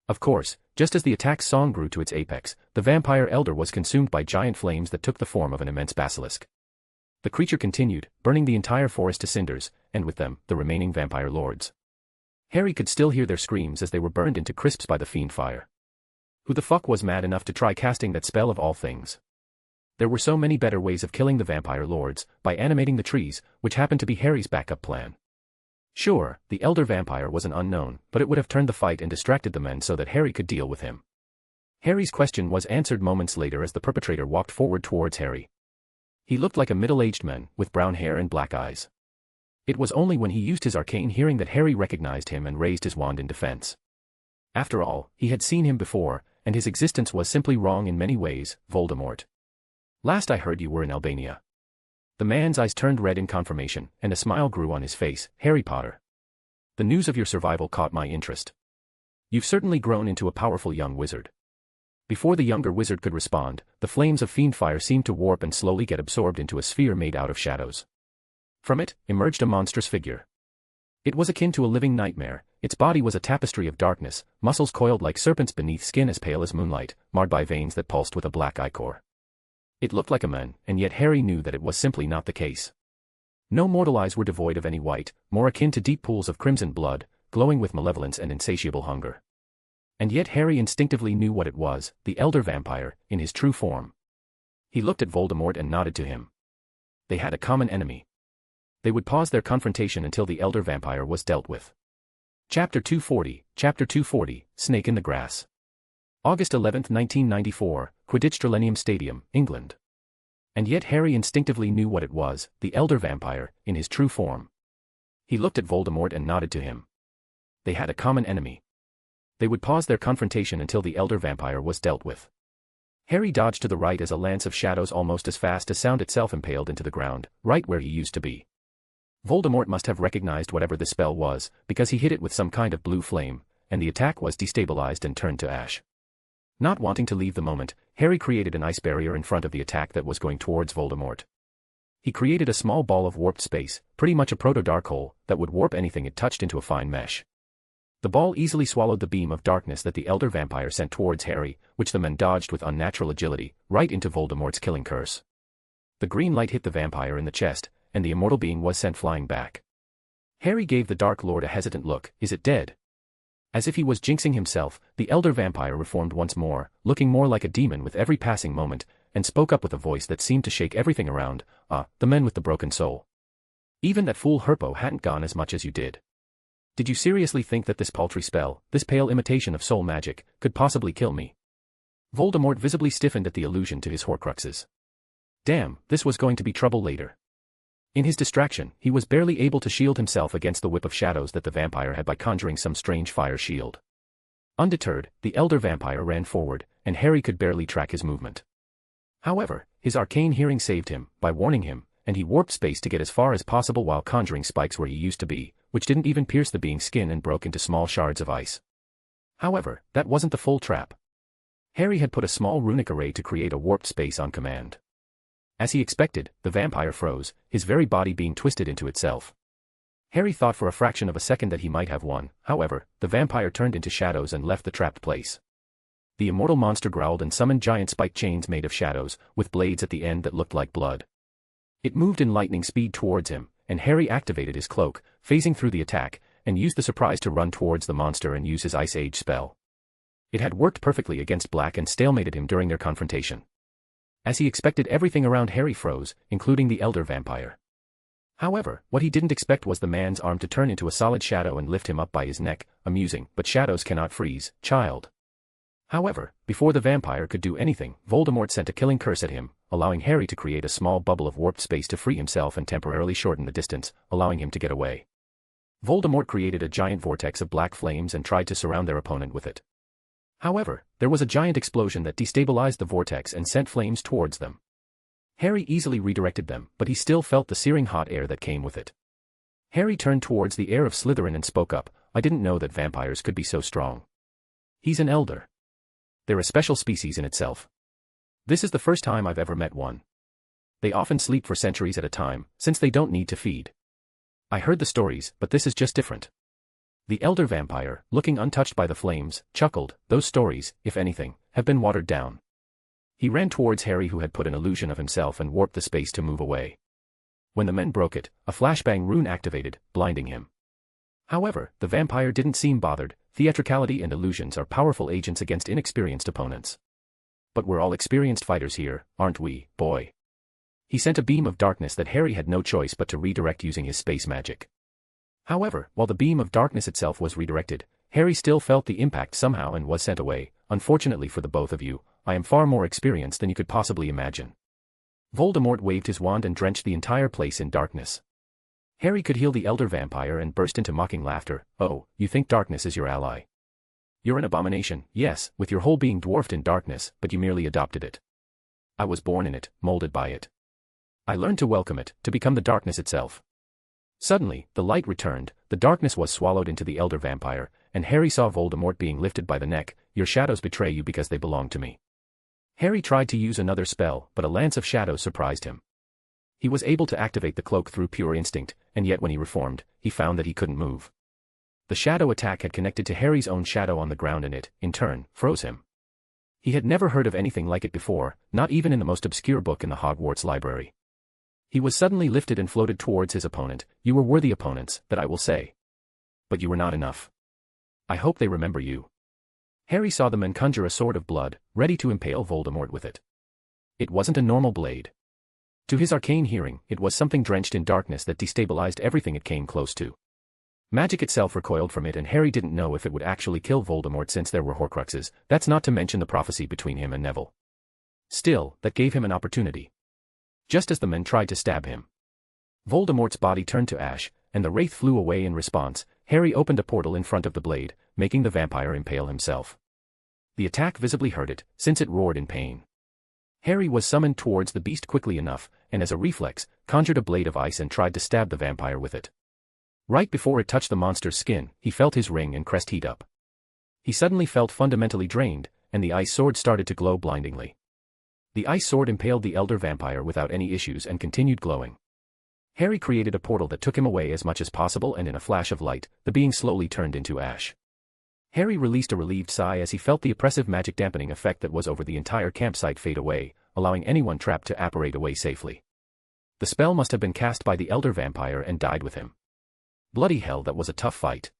Of course, just as the attack's song grew to its apex, the vampire elder was consumed by giant flames that took the form of an immense basilisk. The creature continued, burning the entire forest to cinders, and with them, the remaining vampire lords. Harry could still hear their screams as they were burned into crisps by the fiend fire. Who the fuck was mad enough to try casting that spell of all things? There were so many better ways of killing the vampire lords, by animating the trees, which happened to be Harry's backup plan. Sure, the elder vampire was an unknown, but it would have turned the fight and distracted the men so that Harry could deal with him. Harry's question was answered moments later as the perpetrator walked forward towards Harry. He looked like a middle-aged man, with brown hair and black eyes. It was only when he used his arcane hearing that Harry recognized him and raised his wand in defense. After all, he had seen him before, and his existence was simply wrong in many ways, Voldemort. Last I heard you were in Albania. The man's eyes turned red in confirmation, and a smile grew on his face. Harry Potter. The news of your survival caught my interest. You've certainly grown into a powerful young wizard. Before the younger wizard could respond, the flames of fiend fire seemed to warp and slowly get absorbed into a sphere made out of shadows. From it, emerged a monstrous figure. It was akin to a living nightmare. Its body was a tapestry of darkness, muscles coiled like serpents beneath skin as pale as moonlight, marred by veins that pulsed with a black ichor. It looked like a man, and yet Harry knew that it was simply not the case. No mortal eyes were devoid of any white, more akin to deep pools of crimson blood, glowing with malevolence and insatiable hunger. And yet Harry instinctively knew what it was, the elder vampire, in his true form. He looked at Voldemort and nodded to him. They had a common enemy. They would pause their confrontation until the elder vampire was dealt with. Chapter 240, Snake in the Grass. August 11, 1994, Quidditch Trelenium Stadium, England. And yet Harry instinctively knew what it was, the elder vampire, in his true form. He looked at Voldemort and nodded to him. They had a common enemy. They would pause their confrontation until the elder vampire was dealt with. Harry dodged to the right as a lance of shadows almost as fast as sound itself impaled into the ground, right where he used to be. Voldemort must have recognized whatever the spell was, because he hit it with some kind of blue flame, and the attack was destabilized and turned to ash. Not wanting to leave the moment, Harry created an ice barrier in front of the attack that was going towards Voldemort. He created a small ball of warped space, pretty much a proto-dark hole, that would warp anything it touched into a fine mesh. The ball easily swallowed the beam of darkness that the elder vampire sent towards Harry, which the men dodged with unnatural agility, right into Voldemort's killing curse. The green light hit the vampire in the chest, and the immortal being was sent flying back. Harry gave the Dark Lord a hesitant look. Is it dead? As if he was jinxing himself, the elder vampire reformed once more, looking more like a demon with every passing moment, and spoke up with a voice that seemed to shake everything around. The men with the broken soul. Even that fool Herpo hadn't gone as much as you did. Did you seriously think that this paltry spell, this pale imitation of soul magic, could possibly kill me? Voldemort visibly stiffened at the allusion to his Horcruxes. Damn, this was going to be trouble later. In his distraction, he was barely able to shield himself against the whip of shadows that the vampire had by conjuring some strange fire shield. Undeterred, the elder vampire ran forward, and Harry could barely track his movement. However, his arcane hearing saved him, by warning him, and he warped space to get as far as possible while conjuring spikes where he used to be, which didn't even pierce the being's skin and broke into small shards of ice. However, that wasn't the full trap. Harry had put a small runic array to create a warped space on command. As he expected, the vampire froze, his very body being twisted into itself. Harry thought for a fraction of a second that he might have won. However, the vampire turned into shadows and left the trapped place. The immortal monster growled and summoned giant spiked chains made of shadows, with blades at the end that looked like blood. It moved in lightning speed towards him, and Harry activated his cloak, phasing through the attack, and used the surprise to run towards the monster and use his Ice Age spell. It had worked perfectly against Black and stalemated him during their confrontation. As he expected, everything around Harry froze, including the elder vampire. However, what he didn't expect was the man's arm to turn into a solid shadow and lift him up by his neck. Amusing, but shadows cannot freeze, child. However, before the vampire could do anything, Voldemort sent a killing curse at him, allowing Harry to create a small bubble of warped space to free himself and temporarily shorten the distance, allowing him to get away. Voldemort created a giant vortex of black flames and tried to surround their opponent with it. However, there was a giant explosion that destabilized the vortex and sent flames towards them. Harry easily redirected them, but he still felt the searing hot air that came with it. Harry turned towards the heir of Slytherin and spoke up, "I didn't know that vampires could be so strong. He's an elder. They're a special species in itself. This is the first time I've ever met one. They often sleep for centuries at a time, since they don't need to feed. I heard the stories, but this is just different." The elder vampire, looking untouched by the flames, chuckled, "Those stories, if anything, have been watered down." He ran towards Harry, who had put an illusion of himself and warped the space to move away. When the men broke it, a flashbang rune activated, blinding him. However, the vampire didn't seem bothered. Theatricality and illusions are powerful agents against inexperienced opponents. "But we're all experienced fighters here, aren't we, boy?" He sent a beam of darkness that Harry had no choice but to redirect using his space magic. However, while the beam of darkness itself was redirected, Harry still felt the impact somehow and was sent away. "Unfortunately for the both of you, I am far more experienced than you could possibly imagine." Voldemort waved his wand and drenched the entire place in darkness. Harry could heal the elder vampire and burst into mocking laughter. "Oh, you think darkness is your ally? You're an abomination, yes, with your whole being dwarfed in darkness, but you merely adopted it. I was born in it, molded by it. I learned to welcome it, to become the darkness itself." Suddenly, the light returned, the darkness was swallowed into the elder vampire, and Harry saw Voldemort being lifted by the neck. "Your shadows betray you because they belong to me." Harry tried to use another spell, but a lance of shadows surprised him. He was able to activate the cloak through pure instinct, and yet when he reformed, he found that he couldn't move. The shadow attack had connected to Harry's own shadow on the ground and it, in turn, froze him. He had never heard of anything like it before, not even in the most obscure book in the Hogwarts library. He was suddenly lifted and floated towards his opponent. "You were worthy opponents, that I will say. But you were not enough. I hope they remember you." Harry saw the men conjure a sword of blood, ready to impale Voldemort with it. It wasn't a normal blade. To his arcane hearing, it was something drenched in darkness that destabilized everything it came close to. Magic itself recoiled from it, and Harry didn't know if it would actually kill Voldemort since there were Horcruxes, that's not to mention the prophecy between him and Neville. Still, that gave him an opportunity. Just as the men tried to stab him, Voldemort's body turned to ash, and the wraith flew away in response. Harry opened a portal in front of the blade, making the vampire impale himself. The attack visibly hurt it, since it roared in pain. Harry was summoned towards the beast quickly enough, and as a reflex, conjured a blade of ice and tried to stab the vampire with it. Right before it touched the monster's skin, he felt his ring and crest heat up. He suddenly felt fundamentally drained, and the ice sword started to glow blindingly. The ice sword impaled the elder vampire without any issues and continued glowing. Harry created a portal that took him away as much as possible, and in a flash of light, the being slowly turned into ash. Harry released a relieved sigh as he felt the oppressive magic dampening effect that was over the entire campsite fade away, allowing anyone trapped to apparate away safely. The spell must have been cast by the elder vampire and died with him. Bloody hell, that was a tough fight.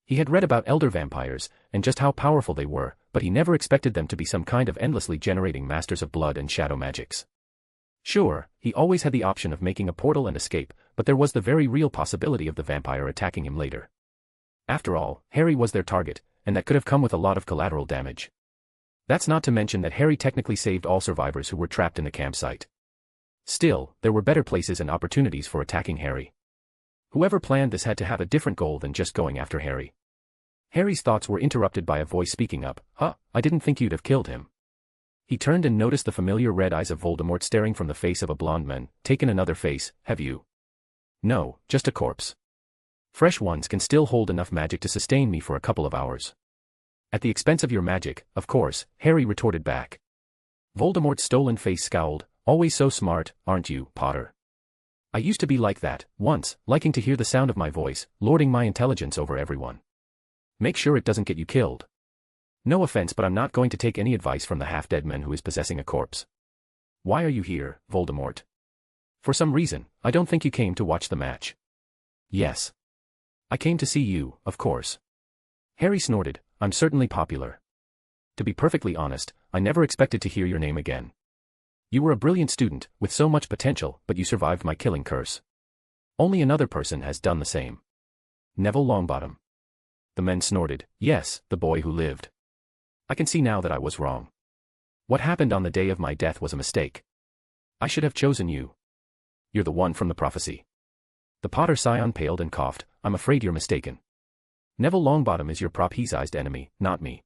He had read about elder vampires, and just how powerful they were, but he never expected them to be some kind of endlessly generating masters of blood and shadow magics. Sure, he always had the option of making a portal and escape, but there was the very real possibility of the vampire attacking him later. After all, Harry was their target, and that could have come with a lot of collateral damage. That's not to mention that Harry technically saved all survivors who were trapped in the campsite. Still, there were better places and opportunities for attacking Harry. Whoever planned this had to have a different goal than just going after Harry. Harry's thoughts were interrupted by a voice speaking up. "Huh, I didn't think you'd have killed him." He turned and noticed the familiar red eyes of Voldemort staring from the face of a blonde man. "Taken another face, have you?" "No, just a corpse. Fresh ones can still hold enough magic to sustain me for a couple of hours." "At the expense of your magic, of course," Harry retorted back. Voldemort's stolen face scowled. "Always so smart, aren't you, Potter? I used to be like that, once, liking to hear the sound of my voice, lording my intelligence over everyone. Make sure it doesn't get you killed. No offense, but I'm not going to take any advice from the half-dead man who is possessing a corpse. Why are you here, Voldemort? For some reason, I don't think you came to watch the match." "Yes. I came to see you, of course." Harry snorted. "I'm certainly popular. To be perfectly honest, I never expected to hear your name again. You were a brilliant student, with so much potential, but you survived my killing curse. Only another person has done the same. Neville Longbottom." The men snorted. "Yes, the boy who lived." I can see now that I was wrong. What happened on the day of my death was a mistake. I should have chosen you. You're the one from the prophecy. The Potter scion paled and coughed. I'm afraid you're mistaken. Neville Longbottom is your prophesized enemy, not me.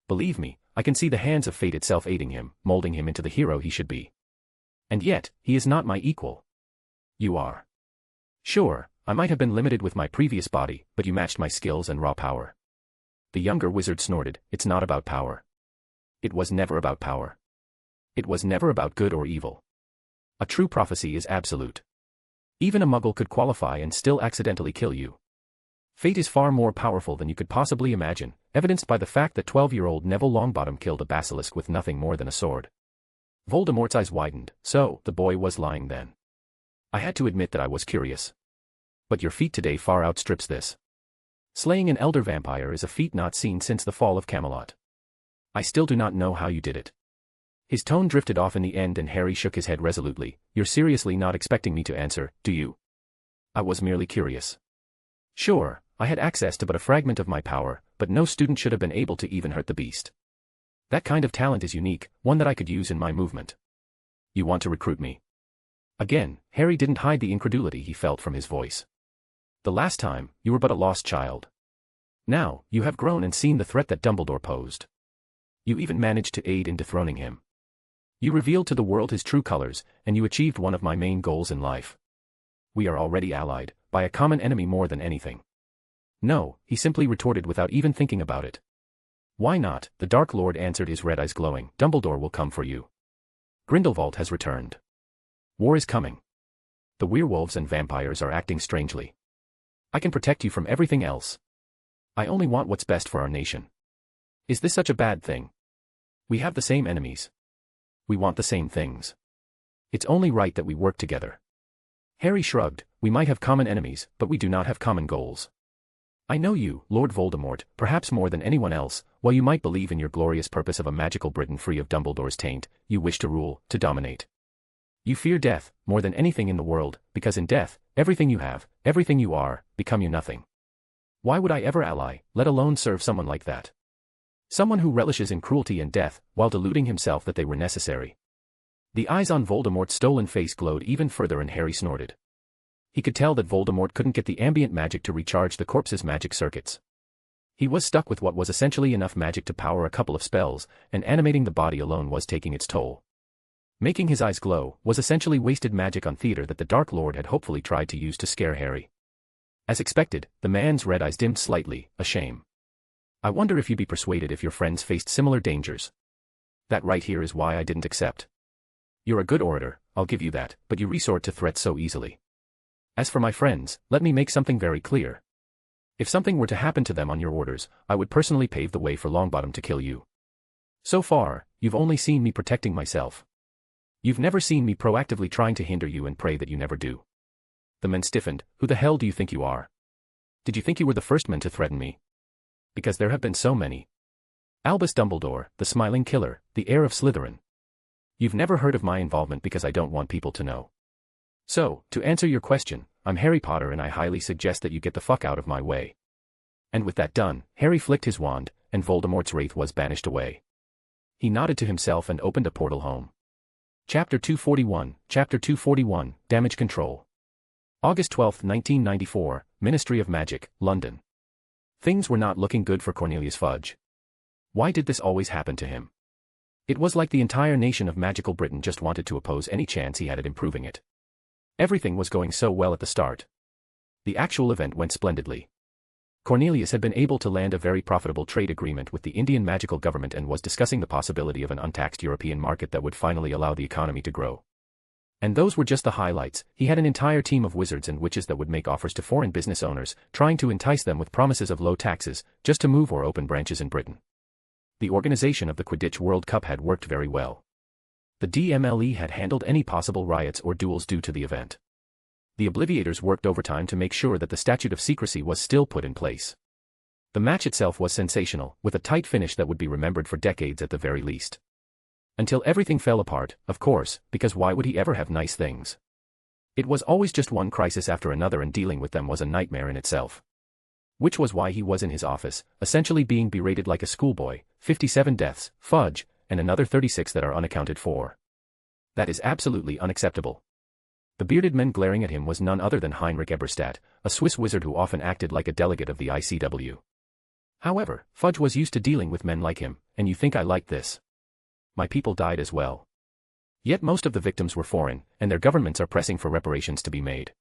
Believe me, I can see the hands of fate itself aiding him, molding him into the hero he should be. And yet, he is not my equal. You are. Sure, I might have been limited with my previous body, but you matched my skills and raw power. The younger wizard snorted. It's not about power. It was never about power. It was never about good or evil. A true prophecy is absolute. Even a muggle could qualify and still accidentally kill you. Fate is far more powerful than you could possibly imagine, evidenced by the fact that 12-year-old Neville Longbottom killed a basilisk with nothing more than a sword. Voldemort's eyes widened. So, the boy was lying then. I had to admit that I was curious. But your feat today far outstrips this. Slaying an elder vampire is a feat not seen since the fall of Camelot. I still do not know how you did it. His tone drifted off in the end and Harry shook his head resolutely. You're seriously not expecting me to answer, do you? I was merely curious. Sure, I had access to but a fragment of my power, but no student should have been able to even hurt the beast. That kind of talent is unique, one that I could use in my movement. You want to recruit me? Again, Harry didn't hide the incredulity he felt from his voice. The last time, you were but a lost child. Now, you have grown and seen the threat that Dumbledore posed. You even managed to aid in dethroning him. You revealed to the world his true colors, and you achieved one of my main goals in life. We are already allied, by a common enemy more than anything. No, he simply retorted without even thinking about it. Why not? The Dark Lord answered, his red eyes glowing. Dumbledore will come for you. Grindelwald has returned. War is coming. The werewolves and vampires are acting strangely. I can protect you from everything else. I only want what's best for our nation. Is this such a bad thing? We have the same enemies. We want the same things. It's only right that we work together. Harry shrugged. We might have common enemies, but we do not have common goals. I know you, Lord Voldemort, perhaps more than anyone else. While you might believe in your glorious purpose of a magical Britain free of Dumbledore's taint, you wish to rule, to dominate. You fear death, more than anything in the world, because in death, everything you have, everything you are, become you nothing. Why would I ever ally, let alone serve someone like that? Someone who relishes in cruelty and death, while deluding himself that they were necessary. The eyes on Voldemort's stolen face glowed even further and Harry snorted. He could tell that Voldemort couldn't get the ambient magic to recharge the corpse's magic circuits. He was stuck with what was essentially enough magic to power a couple of spells, and animating the body alone was taking its toll. Making his eyes glow was essentially wasted magic on theater that the Dark Lord had hopefully tried to use to scare Harry. As expected, the man's red eyes dimmed slightly, a shame. I wonder if you'd be persuaded if your friends faced similar dangers. That right here is why I didn't accept. You're a good orator, I'll give you that, but you resort to threats so easily. As for my friends, let me make something very clear. If something were to happen to them on your orders, I would personally pave the way for Longbottom to kill you. So far, you've only seen me protecting myself. You've never seen me proactively trying to hinder you and pray that you never do. The men stiffened. Who the hell do you think you are? Did you think you were the first man to threaten me? Because there have been so many. Albus Dumbledore, the smiling killer, the heir of Slytherin. You've never heard of my involvement because I don't want people to know. So, to answer your question, I'm Harry Potter and I highly suggest that you get the fuck out of my way. And with that done, Harry flicked his wand, and Voldemort's wraith was banished away. He nodded to himself and opened a portal home. Chapter 241, Damage Control. August 12, 1994, Ministry of Magic, London. Things were not looking good for Cornelius Fudge. Why did this always happen to him? It was like the entire nation of magical Britain just wanted to oppose any chance he had at improving it. Everything was going so well at the start. The actual event went splendidly. Cornelius had been able to land a very profitable trade agreement with the Indian magical government and was discussing the possibility of an untaxed European market that would finally allow the economy to grow. And those were just the highlights. He had an entire team of wizards and witches that would make offers to foreign business owners, trying to entice them with promises of low taxes, just to move or open branches in Britain. The organization of the Quidditch World Cup had worked very well. The DMLE had handled any possible riots or duels due to the event. The Obliviators worked overtime to make sure that the statute of secrecy was still put in place. The match itself was sensational, with a tight finish that would be remembered for decades at the very least. Until everything fell apart, of course, because why would he ever have nice things? It was always just one crisis after another and dealing with them was a nightmare in itself. Which was why he was in his office, essentially being berated like a schoolboy. 57 deaths, fudge, and another 36 that are unaccounted for. That is absolutely unacceptable. The bearded man glaring at him was none other than Heinrich Eberstadt, a Swiss wizard who often acted like a delegate of the ICW. However, Fudge was used to dealing with men like him, and you think I liked this? My people died as well. Yet most of the victims were foreign, and their governments are pressing for reparations to be made.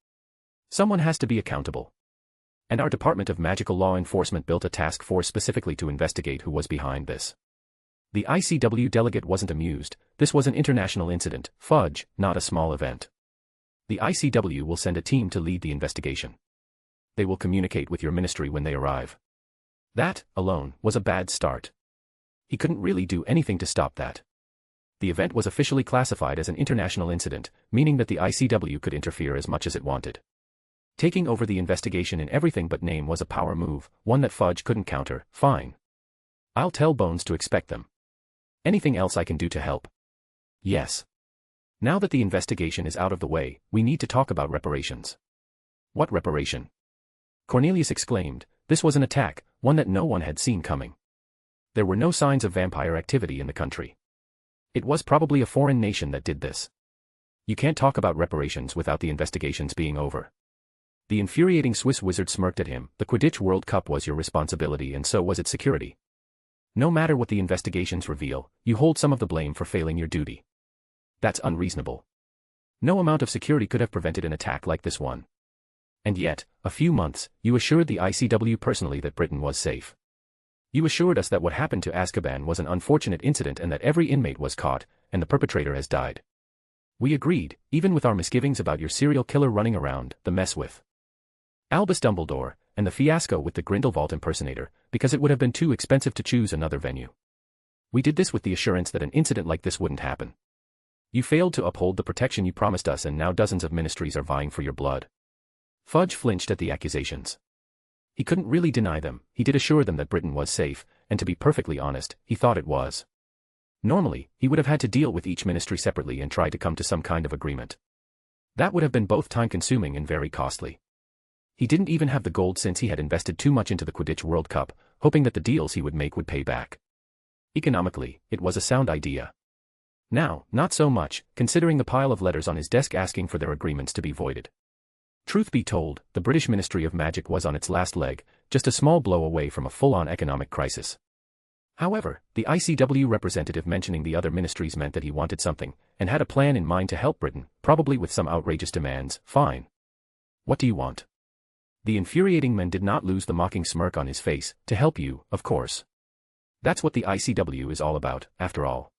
Someone has to be accountable. And our Department of Magical Law Enforcement built a task force specifically to investigate who was behind this. The ICW delegate wasn't amused. This was an international incident, fudge, not a small event. The ICW will send a team to lead the investigation. They will communicate with your ministry when they arrive. That, alone, was a bad start. He couldn't really do anything to stop that. The event was officially classified as an international incident, meaning that the ICW could interfere as much as it wanted. Taking over the investigation in everything but name was a power move, one that Fudge couldn't counter. Fine. I'll tell Bones to expect them. Anything else I can do to help? Yes. Now that the investigation is out of the way, we need to talk about reparations. What reparation? Cornelius exclaimed. This was an attack, one that no one had seen coming. There were no signs of vampire activity in the country. It was probably a foreign nation that did this. You can't talk about reparations without the investigations being over. The infuriating Swiss wizard smirked at him. The Quidditch World Cup was your responsibility and so was its security. No matter what the investigations reveal, you hold some of the blame for failing your duty. That's unreasonable. No amount of security could have prevented an attack like this one. And yet, a few months, you assured the ICW personally that Britain was safe. You assured us that what happened to Azkaban was an unfortunate incident and that every inmate was caught, and the perpetrator has died. We agreed, even with our misgivings about your serial killer running around the mess with Albus Dumbledore, and the fiasco with the Grindelwald impersonator, because it would have been too expensive to choose another venue. We did this with the assurance that an incident like this wouldn't happen. You failed to uphold the protection you promised us and now dozens of ministries are vying for your blood. Fudge flinched at the accusations. He couldn't really deny them. He did assure them that Britain was safe, and to be perfectly honest, he thought it was. Normally, he would have had to deal with each ministry separately and try to come to some kind of agreement. That would have been both time-consuming and very costly. He didn't even have the gold since he had invested too much into the Quidditch World Cup, hoping that the deals he would make would pay back. Economically, it was a sound idea. Now, not so much, considering the pile of letters on his desk asking for their agreements to be voided. Truth be told, the British Ministry of Magic was on its last leg, just a small blow away from a full-on economic crisis. However, the ICW representative mentioning the other ministries meant that he wanted something, and had a plan in mind to help Britain, probably with some outrageous demands. Fine. What do you want? The infuriating man did not lose the mocking smirk on his face. To help you, of course. That's what the ICW is all about, after all.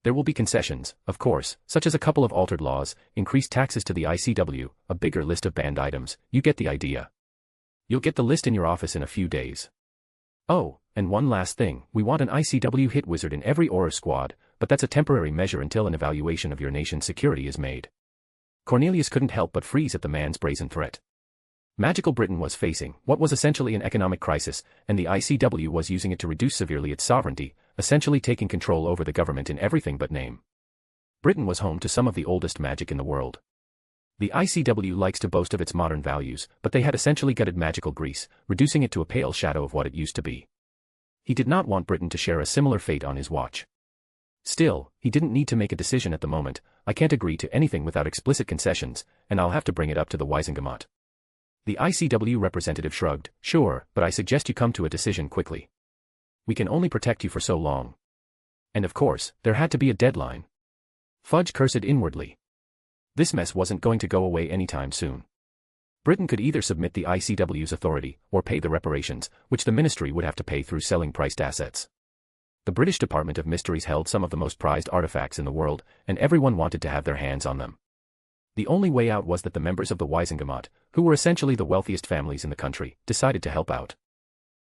There will be concessions, of course, such as a couple of altered laws, increased taxes to the ICW, a bigger list of banned items. You get the idea. You'll get the list in your office in a few days. Oh, and one last thing, we want an ICW hit wizard in every Auror squad, but that's a temporary measure until an evaluation of your nation's security is made. Cornelius couldn't help but freeze at the man's brazen threat. Magical Britain was facing what was essentially an economic crisis, and the ICW was using it to reduce severely its sovereignty, essentially taking control over the government in everything but name. Britain was home to some of the oldest magic in the world. The ICW likes to boast of its modern values, but they had essentially gutted magical Greece, reducing it to a pale shadow of what it used to be. He did not want Britain to share a similar fate on his watch. Still, he didn't need to make a decision at the moment. I can't agree to anything without explicit concessions, and I'll have to bring it up to the Wisengamot. The ICW representative shrugged. Sure, but I suggest you come to a decision quickly. We can only protect you for so long. And of course, there had to be a deadline. Fudge cursed inwardly. This mess wasn't going to go away anytime soon. Britain could either submit the ICW's authority, or pay the reparations, which the ministry would have to pay through selling priced assets. The British Department of Mysteries held some of the most prized artifacts in the world, and everyone wanted to have their hands on them. The only way out was that the members of the Wisengamot, who were essentially the wealthiest families in the country, decided to help out.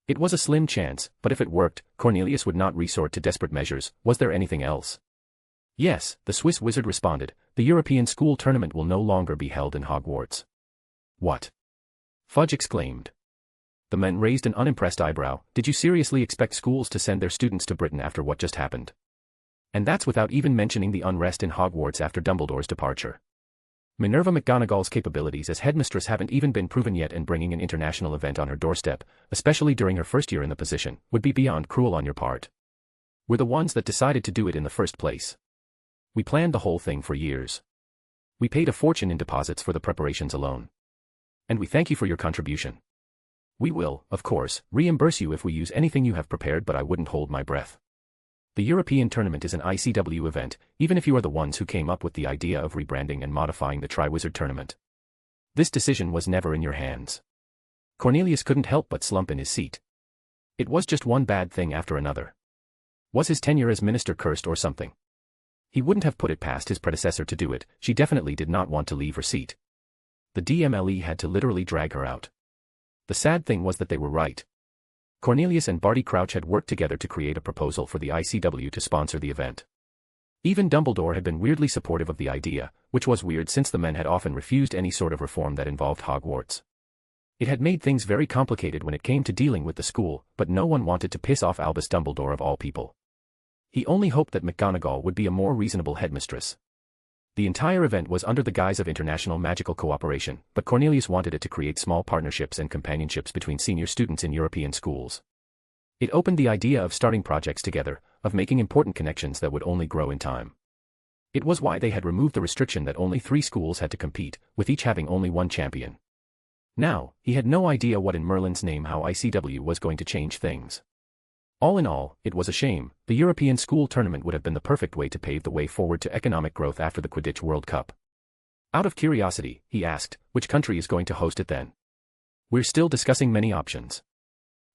It was a slim chance, but if it worked, Cornelius would not resort to desperate measures. Was there anything else? Yes, the Swiss wizard responded. The European school tournament will no longer be held in Hogwarts. What? Fudge exclaimed. The man raised an unimpressed eyebrow. Did you seriously expect schools to send their students to Britain after what just happened? And that's without even mentioning the unrest in Hogwarts after Dumbledore's departure. Minerva McGonagall's capabilities as headmistress haven't even been proven yet, and bringing an international event on her doorstep, especially during her first year in the position, would be beyond cruel on your part. We're the ones that decided to do it in the first place. We planned the whole thing for years. We paid a fortune in deposits for the preparations alone. And we thank you for your contribution. We will, of course, reimburse you if we use anything you have prepared, but I wouldn't hold my breath. The European tournament is an ICW event, even if you are the ones who came up with the idea of rebranding and modifying the Triwizard tournament. This decision was never in your hands. Cornelius couldn't help but slump in his seat. It was just one bad thing after another. Was his tenure as minister cursed or something? He wouldn't have put it past his predecessor to do it. She definitely did not want to leave her seat. The DMLE had to literally drag her out. The sad thing was that they were right. Cornelius and Barty Crouch had worked together to create a proposal for the ICW to sponsor the event. Even Dumbledore had been weirdly supportive of the idea, which was weird since the men had often refused any sort of reform that involved Hogwarts. It had made things very complicated when it came to dealing with the school, but no one wanted to piss off Albus Dumbledore of all people. He only hoped that McGonagall would be a more reasonable headmistress. The entire event was under the guise of international magical cooperation, but Cornelius wanted it to create small partnerships and companionships between senior students in European schools. It opened the idea of starting projects together, of making important connections that would only grow in time. It was why they had removed the restriction that only 3 schools had to compete, with each having only one champion. Now, he had no idea what in Merlin's name how ICW was going to change things. All in all, it was a shame. The European school tournament would have been the perfect way to pave the way forward to economic growth after the Quidditch World Cup. Out of curiosity, he asked, which country is going to host it then? We're still discussing many options.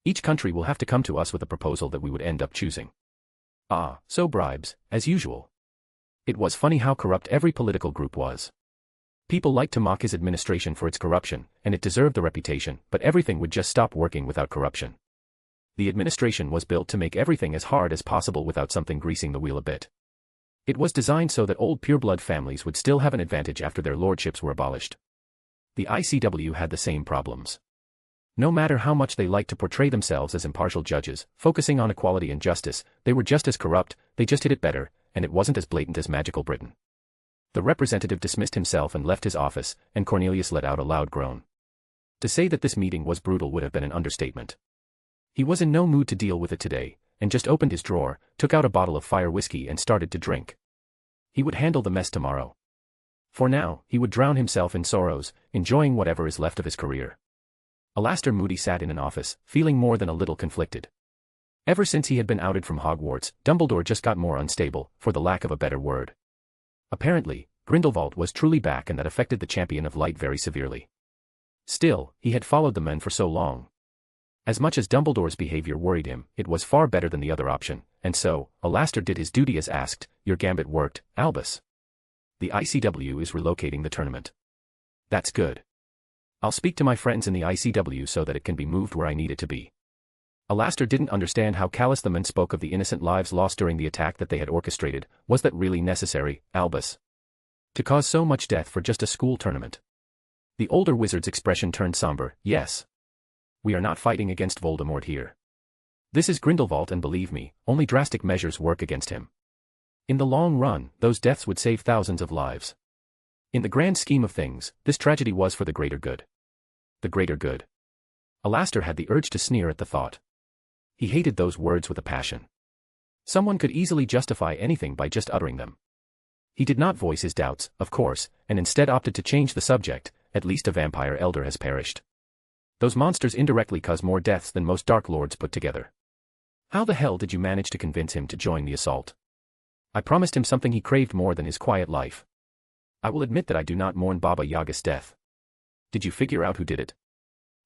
Each country will have to come to us with a proposal that we would end up choosing. Ah, so bribes, as usual. It was funny how corrupt every political group was. People liked to mock his administration for its corruption, and it deserved the reputation, but everything would just stop working without corruption. The administration was built to make everything as hard as possible without something greasing the wheel a bit. It was designed so that old pureblood families would still have an advantage after their lordships were abolished. The ICW had the same problems. No matter how much they liked to portray themselves as impartial judges, focusing on equality and justice, they were just as corrupt, they just hid it better, and it wasn't as blatant as Magical Britain. The representative dismissed himself and left his office, and Cornelius let out a loud groan. To say that this meeting was brutal would have been an understatement. He was in no mood to deal with it today, and just opened his drawer, took out a bottle of fire whiskey and started to drink. He would handle the mess tomorrow. For now, he would drown himself in sorrows, enjoying whatever is left of his career. Alastor Moody sat in an office, feeling more than a little conflicted. Ever since he had been outed from Hogwarts, Dumbledore just got more unstable, for the lack of a better word. Apparently, Grindelwald was truly back, and that affected the Champion of Light very severely. Still, he had followed the men for so long. As much as Dumbledore's behavior worried him, it was far better than the other option, and so, Alastor did his duty as asked. Your gambit worked, Albus. The ICW is relocating the tournament. That's good. I'll speak to my friends in the ICW so that it can be moved where I need it to be. Alastor didn't understand how callous the men spoke of the innocent lives lost during the attack that they had orchestrated. Was that really necessary, Albus? To cause so much death for just a school tournament? The older wizard's expression turned somber. Yes. We are not fighting against Voldemort here. This is Grindelwald, and believe me, only drastic measures work against him. In the long run, those deaths would save thousands of lives. In the grand scheme of things, this tragedy was for the greater good. The greater good. Alastor had the urge to sneer at the thought. He hated those words with a passion. Someone could easily justify anything by just uttering them. He did not voice his doubts, of course, and instead opted to change the subject. At least a vampire elder has perished. Those monsters indirectly cause more deaths than most Dark Lords put together. How the hell did you manage to convince him to join the assault? I promised him something he craved more than his quiet life. I will admit that I do not mourn Baba Yaga's death. Did you figure out who did it?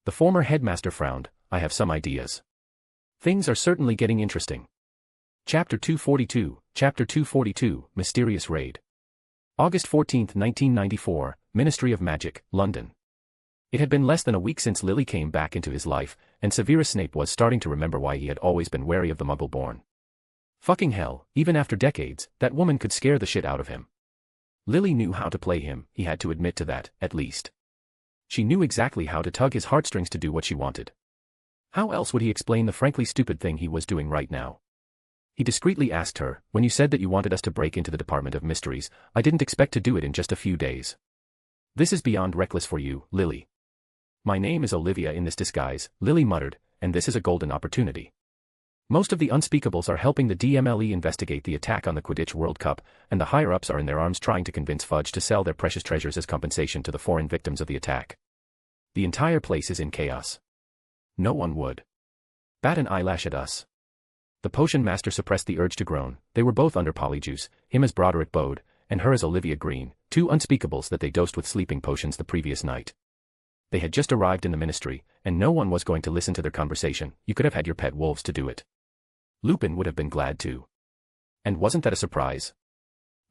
The former headmaster frowned. I have some ideas. Things are certainly getting interesting. Chapter 242, Chapter 242, Mysterious Raid. August 14, 1994, Ministry of Magic, London. It had been less than a week since Lily came back into his life, and Severus Snape was starting to remember why he had always been wary of the Muggle-born. Fucking hell, even after decades, that woman could scare the shit out of him. Lily knew how to play him, he had to admit to that, at least. She knew exactly how to tug his heartstrings to do what she wanted. How else would he explain the frankly stupid thing he was doing right now? He discreetly asked her, when you said that you wanted us to break into the Department of Mysteries, I didn't expect to do it in just a few days. This is beyond reckless for you, Lily. My name is Olivia in this disguise, Lily muttered, and this is a golden opportunity. Most of the unspeakables are helping the DMLE investigate the attack on the Quidditch World Cup, and the higher-ups are in their arms trying to convince Fudge to sell their precious treasures as compensation to the foreign victims of the attack. The entire place is in chaos. No one would bat an eyelash at us. The potion master suppressed the urge to groan. They were both under polyjuice, him as Broderick Bode, and her as Olivia Green, two unspeakables that they dosed with sleeping potions the previous night. They had just arrived in the ministry, and no one was going to listen to their conversation. You could have had your pet wolves to do it. Lupin would have been glad to. And wasn't that a surprise?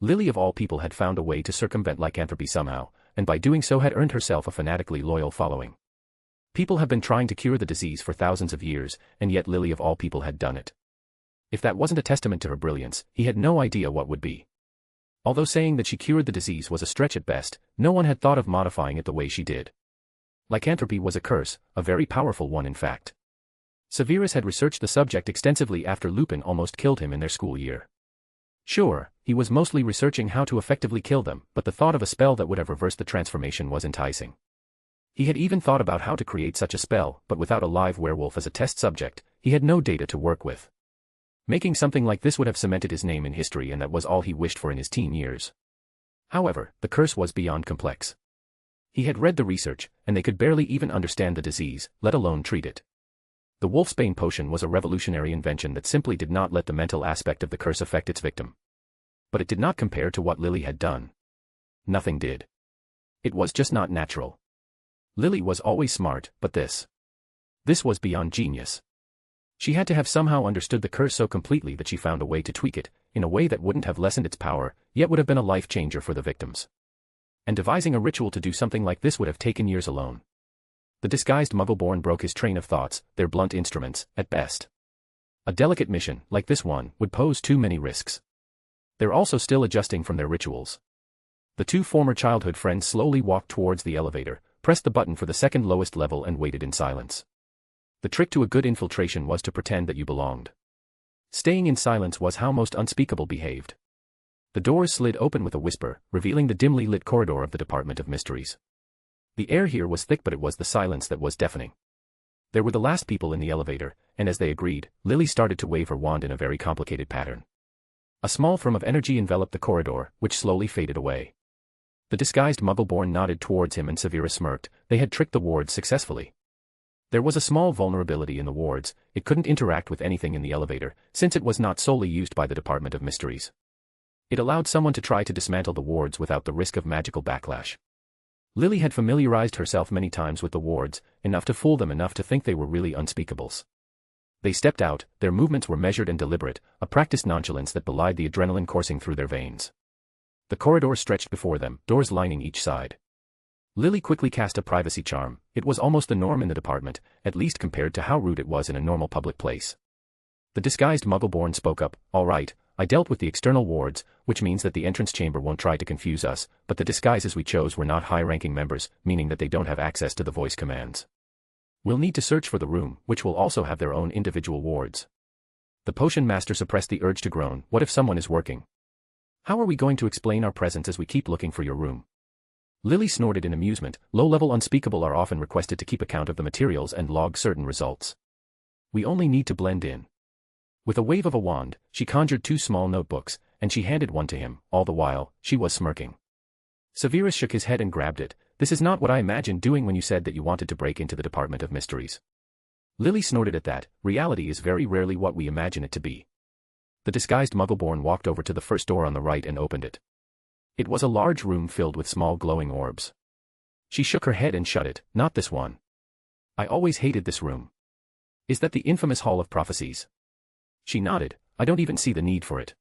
Lily of all people had found a way to circumvent lycanthropy somehow, and by doing so had earned herself a fanatically loyal following. People have been trying to cure the disease for thousands of years, and yet Lily of all people had done it. If that wasn't a testament to her brilliance, he had no idea what would be. Although saying that she cured the disease was a stretch at best, no one had thought of modifying it the way she did. Lycanthropy was a curse, a very powerful one in fact. Severus had researched the subject extensively after Lupin almost killed him in their school year. Sure, he was mostly researching how to effectively kill them, but the thought of a spell that would have reversed the transformation was enticing. He had even thought about how to create such a spell, but without a live werewolf as a test subject, he had no data to work with. Making something like this would have cemented his name in history, and that was all he wished for in his teen years. However, the curse was beyond complex. He had read the research, and they could barely even understand the disease, let alone treat it. The Wolfsbane potion was a revolutionary invention that simply did not let the mental aspect of the curse affect its victim. But it did not compare to what Lily had done. Nothing did. It was just not natural. Lily was always smart, but this was beyond genius. She had to have somehow understood the curse so completely that she found a way to tweak it, in a way that wouldn't have lessened its power, yet would have been a life changer for the victims. And devising a ritual to do something like this would have taken years alone. The disguised Muggleborn broke his train of thoughts, their blunt instruments, at best. A delicate mission, like this one, would pose too many risks. They're also still adjusting from their rituals. The two former childhood friends slowly walked towards the elevator, pressed the button for the second lowest level and waited in silence. The trick to a good infiltration was to pretend that you belonged. Staying in silence was how most unspeakable behaved. The doors slid open with a whisper, revealing the dimly lit corridor of the Department of Mysteries. The air here was thick, but it was the silence that was deafening. There were the last people in the elevator, and as they agreed, Lily started to wave her wand in a very complicated pattern. A small film of energy enveloped the corridor, which slowly faded away. The disguised Muggleborn nodded towards him and Severus smirked. They had tricked the wards successfully. There was a small vulnerability in the wards. It couldn't interact with anything in the elevator, since it was not solely used by the Department of Mysteries. It allowed someone to try to dismantle the wards without the risk of magical backlash. Lily had familiarized herself many times with the wards, enough to fool them enough to think they were really unspeakables. They stepped out, their movements were measured and deliberate, a practiced nonchalance that belied the adrenaline coursing through their veins. The corridor stretched before them, doors lining each side. Lily quickly cast a privacy charm. It was almost the norm in the department, at least compared to how rude it was in a normal public place. The disguised Muggleborn spoke up. "All right, I dealt with the external wards, which means that the entrance chamber won't try to confuse us, but the disguises we chose were not high-ranking members, meaning that they don't have access to the voice commands. We'll need to search for the room, which will also have their own individual wards." The potion master suppressed the urge to groan. "What if someone is working? How are we going to explain our presence as we keep looking for your room?" Lily snorted in amusement. Low-level unspeakable are often requested to keep account of the materials and log certain results. We only need to blend in. With a wave of a wand, she conjured two small notebooks, and she handed one to him. All the while, she was smirking. Severus shook his head and grabbed it. "This is not what I imagined doing when you said that you wanted to break into the Department of Mysteries." Lily snorted at that. Reality is very rarely what we imagine it to be. The disguised Muggleborn walked over to the first door on the right and opened it. It was a large room filled with small glowing orbs. She shook her head and shut it. "Not this one. I always hated this room. Is that the infamous Hall of Prophecies?" She nodded. "I don't even see the need for it.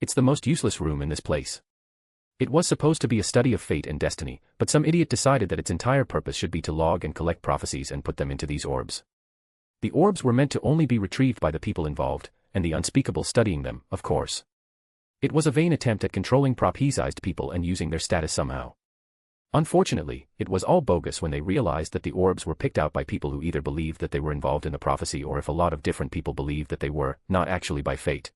It's the most useless room in this place. It was supposed to be a study of fate and destiny, but some idiot decided that its entire purpose should be to log and collect prophecies and put them into these orbs. The orbs were meant to only be retrieved by the people involved, and the unspeakable studying them, of course. It was a vain attempt at controlling prophesized people and using their status somehow. Unfortunately, it was all bogus when they realized that the orbs were picked out by people who either believed that they were involved in the prophecy or if a lot of different people believed that they were, not actually by fate.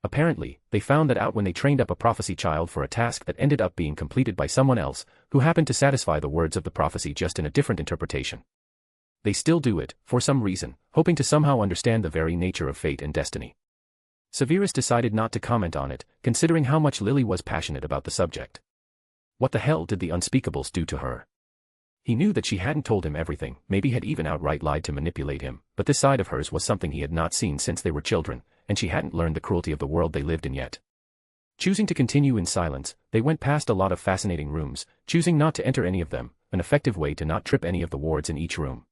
Apparently, they found that out when they trained up a prophecy child for a task that ended up being completed by someone else, who happened to satisfy the words of the prophecy just in a different interpretation. They still do it, for some reason, hoping to somehow understand the very nature of fate and destiny. Severus decided not to comment on it, considering how much Lily was passionate about the subject. What the hell did the unspeakables do to her? He knew that she hadn't told him everything, maybe had even outright lied to manipulate him, but this side of hers was something he had not seen since they were children, and she hadn't learned the cruelty of the world they lived in yet. Choosing to continue in silence, they went past a lot of fascinating rooms, choosing not to enter any of them, an effective way to not trip any of the wards in each room.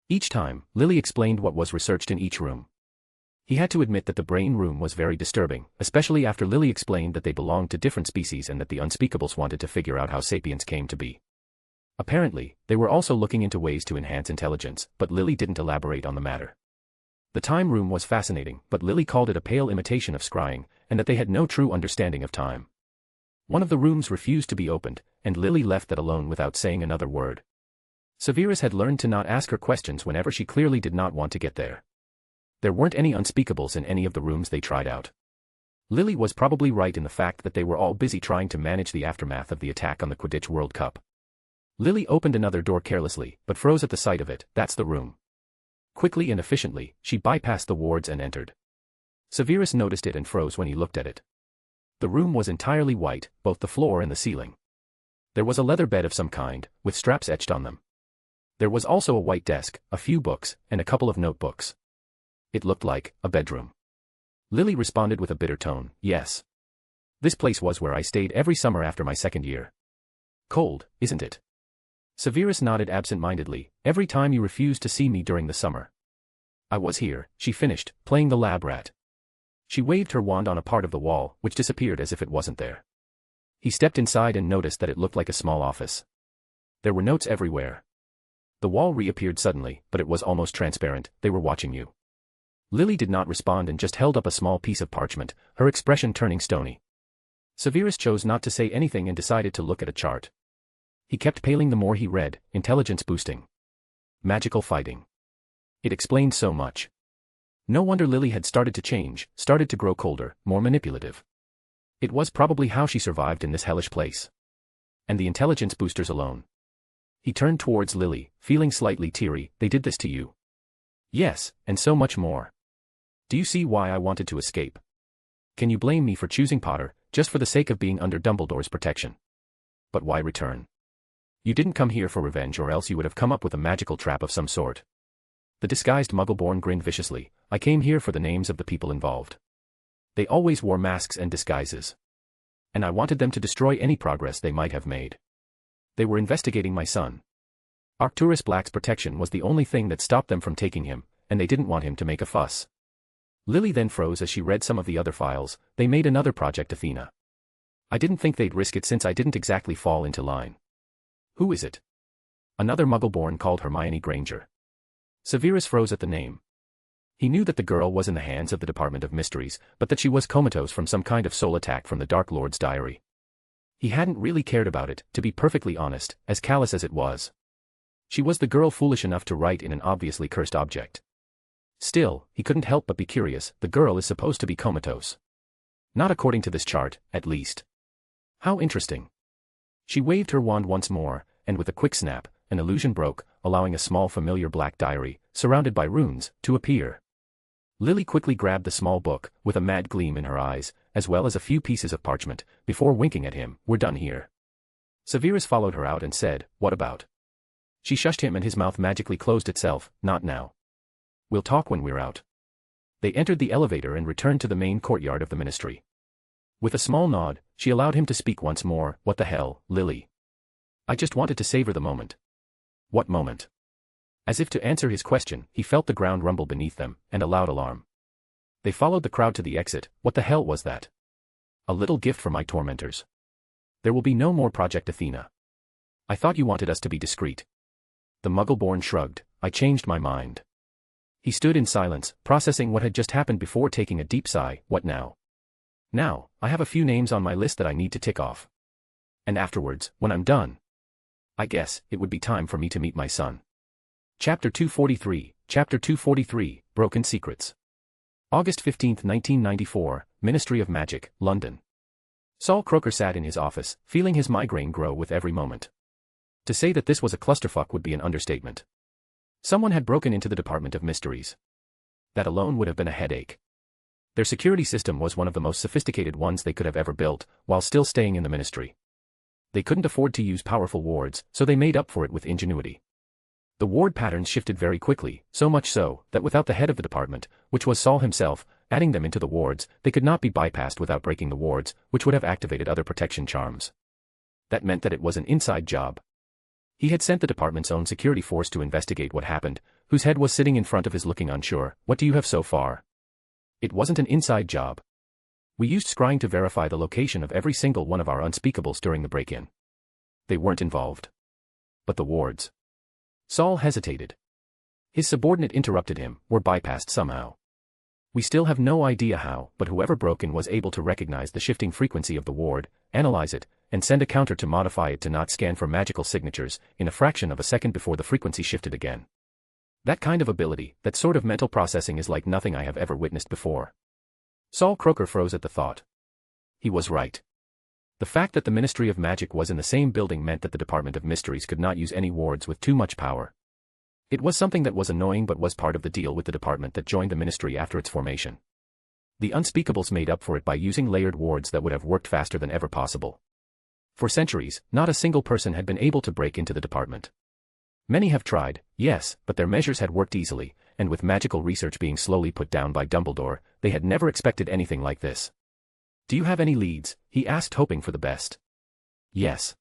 Each time, Lily explained what was researched in each room. He had to admit that the brain room was very disturbing, especially after Lily explained that they belonged to different species and that the unspeakables wanted to figure out how sapiens came to be. Apparently, they were also looking into ways to enhance intelligence, but Lily didn't elaborate on the matter. The time room was fascinating, but Lily called it a pale imitation of scrying, and that they had no true understanding of time. One of the rooms refused to be opened, and Lily left that alone without saying another word. Severus had learned to not ask her questions whenever she clearly did not want to get there. There weren't any unspeakables in any of the rooms they tried out. Lily was probably right in the fact that they were all busy trying to manage the aftermath of the attack on the Quidditch World Cup. Lily opened another door carelessly, but froze at the sight of it. That's the room. Quickly and efficiently, she bypassed the wards and entered. Severus noticed it and froze when he looked at it. The room was entirely white, both the floor and the ceiling. There was a leather bed of some kind, with straps etched on them. There was also a white desk, a few books, and a couple of notebooks. It looked like a bedroom. Lily responded with a bitter tone, yes. This place was where I stayed every summer after my second year. Cold, isn't it? Severus nodded absent-mindedly. Every time you refused to see me during the summer. I was here, she finished, playing the lab rat. She waved her wand on a part of the wall, which disappeared as if it wasn't there. He stepped inside and noticed that it looked like a small office. There were notes everywhere. The wall reappeared suddenly, but it was almost transparent. They were watching you. Lily did not respond and just held up a small piece of parchment, her expression turning stony. Severus chose not to say anything and decided to look at a chart. He kept paling the more he read, intelligence boosting. Magical fighting. It explained so much. No wonder Lily had started to change, started to grow colder, more manipulative. It was probably how she survived in this hellish place. And the intelligence boosters alone. He turned towards Lily, feeling slightly teary. They did this to you. Yes, and so much more. Do you see why I wanted to escape? Can you blame me for choosing Potter, just for the sake of being under Dumbledore's protection? But why return? You didn't come here for revenge, or else you would have come up with a magical trap of some sort. The disguised Muggleborn grinned viciously. I came here for the names of the people involved. They always wore masks and disguises. And I wanted them to destroy any progress they might have made. They were investigating my son. Arcturus Black's protection was the only thing that stopped them from taking him, and they didn't want him to make a fuss. Lily then froze as she read some of the other files. They made another Project Athena. I didn't think they'd risk it since I didn't exactly fall into line. Who is it? Another Muggleborn called Hermione Granger. Severus froze at the name. He knew that the girl was in the hands of the Department of Mysteries, but that she was comatose from some kind of soul attack from the Dark Lord's diary. He hadn't really cared about it, to be perfectly honest, as callous as it was. She was the girl foolish enough to write in an obviously cursed object. Still, he couldn't help but be curious. The girl is supposed to be comatose. Not according to this chart, at least. How interesting. She waved her wand once more, and with a quick snap, an illusion broke, allowing a small familiar black diary, surrounded by runes, to appear. Lily quickly grabbed the small book, with a mad gleam in her eyes, as well as a few pieces of parchment, before winking at him. We're done here. Severus followed her out and said, what about? She shushed him and his mouth magically closed itself. Not now. We'll talk when we're out. They entered the elevator and returned to the main courtyard of the ministry. With a small nod, she allowed him to speak once more. What the hell, Lily? I just wanted to savor the moment. What moment? As if to answer his question, he felt the ground rumble beneath them, and a loud alarm. They followed the crowd to the exit. What the hell was that? A little gift for my tormentors. There will be no more Project Athena. I thought you wanted us to be discreet. The Muggleborn shrugged. I changed my mind. He stood in silence, processing what had just happened before taking a deep sigh. What now? Now, I have a few names on my list that I need to tick off. And afterwards, when I'm done, I guess it would be time for me to meet my son. Chapter 243, Broken Secrets. August 15, 1994, Ministry of Magic, London. Saul Croker sat in his office, feeling his migraine grow with every moment. To say that this was a clusterfuck would be an understatement. Someone had broken into the Department of Mysteries. That alone would have been a headache. Their security system was one of the most sophisticated ones they could have ever built, while still staying in the ministry. They couldn't afford to use powerful wards, so they made up for it with ingenuity. The ward patterns shifted very quickly, so much so, that without the head of the department, which was Saul himself, adding them into the wards, they could not be bypassed without breaking the wards, which would have activated other protection charms. That meant that it was an inside job. He had sent the department's own security force to investigate what happened, whose head was sitting in front of his looking unsure. What do you have so far? It wasn't an inside job. We used scrying to verify the location of every single one of our unspeakables during the break-in. They weren't involved. But the wards. Saul hesitated. His subordinate interrupted him, were bypassed somehow. We still have no idea how, but whoever broke in was able to recognize the shifting frequency of the ward, analyze it, and send a counter to modify it to not scan for magical signatures in a fraction of a second before the frequency shifted again. That kind of ability, that sort of mental processing is like nothing I have ever witnessed before. Saul Croker froze at the thought. He was right. The fact that the Ministry of Magic was in the same building meant that the Department of Mysteries could not use any wards with too much power. It was something that was annoying but was part of the deal with the department that joined the ministry after its formation. The unspeakables made up for it by using layered wards that would have worked faster than ever possible. For centuries, not a single person had been able to break into the department. Many have tried, yes, but their measures had worked easily, and with magical research being slowly put down by Dumbledore, they had never expected anything like this. Do you have any leads? He asked, hoping for the best. Yes.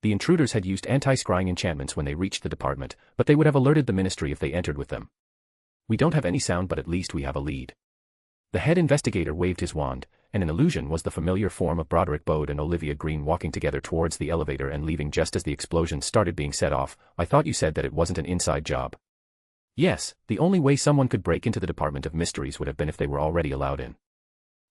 The intruders had used anti-scrying enchantments when they reached the department, but they would have alerted the ministry if they entered with them. We don't have any sound, but at least we have a lead. The head investigator waved his wand, and an illusion was the familiar form of Broderick Bode and Olivia Green walking together towards the elevator and leaving just as the explosions started being set off. I thought you said that it wasn't an inside job. Yes, the only way someone could break into the Department of Mysteries would have been if they were already allowed in.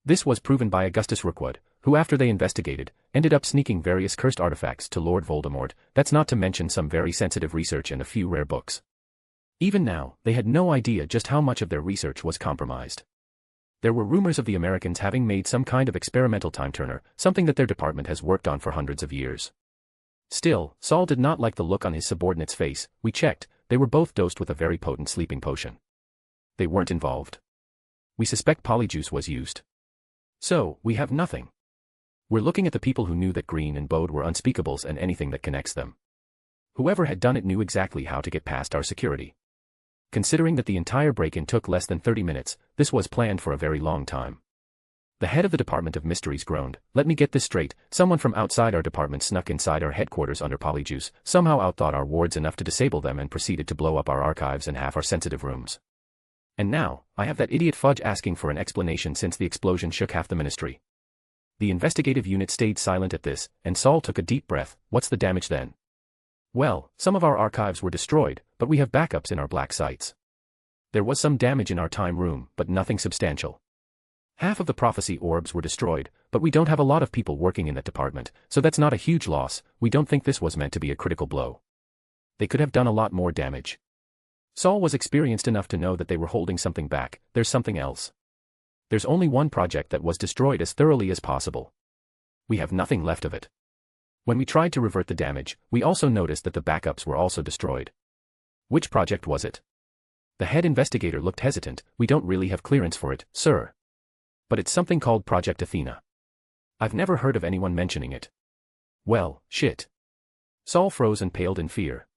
This was proven by Augustus Rookwood, who after they investigated, ended up sneaking various cursed artifacts to Lord Voldemort, that's not to mention some very sensitive research and a few rare books. Even now, they had no idea just how much of their research was compromised. There were rumors of the Americans having made some kind of experimental time-turner, something that their department has worked on for hundreds of years. Still, Saul did not like the look on his subordinate's face. We checked, they were both dosed with a very potent sleeping potion. They weren't involved. We suspect polyjuice was used. So, we have nothing. We're looking at the people who knew that Green and Bode were unspeakables and anything that connects them. Whoever had done it knew exactly how to get past our security. Considering that the entire break-in took less than 30 minutes, this was planned for a very long time. The head of the Department of Mysteries groaned. Let me get this straight, someone from outside our department snuck inside our headquarters under polyjuice, somehow outthought our wards enough to disable them and proceeded to blow up our archives and half our sensitive rooms. And now, I have that idiot Fudge asking for an explanation since the explosion shook half the ministry. The investigative unit stayed silent at this, and Saul took a deep breath. What's the damage then? Well, some of our archives were destroyed, but we have backups in our black sites. There was some damage in our time room, but nothing substantial. Half of the prophecy orbs were destroyed, but we don't have a lot of people working in that department, so that's not a huge loss. We don't think this was meant to be a critical blow. They could have done a lot more damage. Saul was experienced enough to know that they were holding something back. There's something else. There's only one project that was destroyed as thoroughly as possible. We have nothing left of it. When we tried to revert the damage, we also noticed that the backups were also destroyed. Which project was it? The head investigator looked hesitant. We don't really have clearance for it, sir. But it's something called Project Athena. I've never heard of anyone mentioning it. Well, shit. Saul froze and paled in fear.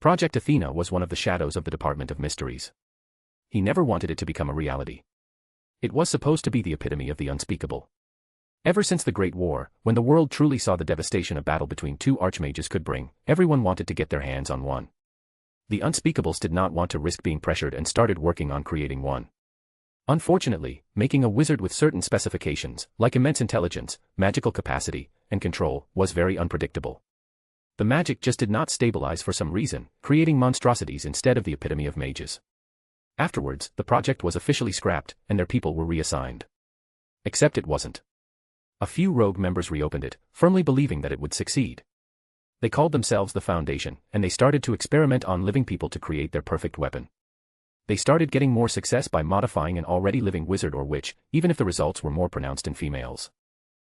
Project Athena was one of the shadows of the Department of Mysteries. He never wanted it to become a reality. It was supposed to be the epitome of the unspeakable. Ever since the Great War, when the world truly saw the devastation a battle between two archmages could bring, everyone wanted to get their hands on one. The unspeakables did not want to risk being pressured and started working on creating one. Unfortunately, making a wizard with certain specifications, like immense intelligence, magical capacity, and control, was very unpredictable. The magic just did not stabilize for some reason, creating monstrosities instead of the epitome of mages. Afterwards, the project was officially scrapped, and their people were reassigned. Except it wasn't. A few rogue members reopened it, firmly believing that it would succeed. They called themselves the Foundation, and they started to experiment on living people to create their perfect weapon. They started getting more success by modifying an already living wizard or witch, even if the results were more pronounced in females.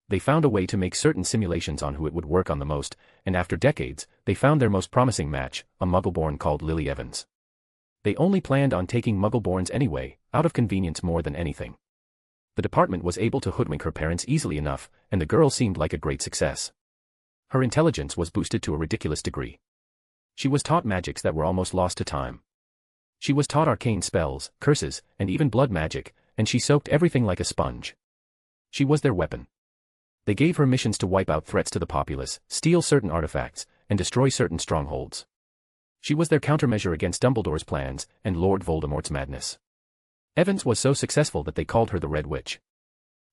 They found a way to make certain simulations on who it would work on the most, and after decades, they found their most promising match, a Muggleborn called Lily Evans. They only planned on taking Muggleborns anyway, out of convenience more than anything. The department was able to hoodwink her parents easily enough, and the girl seemed like a great success. Her intelligence was boosted to a ridiculous degree. She was taught magics that were almost lost to time. She was taught arcane spells, curses, and even blood magic, and she soaked everything like a sponge. She was their weapon. They gave her missions to wipe out threats to the populace, steal certain artifacts, and destroy certain strongholds. She was their countermeasure against Dumbledore's plans and Lord Voldemort's madness. Evans was so successful that they called her the Red Witch.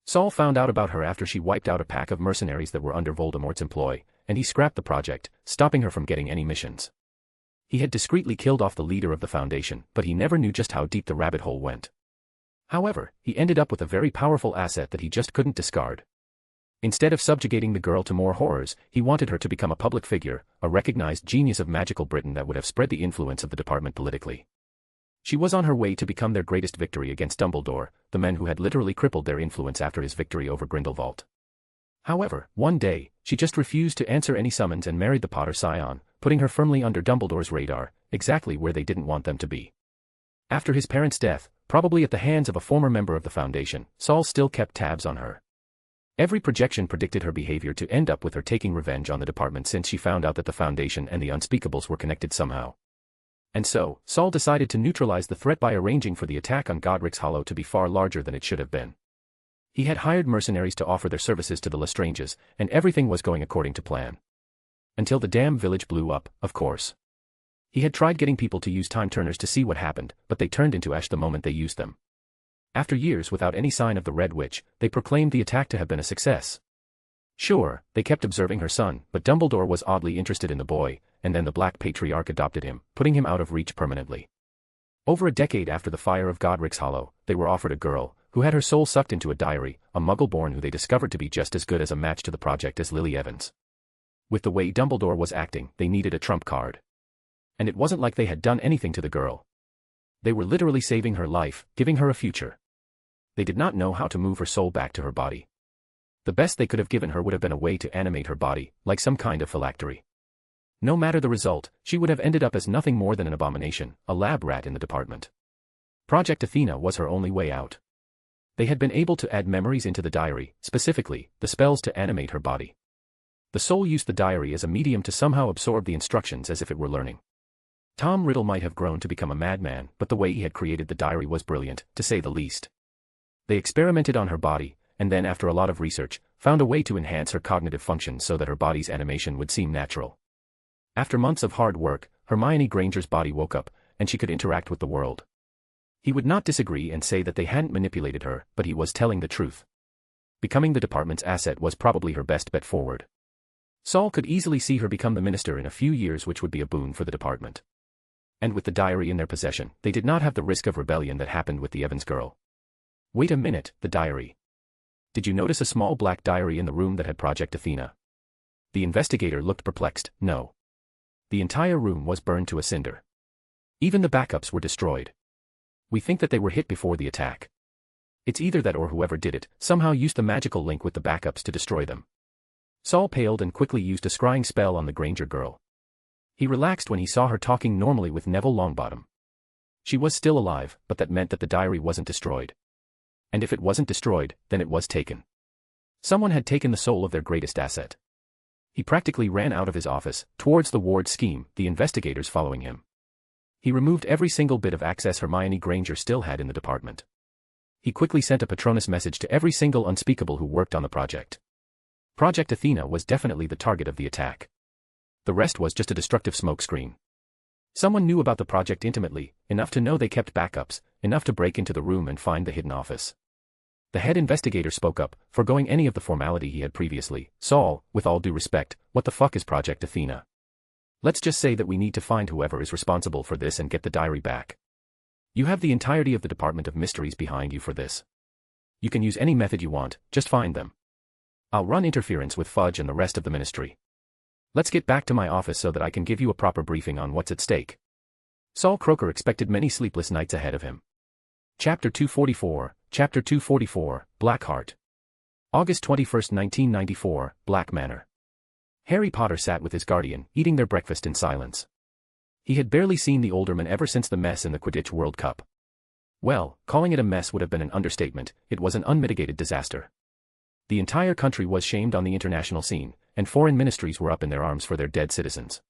Saul found out about her after she wiped out a pack of mercenaries that were under Voldemort's employ, and he scrapped the project, stopping her from getting any missions. He had discreetly killed off the leader of the Foundation, but he never knew just how deep the rabbit hole went. However, he ended up with a very powerful asset that he just couldn't discard. Instead of subjugating the girl to more horrors, he wanted her to become a public figure, a recognized genius of magical Britain that would have spread the influence of the department politically. She was on her way to become their greatest victory against Dumbledore, the men who had literally crippled their influence after his victory over Grindelwald. However, one day, she just refused to answer any summons and married the Potter scion, putting her firmly under Dumbledore's radar, exactly where they didn't want them to be. After his parents' death, probably at the hands of a former member of the Foundation, Saul still kept tabs on her. Every projection predicted her behavior to end up with her taking revenge on the department since she found out that the Foundation and the Unspeakables were connected somehow. And so, Saul decided to neutralize the threat by arranging for the attack on Godric's Hollow to be far larger than it should have been. He had hired mercenaries to offer their services to the Lestranges, and everything was going according to plan. Until the damn village blew up, of course. He had tried getting people to use time turners to see what happened, but they turned into ash the moment they used them. After years without any sign of the Red Witch, they proclaimed the attack to have been a success. Sure, they kept observing her son, but Dumbledore was oddly interested in the boy, and then the Black Patriarch adopted him, putting him out of reach permanently. Over a decade after the fire of Godric's Hollow, they were offered a girl, who had her soul sucked into a diary, a Muggle-born who they discovered to be just as good as a match to the project as Lily Evans. With the way Dumbledore was acting, they needed a trump card. And it wasn't like they had done anything to the girl. They were literally saving her life, giving her a future. They did not know how to move her soul back to her body. The best they could have given her would have been a way to animate her body, like some kind of phylactery. No matter the result, she would have ended up as nothing more than an abomination, a lab rat in the department. Project Athena was her only way out. They had been able to add memories into the diary, specifically, the spells to animate her body. The soul used the diary as a medium to somehow absorb the instructions as if it were learning. Tom Riddle might have grown to become a madman, but the way he had created the diary was brilliant, to say the least. They experimented on her body, and then after a lot of research, found a way to enhance her cognitive functions so that her body's animation would seem natural. After months of hard work, Hermione Granger's body woke up, and she could interact with the world. He would not disagree and say that they hadn't manipulated her, but he was telling the truth. Becoming the department's asset was probably her best bet forward. Saul could easily see her become the minister in a few years, which would be a boon for the department. And with the diary in their possession, they did not have the risk of rebellion that happened with the Evans girl. Wait a minute, the diary. Did you notice a small black diary in the room that had Project Athena? The investigator looked perplexed. No. The entire room was burned to a cinder. Even the backups were destroyed. We think that they were hit before the attack. It's either that or whoever did it somehow used the magical link with the backups to destroy them. Saul paled and quickly used a scrying spell on the Granger girl. He relaxed when he saw her talking normally with Neville Longbottom. She was still alive, but that meant that the diary wasn't destroyed. And if it wasn't destroyed, then it was taken. Someone had taken the soul of their greatest asset. He practically ran out of his office, towards the ward scheme, the investigators following him. He removed every single bit of access Hermione Granger still had in the department. He quickly sent a Patronus message to every single Unspeakable who worked on the project. Project Athena was definitely the target of the attack. The rest was just a destructive smokescreen. Someone knew about the project intimately, enough to know they kept backups, enough to break into the room and find the hidden office. The head investigator spoke up, foregoing any of the formality he had previously. Saul, with all due respect, what the fuck is Project Athena? Let's just say that we need to find whoever is responsible for this and get the diary back. You have the entirety of the Department of Mysteries behind you for this. You can use any method you want, just find them. I'll run interference with Fudge and the rest of the ministry. Let's get back to my office so that I can give you a proper briefing on what's at stake. Saul Croker expected many sleepless nights ahead of him. Chapter 244, Blackheart. August 21, 1994, Black Manor. Harry Potter sat with his guardian, eating their breakfast in silence. He had barely seen the alderman ever since the mess in the Quidditch World Cup. Well, calling it a mess would have been an understatement. It was an unmitigated disaster. The entire country was shamed on the international scene, and foreign ministries were up in their arms for their dead citizens.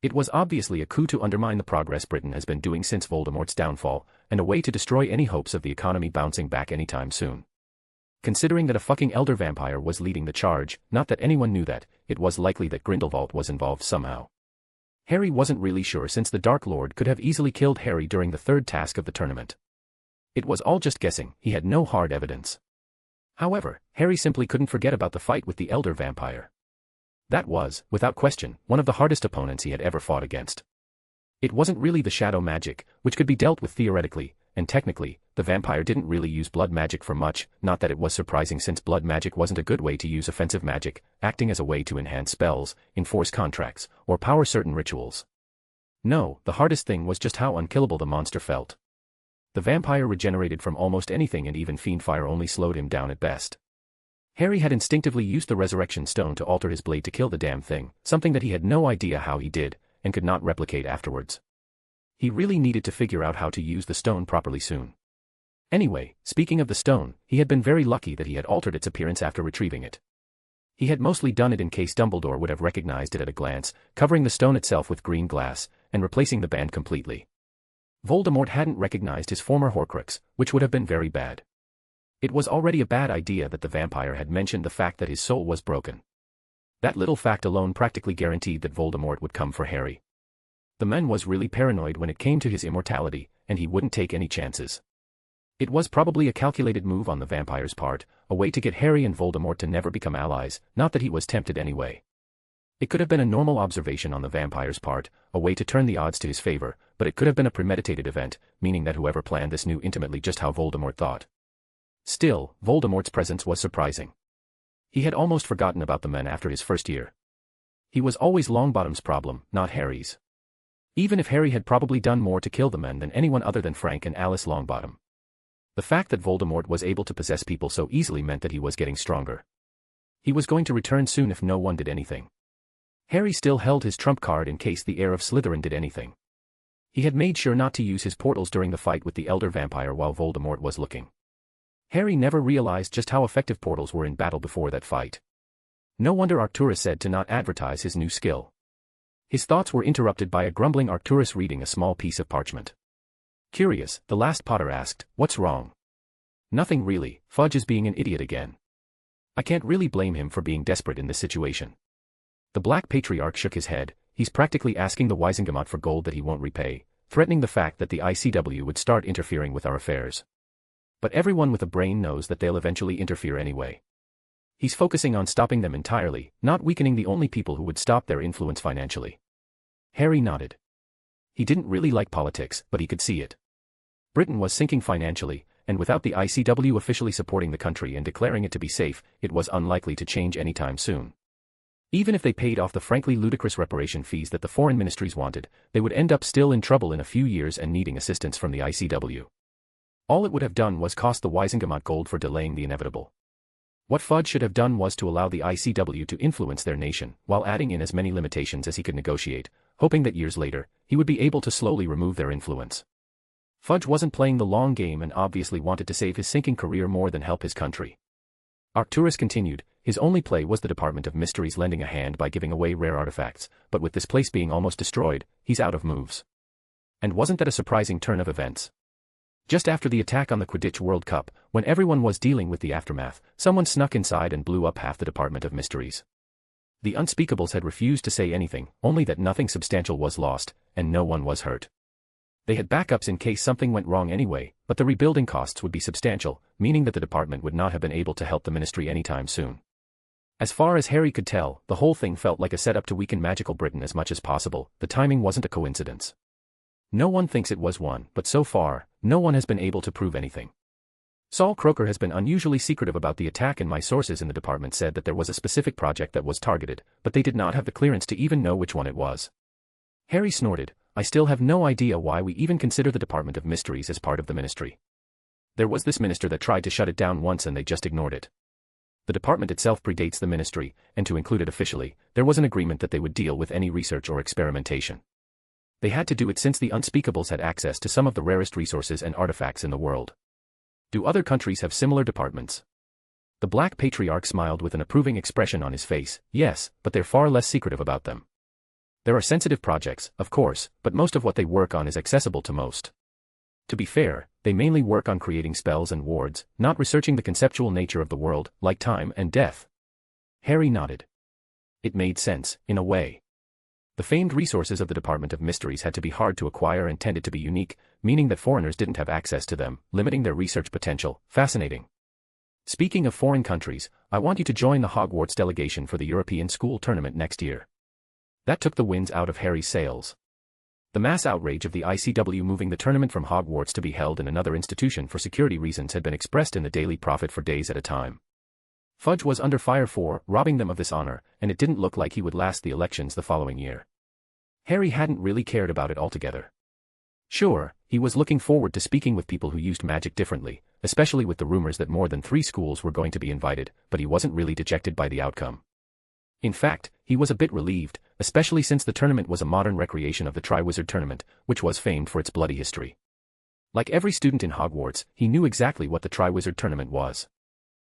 It was obviously a coup to undermine the progress Britain has been doing since Voldemort's downfall, and a way to destroy any hopes of the economy bouncing back anytime soon. Considering that a fucking elder vampire was leading the charge, not that anyone knew that, it was likely that Grindelwald was involved somehow. Harry wasn't really sure since the Dark Lord could have easily killed Harry during the third task of the tournament. It was all just guessing, he had no hard evidence. However, Harry simply couldn't forget about the fight with the elder vampire. That was, without question, one of the hardest opponents he had ever fought against. It wasn't really the shadow magic, which could be dealt with theoretically, and technically, the vampire didn't really use blood magic for much, not that it was surprising since blood magic wasn't a good way to use offensive magic, acting as a way to enhance spells, enforce contracts, or power certain rituals. No, the hardest thing was just how unkillable the monster felt. The vampire regenerated from almost anything and even fiendfire only slowed him down at best. Harry had instinctively used the resurrection stone to alter his blade to kill the damn thing, something that he had no idea how he did, and could not replicate afterwards. He really needed to figure out how to use the stone properly soon. Anyway, speaking of the stone, he had been very lucky that he had altered its appearance after retrieving it. He had mostly done it in case Dumbledore would have recognized it at a glance, covering the stone itself with green glass, and replacing the band completely. Voldemort hadn't recognized his former Horcrux, which would have been very bad. It was already a bad idea that the vampire had mentioned the fact that his soul was broken. That little fact alone practically guaranteed that Voldemort would come for Harry. The man was really paranoid when it came to his immortality, and he wouldn't take any chances. It was probably a calculated move on the vampire's part, a way to get Harry and Voldemort to never become allies, not that he was tempted anyway. It could have been a normal observation on the vampire's part, a way to turn the odds to his favor, but it could have been a premeditated event, meaning that whoever planned this knew intimately just how Voldemort thought. Still, Voldemort's presence was surprising. He had almost forgotten about the men after his first year. He was always Longbottom's problem, not Harry's. Even if Harry had probably done more to kill the men than anyone other than Frank and Alice Longbottom. The fact that Voldemort was able to possess people so easily meant that he was getting stronger. He was going to return soon if no one did anything. Harry still held his trump card in case the heir of Slytherin did anything. He had made sure not to use his portals during the fight with the elder vampire while Voldemort was looking. Harry never realized just how effective portals were in battle before that fight. No wonder Arcturus said to not advertise his new skill. His thoughts were interrupted by a grumbling Arcturus reading a small piece of parchment. Curious, the last Potter asked, "What's wrong?" "Nothing really, Fudge is being an idiot again. I can't really blame him for being desperate in this situation." The Black Patriarch shook his head. He's practically asking the Wisengamot for gold that he won't repay, threatening the fact that the ICW would start interfering with our affairs. But everyone with a brain knows that they'll eventually interfere anyway. He's focusing on stopping them entirely, not weakening the only people who would stop their influence financially. Harry nodded. He didn't really like politics, but he could see it. Britain was sinking financially, and without the ICW officially supporting the country and declaring it to be safe, it was unlikely to change anytime soon. Even if they paid off the frankly ludicrous reparation fees that the foreign ministries wanted, they would end up still in trouble in a few years and needing assistance from the ICW. All it would have done was cost the Wisengamot gold for delaying the inevitable. What Fudge should have done was to allow the ICW to influence their nation, while adding in as many limitations as he could negotiate, hoping that years later, he would be able to slowly remove their influence. Fudge wasn't playing the long game and obviously wanted to save his sinking career more than help his country. Arcturus continued, his only play was the Department of Mysteries lending a hand by giving away rare artifacts, but with this place being almost destroyed, he's out of moves. And wasn't that a surprising turn of events? Just after the attack on the Quidditch World Cup, when everyone was dealing with the aftermath, someone snuck inside and blew up half the Department of Mysteries. The Unspeakables had refused to say anything, only that nothing substantial was lost, and no one was hurt. They had backups in case something went wrong anyway, but the rebuilding costs would be substantial, meaning that the department would not have been able to help the ministry anytime soon. As far as Harry could tell, the whole thing felt like a setup to weaken magical Britain as much as possible. The timing wasn't a coincidence. No one thinks it was one, but so far, no one has been able to prove anything. Saul Croker has been unusually secretive about the attack, and my sources in the department said that there was a specific project that was targeted, but they did not have the clearance to even know which one it was. Harry snorted. I still have no idea why we even consider the Department of Mysteries as part of the ministry. There was this minister that tried to shut it down once and they just ignored it. The department itself predates the ministry, and to include it officially, there was an agreement that they would deal with any research or experimentation. They had to do it since the unspeakables had access to some of the rarest resources and artifacts in the world. Do other countries have similar departments? The Black Patriarch smiled with an approving expression on his face. Yes, but they're far less secretive about them. There are sensitive projects, of course, but most of what they work on is accessible to most. To be fair, they mainly work on creating spells and wards, not researching the conceptual nature of the world, like time and death. Harry nodded. It made sense, in a way. The famed resources of the Department of Mysteries had to be hard to acquire and tended to be unique, meaning that foreigners didn't have access to them, limiting their research potential. Fascinating. Speaking of foreign countries, I want you to join the Hogwarts delegation for the European School Tournament next year. That took the winds out of Harry's sails. The mass outrage of the ICW moving the tournament from Hogwarts to be held in another institution for security reasons had been expressed in the Daily Prophet for days at a time. Fudge was under fire for robbing them of this honor, and it didn't look like he would last the elections the following year. Harry hadn't really cared about it altogether. Sure, he was looking forward to speaking with people who used magic differently, especially with the rumors that more than 3 schools were going to be invited, but he wasn't really dejected by the outcome. In fact, he was a bit relieved, especially since the tournament was a modern recreation of the Triwizard Tournament, which was famed for its bloody history. Like every student in Hogwarts, he knew exactly what the Triwizard Tournament was.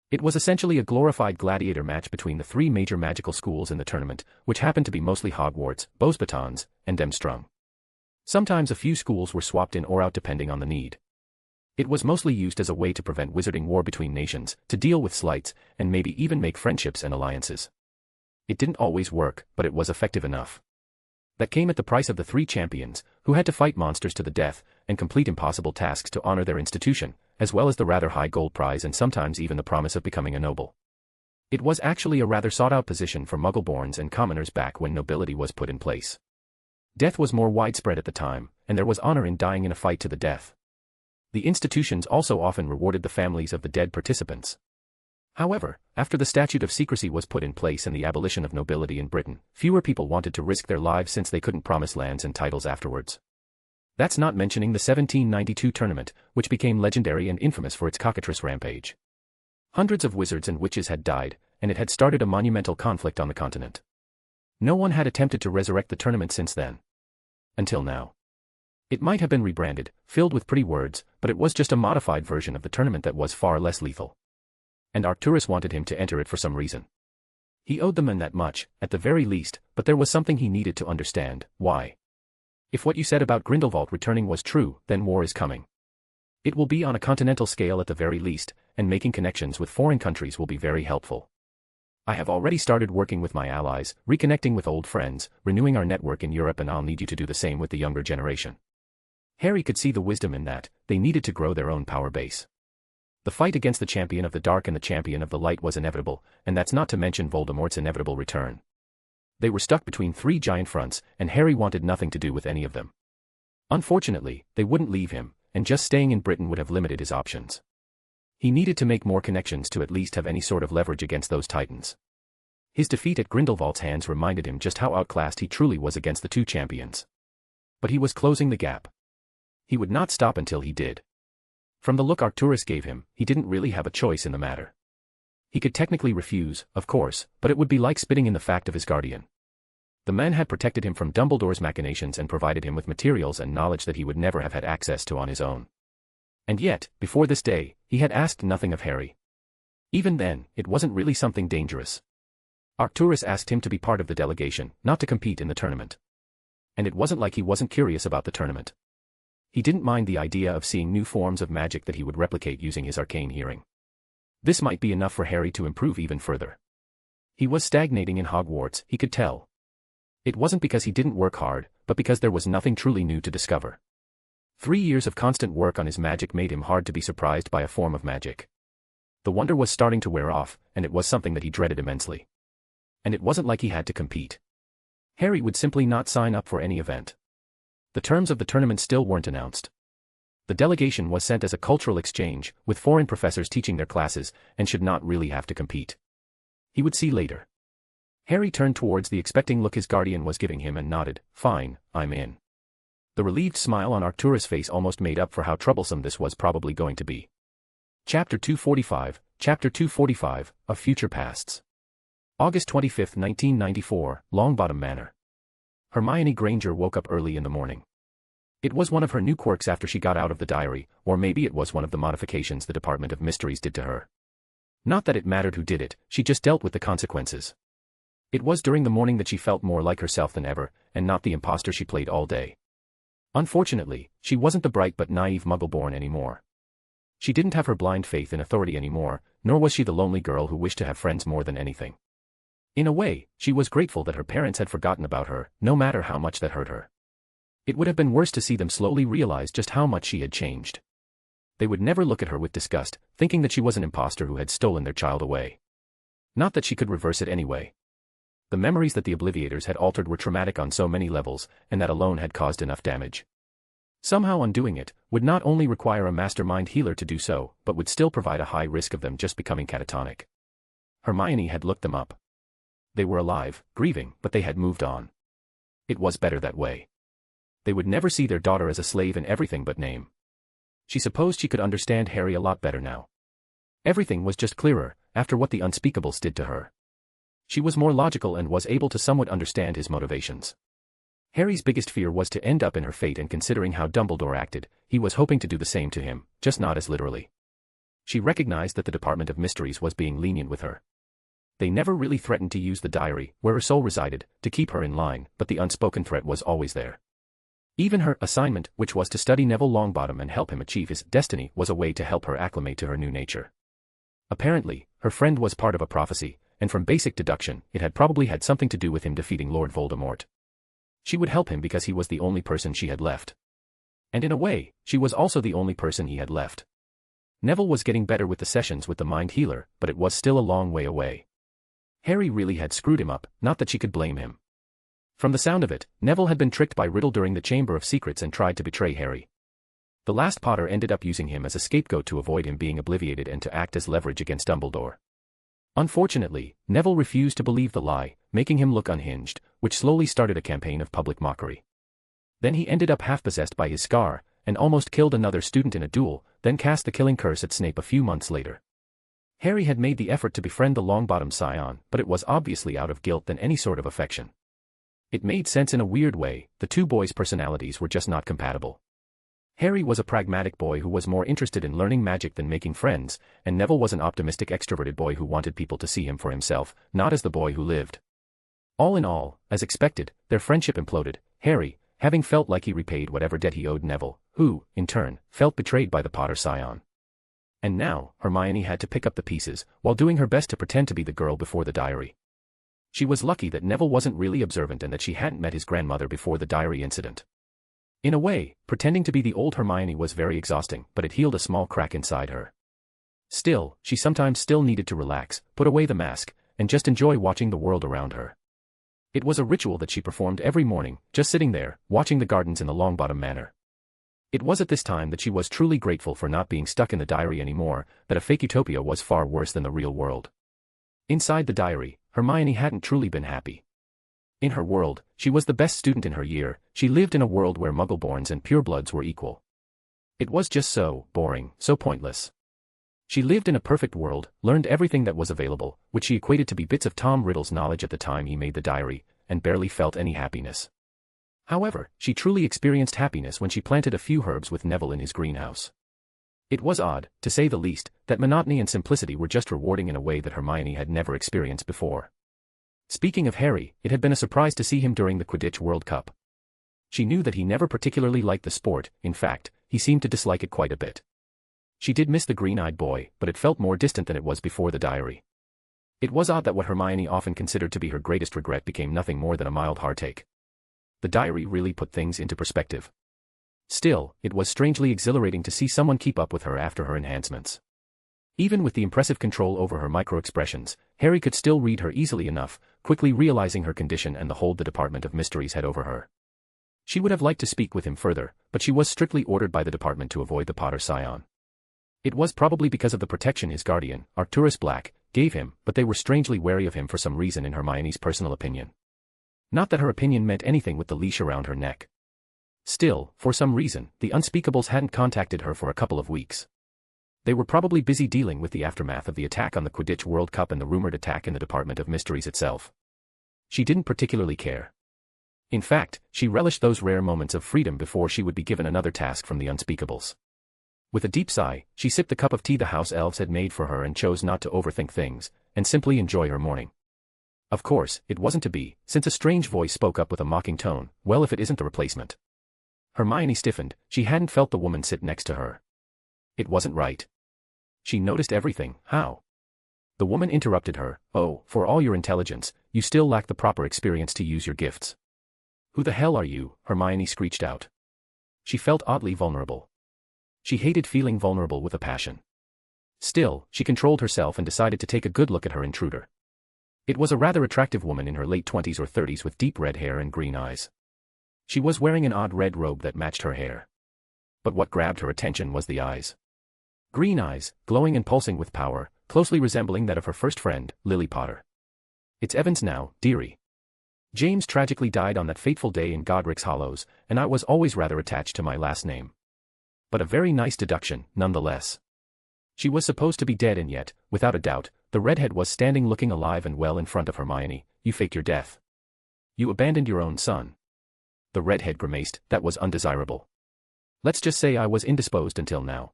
It was essentially a glorified gladiator match between the 3 major magical schools in the tournament, which happened to be mostly Hogwarts, Beauxbatons, and Demstrung. Sometimes a few schools were swapped in or out depending on the need. It was mostly used as a way to prevent wizarding war between nations, to deal with slights, and maybe even make friendships and alliances. It didn't always work, but it was effective enough. That came at the price of the 3 champions, who had to fight monsters to the death, and complete impossible tasks to honor their institution, as well as the rather high gold prize and sometimes even the promise of becoming a noble. It was actually a rather sought-out position for Muggleborns and commoners back when nobility was put in place. Death was more widespread at the time, and there was honor in dying in a fight to the death. The institutions also often rewarded the families of the dead participants. However, after the Statute of Secrecy was put in place and the abolition of nobility in Britain, fewer people wanted to risk their lives since they couldn't promise lands and titles afterwards. That's not mentioning the 1792 tournament, which became legendary and infamous for its cockatrice rampage. Hundreds of wizards and witches had died, and it had started a monumental conflict on the continent. No one had attempted to resurrect the tournament since then. Until now. It might have been rebranded, filled with pretty words, but it was just a modified version of the tournament that was far less lethal. And Arcturus wanted him to enter it for some reason. He owed the men that much, at the very least, but there was something he needed to understand. Why? If what you said about Grindelwald returning was true, then war is coming. It will be on a continental scale at the very least, and making connections with foreign countries will be very helpful. I have already started working with my allies, reconnecting with old friends, renewing our network in Europe, and I'll need you to do the same with the younger generation. Harry could see the wisdom in that. They needed to grow their own power base. The fight against the Champion of the Dark and the Champion of the Light was inevitable, and that's not to mention Voldemort's inevitable return. They were stuck between 3 giant fronts, and Harry wanted nothing to do with any of them. Unfortunately, they wouldn't leave him, and just staying in Britain would have limited his options. He needed to make more connections to at least have any sort of leverage against those titans. His defeat at Grindelwald's hands reminded him just how outclassed he truly was against the 2 champions. But he was closing the gap. He would not stop until he did. From the look Arcturus gave him, he didn't really have a choice in the matter. He could technically refuse, of course, but it would be like spitting in the fact of his guardian. The man had protected him from Dumbledore's machinations and provided him with materials and knowledge that he would never have had access to on his own. And yet, before this day, he had asked nothing of Harry. Even then, it wasn't really something dangerous. Arcturus asked him to be part of the delegation, not to compete in the tournament. And it wasn't like he wasn't curious about the tournament. He didn't mind the idea of seeing new forms of magic that he would replicate using his arcane hearing. This might be enough for Harry to improve even further. He was stagnating in Hogwarts, he could tell. It wasn't because he didn't work hard, but because there was nothing truly new to discover. 3 years of constant work on his magic made him hard to be surprised by a form of magic. The wonder was starting to wear off, and it was something that he dreaded immensely. And it wasn't like he had to compete. Harry would simply not sign up for any event. The terms of the tournament still weren't announced. The delegation was sent as a cultural exchange, with foreign professors teaching their classes, and should not really have to compete. He would see later. Harry turned towards the expecting look his guardian was giving him and nodded. Fine, I'm in. The relieved smile on Arcturus' face almost made up for how troublesome this was probably going to be. Chapter 245, Of Future Pasts. August 25, 1994, Longbottom Manor. Hermione Granger woke up early in the morning. It was one of her new quirks after she got out of the diary, or maybe it was one of the modifications the Department of Mysteries did to her. Not that it mattered who did it, she just dealt with the consequences. It was during the morning that she felt more like herself than ever, and not the imposter she played all day. Unfortunately, she wasn't the bright but naive Muggle-born anymore. She didn't have her blind faith in authority anymore, nor was she the lonely girl who wished to have friends more than anything. In a way, she was grateful that her parents had forgotten about her, no matter how much that hurt her. It would have been worse to see them slowly realize just how much she had changed. They would never look at her with disgust, thinking that she was an imposter who had stolen their child away. Not that she could reverse it anyway. The memories that the Obliviators had altered were traumatic on so many levels, and that alone had caused enough damage. Somehow undoing it would not only require a mastermind healer to do so, but would still provide a high risk of them just becoming catatonic. Hermione had looked them up. They were alive, grieving, but they had moved on. It was better that way. They would never see their daughter as a slave in everything but name. She supposed she could understand Harry a lot better now. Everything was just clearer, after what the unspeakables did to her. She was more logical and was able to somewhat understand his motivations. Harry's biggest fear was to end up in her fate, and considering how Dumbledore acted, he was hoping to do the same to him, just not as literally. She recognized that the Department of Mysteries was being lenient with her. They never really threatened to use the diary, where her soul resided, to keep her in line, but the unspoken threat was always there. Even her assignment, which was to study Neville Longbottom and help him achieve his destiny, was a way to help her acclimate to her new nature. Apparently, her friend was part of a prophecy, and from basic deduction, it had probably had something to do with him defeating Lord Voldemort. She would help him because he was the only person she had left. And in a way, she was also the only person he had left. Neville was getting better with the sessions with the mind healer, but it was still a long way away. Harry really had screwed him up, not that she could blame him. From the sound of it, Neville had been tricked by Riddle during the Chamber of Secrets and tried to betray Harry. The last Potter ended up using him as a scapegoat to avoid him being obliviated and to act as leverage against Dumbledore. Unfortunately, Neville refused to believe the lie, making him look unhinged, which slowly started a campaign of public mockery. Then he ended up half-possessed by his scar, and almost killed another student in a duel, then cast the killing curse at Snape a few months later. Harry had made the effort to befriend the Longbottom scion, but it was obviously out of guilt than any sort of affection. It made sense in a weird way, the two boys' personalities were just not compatible. Harry was a pragmatic boy who was more interested in learning magic than making friends, and Neville was an optimistic extroverted boy who wanted people to see him for himself, not as the boy who lived. All in all, as expected, their friendship imploded, Harry, having felt like he repaid whatever debt he owed Neville, who, in turn, felt betrayed by the Potter scion. And now, Hermione had to pick up the pieces, while doing her best to pretend to be the girl before the diary. She was lucky that Neville wasn't really observant and that she hadn't met his grandmother before the diary incident. In a way, pretending to be the old Hermione was very exhausting, but it healed a small crack inside her. Still, she sometimes still needed to relax, put away the mask, and just enjoy watching the world around her. It was a ritual that she performed every morning, just sitting there, watching the gardens in the Longbottom Manor. It was at this time that she was truly grateful for not being stuck in the diary anymore, that a fake utopia was far worse than the real world. Inside the diary, Hermione hadn't truly been happy. In her world, she was the best student in her year, she lived in a world where Muggleborns and purebloods were equal. It was just so boring, so pointless. She lived in a perfect world, learned everything that was available, which she equated to be bits of Tom Riddle's knowledge at the time he made the diary, and barely felt any happiness. However, she truly experienced happiness when she planted a few herbs with Neville in his greenhouse. It was odd, to say the least, that monotony and simplicity were just rewarding in a way that Hermione had never experienced before. Speaking of Harry, it had been a surprise to see him during the Quidditch World Cup. She knew that he never particularly liked the sport, in fact, he seemed to dislike it quite a bit. She did miss the green-eyed boy, but it felt more distant than it was before the diary. It was odd that what Hermione often considered to be her greatest regret became nothing more than a mild heartache. The diary really put things into perspective. Still, it was strangely exhilarating to see someone keep up with her after her enhancements. Even with the impressive control over her micro-expressions, Harry could still read her easily enough, quickly realizing her condition and the hold the Department of Mysteries had over her. She would have liked to speak with him further, but she was strictly ordered by the department to avoid the Potter scion. It was probably because of the protection his guardian, Arcturus Black, gave him, but they were strangely wary of him for some reason in Hermione's personal opinion. Not that her opinion meant anything with the leash around her neck. Still, for some reason, the unspeakables hadn't contacted her for a couple of weeks. They were probably busy dealing with the aftermath of the attack on the Quidditch World Cup and the rumored attack in the Department of Mysteries itself. She didn't particularly care. In fact, she relished those rare moments of freedom before she would be given another task from the unspeakables. With a deep sigh, she sipped the cup of tea the house elves had made for her and chose not to overthink things, and simply enjoy her morning. Of course, it wasn't to be, since a strange voice spoke up with a mocking tone. Well, if it isn't the replacement. Hermione stiffened. She hadn't felt the woman sit next to her. It wasn't right. She noticed everything. How? The woman interrupted her. Oh, for all your intelligence, you still lack the proper experience to use your gifts. Who the hell are you? Hermione screeched out. She felt oddly vulnerable. She hated feeling vulnerable with a passion. Still, she controlled herself and decided to take a good look at her intruder. It was a rather attractive woman in her late 20s or 30s with deep red hair and green eyes. She was wearing an odd red robe that matched her hair. But what grabbed her attention was the eyes. Green eyes, glowing and pulsing with power, closely resembling that of her first friend, Lily Potter. It's Evans now, dearie. James tragically died on that fateful day in Godric's Hollows, and I was always rather attached to my last name. But a very nice deduction, nonetheless. She was supposed to be dead, and yet, without a doubt, the redhead was standing looking alive and well in front of Hermione. You faked your death. You abandoned your own son. The redhead grimaced. That was undesirable. Let's just say I was indisposed until now.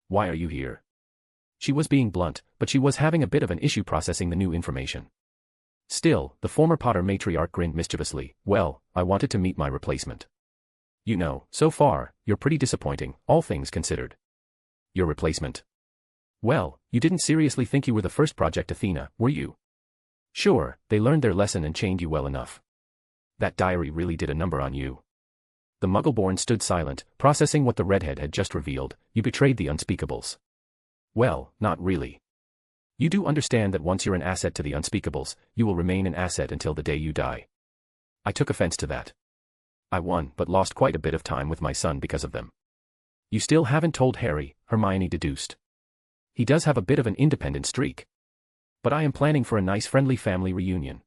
Why are you here? She was being blunt, but she was having a bit of an issue processing the new information. Still, the former Potter matriarch grinned mischievously. Well, I wanted to meet my replacement. You know, so far, you're pretty disappointing, all things considered. Your replacement? Well, you didn't seriously think you were the first Project Athena, were you? Sure, they learned their lesson and chained you well enough. That diary really did a number on you. The Muggle-born stood silent, processing what the redhead had just revealed. You betrayed the unspeakables. Well, not really. You do understand that once you're an asset to the unspeakables, you will remain an asset until the day you die. I took offense to that. I won, but lost quite a bit of time with my son because of them. You still haven't told Harry, Hermione deduced. He does have a bit of an independent streak. But I am planning for a nice friendly family reunion.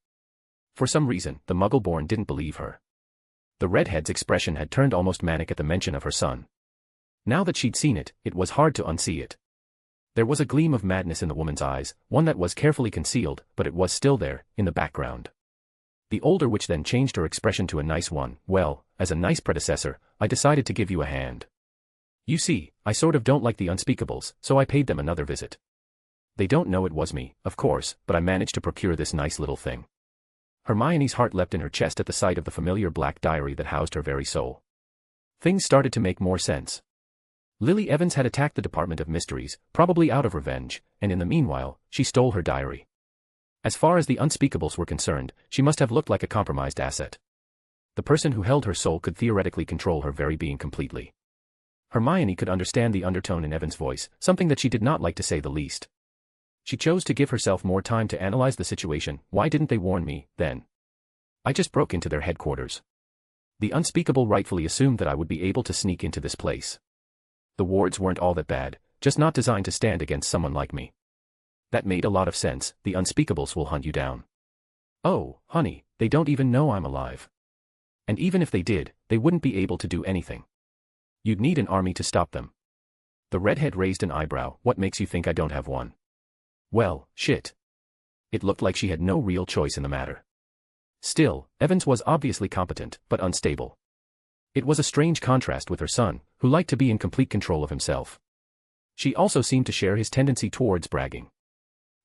For some reason, the Muggle-born didn't believe her. The redhead's expression had turned almost manic at the mention of her son. Now that she'd seen it, it was hard to unsee it. There was a gleam of madness in the woman's eyes, one that was carefully concealed, but it was still there, in the background. The older witch then changed her expression to a nice one. Well, as a nice predecessor, I decided to give you a hand. You see, I sort of don't like the unspeakables, so I paid them another visit. They don't know it was me, of course, but I managed to procure this nice little thing. Hermione's heart leapt in her chest at the sight of the familiar black diary that housed her very soul. Things started to make more sense. Lily Evans had attacked the Department of Mysteries, probably out of revenge, and in the meanwhile, she stole her diary. As far as the unspeakables were concerned, she must have looked like a compromised asset. The person who held her soul could theoretically control her very being completely. Hermione could understand the undertone in Evan's voice, something that she did not like to say the least. She chose to give herself more time to analyze the situation. Why didn't they warn me, then? I just broke into their headquarters. The unspeakable rightfully assumed that I would be able to sneak into this place. The wards weren't all that bad, just not designed to stand against someone like me. That made a lot of sense. The unspeakables will hunt you down. Oh, honey, they don't even know I'm alive. And even if they did, they wouldn't be able to do anything. You'd need an army to stop them. The redhead raised an eyebrow. What makes you think I don't have one? Well, shit. It looked like she had no real choice in the matter. Still, Evans was obviously competent, but unstable. It was a strange contrast with her son, who liked to be in complete control of himself. She also seemed to share his tendency towards bragging.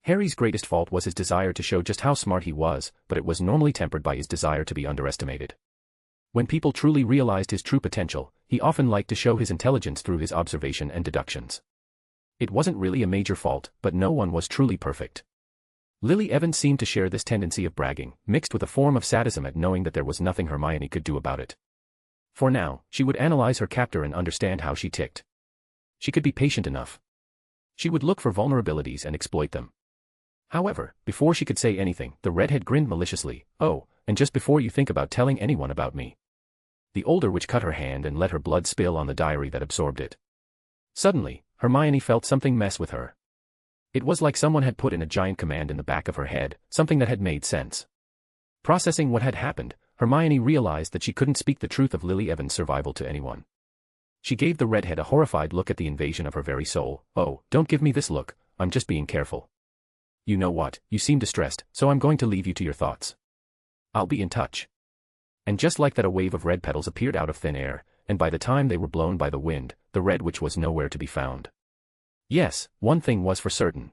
Harry's greatest fault was his desire to show just how smart he was, but it was normally tempered by his desire to be underestimated. When people truly realized his true potential, he often liked to show his intelligence through his observation and deductions. It wasn't really a major fault, but no one was truly perfect. Lily Evans seemed to share this tendency of bragging, mixed with a form of sadism at knowing that there was nothing Hermione could do about it. For now, she would analyze her captor and understand how she ticked. She could be patient enough. She would look for vulnerabilities and exploit them. However, before she could say anything, the redhead grinned maliciously. Oh, and just before you think about telling anyone about me. The older witch cut her hand and let her blood spill on the diary that absorbed it. Suddenly, Hermione felt something mess with her. It was like someone had put in a giant command in the back of her head, something that had made sense. Processing what had happened, Hermione realized that she couldn't speak the truth of Lily Evans' survival to anyone. She gave the redhead a horrified look at the invasion of her very soul. "Oh, don't give me this look, I'm just being careful. You know what, you seem distressed, so I'm going to leave you to your thoughts. I'll be in touch." And just like that, a wave of red petals appeared out of thin air, and by the time they were blown by the wind, the red witch was nowhere to be found. Yes, one thing was for certain.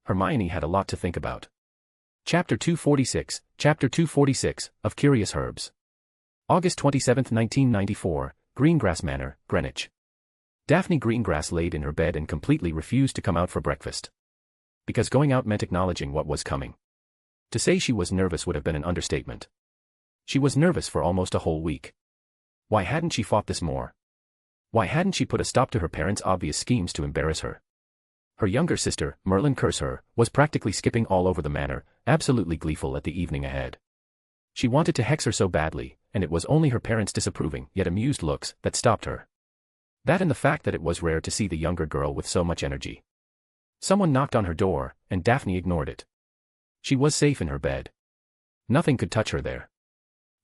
Hermione had a lot to think about. Chapter 246 of Curious Herbs. August 27, 1994, Greengrass Manor, Greenwich. Daphne Greengrass laid in her bed and completely refused to come out for breakfast. Because going out meant acknowledging what was coming. To say she was nervous would have been an understatement. She was nervous for almost a whole week. Why hadn't she fought this more? Why hadn't she put a stop to her parents' obvious schemes to embarrass her? Her younger sister, Merlin curse her, was practically skipping all over the manor, absolutely gleeful at the evening ahead. She wanted to hex her so badly, and it was only her parents' disapproving yet amused looks that stopped her. That and the fact that it was rare to see the younger girl with so much energy. Someone knocked on her door, and Daphne ignored it. She was safe in her bed. Nothing could touch her there.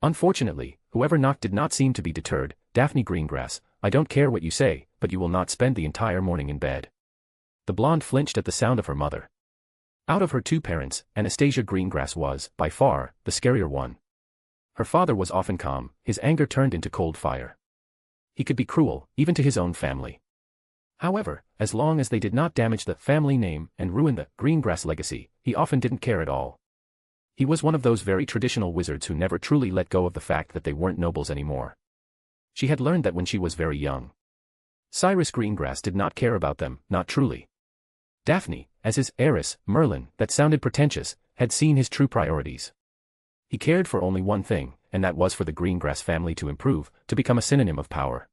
Unfortunately, whoever knocked did not seem to be deterred. "Daphne Greengrass, I don't care what you say, but you will not spend the entire morning in bed." The blonde flinched at the sound of her mother. Out of her two parents, Anastasia Greengrass was, by far, the scarier one. Her father was often calm, his anger turned into cold fire. He could be cruel, even to his own family. However, as long as they did not damage the family name and ruin the Greengrass legacy, he often didn't care at all. He was one of those very traditional wizards who never truly let go of the fact that they weren't nobles anymore. She had learned that when she was very young. Cyrus Greengrass did not care about them, not truly. Daphne, as his heiress, Merlin, that sounded pretentious, had seen his true priorities. He cared for only one thing, and that was for the Greengrass family to improve, to become a synonym of power.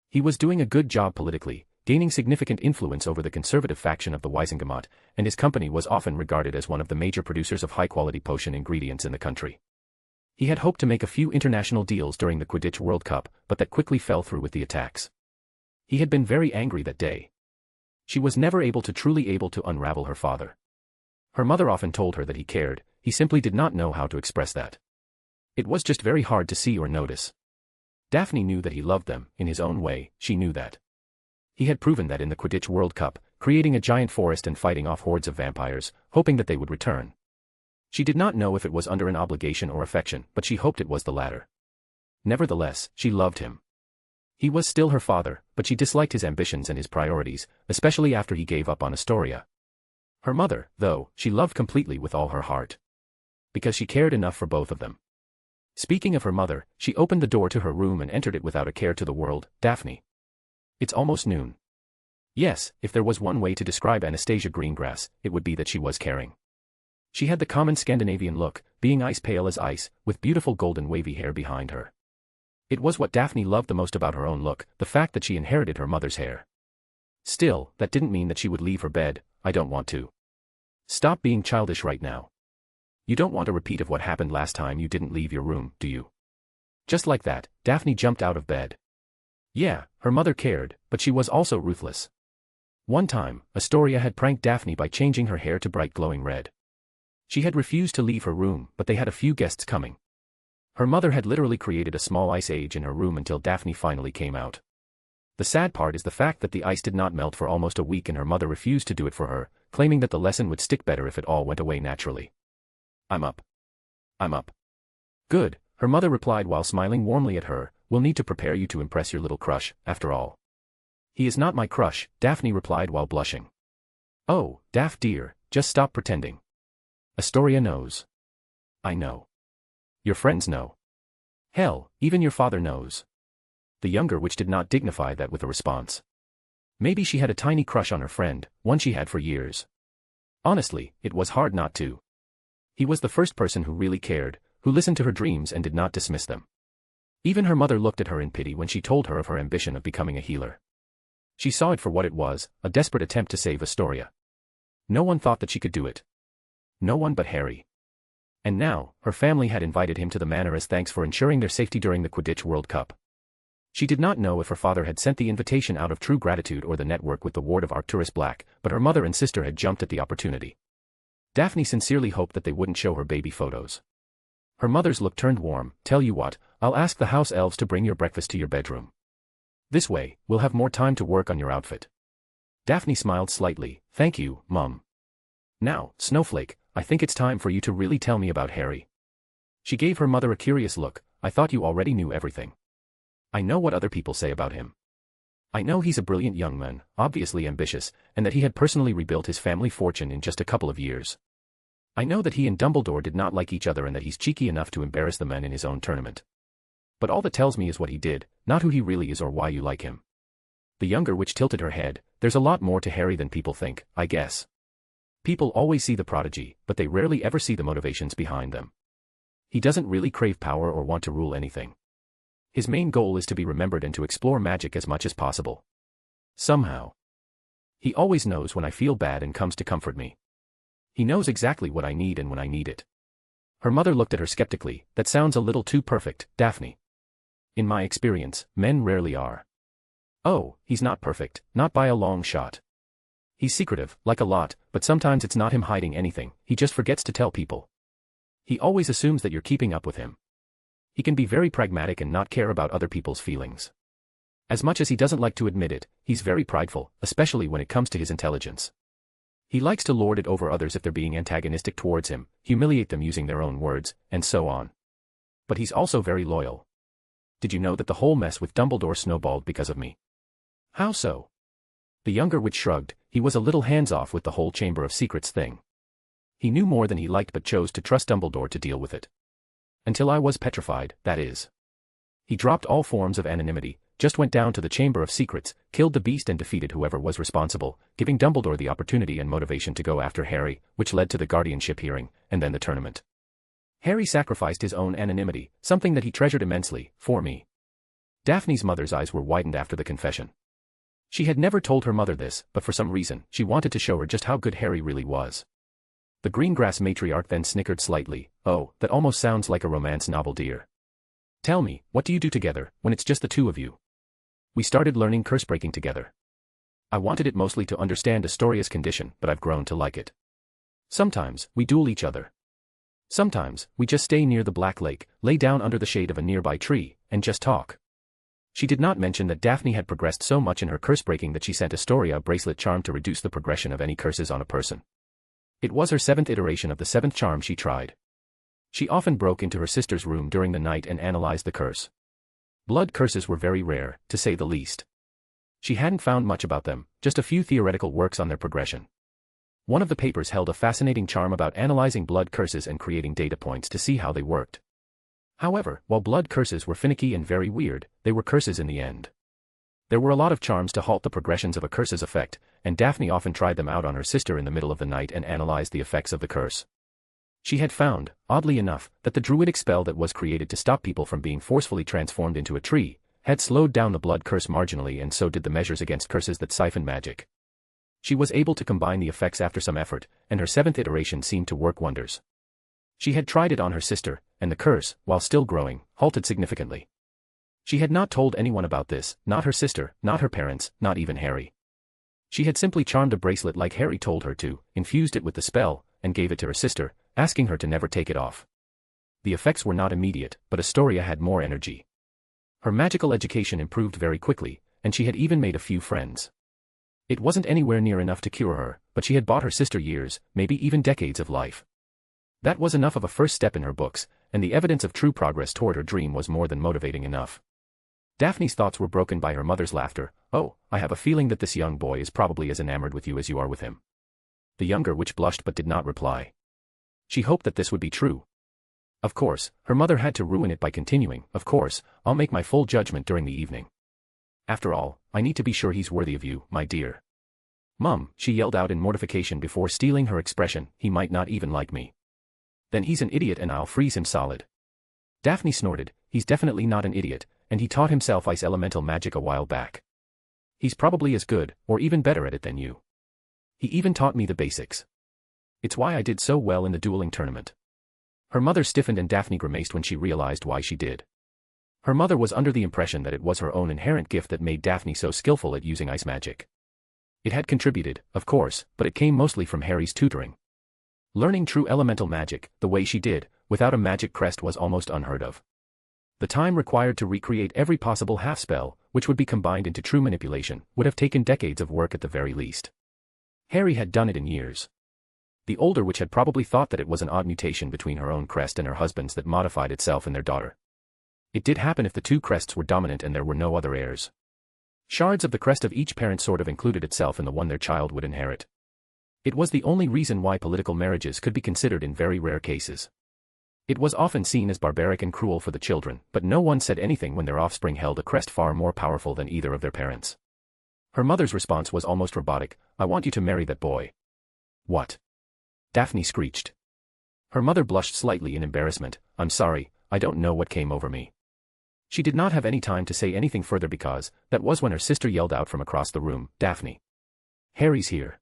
He was doing a good job politically, gaining significant influence over the conservative faction of the Wisingamot, and his company was often regarded as one of the major producers of high-quality potion ingredients in the country. He had hoped to make a few international deals during the Quidditch World Cup, but that quickly fell through with the attacks. He had been very angry that day. She was never able to unravel her father. Her mother often told her that he cared, he simply did not know how to express that. It was just very hard to see or notice. Daphne knew that he loved them, in his own way, she knew that. He had proven that in the Quidditch World Cup, creating a giant forest and fighting off hordes of vampires, hoping that they would return. She did not know if it was under an obligation or affection, but she hoped it was the latter. Nevertheless, she loved him. He was still her father, but she disliked his ambitions and his priorities, especially after he gave up on Astoria. Her mother, though, she loved completely with all her heart. Because she cared enough for both of them. Speaking of her mother, she opened the door to her room and entered it without a care to the world. "Daphne. It's almost noon." Yes, if there was one way to describe Anastasia Greengrass, it would be that she was caring. She had the common Scandinavian look, being ice pale as ice, with beautiful golden wavy hair behind her. It was what Daphne loved the most about her own look, the fact that she inherited her mother's hair. Still, that didn't mean that she would leave her bed. "I don't want to." "Stop being childish right now. You don't want a repeat of what happened last time you didn't leave your room, do you?" Just like that, Daphne jumped out of bed. Yeah, her mother cared, but she was also ruthless. One time, Astoria had pranked Daphne by changing her hair to bright glowing red. She had refused to leave her room, but they had a few guests coming. Her mother had literally created a small ice age in her room until Daphne finally came out. The sad part is the fact that the ice did not melt for almost a week and her mother refused to do it for her, claiming that the lesson would stick better if it all went away naturally. "I'm up. I'm up." "Good," her mother replied while smiling warmly at her. "We'll need to prepare you to impress your little crush, after all." "He is not my crush," Daphne replied while blushing. "Oh, Daph dear, just stop pretending. Astoria knows." "I know. Your friends know. Hell, even your father knows." The younger witch did not dignify that with a response. Maybe she had a tiny crush on her friend, one she had for years. Honestly, it was hard not to. He was the first person who really cared, who listened to her dreams and did not dismiss them. Even her mother looked at her in pity when she told her of her ambition of becoming a healer. She saw it for what it was, a desperate attempt to save Astoria. No one thought that she could do it. No one but Harry. And now, her family had invited him to the manor as thanks for ensuring their safety during the Quidditch World Cup. She did not know if her father had sent the invitation out of true gratitude or the network with the ward of Arcturus Black, but her mother and sister had jumped at the opportunity. Daphne sincerely hoped that they wouldn't show her baby photos. Her mother's look turned warm. Tell you what, I'll ask the house elves to bring your breakfast to your bedroom. This way, we'll have more time to work on your outfit. Daphne smiled slightly. Thank you, Mum. Now, Snowflake, I think it's time for you to really tell me about Harry. She gave her mother a curious look. I thought you already knew everything. I know what other people say about him. I know he's a brilliant young man, obviously ambitious, and that he had personally rebuilt his family fortune in just a couple of years. I know that he and Dumbledore did not like each other and that he's cheeky enough to embarrass the men in his own tournament. But all that tells me is what he did, not who he really is or why you like him. The younger witch tilted her head. There's a lot more to Harry than people think, I guess. People always see the prodigy, but they rarely ever see the motivations behind them. He doesn't really crave power or want to rule anything. His main goal is to be remembered and to explore magic as much as possible. Somehow. He always knows when I feel bad and comes to comfort me. He knows exactly what I need and when I need it. Her mother looked at her skeptically. That sounds a little too perfect, Daphne. In my experience, men rarely are. Oh, he's not perfect, not by a long shot. He's secretive, like a lot, but sometimes it's not him hiding anything, he just forgets to tell people. He always assumes that you're keeping up with him. He can be very pragmatic and not care about other people's feelings. As much as he doesn't like to admit it, he's very prideful, especially when it comes to his intelligence. He likes to lord it over others if they're being antagonistic towards him, humiliate them using their own words, and so on. But he's also very loyal. Did you know that the whole mess with Dumbledore snowballed because of me? How so? The younger witch shrugged. He was a little hands-off with the whole Chamber of Secrets thing. He knew more than he liked but chose to trust Dumbledore to deal with it. Until I was petrified, that is. He dropped all forms of anonymity, just went down to the Chamber of Secrets, killed the beast and defeated whoever was responsible, giving Dumbledore the opportunity and motivation to go after Harry, which led to the guardianship hearing, and then the tournament. Harry sacrificed his own anonymity, something that he treasured immensely, for me. Daphne's mother's eyes were widened after the confession. She had never told her mother this, but for some reason, she wanted to show her just how good Harry really was. The Greengrass matriarch then snickered slightly. Oh, that almost sounds like a romance novel, dear. Tell me, what do you do together, when it's just the two of you? We started learning curse-breaking together. I wanted it mostly to understand Astoria's condition, but I've grown to like it. Sometimes, we duel each other. Sometimes, we just stay near the Black Lake, lay down under the shade of a nearby tree, and just talk. She did not mention that Daphne had progressed so much in her curse-breaking that she sent Astoria a bracelet charm to reduce the progression of any curses on a person. It was her 7th iteration of the 7th charm she tried. She often broke into her sister's room during the night and analyzed the curse. Blood curses were very rare, to say the least. She hadn't found much about them, just a few theoretical works on their progression. One of the papers held a fascinating charm about analyzing blood curses and creating data points to see how they worked. However, while blood curses were finicky and very weird, they were curses in the end. There were a lot of charms to halt the progressions of a curse's effect, and Daphne often tried them out on her sister in the middle of the night and analyzed the effects of the curse. She had found, oddly enough, that the druidic spell that was created to stop people from being forcefully transformed into a tree had slowed down the blood curse marginally, and so did the measures against curses that siphon magic. She was able to combine the effects after some effort, and her 7th iteration seemed to work wonders. She had tried it on her sister, and the curse, while still growing, halted significantly. She had not told anyone about this, not her sister, not her parents, not even Harry. She had simply charmed a bracelet like Harry told her to, infused it with the spell, and gave it to her sister, asking her to never take it off. The effects were not immediate, but Astoria had more energy. Her magical education improved very quickly, and she had even made a few friends. It wasn't anywhere near enough to cure her, but she had bought her sister years, maybe even decades of life. That was enough of a first step in her books, and the evidence of true progress toward her dream was more than motivating enough. Daphne's thoughts were broken by her mother's laughter. Oh, I have a feeling that this young boy is probably as enamored with you as you are with him. The younger witch blushed but did not reply. She hoped that this would be true. Of course, her mother had to ruin it by continuing. Of course, I'll make my full judgment during the evening. After all, I need to be sure he's worthy of you, my dear. Mum, she yelled out in mortification before stealing her expression, he might not even like me. Then he's an idiot and I'll freeze him solid. Daphne snorted, he's definitely not an idiot, and he taught himself ice elemental magic a while back. He's probably as good, or even better at it than you. He even taught me the basics. It's why I did so well in the dueling tournament. Her mother stiffened and Daphne grimaced when she realized why she did. Her mother was under the impression that it was her own inherent gift that made Daphne so skillful at using ice magic. It had contributed, of course, but it came mostly from Harry's tutoring. Learning true elemental magic, the way she did, without a magic crest was almost unheard of. The time required to recreate every possible half-spell, which would be combined into true manipulation, would have taken decades of work at the very least. Harry had done it in years. The older witch had probably thought that it was an odd mutation between her own crest and her husband's that modified itself in their daughter. It did happen if the two crests were dominant and there were no other heirs. Shards of the crest of each parent sort of included itself in the one their child would inherit. It was the only reason why political marriages could be considered in very rare cases. It was often seen as barbaric and cruel for the children, but no one said anything when their offspring held a crest far more powerful than either of their parents. Her mother's response was almost robotic. "I want you to marry that boy." "What?" Daphne screeched. Her mother blushed slightly in embarrassment. "I'm sorry, I don't know what came over me." She did not have any time to say anything further because, that was when her sister yelled out from across the room, "Daphne! Harry's here."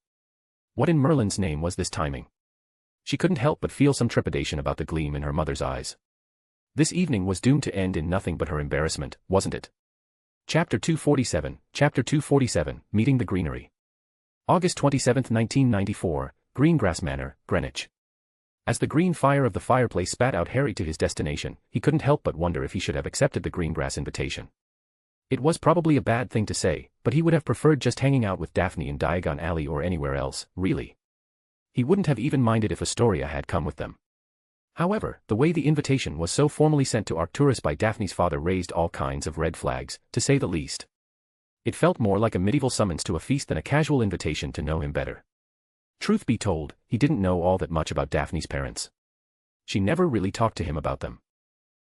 What in Merlin's name was this timing? She couldn't help but feel some trepidation about the gleam in her mother's eyes. This evening was doomed to end in nothing but her embarrassment, wasn't it? Chapter 247, Meeting the Greenery. August 27, 1994, Greengrass Manor, Greenwich. As the green fire of the fireplace spat out Harry to his destination, he couldn't help but wonder if he should have accepted the Greengrass invitation. It was probably a bad thing to say, but he would have preferred just hanging out with Daphne in Diagon Alley or anywhere else, really. He wouldn't have even minded if Astoria had come with them. However, the way the invitation was so formally sent to Arcturus by Daphne's father raised all kinds of red flags, to say the least. It felt more like a medieval summons to a feast than a casual invitation to know him better. Truth be told, he didn't know all that much about Daphne's parents. She never really talked to him about them.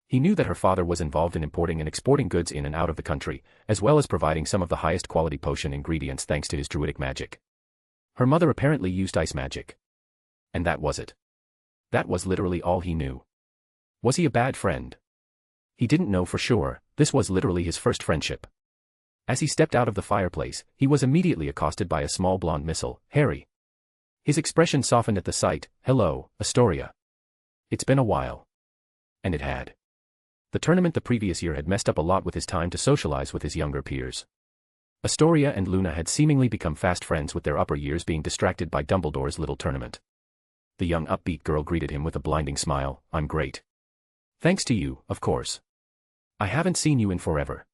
He knew that her father was involved in importing and exporting goods in and out of the country, as well as providing some of the highest quality potion ingredients thanks to his druidic magic. Her mother apparently used ice magic. And that was it. That was literally all he knew. Was he a bad friend? He didn't know for sure. This was literally his first friendship. As he stepped out of the fireplace, he was immediately accosted by a small blonde missile, "Harry." His expression softened at the sight. "Hello, Astoria. It's been a while." And it had. The tournament the previous year had messed up a lot with his time to socialize with his younger peers. Astoria and Luna had seemingly become fast friends with their upper years being distracted by Dumbledore's little tournament. The young upbeat girl greeted him with a blinding smile. "I'm great. Thanks to you, of course. I haven't seen you in forever.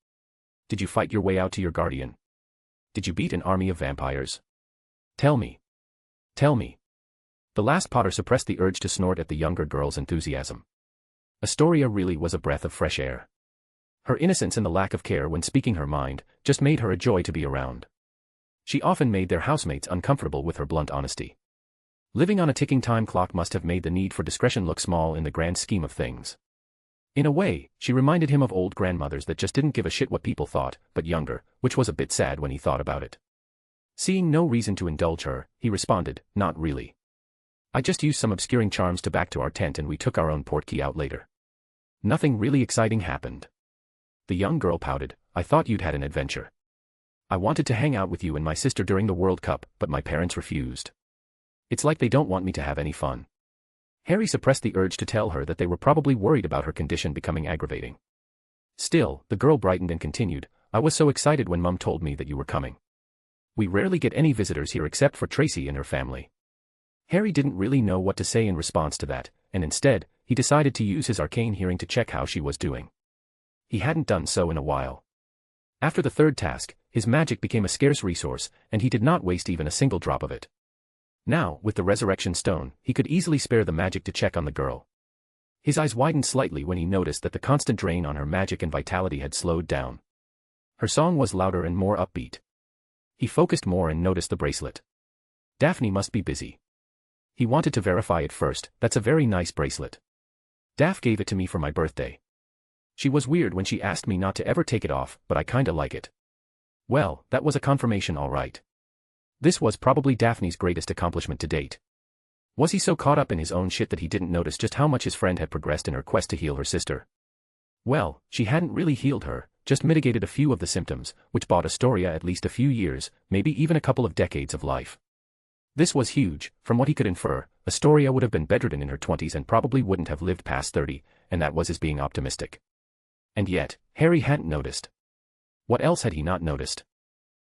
Did you fight your way out to your guardian? Did you beat an army of vampires? Tell me. Tell me." The last Potter suppressed the urge to snort at the younger girl's enthusiasm. Astoria really was a breath of fresh air. Her innocence and the lack of care when speaking her mind just made her a joy to be around. She often made their housemates uncomfortable with her blunt honesty. Living on a ticking time clock must have made the need for discretion look small in the grand scheme of things. In a way, she reminded him of old grandmothers that just didn't give a shit what people thought, but younger, which was a bit sad when he thought about it. Seeing no reason to indulge her, he responded, "Not really. I just used some obscuring charms to back to our tent and we took our own portkey out later. Nothing really exciting happened." The young girl pouted. "I thought you'd had an adventure. I wanted to hang out with you and my sister during the World Cup, but my parents refused. It's like they don't want me to have any fun." Harry suppressed the urge to tell her that they were probably worried about her condition becoming aggravating. Still, the girl brightened and continued, "I was so excited when Mum told me that you were coming. We rarely get any visitors here except for Tracy and her family." Harry didn't really know what to say in response to that, and instead, he decided to use his arcane hearing to check how she was doing. He hadn't done so in a while. After the third task, his magic became a scarce resource, and he did not waste even a single drop of it. Now, with the resurrection stone, he could easily spare the magic to check on the girl. His eyes widened slightly when he noticed that the constant drain on her magic and vitality had slowed down. Her song was louder and more upbeat. He focused more and noticed the bracelet. Daphne must be busy. He wanted to verify it first. "That's a very nice bracelet. Daph gave it to me for my birthday. She was weird when she asked me not to ever take it off, but I kinda like it." Well, that was a confirmation all right. This was probably Daphne's greatest accomplishment to date. Was he so caught up in his own shit that he didn't notice just how much his friend had progressed in her quest to heal her sister? Well, she hadn't really healed her, just mitigated a few of the symptoms, which bought Astoria at least a few years, maybe even a couple of decades of life. This was huge. From what he could infer, Astoria would have been bedridden in her 20s and probably wouldn't have lived past 30, and that was his being optimistic. And yet, Harry hadn't noticed. What else had he not noticed?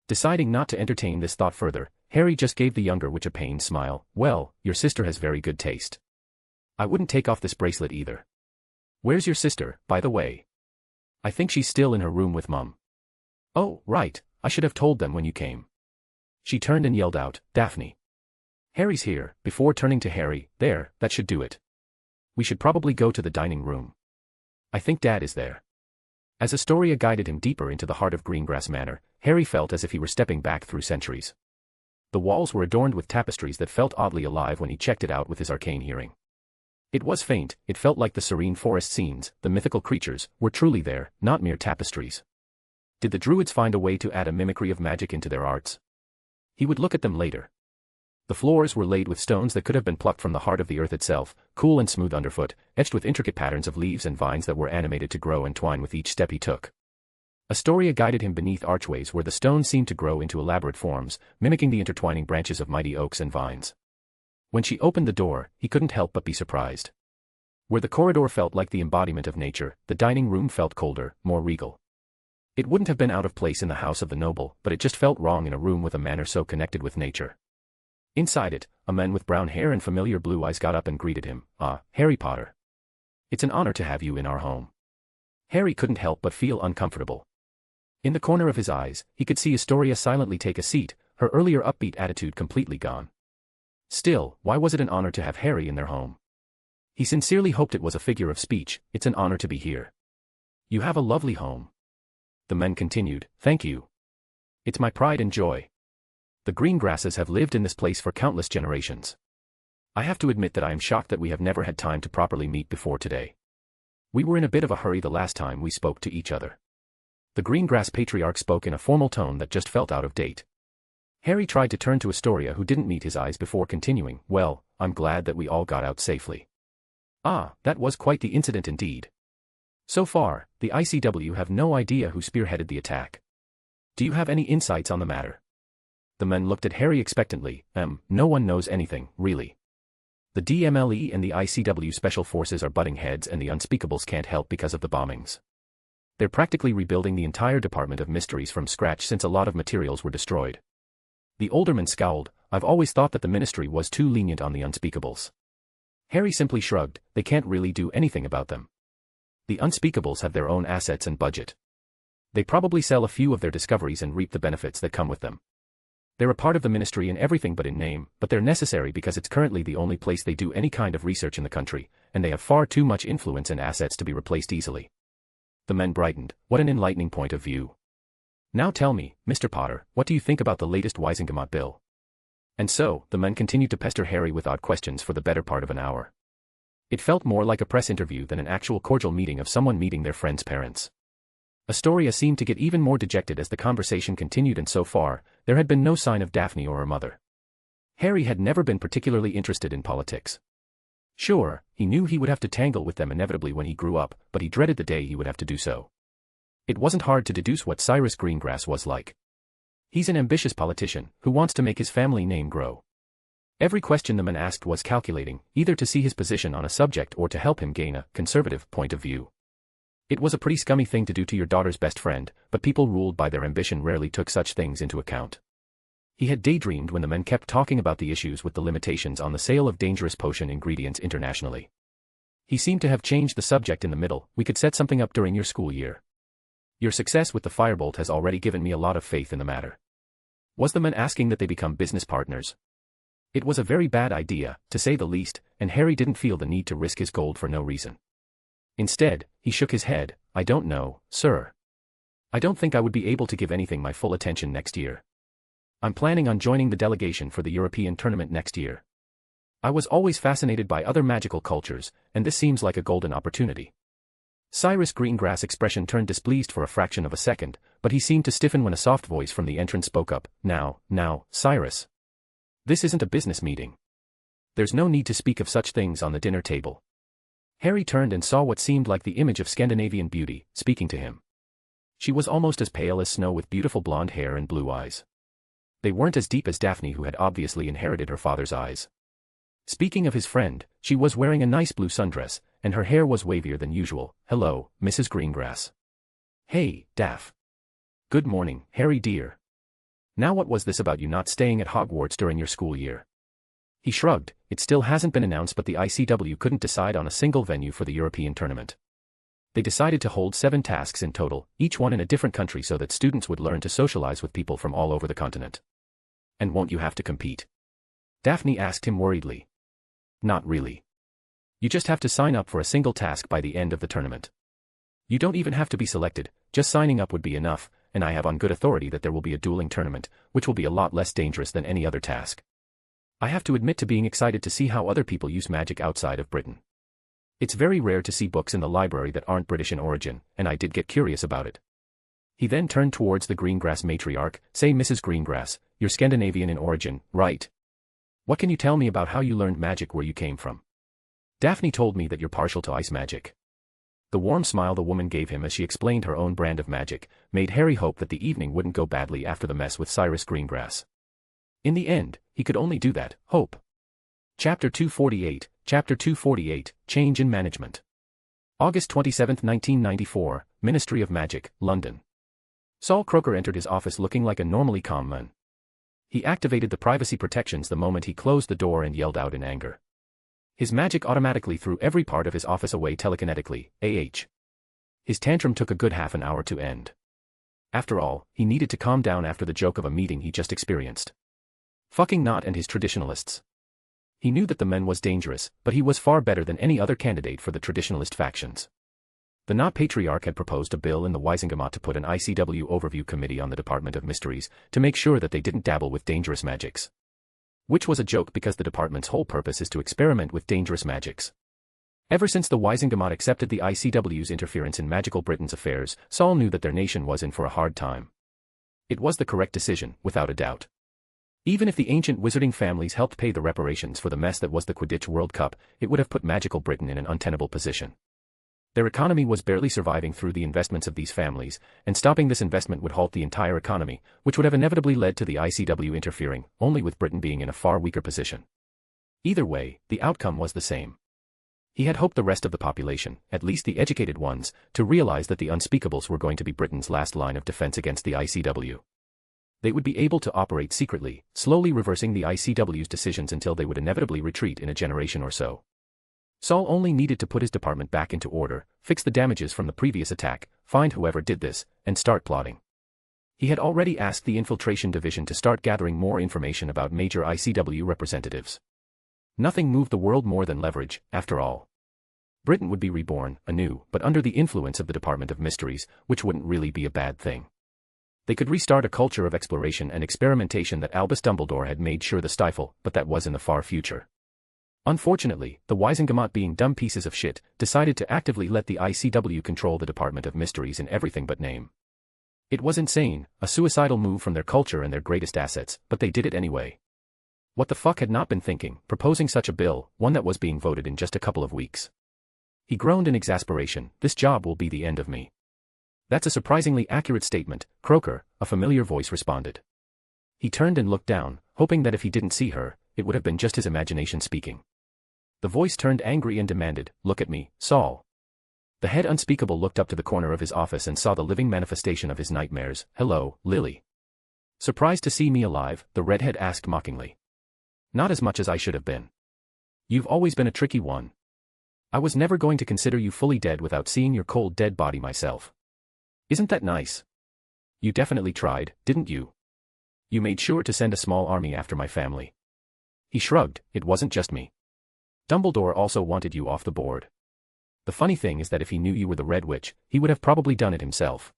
Deciding not to entertain this thought further, Harry just gave the younger witch a pained smile. Well, your sister has very good taste. I wouldn't take off this bracelet either. Where's your sister, by the way? I think she's still in her room with Mum. Oh, right, I should have told them when you came. She turned and yelled out, Daphne. Harry's here, before turning to Harry. There, that should do it. We should probably go to the dining room. I think Dad is there. As Astoria guided him deeper into the heart of Greengrass Manor, Harry felt as if he were stepping back through centuries. The walls were adorned with tapestries that felt oddly alive when he checked it out with his arcane hearing. It was faint, it felt like the serene forest scenes, the mythical creatures, were truly there, not mere tapestries. Did the Druids find a way to add a mimicry of magic into their arts? He would look at them later. The floors were laid with stones that could have been plucked from the heart of the earth itself, cool and smooth underfoot, etched with intricate patterns of leaves and vines that were animated to grow and twine with each step he took. Astoria guided him beneath archways where the stones seemed to grow into elaborate forms, mimicking the intertwining branches of mighty oaks and vines. When she opened the door, he couldn't help but be surprised. Where the corridor felt like the embodiment of nature, the dining room felt colder, more regal. It wouldn't have been out of place in the house of the noble, but it just felt wrong in a room with a manor so connected with nature. Inside it, a man with brown hair and familiar blue eyes got up and greeted him. Ah, Harry Potter. It's an honor to have you in our home. Harry couldn't help but feel uncomfortable. In the corner of his eyes, he could see Astoria silently take a seat, her earlier upbeat attitude completely gone. Still, why was it an honor to have Harry in their home? He sincerely hoped it was a figure of speech. It's an honor to be here. You have a lovely home. The men continued, Thank you. It's my pride and joy. The Greengrasses have lived in this place for countless generations. I have to admit that I am shocked that we have never had time to properly meet before today. We were in a bit of a hurry the last time we spoke to each other. The Greengrass patriarch spoke in a formal tone that just felt out of date. Harry tried to turn to Astoria, who didn't meet his eyes before continuing, Well, I'm glad that we all got out safely. Ah, that was quite the incident indeed. So far, the ICW have no idea who spearheaded the attack. Do you have any insights on the matter? The men looked at Harry expectantly. No one knows anything, really. The DMLE and the ICW Special Forces are butting heads and the Unspeakables can't help because of the bombings. They're practically rebuilding the entire Department of Mysteries from scratch since a lot of materials were destroyed. The alderman scowled. I've always thought that the Ministry was too lenient on the Unspeakables. Harry simply shrugged. They can't really do anything about them. The Unspeakables have their own assets and budget. They probably sell a few of their discoveries and reap the benefits that come with them. They're a part of the Ministry in everything but in name, but they're necessary because it's currently the only place they do any kind of research in the country, and they have far too much influence and assets to be replaced easily. The men brightened. What an enlightening point of view. Now tell me, Mr. Potter, what do you think about the latest Wisengamot bill? And so, the men continued to pester Harry with odd questions for the better part of an hour. It felt more like a press interview than an actual cordial meeting of someone meeting their friend's parents. Astoria seemed to get even more dejected as the conversation continued, and so far, there had been no sign of Daphne or her mother. Harry had never been particularly interested in politics. Sure, he knew he would have to tangle with them inevitably when he grew up, but he dreaded the day he would have to do so. It wasn't hard to deduce what Cyrus Greengrass was like. He's an ambitious politician, who wants to make his family name grow. Every question the man asked was calculating, either to see his position on a subject or to help him gain a conservative point of view. It was a pretty scummy thing to do to your daughter's best friend, but people ruled by their ambition rarely took such things into account. He had daydreamed when the men kept talking about the issues with the limitations on the sale of dangerous potion ingredients internationally. He seemed to have changed the subject in the middle. We could set something up during your school year. Your success with the firebolt has already given me a lot of faith in the matter. Was the man asking that they become business partners? It was a very bad idea, to say the least, and Harry didn't feel the need to risk his gold for no reason. Instead, he shook his head. I don't know, sir. I don't think I would be able to give anything my full attention next year. I'm planning on joining the delegation for the European tournament next year. I was always fascinated by other magical cultures, and this seems like a golden opportunity. Cyrus Greengrass' expression turned displeased for a fraction of a second, but he seemed to stiffen when a soft voice from the entrance spoke up. Now, Cyrus. This isn't a business meeting. There's no need to speak of such things on the dinner table. Harry turned and saw what seemed like the image of Scandinavian beauty, speaking to him. She was almost as pale as snow with beautiful blonde hair and blue eyes. They weren't as deep as Daphne, who had obviously inherited her father's eyes. Speaking of his friend, she was wearing a nice blue sundress, and her hair was wavier than usual. Hello, Mrs. Greengrass. Hey, Daph. Good morning, Harry dear. Now what was this about you not staying at Hogwarts during your school year? He shrugged. It still hasn't been announced, but the ICW couldn't decide on a single venue for the European tournament. They decided to hold 7 tasks in total, each one in a different country so that students would learn to socialize with people from all over the continent. And won't you have to compete? Daphne asked him worriedly. Not really. You just have to sign up for a single task by the end of the tournament. You don't even have to be selected, just signing up would be enough, and I have on good authority that there will be a dueling tournament, which will be a lot less dangerous than any other task. I have to admit to being excited to see how other people use magic outside of Britain. It's very rare to see books in the library that aren't British in origin, and I did get curious about it. He then turned towards the Greengrass matriarch. Say, Mrs. Greengrass, you're Scandinavian in origin, right? What can you tell me about how you learned magic where you came from? Daphne told me that you're partial to ice magic. The warm smile the woman gave him as she explained her own brand of magic made Harry hope that the evening wouldn't go badly after the mess with Cyrus Greengrass. In the end, he could only do that, hope. Chapter 248, Change in Management. August 27, 1994, Ministry of Magic, London. Saul Croker entered his office looking like a normally calm man. He activated the privacy protections the moment he closed the door and yelled out in anger. His magic automatically threw every part of his office away telekinetically, His tantrum took a good half an hour to end. After all, he needed to calm down after the joke of a meeting he just experienced. Fucking Knot and his traditionalists. He knew that the man was dangerous, but he was far better than any other candidate for the traditionalist factions. The Knot Patriarch had proposed a bill in the Wisingamot to put an ICW overview committee on the Department of Mysteries to make sure that they didn't dabble with dangerous magics. Which was a joke because the department's whole purpose is to experiment with dangerous magics. Ever since the Wisingamot accepted the ICW's interference in magical Britain's affairs, Saul knew that their nation was in for a hard time. It was the correct decision, without a doubt. Even if the ancient wizarding families helped pay the reparations for the mess that was the Quidditch World Cup, it would have put magical Britain in an untenable position. Their economy was barely surviving through the investments of these families, and stopping this investment would halt the entire economy, which would have inevitably led to the ICW interfering, only with Britain being in a far weaker position. Either way, the outcome was the same. He had hoped the rest of the population, at least the educated ones, to realize that the unspeakables were going to be Britain's last line of defense against the ICW. They would be able to operate secretly, slowly reversing the ICW's decisions until they would inevitably retreat in a generation or so. Saul only needed to put his department back into order, fix the damages from the previous attack, find whoever did this, and start plotting. He had already asked the Infiltration Division to start gathering more information about major ICW representatives. Nothing moved the world more than leverage, after all. Britain would be reborn, anew, but under the influence of the Department of Mysteries, which wouldn't really be a bad thing. They could restart a culture of exploration and experimentation that Albus Dumbledore had made sure to stifle, but that was in the far future. Unfortunately, the Wisingamot, being dumb pieces of shit, decided to actively let the ICW control the Department of Mysteries in everything but name. It was insane, a suicidal move from their culture and their greatest assets, but they did it anyway. What the fuck had Not been thinking, proposing such a bill, one that was being voted in just a couple of weeks? He groaned in exasperation. This job will be the end of me. That's a surprisingly accurate statement, Croker, a familiar voice responded. He turned and looked down, hoping that if he didn't see her, it would have been just his imagination speaking. The voice turned angry and demanded, "Look at me, Saul." The head unspeakable looked up to the corner of his office and saw the living manifestation of his nightmares. "Hello, Lily." "Surprised to see me alive?" the redhead asked mockingly. "Not as much as I should have been. You've always been a tricky one. I was never going to consider you fully dead without seeing your cold dead body myself. Isn't that nice? You definitely tried, didn't you? You made sure to send a small army after my family." He shrugged. "It wasn't just me. Dumbledore also wanted you off the board. The funny thing is that if he knew you were the Red Witch, he would have probably done it himself.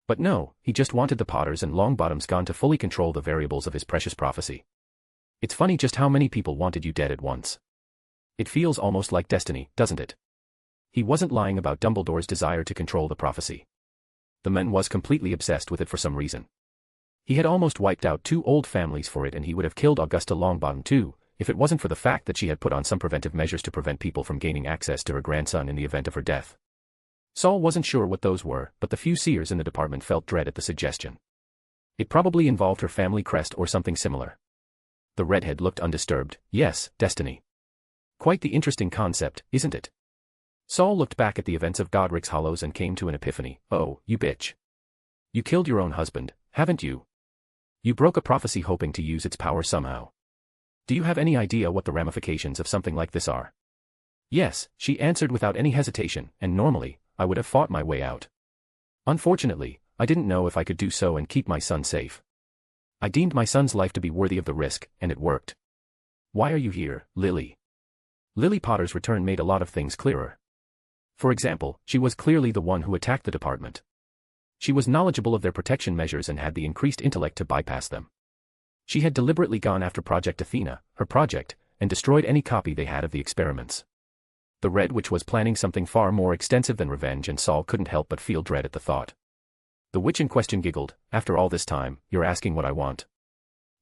But no, he just wanted the Potters and Longbottoms gone to fully control the variables of his precious prophecy. It's funny just how many people wanted you dead at once. It feels almost like destiny, doesn't it?" He wasn't lying about Dumbledore's desire to control the prophecy. The man was completely obsessed with it for some reason. He had almost wiped out 2 old families for it, and he would have killed Augusta Longbottom too, if it wasn't for the fact that she had put on some preventive measures to prevent people from gaining access to her grandson in the event of her death. Saul wasn't sure what those were, but the few seers in the department felt dread at the suggestion. It probably involved her family crest or something similar. The redhead looked undisturbed. "Yes, destiny. Quite the interesting concept, isn't it?" Saul looked back at the events of Godric's Hollows and came to an epiphany. "Oh, you bitch. You killed your own husband, haven't you? You broke a prophecy hoping to use its power somehow. Do you have any idea what the ramifications of something like this are? Yes, she answered without any hesitation, and normally, I would have fought my way out. Unfortunately, I didn't know if I could do so and keep my son safe. I deemed my son's life to be worthy of the risk, and it worked. Why are you here, Lily? Lily Potter's return made a lot of things clearer. For example, she was clearly the one who attacked the department. She was knowledgeable of their protection measures and had the increased intellect to bypass them. She had deliberately gone after Project Athena, her project, and destroyed any copy they had of the experiments. The Red Witch was planning something far more extensive than revenge, and Saul couldn't help but feel dread at the thought. The witch in question giggled. After all this time, you're asking what I want.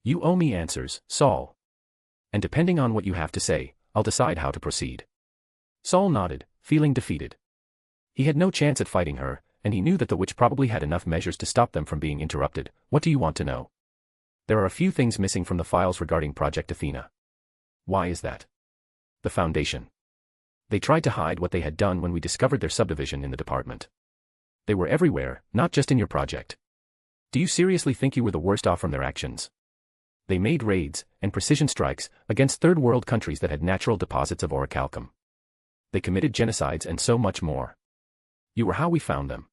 You owe me answers, Saul. And depending on what you have to say, I'll decide how to proceed. Saul nodded, feeling defeated. He had no chance at fighting her, and he knew that the witch probably had enough measures to stop them from being interrupted. What do you want to know? There are a few things missing from the files regarding Project Athena. Why is that? The Foundation. They tried to hide what they had done when we discovered their subdivision in the department. They were everywhere, not just in your project. Do you seriously think you were the worst off from their actions? They made raids and precision strikes against third world countries that had natural deposits of orichalcum. They committed genocides and so much more. You were how we found them.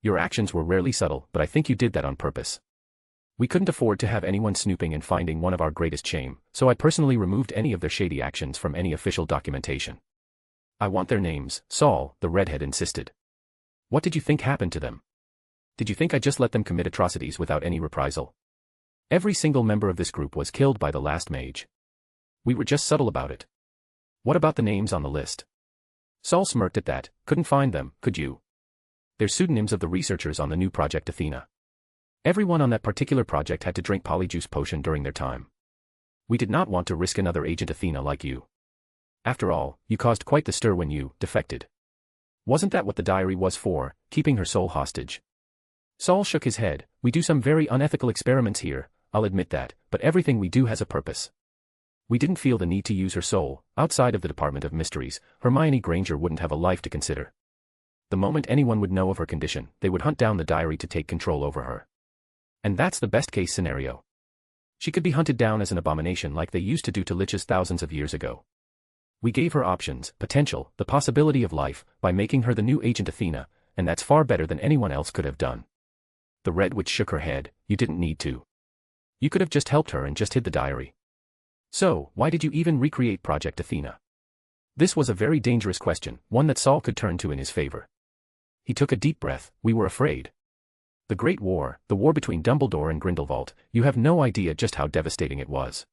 Your actions were rarely subtle, but I think you did that on purpose. We couldn't afford to have anyone snooping and finding one of our greatest shame, so I personally removed any of their shady actions from any official documentation. I want their names, Saul, the redhead insisted. What did you think happened to them? Did you think I just let them commit atrocities without any reprisal? Every single member of this group was killed by the last mage. We were just subtle about it. What about the names on the list? Saul smirked at that. Couldn't find them, could you? They're pseudonyms of the researchers on the new Project Athena. Everyone on that particular project had to drink polyjuice potion during their time. We did not want to risk another Agent Athena like you. After all, you caused quite the stir when you defected. Wasn't that what the diary was for, keeping her soul hostage? Saul shook his head. We do some very unethical experiments here, I'll admit that, but everything we do has a purpose. We didn't feel the need to use her soul. Outside of the Department of Mysteries, Hermione Granger wouldn't have a life to consider. The moment anyone would know of her condition, they would hunt down the diary to take control over her. And that's the best-case scenario. She could be hunted down as an abomination like they used to do to liches thousands of years ago. We gave her options, potential, the possibility of life, by making her the new Agent Athena, and that's far better than anyone else could have done. The Red Witch shook her head. You didn't need to. You could have just helped her and just hid the diary. So, why did you even recreate Project Athena? This was a very dangerous question, one that Saul could turn to in his favor. He took a deep breath. We were afraid. The Great War, the war between Dumbledore and Grindelwald, you have no idea just how devastating it was.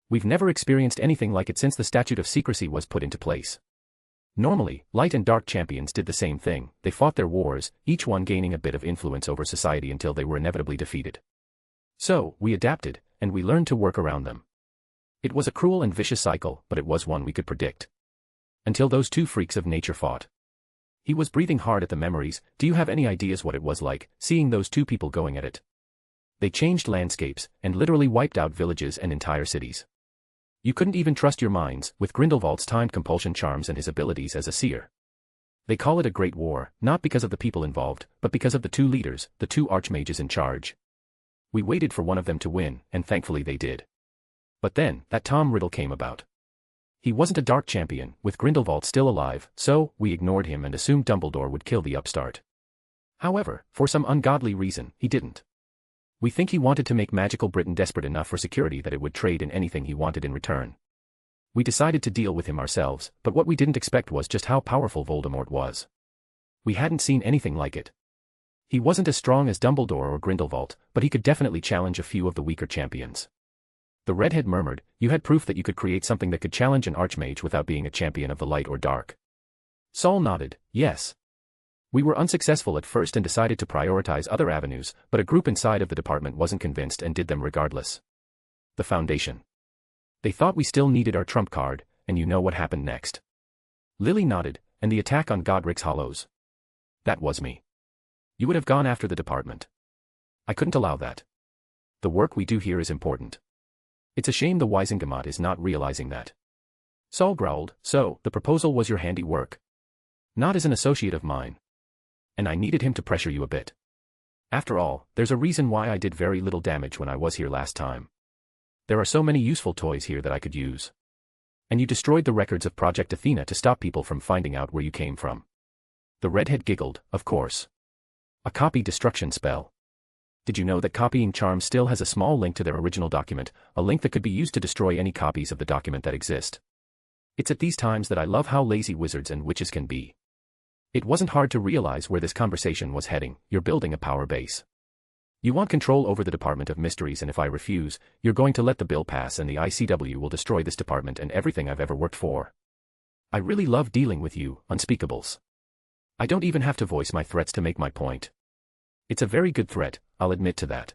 We've never experienced anything like it since the Statute of Secrecy was put into place. Normally, light and dark champions did the same thing. They fought their wars, each one gaining a bit of influence over society until they were inevitably defeated. So, we adapted, and we learned to work around them. It was a cruel and vicious cycle, but it was one we could predict. Until those two freaks of nature fought. He was breathing hard at the memories. Do you have any ideas what it was like, seeing those two people going at it? They changed landscapes, and literally wiped out villages and entire cities. You couldn't even trust your minds, with Grindelwald's timed compulsion charms and his abilities as a seer. They call it a great war, not because of the people involved, but because of the two leaders, the two archmages in charge. We waited for one of them to win, and thankfully they did. But then, that Tom Riddle came about. He wasn't a dark champion, with Grindelwald still alive, so, we ignored him and assumed Dumbledore would kill the upstart. However, for some ungodly reason, he didn't. We think he wanted to make magical Britain desperate enough for security that it would trade in anything he wanted in return. We decided to deal with him ourselves, but what we didn't expect was just how powerful Voldemort was. We hadn't seen anything like it. He wasn't as strong as Dumbledore or Grindelwald, but he could definitely challenge a few of the weaker champions. The redhead murmured, you had proof that you could create something that could challenge an archmage without being a champion of the light or dark. Saul nodded, yes. We were unsuccessful at first and decided to prioritize other avenues, but a group inside of the department wasn't convinced and did them regardless. The Foundation. They thought we still needed our trump card, and you know what happened next. Lily nodded, and the attack on Godric's Hollows. That was me. You would have gone after the department. I couldn't allow that. The work we do here is important. It's a shame the Wisengamot is not realizing that. Saul growled, so, the proposal was your handiwork. Not as an associate of mine. And I needed him to pressure you a bit. After all, there's a reason why I did very little damage when I was here last time. There are so many useful toys here that I could use. And you destroyed the records of Project Athena to stop people from finding out where you came from. The redhead giggled, of course. A copy destruction spell. Did you know that copying charm still has a small link to their original document, a link that could be used to destroy any copies of the document that exist? It's at these times that I love how lazy wizards and witches can be. It wasn't hard to realize where this conversation was heading. You're building a power base. You want control over the Department of Mysteries, and if I refuse, you're going to let the bill pass and the ICW will destroy this department and everything I've ever worked for. I really love dealing with you, unspeakables. I don't even have to voice my threats to make my point. It's a very good threat, I'll admit to that.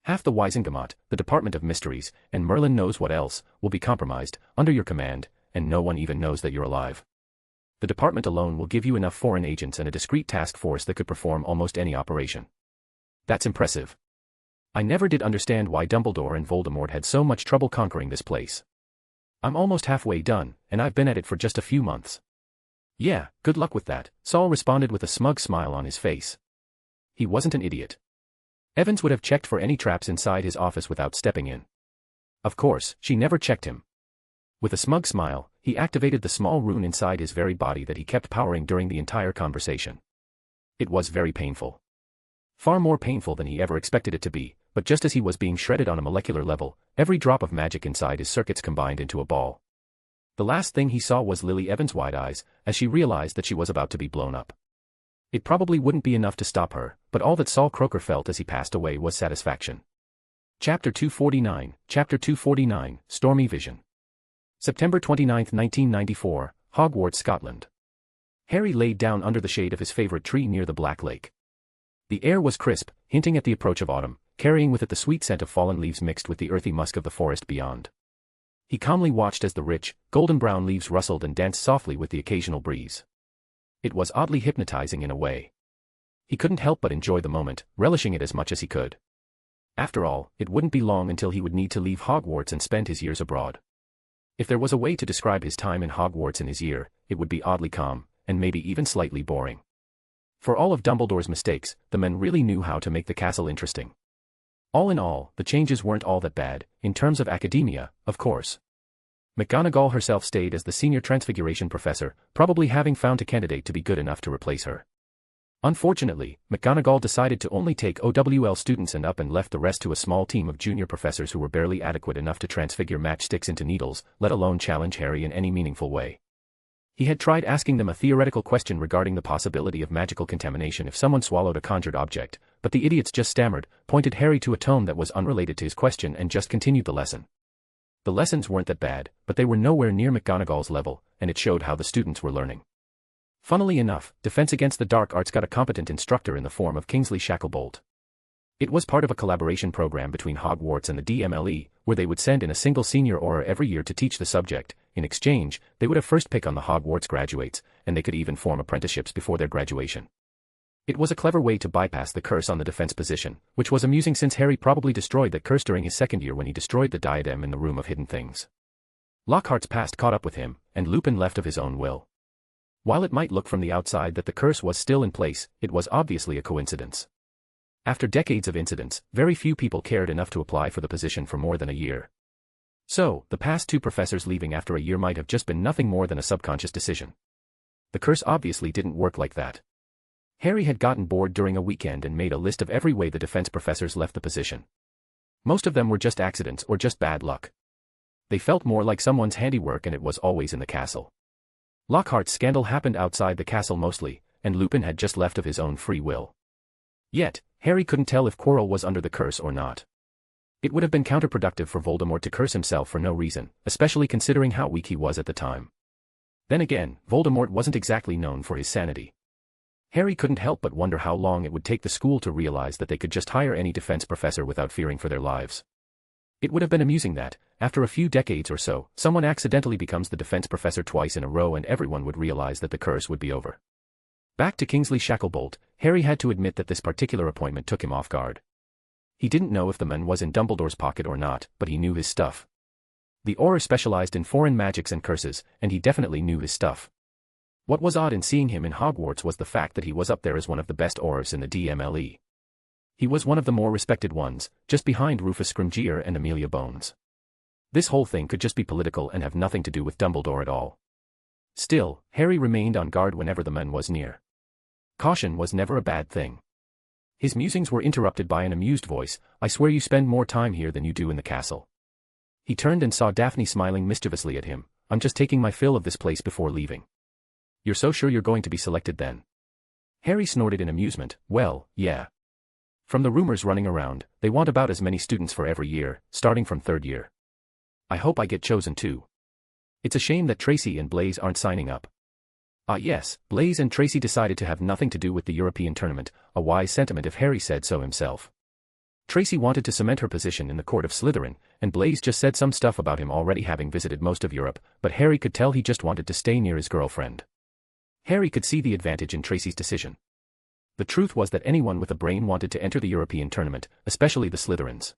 Half the Wisengamot, the Department of Mysteries, and Merlin knows what else, will be compromised, under your command, and no one even knows that you're alive. The department alone will give you enough foreign agents and a discreet task force that could perform almost any operation. That's impressive. I never did understand why Dumbledore and Voldemort had so much trouble conquering this place. I'm almost halfway done, and I've been at it for just a few months. Yeah, good luck with that, Saul responded with a smug smile on his face. He wasn't an idiot. Evans would have checked for any traps inside his office without stepping in. Of course, she never checked him. With a smug smile, he activated the small rune inside his very body that he kept powering during the entire conversation. It was very painful. Far more painful than he ever expected it to be, but just as he was being shredded on a molecular level, every drop of magic inside his circuits combined into a ball. The last thing he saw was Lily Evans' wide eyes, as she realized that she was about to be blown up. It probably wouldn't be enough to stop her, but all that Saul Croker felt as he passed away was satisfaction. Chapter 249, Stormy Vision. September 29, 1994, Hogwarts, Scotland. Harry laid down under the shade of his favorite tree near the Black Lake. The air was crisp, hinting at the approach of autumn, carrying with it the sweet scent of fallen leaves mixed with the earthy musk of the forest beyond. He calmly watched as the rich, golden-brown leaves rustled and danced softly with the occasional breeze. It was oddly hypnotizing in a way. He couldn't help but enjoy the moment, relishing it as much as he could. After all, it wouldn't be long until he would need to leave Hogwarts and spend his years abroad. If there was a way to describe his time in Hogwarts in his year, it would be oddly calm, and maybe even slightly boring. For all of Dumbledore's mistakes, the men really knew how to make the castle interesting. All in all, the changes weren't all that bad, in terms of academia, of course. McGonagall herself stayed as the senior transfiguration professor, probably having found a candidate to be good enough to replace her. Unfortunately, McGonagall decided to only take OWL students and up and left the rest to a small team of junior professors who were barely adequate enough to transfigure matchsticks into needles, let alone challenge Harry in any meaningful way. He had tried asking them a theoretical question regarding the possibility of magical contamination if someone swallowed a conjured object, but the idiots just stammered, pointed Harry to a tome that was unrelated to his question and just continued the lesson. The lessons weren't that bad, but they were nowhere near McGonagall's level, and it showed how the students were learning. Funnily enough, Defense Against the Dark Arts got a competent instructor in the form of Kingsley Shacklebolt. It was part of a collaboration program between Hogwarts and the DMLE, where they would send in a single senior auror every year to teach the subject. In exchange, they would have first pick on the Hogwarts graduates, and they could even form apprenticeships before their graduation. It was a clever way to bypass the curse on the defense position, which was amusing since Harry probably destroyed that curse during his second year when he destroyed the diadem in the Room of Hidden Things. Lockhart's past caught up with him, and Lupin left of his own will. While it might look from the outside that the curse was still in place, it was obviously a coincidence. After decades of incidents, very few people cared enough to apply for the position for more than a year. So, the past two professors leaving after a year might have just been nothing more than a subconscious decision. The curse obviously didn't work like that. Harry had gotten bored during a weekend and made a list of every way the defense professors left the position. Most of them were just accidents or just bad luck. They felt more like someone's handiwork, and it was always in the castle. Lockhart's scandal happened outside the castle mostly, and Lupin had just left of his own free will. Yet, Harry couldn't tell if Quirrell was under the curse or not. It would have been counterproductive for Voldemort to curse himself for no reason, especially considering how weak he was at the time. Then again, Voldemort wasn't exactly known for his sanity. Harry couldn't help but wonder how long it would take the school to realize that they could just hire any defense professor without fearing for their lives. It would have been amusing that, after a few decades or so, someone accidentally becomes the defense professor twice in a row and everyone would realize that the curse would be over. Back to Kingsley Shacklebolt, Harry had to admit that this particular appointment took him off guard. He didn't know if the man was in Dumbledore's pocket or not, but he knew his stuff. The Auror specialized in foreign magics and curses, and he definitely knew his stuff. What was odd in seeing him in Hogwarts was the fact that he was up there as one of the best Aurors in the DMLE. He was one of the more respected ones, just behind Rufus Scrimgeour and Amelia Bones. This whole thing could just be political and have nothing to do with Dumbledore at all. Still, Harry remained on guard whenever the man was near. Caution was never a bad thing. His musings were interrupted by an amused voice. "I swear you spend more time here than you do in the castle." He turned and saw Daphne smiling mischievously at him. "I'm just taking my fill of this place before leaving." "You're so sure you're going to be selected then?" Harry snorted in amusement. "Well, yeah. From the rumors running around, they want about as many students for every year, starting from third year. I hope I get chosen too. It's a shame that Tracy and Blaise aren't signing up." Ah yes, Blaise and Tracy decided to have nothing to do with the European tournament, a wise sentiment if Harry said so himself. Tracy wanted to cement her position in the court of Slytherin, and Blaise just said some stuff about him already having visited most of Europe, but Harry could tell he just wanted to stay near his girlfriend. Harry could see the advantage in Tracy's decision. The truth was that anyone with a brain wanted to enter the European tournament, especially the Slytherins.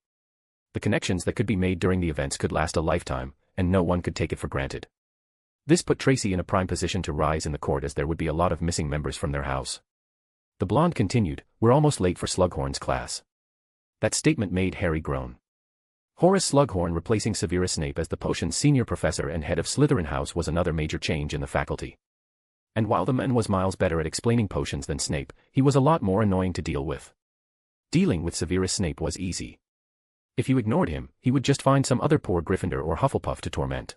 The connections that could be made during the events could last a lifetime, and no one could take it for granted. This put Tracy in a prime position to rise in the court as there would be a lot of missing members from their house. The blonde continued, "We're almost late for Slughorn's class." That statement made Harry groan. Horace Slughorn replacing Severus Snape as the potion's senior professor and head of Slytherin House was another major change in the faculty. And while the man was miles better at explaining potions than Snape, he was a lot more annoying to deal with. Dealing with Severus Snape was easy. If you ignored him, he would just find some other poor Gryffindor or Hufflepuff to torment.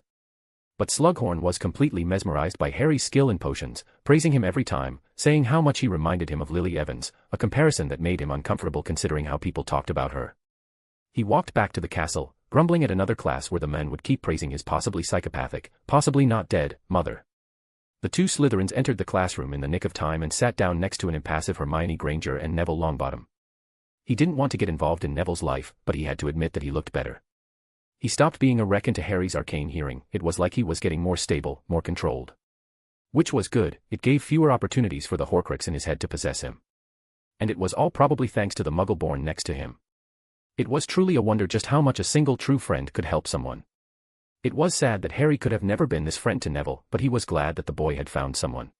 But Slughorn was completely mesmerized by Harry's skill in potions, praising him every time, saying how much he reminded him of Lily Evans, a comparison that made him uncomfortable considering how people talked about her. He walked back to the castle, grumbling at another class where the men would keep praising his possibly psychopathic, possibly not dead, mother. The two Slytherins entered the classroom in the nick of time and sat down next to an impassive Hermione Granger and Neville Longbottom. He didn't want to get involved in Neville's life, but he had to admit that he looked better. He stopped being a wreck into Harry's arcane hearing. It was like he was getting more stable, more controlled. Which was good, it gave fewer opportunities for the Horcrux in his head to possess him. And it was all probably thanks to the Muggle born next to him. It was truly a wonder just how much a single true friend could help someone. It was sad that Harry could have never been this friend to Neville, but he was glad that the boy had found someone.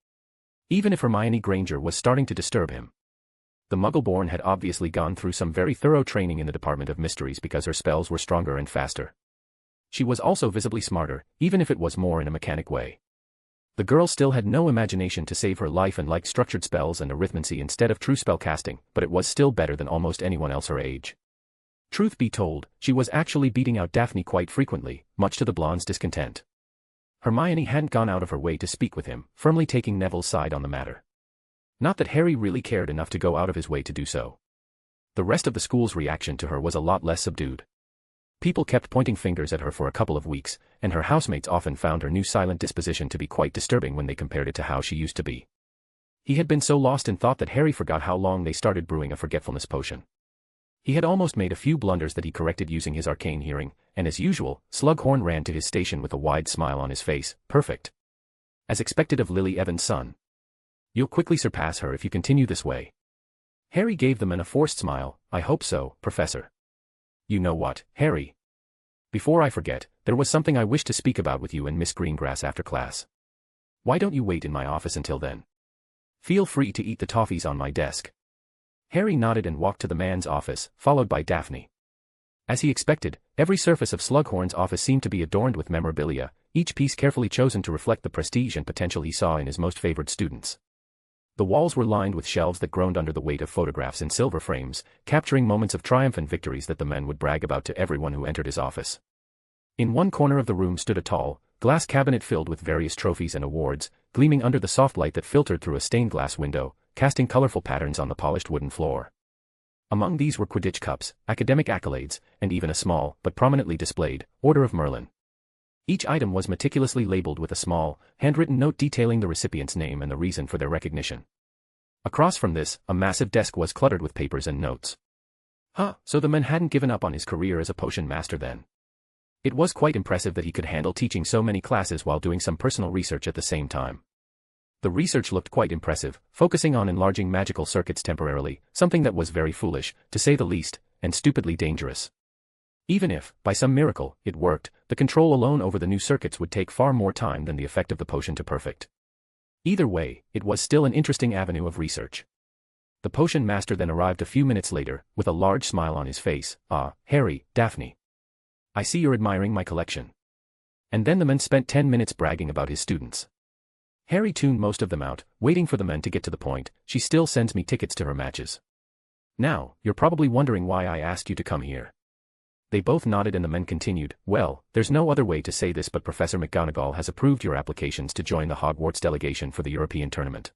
Even if Hermione Granger was starting to disturb him. The Muggle-born had obviously gone through some very thorough training in the Department of Mysteries because her spells were stronger and faster. She was also visibly smarter, even if it was more in a mechanic way. The girl still had no imagination to save her life and liked structured spells and arithmancy instead of true spell casting, but it was still better than almost anyone else her age. Truth be told, she was actually beating out Daphne quite frequently, much to the blonde's discontent. Hermione hadn't gone out of her way to speak with him, firmly taking Neville's side on the matter. Not that Harry really cared enough to go out of his way to do so. The rest of the school's reaction to her was a lot less subdued. People kept pointing fingers at her for a couple of weeks, and her housemates often found her new silent disposition to be quite disturbing when they compared it to how she used to be. He had been so lost in thought that Harry forgot how long they started brewing a forgetfulness potion. He had almost made a few blunders that he corrected using his arcane hearing, and as usual, Slughorn ran to his station with a wide smile on his face. Perfect. As expected of Lily Evans' son. You'll quickly surpass her if you continue this way. Harry gave the man a forced smile. I hope so, Professor. You know what, Harry? Before I forget, there was something I wish to speak about with you and Miss Greengrass after class. Why don't you wait in my office until then? Feel free to eat the toffees on my desk. Harry nodded and walked to the man's office, followed by Daphne. As he expected, every surface of Slughorn's office seemed to be adorned with memorabilia, each piece carefully chosen to reflect the prestige and potential he saw in his most favored students. The walls were lined with shelves that groaned under the weight of photographs in silver frames, capturing moments of triumph and victories that the man would brag about to everyone who entered his office. In one corner of the room stood a tall, glass cabinet filled with various trophies and awards, gleaming under the soft light that filtered through a stained glass window, casting colorful patterns on the polished wooden floor. Among these were Quidditch cups, academic accolades, and even a small, but prominently displayed, Order of Merlin. Each item was meticulously labeled with a small, handwritten note detailing the recipient's name and the reason for their recognition. Across from this, a massive desk was cluttered with papers and notes. So the man hadn't given up on his career as a potion master then. It was quite impressive that he could handle teaching so many classes while doing some personal research at the same time. The research looked quite impressive, focusing on enlarging magical circuits temporarily, something that was very foolish, to say the least, and stupidly dangerous. Even if, by some miracle, it worked, the control alone over the new circuits would take far more time than the effect of the potion to perfect. Either way, it was still an interesting avenue of research. The potion master then arrived a few minutes later, with a large smile on his face. "Ah, Harry, Daphne. I see you're admiring my collection." And then the man spent 10 minutes bragging about his students. Harry tuned most of them out, waiting for the men to get to the point. "She still sends me tickets to her matches." "Now, you're probably wondering why I asked you to come here." They both nodded and the men continued, "Well, there's no other way to say this, but Professor McGonagall has approved your applications to join the Hogwarts delegation for the European tournament.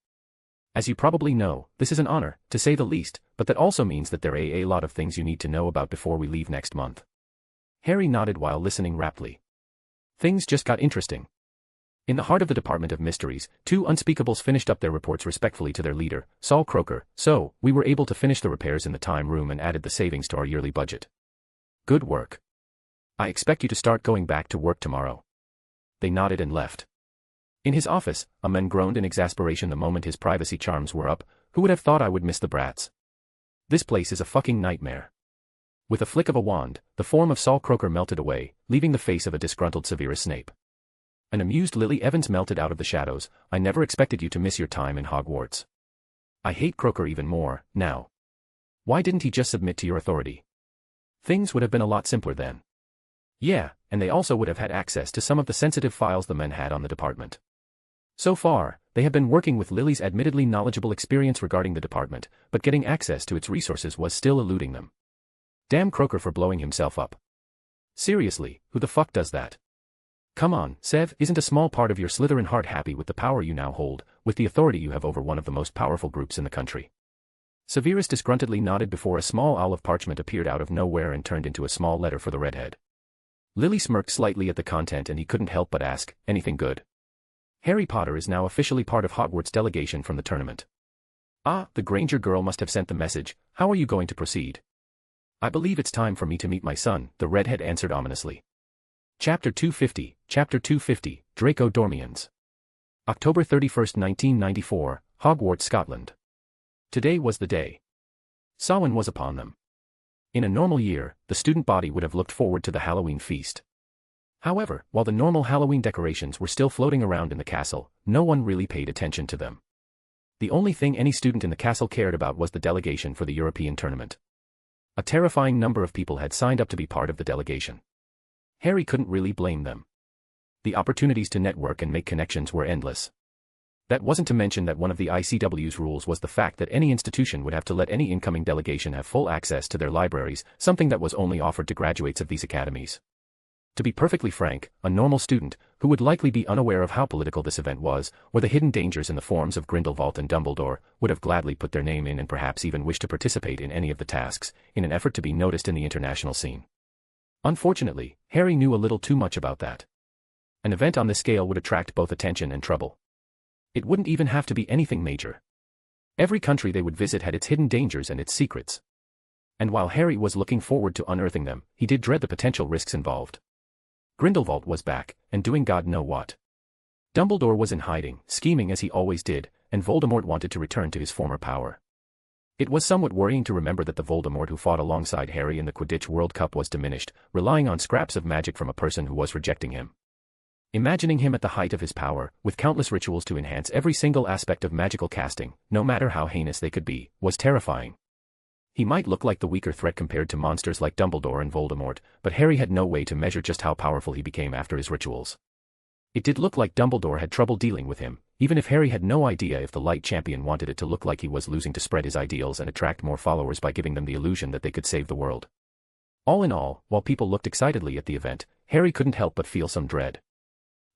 As you probably know, this is an honor, to say the least, but that also means that there are a lot of things you need to know about before we leave next month." Harry nodded while listening raptly. Things just got interesting. In the heart of the Department of Mysteries, two unspeakables finished up their reports respectfully to their leader, Saul Croker. "So, we were able to finish the repairs in the time room and added the savings to our yearly budget. Good work. I expect you to start going back to work tomorrow." They nodded and left. In his office, a man groaned in exasperation the moment his privacy charms were up. "Who would have thought I would miss the brats? This place is a fucking nightmare." With a flick of a wand, the form of Saul Croker melted away, leaving the face of a disgruntled Severus Snape. An amused Lily Evans melted out of the shadows. "I never expected you to miss your time in Hogwarts. I hate Croker even more, now. Why didn't he just submit to your authority? Things would have been a lot simpler then." Yeah, and they also would have had access to some of the sensitive files the men had on the department. So far, they have been working with Lily's admittedly knowledgeable experience regarding the department, but getting access to its resources was still eluding them. Damn Croker for blowing himself up. Seriously, who the fuck does that? Come on, Sev, isn't a small part of your Slytherin heart happy with the power you now hold, with the authority you have over one of the most powerful groups in the country? Severus disgruntledly nodded before a small owl of parchment appeared out of nowhere and turned into a small letter for the redhead. Lily smirked slightly at the content and he couldn't help but ask, "Anything good?" "Harry Potter is now officially part of Hogwarts delegation from the tournament." "Ah, the Granger girl must have sent the message. How are you going to proceed?" "I believe it's time for me to meet my son," the redhead answered ominously. Chapter 250, Draco Dormiens. October 31st, 1994, Hogwarts, Scotland. Today was the day. Samhain was upon them. In a normal year, the student body would have looked forward to the Halloween feast. However, while the normal Halloween decorations were still floating around in the castle, no one really paid attention to them. The only thing any student in the castle cared about was the delegation for the European tournament. A terrifying number of people had signed up to be part of the delegation. Harry couldn't really blame them. The opportunities to network and make connections were endless. That wasn't to mention that one of the ICW's rules was the fact that any institution would have to let any incoming delegation have full access to their libraries, something that was only offered to graduates of these academies. To be perfectly frank, a normal student, who would likely be unaware of how political this event was, or the hidden dangers in the forms of Grindelwald and Dumbledore, would have gladly put their name in and perhaps even wished to participate in any of the tasks, in an effort to be noticed in the international scene. Unfortunately, Harry knew a little too much about that. An event on this scale would attract both attention and trouble. It wouldn't even have to be anything major. Every country they would visit had its hidden dangers and its secrets. And while Harry was looking forward to unearthing them, he did dread the potential risks involved. Grindelwald was back, and doing God know what. Dumbledore was in hiding, scheming as he always did, and Voldemort wanted to return to his former power. It was somewhat worrying to remember that the Voldemort who fought alongside Harry in the Quidditch World Cup was diminished, relying on scraps of magic from a person who was rejecting him. Imagining him at the height of his power, with countless rituals to enhance every single aspect of magical casting, no matter how heinous they could be, was terrifying. He might look like the weaker threat compared to monsters like Dumbledore and Voldemort, but Harry had no way to measure just how powerful he became after his rituals. It did look like Dumbledore had trouble dealing with him, even if Harry had no idea if the Light Champion wanted it to look like he was losing to spread his ideals and attract more followers by giving them the illusion that they could save the world. All in all, while people looked excitedly at the event, Harry couldn't help but feel some dread.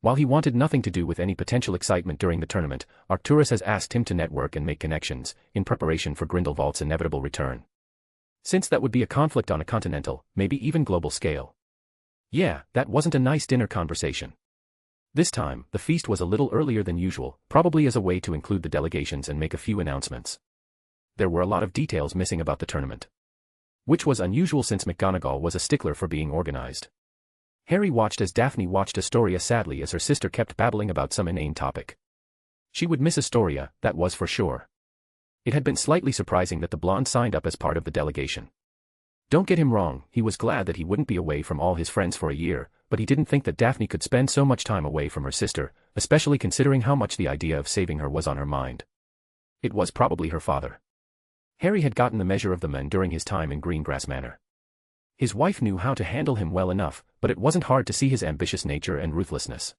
While he wanted nothing to do with any potential excitement during the tournament, Arcturus has asked him to network and make connections, in preparation for Grindelwald's inevitable return. Since that would be a conflict on a continental, maybe even global scale. Yeah, that wasn't a nice dinner conversation. This time, the feast was a little earlier than usual, probably as a way to include the delegations and make a few announcements. There were a lot of details missing about the tournament. Which was unusual since McGonagall was a stickler for being organized. Harry watched as Daphne watched Astoria sadly as her sister kept babbling about some inane topic. She would miss Astoria, that was for sure. It had been slightly surprising that the blonde signed up as part of the delegation. Don't get him wrong, he was glad that he wouldn't be away from all his friends for a year, but he didn't think that Daphne could spend so much time away from her sister, especially considering how much the idea of saving her was on her mind. It was probably her father. Harry had gotten the measure of the men during his time in Greengrass Manor. His wife knew how to handle him well enough, but it wasn't hard to see his ambitious nature and ruthlessness.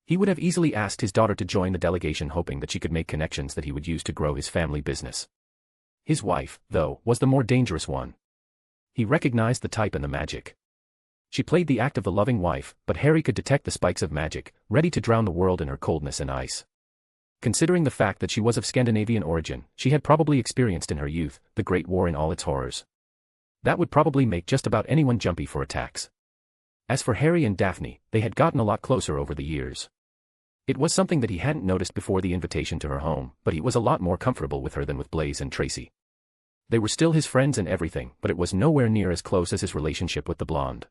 He would have easily asked his daughter to join the delegation, hoping that she could make connections that he would use to grow his family business. His wife, though, was the more dangerous one. He recognized the type and the magic. She played the act of the loving wife, but Harry could detect the spikes of magic, ready to drown the world in her coldness and ice. Considering the fact that she was of Scandinavian origin, she had probably experienced in her youth the Great War in all its horrors. That would probably make just about anyone jumpy for attacks. As for Harry and Daphne, they had gotten a lot closer over the years. It was something that he hadn't noticed before the invitation to her home, but he was a lot more comfortable with her than with Blaise and Tracy. They were still his friends and everything, but it was nowhere near as close as his relationship with the blonde.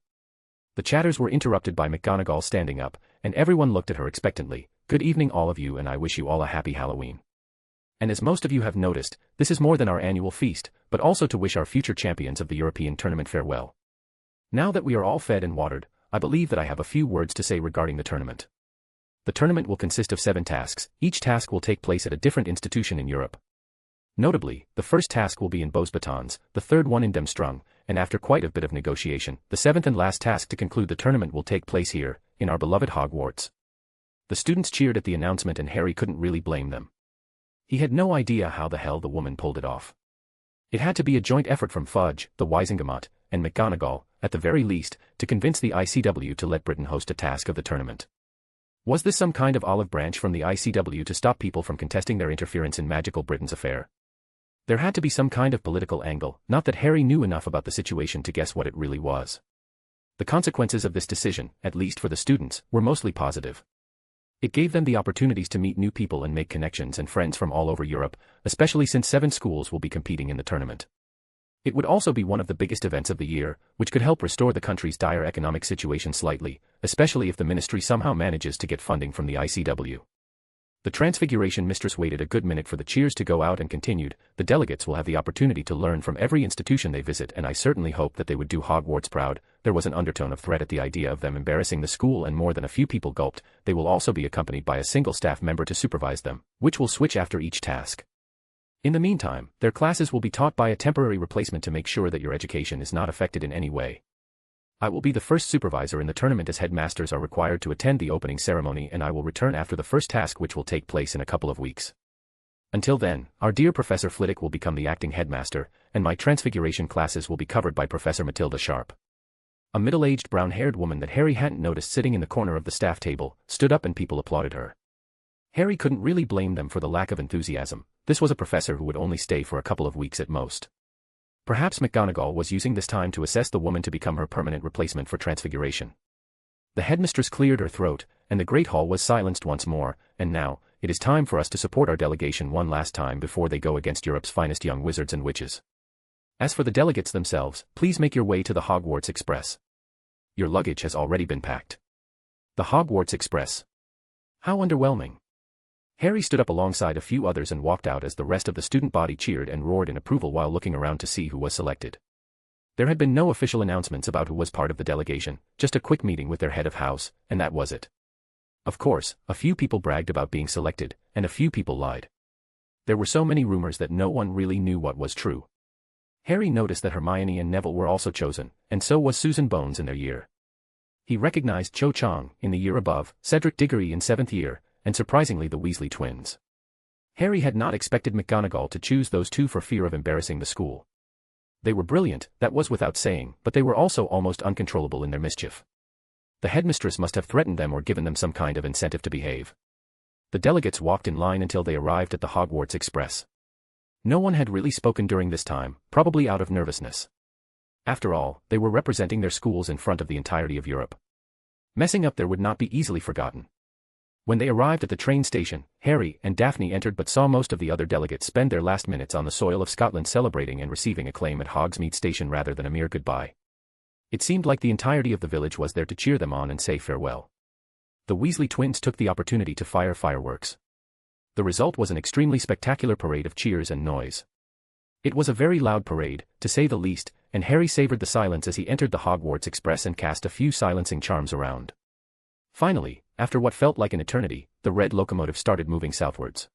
The chatters were interrupted by McGonagall standing up, and everyone looked at her expectantly. "Good evening all of you, and I wish you all a happy Halloween. And as most of you have noticed, this is more than our annual feast, but also to wish our future champions of the European tournament farewell. Now that we are all fed and watered, I believe that I have a few words to say regarding the tournament. The tournament will consist of 7 tasks, each task will take place at a different institution in Europe. Notably, the first task will be in Beauxbatons, the third one in Demstrung, and after quite a bit of negotiation, the 7th and last task to conclude the tournament will take place here, in our beloved Hogwarts." The students cheered at the announcement, and Harry couldn't really blame them. He had no idea how the hell the woman pulled it off. It had to be a joint effort from Fudge, the Wisengamot, and McGonagall, at the very least, to convince the ICW to let Britain host a task of the tournament. Was this some kind of olive branch from the ICW to stop people from contesting their interference in Magical Britain's affair? There had to be some kind of political angle, not that Harry knew enough about the situation to guess what it really was. The consequences of this decision, at least for the students, were mostly positive. It gave them the opportunities to meet new people and make connections and friends from all over Europe, especially since 7 schools will be competing in the tournament. It would also be one of the biggest events of the year, which could help restore the country's dire economic situation slightly, especially if the ministry somehow manages to get funding from the ICW. The Transfiguration Mistress waited a good minute for the cheers to go out and continued, "The delegates will have the opportunity to learn from every institution they visit, and I certainly hope that they would do Hogwarts proud." There was an undertone of threat at the idea of them embarrassing the school, and more than a few people gulped. They will also be accompanied by a single staff member to supervise them, which will switch after each task. In the meantime, their classes will be taught by a temporary replacement to make sure that your education is not affected in any way. I will be the first supervisor in the tournament, as headmasters are required to attend the opening ceremony, and I will return after the first task, which will take place in a couple of weeks. Until then, our dear Professor Flitwick will become the acting headmaster, and my Transfiguration classes will be covered by Professor Matilda Sharp. A middle-aged brown-haired woman that Harry hadn't noticed sitting in the corner of the staff table stood up, and people applauded her. Harry couldn't really blame them for the lack of enthusiasm. This was a professor who would only stay for a couple of weeks at most. Perhaps McGonagall was using this time to assess the woman to become her permanent replacement for Transfiguration. The headmistress cleared her throat, and the Great Hall was silenced once more. "And now, it is time for us to support our delegation one last time before they go against Europe's finest young wizards and witches. As for the delegates themselves, please make your way to the Hogwarts Express. Your luggage has already been packed." The Hogwarts Express. How underwhelming. Harry stood up alongside a few others and walked out as the rest of the student body cheered and roared in approval while looking around to see who was selected. There had been no official announcements about who was part of the delegation, just a quick meeting with their head of house, and that was it. Of course, a few people bragged about being selected, and a few people lied. There were so many rumors that no one really knew what was true. Harry noticed that Hermione and Neville were also chosen, and so was Susan Bones in their year. He recognized Cho Chang in the year above, Cedric Diggory in 7th year, and surprisingly the Weasley twins. Harry had not expected McGonagall to choose those two for fear of embarrassing the school. They were brilliant, that was without saying, but they were also almost uncontrollable in their mischief. The headmistress must have threatened them or given them some kind of incentive to behave. The delegates walked in line until they arrived at the Hogwarts Express. No one had really spoken during this time, probably out of nervousness. After all, they were representing their schools in front of the entirety of Europe. Messing up there would not be easily forgotten. When they arrived at the train station, Harry and Daphne entered but saw most of the other delegates spend their last minutes on the soil of Scotland celebrating and receiving acclaim at Hogsmeade Station rather than a mere goodbye. It seemed like the entirety of the village was there to cheer them on and say farewell. The Weasley twins took the opportunity to fire fireworks. The result was an extremely spectacular parade of cheers and noise. It was a very loud parade, to say the least, and Harry savored the silence as he entered the Hogwarts Express and cast a few silencing charms around. Finally, after what felt like an eternity, the red locomotive started moving southwards.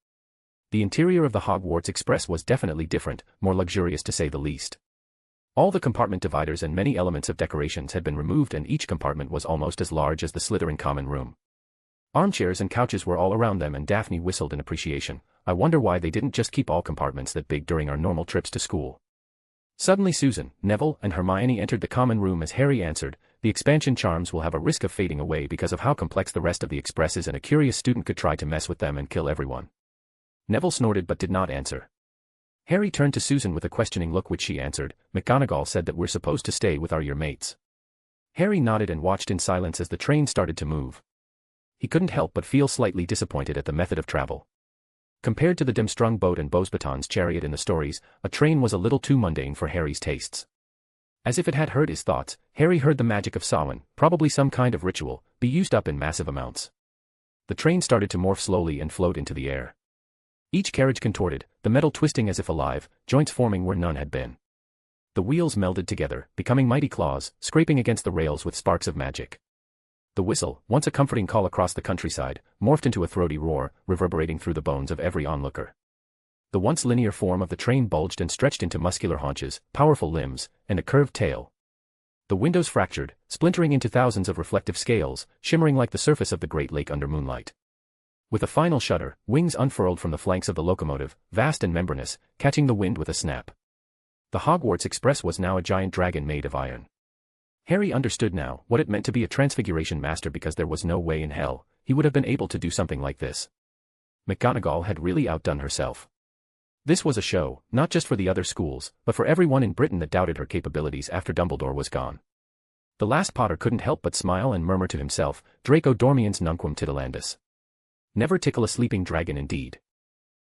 The interior of the Hogwarts Express was definitely different, more luxurious to say the least. All the compartment dividers and many elements of decorations had been removed, and each compartment was almost as large as the Slytherin common room. Armchairs and couches were all around them, and Daphne whistled in appreciation. I wonder why they didn't just keep all compartments that big during our normal trips to school. Suddenly Susan, Neville, and Hermione entered the common room as Harry answered, "The expansion charms will have a risk of fading away because of how complex the rest of the Express is, and a curious student could try to mess with them and kill everyone." Neville snorted but did not answer. Harry turned to Susan with a questioning look, which she answered, "McGonagall said that we're supposed to stay with our year mates." Harry nodded and watched in silence as the train started to move. He couldn't help but feel slightly disappointed at the method of travel. Compared to the dim-strung boat and Beauxbaton's chariot in the stories, a train was a little too mundane for Harry's tastes. As if it had heard his thoughts, Harry heard the magic of Samhain, probably some kind of ritual, be used up in massive amounts. The train started to morph slowly and float into the air. Each carriage contorted, the metal twisting as if alive, joints forming where none had been. The wheels melded together, becoming mighty claws, scraping against the rails with sparks of magic. The whistle, once a comforting call across the countryside, morphed into a throaty roar, reverberating through the bones of every onlooker. The once linear form of the train bulged and stretched into muscular haunches, powerful limbs, and a curved tail. The windows fractured, splintering into thousands of reflective scales, shimmering like the surface of the Great Lake under moonlight. With a final shudder, wings unfurled from the flanks of the locomotive, vast and membranous, catching the wind with a snap. The Hogwarts Express was now a giant dragon made of iron. Harry understood now what it meant to be a transfiguration master, because there was no way in hell he would have been able to do something like this. McGonagall had really outdone herself. This was a show, not just for the other schools, but for everyone in Britain that doubted her capabilities after Dumbledore was gone. The last Potter couldn't help but smile and murmur to himself, "Draco dormiens nunquam titilandus." Never tickle a sleeping dragon indeed.